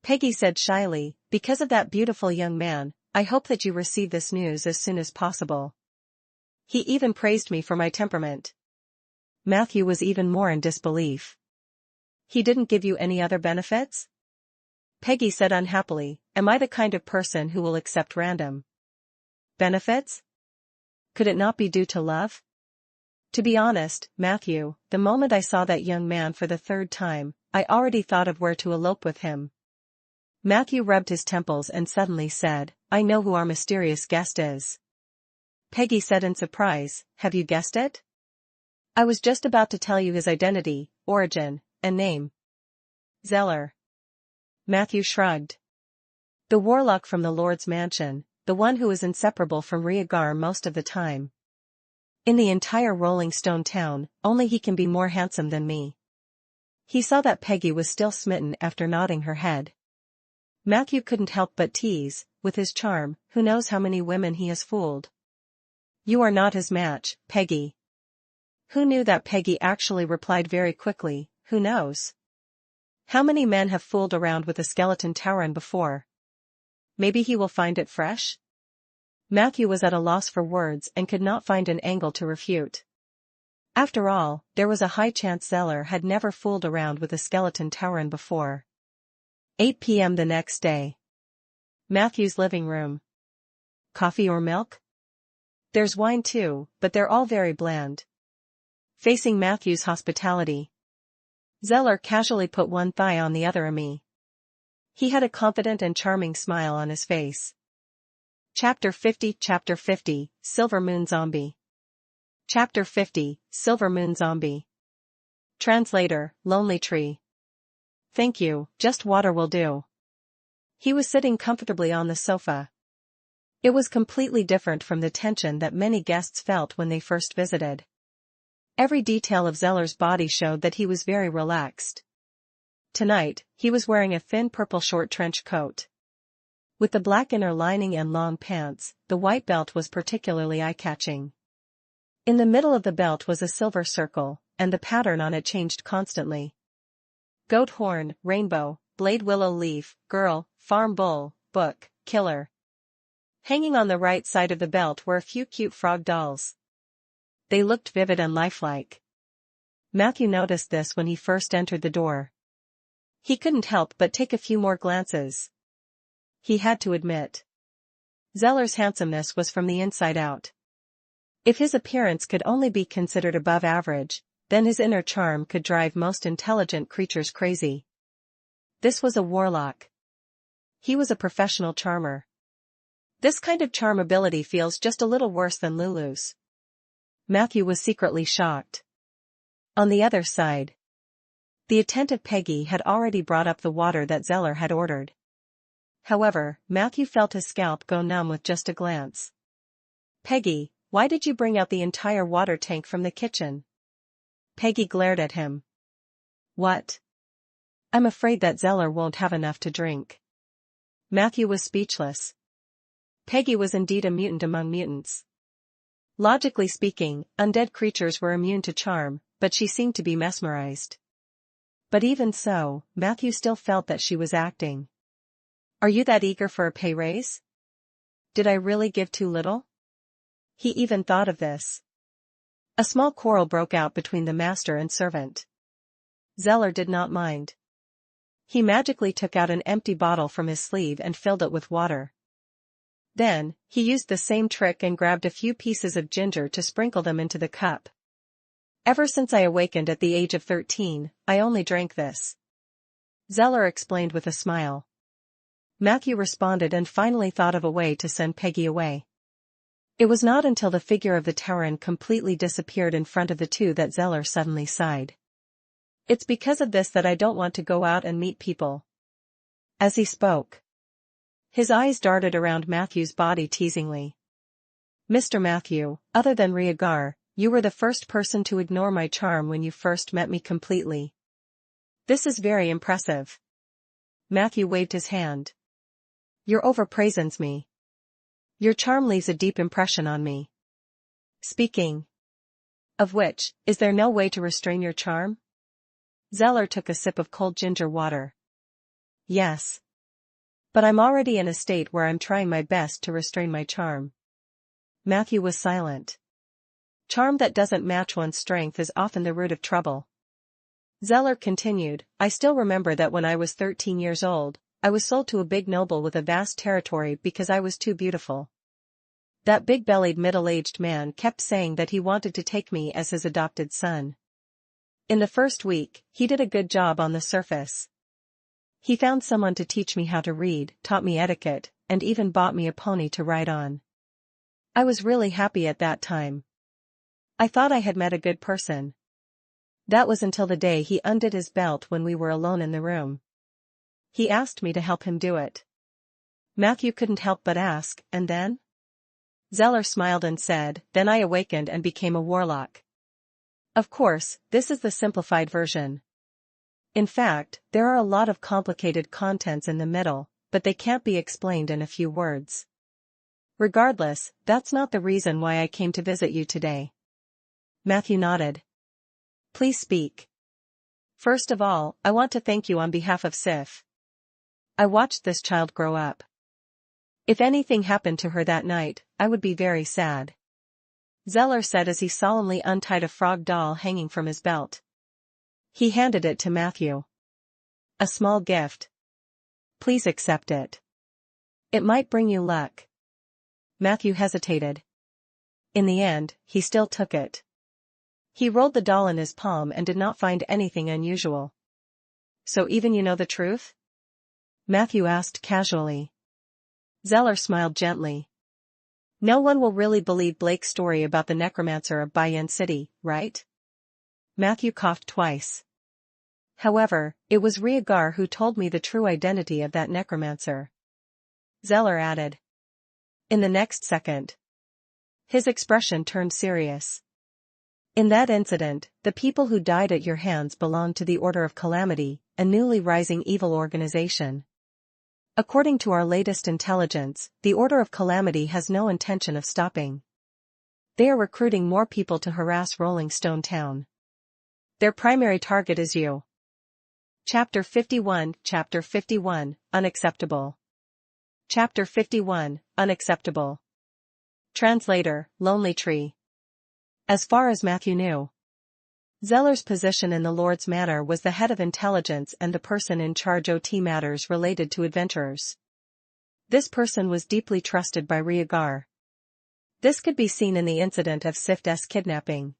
Peggy said shyly, "Because of that beautiful young man, I hope that you receive this news as soon as possible. He even praised me for my temperament." Matthew was even more in disbelief. "He didn't give you any other benefits?" Peggy said unhappily, "Am I the kind of person who will accept random benefits? Could it not be due to love?" To be honest, Matthew, the moment I saw that young man for the third time, I already thought of where to elope with him. Matthew rubbed his temples and suddenly said, I know who our mysterious guest is. Peggy said in surprise, have you guessed it? I was just about to tell you his identity, origin, and name. Zeller. Matthew shrugged. The warlock from the Lord's mansion, the one who is inseparable from Rhaegar most of the time. In the entire Rolling Stone town, only he can be more handsome than me. He saw that Peggy was still smitten after nodding her head. Matthew couldn't help but tease, with his charm, who knows how many women he has fooled. You are not his match, Peggy. Who knew that Peggy actually replied very quickly, who knows? How many men have fooled around with a skeleton tauren before? Maybe he will find it fresh? Matthew was at a loss for words and could not find an angle to refute. After all, there was a high chance Zeller had never fooled around with a skeleton tauren before. 8 p.m. the next day. Matthew's living room. Coffee or milk? There's wine too, but they're all very bland. Facing Matthew's hospitality. Zeller casually put one thigh on the other of me. He had a confident and charming smile on his face. Chapter 50, Silver Moon Zombie. Chapter 50, Silver Moon Zombie. Translator, Lonely Tree. Thank you, just water will do. He was sitting comfortably on the sofa. It was completely different from the tension that many guests felt when they first visited. Every detail of Zeller's body showed that he was very relaxed. Tonight, he was wearing a thin purple short trench coat. With the black inner lining and long pants, the white belt was particularly eye-catching. In the middle of the belt was a silver circle, and the pattern on it changed constantly. Goat horn, rainbow, blade willow leaf, girl, farm bull, book, killer. Hanging on the right side of the belt were a few cute frog dolls. They looked vivid and lifelike. Matthew noticed this when he first entered the door. He couldn't help but take a few more glances. He had to admit. Zeller's handsomeness was from the inside out. If his appearance could only be considered above average, then his inner charm could drive most intelligent creatures crazy. This was a warlock. He was a professional charmer. This kind of charm ability feels just a little worse than Lulu's. Matthew was secretly shocked. On the other side, the attentive Peggy had already brought up the water that Zeller had ordered. However, Matthew felt his scalp go numb with just a glance. Peggy, why did you bring out the entire water tank from the kitchen? Peggy glared at him. What? I'm afraid that Zeller won't have enough to drink. Matthew was speechless. Peggy was indeed a mutant among mutants. Logically speaking, undead creatures were immune to charm, but she seemed to be mesmerized. But even so, Matthew still felt that she was acting. Are you that eager for a pay raise? Did I really give too little? He even thought of this. A small quarrel broke out between the master and servant. Zeller did not mind. He magically took out an empty bottle from his sleeve and filled it with water. Then, he used the same trick and grabbed a few pieces of ginger to sprinkle them into the cup. Ever since I awakened at the age of 13, I only drank this. Zeller explained with a smile. Matthew responded and finally thought of a way to send Peggy away. It was not until the figure of the tauren completely disappeared in front of the two that Zeller suddenly sighed. It's because of this that I don't want to go out and meet people. As he spoke, his eyes darted around Matthew's body teasingly. Mr. Matthew, other than Rhaegar, you were the first person to ignore my charm when you first met me completely. This is very impressive. Matthew waved his hand. You're overpraising me. Your charm leaves a deep impression on me. Speaking of which, is there no way to restrain your charm? Zeller took a sip of cold ginger water. Yes. But I'm already in a state where I'm trying my best to restrain my charm. Matthew was silent. Charm that doesn't match one's strength is often the root of trouble. Zeller continued, I still remember that when I was 13 years old, I was sold to a big noble with a vast territory because I was too beautiful. That big-bellied middle-aged man kept saying that he wanted to take me as his adopted son. In the first week, he did a good job on the surface. He found someone to teach me how to read, taught me etiquette, and even bought me a pony to ride on. I was really happy at that time. I thought I had met a good person. That was until the day he undid his belt when we were alone in the room. He asked me to help him do it. Matthew couldn't help but ask, and then? Zeller smiled and said, then I awakened and became a warlock. Of course, this is the simplified version. In fact, there are a lot of complicated contents in the middle, but they can't be explained in a few words. Regardless, that's not the reason why I came to visit you today. Matthew nodded. Please speak. First of all, I want to thank you on behalf of Sif. I watched this child grow up. If anything happened to her that night, I would be very sad. Zeller said as he solemnly untied a frog doll hanging from his belt. He handed it to Matthew. A small gift. Please accept it. It might bring you luck. Matthew hesitated. In the end, he still took it. He rolled the doll in his palm and did not find anything unusual. So even you know the truth? Matthew asked casually. Zeller smiled gently. No one will really believe Blake's story about the Necromancer of Bayan City, right? Matthew coughed twice. However, it was Rhaegar who told me the true identity of that Necromancer. Zeller added. In the next second. His expression turned serious. In that incident, the people who died at your hands belonged to the Order of Calamity, a newly rising evil organization. According to our latest intelligence, the Order of Calamity has no intention of stopping. They are recruiting more people to harass Rolling Stone Town. Their primary target is you. Chapter 51, Unacceptable. Chapter 51, Unacceptable. Translator, Lonely Tree. As far as Matthew knew, Zeller's position in the Lord's Manor was the head of intelligence and the person in charge of matters related to adventurers. This person was deeply trusted by Rhaegar. This could be seen in the incident of Sif's kidnapping.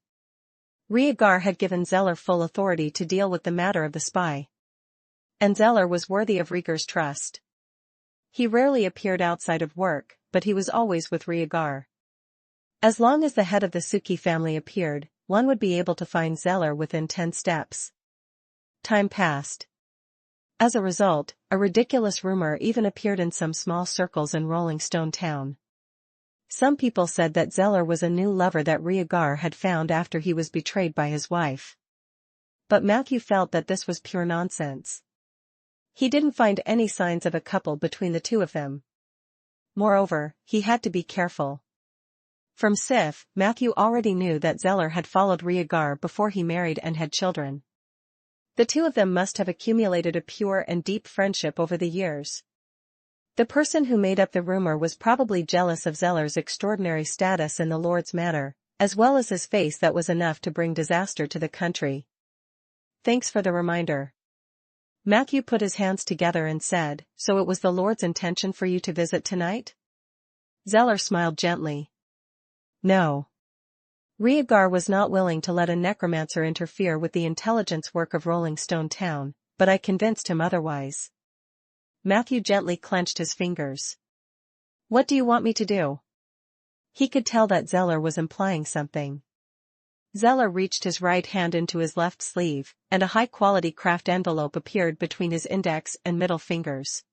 Rhaegar had given Zeller full authority to deal with the matter of the spy. And Zeller was worthy of Rhaegar's trust. He rarely appeared outside of work, but he was always with Rhaegar. As long as the head of the Suki family appeared, one would be able to find Zeller within 10 steps. Time passed. As a result, a ridiculous rumor even appeared in some small circles in Rolling Stone Town. Some people said that Zeller was a new lover that Rhaegar had found after he was betrayed by his wife. But Matthew felt that this was pure nonsense. He didn't find any signs of a couple between the two of them. Moreover, he had to be careful. From Sif, Matthew already knew that Zeller had followed Rhaegar before he married and had children. The two of them must have accumulated a pure and deep friendship over the years. The person who made up the rumor was probably jealous of Zeller's extraordinary status in the Lord's Manor, as well as his face that was enough to bring disaster to the country. Thanks for the reminder. Matthew put his hands together and said, so it was the Lord's intention for you to visit tonight? Zeller smiled gently. No. Rhaegar was not willing to let a necromancer interfere with the intelligence work of Rolling Stone Town, but I convinced him otherwise. Matthew gently clenched his fingers. What do you want me to do? He could tell that Zeller was implying something. Zeller reached his right hand into his left sleeve, and a high-quality craft envelope appeared between his index and middle fingers.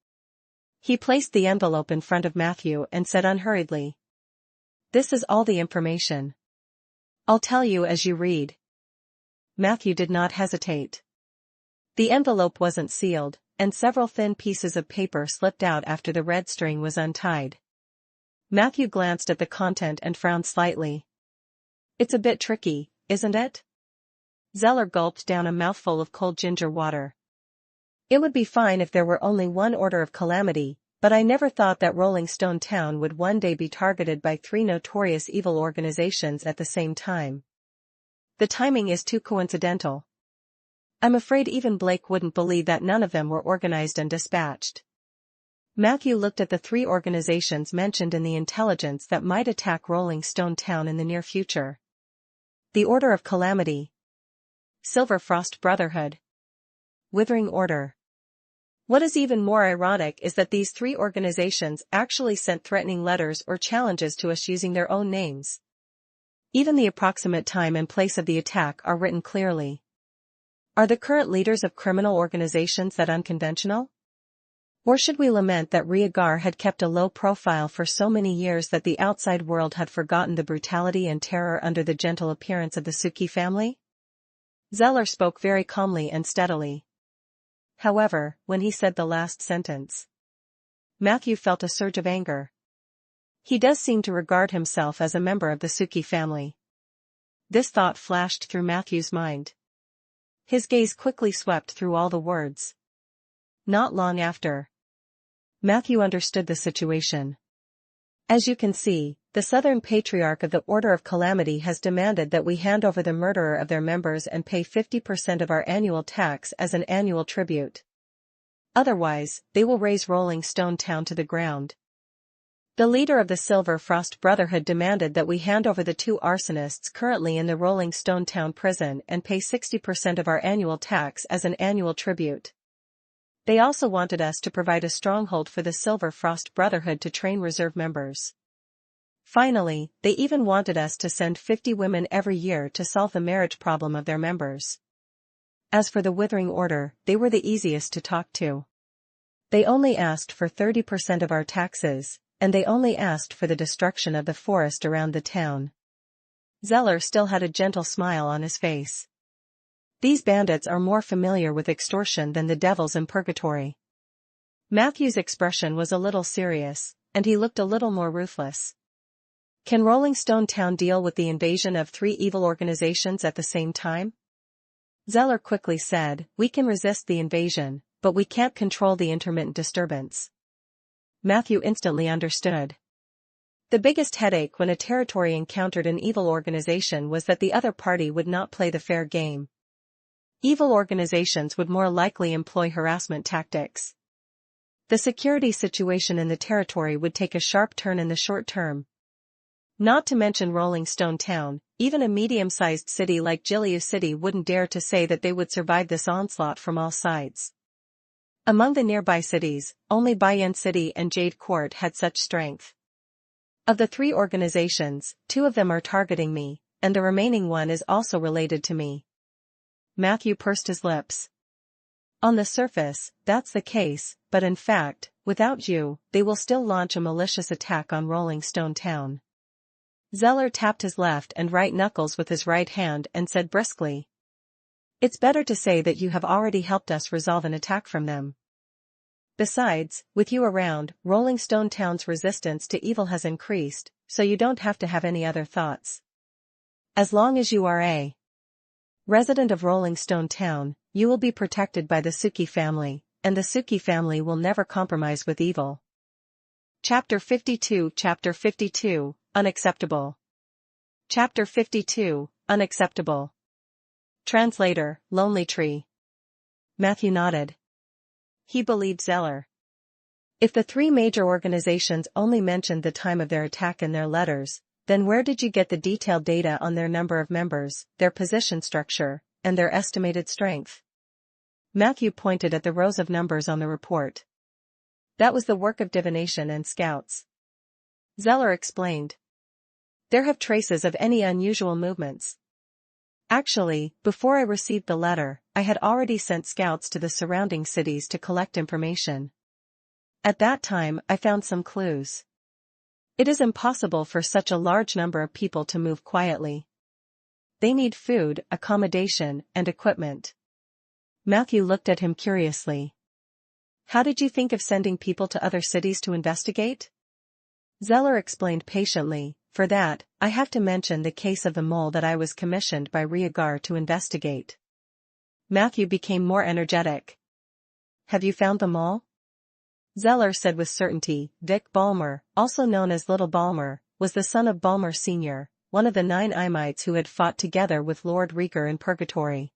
He placed the envelope in front of Matthew and said unhurriedly, "This is all the information. I'll tell you as you read." Matthew did not hesitate. The envelope wasn't sealed, and several thin pieces of paper slipped out after the red string was untied. Matthew glanced at the content and frowned slightly. It's a bit tricky, isn't it? Zeller gulped down a mouthful of cold ginger water. It would be fine if there were only one Order of Calamity, but I never thought that Rolling Stone Town would one day be targeted by 3 notorious evil organizations at the same time. The timing is too coincidental. I'm afraid even Blake wouldn't believe that none of them were organized and dispatched. Matthew looked at the three organizations mentioned in the intelligence that might attack Rolling Stone Town in the near future. The Order of Calamity, Silver Frost Brotherhood, Withering Order. What is even more ironic is that these three organizations actually sent threatening letters or challenges to us using their own names. Even the approximate time and place of the attack are written clearly. Are the current leaders of criminal organizations that unconventional? Or should we lament that Rhaegar had kept a low profile for so many years that the outside world had forgotten the brutality and terror under the gentle appearance of the Suki family? Zeller spoke very calmly and steadily. However, when he said the last sentence, Matthew felt a surge of anger. He does seem to regard himself as a member of the Suki family. This thought flashed through Matthew's mind. His gaze quickly swept through all the words. Not long after, Matthew understood the situation. As you can see, the Southern Patriarch of the Order of Calamity has demanded that we hand over the murderer of their members and pay 50% of our annual tax as an annual tribute. Otherwise, they will raze Rolling Stone Town to the ground. The leader of the Silver Frost Brotherhood demanded that we hand over the two arsonists currently in the Rolling Stone Town prison and pay 60% of our annual tax as an annual tribute. They also wanted us to provide a stronghold for the Silver Frost Brotherhood to train reserve members. Finally, they even wanted us to send 50 women every year to solve the marriage problem of their members. As for the Withering Order, they were the easiest to talk to. They only asked for 30% of our taxes, and they only asked for the destruction of the forest around the town. Zeller still had a gentle smile on his face. These bandits are more familiar with extortion than the devils in purgatory. Matthew's expression was a little serious, and he looked a little more ruthless. Can Rolling Stone Town deal with the invasion of three evil organizations at the same time? Zeller quickly said, we can resist the invasion, but we can't control the intermittent disturbance. Matthew instantly understood. The biggest headache when a territory encountered an evil organization was that the other party would not play the fair game. Evil organizations would more likely employ harassment tactics. The security situation in the territory would take a sharp turn in the short term. Not to mention Rolling Stone Town, even a medium-sized city like Gilead City wouldn't dare to say that they would survive this onslaught from all sides. Among the nearby cities, only Bayan City and Jade Court had such strength. Of the three organizations, two of them are targeting me, and the remaining one is also related to me. Matthew pursed his lips. On the surface, that's the case, but in fact, without you, they will still launch a malicious attack on Rolling Stone Town. Zeller tapped his left and right knuckles with his right hand and said briskly, it's better to say that you have already helped us resolve an attack from them. Besides, with you around, Rolling Stone Town's resistance to evil has increased, so you don't have to have any other thoughts. As long as you are a resident of Rolling Stone Town, you will be protected by the Suki family, and the Suki family will never compromise with evil. Chapter 52 Unacceptable. Chapter 52 Unacceptable. Translator, Lonely Tree. Matthew nodded. He believed Zeller. If the three major organizations only mentioned the time of their attack in their letters, then where did you get the detailed data on their number of members, their position structure, and their estimated strength? Matthew pointed at the rows of numbers on the report. That was the work of divination and scouts. Zeller explained. There have traces of any unusual movements. Actually, before I received the letter, I had already sent scouts to the surrounding cities to collect information. At that time, I found some clues. It is impossible for such a large number of people to move quietly. They need food, accommodation, and equipment. Matthew looked at him curiously. How did you think of sending people to other cities to investigate? Zeller explained patiently. For that, I have to mention the case of the mole that I was commissioned by Rhaegar to investigate. Matthew became more energetic. Have you found the mole? Zeller said with certainty. Vic Balmer, also known as Little Balmer, was the son of Balmer Sr., one of the 9 Imites who had fought together with Lord Rhaegar in Purgatory.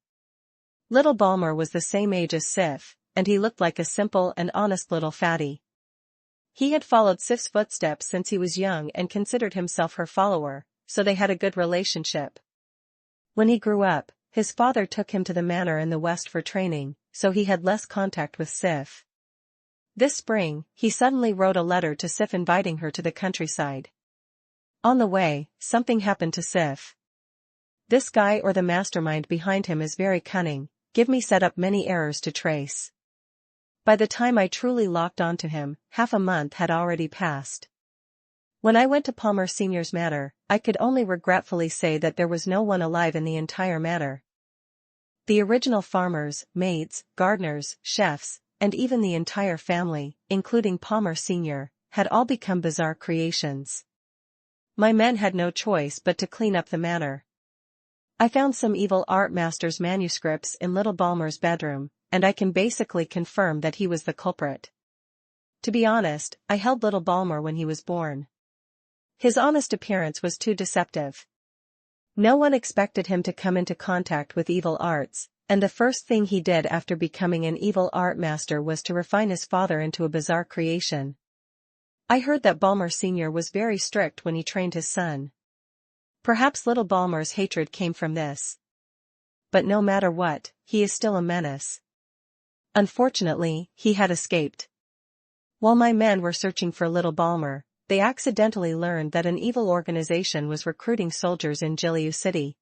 Little Balmer was the same age as Sif, and he looked like a simple and honest little fatty. He had followed Sif's footsteps since he was young and considered himself her follower, so they had a good relationship. When he grew up, his father took him to the manor in the west for training, so he had less contact with Sif. This spring, he suddenly wrote a letter to Sif inviting her to the countryside. On the way, something happened to Sif. This guy or the mastermind behind him is very cunning, give me set up many errors to trace. By the time I truly locked onto him, half a month had already passed. When I went to Palmer Sr.'s manor, I could only regretfully say that there was no one alive in the entire manor. The original farmers, maids, gardeners, chefs, and even the entire family, including Palmer Sr., had all become bizarre creations. My men had no choice but to clean up the manor. I found some evil art master's manuscripts in Little Balmer's bedroom, and I can basically confirm that he was the culprit. To be honest, I held Little Balmer when he was born. His honest appearance was too deceptive. No one expected him to come into contact with evil arts, and the first thing he did after becoming an evil art master was to refine his father into a bizarre creation. I heard that Balmer Sr. was very strict when he trained his son. Perhaps Little Balmer's hatred came from this. But no matter what, he is still a menace. Unfortunately, he had escaped. While my men were searching for Little Balmer, they accidentally learned that an evil organization was recruiting soldiers in Jiliu City.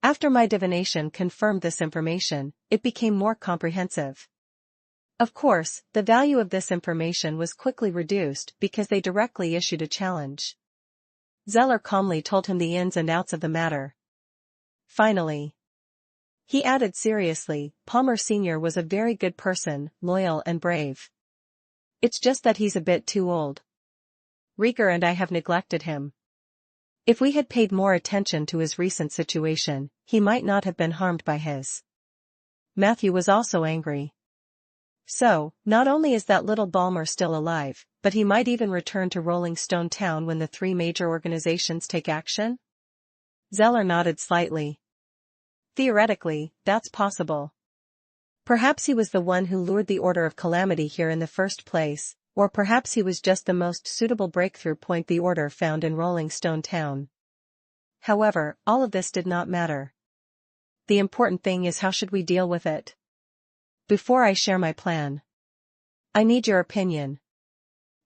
After my divination confirmed this information, it became more comprehensive. Of course, the value of this information was quickly reduced because they directly issued a challenge. Zeller calmly told him the ins and outs of the matter. Finally, he added seriously, Palmer Sr. was a very good person, loyal and brave. It's just that he's a bit too old. Rieger and I have neglected him. If we had paid more attention to his recent situation, he might not have been harmed by his. Matthew was also angry. So, not only is that Little Balmer still alive, but he might even return to Rolling Stone Town when the three major organizations take action? Zeller nodded slightly. Theoretically, that's possible. Perhaps he was the one who lured the Order of Calamity here in the first place, or perhaps he was just the most suitable breakthrough point the Order found in Rolling Stone Town. However, all of this did not matter. The important thing is how should we deal with it? Before I share my plan, I need your opinion.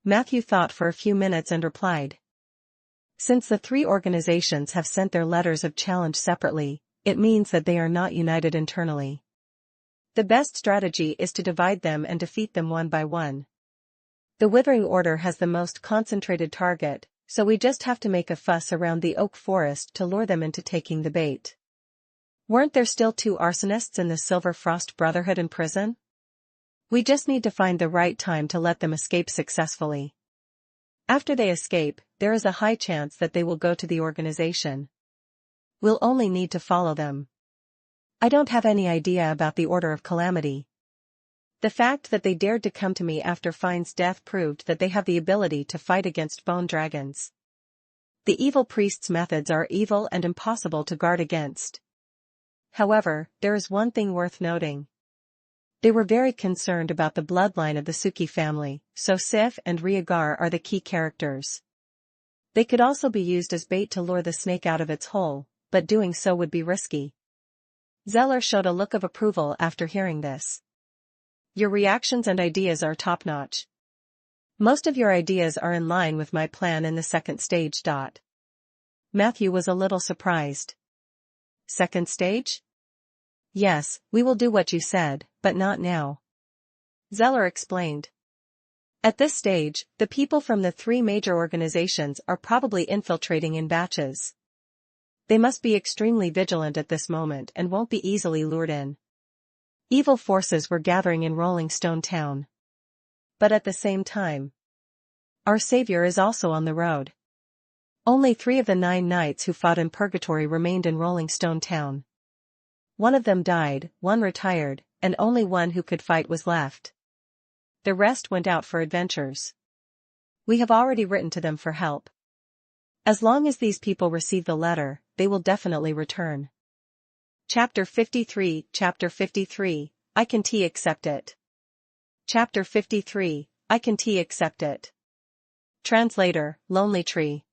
Matthew thought for a few minutes and replied. Since the three organizations have sent their letters of challenge separately, it means that they are not united internally. The best strategy is to divide them and defeat them one by one. The Withering Order has the most concentrated target, so we just have to make a fuss around the Oak Forest to lure them into taking the bait. Weren't there still two arsonists in the Silver Frost Brotherhood in prison? We just need to find the right time to let them escape successfully. After they escape, there is a high chance that they will go to the organization. We'll only need to follow them. I don't have any idea about the Order of Calamity. The fact that they dared to come to me after Fine's death proved that they have the ability to fight against bone dragons. The evil priest's methods are evil and impossible to guard against. However, there is one thing worth noting. They were very concerned about the bloodline of the Suki family, so Sif and Rieger are the key characters. They could also be used as bait to lure the snake out of its hole, but doing so would be risky. Zeller showed a look of approval after hearing this. Your reactions and ideas are top-notch. Most of your ideas are in line with my plan in the second stage. Matthew was a little surprised. Second stage? Yes, we will do what you said, but not now. Zeller explained. At this stage, the people from the three major organizations are probably infiltrating in batches. They must be extremely vigilant at this moment and won't be easily lured in. Evil forces were gathering in Rolling Stone Town. But at the same time, our savior is also on the road. Only 3 of the 9 knights who fought in Purgatory remained in Rolling Stone Town. 1 of them died, 1 retired, and only 1 who could fight was left. The rest went out for adventures. We have already written to them for help. As long as these people receive the letter, they will definitely return. Chapter 53, I can accept it. Chapter 53, I can accept it. Translator, Lonely Tree.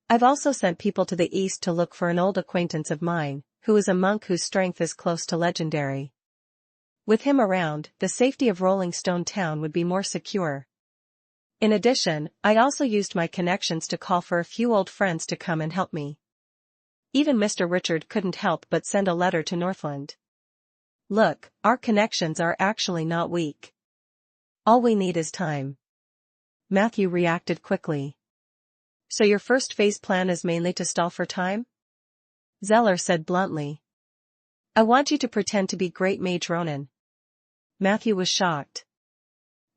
I've also sent people to the east to look for an old acquaintance of mine, who is a monk whose strength is close to legendary. With him around, the safety of Rolling Stone Town would be more secure. In addition, I also used my connections to call for a few old friends to come and help me. Even Mr. Richard couldn't help but send a letter to Northland. Look, our connections are actually not weak. All we need is time. Matthew reacted quickly. So your first phase plan is mainly to stall for time? Zeller said bluntly. I want you to pretend to be Great Mage Ronan. Matthew was shocked.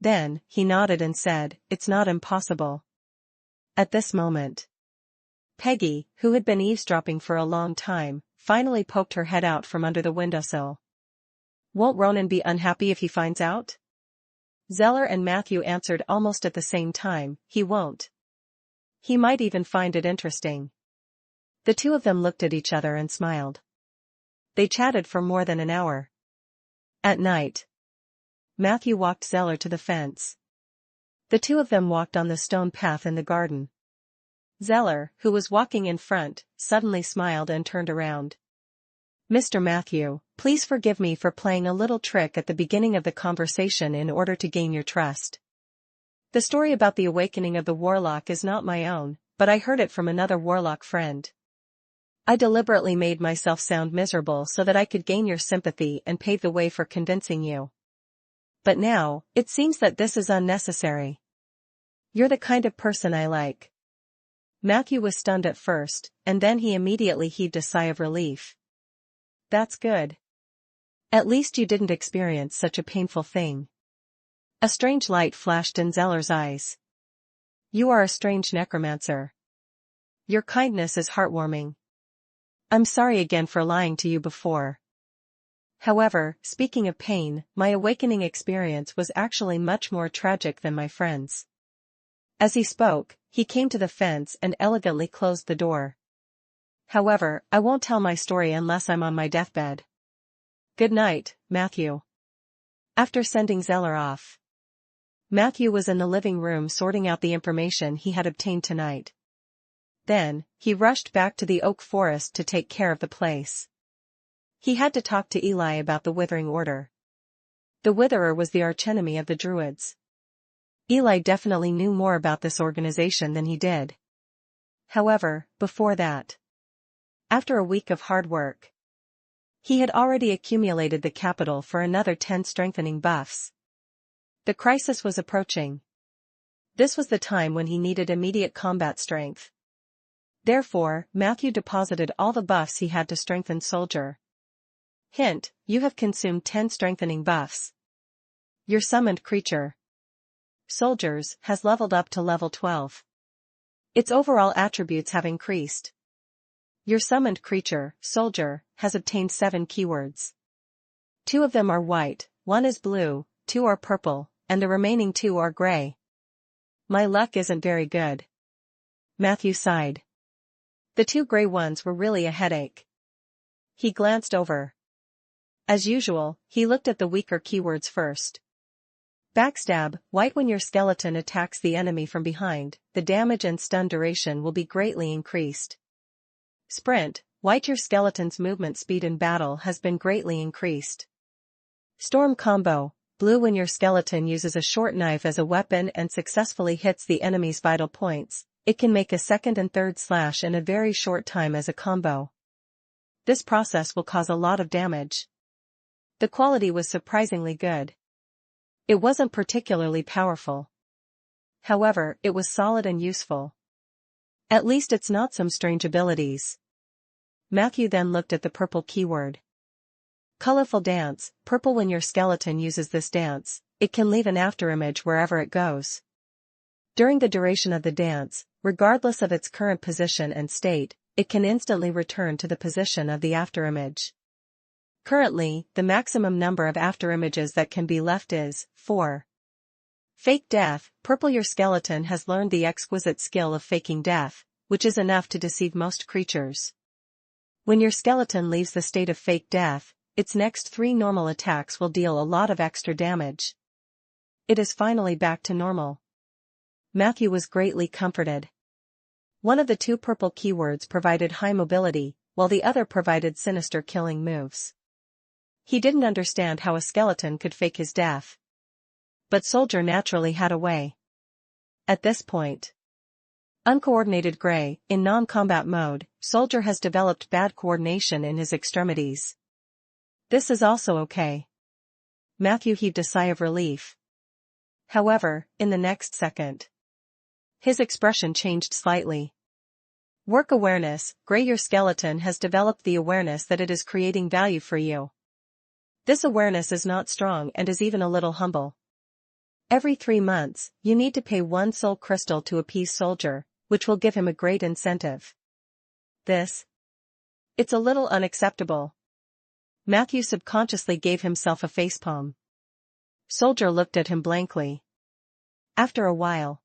Then, he nodded and said, it's not impossible. At this moment, Peggy, who had been eavesdropping for a long time, finally poked her head out from under the windowsill. Won't Ronan be unhappy if he finds out? Zeller and Matthew answered almost at the same time, he won't. He might even find it interesting. The two of them looked at each other and smiled. They chatted for more than an hour. At night, Matthew walked Zeller to the fence. The two of them walked on the stone path in the garden. Zeller, who was walking in front, suddenly smiled and turned around. Mr. Matthew, please forgive me for playing a little trick at the beginning of the conversation in order to gain your trust. The story about the awakening of the warlock is not my own, but I heard it from another warlock friend. I deliberately made myself sound miserable so that I could gain your sympathy and pave the way for convincing you. But now, it seems that this is unnecessary. You're the kind of person I like. Matthew was stunned at first, and then he immediately heaved a sigh of relief. That's good. At least you didn't experience such a painful thing. A strange light flashed in Zeller's eyes. You are a strange necromancer. Your kindness is heartwarming. I'm sorry again for lying to you before. However, speaking of pain, my awakening experience was actually much more tragic than my friend's. As he spoke, he came to the fence and elegantly closed the door. However, I won't tell my story unless I'm on my deathbed. Good night, Matthew. After sending Zeller off, Matthew was in the living room sorting out the information he had obtained tonight. Then, he rushed back to the oak forest to take care of the place. He had to talk to Eli about the Withering Order. The Witherer was the archenemy of the Druids. Eli definitely knew more about this organization than he did. However, before that, after a week of hard work, he had already accumulated the capital for another 10 strengthening buffs. The crisis was approaching. This was the time when he needed immediate combat strength. Therefore, Matthew deposited all the buffs he had to strengthen Soldier. Hint, you have consumed 10 strengthening buffs. Your summoned creature, Soldiers, has leveled up to level 12. Its overall attributes have increased. Your summoned creature, Soldier, has obtained 7 keywords. 2 of them are white, 1 is blue, 2 are purple, and the remaining 2 are gray. My luck isn't very good. Matthew sighed. The 2 gray ones were really a headache. He glanced over. As usual, he looked at the weaker keywords first. Backstab, white. When your skeleton attacks the enemy from behind, the damage and stun duration will be greatly increased. Sprint, white. Your skeleton's movement speed in battle has been greatly increased. Storm combo, blue. When your skeleton uses a short knife as a weapon and successfully hits the enemy's vital points, it can make a second and third slash in a very short time as a combo. This process will cause a lot of damage. The quality was surprisingly good. It wasn't particularly powerful. However, it was solid and useful. At least it's not some strange abilities. Matthew then looked at the purple keyword. Colorful dance, purple. When your skeleton uses this dance, it can leave an afterimage wherever it goes. During the duration of the dance, regardless of its current position and state, it can instantly return to the position of the afterimage. Currently, the maximum number of afterimages that can be left is 4. Fake death, purple. Your skeleton has learned the exquisite skill of faking death, which is enough to deceive most creatures. When your skeleton leaves the state of fake death, its next 3 normal attacks will deal a lot of extra damage. It is finally back to normal. Matthew was greatly comforted. One of the two purple keywords provided high mobility, while the other provided sinister killing moves. He didn't understand how a skeleton could fake his death. But Soldier naturally had a way. At this point, uncoordinated gray, in non-combat mode, Soldier has developed bad coordination in his extremities. This is also okay. Matthew heaved a sigh of relief. However, in the next second, his expression changed slightly. Work awareness, Gray. Your skeleton has developed the awareness that it is creating value for you. This awareness is not strong and is even a little humble. Every 3 months, you need to pay 1 soul crystal to appease Soldier, which will give him a great incentive. It's a little unacceptable. Matthew subconsciously gave himself a facepalm. Soldier looked at him blankly. After a while,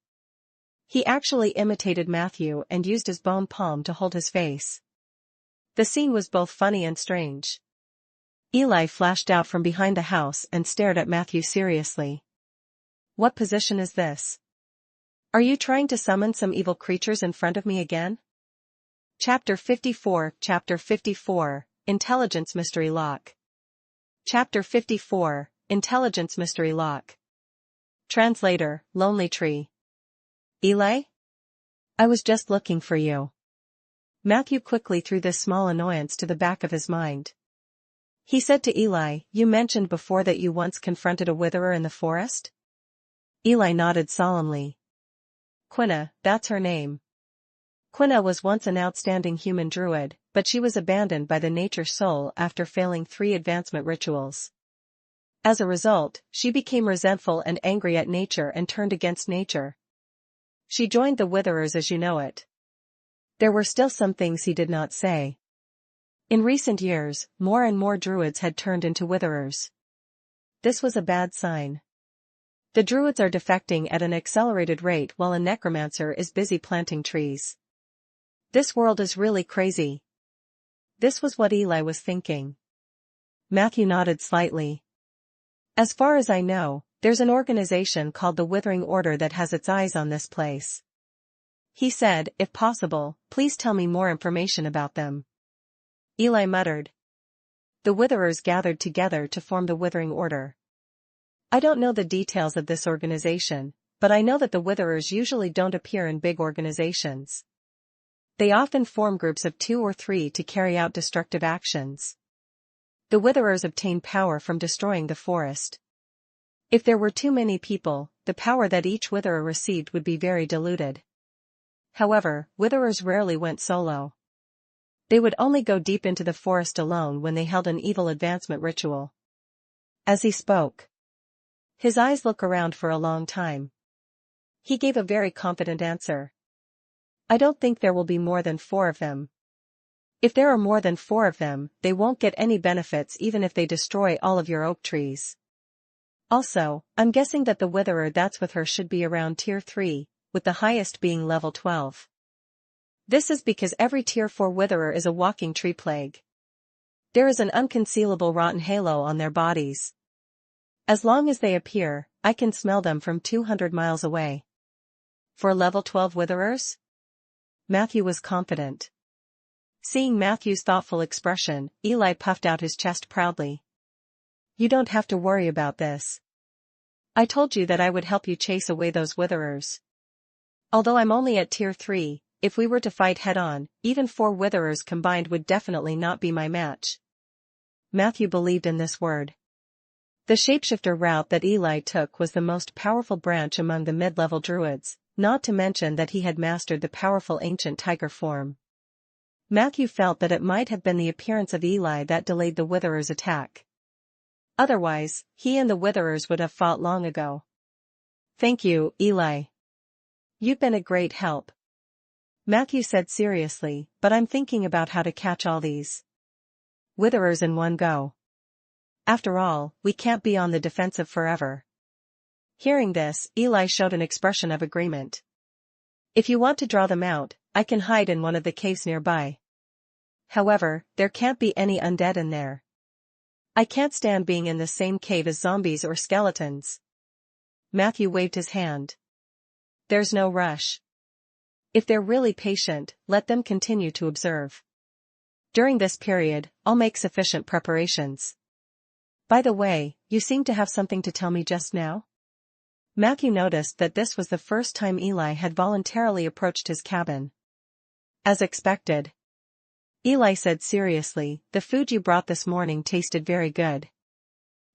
he actually imitated Matthew and used his bone palm to hold his face. The scene was both funny and strange. Eli flashed out from behind the house and stared at Matthew seriously. What position is this? Are you trying to summon some evil creatures in front of me again? Chapter 54, Intelligence Mystery Lock. Chapter 54, Intelligence Mystery Lock. Translator, Lonely Tree. Eli? I was just looking for you. Matthew quickly threw this small annoyance to the back of his mind. He said to Eli, you mentioned before that you once confronted a witherer in the forest? Eli nodded solemnly. Quina, that's her name. Quina was once an outstanding human druid, but she was abandoned by the Nature Soul after failing 3 advancement rituals. As a result, she became resentful and angry at nature and turned against nature. She joined the Witherers as you know it. There were still some things he did not say. In recent years, more and more druids had turned into Witherers. This was a bad sign. The druids are defecting at an accelerated rate while a necromancer is busy planting trees. This world is really crazy. This was what Eli was thinking. Matthew nodded slightly. As far as I know, there's an organization called the Withering Order that has its eyes on this place. He said, if possible, please tell me more information about them. Eli muttered. The Witherers gathered together to form the Withering Order. I don't know the details of this organization, but I know that the Witherers usually don't appear in big organizations. They often form groups of 2 or 3 to carry out destructive actions. The Witherers obtain power from destroying the forest. If there were too many people, the power that each Witherer received would be very diluted. However, Witherers rarely went solo. They would only go deep into the forest alone when they held an evil advancement ritual. As he spoke, his eyes looked around for a long time. He gave a very confident answer. I don't think there will be more than 4 of them. If there are more than 4 of them, they won't get any benefits even if they destroy all of your oak trees. Also, I'm guessing that the Witherer that's with her should be around tier 3, with the highest being level 12. This is because every tier 4 Witherer is a walking tree plague. There is an unconcealable rotten halo on their bodies. As long as they appear, I can smell them from 200 miles away. For level 12 Witherers? Matthew was confident. Seeing Matthew's thoughtful expression, Eli puffed out his chest proudly. You don't have to worry about this. I told you that I would help you chase away those Witherers. Although I'm only at tier 3, if we were to fight head-on, even 4 Witherers combined would definitely not be my match. Matthew believed in this word. The shapeshifter route that Eli took was the most powerful branch among the mid-level druids, not to mention that he had mastered the powerful ancient tiger form. Matthew felt that it might have been the appearance of Eli that delayed the Witherers' attack. Otherwise, he and the Witherers would have fought long ago. Thank you, Eli. You've been a great help. Matthew said seriously, but I'm thinking about how to catch all these Witherers in one go. After all, we can't be on the defensive forever. Hearing this, Eli showed an expression of agreement. If you want to draw them out, I can hide in one of the caves nearby. However, there can't be any undead in there. I can't stand being in the same cave as zombies or skeletons. Matthew waved his hand. There's no rush. If they're really patient, let them continue to observe. During this period, I'll make sufficient preparations. By the way, you seem to have something to tell me just now? Matthew noticed that this was the first time Eli had voluntarily approached his cabin. As expected. Eli said seriously, the food you brought this morning tasted very good.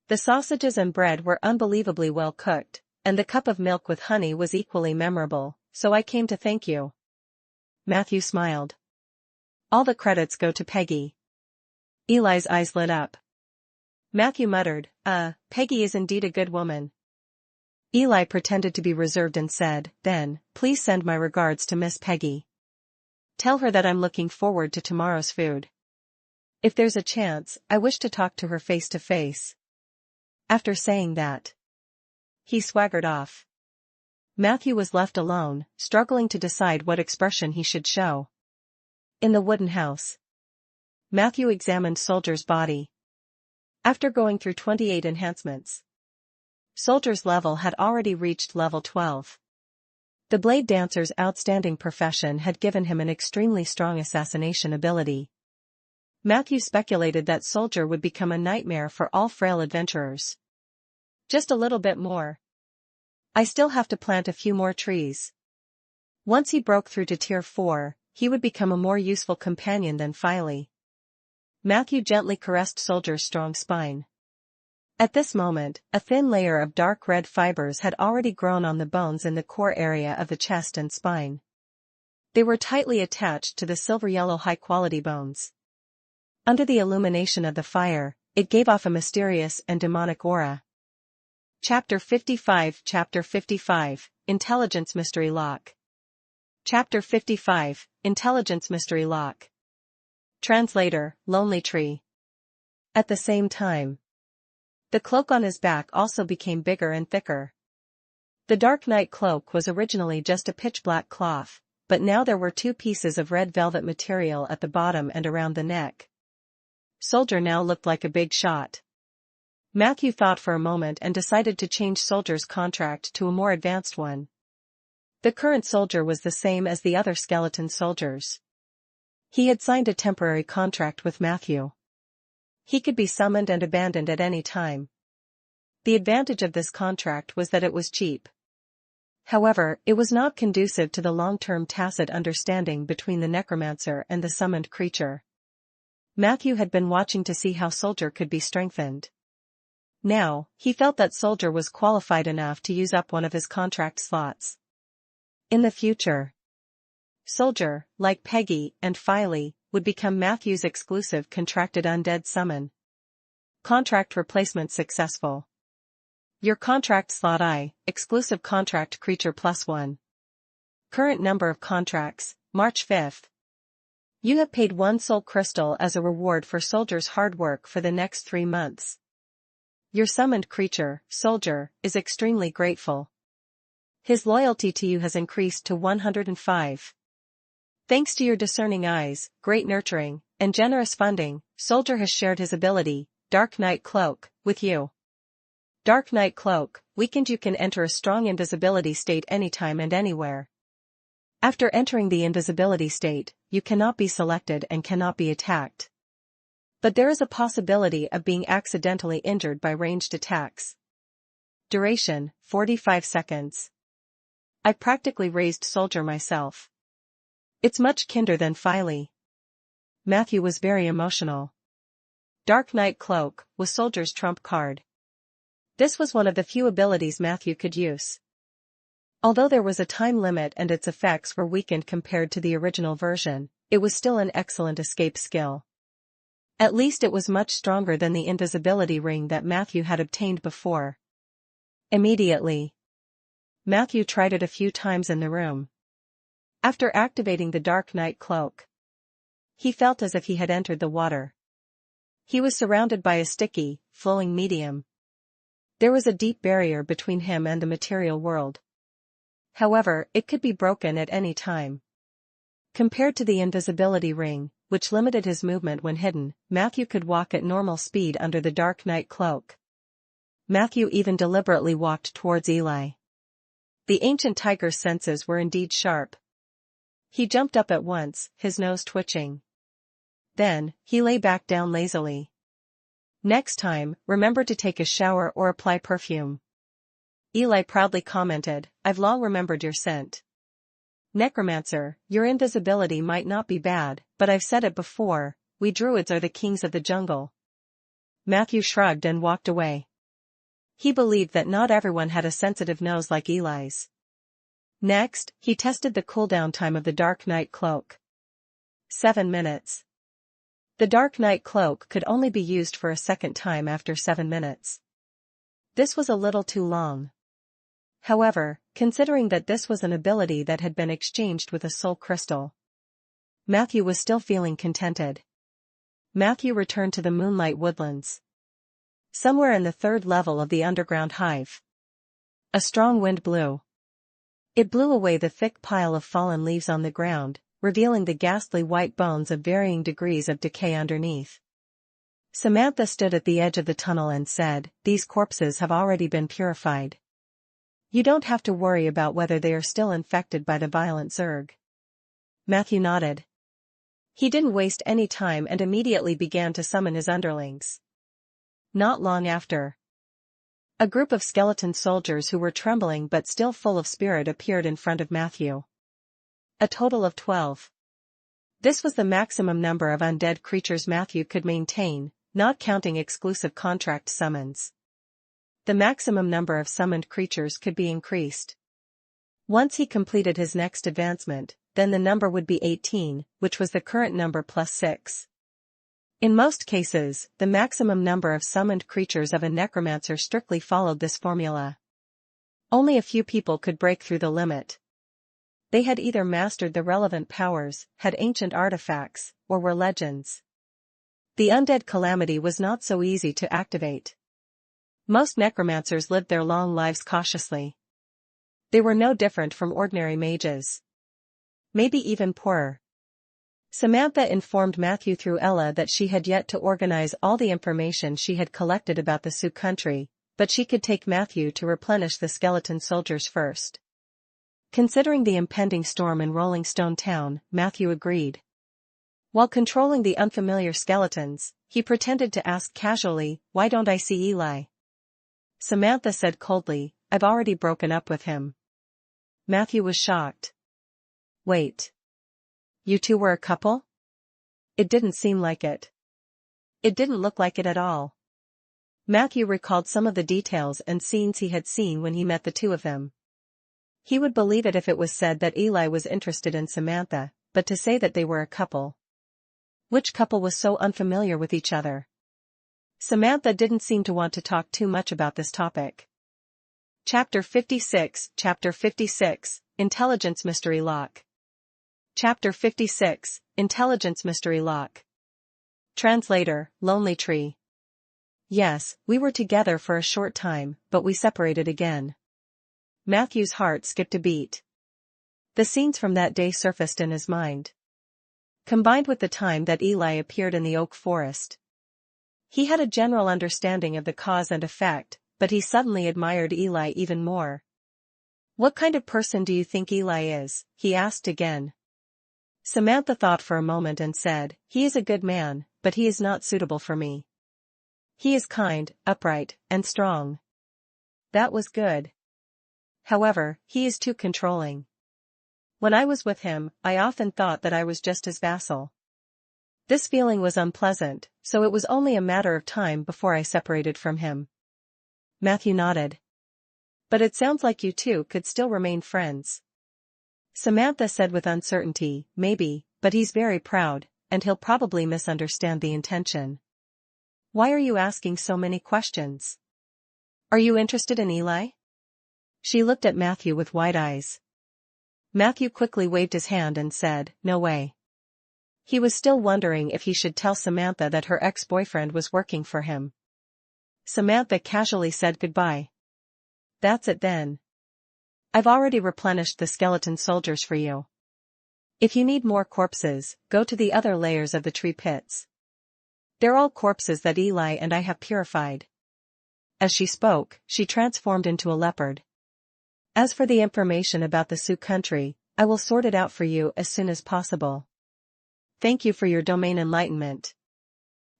The sausages and bread were unbelievably well cooked, and the cup of milk with honey was equally memorable, so I came to thank you. Matthew smiled. All the credits go to Peggy. Eli's eyes lit up. Matthew muttered, Peggy is indeed a good woman. Eli pretended to be reserved and said, then, please send my regards to Miss Peggy. Tell her that I'm looking forward to tomorrow's food. If there's a chance, I wish to talk to her face to face. After saying that, he swaggered off. Matthew was left alone, struggling to decide what expression he should show. In the wooden house, Matthew examined Soldier's body. After going through 28 enhancements, Soldier's level had already reached level 12. The Blade Dancer's outstanding profession had given him an extremely strong assassination ability. Matthew speculated that Soldier would become a nightmare for all frail adventurers. Just a little bit more. I still have to plant a few more trees. Once he broke through to tier 4, he would become a more useful companion than Filey. Matthew gently caressed Soldier's strong spine. At this moment, a thin layer of dark red fibers had already grown on the bones in the core area of the chest and spine. They were tightly attached to the silver-yellow high-quality bones. Under the illumination of the fire, it gave off a mysterious and demonic aura. Chapter 55 Intelligence Mystery Lock. Chapter 55 Intelligence Mystery Lock. Translator, Lonely Tree. At the same time, the cloak on his back also became bigger and thicker. The Dark Knight cloak was originally just a pitch-black cloth, but now there were 2 pieces of red velvet material at the bottom and around the neck. Soldier now looked like a big shot. Matthew thought for a moment and decided to change Soldier's contract to a more advanced one. The current Soldier was the same as the other skeleton soldiers. He had signed a temporary contract with Matthew. He could be summoned and abandoned at any time. The advantage of this contract was that it was cheap. However, it was not conducive to the long-term tacit understanding between the Necromancer and the summoned creature. Matthew had been watching to see how Soldier could be strengthened. Now, he felt that Soldier was qualified enough to use up one of his contract slots. In the future, Soldier, like Peggy and Filey, would become Matthew's exclusive contracted undead summon. Contract replacement successful. Your contract slot I, exclusive contract creature +1. Current number of contracts, March 5th. You have paid 1 soul crystal as a reward for Soldier's hard work for the next 3 months. Your summoned creature, Soldier, is extremely grateful. His loyalty to you has increased to 105. Thanks to your discerning eyes, great nurturing, and generous funding, Soldier has shared his ability, Dark Knight Cloak, with you. Dark Knight Cloak, weakened. You can enter a strong invisibility state anytime and anywhere. After entering the invisibility state, you cannot be selected and cannot be attacked. But there is a possibility of being accidentally injured by ranged attacks. Duration, 45 seconds. I practically raised Soldier myself. It's much kinder than Filey. Matthew was very emotional. Dark Knight Cloak was Soldier's trump card. This was one of the few abilities Matthew could use. Although there was a time limit and its effects were weakened compared to the original version, it was still an excellent escape skill. At least it was much stronger than the invisibility ring that Matthew had obtained before. Immediately, Matthew tried it a few times in the room. After activating the Dark Knight Cloak, he felt as if he had entered the water. He was surrounded by a sticky, flowing medium. There was a deep barrier between him and the material world. However, it could be broken at any time. Compared to the invisibility ring, which limited his movement when hidden, Matthew could walk at normal speed under the Dark Knight Cloak. Matthew even deliberately walked towards Eli. The ancient tiger's senses were indeed sharp. He jumped up at once, his nose twitching. Then, he lay back down lazily. Next time, remember to take a shower or apply perfume. Eli proudly commented, I've long remembered your scent. Necromancer, your invisibility might not be bad, but I've said it before, we druids are the kings of the jungle. Matthew shrugged and walked away. He believed that not everyone had a sensitive nose like Eli's. Next, he tested the cooldown time of the Dark Night Cloak. 7 minutes. The Dark Night Cloak could only be used for a second time after 7 minutes. This was a little too long. However, considering that this was an ability that had been exchanged with a soul crystal, Matthew was still feeling contented. Matthew returned to the moonlight woodlands. Somewhere in the 3rd level of the underground hive, a strong wind blew. It blew away the thick pile of fallen leaves on the ground, revealing the ghastly white bones of varying degrees of decay underneath. Samantha stood at the edge of the tunnel and said, These corpses have already been purified. You don't have to worry about whether they are still infected by the violent Zerg. Matthew nodded. He didn't waste any time and immediately began to summon his underlings. Not long after, a group of skeleton soldiers who were trembling but still full of spirit appeared in front of Matthew. A total of 12. This was the maximum number of undead creatures Matthew could maintain, not counting exclusive contract summons. The maximum number of summoned creatures could be increased. Once he completed his next advancement, then the number would be 18, which was the current number plus 6. In most cases, the maximum number of summoned creatures of a necromancer strictly followed this formula. Only a few people could break through the limit. They had either mastered the relevant powers, had ancient artifacts, or were legends. The undead calamity was not so easy to activate. Most necromancers lived their long lives cautiously. They were no different from ordinary mages. Maybe even poorer. Samantha informed Matthew through Ella that she had yet to organize all the information she had collected about the Sioux country, but she could take Matthew to replenish the skeleton soldiers first. Considering the impending storm in Rolling Stone Town, Matthew agreed. While controlling the unfamiliar skeletons, he pretended to ask casually, Why don't I see Eli? Samantha said coldly, I've already broken up with him. Matthew was shocked. Wait. You two were a couple? It didn't seem like it. It didn't look like it at all. Matthew recalled some of the details and scenes he had seen when he met the two of them. He would believe it if it was said that Eli was interested in Samantha, but to say that they were a couple. Which couple was so unfamiliar with each other? Samantha didn't seem to want to talk too much about this topic. Chapter 56, Intelligence Mystery Lock. Chapter 56, Intelligence Mystery Lock. Translator, Lonely Tree. Yes, we were together for a short time, but we separated again. Matthew's heart skipped a beat. The scenes from that day surfaced in his mind. Combined with the time that Eli appeared in the oak forest. He had a general understanding of the cause and effect, but he suddenly admired Eli even more. What kind of person do you think Eli is? He asked again. Samantha thought for a moment and said, He is a good man, but he is not suitable for me. He is kind, upright, and strong. That was good. However, he is too controlling. When I was with him, I often thought that I was just his vassal. This feeling was unpleasant, so it was only a matter of time before I separated from him. Matthew nodded. But it sounds like you two could still remain friends. Samantha said with uncertainty, maybe, but he's very proud, and he'll probably misunderstand the intention. Why are you asking so many questions? Are you interested in Eli? She looked at Matthew with wide eyes. Matthew quickly waved his hand and said, No way. He was still wondering if he should tell Samantha that her ex-boyfriend was working for him. Samantha casually said goodbye. That's it then. I've already replenished the skeleton soldiers for you. If you need more corpses, go to the other layers of the tree pits. They're all corpses that Eli and I have purified. As she spoke, she transformed into a leopard. As for the information about the Sioux country, I will sort it out for you as soon as possible. Thank you for your domain enlightenment.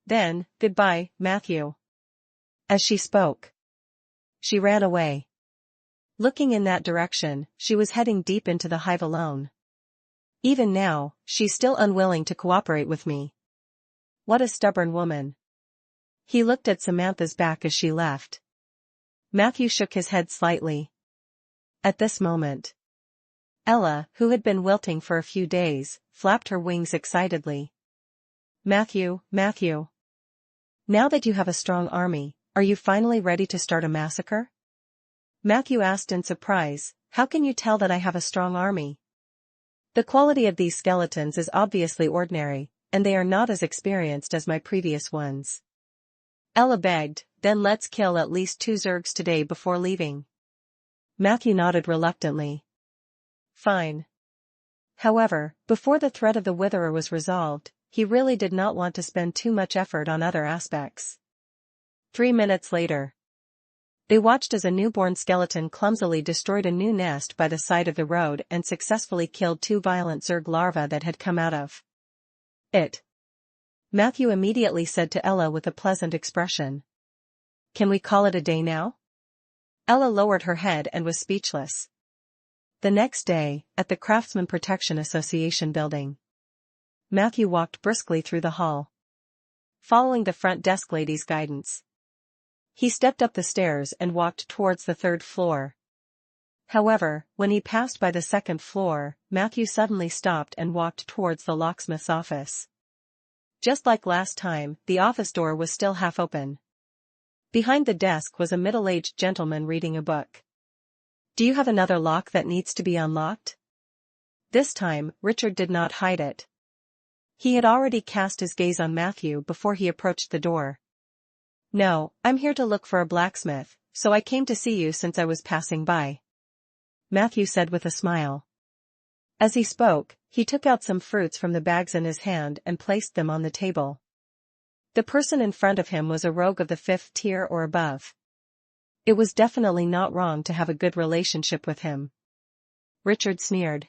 Then, goodbye, Matthew. As she spoke, she ran away. Looking in that direction, she was heading deep into the hive alone. Even now, she's still unwilling to cooperate with me. What a stubborn woman. He looked at Samantha's back as she left. Matthew shook his head slightly. At this moment, Ella, who had been wilting for a few days, flapped her wings excitedly. Matthew. Now that you have a strong army, are you finally ready to start a massacre? Matthew asked in surprise, how can you tell that I have a strong army? The quality of these skeletons is obviously ordinary, and they are not as experienced as my previous ones. Ella begged, then let's kill at least 2 Zergs today before leaving. Matthew nodded reluctantly. Fine. However, before the threat of the Witherer was resolved, he really did not want to spend too much effort on other aspects. 3 minutes later, they watched as a newborn skeleton clumsily destroyed a new nest by the side of the road and successfully killed 2 violent Zerg larvae that had come out of it. Matthew immediately said to Ella with a pleasant expression. Can we call it a day now? Ella lowered her head and was speechless. The next day, at the Craftsman Protection Association building, Matthew walked briskly through the hall, following the front desk lady's guidance. He stepped up the stairs and walked towards the 3rd floor. However, when he passed by the 2nd floor, Matthew suddenly stopped and walked towards the locksmith's office. Just like last time, the office door was still half open. Behind the desk was a middle-aged gentleman reading a book. Do you have another lock that needs to be unlocked? This time, Richard did not hide it. He had already cast his gaze on Matthew before he approached the door. No, I'm here to look for a blacksmith, so I came to see you since I was passing by. Matthew said with a smile. As he spoke, he took out some fruits from the bags in his hand and placed them on the table. The person in front of him was a rogue of the 5th tier or above. It was definitely not wrong to have a good relationship with him. Richard sneered.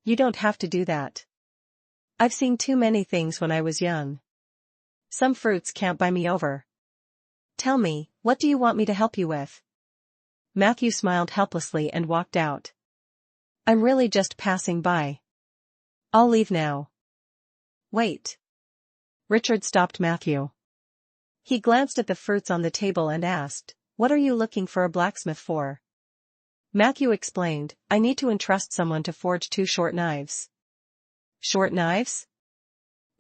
You don't have to do that. I've seen too many things when I was young. Some fruits can't buy me over. Tell me, what do you want me to help you with? Matthew smiled helplessly and walked out. I'm really just passing by. I'll leave now. Wait. Richard stopped Matthew. He glanced at the fruits on the table and asked, what are you looking for a blacksmith for? Matthew explained, I need to entrust someone to forge 2 short knives. Short knives?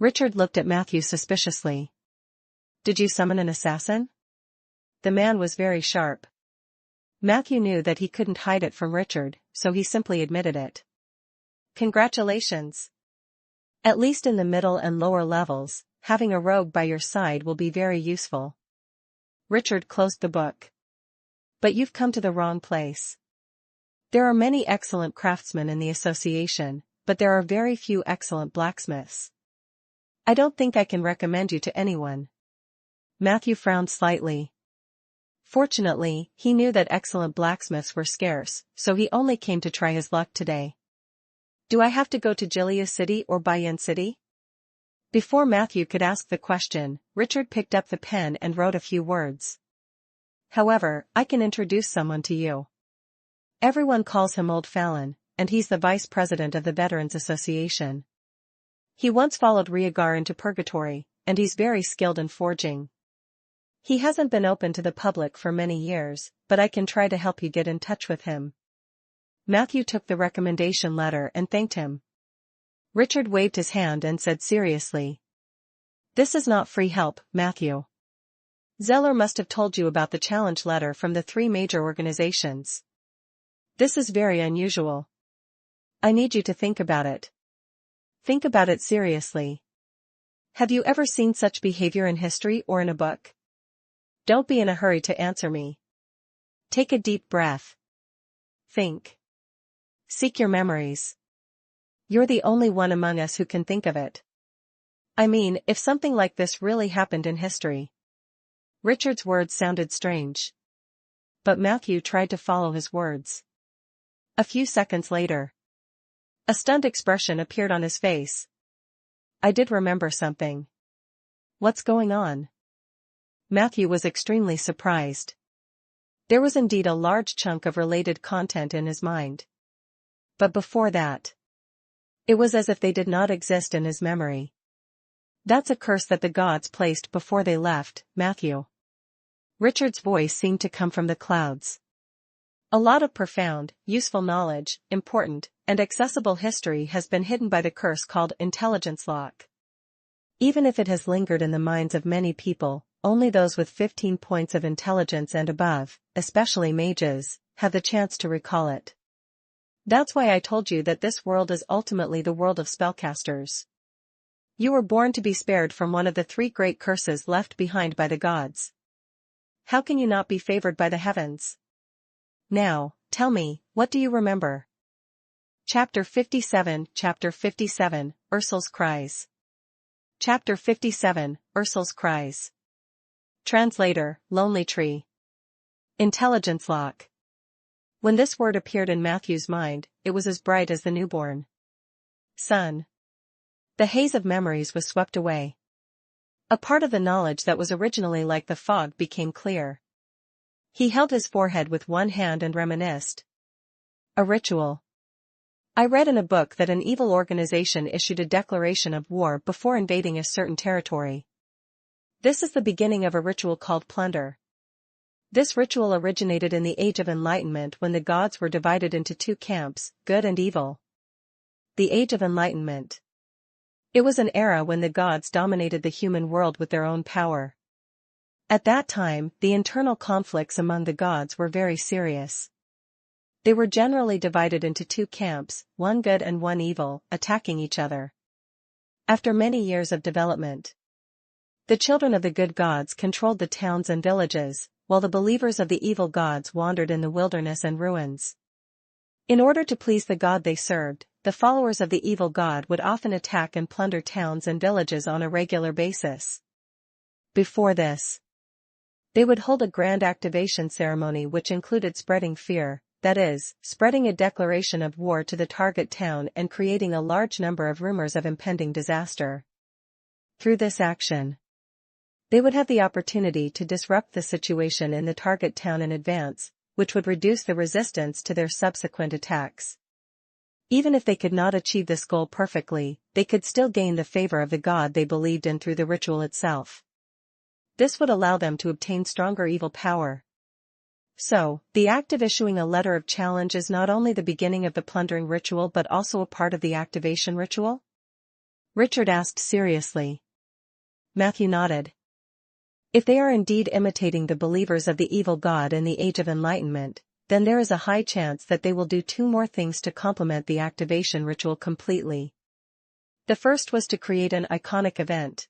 Richard looked at Matthew suspiciously. Did you summon an assassin? The man was very sharp. Matthew knew that he couldn't hide it from Richard, so he simply admitted it. Congratulations. At least in the middle and lower levels, having a rogue by your side will be very useful. Richard closed the book. But you've come to the wrong place. There are many excellent craftsmen in the association, but there are very few excellent blacksmiths. I don't think I can recommend you to anyone. Matthew frowned slightly. Fortunately, he knew that excellent blacksmiths were scarce, so he only came to try his luck today. Do I have to go to Jilia City or Bayan City? Before Matthew could ask the question, Richard picked up the pen and wrote a few words. However, I can introduce someone to you. Everyone calls him Old Fallon, and he's the vice president of the Veterans Association. He once followed Rhaegar into purgatory, and he's very skilled in forging. He hasn't been open to the public for many years, but I can try to help you get in touch with him. Matthew took the recommendation letter and thanked him. Richard waved his hand and said seriously. This is not free help, Matthew. Zeller must have told you about the challenge letter from the 3 major organizations. This is very unusual. I need you to think about it. Think about it seriously. Have you ever seen such behavior in history or in a book? Don't be in a hurry to answer me. Take a deep breath. Think. Seek your memories. You're the only one among us who can think of it. I mean, if something like this really happened in history. Richard's words sounded strange. But Matthew tried to follow his words. A few seconds later, a stunned expression appeared on his face. I did remember something. What's going on? Matthew was extremely surprised. There was indeed a large chunk of related content in his mind. But before that, it was as if they did not exist in his memory. That's a curse that the gods placed before they left, Matthew. Richard's voice seemed to come from the clouds. A lot of profound, useful knowledge, important, and accessible history has been hidden by the curse called intelligence lock. Even if it has lingered in the minds of many people, only those with 15 points of intelligence and above, especially mages, have the chance to recall it. That's why I told you that this world is ultimately the world of spellcasters. You were born to be spared from one of the 3 great curses left behind by the gods. How can you not be favored by the heavens? Now, tell me, what do you remember? Chapter 57, Ursul's Cries. Chapter 57, Ursul's Cries. Translator, Lonely Tree. Intelligence lock. When this word appeared in Matthew's mind, it was as bright as the newborn sun. The haze of memories was swept away. A part of the knowledge that was originally like the fog became clear. He held his forehead with one hand and reminisced. A ritual. I read in a book that an evil organization issued a declaration of war before invading a certain territory. This is the beginning of a ritual called plunder. This ritual originated in the Age of Enlightenment when the gods were divided into 2 camps, good and evil. The Age of Enlightenment. It was an era when the gods dominated the human world with their own power. At that time, the internal conflicts among the gods were very serious. They were generally divided into 2 camps, one good and one evil, attacking each other. After many years of development, the children of the good gods controlled the towns and villages, while the believers of the evil gods wandered in the wilderness and ruins. In order to please the god they served, the followers of the evil god would often attack and plunder towns and villages on a regular basis. Before this, they would hold a grand activation ceremony which included spreading fear, that is, spreading a declaration of war to the target town and creating a large number of rumors of impending disaster. Through this action, they would have the opportunity to disrupt the situation in the target town in advance, which would reduce the resistance to their subsequent attacks. Even if they could not achieve this goal perfectly, they could still gain the favor of the god they believed in through the ritual itself. This would allow them to obtain stronger evil power. So, the act of issuing a letter of challenge is not only the beginning of the plundering ritual but also a part of the activation ritual? Richard asked seriously. Matthew nodded. If they are indeed imitating the believers of the evil god in the Age of Enlightenment, then there is a high chance that they will do 2 more things to complement the activation ritual completely. The first was to create an iconic event.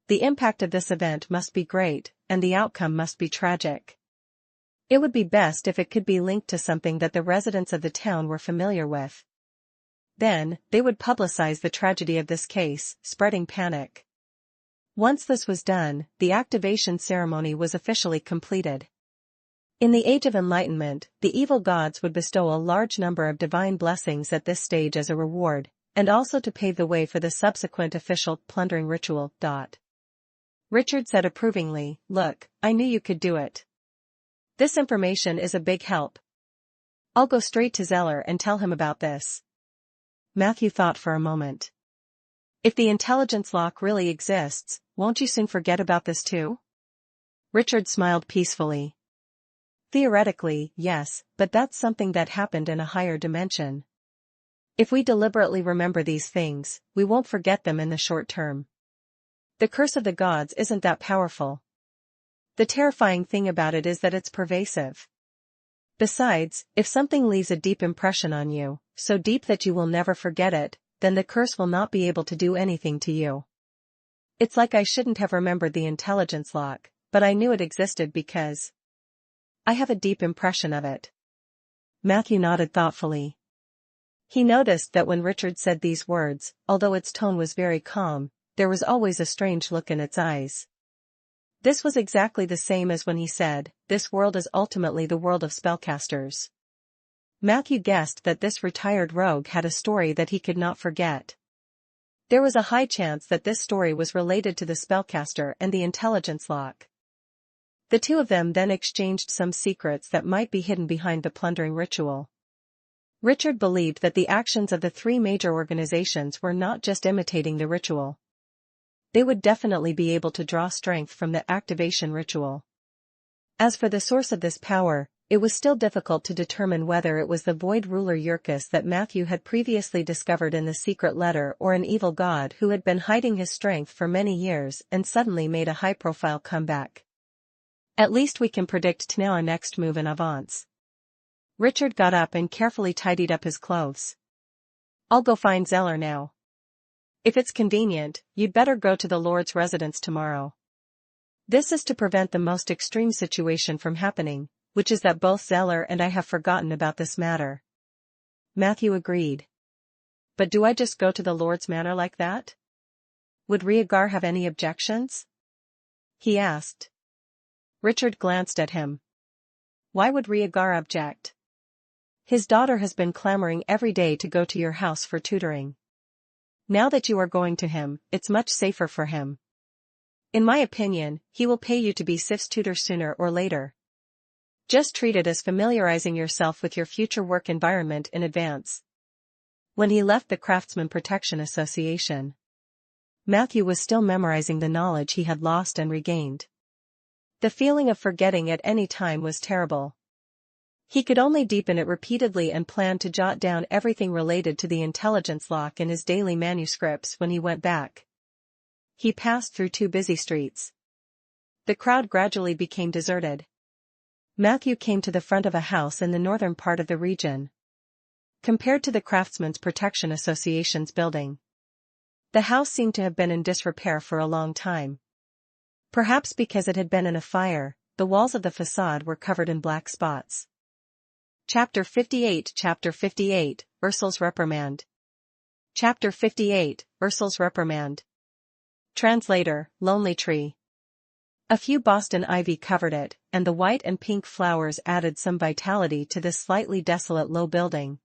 The impact of this event must be great, and the outcome must be tragic. It would be best if it could be linked to something that the residents of the town were familiar with. Then, they would publicize the tragedy of this case, spreading panic. Once this was done, the activation ceremony was officially completed. In the Age of Enlightenment, the evil gods would bestow a large number of divine blessings at this stage as a reward, and also to pave the way for the subsequent official plundering ritual. Richard said approvingly, Look, I knew you could do it. This information is a big help. I'll go straight to Zeller and tell him about this. Matthew thought for a moment. If the intelligence lock really exists, won't you soon forget about this too? Richard smiled peacefully. Theoretically, yes, but that's something that happened in a higher dimension. If we deliberately remember these things, we won't forget them in the short term. The curse of the gods isn't that powerful. The terrifying thing about it is that it's pervasive. Besides, if something leaves a deep impression on you, so deep that you will never forget it, then the curse will not be able to do anything to you. It's like I shouldn't have remembered the intelligence lock, but I knew it existed because I have a deep impression of it. Matthew nodded thoughtfully. He noticed that when Richard said these words, although its tone was very calm, there was always a strange look in its eyes. This was exactly the same as when he said, "This world is ultimately the world of spellcasters." Matthew guessed that this retired rogue had a story that he could not forget. There was a high chance that this story was related to the spellcaster and the intelligence lock. The two of them then exchanged some secrets that might be hidden behind the plundering ritual. Richard believed that the actions of the three major organizations were not just imitating the ritual. They would definitely be able to draw strength from the activation ritual. As for the source of this power, it was still difficult to determine whether it was the void ruler Yurkus that Matthew had previously discovered in the secret letter or an evil god who had been hiding his strength for many years and suddenly made a high-profile comeback. At least we can predict now our next move in avance. Richard got up and carefully tidied up his clothes. I'll go find Zeller now. If it's convenient, you'd better go to the Lord's residence tomorrow. This is to prevent the most extreme situation from happening, which is that both Zeller and I have forgotten about this matter. Matthew agreed. But do I just go to the Lord's manor like that? Would Rhaegar have any objections? He asked. Richard glanced at him. Why would Rhaegar object? His daughter has been clamoring every day to go to your house for tutoring. Now that you are going to him, it's much safer for him. In my opinion, he will pay you to be Sif's tutor sooner or later. Just treat it as familiarizing yourself with your future work environment in advance. When he left the Craftsman Protection Association, Matthew was still memorizing the knowledge he had lost and regained. The feeling of forgetting at any time was terrible. He could only deepen it repeatedly and planned to jot down everything related to the intelligence lock in his daily manuscripts when he went back. He passed through two busy streets. The crowd gradually became deserted. Matthew came to the front of a house in the northern part of the region. Compared to the Craftsman's Protection Association's building, the house seemed to have been in disrepair for a long time. Perhaps because it had been in a fire, the walls of the facade were covered in black spots. Chapter 58 Ursul's Reprimand. Chapter 58 Ursul's Reprimand. Translator, Lonely Tree. A few Boston ivy covered it, and the white and pink flowers added some vitality to this slightly desolate low building.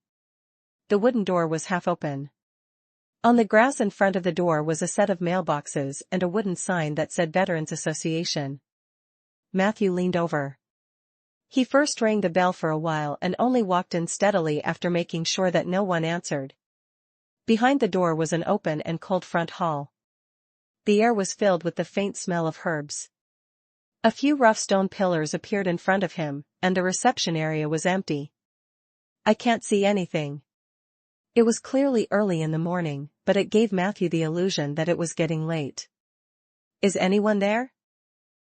The wooden door was half open. On the grass in front of the door was a set of mailboxes and a wooden sign that said Veterans Association. Matthew leaned over. He first rang the bell for a while and only walked in steadily after making sure that no one answered. Behind the door was an open and cold front hall. The air was filled with the faint smell of herbs. A few rough stone pillars appeared in front of him, and the reception area was empty. I can't see anything. It was clearly early in the morning, but it gave Matthew the illusion that it was getting late. Is anyone there?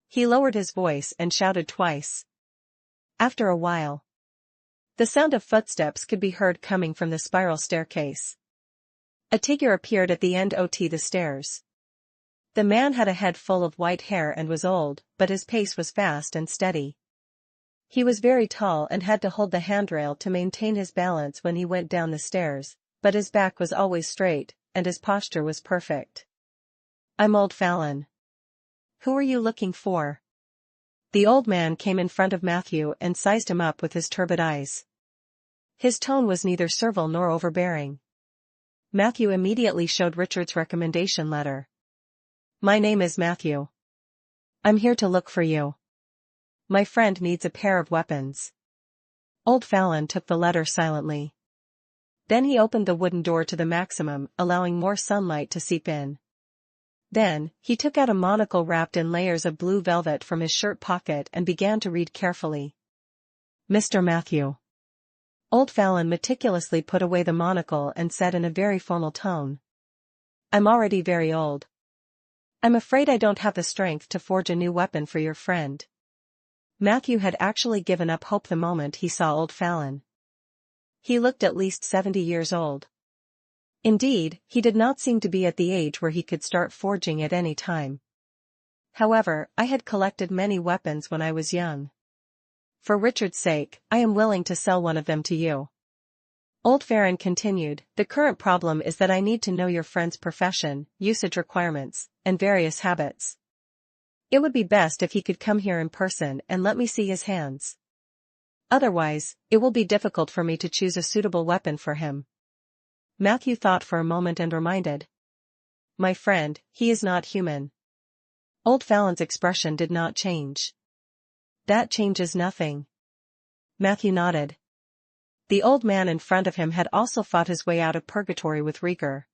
He lowered his voice and shouted twice. After a while, the sound of footsteps could be heard coming from the spiral staircase. A figure appeared at the end of the stairs. The man had a head full of white hair and was old, but his pace was fast and steady. He was very tall and had to hold the handrail to maintain his balance when he went down the stairs, but his back was always straight, and his posture was perfect. I'm Old Fallon. Who are you looking for? The old man came in front of Matthew and sized him up with his turbid eyes. His tone was neither servile nor overbearing. Matthew immediately showed Richard's recommendation letter. My name is Matthew. I'm here to look for you. My friend needs a pair of weapons. Old Fallon took the letter silently. Then he opened the wooden door to the maximum, allowing more sunlight to seep in. Then, he took out a monocle wrapped in layers of blue velvet from his shirt pocket and began to read carefully. Mr. Matthew. Old Fallon meticulously put away the monocle and said in a very formal tone. I'm already very old. I'm afraid I don't have the strength to forge a new weapon for your friend. Matthew had actually given up hope the moment he saw Old Fallon. He looked at least 70 years old. Indeed, he did not seem to be at the age where he could start forging at any time. However, I had collected many weapons when I was young. For Richard's sake, I am willing to sell one of them to you. Old Farron continued, the current problem is that I need to know your friend's profession, usage requirements, and various habits. It would be best if he could come here in person and let me see his hands. Otherwise, it will be difficult for me to choose a suitable weapon for him. Matthew thought for a moment and reminded. My friend, he is not human. Old Fallon's expression did not change. That changes nothing. Matthew nodded. The old man in front of him had also fought his way out of purgatory with rigor.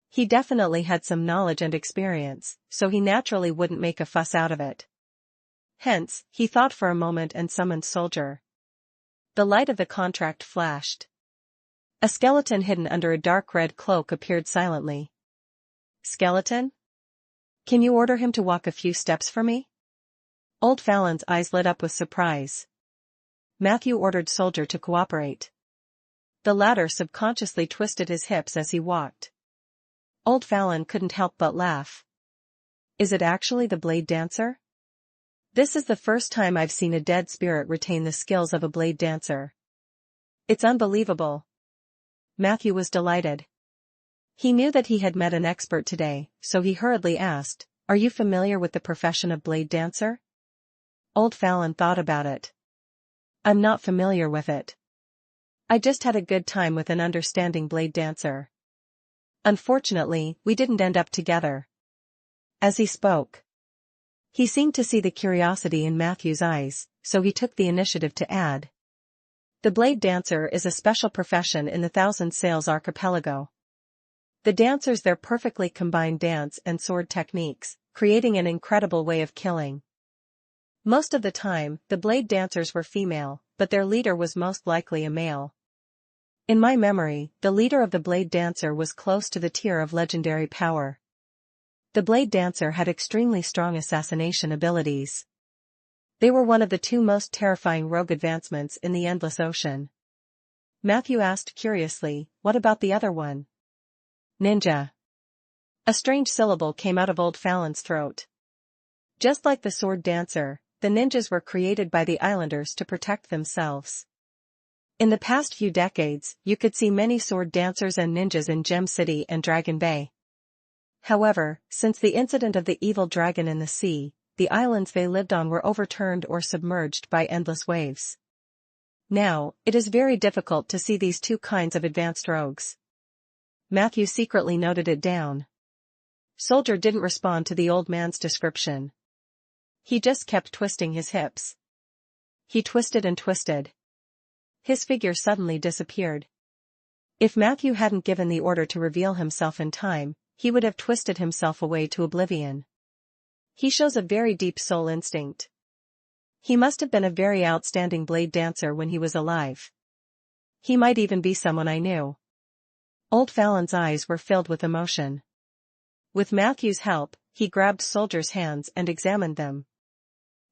He definitely had some knowledge and experience, so he naturally wouldn't make a fuss out of it. Hence, he thought for a moment and summoned Soldier. The light of the contract flashed. A skeleton hidden under a dark red cloak appeared silently. Skeleton? Can you order him to walk a few steps for me? Old Fallon's eyes lit up with surprise. Matthew ordered Soldier to cooperate. The latter subconsciously twisted his hips as he walked. Old Fallon couldn't help but laugh. Is it actually the blade dancer? This is the first time I've seen a dead spirit retain the skills of a blade dancer. It's unbelievable. Matthew was delighted. He knew that he had met an expert today, so he hurriedly asked, Are you familiar with the profession of blade dancer? Old Fallon thought about it. I'm not familiar with it. I just had a good time with an understanding blade dancer. Unfortunately, we didn't end up together. As he spoke, he seemed to see the curiosity in Matthew's eyes, so he took the initiative to add. The blade dancer is a special profession in the Thousand Sails archipelago. The dancers there perfectly combine dance and sword techniques, creating an incredible way of killing. Most of the time, the blade dancers were female, but their leader was most likely a male. In my memory, the leader of the blade dancer was close to the tier of legendary power. The blade dancer had extremely strong assassination abilities. They were one of the two most terrifying rogue advancements in the Endless Ocean. Matthew asked curiously, what about the other one? Ninja. A strange syllable came out of Old Fallon's throat. Just like the sword dancer, the ninjas were created by the islanders to protect themselves. In the past few decades, you could see many sword dancers and ninjas in Gem City and Dragon Bay. However, since the incident of the evil dragon in the sea, the islands they lived on were overturned or submerged by endless waves. Now, it is very difficult to see these two kinds of advanced rogues. Matthew secretly noted it down. Soldier didn't respond to the old man's description. He just kept twisting his hips. He twisted and twisted. His figure suddenly disappeared. If Matthew hadn't given the order to reveal himself in time, he would have twisted himself away to oblivion. He shows a very deep soul instinct. He must have been a very outstanding blade dancer when he was alive. He might even be someone I knew. Old Fallon's eyes were filled with emotion. With Matthew's help, he grabbed Soldier's hands and examined them.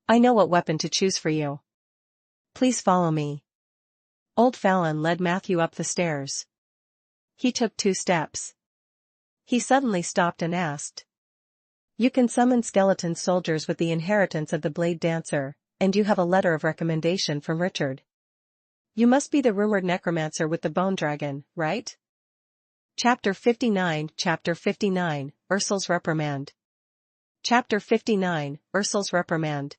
I know what weapon to choose for you. Please follow me. Old Fallon led Matthew up the stairs. He took 2 steps. He suddenly stopped and asked. You can summon skeleton soldiers with the inheritance of the blade dancer, and you have a letter of recommendation from Richard. You must be the rumored necromancer with the bone dragon, right? Chapter 59, Ursul's Reprimand. Chapter 59, Ursul's Reprimand.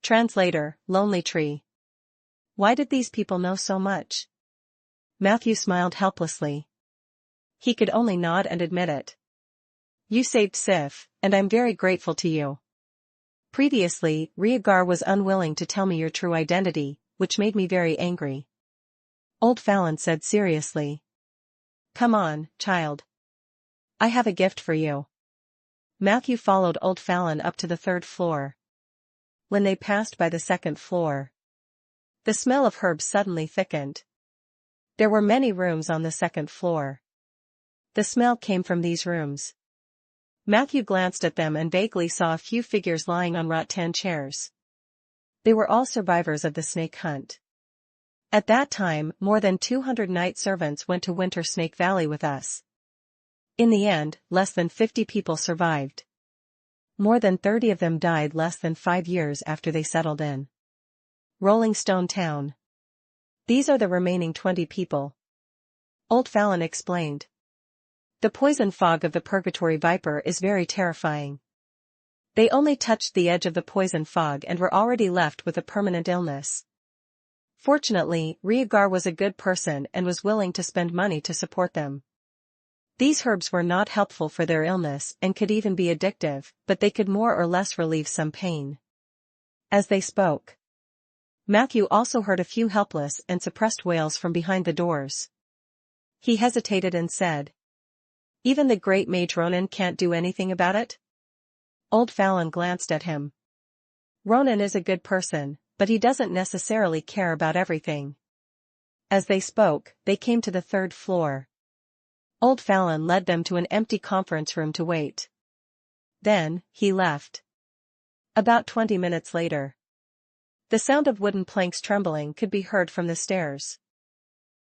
Translator, Lonely Tree. Why did these people know so much? Matthew smiled helplessly. He could only nod and admit it. You saved Sif, and I'm very grateful to you. Previously, Rhaegar was unwilling to tell me your true identity, which made me very angry. Old Fallon said seriously. Come on, child. I have a gift for you. Matthew followed Old Fallon up to the 3rd floor. When they passed by the 2nd floor, the smell of herbs suddenly thickened. There were many rooms on the 2nd floor. The smell came from these rooms. Matthew glanced at them and vaguely saw a few figures lying on rattan chairs. They were all survivors of the snake hunt. At that time, more than 200 night servants went to Winter Snake Valley with us. In the end, less than 50 people survived. More than 30 of them died less than 5 years after they settled in Rolling Stone Town. These are the remaining 20 people. Old Fallon explained. The poison fog of the Purgatory Viper is very terrifying. They only touched the edge of the poison fog and were already left with a permanent illness. Fortunately, Rhaegar was a good person and was willing to spend money to support them. These herbs were not helpful for their illness and could even be addictive, but they could more or less relieve some pain. As they spoke, Matthew also heard a few helpless and suppressed wails from behind the doors. He hesitated and said, "Even the great mage Ronan can't do anything about it?" Old Fallon glanced at him. "Ronan is a good person, but he doesn't necessarily care about everything." As they spoke, they came to the 3rd floor. Old Fallon led them to an empty conference room to wait. Then, he left. About 20 minutes later, the sound of wooden planks trembling could be heard from the stairs.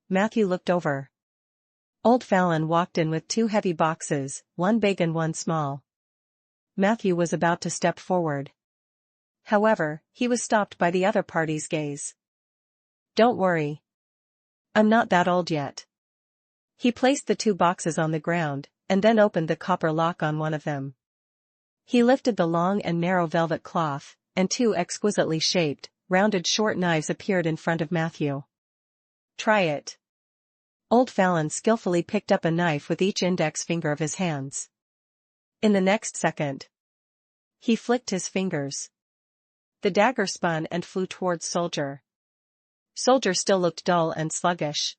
Matthew looked over. Old Fallon walked in with 2 heavy boxes, one big and one small. Matthew was about to step forward. However, he was stopped by the other party's gaze. "Don't worry. I'm not that old yet." He placed the 2 boxes on the ground, and then opened the copper lock on one of them. He lifted the long and narrow velvet cloth, and 2 exquisitely shaped, rounded short knives appeared in front of Matthew. "Try it." Old Fallon skillfully picked up a knife with each index finger of his hands. In the next second, he flicked his fingers. The dagger spun and flew towards Soldier. Soldier still looked dull and sluggish.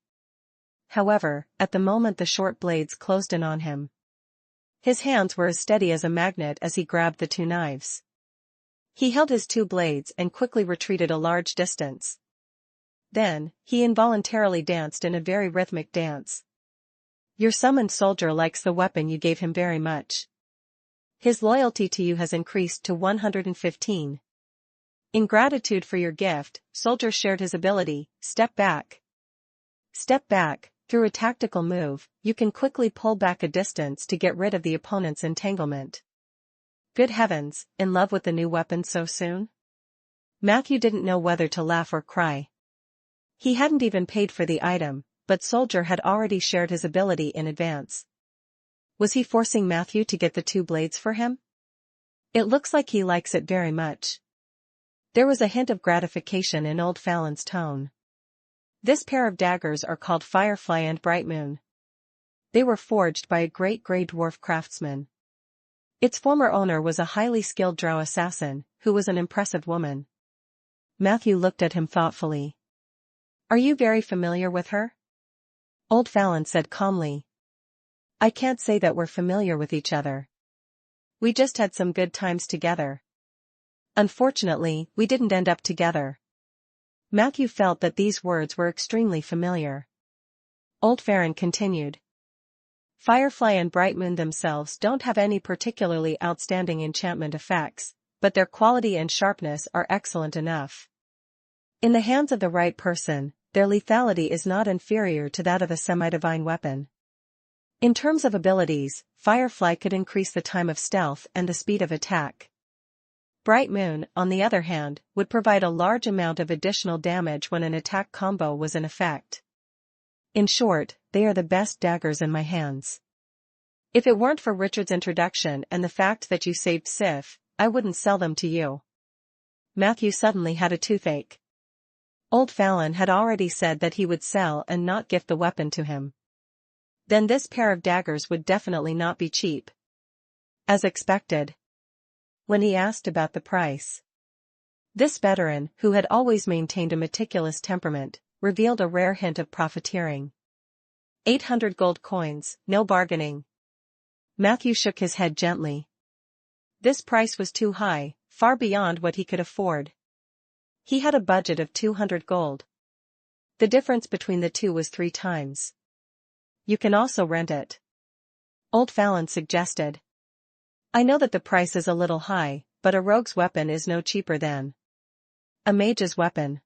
However, at the moment the short blades closed in on him, his hands were as steady as a magnet as he grabbed the 2 knives. He held his 2 blades and quickly retreated a large distance. Then, he involuntarily danced in a very rhythmic dance. "Your summoned soldier likes the weapon you gave him very much. His loyalty to you has increased to 115. In gratitude for your gift, Soldier shared his ability, Step Back. Step back. Through a tactical move, you can quickly pull back a distance to get rid of the opponent's entanglement." Good heavens, in love with the new weapon so soon? Matthew didn't know whether to laugh or cry. He hadn't even paid for the item, but Soldier had already shared his ability in advance. Was he forcing Matthew to get the 2 blades for him? It looks like he likes it very much. There was a hint of gratification in Old Fallon's tone. This pair of daggers are called Firefly and Bright Moon. They were forged by a great grey dwarf craftsman. Its former owner was a highly skilled drow assassin, who was an impressive woman. Matthew looked at him thoughtfully. "Are you very familiar with her?" Old Fallon said calmly. "I can't say that we're familiar with each other. We just had some good times together. Unfortunately, we didn't end up together." Matthew felt that these words were extremely familiar. Old Farron continued. "Firefly and Bright Moon themselves don't have any particularly outstanding enchantment effects, but their quality and sharpness are excellent enough. In the hands of the right person, their lethality is not inferior to that of a semi-divine weapon. In terms of abilities, Firefly could increase the time of stealth and the speed of attack. Bright Moon, on the other hand, would provide a large amount of additional damage when an attack combo was in effect. In short, they are the best daggers in my hands. If it weren't for Richard's introduction and the fact that you saved Sif, I wouldn't sell them to you." Matthew suddenly had a toothache. Old Fallon had already said that he would sell and not gift the weapon to him. Then this pair of daggers would definitely not be cheap. As expected. When he asked about the price, this veteran, who had always maintained a meticulous temperament, revealed a rare hint of profiteering. 800 gold coins, no bargaining. Matthew shook his head gently. This price was too high, far beyond what he could afford. He had a budget of 200 gold. The difference between the 2 was 3 times. "You can also rent it," Old Fallon suggested. "I know that the price is a little high, but a rogue's weapon is no cheaper than a mage's weapon.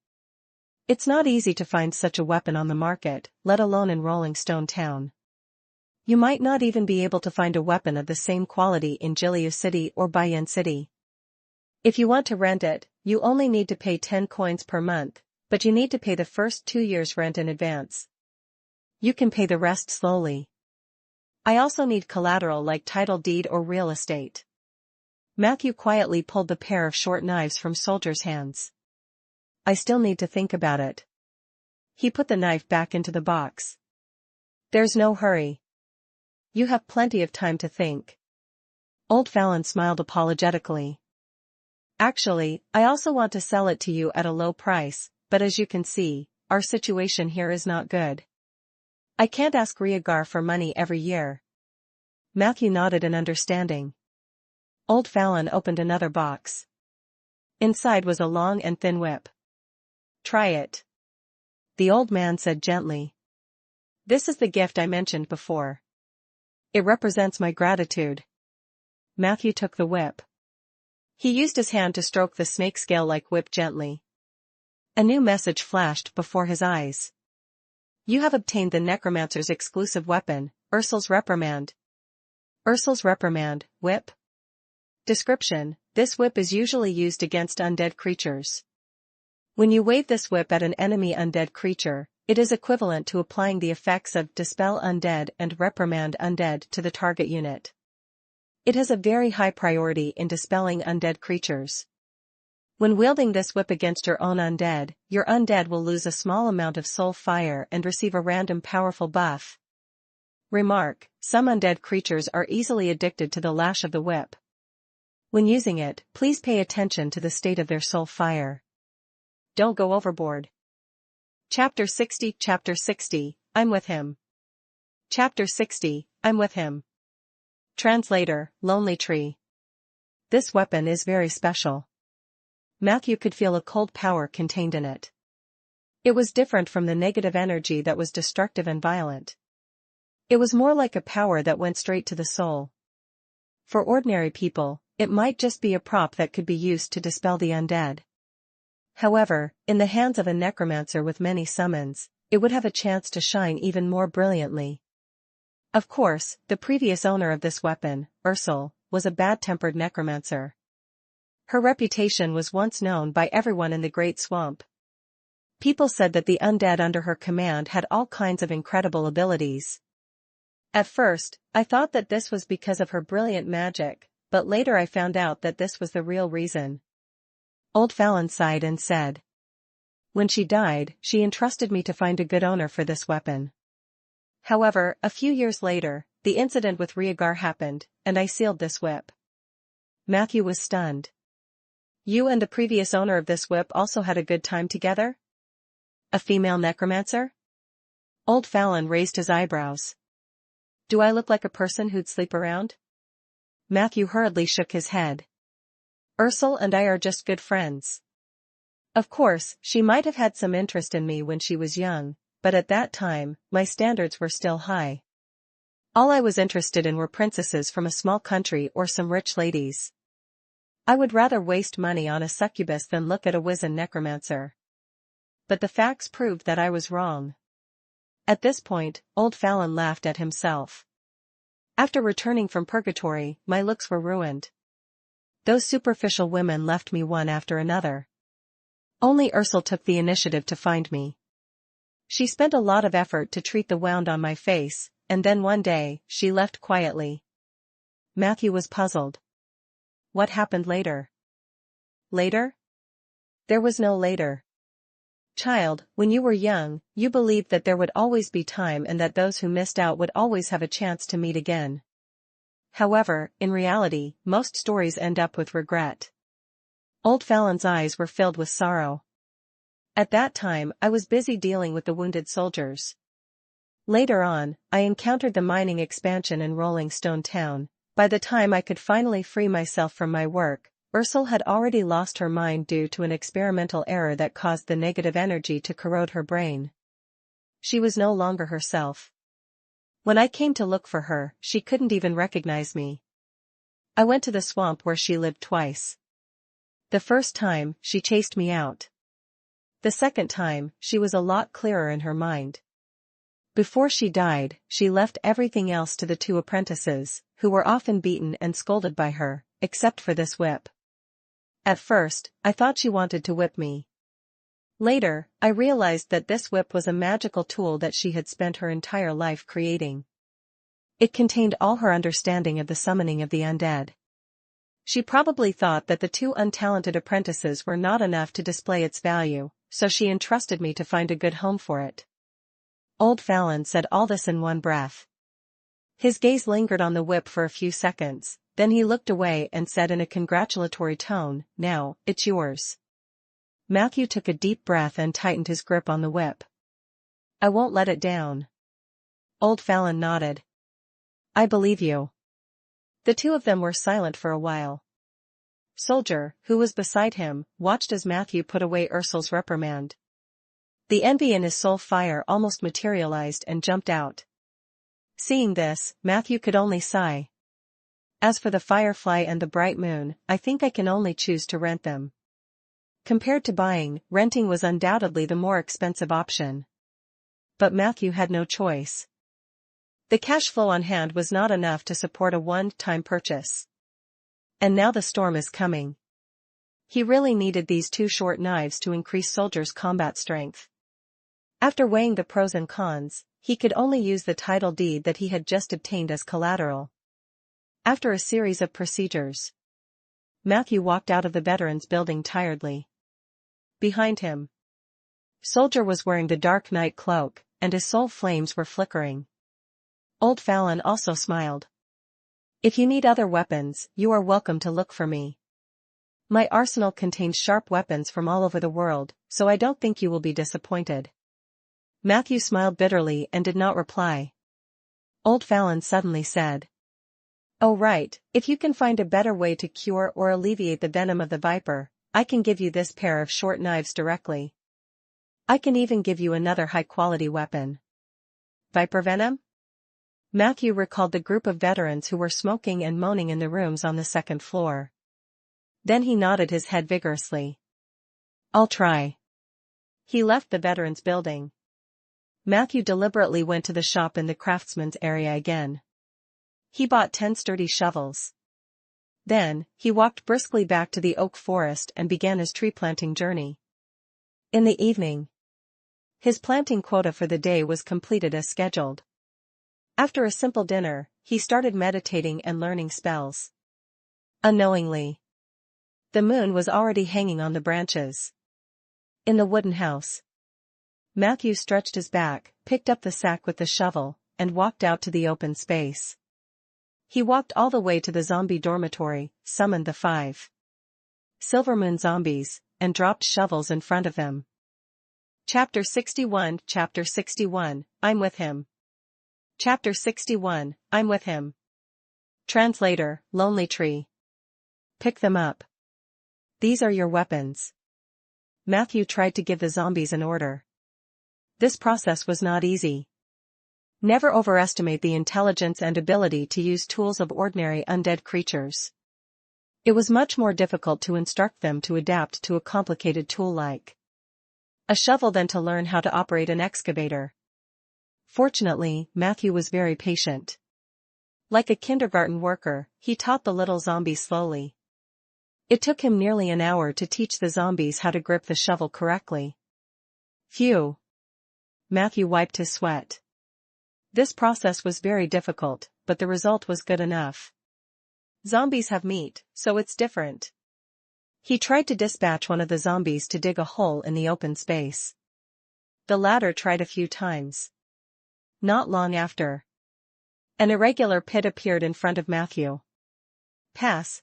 It's not easy to find such a weapon on the market, let alone in Rolling Stone Town. You might not even be able to find a weapon of the same quality in Jilliu City or Bayan City. If you want to rent it, you only need to pay 10 coins per month, but you need to pay the first 2 years' rent in advance. You can pay the rest slowly. I also need collateral like title deed or real estate." Matthew quietly pulled the pair of short knives from Soldier's hands. I still need to think about it. He put the knife back into the box. There's no hurry. You have plenty of time to think. Old Fallon smiled apologetically. Actually, I also want to sell it to you at a low price, but as you can see, our situation here is not good. I can't ask Rhaegar for money every year. Matthew nodded in understanding. Old Fallon opened another box. Inside was a long and thin whip. Try it. The old man said gently. This is the gift I mentioned before. It represents my gratitude. Matthew took the whip. He used his hand to stroke the snake-scale-like whip gently. A new message flashed before his eyes. You have obtained the Necromancer's exclusive weapon, Ursul's Reprimand. Ursul's Reprimand, whip. Description: this whip is usually used against undead creatures. When you wave this whip at an enemy undead creature, it is equivalent to applying the effects of Dispel Undead and Reprimand Undead to the target unit. It has a very high priority in dispelling undead creatures. When wielding this whip against your undead will lose a small amount of soul fire and receive a random powerful buff. Remark: some undead creatures are easily addicted to the lash of the whip. When using it, please pay attention to the state of their soul fire. Don't go overboard. Chapter 60, I'm with him. Chapter 60, I'm with him. Translator, Lonely Tree. This weapon is very special. Matthew could feel a cold power contained in it. It was different from the negative energy that was destructive and violent. It was more like a power that went straight to the soul. For ordinary people, it might just be a prop that could be used to dispel the undead. However, in the hands of a necromancer with many summons, it would have a chance to shine even more brilliantly. Of course, the previous owner of this weapon, Ursul, was a bad-tempered necromancer. Her reputation was once known by everyone in the Great Swamp. People said that the undead under her command had all kinds of incredible abilities. At first, I thought that this was because of her brilliant magic, but later I found out that this was the real reason. Old Fallon sighed and said. When she died, she entrusted me to find a good owner for this weapon. However, a few years later, the incident with Rhaegar happened, and I sealed this whip. Matthew was stunned. You and the previous owner of this whip also had a good time together? A female necromancer? Old Fallon raised his eyebrows. Do I look like a person who'd sleep around? Matthew hurriedly shook his head. Ursul and I are just good friends. Of course, she might have had some interest in me when she was young, but at that time, my standards were still high. All I was interested in were princesses from a small country or some rich ladies. I would rather waste money on a succubus than look at a wizened necromancer. But the facts proved that I was wrong. At this point, Old Fallon laughed at himself. After returning from purgatory, my looks were ruined. Those superficial women left me one after another. Only Ursul took the initiative to find me. She spent a lot of effort to treat the wound on my face, and then one day, she left quietly. Matthew was puzzled. What happened later? Later? There was no later. Child, when you were young, you believed that there would always be time and that those who missed out would always have a chance to meet again. However, in reality, most stories end up with regret. Old Fallon's eyes were filled with sorrow. At that time, I was busy dealing with the wounded soldiers. Later on, I encountered the mining expansion in Rolling Stone Town. By the time I could finally free myself from my work, Ursul had already lost her mind due to an experimental error that caused the negative energy to corrode her brain. She was no longer herself. When I came to look for her, she couldn't even recognize me. I went to the swamp where she lived twice. The first time, she chased me out. The second time, she was a lot clearer in her mind. Before she died, she left everything else to the two apprentices, who were often beaten and scolded by her, except for this whip. At first, I thought she wanted to whip me. Later, I realized that this whip was a magical tool that she had spent her entire life creating. It contained all her understanding of the summoning of the undead. She probably thought that the 2 untalented apprentices were not enough to display its value, so she entrusted me to find a good home for it. Old Fallon said all this in one breath. His gaze lingered on the whip for a few seconds, then he looked away and said in a congratulatory tone, "Now, it's yours." Matthew took a deep breath and tightened his grip on the whip. "I won't let it down." Old Fallon nodded. "I believe you." The 2 of them were silent for a while. Soldier, who was beside him, watched as Matthew put away Ursul's reprimand. The envy in his soul fire almost materialized and jumped out. Seeing this, Matthew could only sigh. "As for the firefly and the bright moon, I think I can only choose to rent them." Compared to buying, renting was undoubtedly the more expensive option. But Matthew had no choice. The cash flow on hand was not enough to support a one-time purchase. And now the storm is coming. He really needed these 2 short knives to increase Soldier's combat strength. After weighing the pros and cons, he could only use the title deed that he had just obtained as collateral. After a series of procedures, Matthew walked out of the veterans' building tiredly. Behind him, Soldier was wearing the dark night cloak, and his soul flames were flickering. Old Fallon also smiled. "If you need other weapons, you are welcome to look for me. My arsenal contains sharp weapons from all over the world, so I don't think you will be disappointed." Matthew smiled bitterly and did not reply. Old Fallon suddenly said, "Oh right, if you can find a better way to cure or alleviate the venom of the viper, I can give you this pair of short knives directly. I can even give you another high-quality weapon." "Viper venom?" Matthew recalled the group of veterans who were smoking and moaning in the rooms on the 2nd floor. Then he nodded his head vigorously. "I'll try." He left the veterans' building. Matthew deliberately went to the shop in the craftsman's area again. He bought 10 sturdy shovels. Then, he walked briskly back to the oak forest and began his tree-planting journey. In the evening, his planting quota for the day was completed as scheduled. After a simple dinner, he started meditating and learning spells. Unknowingly, the moon was already hanging on the branches. In the wooden house, Matthew stretched his back, picked up the sack with the shovel, and walked out to the open space. He walked all the way to the zombie dormitory, summoned the 5 Silvermoon zombies, and dropped shovels in front of them. Chapter 61, I'm with him. Chapter 61, I'm with him. Translator, Lonely Tree. Pick them up. These are your weapons. Matthew tried to give the zombies an order. This process was not easy. Never overestimate the intelligence and ability to use tools of ordinary undead creatures. It was much more difficult to instruct them to adapt to a complicated tool like a shovel than to learn how to operate an excavator. Fortunately, Matthew was very patient. Like a kindergarten worker, he taught the little zombies slowly. It took him nearly an hour to teach the zombies how to grip the shovel correctly. Phew. Matthew wiped his sweat. This process was very difficult, but the result was good enough. Zombies have meat, so it's different. He tried to dispatch one of the zombies to dig a hole in the open space. The latter tried a few times. Not long after, an irregular pit appeared in front of Matthew. Pass.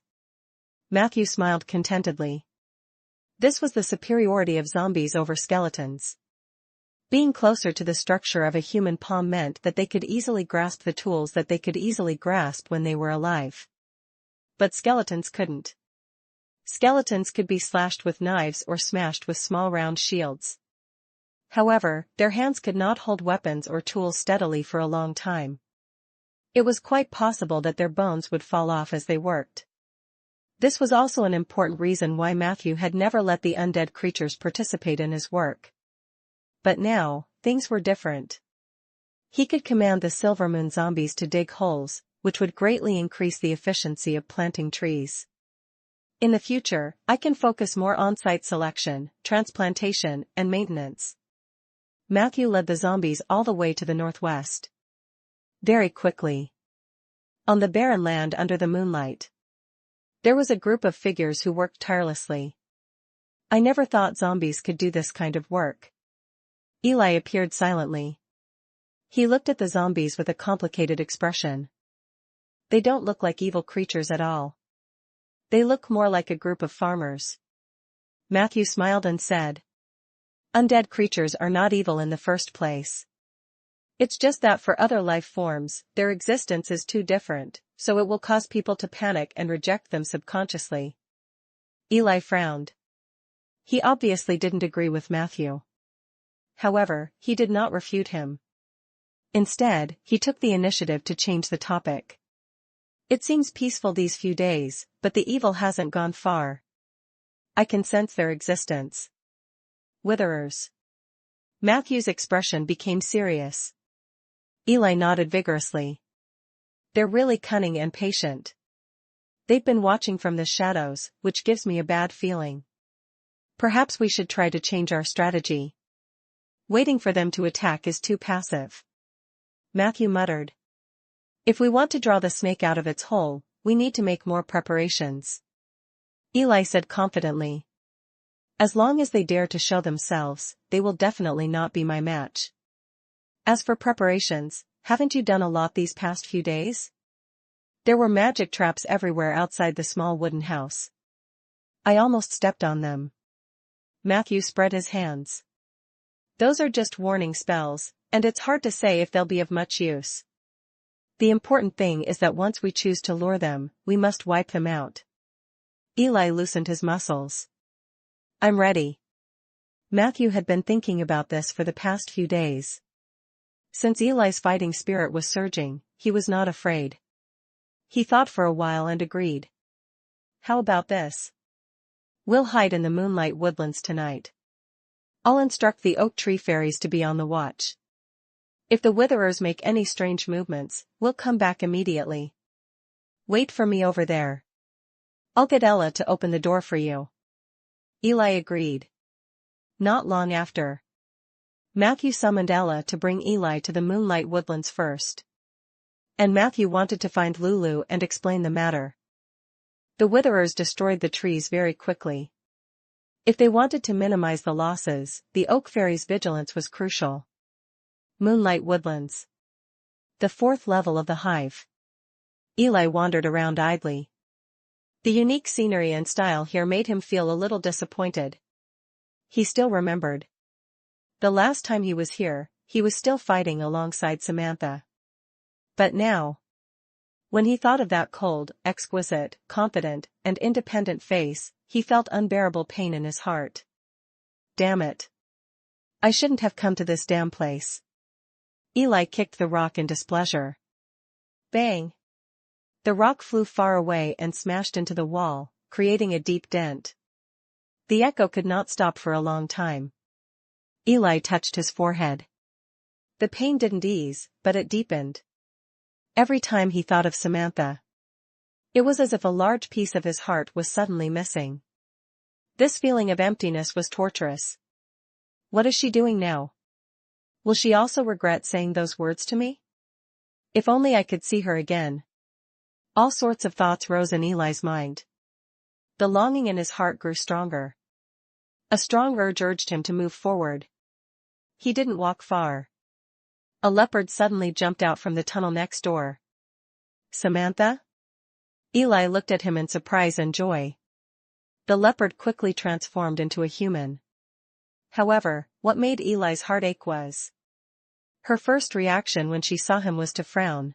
Matthew smiled contentedly. This was the superiority of zombies over skeletons. Being closer to the structure of a human palm meant that they could easily grasp the tools that they could easily grasp when they were alive. But skeletons couldn't. Skeletons could be slashed with knives or smashed with small round shields. However, their hands could not hold weapons or tools steadily for a long time. It was quite possible that their bones would fall off as they worked. This was also an important reason why Matthew had never let the undead creatures participate in his work. But now, things were different. He could command the Silvermoon zombies to dig holes, which would greatly increase the efficiency of planting trees. In the future, I can focus more on site selection, transplantation, and maintenance. Matthew led the zombies all the way to the northwest. Very quickly. On the barren land under the moonlight, There was a group of figures who worked tirelessly. I never thought zombies could do this kind of work. Eli appeared silently. He looked at the zombies with a complicated expression. They don't look like evil creatures at all. They look more like a group of farmers. Matthew smiled and said, "Undead creatures are not evil in the first place. It's just that for other life forms, their existence is too different, so it will cause people to panic and reject them subconsciously." Eli frowned. He obviously didn't agree with Matthew. However, he did not refute him. Instead, he took the initiative to change the topic. "It seems peaceful these few days, but the evil hasn't gone far. I can sense their existence." Witherers. Matthew's expression became serious. Eli nodded vigorously. "They're really cunning and patient. They've been watching from the shadows, which gives me a bad feeling. Perhaps we should try to change our strategy. Waiting for them to attack is too passive." Matthew muttered. "If we want to draw the snake out of its hole, we need to make more preparations." Eli said confidently, "As long as they dare to show themselves, they will definitely not be my match. As for preparations, haven't you done a lot these past few days?" There were magic traps everywhere outside the small wooden house. "I almost stepped on them." Matthew spread his hands. "Those are just warning spells, and it's hard to say if they'll be of much use. The important thing is that once we choose to lure them, we must wipe them out." Eli loosened his muscles. "I'm ready." Matthew had been thinking about this for the past few days. Since Eli's fighting spirit was surging, he was not afraid. He thought for a while and agreed. "How about this? We'll hide in the moonlight woodlands tonight. I'll instruct the oak tree fairies to be on the watch. If the witherers make any strange movements, we'll come back immediately. Wait for me over there. I'll get Ella to open the door for you." Eli agreed. Not long after, Matthew summoned Ella to bring Eli to the moonlight woodlands first. And Matthew wanted to find Lulu and explain the matter. The witherers destroyed the trees very quickly. If they wanted to minimize the losses, the oak fairy's vigilance was crucial. Moonlight woodlands. The fourth level of the hive. Eli wandered around idly. The unique scenery and style here made him feel a little disappointed. He still remembered. The last time he was here, he was still fighting alongside Samantha. But now, when he thought of that cold, exquisite, confident, and independent face, he felt unbearable pain in his heart. Damn it. I shouldn't have come to this damn place. Eli kicked the rock in displeasure. Bang! The rock flew far away and smashed into the wall, creating a deep dent. The echo could not stop for a long time. Eli touched his forehead. The pain didn't ease, but it deepened. Every time he thought of Samantha, it was as if a large piece of his heart was suddenly missing. This feeling of emptiness was torturous. What is she doing now? Will she also regret saying those words to me? If only I could see her again. All sorts of thoughts rose in Eli's mind. The longing in his heart grew stronger. A strong urge urged him to move forward. He didn't walk far. A leopard suddenly jumped out from the tunnel next door. Samantha? Eli looked at him in surprise and joy. The leopard quickly transformed into a human. However, what made Eli's heart ache was her first reaction when she saw him was to frown.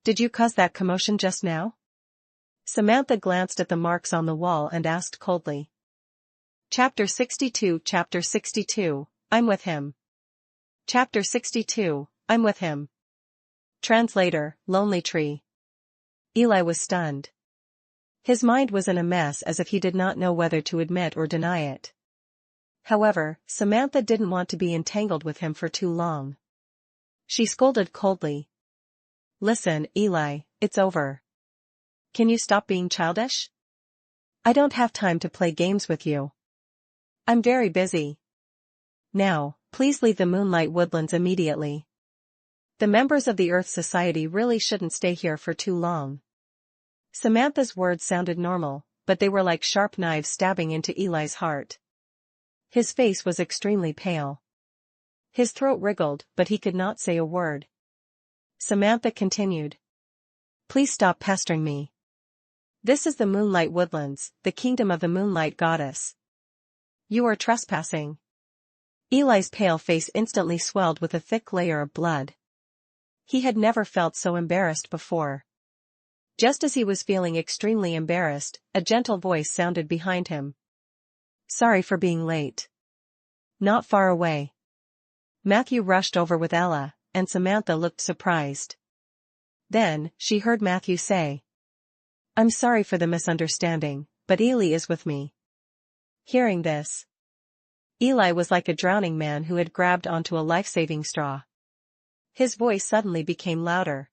Did you cause that commotion just now? Samantha glanced at the marks on the wall and asked coldly. Chapter 62 Chapter 62, I'm with him. Chapter 62, I'm with him. Translator, Lonely Tree. Eli was stunned. His mind was in a mess as if he did not know whether to admit or deny it. However, Samantha didn't want to be entangled with him for too long. She scolded coldly. Listen, Eli, it's over. Can you stop being childish? I don't have time to play games with you. I'm very busy. Now, please leave the Moonlight Woodlands immediately. The members of the Earth Society really shouldn't stay here for too long. Samantha's words sounded normal, but they were like sharp knives stabbing into Eli's heart. His face was extremely pale. His throat wriggled, but he could not say a word. Samantha continued. Please stop pestering me. This is the Moonlight Woodlands, the kingdom of the Moonlight Goddess. You are trespassing. Eli's pale face instantly swelled with a thick layer of blood. He had never felt so embarrassed before. Just as he was feeling extremely embarrassed, a gentle voice sounded behind him. Sorry for being late. Not far away. Matthew rushed over with Ella, and Samantha looked surprised. Then, she heard Matthew say, I'm sorry for the misunderstanding, but Eli is with me. Hearing this, Eli was like a drowning man who had grabbed onto a life-saving straw. His voice suddenly became louder.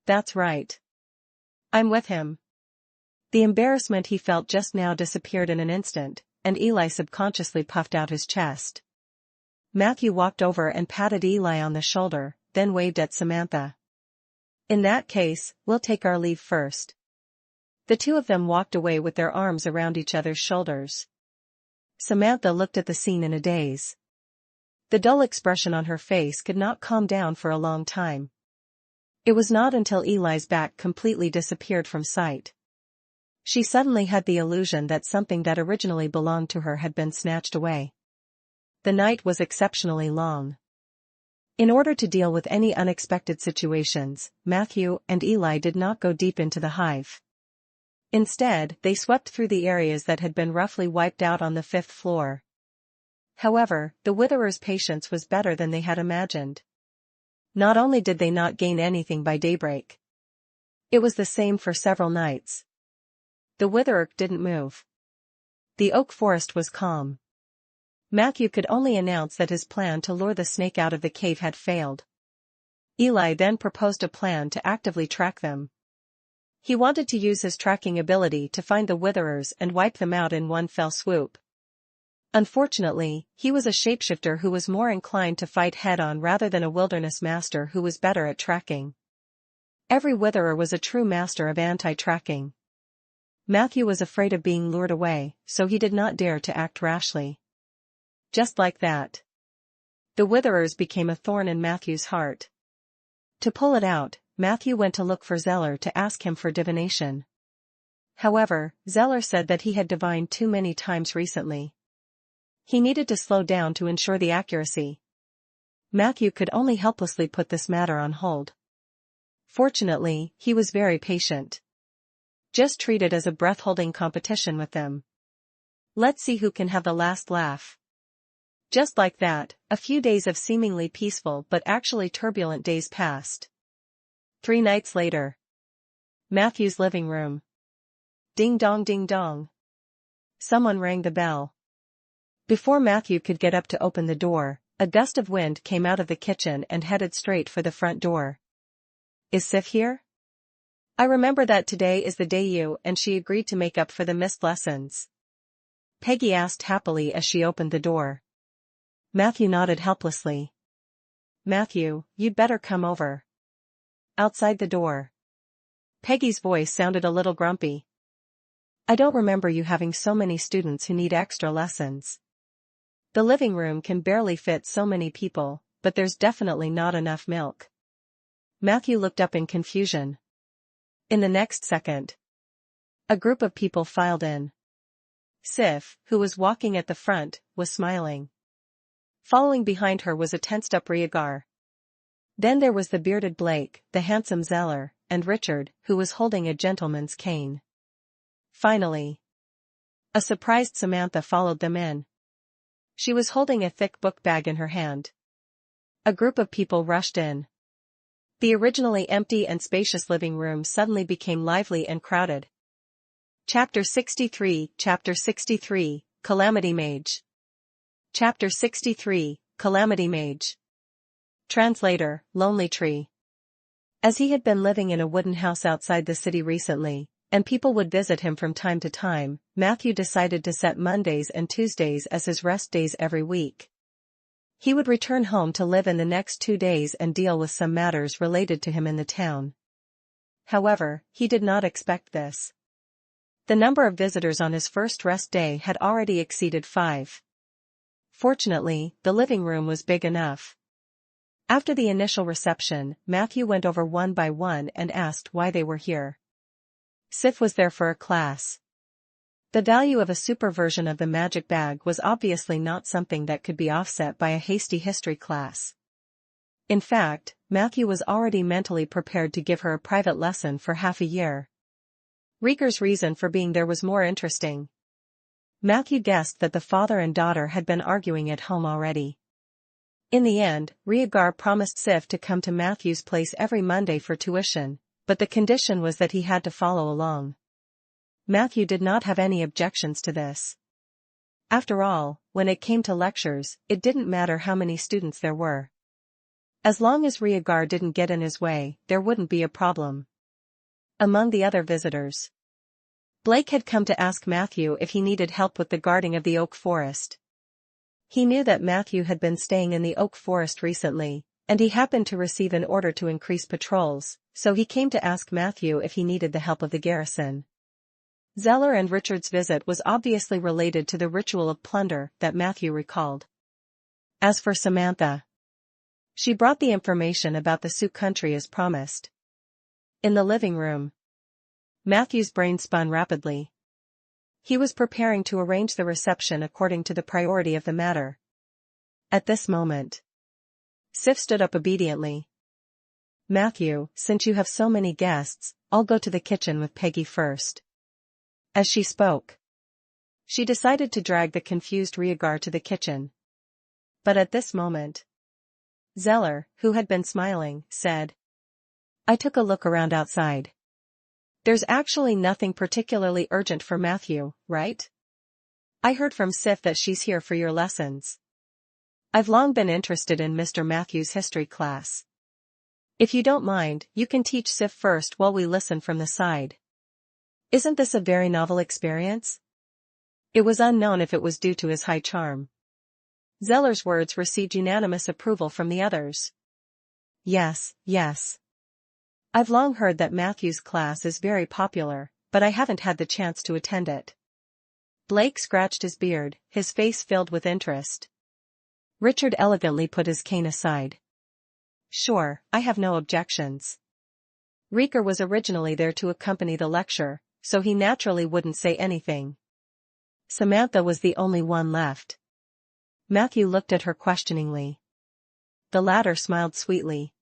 That's right. I'm with him. The embarrassment he felt just now disappeared in an instant, and Eli subconsciously puffed out his chest. Matthew walked over and patted Eli on the shoulder, then waved at Samantha. In that case, we'll take our leave first. The two of them walked away with their arms around each other's shoulders. Samantha looked at the scene in a daze. The dull expression on her face could not calm down for a long time. It was not until Eli's back completely disappeared from sight. She suddenly had the illusion that something that originally belonged to her had been snatched away. The night was exceptionally long. In order to deal with any unexpected situations, Matthew and Eli did not go deep into the hive. Instead, they swept through the areas that had been roughly wiped out on the 5th floor. However, the Witherers' patience was better than they had imagined. Not only did they not gain anything by daybreak, it was the same for several nights. The Witherer didn't move. The oak forest was calm. Matthew could only announce that his plan to lure the snake out of the cave had failed. Eli then proposed a plan to actively track them. He wanted to use his tracking ability to find the Witherers and wipe them out in one fell swoop. Unfortunately, he was a shapeshifter who was more inclined to fight head-on rather than a wilderness master who was better at tracking. Every Witherer was a true master of anti-tracking. Matthew was afraid of being lured away, so he did not dare to act rashly. Just like that, the Witherers became a thorn in Matthew's heart. To pull it out, Matthew went to look for Zeller to ask him for divination. However, Zeller said that he had divined too many times recently. He needed to slow down to ensure the accuracy. Matthew could only helplessly put this matter on hold. Fortunately, he was very patient. Just treat it as a breath-holding competition with them. Let's see who can have the last laugh. Just like that, a few days of seemingly peaceful but actually turbulent days passed. 3 nights later. Matthew's living room. Ding dong ding dong. Someone rang the bell. Before Matthew could get up to open the door, a gust of wind came out of the kitchen and headed straight for the front door. Is Sif here? I remember that today is the day you and she agreed to make up for the missed lessons. Peggy asked happily as she opened the door. Matthew nodded helplessly. Matthew, you'd better come over. Outside the door. Peggy's voice sounded a little grumpy. I don't remember you having so many students who need extra lessons. The living room can barely fit so many people, but there's definitely not enough milk. Matthew looked up in confusion. In the next second, a group of people filed in. Sif, who was walking at the front, was smiling. Following behind her was a tensed-up Rhaegar. Then there was the bearded Blake, the handsome Zeller, and Richard, who was holding a gentleman's cane. Finally, a surprised Samantha followed them in. She was holding a thick book bag in her hand. A group of people rushed in. The originally empty and spacious living room suddenly became lively and crowded. Chapter 63, Calamity Mage. Chapter 63, Calamity Mage. Translator, Lonely Tree. As he had been living in a wooden house outside the city recently, and people would visit him from time to time, Matthew decided to set Mondays and Tuesdays as his rest days every week. He would return home to live in the next 2 days and deal with some matters related to him in the town. However, he did not expect this. The number of visitors on his first rest day had already exceeded 5. Fortunately, the living room was big enough. After the initial reception, Matthew went over one by one and asked why they were here. Sif was there for a class. The value of a super version of the magic bag was obviously not something that could be offset by a hasty history class. In fact, Matthew was already mentally prepared to give her a private lesson for half a year. Rieger's reason for being there was more interesting. Matthew guessed that the father and daughter had been arguing at home already. In the end, Rieger promised Sif to come to Matthew's place every Monday for tuition, but the condition was that he had to follow along. Matthew did not have any objections to this. After all, when it came to lectures, it didn't matter how many students there were. As long as Rieger didn't get in his way, there wouldn't be a problem. Among the other visitors, Blake had come to ask Matthew if he needed help with the guarding of the oak forest. He knew that Matthew had been staying in the oak forest recently, and he happened to receive an order to increase patrols, so he came to ask Matthew if he needed the help of the garrison. Zeller and Richard's visit was obviously related to the ritual of plunder that Matthew recalled. As for Samantha, she brought the information about the Sioux country as promised. In the living room, Matthew's brain spun rapidly. He was preparing to arrange the reception according to the priority of the matter. At this moment, Sif stood up obediently. Matthew, since you have so many guests, I'll go to the kitchen with Peggy first. As she spoke, she decided to drag the confused Rieger to the kitchen. But at this moment, Zeller, who had been smiling, said, I took a look around outside. There's actually nothing particularly urgent for Matthew, right? I heard from Sif that she's here for your lessons. I've long been interested in Mr. Matthew's history class. If you don't mind, you can teach Sif first while we listen from the side. Isn't this a very novel experience? It was unknown if it was due to his high charm. Zeller's words received unanimous approval from the others. Yes, yes. I've long heard that Matthew's class is very popular, but I haven't had the chance to attend it. Blake scratched his beard, his face filled with interest. Richard elegantly put his cane aside. Sure, I have no objections. Rieger was originally there to accompany the lecture, so he naturally wouldn't say anything. Samantha was the only one left. Matthew looked at her questioningly. The latter smiled sweetly.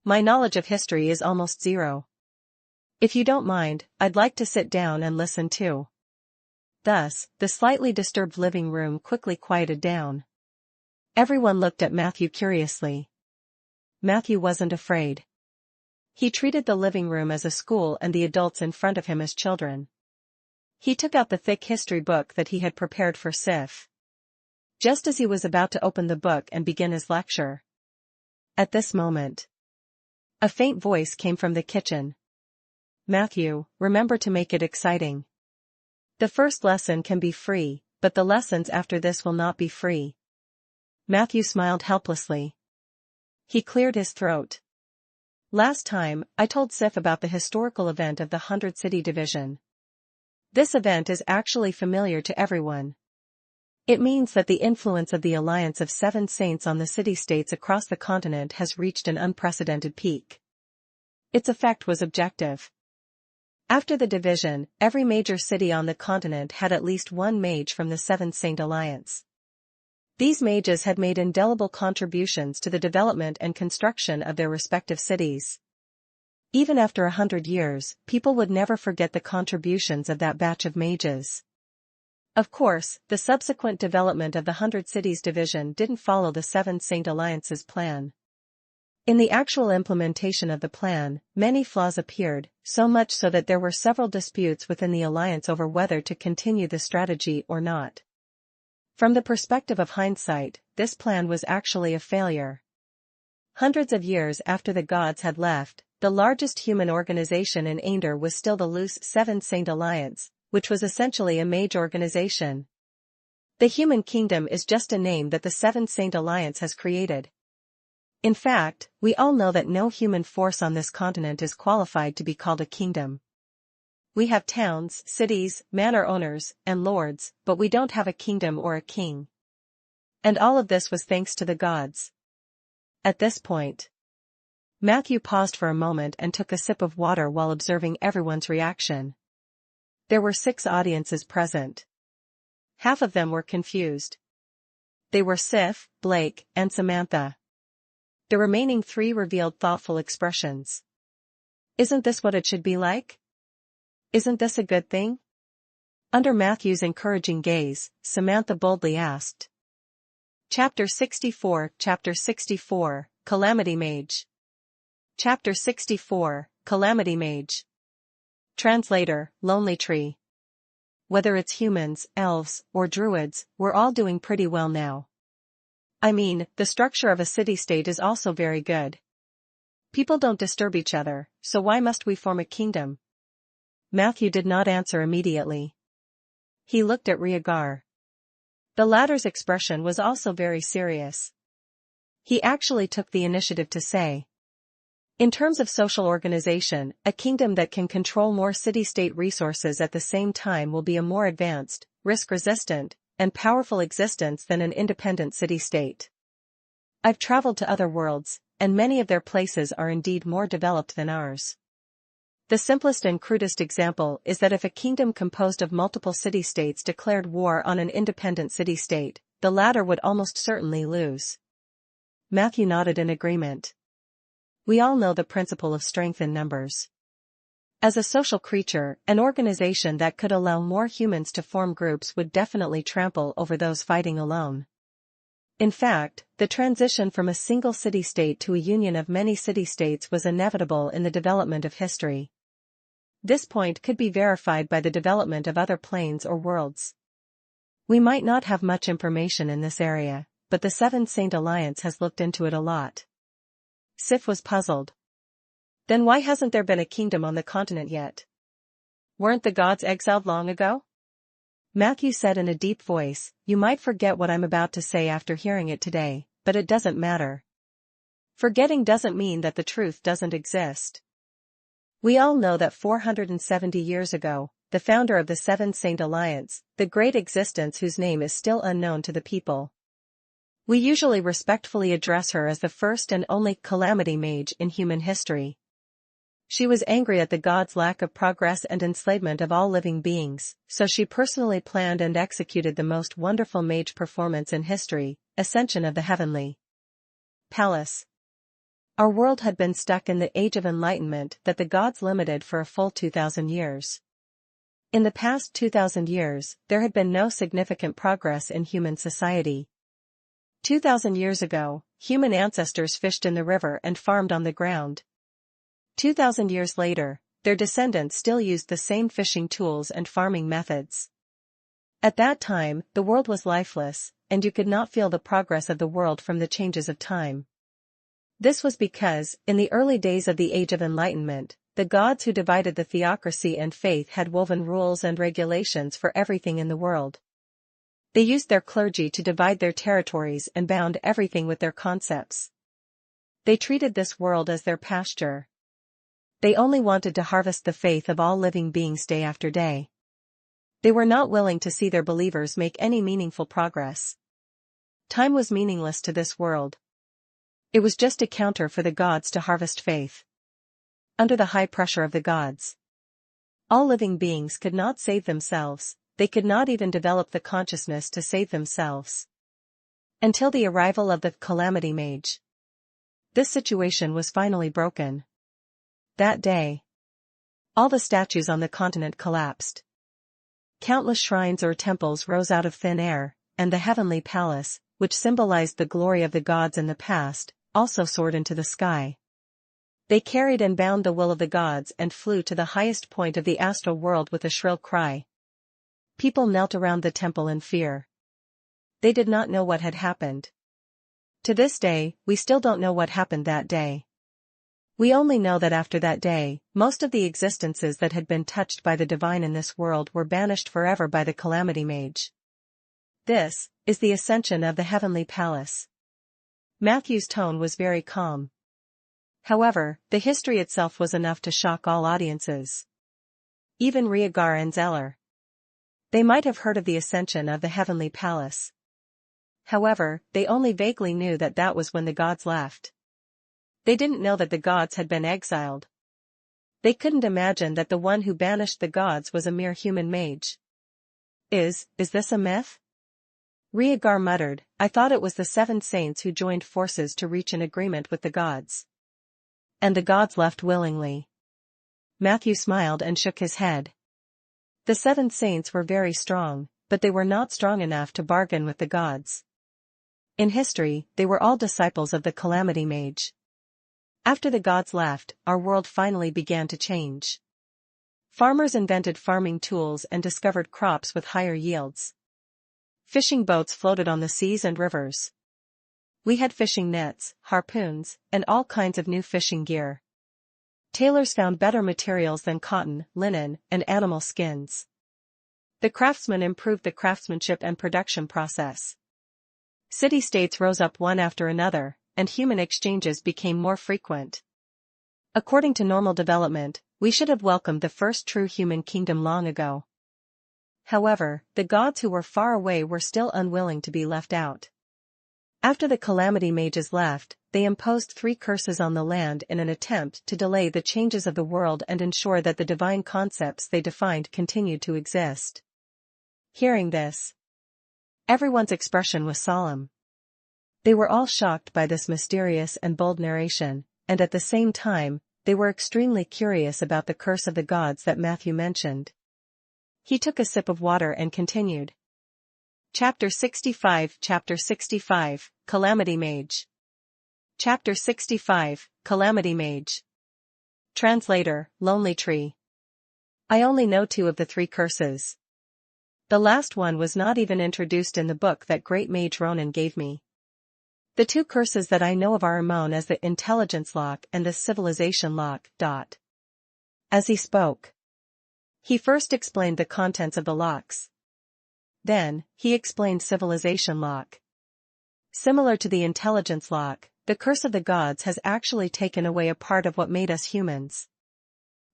My knowledge of history is almost zero. If you don't mind, I'd like to sit down and listen too. Thus, the slightly disturbed living room quickly quieted down. Everyone looked at Matthew curiously. Matthew wasn't afraid. He treated the living room as a school and the adults in front of him as children. He took out the thick history book that he had prepared for Sif. Just as he was about to open the book and begin his lecture. At this moment, a faint voice came from the kitchen. Matthew, remember to make it exciting. The first lesson can be free, but the lessons after this will not be free. Matthew smiled helplessly. He cleared his throat. Last time, I told Sif about the historical event of the 100 City Division. This event is actually familiar to everyone. It means that the influence of the alliance of 7 saints on the city-states across the continent has reached an unprecedented peak. Its effect was objective. After the division, every major city on the continent had at least one mage from the 7 Saint Alliance. These mages had made indelible contributions to the development and construction of their respective cities. Even after 100 years, people would never forget the contributions of that batch of mages. Of course, the subsequent development of the 100 Cities Division didn't follow the 7 Saint Alliance's plan. In the actual implementation of the plan, many flaws appeared, so much so that there were several disputes within the alliance over whether to continue the strategy or not. From the perspective of hindsight, this plan was actually a failure. Hundreds of years after the gods had left, the largest human organization in Aender was still the loose 7 Saint Alliance, which was essentially a mage organization. The human kingdom is just a name that the 7 Saint Alliance has created. In fact, we all know that no human force on this continent is qualified to be called a kingdom. We have towns, cities, manor owners, and lords, but we don't have a kingdom or a king. And all of this was thanks to the gods. At this point, Matthew paused for a moment and took a sip of water while observing everyone's reaction. There were 6 audiences present. Half of them were confused. They were Sif, Blake, and Samantha. The remaining 3 revealed thoughtful expressions. Isn't this what it should be like? Isn't this a good thing? Under Matthew's encouraging gaze, Samantha boldly asked. Chapter 64, Calamity Mage. Chapter 64, Calamity Mage. Translator, Lonely Tree. Whether it's humans, elves, or druids, we're all doing pretty well now. I mean, the structure of a city-state is also very good. People don't disturb each other, so why must we form a kingdom? Matthew did not answer immediately. He looked at Rhaegar. The latter's expression was also very serious. He actually took the initiative to say, in terms of social organization, a kingdom that can control more city-state resources at the same time will be a more advanced, risk-resistant, and powerful existence than an independent city-state. I've traveled to other worlds, and many of their places are indeed more developed than ours. The simplest and crudest example is that if a kingdom composed of multiple city-states declared war on an independent city-state, the latter would almost certainly lose. Matthew nodded in agreement. We all know the principle of strength in numbers. As a social creature, an organization that could allow more humans to form groups would definitely trample over those fighting alone. In fact, the transition from a single city-state to a union of many city-states was inevitable in the development of history. This point could be verified by the development of other planes or worlds. We might not have much information in this area, but the Seven Saint Alliance has looked into it a lot. Sif was puzzled. Then why hasn't there been a kingdom on the continent yet? Weren't the gods exiled long ago? Matthew said in a deep voice, you might forget what I'm about to say after hearing it today, but it doesn't matter. Forgetting doesn't mean that the truth doesn't exist. We all know that 470 years ago, the founder of the Seven Saint Alliance, the great existence whose name is still unknown to the people. We usually respectfully address her as the first and only calamity mage in human history. She was angry at the gods' lack of progress and enslavement of all living beings, so she personally planned and executed the most wonderful mage performance in history, Ascension of the Heavenly Palace. Our world had been stuck in the Age of Enlightenment that the gods limited for a full 2,000 years. In the past 2,000 years, there had been no significant progress in human society. 2,000 years ago, human ancestors fished in the river and farmed on the ground. 2,000 years later, their descendants still used the same fishing tools and farming methods. At that time, the world was lifeless, and you could not feel the progress of the world from the changes of time. This was because, in the early days of the Age of Enlightenment, the gods who divided the theocracy and faith had woven rules and regulations for everything in the world. They used their clergy to divide their territories and bound everything with their concepts. They treated this world as their pasture. They only wanted to harvest the faith of all living beings day after day. They were not willing to see their believers make any meaningful progress. Time was meaningless to this world. It was just a counter for the gods to harvest faith. Under the high pressure of the gods, all living beings could not save themselves, they could not even develop the consciousness to save themselves. Until the arrival of the Calamity Mage. This situation was finally broken. That day, all the statues on the continent collapsed. Countless shrines or temples rose out of thin air, and the heavenly palace, which symbolized the glory of the gods in the past, also soared into the sky. They carried and bound the will of the gods and flew to the highest point of the astral world with a shrill cry. People knelt around the temple in fear. They did not know what had happened. To this day, we still don't know what happened that day. We only know that after that day, most of the existences that had been touched by the divine in this world were banished forever by the Calamity Mage. This is the ascension of the heavenly palace. Matthew's tone was very calm. However, the history itself was enough to shock all audiences. Even Rhaegar and Zeller. They might have heard of the ascension of the heavenly palace. However, they only vaguely knew that that was when the gods left. They didn't know that the gods had been exiled. They couldn't imagine that the one who banished the gods was a mere human mage. Is this a myth? Rhaegar muttered, I thought it was the 7 saints who joined forces to reach an agreement with the gods. And the gods left willingly. Matthew smiled and shook his head. The 7 saints were very strong, but they were not strong enough to bargain with the gods. In history, they were all disciples of the Calamity Mage. After the gods left, our world finally began to change. Farmers invented farming tools and discovered crops with higher yields. Fishing boats floated on the seas and rivers. We had fishing nets, harpoons, and all kinds of new fishing gear. Tailors found better materials than cotton, linen, and animal skins. The craftsmen improved the craftsmanship and production process. City-states rose up one after another, and human exchanges became more frequent. According to normal development, we should have welcomed the first true human kingdom long ago. However, the gods who were far away were still unwilling to be left out. After the Calamity Mages left, they imposed 3 curses on the land in an attempt to delay the changes of the world and ensure that the divine concepts they defined continued to exist. Hearing this, everyone's expression was solemn. They were all shocked by this mysterious and bold narration, and at the same time, they were extremely curious about the curse of the gods that Matthew mentioned. He took a sip of water and continued. Chapter 65, Calamity Mage. Chapter 65, Calamity Mage. Translator, Lonely Tree. I only know 2 of the 3 curses. The last one was not even introduced in the book that Great Mage Ronan gave me. The 2 curses that I know of are known as the Intelligence Lock and the Civilization Lock. As he spoke, he first explained the contents of the locks. Then, he explained Civilization Lock. Similar to the Intelligence Lock, the curse of the gods has actually taken away a part of what made us humans.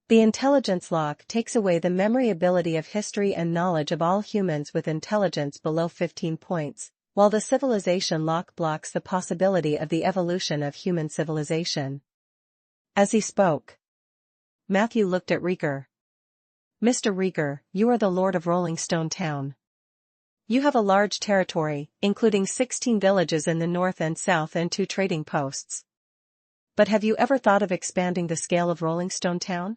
The Intelligence Lock takes away the memory ability of history and knowledge of all humans with intelligence below 15 points, while the Civilization Lock blocks the possibility of the evolution of human civilization. As he spoke, Matthew looked at Rhaegar. Mr. Rhaegar, you are the Lord of Rolling Stone Town. You have a large territory, including 16 villages in the north and south and 2 trading posts. But have you ever thought of expanding the scale of Rolling Stone Town?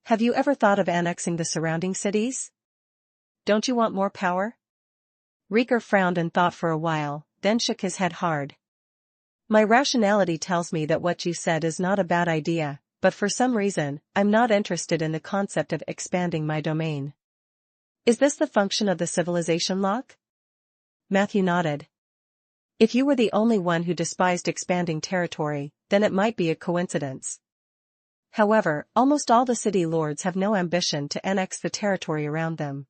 Have you ever thought of annexing the surrounding cities? Don't you want more power? Rhaegar frowned and thought for a while, then shook his head hard. My rationality tells me that what you said is not a bad idea, but for some reason, I'm not interested in the concept of expanding my domain. Is this the function of the Civilization Lock? Matthew nodded. If you were the only one who despised expanding territory, then it might be a coincidence. However, almost all the city lords have no ambition to annex the territory around them.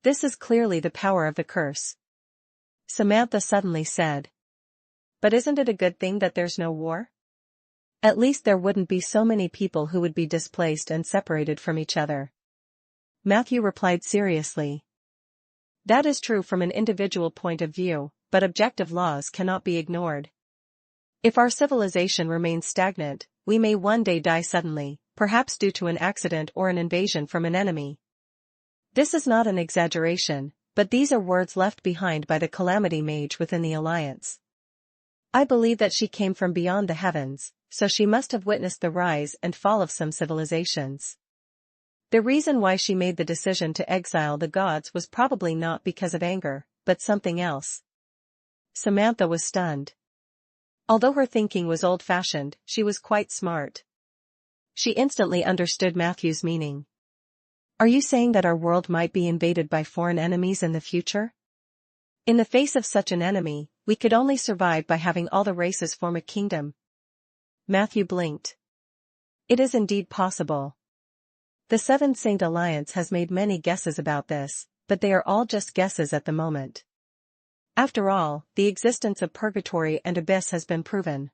This is clearly the power of the curse. Samantha suddenly said. But isn't it a good thing that there's no war? At least there wouldn't be so many people who would be displaced and separated from each other. Matthew replied seriously. That is true from an individual point of view, but objective laws cannot be ignored. If our civilization remains stagnant, we may one day die suddenly, perhaps due to an accident or an invasion from an enemy. This is not an exaggeration, but these are words left behind by the Calamity Mage within the Alliance. I believe that she came from beyond the heavens, so she must have witnessed the rise and fall of some civilizations. The reason why she made the decision to exile the gods was probably not because of anger, but something else. Samantha was stunned. Although her thinking was old-fashioned, she was quite smart. She instantly understood Matthew's meaning. Are you saying that our world might be invaded by foreign enemies in the future? In the face of such an enemy, we could only survive by having all the races form a kingdom. Matthew blinked. It is indeed possible. The Seven Saint Alliance has made many guesses about this, but they are all just guesses at the moment. After all, the existence of purgatory and abyss has been proven.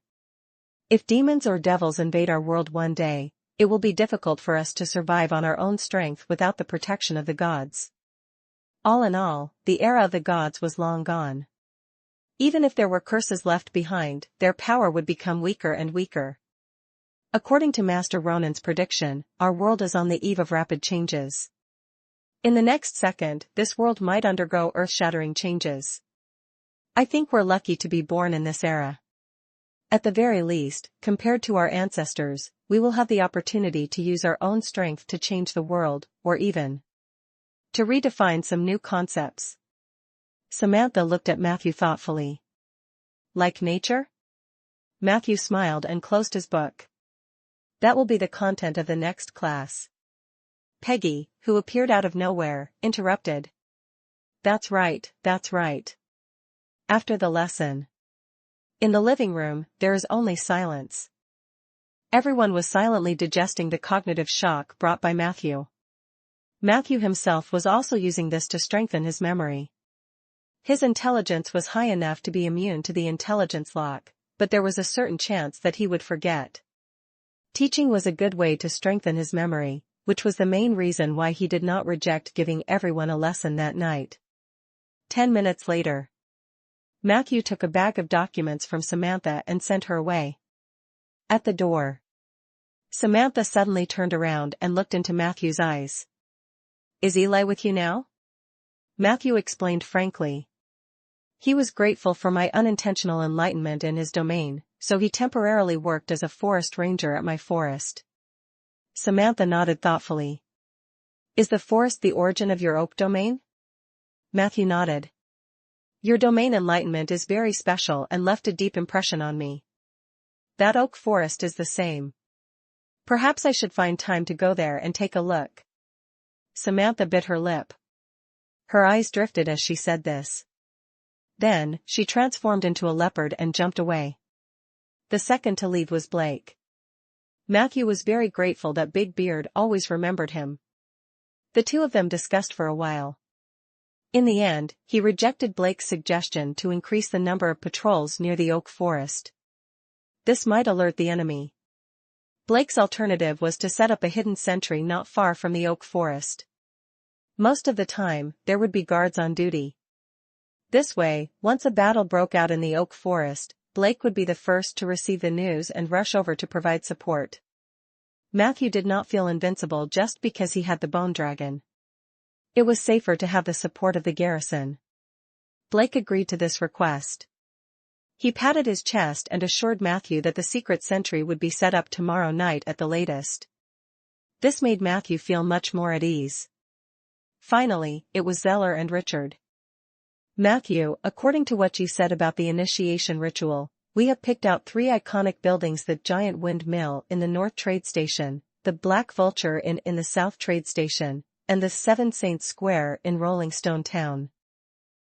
If demons or devils invade our world one day, it will be difficult for us to survive on our own strength without the protection of the gods. All in all, the era of the gods was long gone. Even if there were curses left behind, their power would become weaker and weaker. According to Master Ronan's prediction, our world is on the eve of rapid changes. In the next second, this world might undergo earth-shattering changes. I think we're lucky to be born in this era. At the very least, compared to our ancestors, we will have the opportunity to use our own strength to change the world, or even to redefine some new concepts. Samantha looked at Matthew thoughtfully. Like nature? Matthew smiled and closed his book. That will be the content of the next class. Peggy, who appeared out of nowhere, interrupted. That's right, that's right. After the lesson. In the living room, there is only silence. Everyone was silently digesting the cognitive shock brought by Matthew. Matthew himself was also using this to strengthen his memory. His intelligence was high enough to be immune to the intelligence lock, but there was a certain chance that he would forget. Teaching was a good way to strengthen his memory, which was the main reason why he did not reject giving everyone a lesson that night. 10 minutes later. Matthew took a bag of documents from Samantha and sent her away. At the door. Samantha suddenly turned around and looked into Matthew's eyes. Is Eli with you now? Matthew explained frankly. He was grateful for my unintentional enlightenment in his domain, so he temporarily worked as a forest ranger at my forest. Samantha nodded thoughtfully. Is the forest the origin of your oak domain? Matthew nodded. Your domain enlightenment is very special and left a deep impression on me. That oak forest is the same. Perhaps I should find time to go there and take a look. Samantha bit her lip. Her eyes drifted as she said this. Then, she transformed into a leopard and jumped away. The second to leave was Blake. Matthew was very grateful that Big Beard always remembered him. The two of them discussed for a while. In the end, he rejected Blake's suggestion to increase the number of patrols near the oak forest. This might alert the enemy. Blake's alternative was to set up a hidden sentry not far from the oak forest. Most of the time, there would be guards on duty. This way, once a battle broke out in the oak forest, Blake would be the first to receive the news and rush over to provide support. Matthew did not feel invincible just because he had the bone dragon. It was safer to have the support of the garrison. Blake agreed to this request. He patted his chest and assured Matthew that the secret sentry would be set up tomorrow night at the latest. This made Matthew feel much more at ease. Finally, it was Zeller and Richard. Matthew, according to what you said about the initiation ritual, we have picked out 3 iconic buildings: the giant windmill in the North Trade Station, the Black Vulture Inn in the South Trade Station, and the Seven Saints Square in Rolling Stone Town.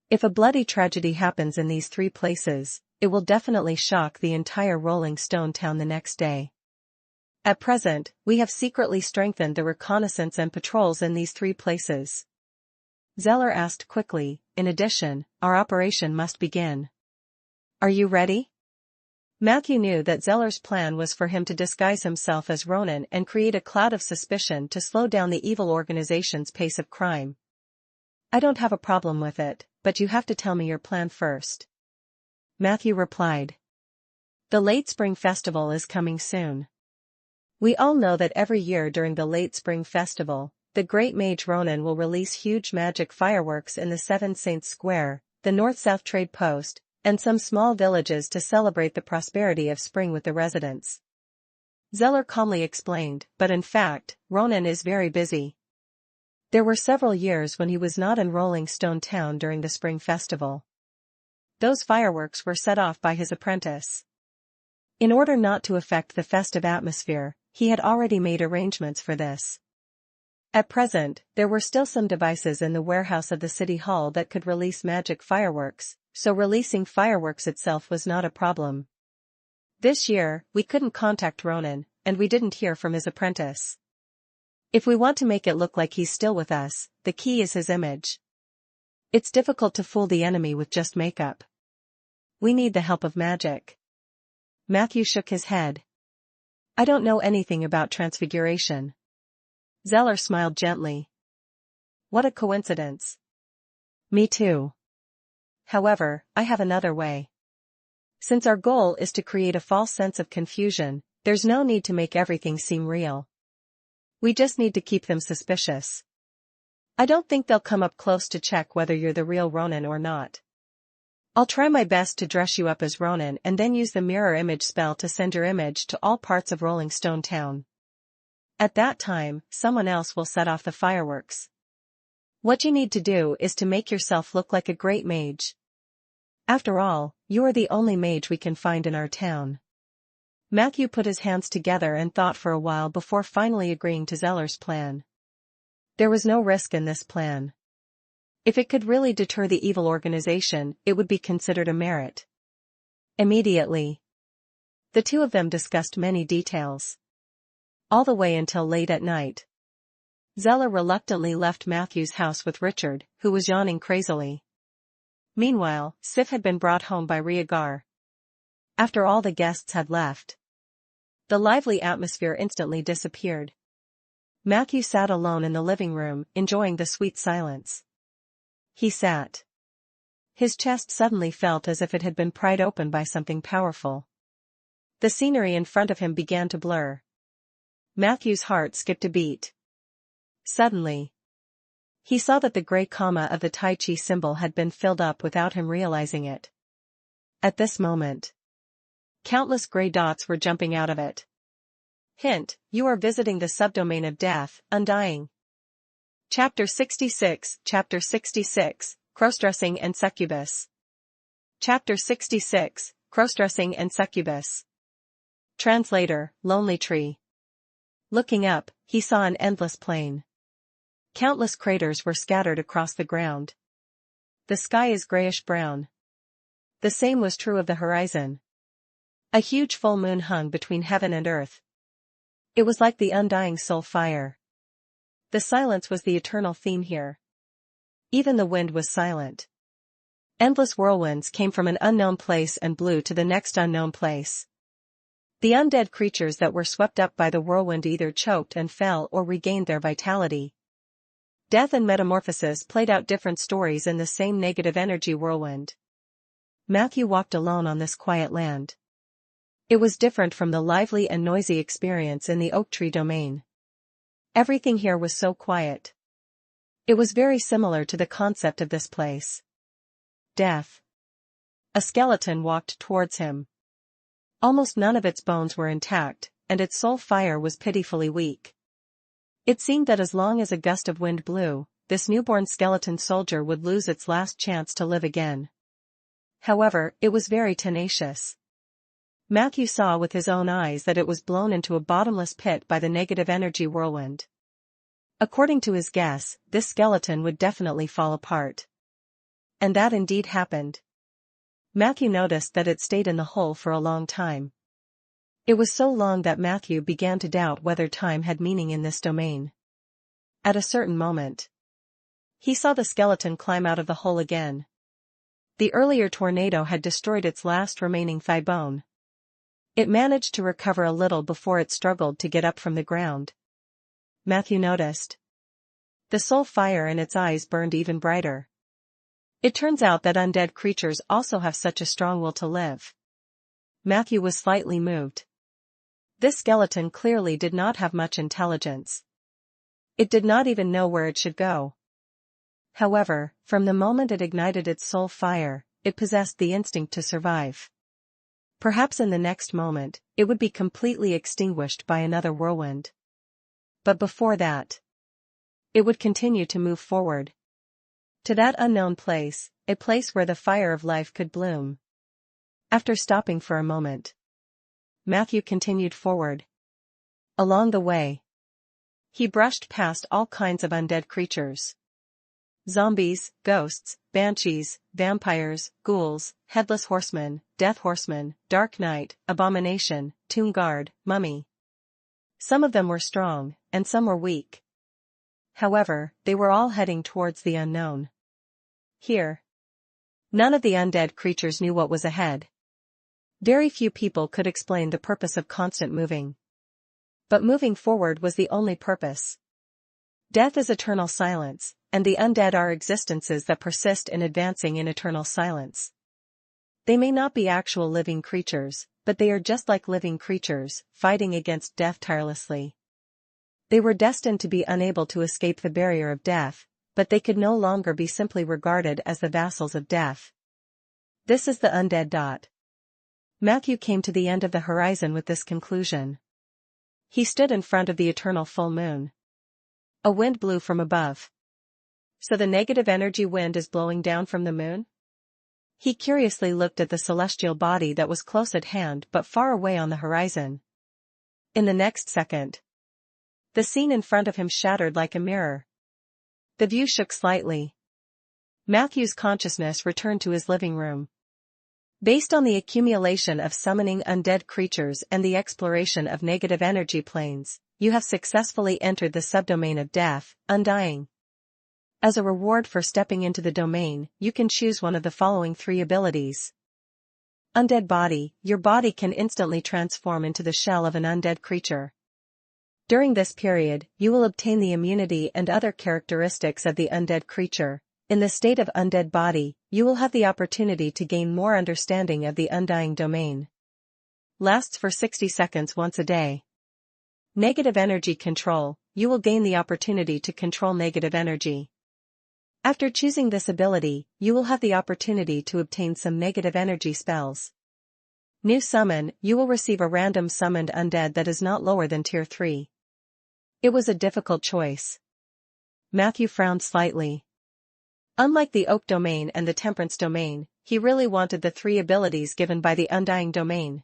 If a bloody tragedy happens in these 3 places, it will definitely shock the entire Rolling Stone Town the next day. At present, we have secretly strengthened the reconnaissance and patrols in these 3 places. Zeller asked quickly, in addition, our operation must begin. Are you ready? Matthew knew that Zeller's plan was for him to disguise himself as Ronan and create a cloud of suspicion to slow down the evil organization's pace of crime. I don't have a problem with it, but you have to tell me your plan first. Matthew replied. The Late Spring Festival is coming soon. We all know that every year during the Late Spring Festival, the great mage Ronan will release huge magic fireworks in the Seven Saints Square, the North-South Trade Post, and some small villages to celebrate the prosperity of spring with the residents. Zeller calmly explained, but in fact, Ronan is very busy. There were several years when he was not in Rolling Stone Town during the Spring Festival. Those fireworks were set off by his apprentice. In order not to affect the festive atmosphere, he had already made arrangements for this. At present, there were still some devices in the warehouse of the city hall that could release magic fireworks, so releasing fireworks itself was not a problem. This year, we couldn't contact Ronan, and we didn't hear from his apprentice. If we want to make it look like he's still with us, the key is his image. It's difficult to fool the enemy with just makeup. We need the help of magic. Matthew shook his head. I don't know anything about transfiguration. Zeller smiled gently. What a coincidence. Me too. However, I have another way. Since our goal is to create a false sense of confusion, there's no need to make everything seem real. We just need to keep them suspicious. I don't think they'll come up close to check whether you're the real Ronin or not. I'll try my best to dress you up as Ronin and then use the mirror image spell to send your image to all parts of Rolling Stone Town. At that time, someone else will set off the fireworks. What you need to do is to make yourself look like a great mage. After all, you are the only mage we can find in our town. Matthew put his hands together and thought for a while before finally agreeing to Zeller's plan. There was no risk in this plan. If it could really deter the evil organization, it would be considered a merit. Immediately, the two of them discussed many details. All the way until late at night. Zeller reluctantly left Matthew's house with Richard, who was yawning crazily. Meanwhile, Sif had been brought home by Rhaegar. After all the guests had left, the lively atmosphere instantly disappeared. Matthew sat alone in the living room, enjoying the sweet silence. He sat. His chest suddenly felt as if it had been pried open by something powerful. The scenery in front of him began to blur. Matthew's heart skipped a beat. Suddenly, he saw that the gray comma of the Tai Chi symbol had been filled up without him realizing it. At this moment, countless gray dots were jumping out of it. Hint, you are visiting the subdomain of death, undying. Chapter 66, Crossdressing and Succubus. Chapter 66, Crossdressing and Succubus. Translator, Lonely Tree. Looking up, he saw an endless plain. Countless craters were scattered across the ground. The sky is grayish-brown. The same was true of the horizon. A huge full moon hung between heaven and earth. It was like the undying soul fire. The silence was the eternal theme here. Even the wind was silent. Endless whirlwinds came from an unknown place and blew to the next unknown place. The undead creatures that were swept up by the whirlwind either choked and fell or regained their vitality. Death and metamorphosis played out different stories in the same negative energy whirlwind. Matthew walked alone on this quiet land. It was different from the lively and noisy experience in the oak tree domain. Everything here was so quiet. It was very similar to the concept of this place. Death. A skeleton walked towards him. Almost none of its bones were intact, and its soul fire was pitifully weak. It seemed that as long as a gust of wind blew, this newborn skeleton soldier would lose its last chance to live again. However, it was very tenacious. Matthew saw with his own eyes that it was blown into a bottomless pit by the negative energy whirlwind. According to his guess, this skeleton would definitely fall apart. And that indeed happened. Matthew noticed that it stayed in the hole for a long time. It was so long that Matthew began to doubt whether time had meaning in this domain. At a certain moment, he saw the skeleton climb out of the hole again. The earlier tornado had destroyed its last remaining thigh bone. It managed to recover a little before it struggled to get up from the ground. Matthew noticed. The soul fire in its eyes burned even brighter. It turns out that undead creatures also have such a strong will to live. Matthew was slightly moved. This skeleton clearly did not have much intelligence. It did not even know where it should go. However, from the moment it ignited its soul fire, it possessed the instinct to survive. Perhaps in the next moment, it would be completely extinguished by another whirlwind. But before that, it would continue to move forward. To that unknown place, a place where the fire of life could bloom. After stopping for a moment, Matthew continued forward. Along the way, he brushed past all kinds of undead creatures. Zombies, ghosts, banshees, vampires, ghouls, headless horsemen, death horsemen, dark knight, abomination, tomb guard, mummy. Some of them were strong, and some were weak. However, they were all heading towards the unknown. Here. None of the undead creatures knew what was ahead. Very few people could explain the purpose of constant moving. But moving forward was the only purpose. Death is eternal silence, and the undead are existences that persist in advancing in eternal silence. They may not be actual living creatures, but they are just like living creatures, fighting against death tirelessly. They were destined to be unable to escape the barrier of death, but they could no longer be simply regarded as the vassals of death. This is the undead. Matthew came to the end of the horizon with this conclusion. He stood in front of the eternal full moon. A wind blew from above. So the negative energy wind is blowing down from the moon? He curiously looked at the celestial body that was close at hand but far away on the horizon. In the next second, the scene in front of him shattered like a mirror. The view shook slightly. Matthew's consciousness returned to his living room. Based on the accumulation of summoning undead creatures and the exploration of negative energy planes, you have successfully entered the subdomain of death, undying. As a reward for stepping into the domain, you can choose one of the following 3 abilities. Undead body, your body can instantly transform into the shell of an undead creature. During this period, you will obtain the immunity and other characteristics of the undead creature. In the state of undead body, you will have the opportunity to gain more understanding of the undying domain. Lasts for 60 seconds once a day. Negative energy control, you will gain the opportunity to control negative energy. After choosing this ability, you will have the opportunity to obtain some negative energy spells. New summon, you will receive a random summoned undead that is not lower than tier 3. It was a difficult choice. Matthew frowned slightly. Unlike the Oak domain and the Temperance domain, he really wanted the 3 abilities given by the Undying domain.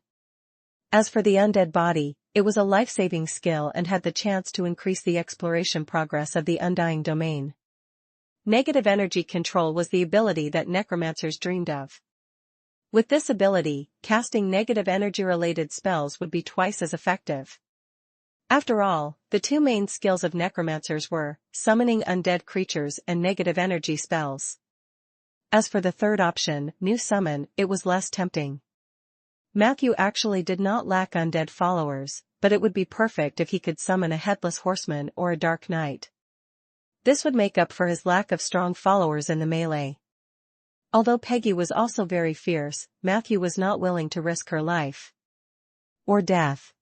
As for the undead body, it was a life-saving skill and had the chance to increase the exploration progress of the Undying domain. Negative energy control was the ability that necromancers dreamed of. With this ability, casting negative energy-related spells would be twice as effective. After all, the 2 main skills of necromancers were summoning undead creatures and negative energy spells. As for the third option, new summon, it was less tempting. Matthew actually did not lack undead followers, but it would be perfect if he could summon a headless horseman or a dark knight. This would make up for his lack of strong followers in the melee. Although Peggy was also very fierce, Matthew was not willing to risk her life. Or death.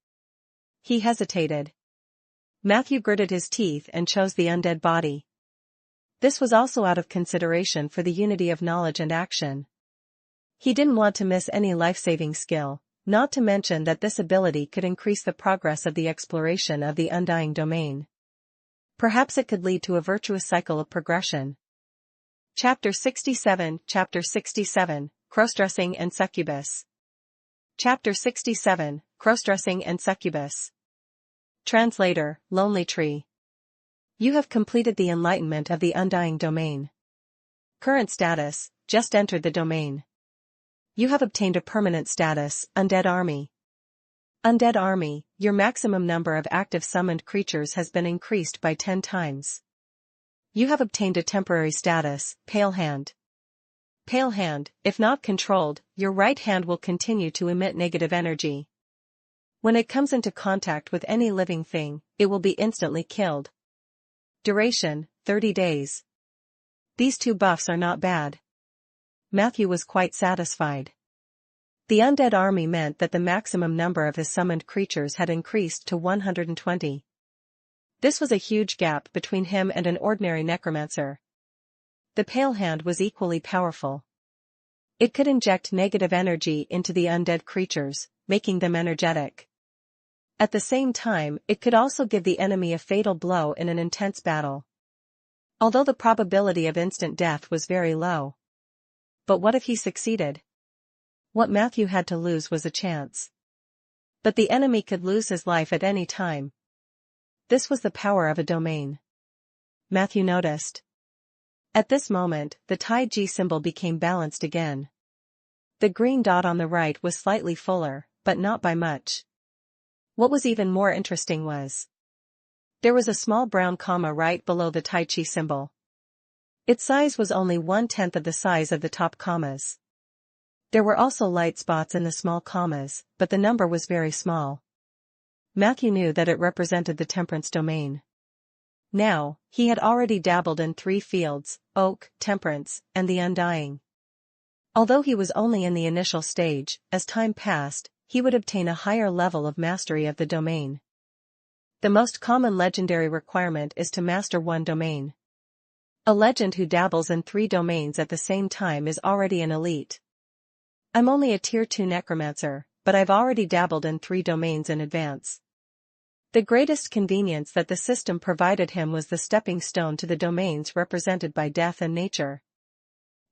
He hesitated. Matthew gritted his teeth and chose the undead body. This was also out of consideration for the unity of knowledge and action. He didn't want to miss any life-saving skill, not to mention that this ability could increase the progress of the exploration of the Undying domain. Perhaps it could lead to a virtuous cycle of progression. Chapter 67, Crossdressing and Succubus. Chapter 67, Crossdressing and Succubus. Translator, Lonely Tree. You have completed the enlightenment of the Undying domain. Current status, just entered the domain. You have obtained a permanent status, Undead Army. Undead Army, your maximum number of active summoned creatures has been increased by 10 times. You have obtained a temporary status, Pale Hand. Pale Hand, if not controlled, your right hand will continue to emit negative energy. When it comes into contact with any living thing, it will be instantly killed. Duration, 30 days. These 2 buffs are not bad. Matthew was quite satisfied. The Undead Army meant that the maximum number of his summoned creatures had increased to 120. This was a huge gap between him and an ordinary necromancer. The Pale Hand was equally powerful. It could inject negative energy into the undead creatures, making them energetic. At the same time, it could also give the enemy a fatal blow in an intense battle. Although the probability of instant death was very low. But what if he succeeded? What Matthew had to lose was a chance. But the enemy could lose his life at any time. This was the power of a domain. Matthew noticed. At this moment, the Tai Chi symbol became balanced again. The green dot on the right was slightly fuller, but not by much. What was even more interesting was there was a small brown comma right below the Tai Chi symbol. Its size was only 1/10 of the size of the top commas. There were also light spots in the small commas, but the number was very small. Matthew knew that it represented the temperance domain. Now, he had already dabbled in 3 fields: oak, temperance, and the undying. Although he was only in the initial stage, as time passed, he would obtain a higher level of mastery of the domain. The most common legendary requirement is to master 1 domain. A legend who dabbles in 3 domains at the same time is already an elite. I'm only a tier 2 necromancer, but I've already dabbled in 3 domains in advance. The greatest convenience that the system provided him was the stepping stone to the domains represented by death and nature.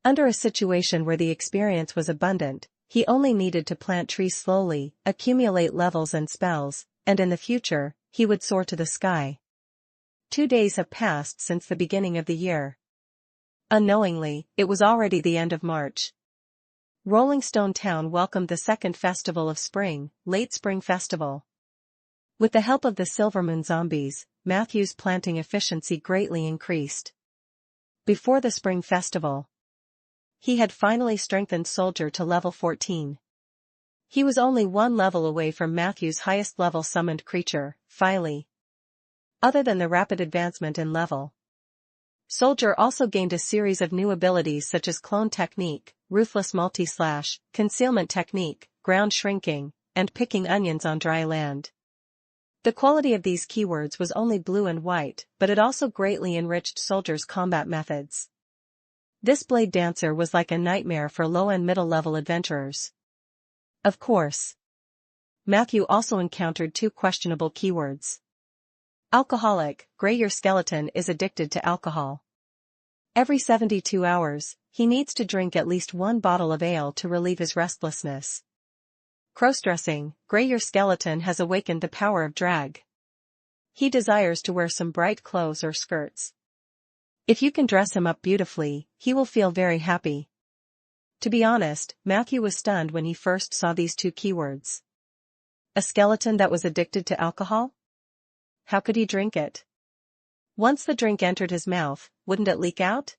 Under a situation where the experience was abundant, he only needed to plant trees slowly, accumulate levels and spells, and in the future, he would soar to the sky. 2 days have passed since the beginning of the year. Unknowingly, it was already the end of March. Rolling Stone Town welcomed the second festival of spring, Late Spring Festival. With the help of the Silvermoon zombies, Matthew's planting efficiency greatly increased. Before the Spring Festival, he had finally strengthened Soldier to level 14. He was only 1 level away from Matthew's highest level summoned creature, Filey. Other than the rapid advancement in level, Soldier also gained a series of new abilities such as Clone Technique, Ruthless Multi-Slash, Concealment Technique, Ground Shrinking, and Picking Onions on Dry Land. The quality of these keywords was only blue and white, but it also greatly enriched Soldier's combat methods. This Blade Dancer was like a nightmare for low and middle level adventurers. Of course, Matthew also encountered 2 questionable keywords. Alcoholic, Gray. Your skeleton is addicted to alcohol. Every 72 hours, he needs to drink at least 1 bottle of ale to relieve his restlessness. Crossdressing, Gray. Your skeleton has awakened the power of drag. He desires to wear some bright clothes or skirts. If you can dress him up beautifully, he will feel very happy. To be honest, Matthew was stunned when he first saw these 2 keywords. A skeleton that was addicted to alcohol? How could he drink it? Once the drink entered his mouth, wouldn't it leak out?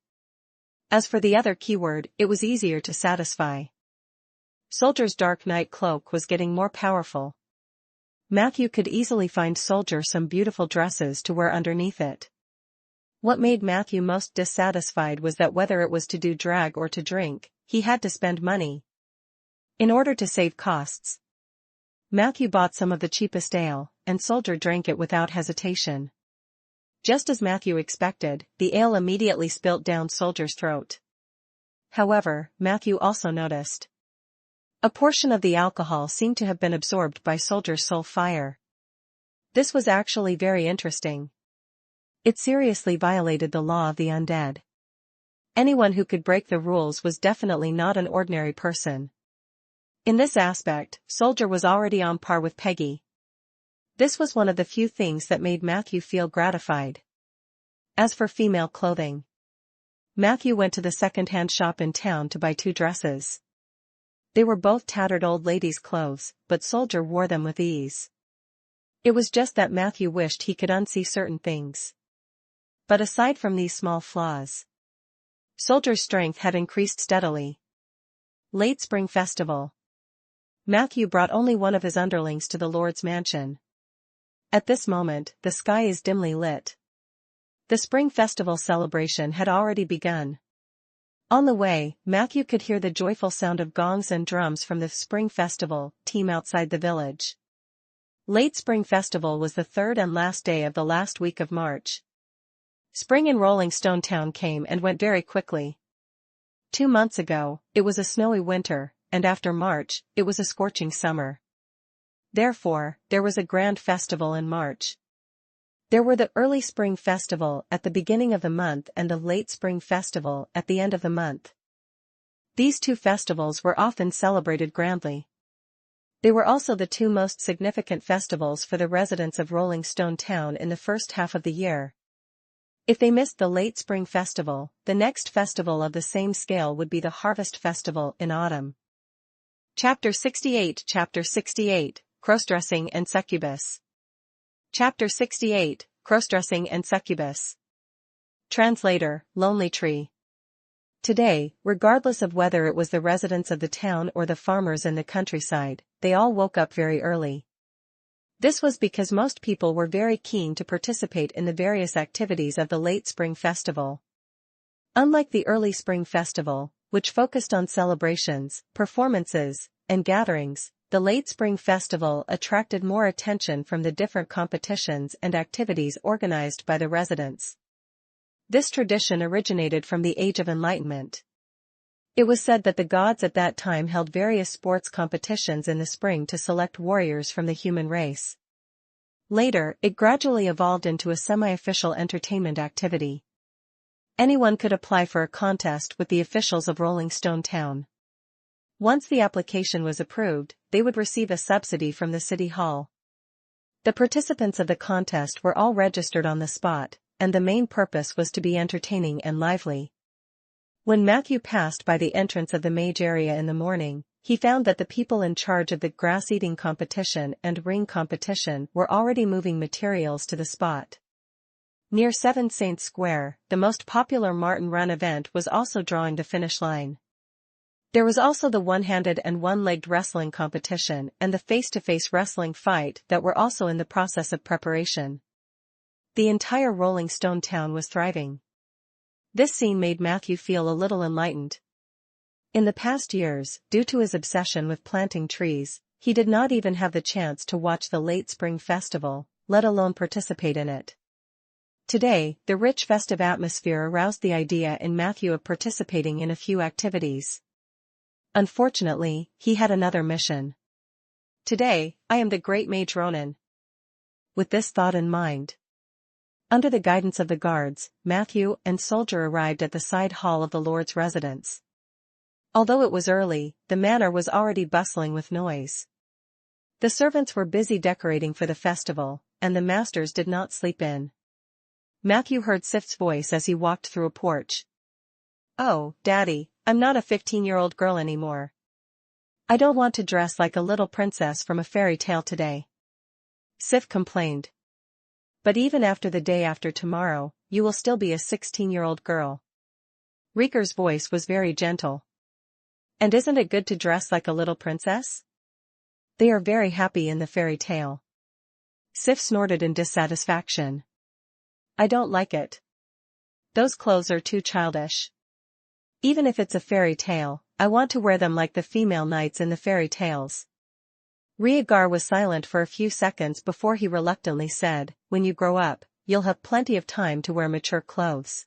As for the other keyword, it was easier to satisfy. Soldier's Dark Night Cloak was getting more powerful. Matthew could easily find Soldier some beautiful dresses to wear underneath it. What made Matthew most dissatisfied was that whether it was to do drag or to drink, he had to spend money. In order to save costs, Matthew bought some of the cheapest ale, and Soldier drank it without hesitation. Just as Matthew expected, the ale immediately spilt down Soldier's throat. However, Matthew also noticed a portion of the alcohol seemed to have been absorbed by Soldier's soul fire. This was actually very interesting. It seriously violated the law of the undead. Anyone who could break the rules was definitely not an ordinary person. In this aspect, Soldier was already on par with Peggy. This was one of the few things that made Matthew feel gratified. As for female clothing, Matthew went to the second-hand shop in town to buy 2 dresses. They were both tattered old ladies' clothes, but Soldier wore them with ease. It was just that Matthew wished he could unsee certain things. But aside from these small flaws, Soldier's strength had increased steadily. Late Spring Festival. Matthew brought only one of his underlings to the Lord's mansion. At this moment, the sky is dimly lit. The Spring Festival celebration had already begun. On the way, Matthew could hear the joyful sound of gongs and drums from the Spring Festival team outside the village. Late Spring Festival was the 3rd and last day of the last week of March. Spring in Rolling Stone Town came and went very quickly. 2 months ago, it was a snowy winter, and after March, it was a scorching summer. Therefore, there was a grand festival in March. There were the early spring festival at the beginning of the month and the late spring festival at the end of the month. These 2 festivals were often celebrated grandly. They were also the 2 most significant festivals for the residents of Rolling Stone Town in the first half of the year. If they missed the late spring festival, the next festival of the same scale would be the harvest festival in autumn. Chapter 68 Crossdressing and Succubus. Chapter 68 Crossdressing and Succubus. Translator, Lonely Tree. Today, regardless of whether it was the residents of the town or the farmers in the countryside, they all woke up very early. This was because most people were very keen to participate in the various activities of the late spring festival. Unlike the early spring festival, which focused on celebrations, performances, and gatherings, the late spring festival attracted more attention from the different competitions and activities organized by the residents. This tradition originated from the Age of Enlightenment. It was said that the gods at that time held various sports competitions in the spring to select warriors from the human race. Later, it gradually evolved into a semi-official entertainment activity. Anyone could apply for a contest with the officials of Rolling Stone Town. Once the application was approved, they would receive a subsidy from the city hall. The participants of the contest were all registered on the spot, and the main purpose was to be entertaining and lively. When Matthew passed by the entrance of the mage area in the morning, he found that the people in charge of the grass-eating competition and ring competition were already moving materials to the spot. Near Seven Saints Square, the most popular Martin Run event was also drawing the finish line. There was also the one-handed and one-legged wrestling competition and the face-to-face wrestling fight that were also in the process of preparation. The entire Rolling Stone town was thriving. This scene made Matthew feel a little enlightened. In the past years, due to his obsession with planting trees, he did not even have the chance to watch the late spring festival, let alone participate in it. Today, the rich festive atmosphere aroused the idea in Matthew of participating in a few activities. Unfortunately, he had another mission. Today, I am the great mage Ronan. With this thought in mind, under the guidance of the guards, Matthew and Soldier arrived at the side hall of the Lord's residence. Although it was early, the manor was already bustling with noise. The servants were busy decorating for the festival, and the masters did not sleep in. Matthew heard Sif's voice as he walked through a porch. "Oh, Daddy, I'm not a 15-year-old girl anymore. I don't want to dress like a little princess from a fairy tale today," Sif complained. "But even after the day after tomorrow, you will still be a 16-year-old girl." Riker's voice was very gentle. "And isn't it good to dress like a little princess? They are very happy in the fairy tale." Sif snorted in dissatisfaction. "I don't like it. Those clothes are too childish. Even if it's a fairy tale, I want to wear them like the female knights in the fairy tales." Rhaegar was silent for a few seconds before he reluctantly said, "When you grow up, you'll have plenty of time to wear mature clothes.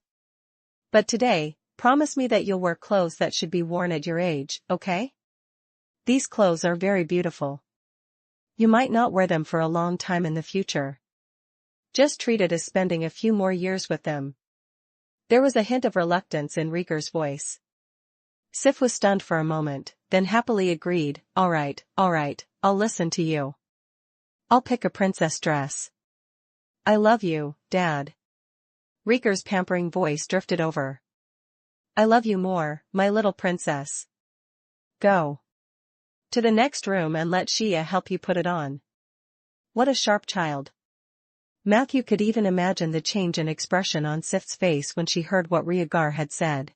But today, promise me that you'll wear clothes that should be worn at your age, okay? These clothes are very beautiful. You might not wear them for a long time in the future. Just treat it as spending a few more years with them." There was a hint of reluctance in Rhaegar's voice. Sif was stunned for a moment, then happily agreed, all right, I'll listen to you. I'll pick a princess dress." "I love you, Dad." Rhaegar's pampering voice drifted over. "I love you more, my little princess. Go to the next room and let Shia help you put it on." What a sharp child. Matthew could even imagine the change in expression on Sif's face when she heard what Rhaegar had said.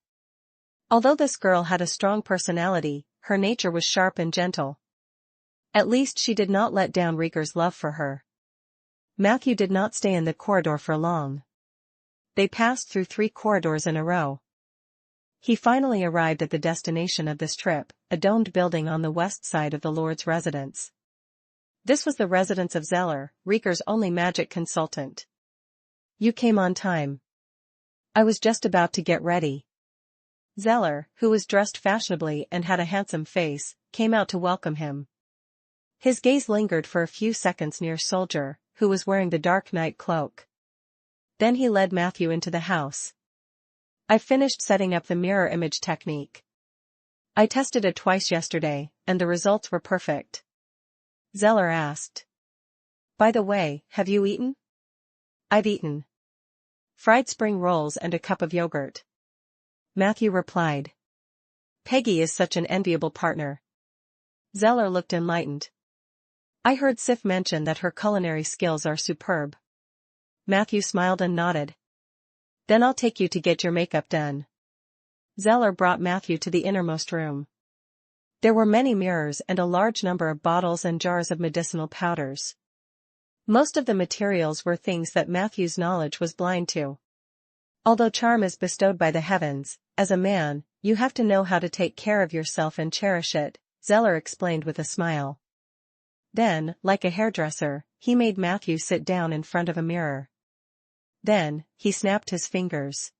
Although this girl had a strong personality, her nature was sharp and gentle. At least she did not let down Rhaegar's love for her. Matthew did not stay in the corridor for long. They passed through 3 corridors in a row. He finally arrived at the destination of this trip, a domed building on the west side of the Lord's residence. This was the residence of Zeller, Rhaegar's only magic consultant. "You came on time. I was just about to get ready." Zeller, who was dressed fashionably and had a handsome face, came out to welcome him. His gaze lingered for a few seconds near Soldier, who was wearing the dark night cloak. Then he led Matthew into the house. "I've finished setting up the mirror image technique. I tested it twice yesterday, and the results were perfect." Zeller asked, "By the way, have you eaten?" "I've eaten fried spring rolls and a cup of yogurt," Matthew replied. "Peggy is such an enviable partner." Zeller looked enlightened. "I heard Sif mention that her culinary skills are superb." Matthew smiled and nodded. Then I'll take you to get your makeup done. Zeller brought Matthew to the innermost room. There were many mirrors and a large number of bottles and jars of medicinal powders. Most of the materials were things that Matthew's knowledge was blind to. Although charm is bestowed by the heavens, as a man, you have to know how to take care of yourself and cherish it, Zeller explained with a smile. Then, like a hairdresser, he made Matthew sit down in front of a mirror. Then, he snapped his fingers.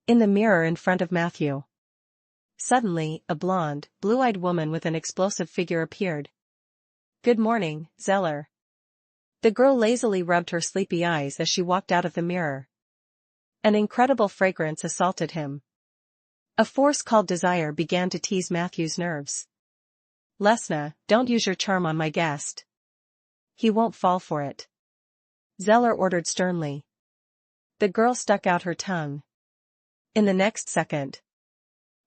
In the mirror in front of Matthew. Suddenly, a blonde, blue-eyed woman with an explosive figure appeared. "Good morning, Zeller." The girl lazily rubbed her sleepy eyes as she walked out of the mirror. An incredible fragrance assaulted him. A force called desire began to tease Matthew's nerves. "Lesna, don't use your charm on my guest. He won't fall for it," Zeller ordered sternly. The girl stuck out her tongue. In the next second,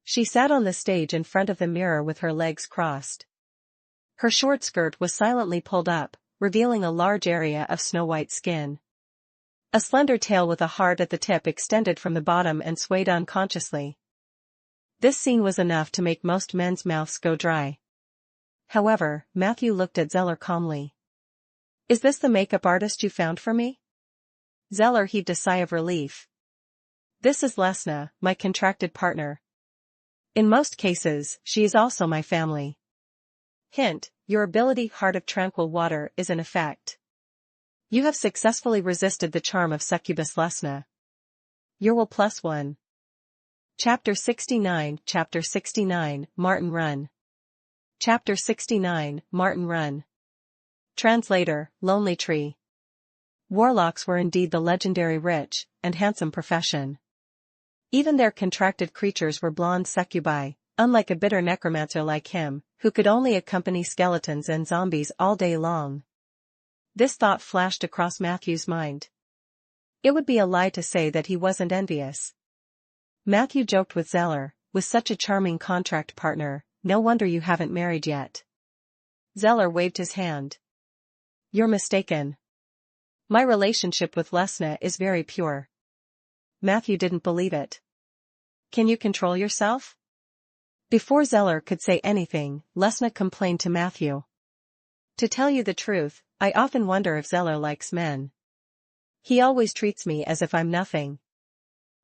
she sat on the stage in front of the mirror with her legs crossed. Her short skirt was silently pulled up, revealing a large area of snow-white skin. A slender tail with a heart at the tip extended from the bottom and swayed unconsciously. This scene was enough to make most men's mouths go dry. However, Matthew looked at Zeller calmly. "Is this the makeup artist you found for me?" Zeller heaved a sigh of relief. "This is Lesna, my contracted partner. In most cases, she is also my family. Hint, your ability Heart of Tranquil Water is in effect. You have successfully resisted the charm of Succubus Lesna. Your will +1. Chapter 69 Chapter 69, Martin Run. Chapter 69, Martin Run. Translator, Lonely Tree. Warlocks were indeed the legendary rich and handsome profession. Even their contracted creatures were blonde succubi, unlike a bitter necromancer like him, who could only accompany skeletons and zombies all day long. This thought flashed across Matthew's mind. It would be a lie to say that he wasn't envious. Matthew joked with Zeller, "With such a charming contract partner, no wonder you haven't married yet." Zeller waved his hand. "You're mistaken. My relationship with Lesna is very pure." Matthew didn't believe it. "Can you control yourself?" Before Zeller could say anything, Lesna complained to Matthew. "To tell you the truth, I often wonder if Zeller likes men. He always treats me as if I'm nothing.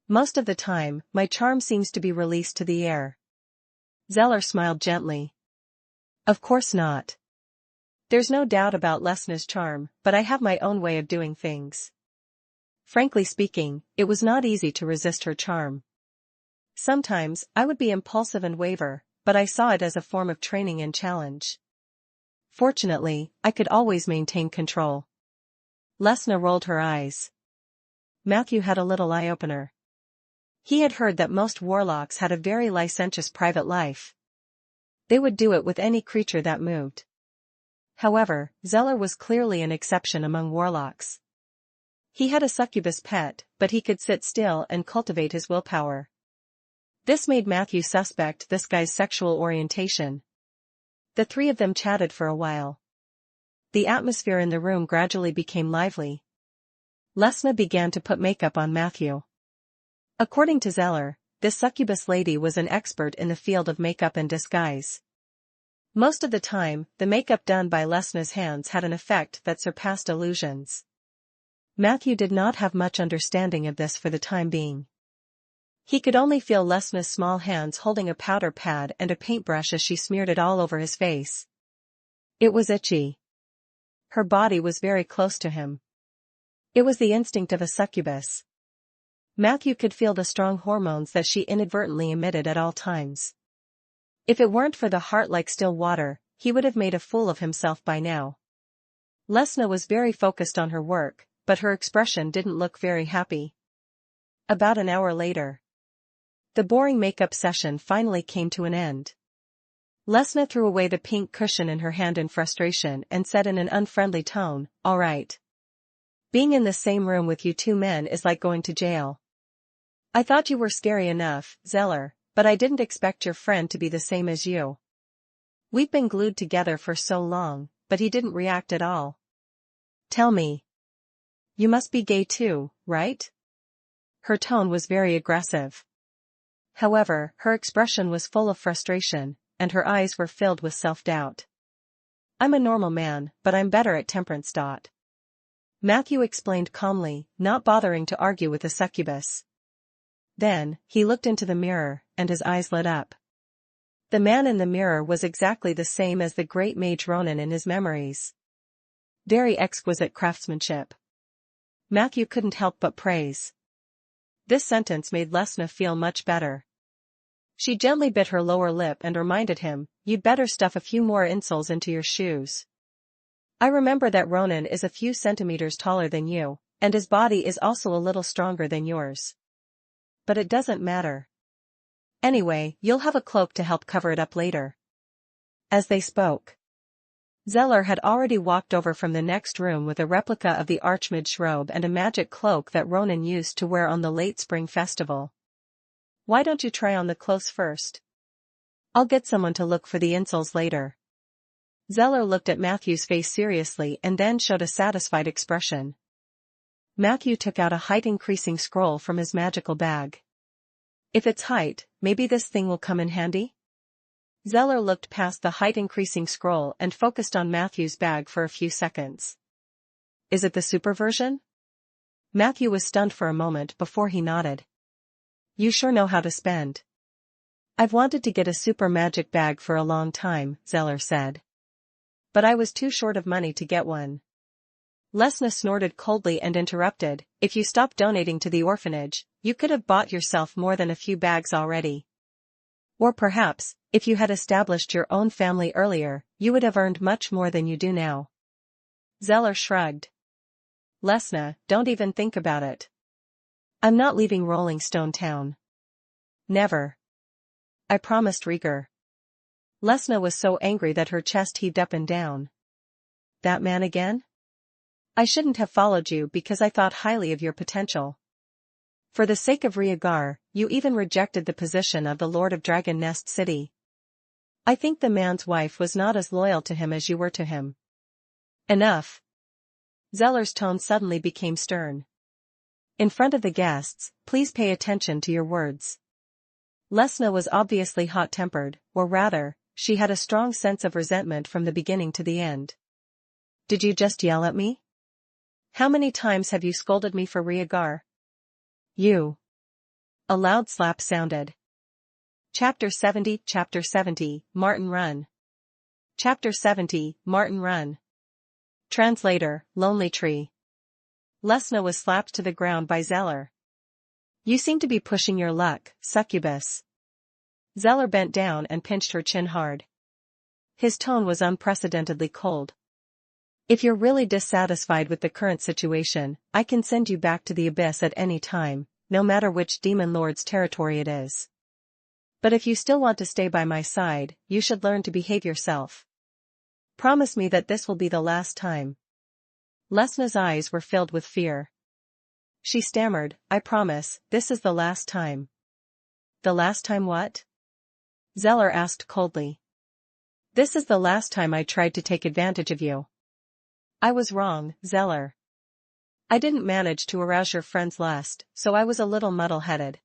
Most of the time, my charm seems to be released to the air." Zeller smiled gently. "Of course not. There's no doubt about Lesna's charm, but I have my own way of doing things. Frankly speaking, it was not easy to resist her charm. Sometimes, I would be impulsive and waver, but I saw it as a form of training and challenge. Fortunately, I could always maintain control." Lesna rolled her eyes. Matthew had a little eye-opener. He had heard that most warlocks had a very licentious private life. They would do it with any creature that moved. However, Zeller was clearly an exception among warlocks. He had a succubus pet, but he could sit still and cultivate his willpower. This made Matthew suspect this guy's sexual orientation. The three of them chatted for a while. The atmosphere in the room gradually became lively. Lesna began to put makeup on Matthew. According to Zeller, this succubus lady was an expert in the field of makeup and disguise. Most of the time, the makeup done by Lesna's hands had an effect that surpassed illusions. Matthew did not have much understanding of this for the time being. He could only feel Lesna's small hands holding a powder pad and a paintbrush as she smeared it all over his face. It was itchy. Her body was very close to him. It was the instinct of a succubus. Matthew could feel the strong hormones that she inadvertently emitted at all times. If it weren't for the heart like still water, he would have made a fool of himself by now. Lesna was very focused on her work, but her expression didn't look very happy. About an hour later, the boring makeup session finally came to an end. Lesna threw away the pink cushion in her hand in frustration and said in an unfriendly tone, "All right. Being in the same room with you two men is like going to jail. I thought you were scary enough, Zeller, but I didn't expect your friend to be the same as you. We've been glued together for so long," but he didn't react at all. "Tell me. You must be gay too, right?" her tone was very aggressive. However, her expression was full of frustration, and her eyes were filled with self-doubt. I'm a normal man, but I'm better at temperance. Matthew explained calmly, not bothering to argue with the succubus. Then, he looked into the mirror, and his eyes lit up. The man in the mirror was exactly the same as the great mage Ronan in his memories. Very exquisite craftsmanship. Matthew couldn't help but praise. This sentence made Lesna feel much better. She gently bit her lower lip and reminded him, "You'd better stuff a few more insoles into your shoes. I remember that Ronan is a few centimeters taller than you, and his body is also a little stronger than yours. But it doesn't matter. Anyway, you'll have a cloak to help cover it up later." As they spoke, Zeller had already walked over from the next room with a replica of the Archmage's robe and a magic cloak that Ronan used to wear on the late spring festival. "Why don't you try on the clothes first? I'll get someone to look for the insoles later." Zeller looked at Matthew's face seriously and then showed a satisfied expression. Matthew took out a height-increasing scroll from his magical bag. "If it's height, maybe this thing will come in handy?" Zeller looked past the height-increasing scroll and focused on Matthew's bag for a few seconds. "Is it the super version?" Matthew was stunned for a moment before he nodded. "You sure know how to spend." "I've wanted to get a super magic bag for a long time," Zeller said. "But I was too short of money to get one." Lesna snorted coldly and interrupted, "If you stopped donating to the orphanage, you could have bought yourself more than a few bags already. Or perhaps, if you had established your own family earlier, you would have earned much more than you do now." Zeller shrugged. "Lesna, don't even think about it. I'm not leaving Rolling Stone Town. Never. I promised Rieger." Lesna was so angry that her chest heaved up and down. "That man again? I shouldn't have followed you because I thought highly of your potential. For the sake of Rieger, you even rejected the position of the Lord of Dragon Nest City. I think the man's wife was not as loyal to him as you were to him." "Enough." Zeller's tone suddenly became stern. "In front of the guests, please pay attention to your words." Lesna was obviously hot-tempered, or rather, she had a strong sense of resentment from the beginning to the end. "Did you just yell at me? How many times have you scolded me for Rieger? You." A loud slap sounded. Chapter 70, Martin Run. Chapter 70, Martin Run. Translator, Lonely Tree. Lesna was slapped to the ground by Zeller. "You seem to be pushing your luck, succubus." Zeller bent down and pinched her chin hard. His tone was unprecedentedly cold. "If you're really dissatisfied with the current situation, I can send you back to the abyss at any time, no matter which demon lord's territory it is. But if you still want to stay by my side, you should learn to behave yourself. Promise me that this will be the last time." Lesna's eyes were filled with fear. She stammered, "I promise, this is the last time." "The last time what?" Zeller asked coldly. "This is the last time I tried to take advantage of you." "I was wrong, Zeller. I didn't manage to arouse your friend's lust, so I was a little muddle-headed."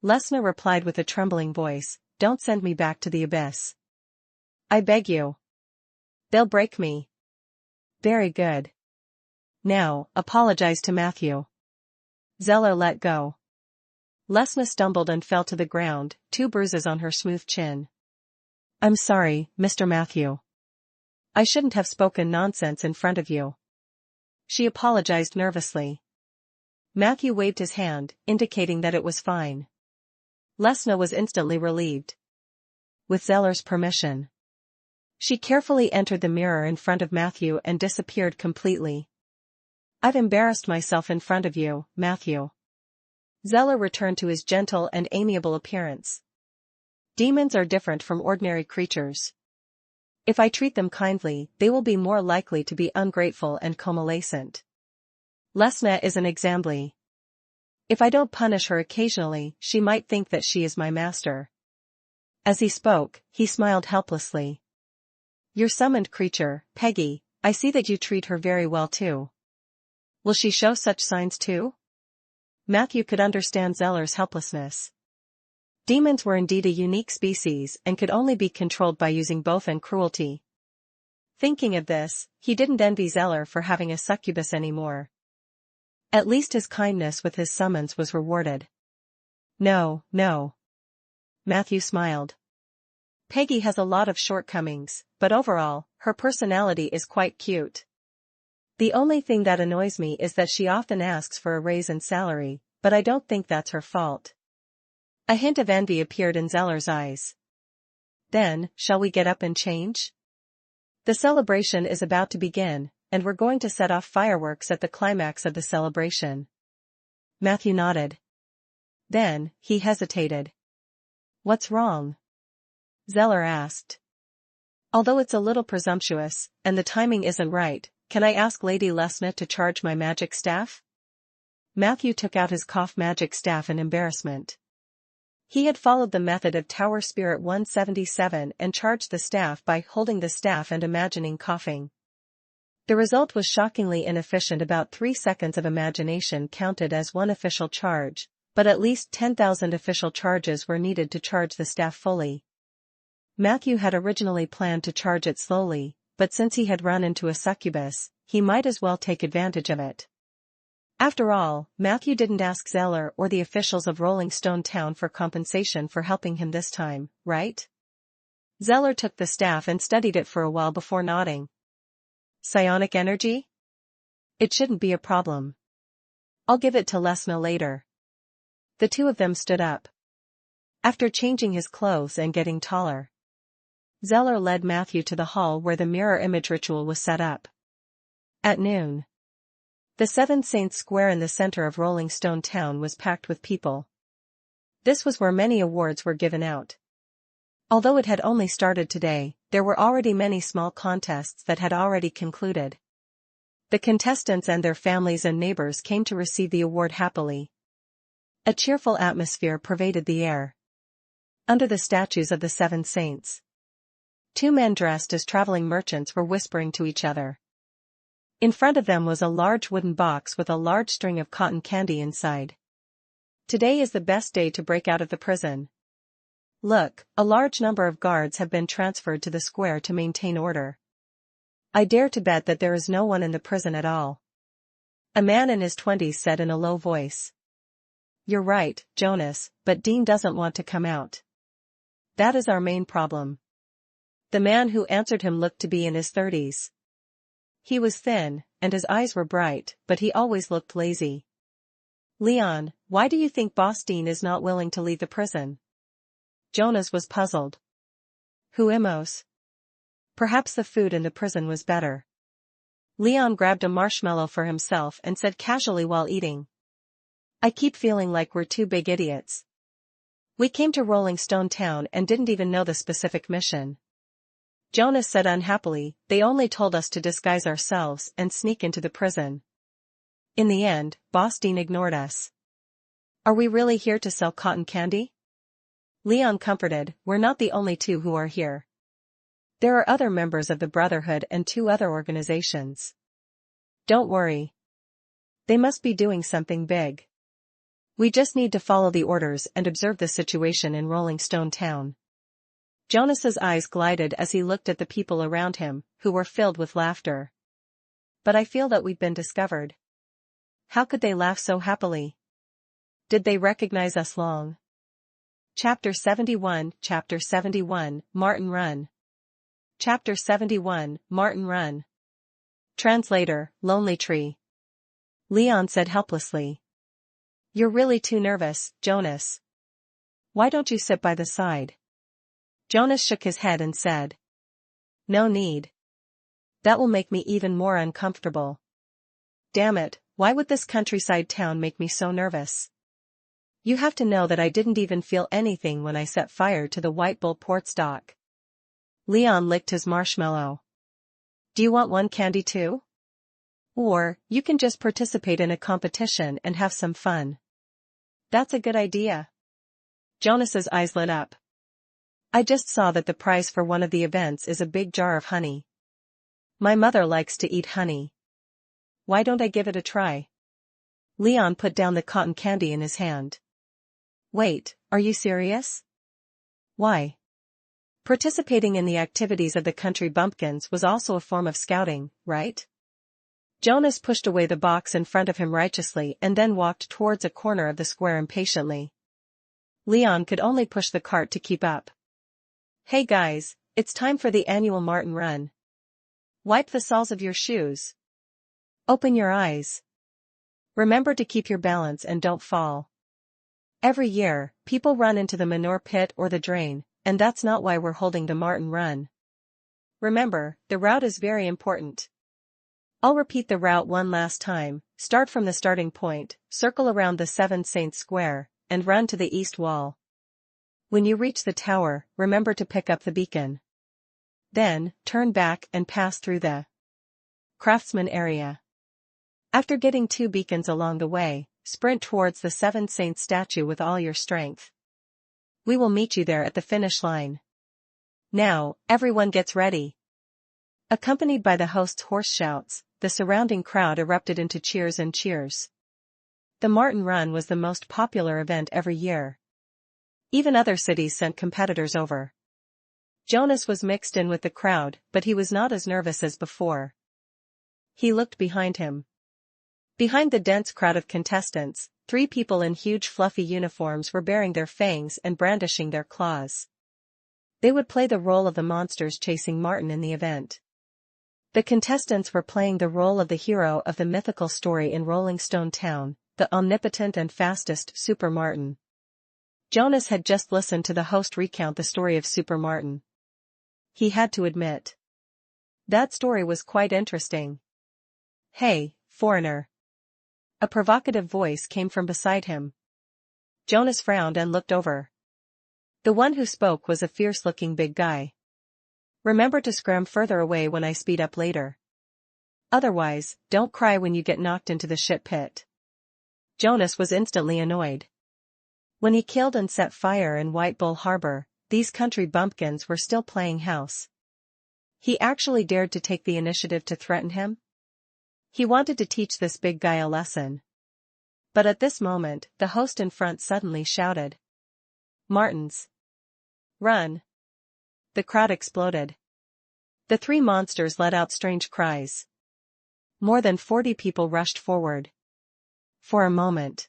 Lesna replied with a trembling voice, "Don't send me back to the abyss. I beg you. They'll break me." "Very good. Now, apologize to Matthew." Zeller let go. Lesna stumbled and fell to the ground, 2 bruises on her smooth chin. "I'm sorry, Mr. Matthew. I shouldn't have spoken nonsense in front of you." She apologized nervously. Matthew waved his hand, indicating that it was fine. Lesna was instantly relieved. With Zeller's permission, she carefully entered the mirror in front of Matthew and disappeared completely. "I've embarrassed myself in front of you, Matthew." Zeller returned to his gentle and amiable appearance. "Demons are different from ordinary creatures. If I treat them kindly, they will be more likely to be ungrateful and convalescent. Lesna is an example. If I don't punish her occasionally, she might think that she is my master." As he spoke, he smiled helplessly. "Your summoned creature, Peggy, I see that you treat her very well too. Will she show such signs too?" Matthew could understand Zeller's helplessness. Demons were indeed a unique species and could only be controlled by using both and cruelty. Thinking of this, he didn't envy Zeller for having a succubus anymore. At least his kindness with his summons was rewarded. No, no. Matthew smiled. Peggy has a lot of shortcomings, but overall, her personality is quite cute. The only thing that annoys me is that she often asks for a raise in salary, but I don't think that's her fault. A hint of envy appeared in Zeller's eyes. Then, shall we get up and change? The celebration is about to begin, and we're going to set off fireworks at the climax of the celebration. Matthew nodded. Then, he hesitated. What's wrong? Zeller asked. Although it's a little presumptuous, and the timing isn't right, can I ask Lady Lesna to charge my magic staff? Matthew took out his cough magic staff in embarrassment. He had followed the method of Tower Spirit 177 and charged the staff by holding the staff and imagining coughing. The result was shockingly inefficient. About 3 seconds of imagination counted as one official charge, but at least 10,000 official charges were needed to charge the staff fully. Matthew had originally planned to charge it slowly, but since he had run into a succubus, he might as well take advantage of it. After all, Matthew didn't ask Zeller or the officials of Rolling Stone Town for compensation for helping him this time, right? Zeller took the staff and studied it for a while before nodding. Psionic energy? It shouldn't be a problem. I'll give it to Lesna later. The two of them stood up. After changing his clothes and getting taller, Zeller led Matthew to the hall where the mirror image ritual was set up. At noon, the Seven Saints Square in the center of Rolling Stone Town was packed with people. This was where many awards were given out. Although it had only started today, there were already many small contests that had already concluded. The contestants and their families and neighbors came to receive the award happily. A cheerful atmosphere pervaded the air. Under the statues of the Seven Saints, 2 men dressed as traveling merchants were whispering to each other. In front of them was a large wooden box with a large string of cotton candy inside. Today is the best day to break out of the prison. Look, a large number of guards have been transferred to the square to maintain order. I dare to bet that there is no one in the prison at all. A man in his 20s said in a low voice. You're right, Jonas, but Dean doesn't want to come out. That is our main problem. The man who answered him looked to be in his 30s. He was thin, and his eyes were bright, but he always looked lazy. Leon, why do you think Boss Dean is not willing to leave the prison? Jonas was puzzled. Who knows? Perhaps the food in the prison was better. Leon grabbed a marshmallow for himself and said casually while eating. I keep feeling like we're 2 big idiots. We came to Rolling Stone Town and didn't even know the specific mission. Jonas said unhappily, they only told us to disguise ourselves and sneak into the prison. In the end, Boss Dean ignored us. Are we really here to sell cotton candy? Leon comforted, we're not the only 2 who are here. There are other members of the Brotherhood and 2 other organizations. Don't worry. They must be doing something big. We just need to follow the orders and observe the situation in Rolling Stone Town. Jonas's eyes glided as he looked at the people around him, who were filled with laughter. But I feel that we've been discovered. How could they laugh so happily? Did they recognize us long? Chapter 71, Martin Run. Chapter 71, Martin Run. Translator, Lonely Tree. Leon said helplessly. You're really too nervous, Jonas. Why don't you sit by the side? Jonas shook his head and said. No need. That will make me even more uncomfortable. Damn it, why would this countryside town make me so nervous? You have to know that I didn't even feel anything when I set fire to the White Bull port stock. Leon licked his marshmallow. Do you want one candy too? Or, you can just participate in a competition and have some fun. That's a good idea. Jonas's eyes lit up. I just saw that the prize for one of the events is a big jar of honey. My mother likes to eat honey. Why don't I give it a try? Leon put down the cotton candy in his hand. Wait, are you serious? Why? Participating in the activities of the country bumpkins was also a form of scouting, right? Jonas pushed away the box in front of him righteously and then walked towards a corner of the square impatiently. Leon could only push the cart to keep up. Hey guys, it's time for the annual Martin Run. Wipe the soles of your shoes. Open your eyes. Remember to keep your balance and don't fall. Every year, people run into the manure pit or the drain, and that's not why we're holding the Martin Run. Remember, the route is very important. I'll repeat the route one last time. Start from the starting point, circle around the Seven Saints Square, and run to the east wall. When you reach the tower, remember to pick up the beacon. Then, turn back and pass through the craftsman area. After getting 2 beacons along the way, sprint towards the Seven Saints statue with all your strength. We will meet you there at the finish line. Now, everyone gets ready. Accompanied by the host's hoarse shouts, the surrounding crowd erupted into cheers and cheers. The Martin Run was the most popular event every year. Even other cities sent competitors over. Jonas was mixed in with the crowd, but he was not as nervous as before. He looked behind him. Behind the dense crowd of contestants, 3 people in huge fluffy uniforms were baring their fangs and brandishing their claws. They would play the role of the monsters chasing Martin in the event. The contestants were playing the role of the hero of the mythical story in Rolling Stone Town, the omnipotent and fastest Super Martin. Jonas had just listened to the host recount the story of Super Martin. He had to admit. That story was quite interesting. Hey, foreigner. A provocative voice came from beside him. Jonas frowned and looked over. The one who spoke was a fierce-looking big guy. Remember to scram further away when I speed up later. Otherwise, don't cry when you get knocked into the shit pit. Jonas was instantly annoyed. When he killed and set fire in White Bull Harbor, these country bumpkins were still playing house. He actually dared to take the initiative to threaten him? He wanted to teach this big guy a lesson. But at this moment, the host in front suddenly shouted. Martins. Run. The crowd exploded. The 3 monsters let out strange cries. More than 40 people rushed forward. For a moment,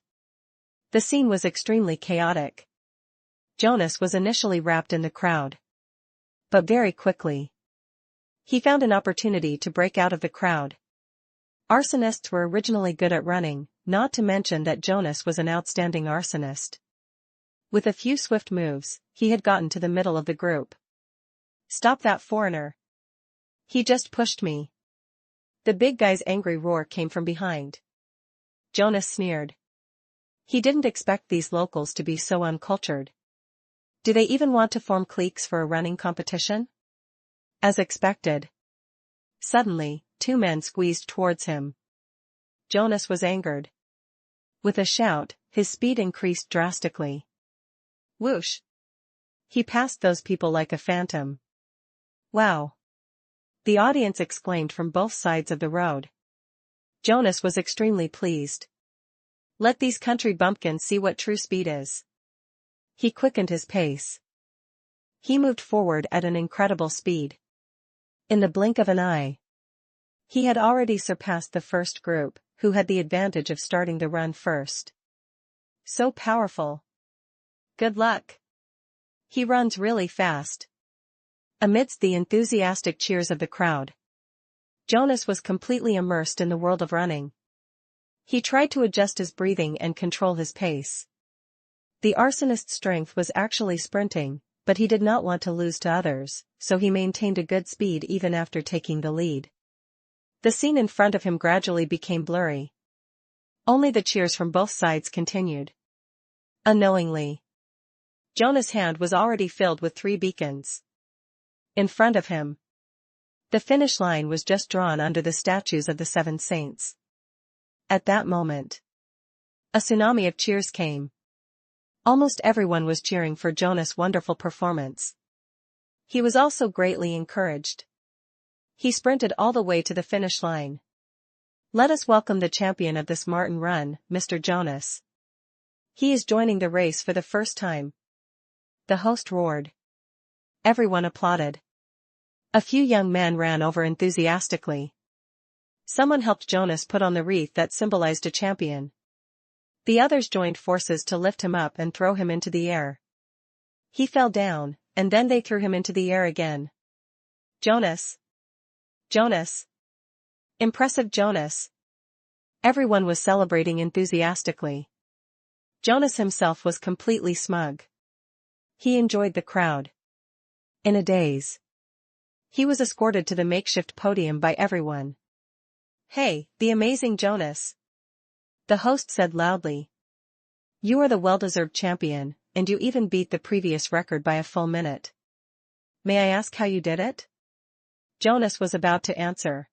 the scene was extremely chaotic. Jonas was initially wrapped in the crowd. But very quickly, he found an opportunity to break out of the crowd. Arsonists were originally good at running, not to mention that Jonas was an outstanding arsonist. With a few swift moves, he had gotten to the middle of the group. Stop that foreigner. He just pushed me. The big guy's angry roar came from behind. Jonas sneered. He didn't expect these locals to be so uncultured. Do they even want to form cliques for a running competition? As expected. Suddenly, 2 men squeezed towards him. Jonas was angered. With a shout, his speed increased drastically. Whoosh! He passed those people like a phantom. Wow! The audience exclaimed from both sides of the road. Jonas was extremely pleased. Let these country bumpkins see what true speed is. He quickened his pace. He moved forward at an incredible speed. In the blink of an eye, he had already surpassed the first group, who had the advantage of starting the run first. So powerful. Good luck. He runs really fast. Amidst the enthusiastic cheers of the crowd, Jonas was completely immersed in the world of running. He tried to adjust his breathing and control his pace. The arsonist's strength was actually sprinting, but he did not want to lose to others, so he maintained a good speed even after taking the lead. The scene in front of him gradually became blurry. Only the cheers from both sides continued. Unknowingly, Jonas' hand was already filled with 3 beacons. In front of him, the finish line was just drawn under the statues of the 7 saints. At that moment, a tsunami of cheers came. Almost everyone was cheering for Jonas' wonderful performance. He was also greatly encouraged. He sprinted all the way to the finish line. Let us welcome the champion of this Martin run, Mr. Jonas. He is joining the race for the first time. The host roared. Everyone applauded. A few young men ran over enthusiastically. Someone helped Jonas put on the wreath that symbolized a champion. The others joined forces to lift him up and throw him into the air. He fell down, and then they threw him into the air again. Jonas! Jonas! Impressive Jonas! Everyone was celebrating enthusiastically. Jonas himself was completely smug. He enjoyed the crowd. In a daze. He was escorted to the makeshift podium by everyone. Hey, the amazing Jonas! The host said loudly. You are the well-deserved champion, and you even beat the previous record by a full minute. May I ask how you did it? Jonas was about to answer.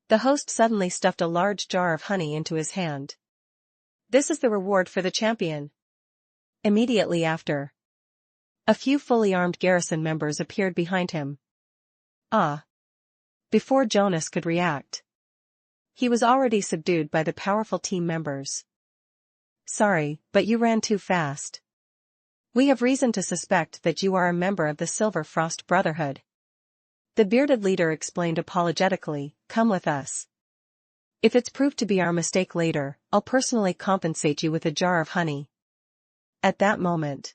The host suddenly stuffed a large jar of honey into his hand. This is the reward for the champion. Immediately after, a few fully armed garrison members appeared behind him. Ah! Before Jonas could react, he was already subdued by the powerful team members. Sorry, but you ran too fast. We have reason to suspect that you are a member of the Silver Frost Brotherhood. The bearded leader explained apologetically, come with us. If it's proved to be our mistake later, I'll personally compensate you with a jar of honey. At that moment,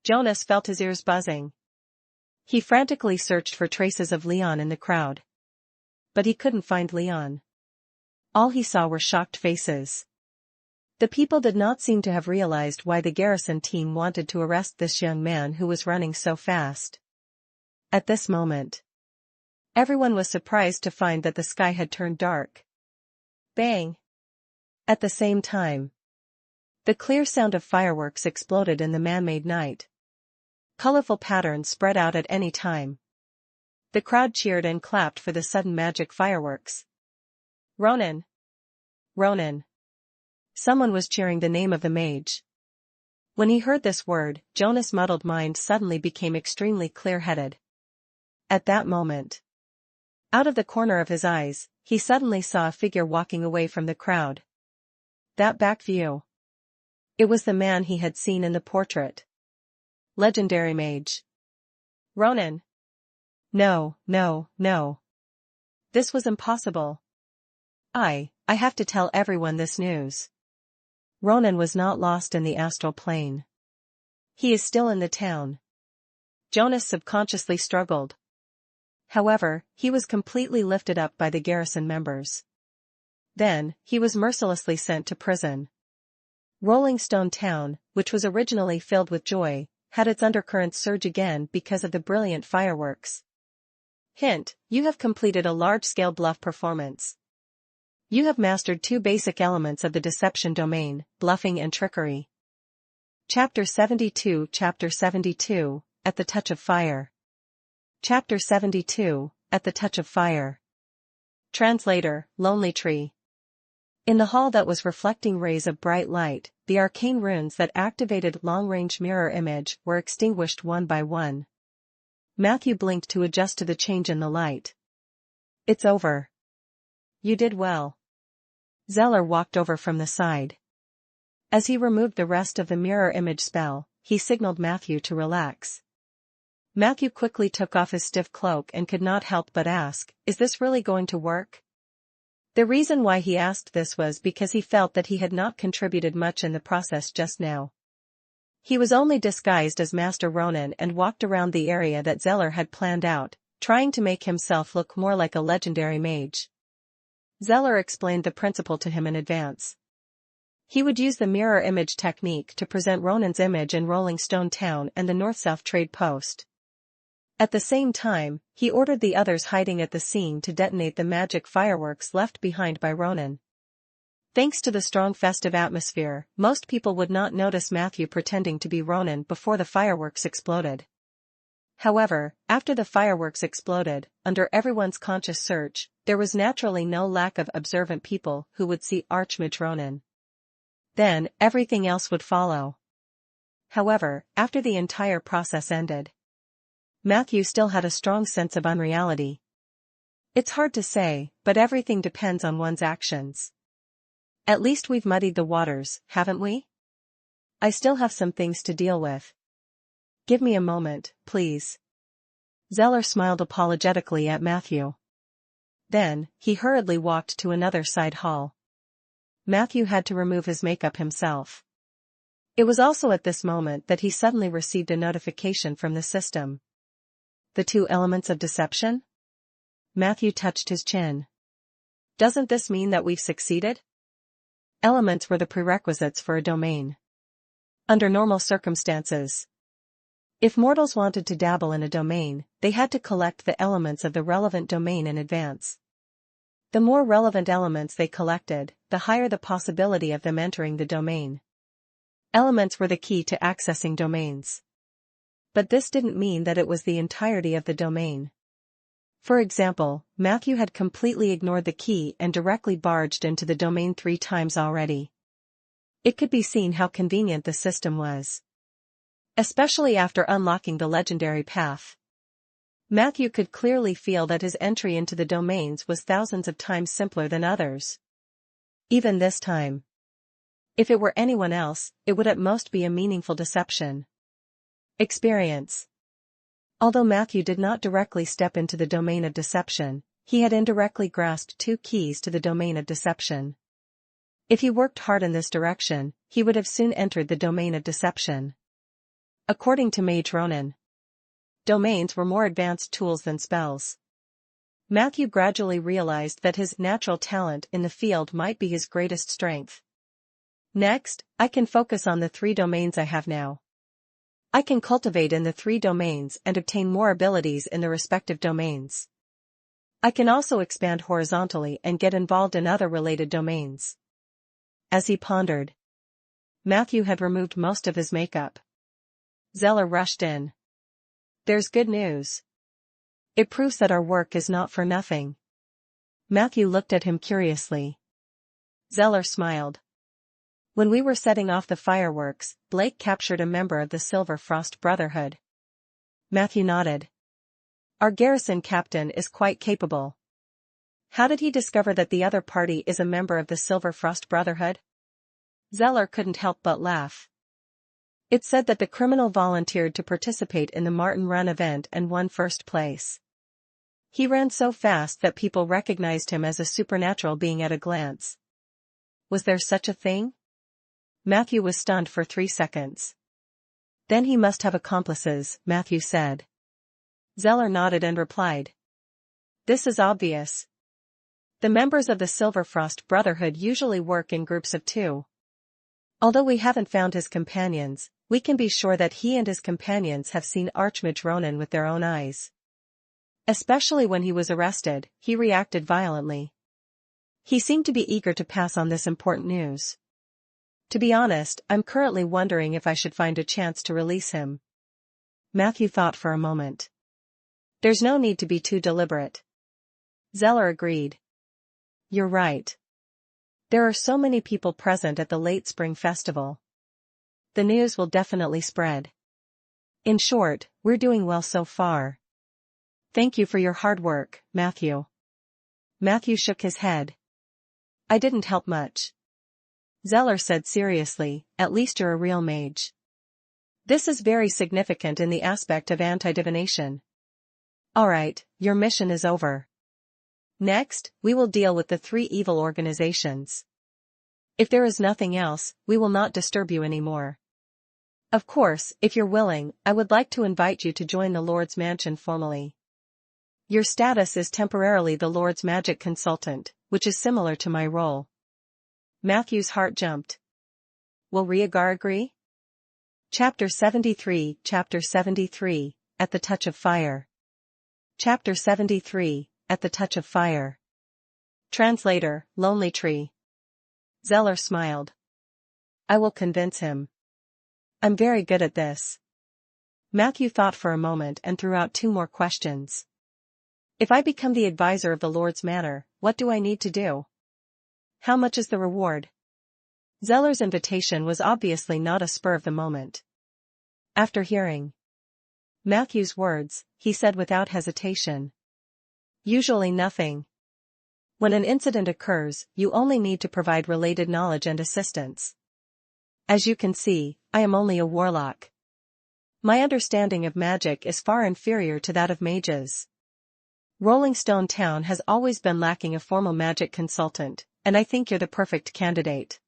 Jonas felt his ears buzzing. He frantically searched for traces of Leon in the crowd. But he couldn't find Leon. All he saw were shocked faces. The people did not seem to have realized why the garrison team wanted to arrest this young man who was running so fast. At this moment, everyone was surprised to find that the sky had turned dark. Bang! At the same time, the clear sound of fireworks exploded in the man-made night. Colorful patterns spread out at any time. The crowd cheered and clapped for the sudden magic fireworks. Ronan! Ronan! Someone was cheering the name of the mage. When he heard this word, Jonas' muddled mind suddenly became extremely clear-headed. At that moment, out of the corner of his eyes, he suddenly saw a figure walking away from the crowd. That back view. It was the man he had seen in the portrait. Legendary mage. Ronan. No, no, no. This was impossible. I have to tell everyone this news. Ronan was not lost in the astral plane. He is still in the town. Jonas subconsciously struggled. However, he was completely lifted up by the garrison members. Then, he was mercilessly sent to prison. Rolling Stone Town, which was originally filled with joy, had its undercurrents surge again because of the brilliant fireworks. Hint, you have completed a large-scale bluff performance. You have mastered two basic elements of the deception domain, bluffing and trickery. Chapter 72 Chapter 72, At the Touch of Fire. Chapter 72, At the Touch of Fire. Translator, Lonely Tree. In the hall that was reflecting rays of bright light, the arcane runes that activated long-range mirror image were extinguished one by one. Matthew blinked to adjust to the change in the light. It's over. You did well. Zeller walked over from the side. As he removed the rest of the mirror image spell, he signaled Matthew to relax. Matthew quickly took off his stiff cloak and could not help but ask, is this really going to work? The reason why he asked this was because he felt that he had not contributed much in the process just now. He was only disguised as Master Ronan and walked around the area that Zeller had planned out, trying to make himself look more like a legendary mage. Zeller explained the principle to him in advance. He would use the mirror image technique to present Ronan's image in Rolling Stone Town and the North-South Trade Post. At the same time, he ordered the others hiding at the scene to detonate the magic fireworks left behind by Ronan. Thanks to the strong festive atmosphere, most people would not notice Matthew pretending to be Ronan before the fireworks exploded. However, after the fireworks exploded, under everyone's conscious search, there was naturally no lack of observant people who would see Archmage Ronan. Then, everything else would follow. However, after the entire process ended, Matthew still had a strong sense of unreality. It's hard to say, but everything depends on one's actions. At least we've muddied the waters, haven't we? I still have some things to deal with. Give me a moment, please. Zeller smiled apologetically at Matthew. Then, he hurriedly walked to another side hall. Matthew had to remove his makeup himself. It was also at this moment that he suddenly received a notification from the system. The 2 elements of deception? Matthew touched his chin. Doesn't this mean that we've succeeded? Elements were the prerequisites for a domain. Under normal circumstances, if mortals wanted to dabble in a domain, they had to collect the elements of the relevant domain in advance. The more relevant elements they collected, the higher the possibility of them entering the domain. Elements were the key to accessing domains. But this didn't mean that it was the entirety of the domain. For example, Matthew had completely ignored the key and directly barged into the domain 3 times already. It could be seen how convenient the system was. Especially after unlocking the legendary path. Matthew could clearly feel that his entry into the domains was thousands of times simpler than others. Even this time. If it were anyone else, it would at most be a meaningful deception. Experience. Although Matthew did not directly step into the domain of deception, he had indirectly grasped 2 keys to the domain of deception. If he worked hard in this direction, he would have soon entered the domain of deception. According to Mage Ronan, domains were more advanced tools than spells. Matthew gradually realized that his natural talent in the field might be his greatest strength. Next, I can focus on the 3 domains I have now. I can cultivate in the 3 domains and obtain more abilities in the respective domains. I can also expand horizontally and get involved in other related domains. As he pondered, Matthew had removed most of his makeup. Zeller rushed in. There's good news. It proves that our work is not for nothing. Matthew looked at him curiously. Zeller smiled. When we were setting off the fireworks, Blake captured a member of the Silver Frost Brotherhood. Matthew nodded. Our garrison captain is quite capable. How did he discover that the other party is a member of the Silver Frost Brotherhood? Zeller couldn't help but laugh. It said that the criminal volunteered to participate in the Martin Run event and won first place. He ran so fast that people recognized him as a supernatural being at a glance. Was there such a thing? Matthew was stunned for 3 seconds. Then he must have accomplices, Matthew said. Zeller nodded and replied. This is obvious. The members of the Silverfrost Brotherhood usually work in groups of 2. Although we haven't found his companions, we can be sure that he and his companions have seen Archmage Ronan with their own eyes. Especially when he was arrested, he reacted violently. He seemed to be eager to pass on this important news. To be honest, I'm currently wondering if I should find a chance to release him. Matthew thought for a moment. There's no need to be too deliberate. Zeller agreed. You're right. There are so many people present at the late spring festival. The news will definitely spread. In short, we're doing well so far. Thank you for your hard work, Matthew. Matthew shook his head. I didn't help much. Zeller said seriously, at least you're a real mage. This is very significant in the aspect of anti-divination. Alright, your mission is over. Next, we will deal with the 3 evil organizations. If there is nothing else, we will not disturb you anymore. Of course, if you're willing, I would like to invite you to join the Lord's Mansion formally. Your status is temporarily the Lord's Magic Consultant, which is similar to my role. Matthew's heart jumped. Will Rhaegar agree? Chapter 73, At the Touch of Fire. Chapter 73, At the Touch of Fire. Translator, Lonely Tree. Zeller smiled. I will convince him. I'm very good at this. Matthew thought for a moment and threw out 2 more questions. If I become the advisor of the Lord's Manor, what do I need to do? How much is the reward? Zeller's invitation was obviously not a spur of the moment. After hearing Matthew's words, he said without hesitation. Usually nothing. When an incident occurs, you only need to provide related knowledge and assistance. As you can see, I am only a warlock. My understanding of magic is far inferior to that of mages. Rolling Stone Town has always been lacking a formal magic consultant, and I think you're the perfect candidate.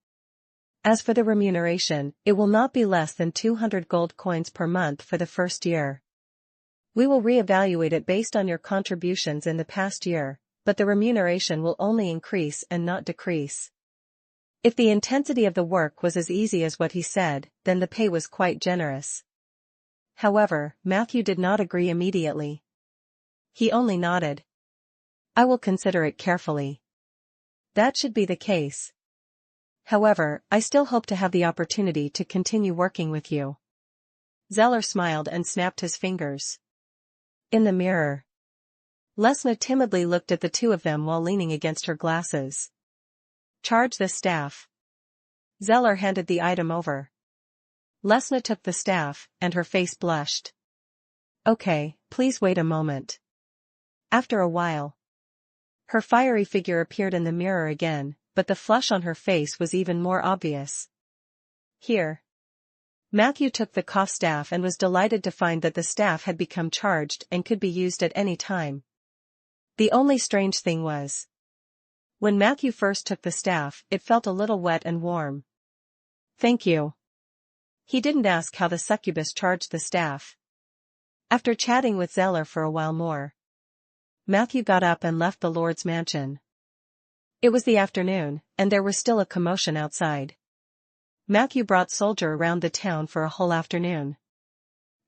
As for the remuneration, it will not be less than 200 gold coins per month for the first year. We will reevaluate it based on your contributions in the past year, but the remuneration will only increase and not decrease. If the intensity of the work was as easy as what he said, then the pay was quite generous. However, Matthew did not agree immediately. He only nodded. I will consider it carefully. That should be the case. However, I still hope to have the opportunity to continue working with you. Zeller smiled and snapped his fingers. In the mirror, Lesna timidly looked at the two of them while leaning against her glasses. Charge the staff. Zeller handed the item over. Lesna took the staff, and her face blushed. Okay, please wait a moment. After a while, her fiery figure appeared in the mirror again, but the flush on her face was even more obvious. Here. Matthew took the cough staff and was delighted to find that the staff had become charged and could be used at any time. The only strange thing was, when Matthew first took the staff, it felt a little wet and warm. Thank you. He didn't ask how the succubus charged the staff. After chatting with Zeller for a while more, Matthew got up and left the Lord's mansion. It was the afternoon, and there was still a commotion outside. Matthew brought Soldier around the town for a whole afternoon.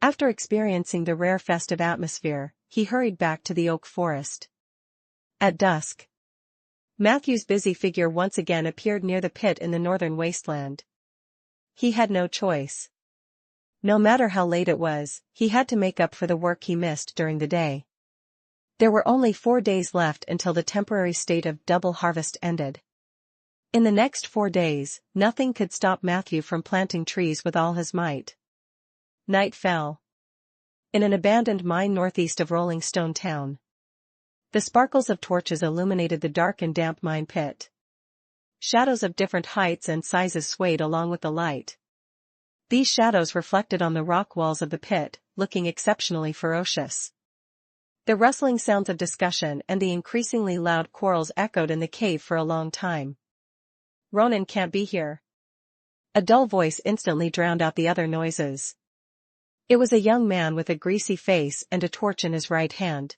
After experiencing the rare festive atmosphere, he hurried back to the oak forest. At dusk, Matthew's busy figure once again appeared near the pit in the northern wasteland. He had no choice. No matter how late it was, he had to make up for the work he missed during the day. There were only 4 days left until the temporary state of double harvest ended. In the next 4 days, nothing could stop Matthew from planting trees with all his might. Night fell. In an abandoned mine northeast of Rolling Stone Town, the sparkles of torches illuminated the dark and damp mine pit. Shadows of different heights and sizes swayed along with the light. These shadows reflected on the rock walls of the pit, looking exceptionally ferocious. The rustling sounds of discussion and the increasingly loud quarrels echoed in the cave for a long time. Ronan can't be here. A dull voice instantly drowned out the other noises. It was a young man with a greasy face and a torch in his right hand.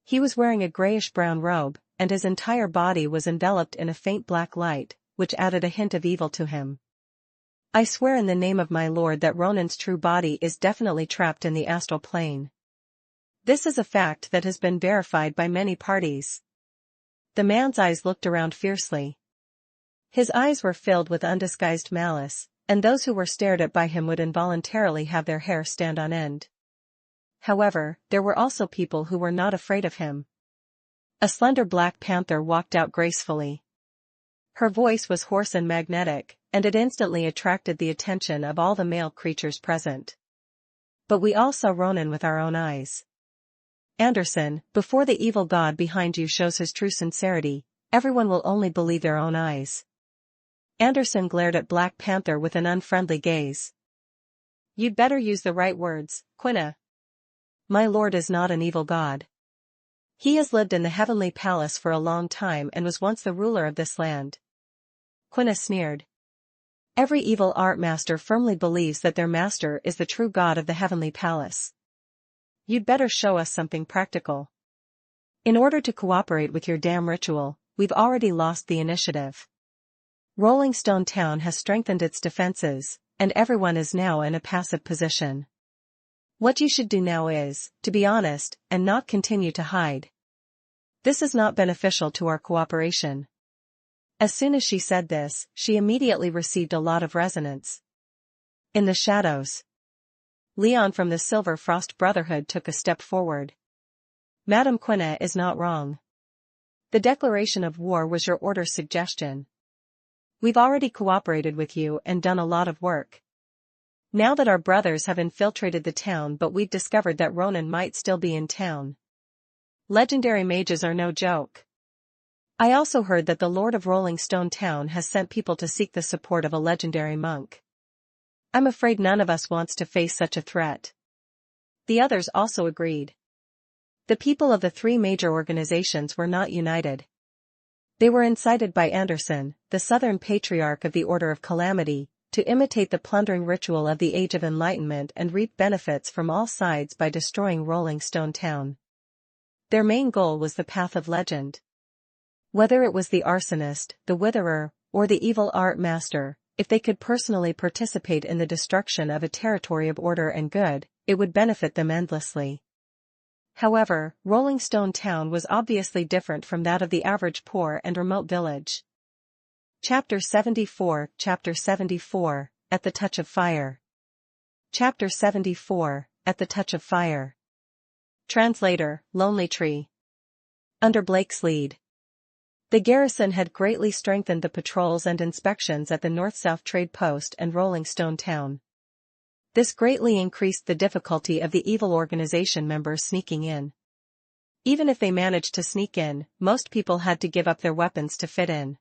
He was wearing a grayish-brown robe, and his entire body was enveloped in a faint black light, which added a hint of evil to him. I swear in the name of my lord that Ronan's true body is definitely trapped in the astral plane. This is a fact that has been verified by many parties. The man's eyes looked around fiercely. His eyes were filled with undisguised malice, and those who were stared at by him would involuntarily have their hair stand on end. However, there were also people who were not afraid of him. A slender black panther walked out gracefully. Her voice was hoarse and magnetic, and it instantly attracted the attention of all the male creatures present. But we all saw Ronan with our own eyes. Anderson, before the evil god behind you shows his true sincerity, everyone will only believe their own eyes. Anderson glared at Black Panther with an unfriendly gaze. You'd better use the right words, Quina. My lord is not an evil god. He has lived in the heavenly palace for a long time and was once the ruler of this land. Quina sneered. Every evil art master firmly believes that their master is the true god of the heavenly palace. You'd better show us something practical. In order to cooperate with your damn ritual, we've already lost the initiative. Rolling Stone Town has strengthened its defenses, and everyone is now in a passive position. What you should do now is, to be honest, and not continue to hide. This is not beneficial to our cooperation. As soon as she said this, she immediately received a lot of resonance. In the shadows, Leon from the Silver Frost Brotherhood took a step forward. Madame Quina is not wrong. The declaration of war was your order's suggestion. We've already cooperated with you and done a lot of work. Now that our brothers have infiltrated the town, but we've discovered that Ronan might still be in town. Legendary mages are no joke. I also heard that the Lord of Rolling Stone Town has sent people to seek the support of a legendary monk. I'm afraid none of us wants to face such a threat. The others also agreed. The people of the three major organizations were not united. They were incited by Anderson, the Southern Patriarch of the Order of Calamity, to imitate the plundering ritual of the Age of Enlightenment and reap benefits from all sides by destroying Rolling Stone Town. Their main goal was the path of legend. Whether it was the arsonist, the witherer, or the evil art master, if they could personally participate in the destruction of a territory of order and good, it would benefit them endlessly. However, Rolling Stone Town was obviously different from that of the average poor and remote village. Chapter 74, At the Touch of Fire. Chapter 74, At the Touch of Fire. Translator, Lonely Tree. Under Blake's lead. The garrison had greatly strengthened the patrols and inspections at the North-South Trade Post and Rolling Stone Town. This greatly increased the difficulty of the evil organization members sneaking in. Even if they managed to sneak in, most people had to give up their weapons to fit in.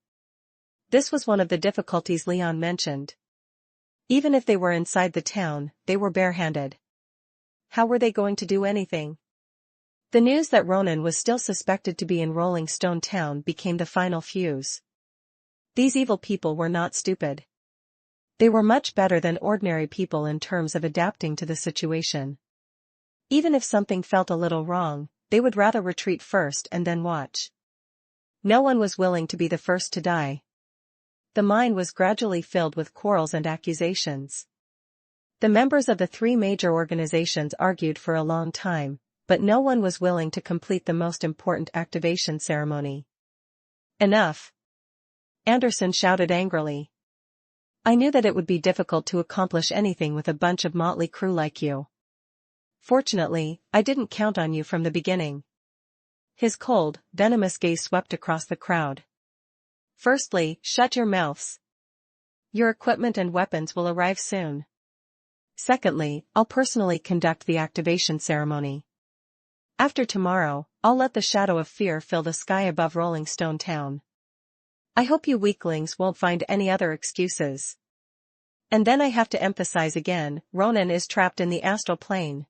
This was one of the difficulties Leon mentioned. Even if they were inside the town, they were barehanded. How were they going to do anything? The news that Ronan was still suspected to be in Rolling Stone Town became the final fuse. These evil people were not stupid. They were much better than ordinary people in terms of adapting to the situation. Even if something felt a little wrong, they would rather retreat first and then watch. No one was willing to be the first to die. The mine was gradually filled with quarrels and accusations. The members of the three major organizations argued for a long time, but no one was willing to complete the most important activation ceremony. Enough! Anderson shouted angrily. I knew that it would be difficult to accomplish anything with a bunch of motley crew like you. Fortunately, I didn't count on you from the beginning. His cold, venomous gaze swept across the crowd. Firstly, shut your mouths. Your equipment and weapons will arrive soon. Secondly, I'll personally conduct the activation ceremony. After tomorrow, I'll let the shadow of fear fill the sky above Rolling Stone Town. I hope you weaklings won't find any other excuses. And then I have to emphasize again, Ronan is trapped in the astral plane.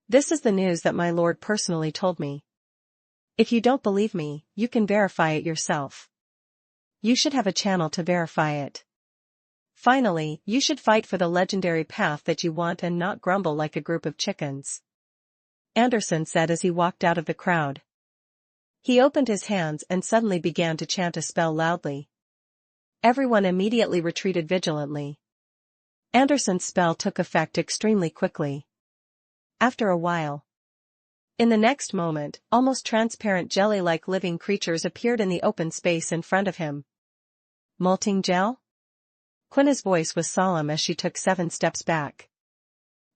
This is the news that my lord personally told me. If you don't believe me, you can verify it yourself. You should have a channel to verify it. Finally, you should fight for the legendary path that you want and not grumble like a group of chickens. Anderson said as he walked out of the crowd. He opened his hands and suddenly began to chant a spell loudly. Everyone immediately retreated vigilantly. Anderson's spell took effect extremely quickly. After a while, in the next moment, almost transparent jelly-like living creatures appeared in the open space in front of him. Molting gel? Quina's voice was solemn as she took 7 steps back.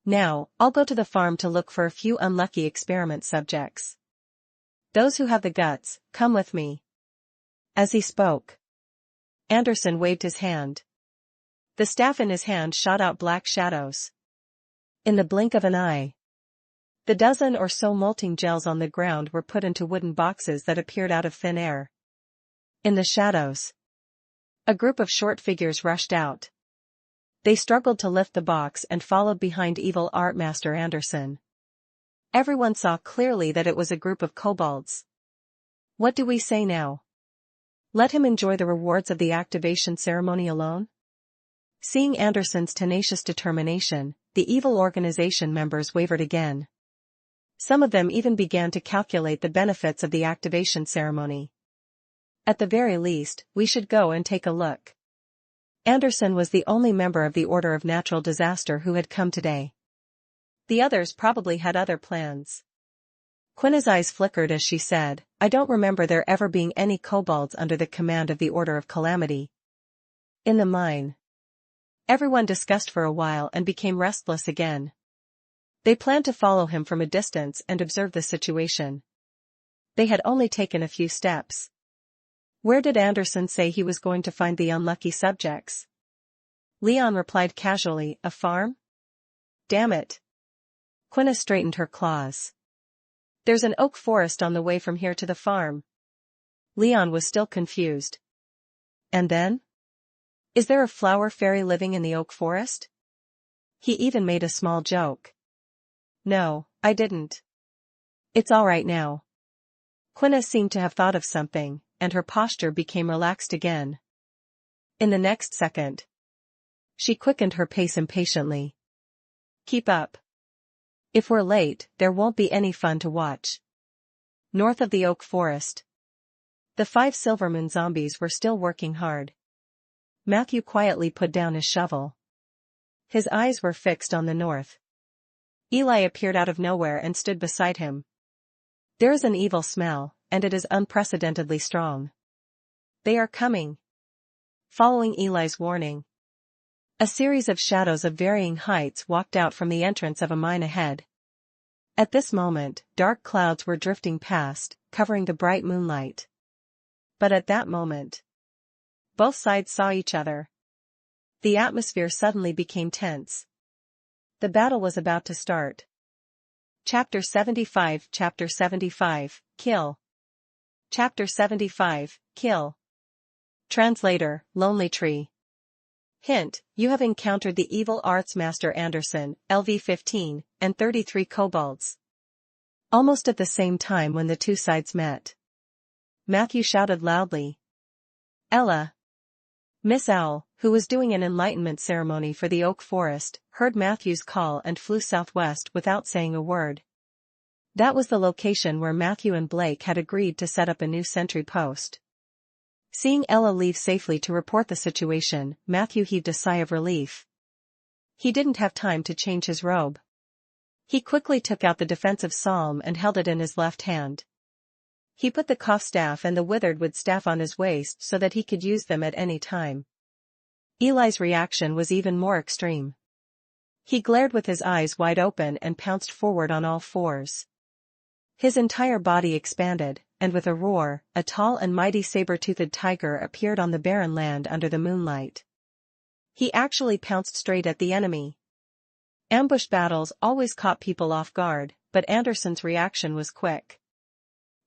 Now, I'll go to the farm to look for a few unlucky experiment subjects. Those who have the guts, come with me. As he spoke, Anderson waved his hand. The staff in his hand shot out black shadows. In the blink of an eye, the dozen or so molting gels on the ground were put into wooden boxes that appeared out of thin air. In the shadows, a group of short figures rushed out. They struggled to lift the box and followed behind evil art master Anderson. Everyone saw clearly that it was a group of kobolds. What do we say now? Let him enjoy the rewards of the activation ceremony alone? Seeing Anderson's tenacious determination, the evil organization members wavered again. Some of them even began to calculate the benefits of the activation ceremony. At the very least, we should go and take a look. Anderson was the only member of the Order of Natural Disaster who had come today. The others probably had other plans. Quina's eyes flickered as she said, I don't remember there ever being any kobolds under the command of the Order of Calamity. In the mine, everyone discussed for a while and became restless again. They planned to follow him from a distance and observe the situation. They had only taken a few steps. Where did Anderson say he was going to find the unlucky subjects? Leon replied casually, a farm? Damn it. Quina straightened her claws. There's an oak forest on the way from here to the farm. Leon was still confused. And then? Is there a flower fairy living in the oak forest? He even made a small joke. No, I didn't. It's all right now. Quina seemed to have thought of something, and her posture became relaxed again. In the next second, she quickened her pace impatiently. Keep up. If we're late, there won't be any fun to watch. North of the oak forest, the 5 Silvermoon zombies were still working hard. Matthew quietly put down his shovel. His eyes were fixed on the north. Eli appeared out of nowhere and stood beside him. There is an evil smell, and it is unprecedentedly strong. They are coming. Following Eli's warning, a series of shadows of varying heights walked out from the entrance of a mine ahead. At this moment, dark clouds were drifting past, covering the bright moonlight. But at that moment, both sides saw each other. The atmosphere suddenly became tense. The battle was about to start. Chapter 75, Kill. Chapter 75, Kill. Translator, Lonely Tree. Hint, you have encountered the evil arts master Anderson, LV-15, and 33 kobolds. Almost at the same time when the two sides met, Matthew shouted loudly. Ella. Miss Owl, who was doing an enlightenment ceremony for the oak forest, heard Matthew's call and flew southwest without saying a word. That was the location where Matthew and Blake had agreed to set up a new sentry post. Seeing Ella leave safely to report the situation, Matthew heaved a sigh of relief. He didn't have time to change his robe. He quickly took out the defensive psalm and held it in his left hand. He put the cough staff and the withered wood staff on his waist so that he could use them at any time. Eli's reaction was even more extreme. He glared with his eyes wide open and pounced forward on all fours. His entire body expanded, and with a roar, a tall and mighty saber-toothed tiger appeared on the barren land under the moonlight. He actually pounced straight at the enemy. Ambush battles always caught people off guard, but Anderson's reaction was quick.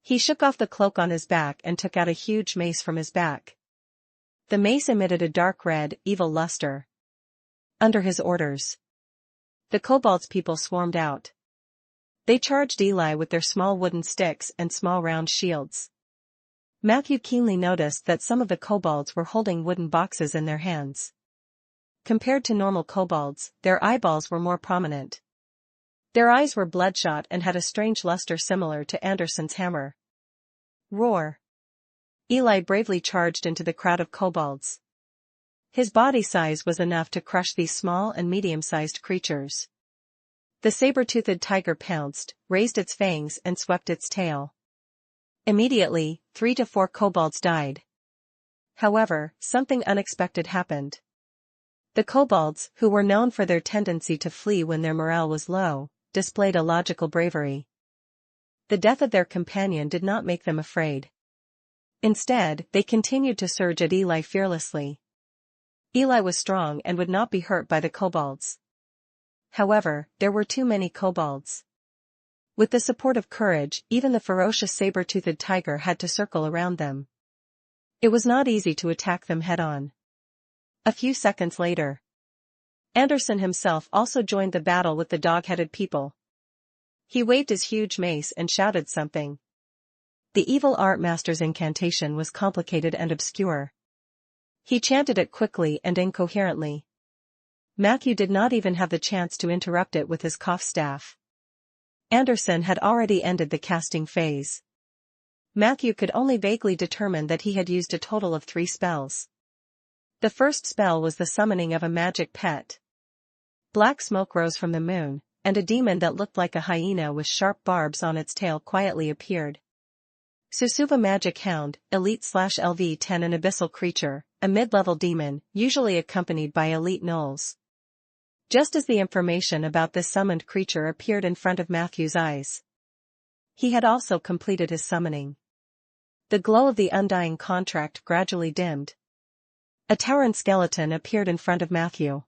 He shook off the cloak on his back and took out a huge mace from his back. The mace emitted a dark red, evil luster. Under his orders, the kobolds people swarmed out. They charged Eli with their small wooden sticks and small round shields. Matthew keenly noticed that some of the kobolds were holding wooden boxes in their hands. Compared to normal kobolds, their eyeballs were more prominent. Their eyes were bloodshot and had a strange luster similar to Anderson's hammer. Roar! Eli bravely charged into the crowd of kobolds. His body size was enough to crush these small and medium-sized creatures. The saber-toothed tiger pounced, raised its fangs and swept its tail. Immediately, 3 to 4 kobolds died. However, something unexpected happened. The kobolds, who were known for their tendency to flee when their morale was low, displayed a logical bravery. The death of their companion did not make them afraid. Instead, they continued to surge at Eli fearlessly. Eli was strong and would not be hurt by the kobolds. However, there were too many kobolds. With the support of courage, even the ferocious saber-toothed tiger had to circle around them. It was not easy to attack them head-on. A few seconds later, Anderson himself also joined the battle with the dog-headed people. He waved his huge mace and shouted something. The evil art master's incantation was complicated and obscure. He chanted it quickly and incoherently. Matthew did not even have the chance to interrupt it with his cough staff. Anderson had already ended the casting phase. Matthew could only vaguely determine that he had used a total of 3 spells. The first spell was the summoning of a magic pet. Black smoke rose from the moon, and a demon that looked like a hyena with sharp barbs on its tail quietly appeared. Susuva Magic Hound, Elite/LV-10, an abyssal creature, a mid-level demon, usually accompanied by elite gnolls. Just as the information about this summoned creature appeared in front of Matthew's eyes, he had also completed his summoning. The glow of the undying contract gradually dimmed. A towering skeleton appeared in front of Matthew.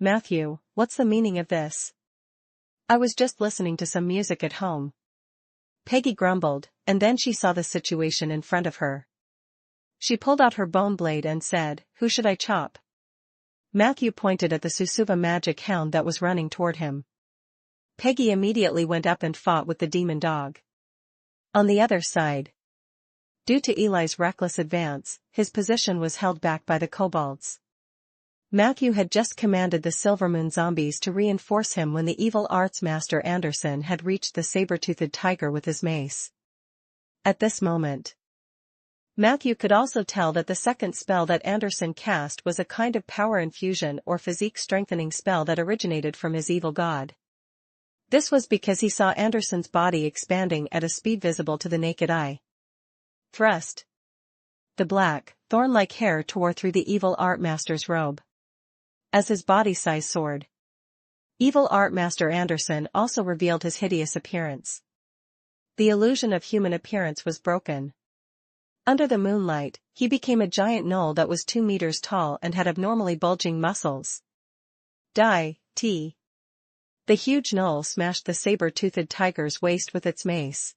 Matthew, what's the meaning of this? I was just listening to some music at home. Peggy grumbled, and then she saw the situation in front of her. She pulled out her bone blade and said, "Who should I chop?" Matthew pointed at the Susuva magic hound that was running toward him. Peggy immediately went up and fought with the demon dog. On the other side, due to Eli's reckless advance, his position was held back by the kobolds. Matthew had just commanded the Silvermoon zombies to reinforce him when the evil arts master Anderson had reached the saber-toothed tiger with his mace. At this moment, Matthew could also tell that the second spell that Anderson cast was a kind of power infusion or physique-strengthening spell that originated from his evil god. This was because he saw Anderson's body expanding at a speed visible to the naked eye. Thrust. The black, thorn-like hair tore through the evil art master's robe. As his body size soared, evil art master Anderson also revealed his hideous appearance. The illusion of human appearance was broken. Under the moonlight, he became a giant gnoll that was 2 meters tall and had abnormally bulging muscles. Die. The huge gnoll smashed the saber-toothed tiger's waist with its mace.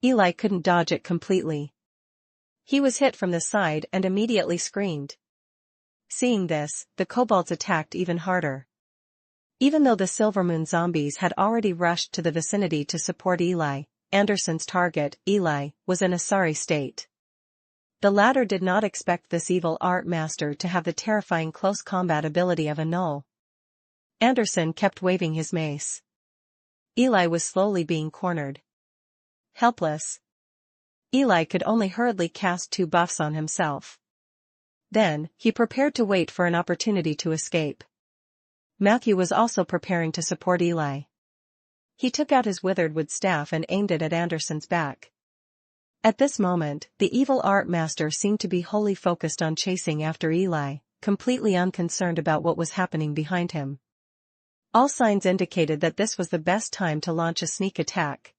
Eli couldn't dodge it completely. He was hit from the side and immediately screamed. Seeing this, the kobolds attacked even harder. Even though the Silvermoon zombies had already rushed to the vicinity to support Eli, Anderson's target, Eli, was in a sorry state. The latter did not expect this evil art master to have the terrifying close combat ability of a gnoll. Anderson kept waving his mace. Eli was slowly being cornered. Helpless, Eli could only hurriedly cast 2 buffs on himself. Then, he prepared to wait for an opportunity to escape. Matthew was also preparing to support Eli. He took out his withered wood staff and aimed it at Anderson's back. At this moment, the evil art master seemed to be wholly focused on chasing after Eli, completely unconcerned about what was happening behind him. All signs indicated that this was the best time to launch a sneak attack.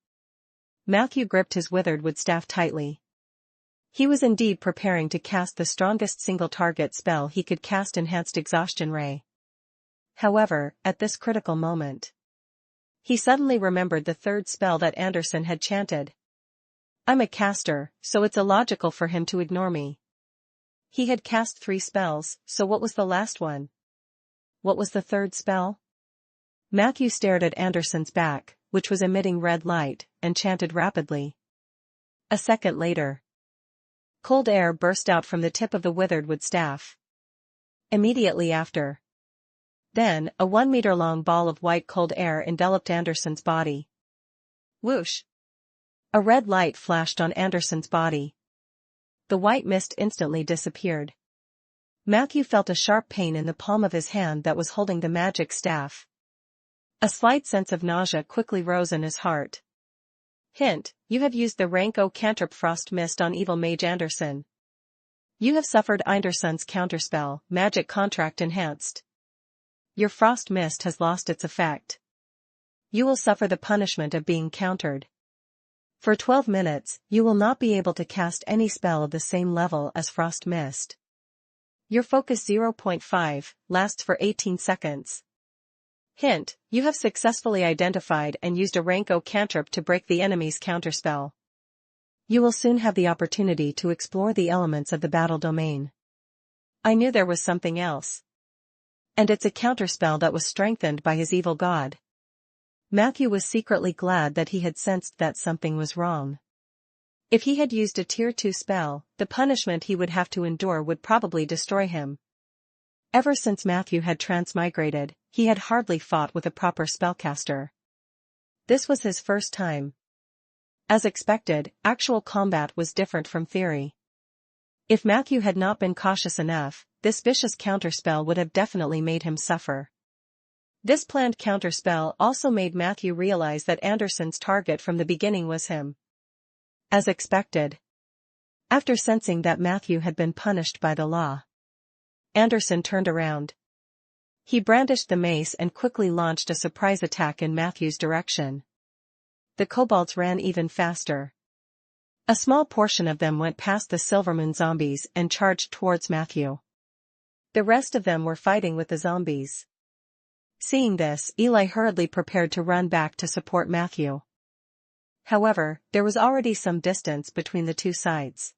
Matthew gripped his withered wood staff tightly. He was indeed preparing to cast the strongest single-target spell he could cast, Enhanced Exhaustion Ray. However, at this critical moment, he suddenly remembered the third spell that Anderson had chanted. "I'm a caster, so it's illogical for him to ignore me." He had cast 3 spells, so what was the last one? What was the third spell? Matthew stared at Anderson's back, which was emitting red light, and chanted rapidly. A second later, cold air burst out from the tip of the withered wood staff. Immediately after, then, a 1-meter-long ball of white cold air enveloped Anderson's body. Whoosh! A red light flashed on Anderson's body. The white mist instantly disappeared. Matthew felt a sharp pain in the palm of his hand that was holding the magic staff. A slight sense of nausea quickly rose in his heart. Hint: you have used the rank O cantrip Frost Mist on evil mage Anderson. You have suffered Anderson's counterspell, Magic Contract Enhanced. Your Frost Mist has lost its effect. You will suffer the punishment of being countered. For 12 minutes, you will not be able to cast any spell of the same level as Frost Mist. Your focus 0.5 lasts for 18 seconds. Hint: you have successfully identified and used a rank O cantrip to break the enemy's counterspell. You will soon have the opportunity to explore the elements of the battle domain. I knew there was something else. And it's a counterspell that was strengthened by his evil god. Matthew was secretly glad that he had sensed that something was wrong. If he had used a Tier 2 spell, the punishment he would have to endure would probably destroy him. Ever since Matthew had transmigrated, he had hardly fought with a proper spellcaster. This was his first time. As expected, actual combat was different from theory. If Matthew had not been cautious enough, this vicious counterspell would have definitely made him suffer. This planned counterspell also made Matthew realize that Anderson's target from the beginning was him. As expected, after sensing that Matthew had been punished by the law, Anderson turned around. He brandished the mace and quickly launched a surprise attack in Matthew's direction. The kobolds ran even faster. A small portion of them went past the Silvermoon zombies and charged towards Matthew. The rest of them were fighting with the zombies. Seeing this, Eli hurriedly prepared to run back to support Matthew. However, there was already some distance between the two sides.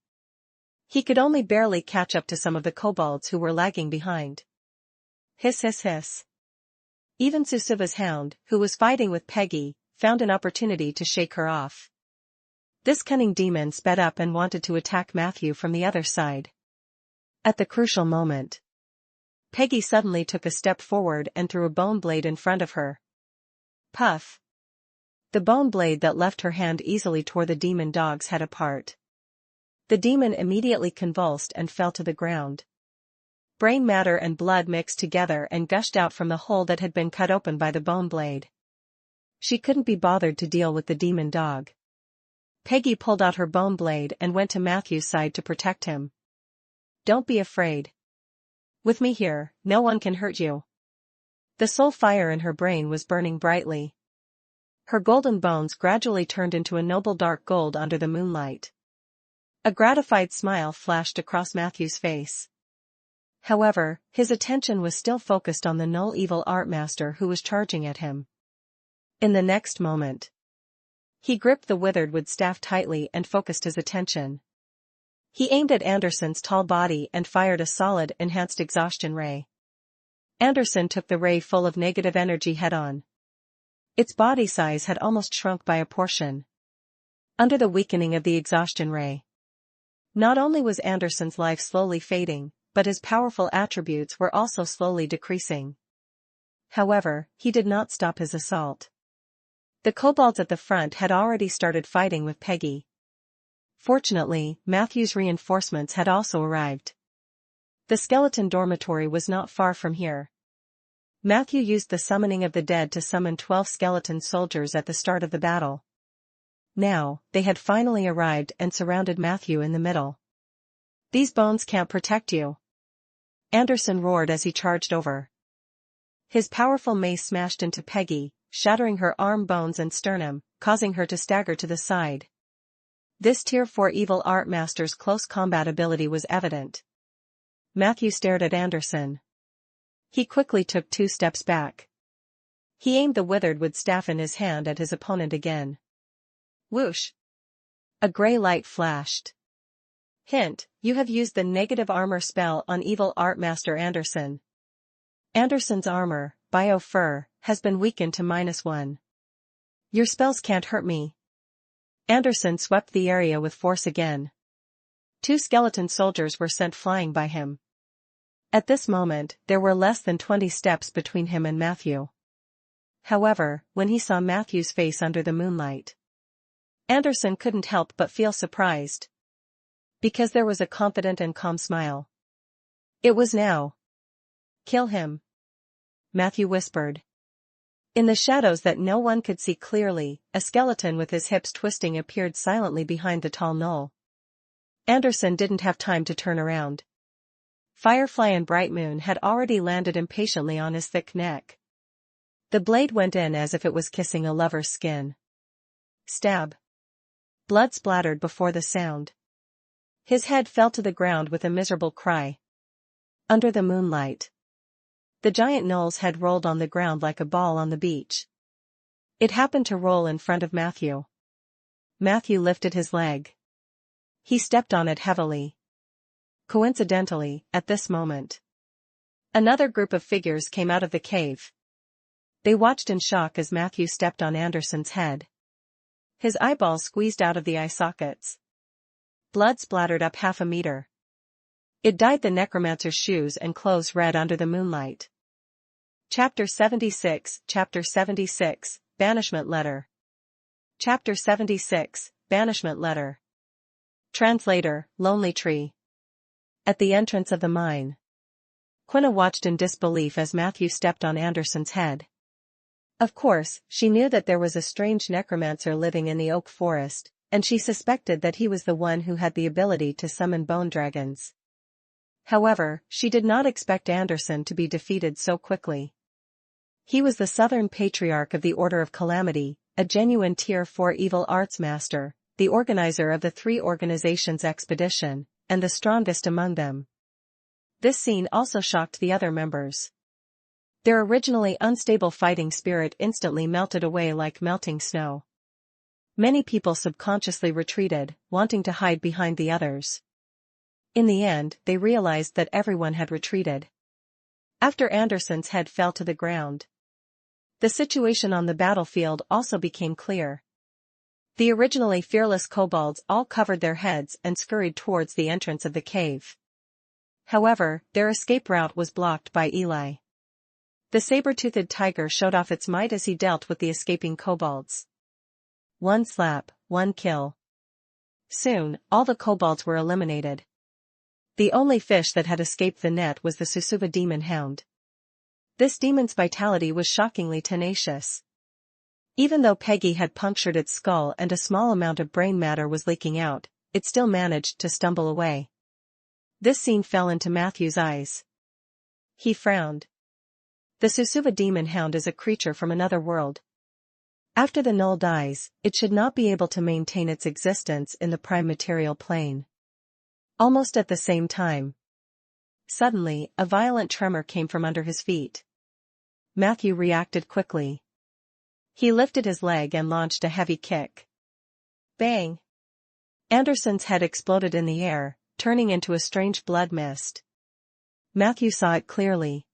He could only barely catch up to some of the kobolds who were lagging behind. Hiss hiss hiss. Even Susuva's hound, who was fighting with Peggy, found an opportunity to shake her off. This cunning demon sped up and wanted to attack Matthew from the other side. At the crucial moment, Peggy suddenly took a step forward and threw a bone blade in front of her. Puff. The bone blade that left her hand easily tore the demon dog's head apart. The demon immediately convulsed and fell to the ground. Brain matter and blood mixed together and gushed out from the hole that had been cut open by the bone blade. She couldn't be bothered to deal with the demon dog. Peggy pulled out her bone blade and went to Matthew's side to protect him. Don't be afraid. With me here, no one can hurt you. The soul fire in her brain was burning brightly. Her golden bones gradually turned into a noble dark gold under the moonlight. A gratified smile flashed across Matthew's face. However, his attention was still focused on the null evil art master who was charging at him. In the next moment, he gripped the withered wood staff tightly and focused his attention. He aimed at Anderson's tall body and fired a solid, enhanced exhaustion ray. Anderson took the ray full of negative energy head-on. Its body size had almost shrunk by a portion. Under the weakening of the exhaustion ray, not only was Anderson's life slowly fading, but his powerful attributes were also slowly decreasing. However, he did not stop his assault. The kobolds at the front had already started fighting with Peggy. Fortunately, Matthew's reinforcements had also arrived. The skeleton dormitory was not far from here. Matthew used the summoning of the dead to summon 12 skeleton soldiers at the start of the battle. Now, they had finally arrived and surrounded Matthew in the middle. These bones can't protect you. Anderson roared as he charged over. His powerful mace smashed into Peggy, shattering her arm bones and sternum, causing her to stagger to the side. This Tier 4 evil art master's close combat ability was evident. Matthew stared at Anderson. He quickly took 2 steps back. He aimed the withered wood staff in his hand at his opponent again. Whoosh! A gray light flashed. Hint, you have used the negative armor spell on evil art master Anderson. Anderson's armor, Bio Fur, has been weakened to -1. Your spells can't hurt me. Anderson swept the area with force again. 2 skeleton soldiers were sent flying by him. At this moment, there were less than 20 steps between him and Matthew. However, when he saw Matthew's face under the moonlight, Anderson couldn't help but feel surprised. Because there was a confident and calm smile. It was now. Kill him, Matthew whispered. In the shadows that no one could see clearly, a skeleton with his hips twisting appeared silently behind the tall knoll. Anderson didn't have time to turn around. Firefly and Bright Moon had already landed impatiently on his thick neck. The blade went in as if it was kissing a lover's skin. Stab. Blood splattered before the sound. His head fell to the ground with a miserable cry. Under the moonlight, the giant gnoll's head rolled on the ground like a ball on the beach. It happened to roll in front of Matthew. Matthew lifted his leg. He stepped on it heavily. Coincidentally, at this moment, another group of figures came out of the cave. They watched in shock as Matthew stepped on Anderson's head. His eyeballs squeezed out of the eye sockets. Blood splattered up half a meter. It dyed the necromancer's shoes and clothes red under the moonlight. Chapter 76, Banishment Letter. Chapter 76, Banishment Letter. Translator, Lonely Tree. At the entrance of the mine, Quina watched in disbelief as Matthew stepped on Anderson's head. Of course, she knew that there was a strange necromancer living in the oak forest, and she suspected that he was the one who had the ability to summon bone dragons. However, she did not expect Anderson to be defeated so quickly. He was the Southern Patriarch of the Order of Calamity, a genuine Tier 4 evil arts master, the organizer of the 3 organizations expedition, and the strongest among them. This scene also shocked the other members. Their originally unstable fighting spirit instantly melted away like melting snow. Many people subconsciously retreated, wanting to hide behind the others. In the end, they realized that everyone had retreated. After Anderson's head fell to the ground, the situation on the battlefield also became clear. The originally fearless kobolds all covered their heads and scurried towards the entrance of the cave. However, their escape route was blocked by Eli. The saber-toothed tiger showed off its might as he dealt with the escaping kobolds. One slap, one kill. Soon, all the kobolds were eliminated. The only fish that had escaped the net was the Susuva demon hound. This demon's vitality was shockingly tenacious. Even though Peggy had punctured its skull and a small amount of brain matter was leaking out, it still managed to stumble away. This scene fell into Matthew's eyes. He frowned. The Susuva demon hound is a creature from another world. After the null dies, it should not be able to maintain its existence in the prime material plane. Almost at the same time, suddenly, a violent tremor came from under his feet. Matthew reacted quickly. He lifted his leg and launched a heavy kick. Bang! Anderson's head exploded in the air, turning into a strange blood mist. Matthew saw it clearly.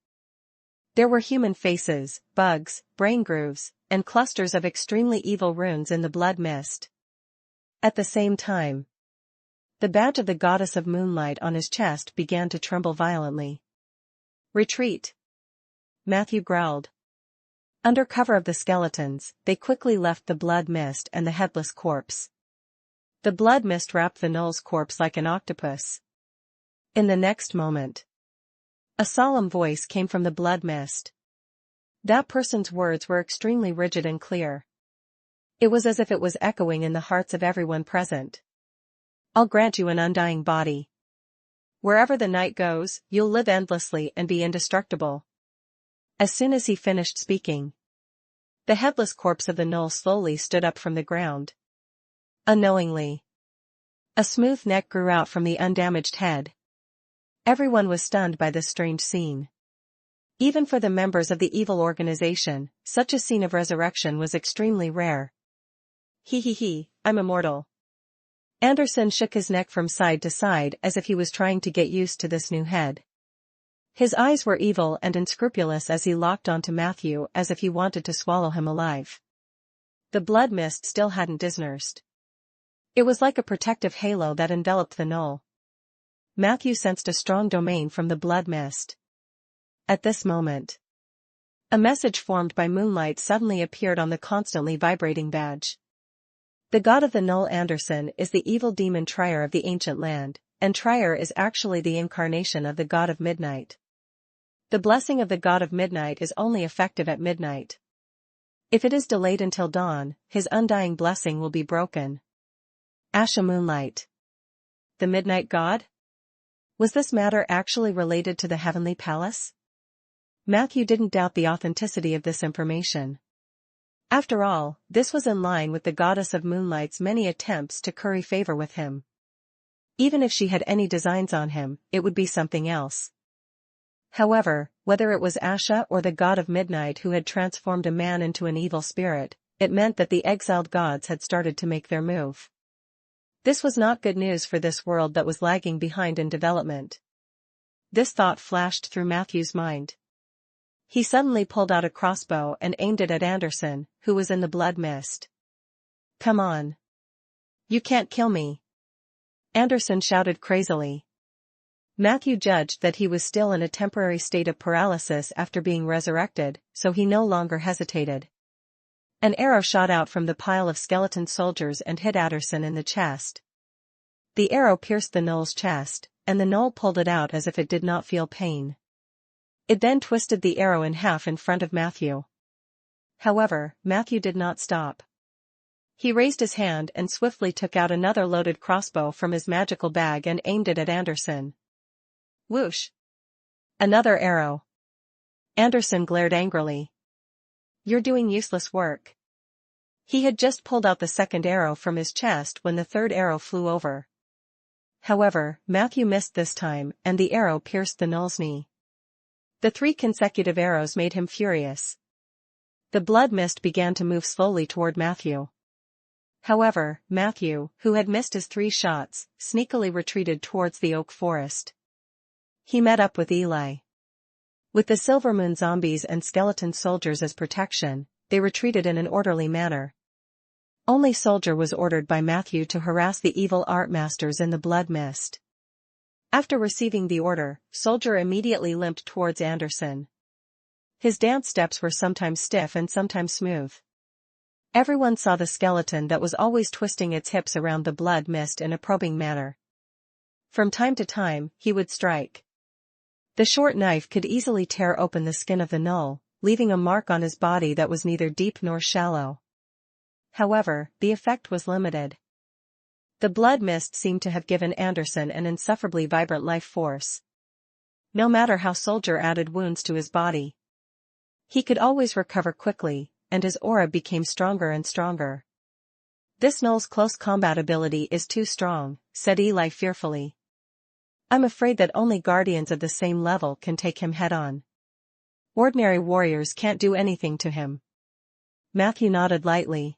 There were human faces, bugs, brain grooves, and clusters of extremely evil runes in the blood mist. At the same time, the badge of the goddess of moonlight on his chest began to tremble violently. Retreat! Matthew growled. Under cover of the skeletons, they quickly left the blood mist and the headless corpse. The blood mist wrapped the gnoll's corpse like an octopus. In the next moment, a solemn voice came from the blood mist. That person's words were extremely rigid and clear. It was as if it was echoing in the hearts of everyone present. I'll grant you an undying body. Wherever the night goes, you'll live endlessly and be indestructible. As soon as he finished speaking, the headless corpse of the gnoll slowly stood up from the ground. Unknowingly, a smooth neck grew out from the undamaged head. Everyone was stunned by this strange scene. Even for the members of the evil organization, such a scene of resurrection was extremely rare. I'm immortal. Anderson shook his neck from side to side as if he was trying to get used to this new head. His eyes were evil and unscrupulous as he locked onto Matthew as if he wanted to swallow him alive. The blood mist still hadn't dispersed. It was like a protective halo that enveloped the gnoll. Matthew sensed a strong domain from the blood mist. At this moment, a message formed by moonlight suddenly appeared on the constantly vibrating badge. The god of the null Anderson is the evil demon Trier of the ancient land, and Trier is actually the incarnation of the god of midnight. The blessing of the god of midnight is only effective at midnight. If it is delayed until dawn, his undying blessing will be broken. Asha Moonlight. The midnight god? Was this matter actually related to the heavenly palace? Matthew didn't doubt the authenticity of this information. After all, this was in line with the goddess of moonlight's many attempts to curry favor with him. Even if she had any designs on him, it would be something else. However, whether it was Asha or the god of midnight who had transformed a man into an evil spirit, it meant that the exiled gods had started to make their move. This was not good news for this world that was lagging behind in development. This thought flashed through Matthew's mind. He suddenly pulled out a crossbow and aimed it at Anderson, who was in the blood mist. Come on. You can't kill me. Anderson shouted crazily. Matthew judged that he was still in a temporary state of paralysis after being resurrected, so he no longer hesitated. An arrow shot out from the pile of skeleton soldiers and hit Anderson in the chest. The arrow pierced the gnoll's chest, and the gnoll pulled it out as if it did not feel pain. It then twisted the arrow in half in front of Matthew. However, Matthew did not stop. He raised his hand and swiftly took out another loaded crossbow from his magical bag and aimed it at Anderson. Whoosh! Another arrow. Anderson glared angrily. You're doing useless work. He had just pulled out the second arrow from his chest when the third arrow flew over. However, Matthew missed this time, and the arrow pierced the gnoll's knee. The 3 consecutive arrows made him furious. The blood mist began to move slowly toward Matthew. However, Matthew, who had missed his 3 shots, sneakily retreated towards the oak forest. He met up with Eli. With the Silver Moon zombies and skeleton soldiers as protection, they retreated in an orderly manner. Only Soldier was ordered by Matthew to harass the evil art masters in the blood mist. After receiving the order, Soldier immediately limped towards Anderson. His dance steps were sometimes stiff and sometimes smooth. Everyone saw the skeleton that was always twisting its hips around the blood mist in a probing manner. From time to time, he would strike. The short knife could easily tear open the skin of the gnoll, leaving a mark on his body that was neither deep nor shallow. However, the effect was limited. The blood mist seemed to have given Anderson an insufferably vibrant life force. No matter how Soldier added wounds to his body, he could always recover quickly, and his aura became stronger and stronger. "This gnoll's close combat ability is too strong," said Eli fearfully. "I'm afraid that only guardians of the same level can take him head-on. Ordinary warriors can't do anything to him." Matthew nodded lightly.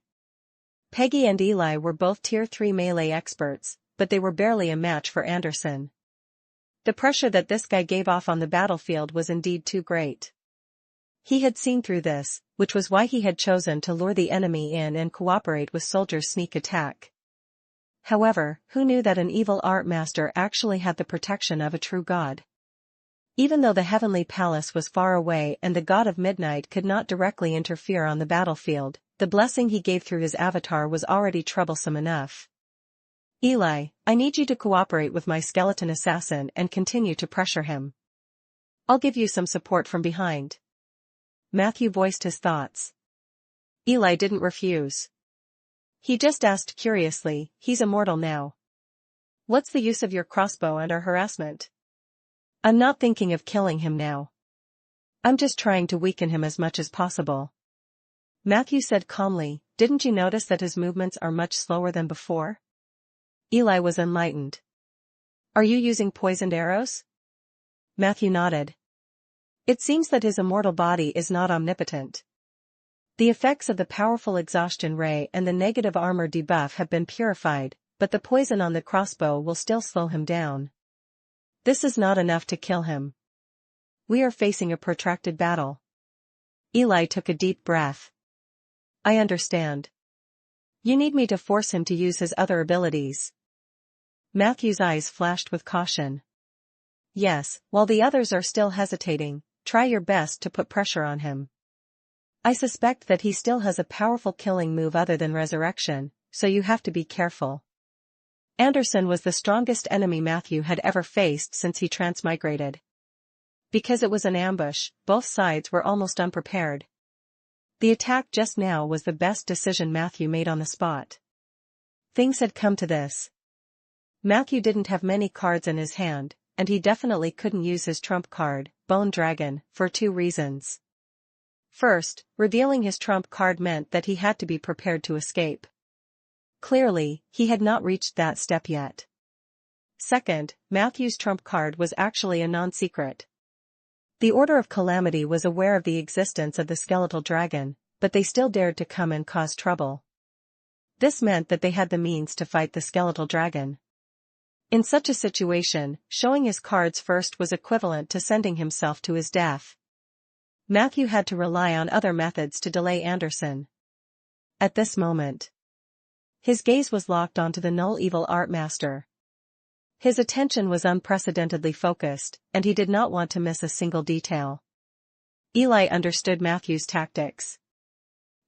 Peggy and Eli were both Tier 3 melee experts, but they were barely a match for Anderson. The pressure that this guy gave off on the battlefield was indeed too great. He had seen through this, which was why he had chosen to lure the enemy in and cooperate with Soldier's sneak attack. However, who knew that an evil art master actually had the protection of a true god? Even though the heavenly palace was far away and the god of midnight could not directly interfere on the battlefield, the blessing he gave through his avatar was already troublesome enough. "Eli, I need you to cooperate with my skeleton assassin and continue to pressure him. I'll give you some support from behind." Matthew voiced his thoughts. Eli didn't refuse. He just asked curiously, "He's immortal now. What's the use of your crossbow and our harassment?" "I'm not thinking of killing him now. I'm just trying to weaken him as much as possible," Matthew said calmly. "Didn't you notice that his movements are much slower than before?" Eli was enlightened. "Are you using poisoned arrows?" Matthew nodded. "It seems that his immortal body is not omnipotent. The effects of the powerful exhaustion ray and the negative armor debuff have been purified, but the poison on the crossbow will still slow him down. This is not enough to kill him. We are facing a protracted battle." Eli took a deep breath. "I understand. You need me to force him to use his other abilities." Matthew's eyes flashed with caution. "Yes, while the others are still hesitating, try your best to put pressure on him. I suspect that he still has a powerful killing move other than resurrection, so you have to be careful." Anderson was the strongest enemy Matthew had ever faced since he transmigrated. Because it was an ambush, both sides were almost unprepared. The attack just now was the best decision Matthew made on the spot. Things had come to this. Matthew didn't have many cards in his hand, and he definitely couldn't use his trump card, Bone Dragon, for 2 reasons. First, revealing his trump card meant that he had to be prepared to escape. Clearly, he had not reached that step yet. Second, Matthew's trump card was actually a non-secret. The Order of Calamity was aware of the existence of the skeletal dragon, but they still dared to come and cause trouble. This meant that they had the means to fight the skeletal dragon. In such a situation, showing his cards first was equivalent to sending himself to his death. Matthew had to rely on other methods to delay Anderson. At this moment, his gaze was locked onto the null evil art master. His attention was unprecedentedly focused, and he did not want to miss a single detail. Eli understood Matthew's tactics.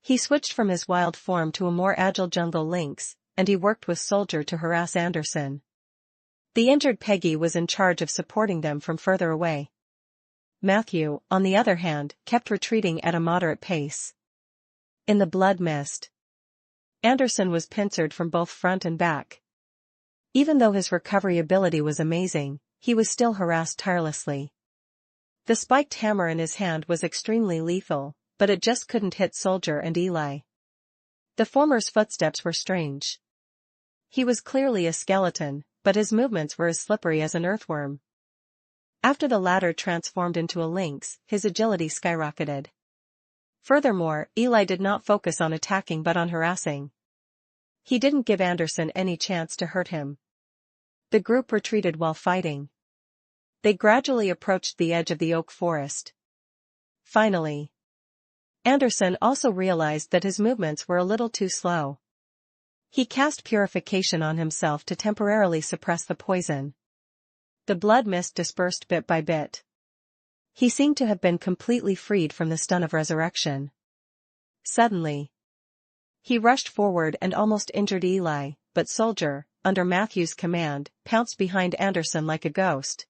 He switched from his wild form to a more agile jungle lynx, and he worked with Soldier to harass Anderson. The injured Peggy was in charge of supporting them from further away. Matthew, on the other hand, kept retreating at a moderate pace. In the blood mist, Anderson was pincered from both front and back. Even though his recovery ability was amazing, he was still harassed tirelessly. The spiked hammer in his hand was extremely lethal, but it just couldn't hit Soldier and Eli. The former's footsteps were strange. He was clearly a skeleton, but his movements were as slippery as an earthworm. After the latter transformed into a lynx, his agility skyrocketed. Furthermore, Eli did not focus on attacking but on harassing. He didn't give Anderson any chance to hurt him. The group retreated while fighting. They gradually approached the edge of the oak forest. Finally, Anderson also realized that his movements were a little too slow. He cast purification on himself to temporarily suppress the poison. The blood mist dispersed bit by bit. He seemed to have been completely freed from the stun of resurrection. Suddenly, he rushed forward and almost injured Eli, but Soldier, under Matthew's command, pounced behind Anderson like a ghost.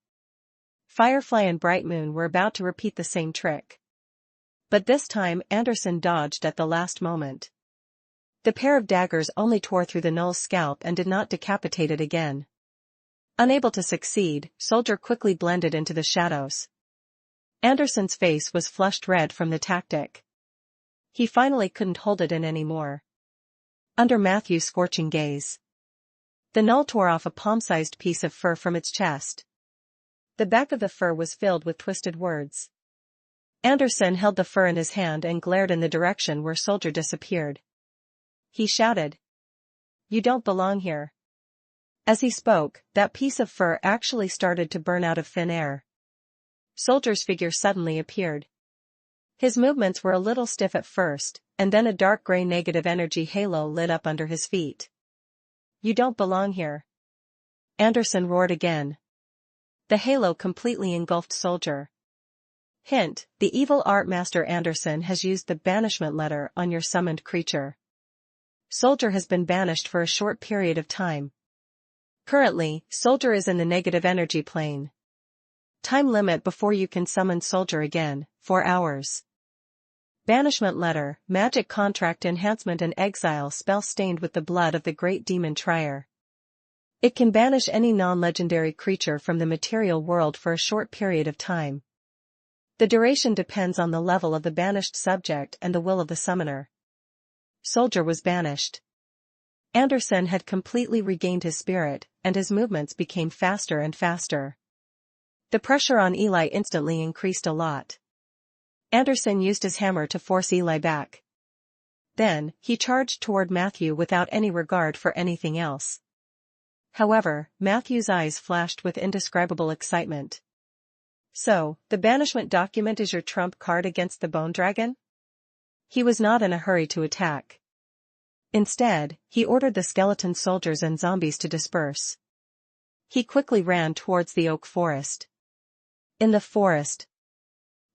Firefly and Bright Moon were about to repeat the same trick. But this time Anderson dodged at the last moment. The pair of daggers only tore through the gnoll's scalp and did not decapitate it again. Unable to succeed, Soldier quickly blended into the shadows. Anderson's face was flushed red from the tactic. He finally couldn't hold it in anymore. Under Matthew's scorching gaze, the gnoll tore off a palm-sized piece of fur from its chest. The back of the fur was filled with twisted words. Anderson held the fur in his hand and glared in the direction where Soldier disappeared. He shouted, "You don't belong here." As he spoke, that piece of fur actually started to burn out of thin air. Soldier's figure suddenly appeared. His movements were a little stiff at first, and then a dark gray negative energy halo lit up under his feet. "You don't belong here," Anderson roared again. The halo completely engulfed Soldier. Hint: the evil art master Anderson has used the banishment letter on your summoned creature. Soldier has been banished for a short period of time. Currently, Soldier is in the negative energy plane. Time limit before you can summon Soldier again, 4 hours. Banishment letter, magic contract enhancement and exile spell stained with the blood of the great demon Trier. It can banish any non-legendary creature from the material world for a short period of time. The duration depends on the level of the banished subject and the will of the summoner. Soldier was banished. Anderson had completely regained his spirit, and his movements became faster and faster. The pressure on Eli instantly increased a lot. Anderson used his hammer to force Eli back. Then, he charged toward Matthew without any regard for anything else. However, Matthew's eyes flashed with indescribable excitement. "So, the banishment document is your trump card against the bone dragon?" He was not in a hurry to attack. Instead, he ordered the skeleton soldiers and zombies to disperse. He quickly ran towards the oak forest. In the forest,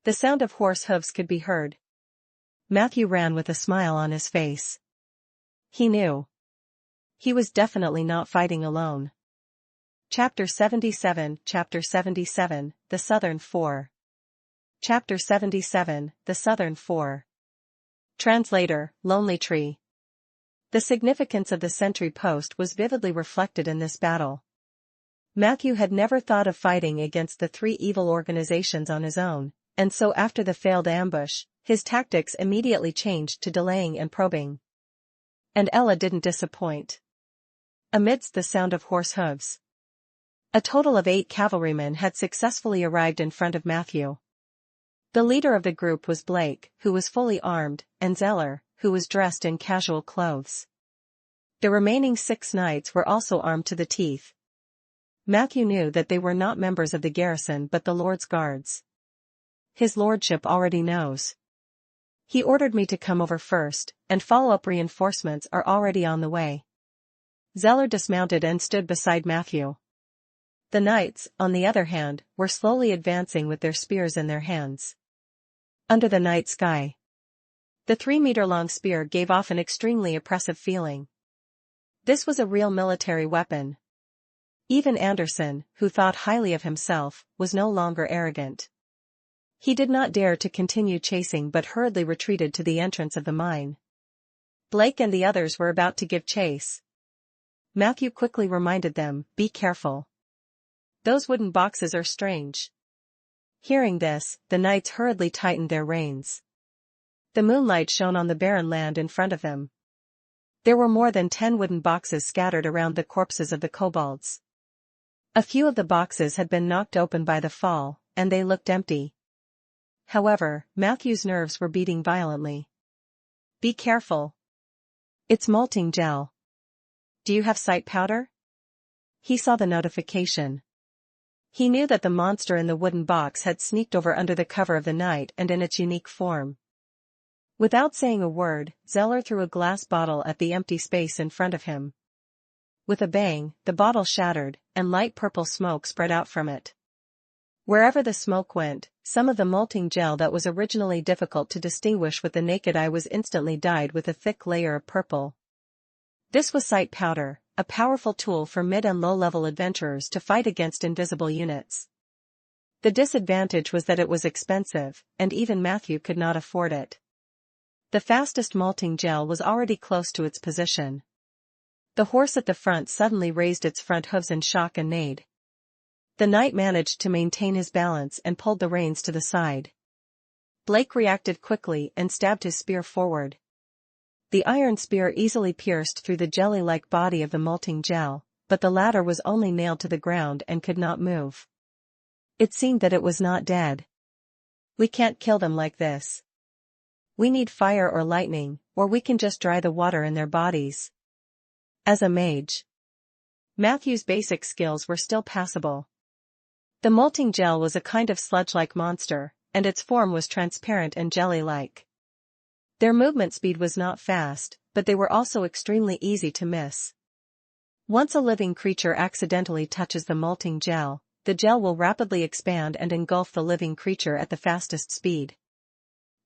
the sound of horse hooves could be heard. Matthew ran with a smile on his face. He knew. He was definitely not fighting alone. Chapter 77, The Southern Four. Chapter 77, The Southern Four. Translator, Lonely Tree. The significance of the sentry post was vividly reflected in this battle. Matthew had never thought of fighting against the 3 evil organizations on his own, and so after the failed ambush, his tactics immediately changed to delaying and probing. And Ella didn't disappoint. Amidst the sound of horse hooves, a total of 8 cavalrymen had successfully arrived in front of Matthew. The leader of the group was Blake, who was fully armed, and Zeller, who was dressed in casual clothes. The remaining 6 knights were also armed to the teeth. Matthew knew that they were not members of the garrison but the Lord's guards. His lordship already knows. He ordered me to come over first, and follow-up reinforcements are already on the way. Zeller dismounted and stood beside Matthew. The knights, on the other hand, were slowly advancing with their spears in their hands. Under the night sky, the 3-meter-long spear gave off an extremely oppressive feeling. This was a real military weapon. Even Anderson, who thought highly of himself, was no longer arrogant. He did not dare to continue chasing but hurriedly retreated to the entrance of the mine. Blake and the others were about to give chase. Matthew quickly reminded them, "Be careful. Those wooden boxes are strange." Hearing this, the knights hurriedly tightened their reins. The moonlight shone on the barren land in front of them. There were more than 10 wooden boxes scattered around the corpses of the kobolds. A few of the boxes had been knocked open by the fall, and they looked empty. However, Matthew's nerves were beating violently. "Be careful. It's molting gel." Do you have sight powder? He saw the notification. He knew that the monster in the wooden box had sneaked over under the cover of the night and in its unique form. Without saying a word, Zeller threw a glass bottle at the empty space in front of him. With a bang, the bottle shattered, and light purple smoke spread out from it. Wherever the smoke went, some of the molting gel that was originally difficult to distinguish with the naked eye was instantly dyed with a thick layer of purple. This was sight powder, a powerful tool for mid- and low-level adventurers to fight against invisible units. The disadvantage was that it was expensive, and even Matthew could not afford it. The fastest molting gel was already close to its position. The horse at the front suddenly raised its front hooves in shock and neighed. The knight managed to maintain his balance and pulled the reins to the side. Blake reacted quickly and stabbed his spear forward. The iron spear easily pierced through the jelly-like body of the molting gel, but the latter was only nailed to the ground and could not move. It seemed that it was not dead. We can't kill them like this. We need fire or lightning, or we can just dry the water in their bodies. As a mage, Matthew's basic skills were still passable. The molting gel was a kind of sludge-like monster, and its form was transparent and jelly-like. Their movement speed was not fast, but they were also extremely easy to miss. Once a living creature accidentally touches the molting gel, the gel will rapidly expand and engulf the living creature at the fastest speed.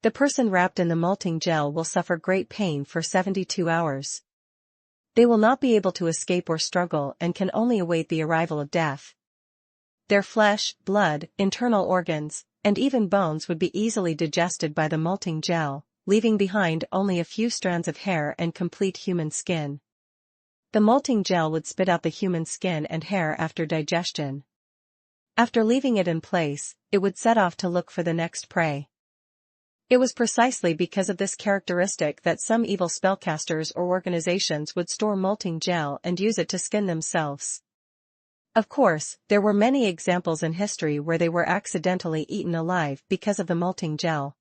The person wrapped in the molting gel will suffer great pain for 72 hours. They will not be able to escape or struggle and can only await the arrival of death. Their flesh, blood, internal organs, and even bones would be easily digested by the molting gel, leaving behind only a few strands of hair and complete human skin. The molting gel would spit out the human skin and hair after digestion. After leaving it in place, it would set off to look for the next prey. It was precisely because of this characteristic that some evil spellcasters or organizations would store molting gel and use it to skin themselves. Of course, there were many examples in history where they were accidentally eaten alive because of the molting gel.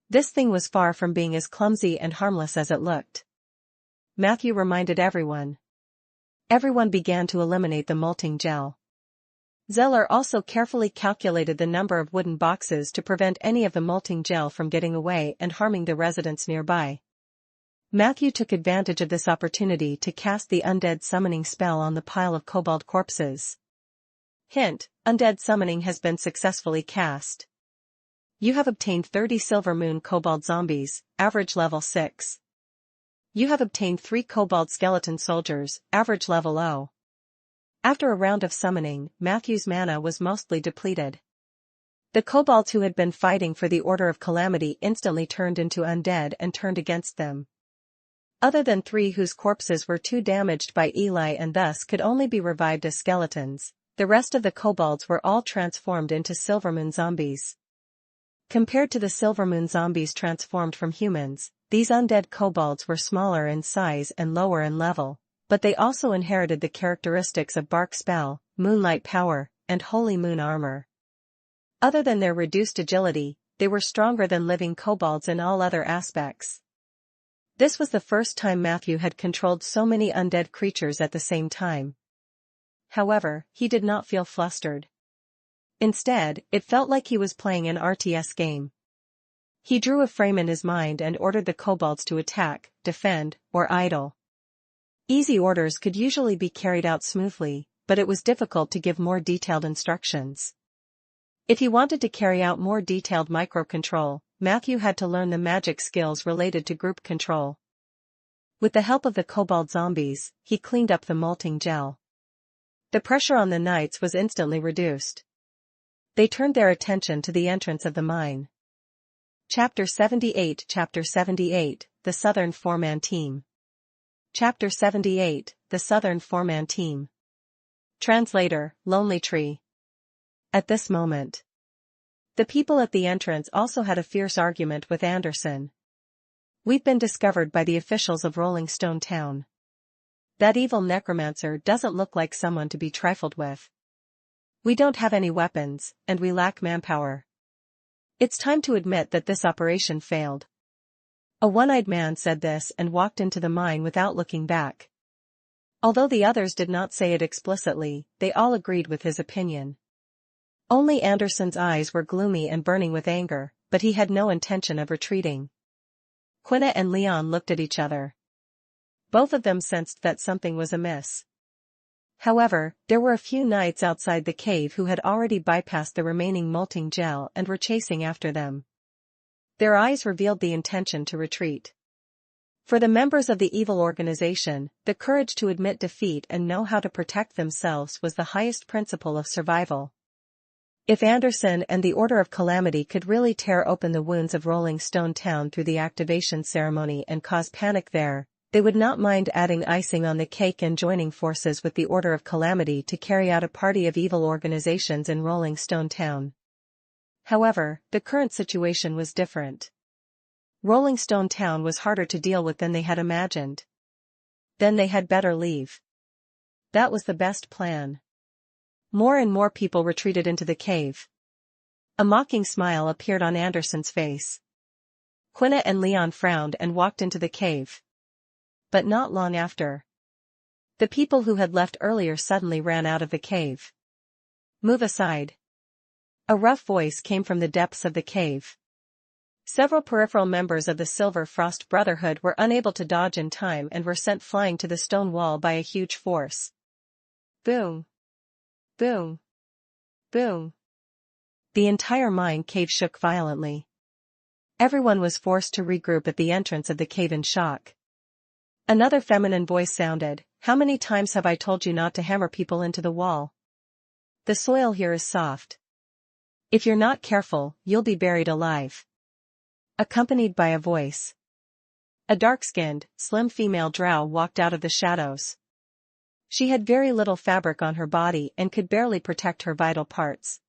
This thing was far from being as clumsy and harmless as it looked. Matthew reminded everyone. Everyone began to eliminate the molting gel. Zeller also carefully calculated the number of wooden boxes to prevent any of the molting gel from getting away and harming the residents nearby. Matthew took advantage of this opportunity to cast the Undead summoning spell on the pile of kobold corpses. Hint: Undead summoning has been successfully cast. You have obtained 30 Silver Moon kobold zombies, average level 6. You have obtained 3 kobold skeleton soldiers, average level 0. After a round of summoning, Matthew's mana was mostly depleted. The kobolds who had been fighting for the Order of Calamity instantly turned into undead and turned against them. Other than 3 whose corpses were too damaged by Eli and thus could only be revived as skeletons, the rest of the kobolds were all transformed into Silvermoon zombies. Compared to the Silvermoon zombies transformed from humans, these undead kobolds were smaller in size and lower in level, but they also inherited the characteristics of Bark Spell, Moonlight Power, and Holy Moon Armor. Other than their reduced agility, they were stronger than living kobolds in all other aspects. This was the first time Matthew had controlled so many undead creatures at the same time. However, he did not feel flustered. Instead, it felt like he was playing an RTS game. He drew a frame in his mind and ordered the kobolds to attack, defend, or idle. Easy orders could usually be carried out smoothly, but it was difficult to give more detailed instructions. If he wanted to carry out more detailed microcontrol, Matthew had to learn the magic skills related to group control. With the help of the kobold zombies, he cleaned up the molting gel. The pressure on the knights was instantly reduced. They turned their attention to the entrance of the mine. Chapter 78, The Southern Four-Man Team. Chapter 78, The Southern Four-Man Team. Translator, Lonely Tree. At this moment, the people at the entrance also had a fierce argument with Anderson. We've been discovered by the officials of Rolling Stone Town. That evil necromancer doesn't look like someone to be trifled with. We don't have any weapons, and we lack manpower. It's time to admit that this operation failed. A one-eyed man said this and walked into the mine without looking back. Although the others did not say it explicitly, they all agreed with his opinion. Only Anderson's eyes were gloomy and burning with anger, but he had no intention of retreating. Quina and Leon looked at each other. Both of them sensed that something was amiss. However, there were a few knights outside the cave who had already bypassed the remaining molting gel and were chasing after them. Their eyes revealed the intention to retreat. For the members of the evil organization, the courage to admit defeat and know how to protect themselves was the highest principle of survival. If Anderson and the Order of Calamity could really tear open the wounds of Rolling Stone Town through the activation ceremony and cause panic there, they would not mind adding icing on the cake and joining forces with the Order of Calamity to carry out a party of evil organizations in Rolling Stone Town. However, the current situation was different. Rolling Stone Town was harder to deal with than they had imagined. Then they had better leave. That was the best plan. More and more people retreated into the cave. A mocking smile appeared on Anderson's face. Quina and Leon frowned and walked into the cave. But not long after. The people who had left earlier suddenly ran out of the cave. Move aside. A rough voice came from the depths of the cave. Several peripheral members of the Silver Frost Brotherhood were unable to dodge in time and were sent flying to the stone wall by a huge force. Boom. Boom. Boom. The entire mine cave shook violently. Everyone was forced to regroup at the entrance of the cave in shock. Another feminine voice sounded, "How many times have I told you not to hammer people into the wall? The soil here is soft. If you're not careful, you'll be buried alive." Accompanied by a voice. A dark-skinned, slim female drow walked out of the shadows. She had very little fabric on her body and could barely protect her vital parts.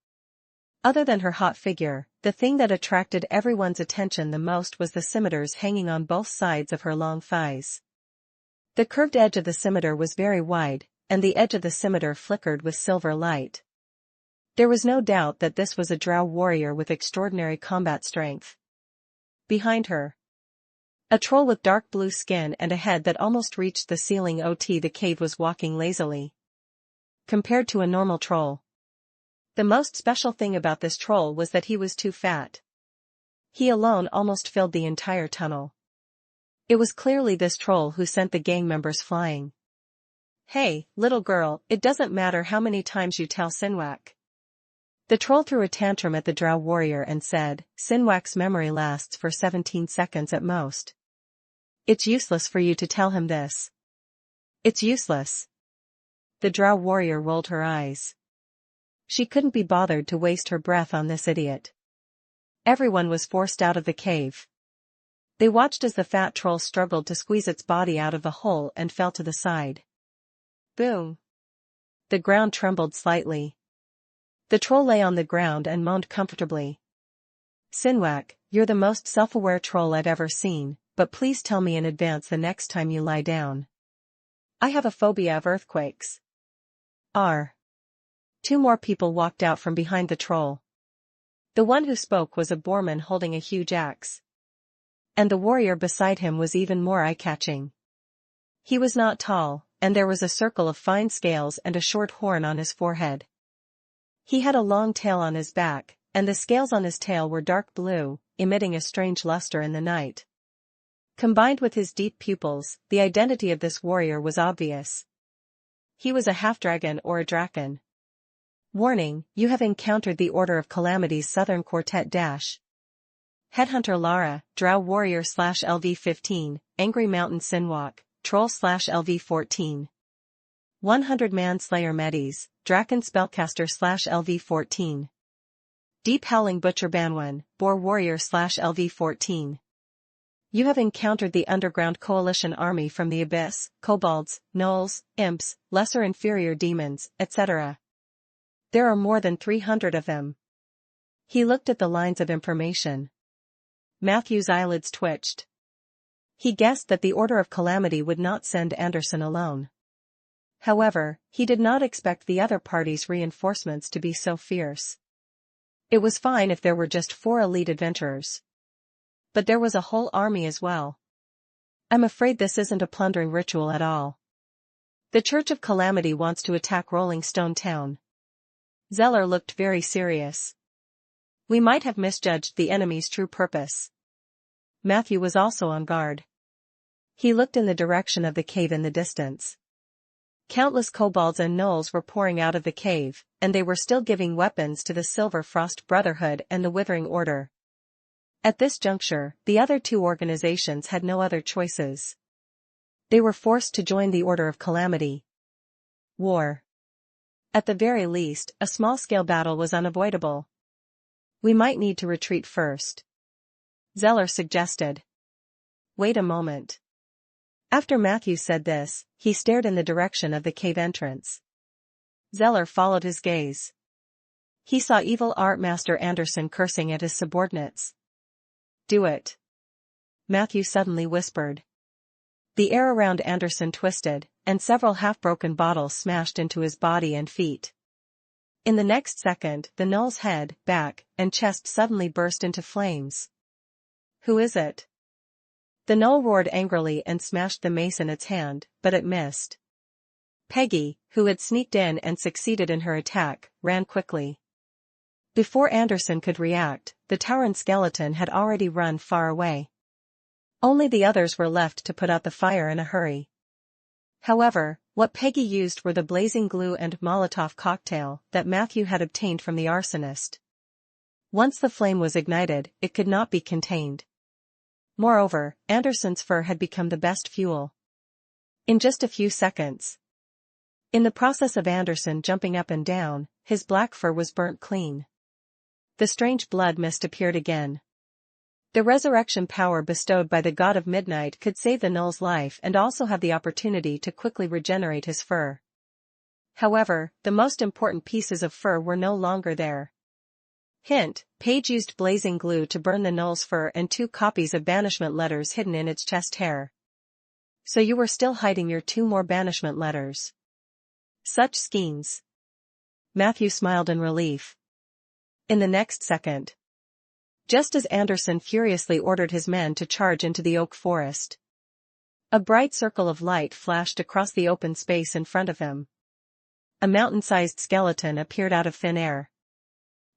Other than her hot figure, the thing that attracted everyone's attention the most was the scimitars hanging on both sides of her long thighs. The curved edge of the scimitar was very wide, and the edge of the scimitar flickered with silver light. There was no doubt that this was a drow warrior with extraordinary combat strength. Behind her, a troll with dark blue skin and a head that almost reached the ceiling. The cave was walking lazily. Compared to a normal troll. The most special thing about this troll was that he was too fat. He alone almost filled the entire tunnel. It was clearly this troll who sent the gang members flying. "Hey, little girl, it doesn't matter how many times you tell Sinwak." The troll threw a tantrum at the drow warrior and said, "Sinwak's memory lasts for 17 seconds at most. It's useless for you to tell him this. It's useless." The drow warrior rolled her eyes. She couldn't be bothered to waste her breath on this idiot. Everyone was forced out of the cave. They watched as the fat troll struggled to squeeze its body out of the hole and fell to the side. Boom. The ground trembled slightly. The troll lay on the ground and moaned comfortably. "Sinwak, you're the most self-aware troll I've ever seen, but please tell me in advance the next time you lie down. I have a phobia of earthquakes." Two more people walked out from behind the troll. The one who spoke was a boarman holding a huge axe. And the warrior beside him was even more eye-catching. He was not tall, and there was a circle of fine scales and a short horn on his forehead. He had a long tail on his back, and the scales on his tail were dark blue, emitting a strange luster in the night. Combined with his deep pupils, the identity of this warrior was obvious. He was a half-dragon or a draken. Warning, you have encountered the Order of Calamity's Southern Quartet Dash. Headhunter Lara, Drow Warrior /LV-15, Angry Mountain Sinwak, Troll /LV-14. 100 Manslayer Medes, Draken Spellcaster /LV-14. Deep Howling Butcher Banwan, Boar Warrior /LV-14. You have encountered the Underground Coalition Army from the Abyss, Kobolds, Gnolls, Imps, Lesser Inferior Demons, etc. There are more than 300 of them. He looked at the lines of information. Matthew's eyelids twitched. He guessed that the Order of Calamity would not send Anderson alone. However, he did not expect the other party's reinforcements to be so fierce. It was fine if there were just 4 elite adventurers. But there was a whole army as well. "I'm afraid this isn't a plundering ritual at all." The Church of Calamity wants to attack Rolling Stone Town. Zeller looked very serious. We might have misjudged the enemy's true purpose. Matthew was also on guard. He looked in the direction of the cave in the distance. Countless kobolds and gnolls were pouring out of the cave, and they were still giving weapons to the Silver Frost Brotherhood and the Withering Order. At this juncture, the other two organizations had no other choices. They were forced to join the Order of Calamity. War. At the very least, a small-scale battle was unavoidable. We might need to retreat first. Zeller suggested. Wait a moment. After Matthew said this, he stared in the direction of the cave entrance. Zeller followed his gaze. He saw evil art master Anderson cursing at his subordinates. Do it. Matthew suddenly whispered. The air around Anderson twisted, and several half-broken bottles smashed into his body and feet. In the next second, the gnoll's head, back, and chest suddenly burst into flames. Who is it? The gnoll roared angrily and smashed the mace in its hand, but it missed. Peggy, who had sneaked in and succeeded in her attack, ran quickly. Before Anderson could react, the towering skeleton had already run far away. Only the others were left to put out the fire in a hurry. However, what Peggy used were the blazing glue and Molotov cocktail that Matthew had obtained from the arsonist. Once the flame was ignited, it could not be contained. Moreover, Anderson's fur had become the best fuel. In just a few seconds. In the process of Anderson jumping up and down, his black fur was burnt clean. The strange blood mist appeared again. The resurrection power bestowed by the God of Midnight could save the gnoll's life and also have the opportunity to quickly regenerate his fur. However, the most important pieces of fur were no longer there. Hint, Paige used blazing glue to burn the gnoll's fur and 2 copies of banishment letters hidden in its chest hair. So you were still hiding your 2 more banishment letters. Such schemes. Matthew smiled in relief. In the next second. Just as Anderson furiously ordered his men to charge into the oak forest. A bright circle of light flashed across the open space in front of him. A mountain-sized skeleton appeared out of thin air.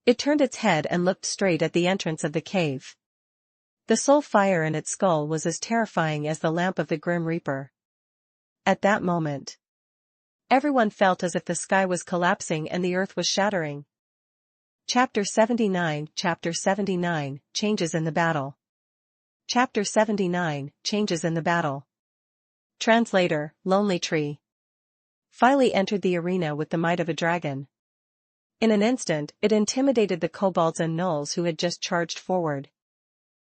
It turned its head and looked straight at the entrance of the cave. The soul fire in its skull was as terrifying as the lamp of the Grim Reaper. At that moment, everyone felt as if the sky was collapsing and the earth was shattering. Chapter 79, Changes in the Battle. Chapter 79, Changes in the Battle. Translator, Lonely Tree. Filey entered the arena with the might of a dragon. In an instant, it intimidated the kobolds and gnolls who had just charged forward.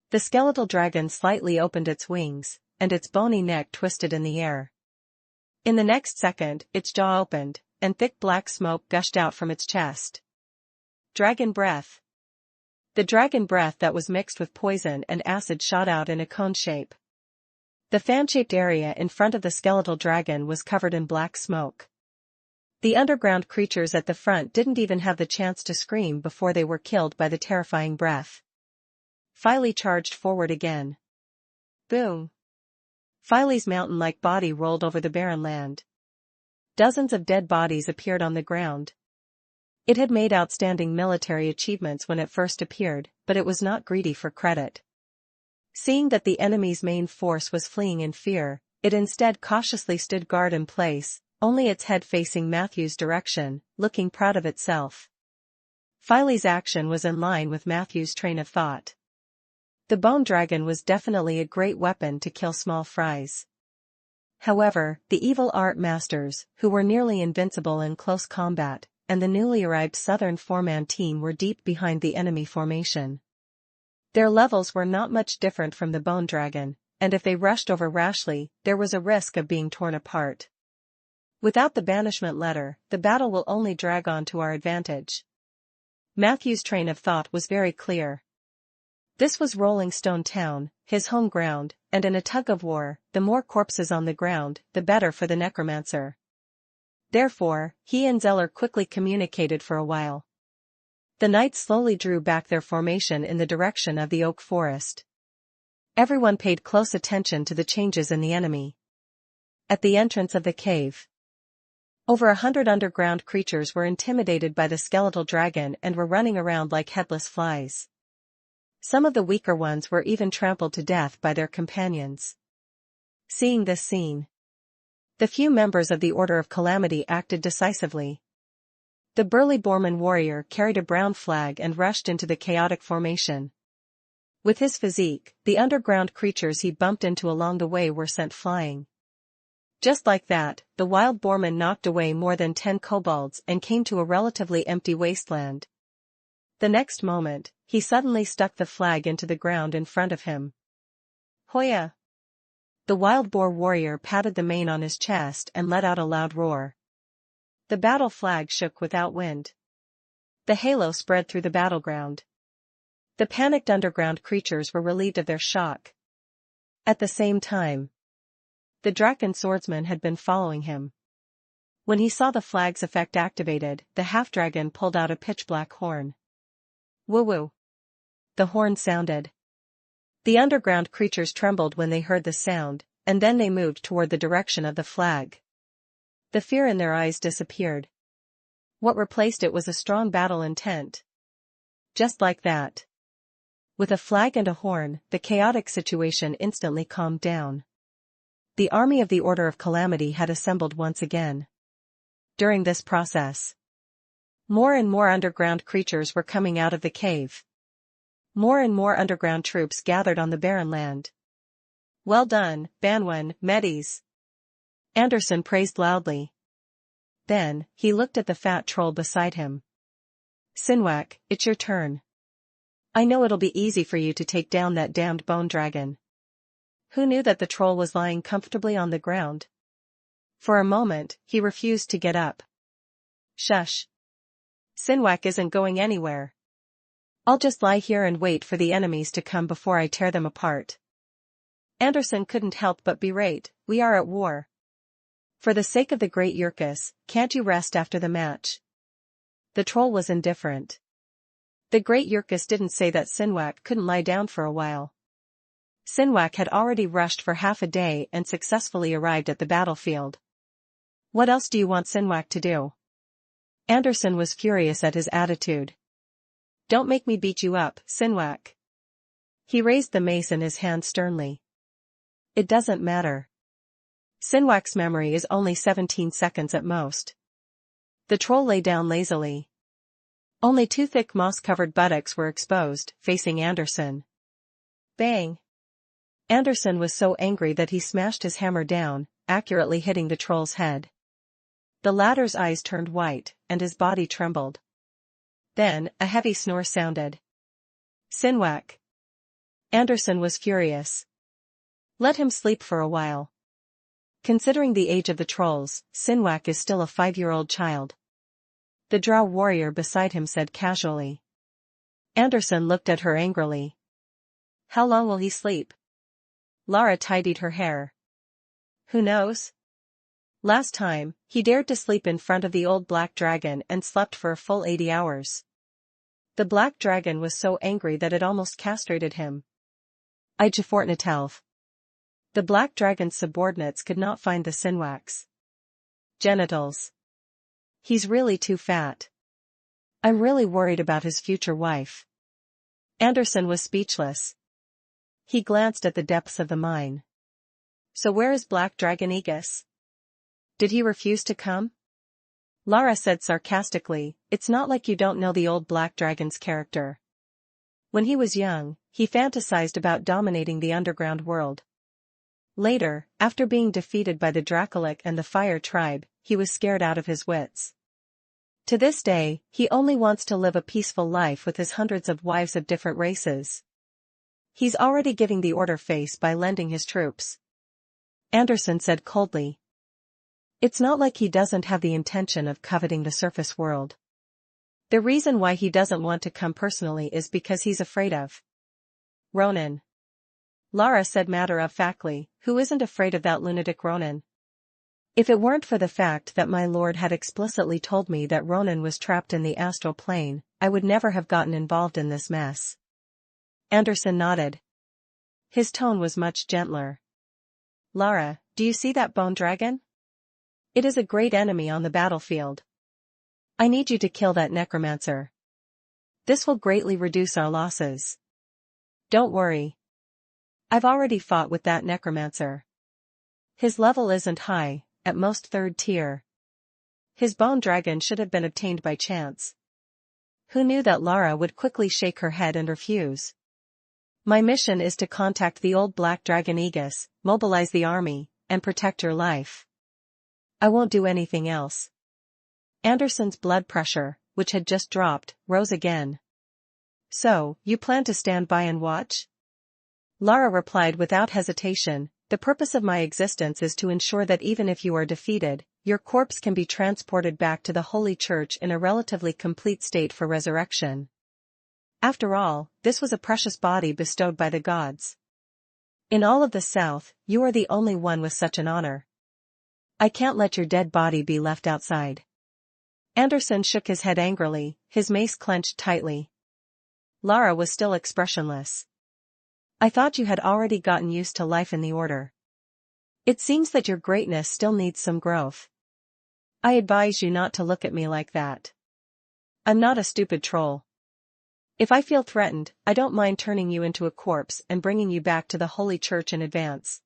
The skeletal dragon slightly opened its wings, and its bony neck twisted in the air. In the next second, its jaw opened, and thick black smoke gushed out from its chest. Dragon breath. The dragon breath that was mixed with poison and acid shot out in a cone shape. The fan-shaped area in front of the skeletal dragon was covered in black smoke. The underground creatures at the front didn't even have the chance to scream before they were killed by the terrifying breath. Filey charged forward again. Boom. Filey's mountain-like body rolled over the barren land. Dozens of dead bodies appeared on the ground. It had made outstanding military achievements when it first appeared, but it was not greedy for credit. Seeing that the enemy's main force was fleeing in fear, it instead cautiously stood guard in place, only its head facing Matthew's direction, looking proud of itself. Filey's action was in line with Matthew's train of thought. The bone dragon was definitely a great weapon to kill small fries. However, the evil art masters, who were nearly invincible in close combat, and the newly arrived Southern 4-man team were deep behind the enemy formation. Their levels were not much different from the bone dragon, and if they rushed over rashly, there was a risk of being torn apart. Without the banishment letter, the battle will only drag on to our advantage. Matthew's train of thought was very clear. This was Rolling Stone Town, his home ground, and in a tug-of-war, the more corpses on the ground, the better for the Necromancer. Therefore, he and Zeller quickly communicated for a while. The knights slowly drew back their formation in the direction of the oak forest. Everyone paid close attention to the changes in the enemy. At the entrance of the cave, Over 100 underground creatures were intimidated by the skeletal dragon and were running around like headless flies. Some of the weaker ones were even trampled to death by their companions. Seeing this scene, the few members of the Order of Calamity acted decisively. The burly Borman warrior carried a brown flag and rushed into the chaotic formation. With his physique, the underground creatures he bumped into along the way were sent flying. Just like that, the wild Borman knocked away more than 10 kobolds and came to a relatively empty wasteland. The next moment, he suddenly stuck the flag into the ground in front of him. Hoya! The wild boar warrior patted the mane on his chest and let out a loud roar. The battle flag shook without wind. The halo spread through the battleground. The panicked underground creatures were relieved of their shock. At the same time, the Draken swordsman had been following him. When he saw the flag's effect activated, the half-dragon pulled out a pitch-black horn. Woo-woo! The horn sounded. The underground creatures trembled when they heard the sound, and then they moved toward the direction of the flag. The fear in their eyes disappeared. What replaced it was a strong battle intent. Just like that. With a flag and a horn, the chaotic situation instantly calmed down. The army of the Order of Calamity had assembled once again. During this process, more and more underground creatures were coming out of the cave. More and more underground troops gathered on the barren land. Well done, Banwan, Medes! Anderson praised loudly. Then, he looked at the fat troll beside him. Sinwak, it's your turn. I know it'll be easy for you to take down that damned bone dragon. Who knew that the troll was lying comfortably on the ground? For a moment, he refused to get up. Shush. Sinwak isn't going anywhere. I'll just lie here and wait for the enemies to come before I tear them apart. Anderson couldn't help but berate, we are at war. For the sake of the great Yurkus, can't you rest after the match? The troll was indifferent. The great Yurkus didn't say that Sinwak couldn't lie down for a while. Sinwak had already rushed for half a day and successfully arrived at the battlefield. What else do you want Sinwak to do? Anderson was furious at his attitude. Don't make me beat you up, Sinwak. He raised the mace in his hand sternly. It doesn't matter. Sinwak's memory is only 17 seconds at most. The troll lay down lazily. Only 2 thick moss-covered buttocks were exposed, facing Anderson. Bang! Anderson was so angry that he smashed his hammer down, accurately hitting the troll's head. The latter's eyes turned white, and his body trembled. Then, a heavy snore sounded. Sinwak! Anderson was furious. Let him sleep for a while. Considering the age of the trolls, Sinwak is still a 5-year-old child. The drow warrior beside him said casually. Anderson looked at her angrily. How long will he sleep? Lara tidied her hair. Who knows? Last time, he dared to sleep in front of the old black dragon and slept for a full 80 hours. The black dragon was so angry that it almost castrated him. Ijafortnatelv. The black dragon's subordinates could not find the Sinwak's genitals. He's really too fat. I'm really worried about his future wife. Anderson was speechless. He glanced at the depths of the mine. So where is Black Dragon Aegis? Did he refuse to come? Lara said sarcastically, it's not like you don't know the old Black Dragon's character. When he was young, he fantasized about dominating the underground world. Later, after being defeated by the Dracolic and the Fire Tribe, he was scared out of his wits. To this day, he only wants to live a peaceful life with his hundreds of wives of different races. He's already giving the order face by lending his troops. Anderson said coldly. It's not like he doesn't have the intention of coveting the surface world. The reason why he doesn't want to come personally is because he's afraid of Ronan. Lara said matter-of-factly, who isn't afraid of that lunatic Ronan? If it weren't for the fact that my lord had explicitly told me that Ronan was trapped in the astral plane, I would never have gotten involved in this mess. Anderson nodded. His tone was much gentler. Lara, do you see that bone dragon? It is a great enemy on the battlefield. I need you to kill that necromancer. This will greatly reduce our losses. Don't worry. I've already fought with that necromancer. His level isn't high, at most 3rd tier. His bone dragon should have been obtained by chance. Who knew that Lara would quickly shake her head and refuse? My mission is to contact the old black dragon Aegis, mobilize the army, and protect your life. I won't do anything else. Anderson's blood pressure, which had just dropped, rose again. So, you plan to stand by and watch? Lara replied without hesitation, the purpose of my existence is to ensure that even if you are defeated, your corpse can be transported back to the Holy Church in a relatively complete state for resurrection. After all, this was a precious body bestowed by the gods. In all of the South, you are the only one with such an honor. I can't let your dead body be left outside. Anderson shook his head angrily, his mace clenched tightly. Lara was still expressionless. I thought you had already gotten used to life in the Order. It seems that your greatness still needs some growth. I advise you not to look at me like that. I'm not a stupid troll. If I feel threatened, I don't mind turning you into a corpse and bringing you back to the Holy Church in advance.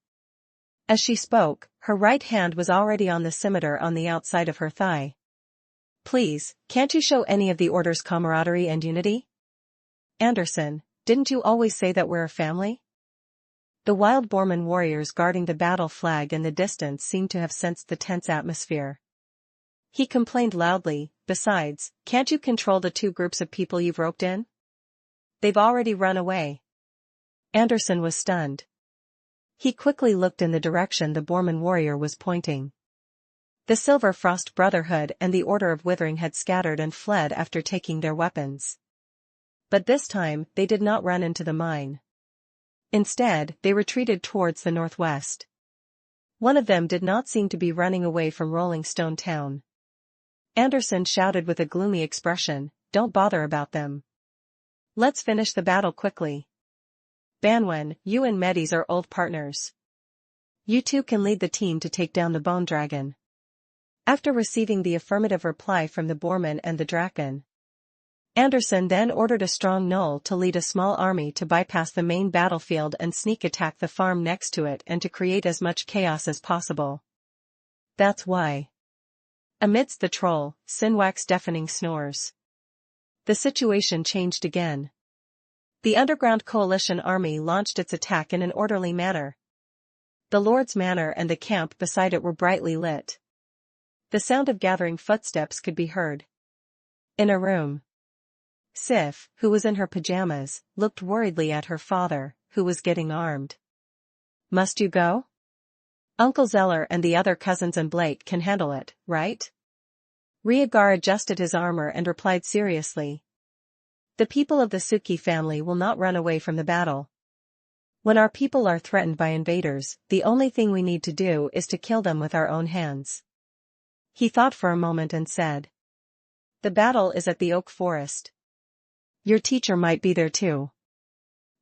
As she spoke, her right hand was already on the scimitar on the outside of her thigh. Please, can't you show any of the Order's camaraderie and unity? Anderson, didn't you always say that we're a family? The wild Borman warriors guarding the battle flag in the distance seemed to have sensed the tense atmosphere. He complained loudly, besides, can't you control the 2 groups of people you've roped in? They've already run away. Anderson was stunned. He quickly looked in the direction the Borman warrior was pointing. The Silver Frost Brotherhood and the Order of Withering had scattered and fled after taking their weapons. But this time, they did not run into the mine. Instead, they retreated towards the northwest. One of them did not seem to be running away from Rolling Stone Town. Anderson shouted with a gloomy expression, "Don't bother about them. Let's finish the battle quickly. Banwen, you and Medes are old partners. You two can lead the team to take down the Bone Dragon." After receiving the affirmative reply from the Borman and the Draken, Anderson then ordered a strong Gnoll to lead a small army to bypass the main battlefield and sneak attack the farm next to it and to create as much chaos as possible. That's why. Amidst the troll, Sinwak's deafening snores. The situation changed again. The underground coalition army launched its attack in an orderly manner. The Lord's Manor and the camp beside it were brightly lit. The sound of gathering footsteps could be heard. In a room, Sif, who was in her pajamas, looked worriedly at her father, who was getting armed. "Must you go? Uncle Zeller and the other cousins and Blake can handle it, right?" Rhaegar adjusted his armor and replied seriously. "The people of the Suki family will not run away from the battle. When our people are threatened by invaders, the only thing we need to do is to kill them with our own hands." He thought for a moment and said, "The battle is at the Oak Forest. Your teacher might be there too.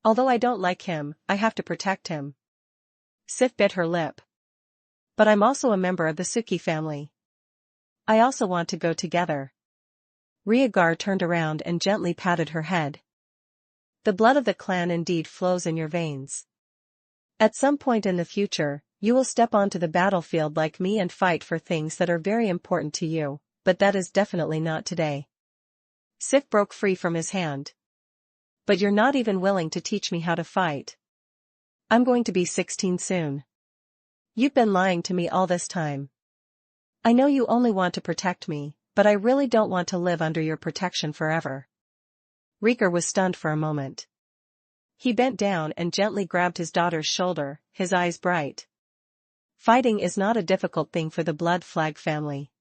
Although I don't like him, I have to protect him." Sif bit her lip. "But I'm also a member of the Suki family. I also want to go together." Rhaegar turned around and gently patted her head. "The blood of the clan indeed flows in your veins. At some point in the future, you will step onto the battlefield like me and fight for things that are very important to you, but that is definitely not today." Sif broke free from his hand. "But you're not even willing to teach me how to fight. I'm going to be 16 soon. You've been lying to me all this time. I know you only want to protect me, but I really don't want to live under your protection forever." Rhaegar was stunned for a moment. He bent down and gently grabbed his daughter's shoulder, his eyes bright. "Fighting is not a difficult thing for the Blood Flag family.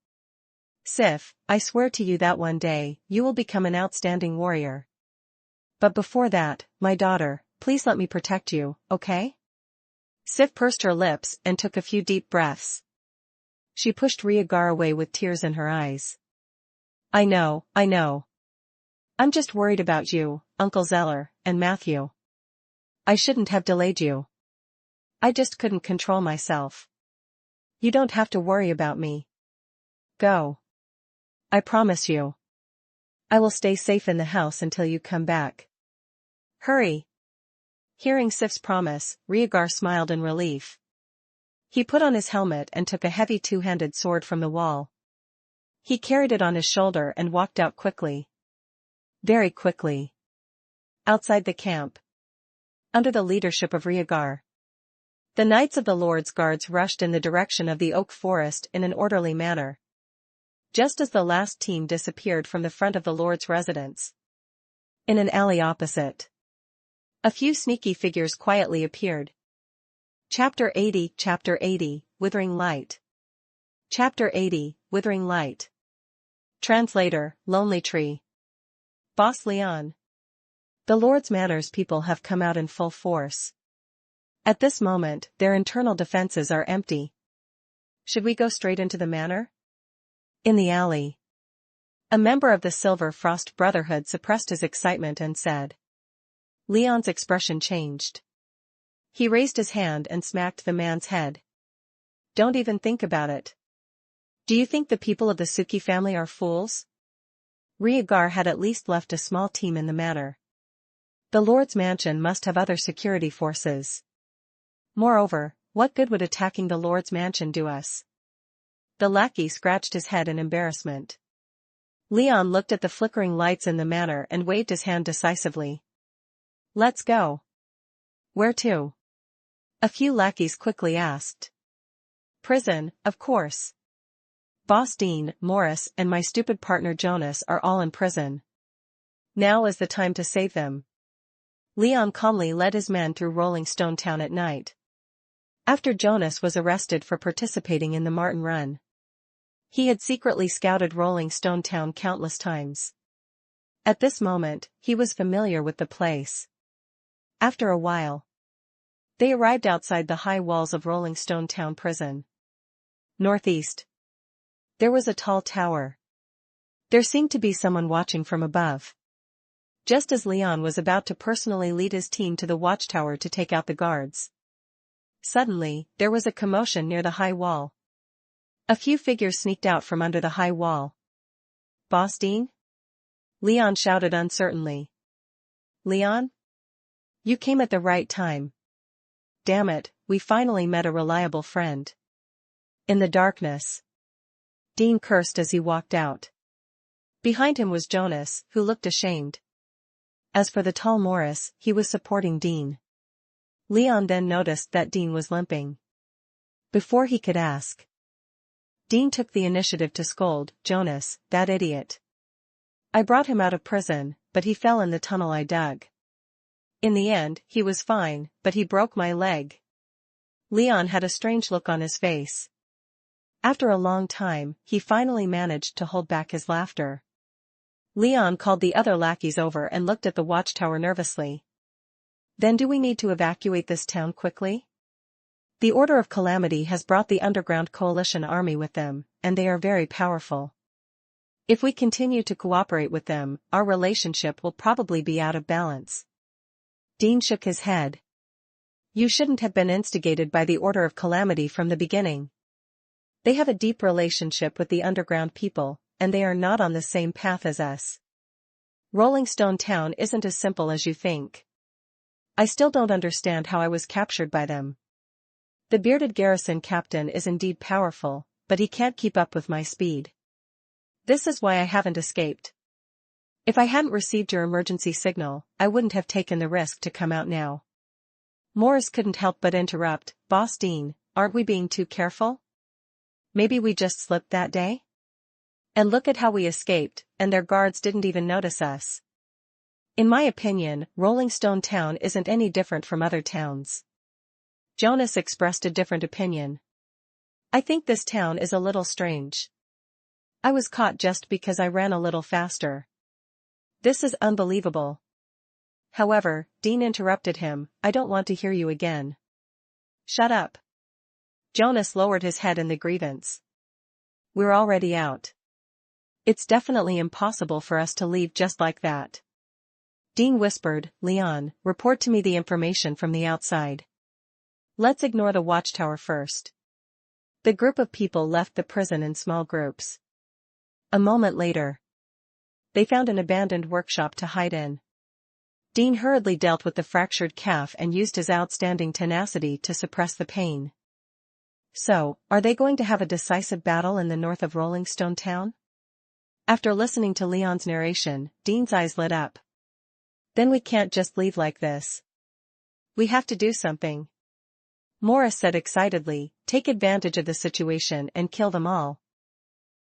Sif, I swear to you that one day, you will become an outstanding warrior. But before that, my daughter, please let me protect you, okay?" Sif pursed her lips and took a few deep breaths. She pushed Rhaegar away with tears in her eyes. I know. I'm just worried about you, Uncle Zeller, and Matthew. I shouldn't have delayed you. I just couldn't control myself. You don't have to worry about me. Go. I promise you. I will stay safe in the house until you come back. Hurry. Hearing Sif's promise, Rhaegar smiled in relief. He put on his helmet and took a heavy two-handed sword from the wall. He carried it on his shoulder and walked out quickly. Very quickly. Outside the camp. Under the leadership of Rhaegar. The Knights of the Lord's Guards rushed in the direction of the oak forest in an orderly manner. Just as the last team disappeared from the front of the Lord's residence. In an alley opposite. A few sneaky figures quietly appeared. Chapter 80, Withering Light. Chapter 80, Withering Light. Translator, Lonely Tree. Boss Leon. The Lord's Manor's people have come out in full force. At this moment, their internal defenses are empty. Should we go straight into the manor? In the alley. A member of the Silver Frost Brotherhood suppressed his excitement and said. Leon's expression changed. He raised his hand and smacked the man's head. Don't even think about it. Do you think the people of the Suki family are fools? Rhaegar had at least left a small team in the manor. The Lord's Mansion must have other security forces. Moreover, what good would attacking the Lord's Mansion do us? The lackey scratched his head in embarrassment. Leon looked at the flickering lights in the manor and waved his hand decisively. Let's go. Where to? A few lackeys quickly asked. Prison, of course. Boss Dean, Morris, and my stupid partner Jonas are all in prison. Now is the time to save them. Leon calmly led his men through Rolling Stone Town at night. After Jonas was arrested for participating in the Martin Run. He had secretly scouted Rolling Stone Town countless times. At this moment, he was familiar with the place. After a while, they arrived outside the high walls of Rolling Stone Town Prison. Northeast. There was a tall tower. There seemed to be someone watching from above. Just as Leon was about to personally lead his team to the watchtower to take out the guards. Suddenly, there was a commotion near the high wall. A few figures sneaked out from under the high wall. Boss Dean? Leon shouted uncertainly. Leon? You came at the right time. Damn it, we finally met a reliable friend. In the darkness. Dean cursed as he walked out. Behind him was Jonas, who looked ashamed. As for the tall Morris, he was supporting Dean. Leon then noticed that Dean was limping. Before he could ask, Dean took the initiative to scold, Jonas, that idiot. I brought him out of prison, but he fell in the tunnel I dug. In the end, he was fine, but he broke my leg. Leon had a strange look on his face. After a long time, he finally managed to hold back his laughter. Leon called the other lackeys over and looked at the watchtower nervously. Then do we need to evacuate this town quickly? The Order of Calamity has brought the Underground Coalition army with them, and they are very powerful. If we continue to cooperate with them, our relationship will probably be out of balance. Dean shook his head. You shouldn't have been instigated by the Order of Calamity from the beginning. They have a deep relationship with the underground people, and they are not on the same path as us. Rolling Stone Town isn't as simple as you think. I still don't understand how I was captured by them. The bearded garrison captain is indeed powerful, but he can't keep up with my speed. This is why I haven't escaped. If I hadn't received your emergency signal, I wouldn't have taken the risk to come out now. Morris couldn't help but interrupt, Boss Dean, aren't we being too careful? Maybe we just slipped that day? And look at how we escaped, and their guards didn't even notice us. In my opinion, Rolling Stone Town isn't any different from other towns. Jonas expressed a different opinion. I think this town is a little strange. I was caught just because I ran a little faster. This is unbelievable. However, Dean interrupted him, I don't want to hear you again. Shut up. Jonas lowered his head in the grievance. We're already out. It's definitely impossible for us to leave just like that. Dean whispered, Leon, report to me the information from the outside. Let's ignore the watchtower first. The group of people left the prison in small groups. A moment later, they found an abandoned workshop to hide in. Dean hurriedly dealt with the fractured calf and used his outstanding tenacity to suppress the pain. So, are they going to have a decisive battle in the north of Rolling Stone Town? After listening to Leon's narration, Dean's eyes lit up. Then we can't just leave like this. We have to do something. Morris said excitedly, take advantage of the situation and kill them all.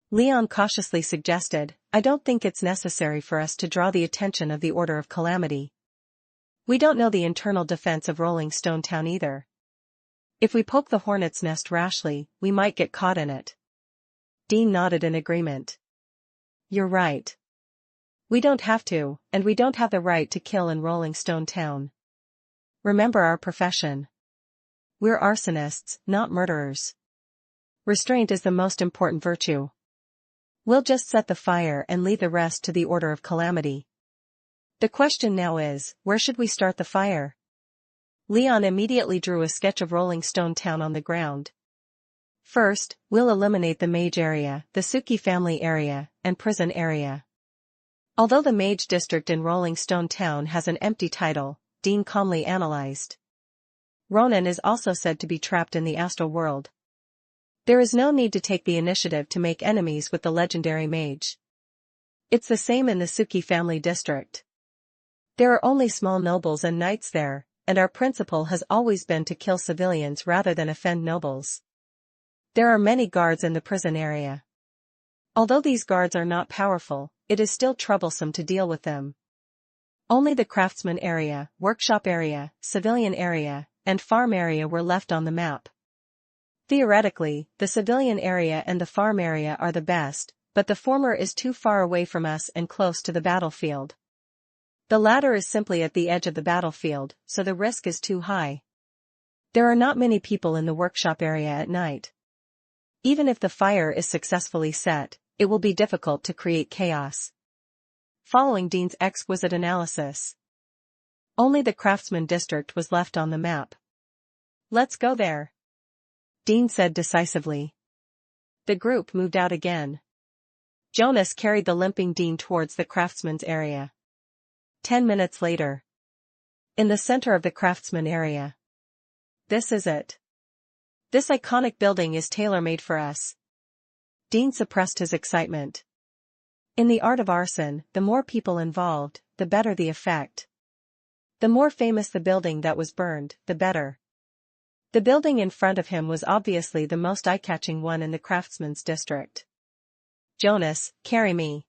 Leon cautiously suggested, I don't think it's necessary for us to draw the attention of the Order of Calamity. We don't know the internal defense of Rolling Stone Town either. If we poke the hornet's nest rashly, we might get caught in it. Dean nodded in agreement. You're right. We don't have to, and we don't have the right to kill in Rolling Stone Town. Remember our profession. We're arsonists, not murderers. Restraint is the most important virtue. We'll just set the fire and leave the rest to the Order of Calamity. The question now is, where should we start the fire? Leon immediately drew a sketch of Rolling Stone Town on the ground. First, we'll eliminate the Mage area, the Suki family area, and prison area. Although the Mage district in Rolling Stone Town has an empty title, Dean calmly analyzed. Ronan is also said to be trapped in the astral world. There is no need to take the initiative to make enemies with the legendary mage. It's the same in the Suki family district. There are only small nobles and knights there, and our principle has always been to kill civilians rather than offend nobles. There are many guards in the prison area. Although these guards are not powerful, it is still troublesome to deal with them. Only the craftsman area, workshop area, civilian area, and farm area were left on the map. Theoretically, the civilian area and the farm area are the best, but the former is too far away from us and close to the battlefield. The latter is simply at the edge of the battlefield, so the risk is too high. There are not many people in the workshop area at night. Even if the fire is successfully set, it will be difficult to create chaos. Following Dean's exquisite analysis, only the craftsman district was left on the map. Let's go there, Dean said decisively. The group moved out again. Jonas carried the limping Dean towards the craftsman's area. 10 minutes later. In the center of the craftsman area. This is it. This iconic building is tailor-made for us. Dean suppressed his excitement. In the art of arson, the more people involved, the better the effect. The more famous the building that was burned, the better. The building in front of him was obviously the most eye-catching one in the craftsman's district. Jonas, carry me.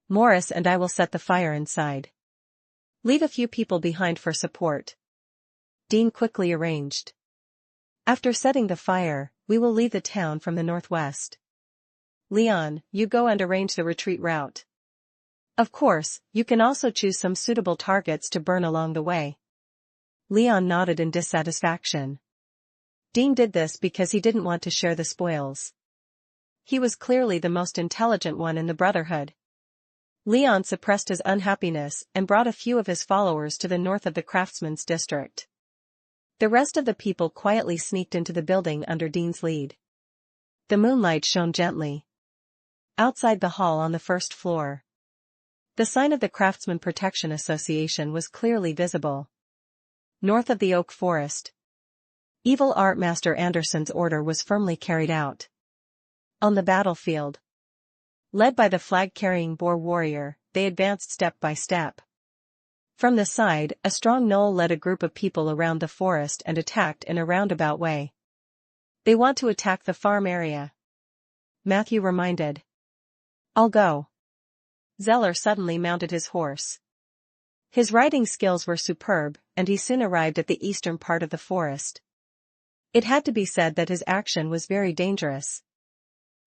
Morris and I will set the fire inside. Leave a few people behind for support. Dean quickly arranged. After setting the fire, we will leave the town from the northwest. Leon, you go and arrange the retreat route. Of course, you can also choose some suitable targets to burn along the way. Leon nodded in dissatisfaction. Dean did this because he didn't want to share the spoils. He was clearly the most intelligent one in the Brotherhood. Leon suppressed his unhappiness and brought a few of his followers to the north of the craftsman's district. The rest of the people quietly sneaked into the building under Dean's lead. The moonlight shone gently. Outside the hall on the first floor, the sign of the Craftsman Protection Association was clearly visible. North of the oak forest, evil Art Master Anderson's order was firmly carried out. On the battlefield, led by the flag-carrying Boer warrior, they advanced step by step. From the side, a strong gnoll led a group of people around the forest and attacked in a roundabout way. They want to attack the farm area, Matthew reminded. I'll go. Zeller suddenly mounted his horse. His riding skills were superb, and he soon arrived at the eastern part of the forest. It had to be said that his action was very dangerous.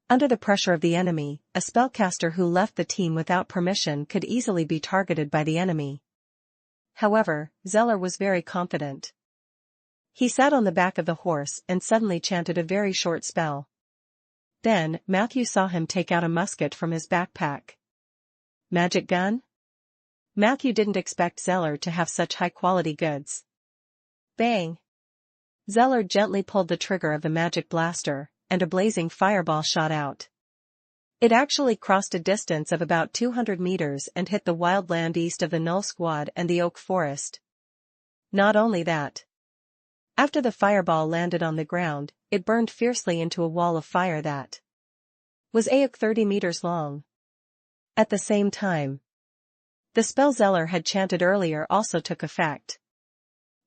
Under the pressure of the enemy, a spellcaster who left the team without permission could easily be targeted by the enemy. However, Zeller was very confident. He sat on the back of the horse and suddenly chanted a very short spell. Then, Matthew saw him take out a musket from his backpack. Magic gun? Matthew didn't expect Zeller to have such high-quality goods. Bang! Zeller gently pulled the trigger of the magic blaster, and a blazing fireball shot out. It actually crossed a distance of about 200 meters and hit the wildland east of the Null Squad and the Oak Forest. Not only that. After the fireball landed on the ground, it burned fiercely into a wall of fire that was 30 meters long. At the same time, the spell Zeller had chanted earlier also took effect.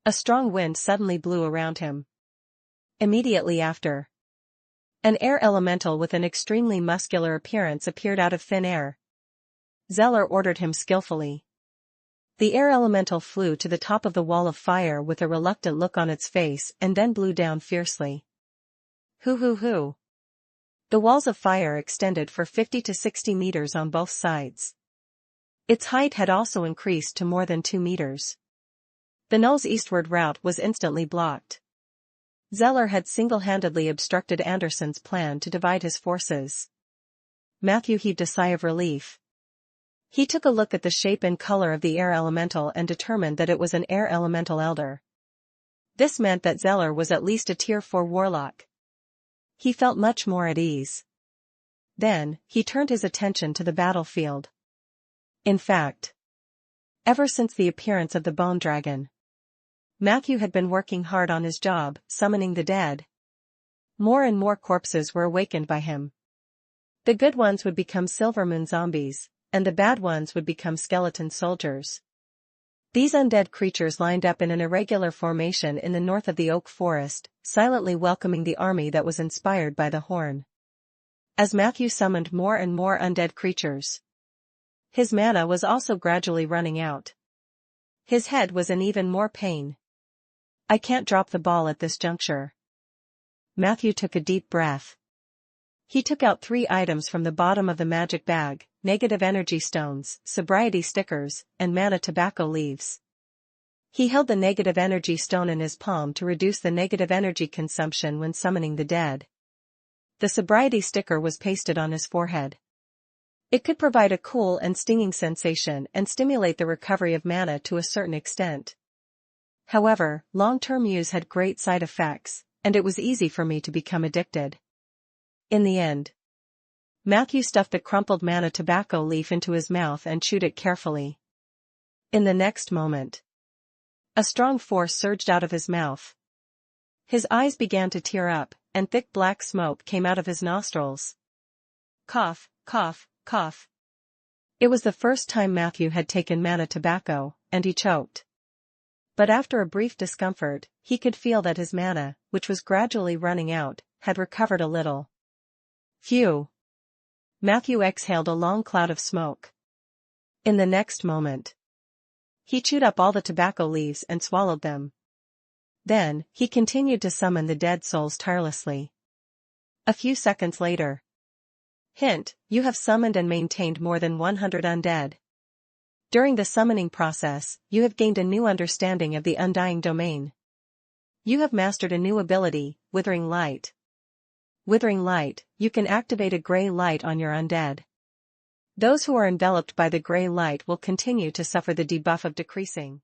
A strong wind suddenly blew around him. Immediately after, an air elemental with an extremely muscular appearance appeared out of thin air. Zeller ordered him skillfully. The air elemental flew to the top of the wall of fire with a reluctant look on its face and then blew down fiercely. Hoo. The walls of fire extended for 50 to 60 meters on both sides. Its height had also increased to more than 2 meters. The Null's eastward route was instantly blocked. Zeller had single-handedly obstructed Anderson's plan to divide his forces. Matthew heaved a sigh of relief. He took a look at the shape and color of the air elemental and determined that it was an air elemental elder. This meant that Zeller was at least a tier 4 warlock. He felt much more at ease. Then, he turned his attention to the battlefield. In fact, ever since the appearance of the bone dragon, Matthew had been working hard on his job, summoning the dead. More and more corpses were awakened by him. The good ones would become Silvermoon zombies, and the bad ones would become skeleton soldiers. These undead creatures lined up in an irregular formation in the north of the Oak Forest, silently welcoming the army that was inspired by the horn. As Matthew summoned more and more undead creatures, his mana was also gradually running out. His head was in even more pain. I can't drop the ball at this juncture. Matthew took a deep breath. He took out 3 items from the bottom of the magic bag: negative energy stones, sobriety stickers, and mana tobacco leaves. He held the negative energy stone in his palm to reduce the negative energy consumption when summoning the dead. The sobriety sticker was pasted on his forehead. It could provide a cool and stinging sensation and stimulate the recovery of mana to a certain extent. However, long-term use had great side effects, and it was easy for me to become addicted. In the end, Matthew stuffed the crumpled mana tobacco leaf into his mouth and chewed it carefully. In the next moment, a strong force surged out of his mouth. His eyes began to tear up, and thick black smoke came out of his nostrils. Cough, cough, cough. It was the first time Matthew had taken mana tobacco, and he choked. But after a brief discomfort, he could feel that his mana, which was gradually running out, had recovered a little. Phew. Matthew exhaled a long cloud of smoke. In the next moment, he chewed up all the tobacco leaves and swallowed them. Then, he continued to summon the dead souls tirelessly. A few seconds later. Hint, you have summoned and maintained more than 100 undead. During the summoning process, you have gained a new understanding of the Undying Domain. You have mastered a new ability, Withering Light. Withering Light, you can activate a gray light on your undead. Those who are enveloped by the gray light will continue to suffer the debuff of decreasing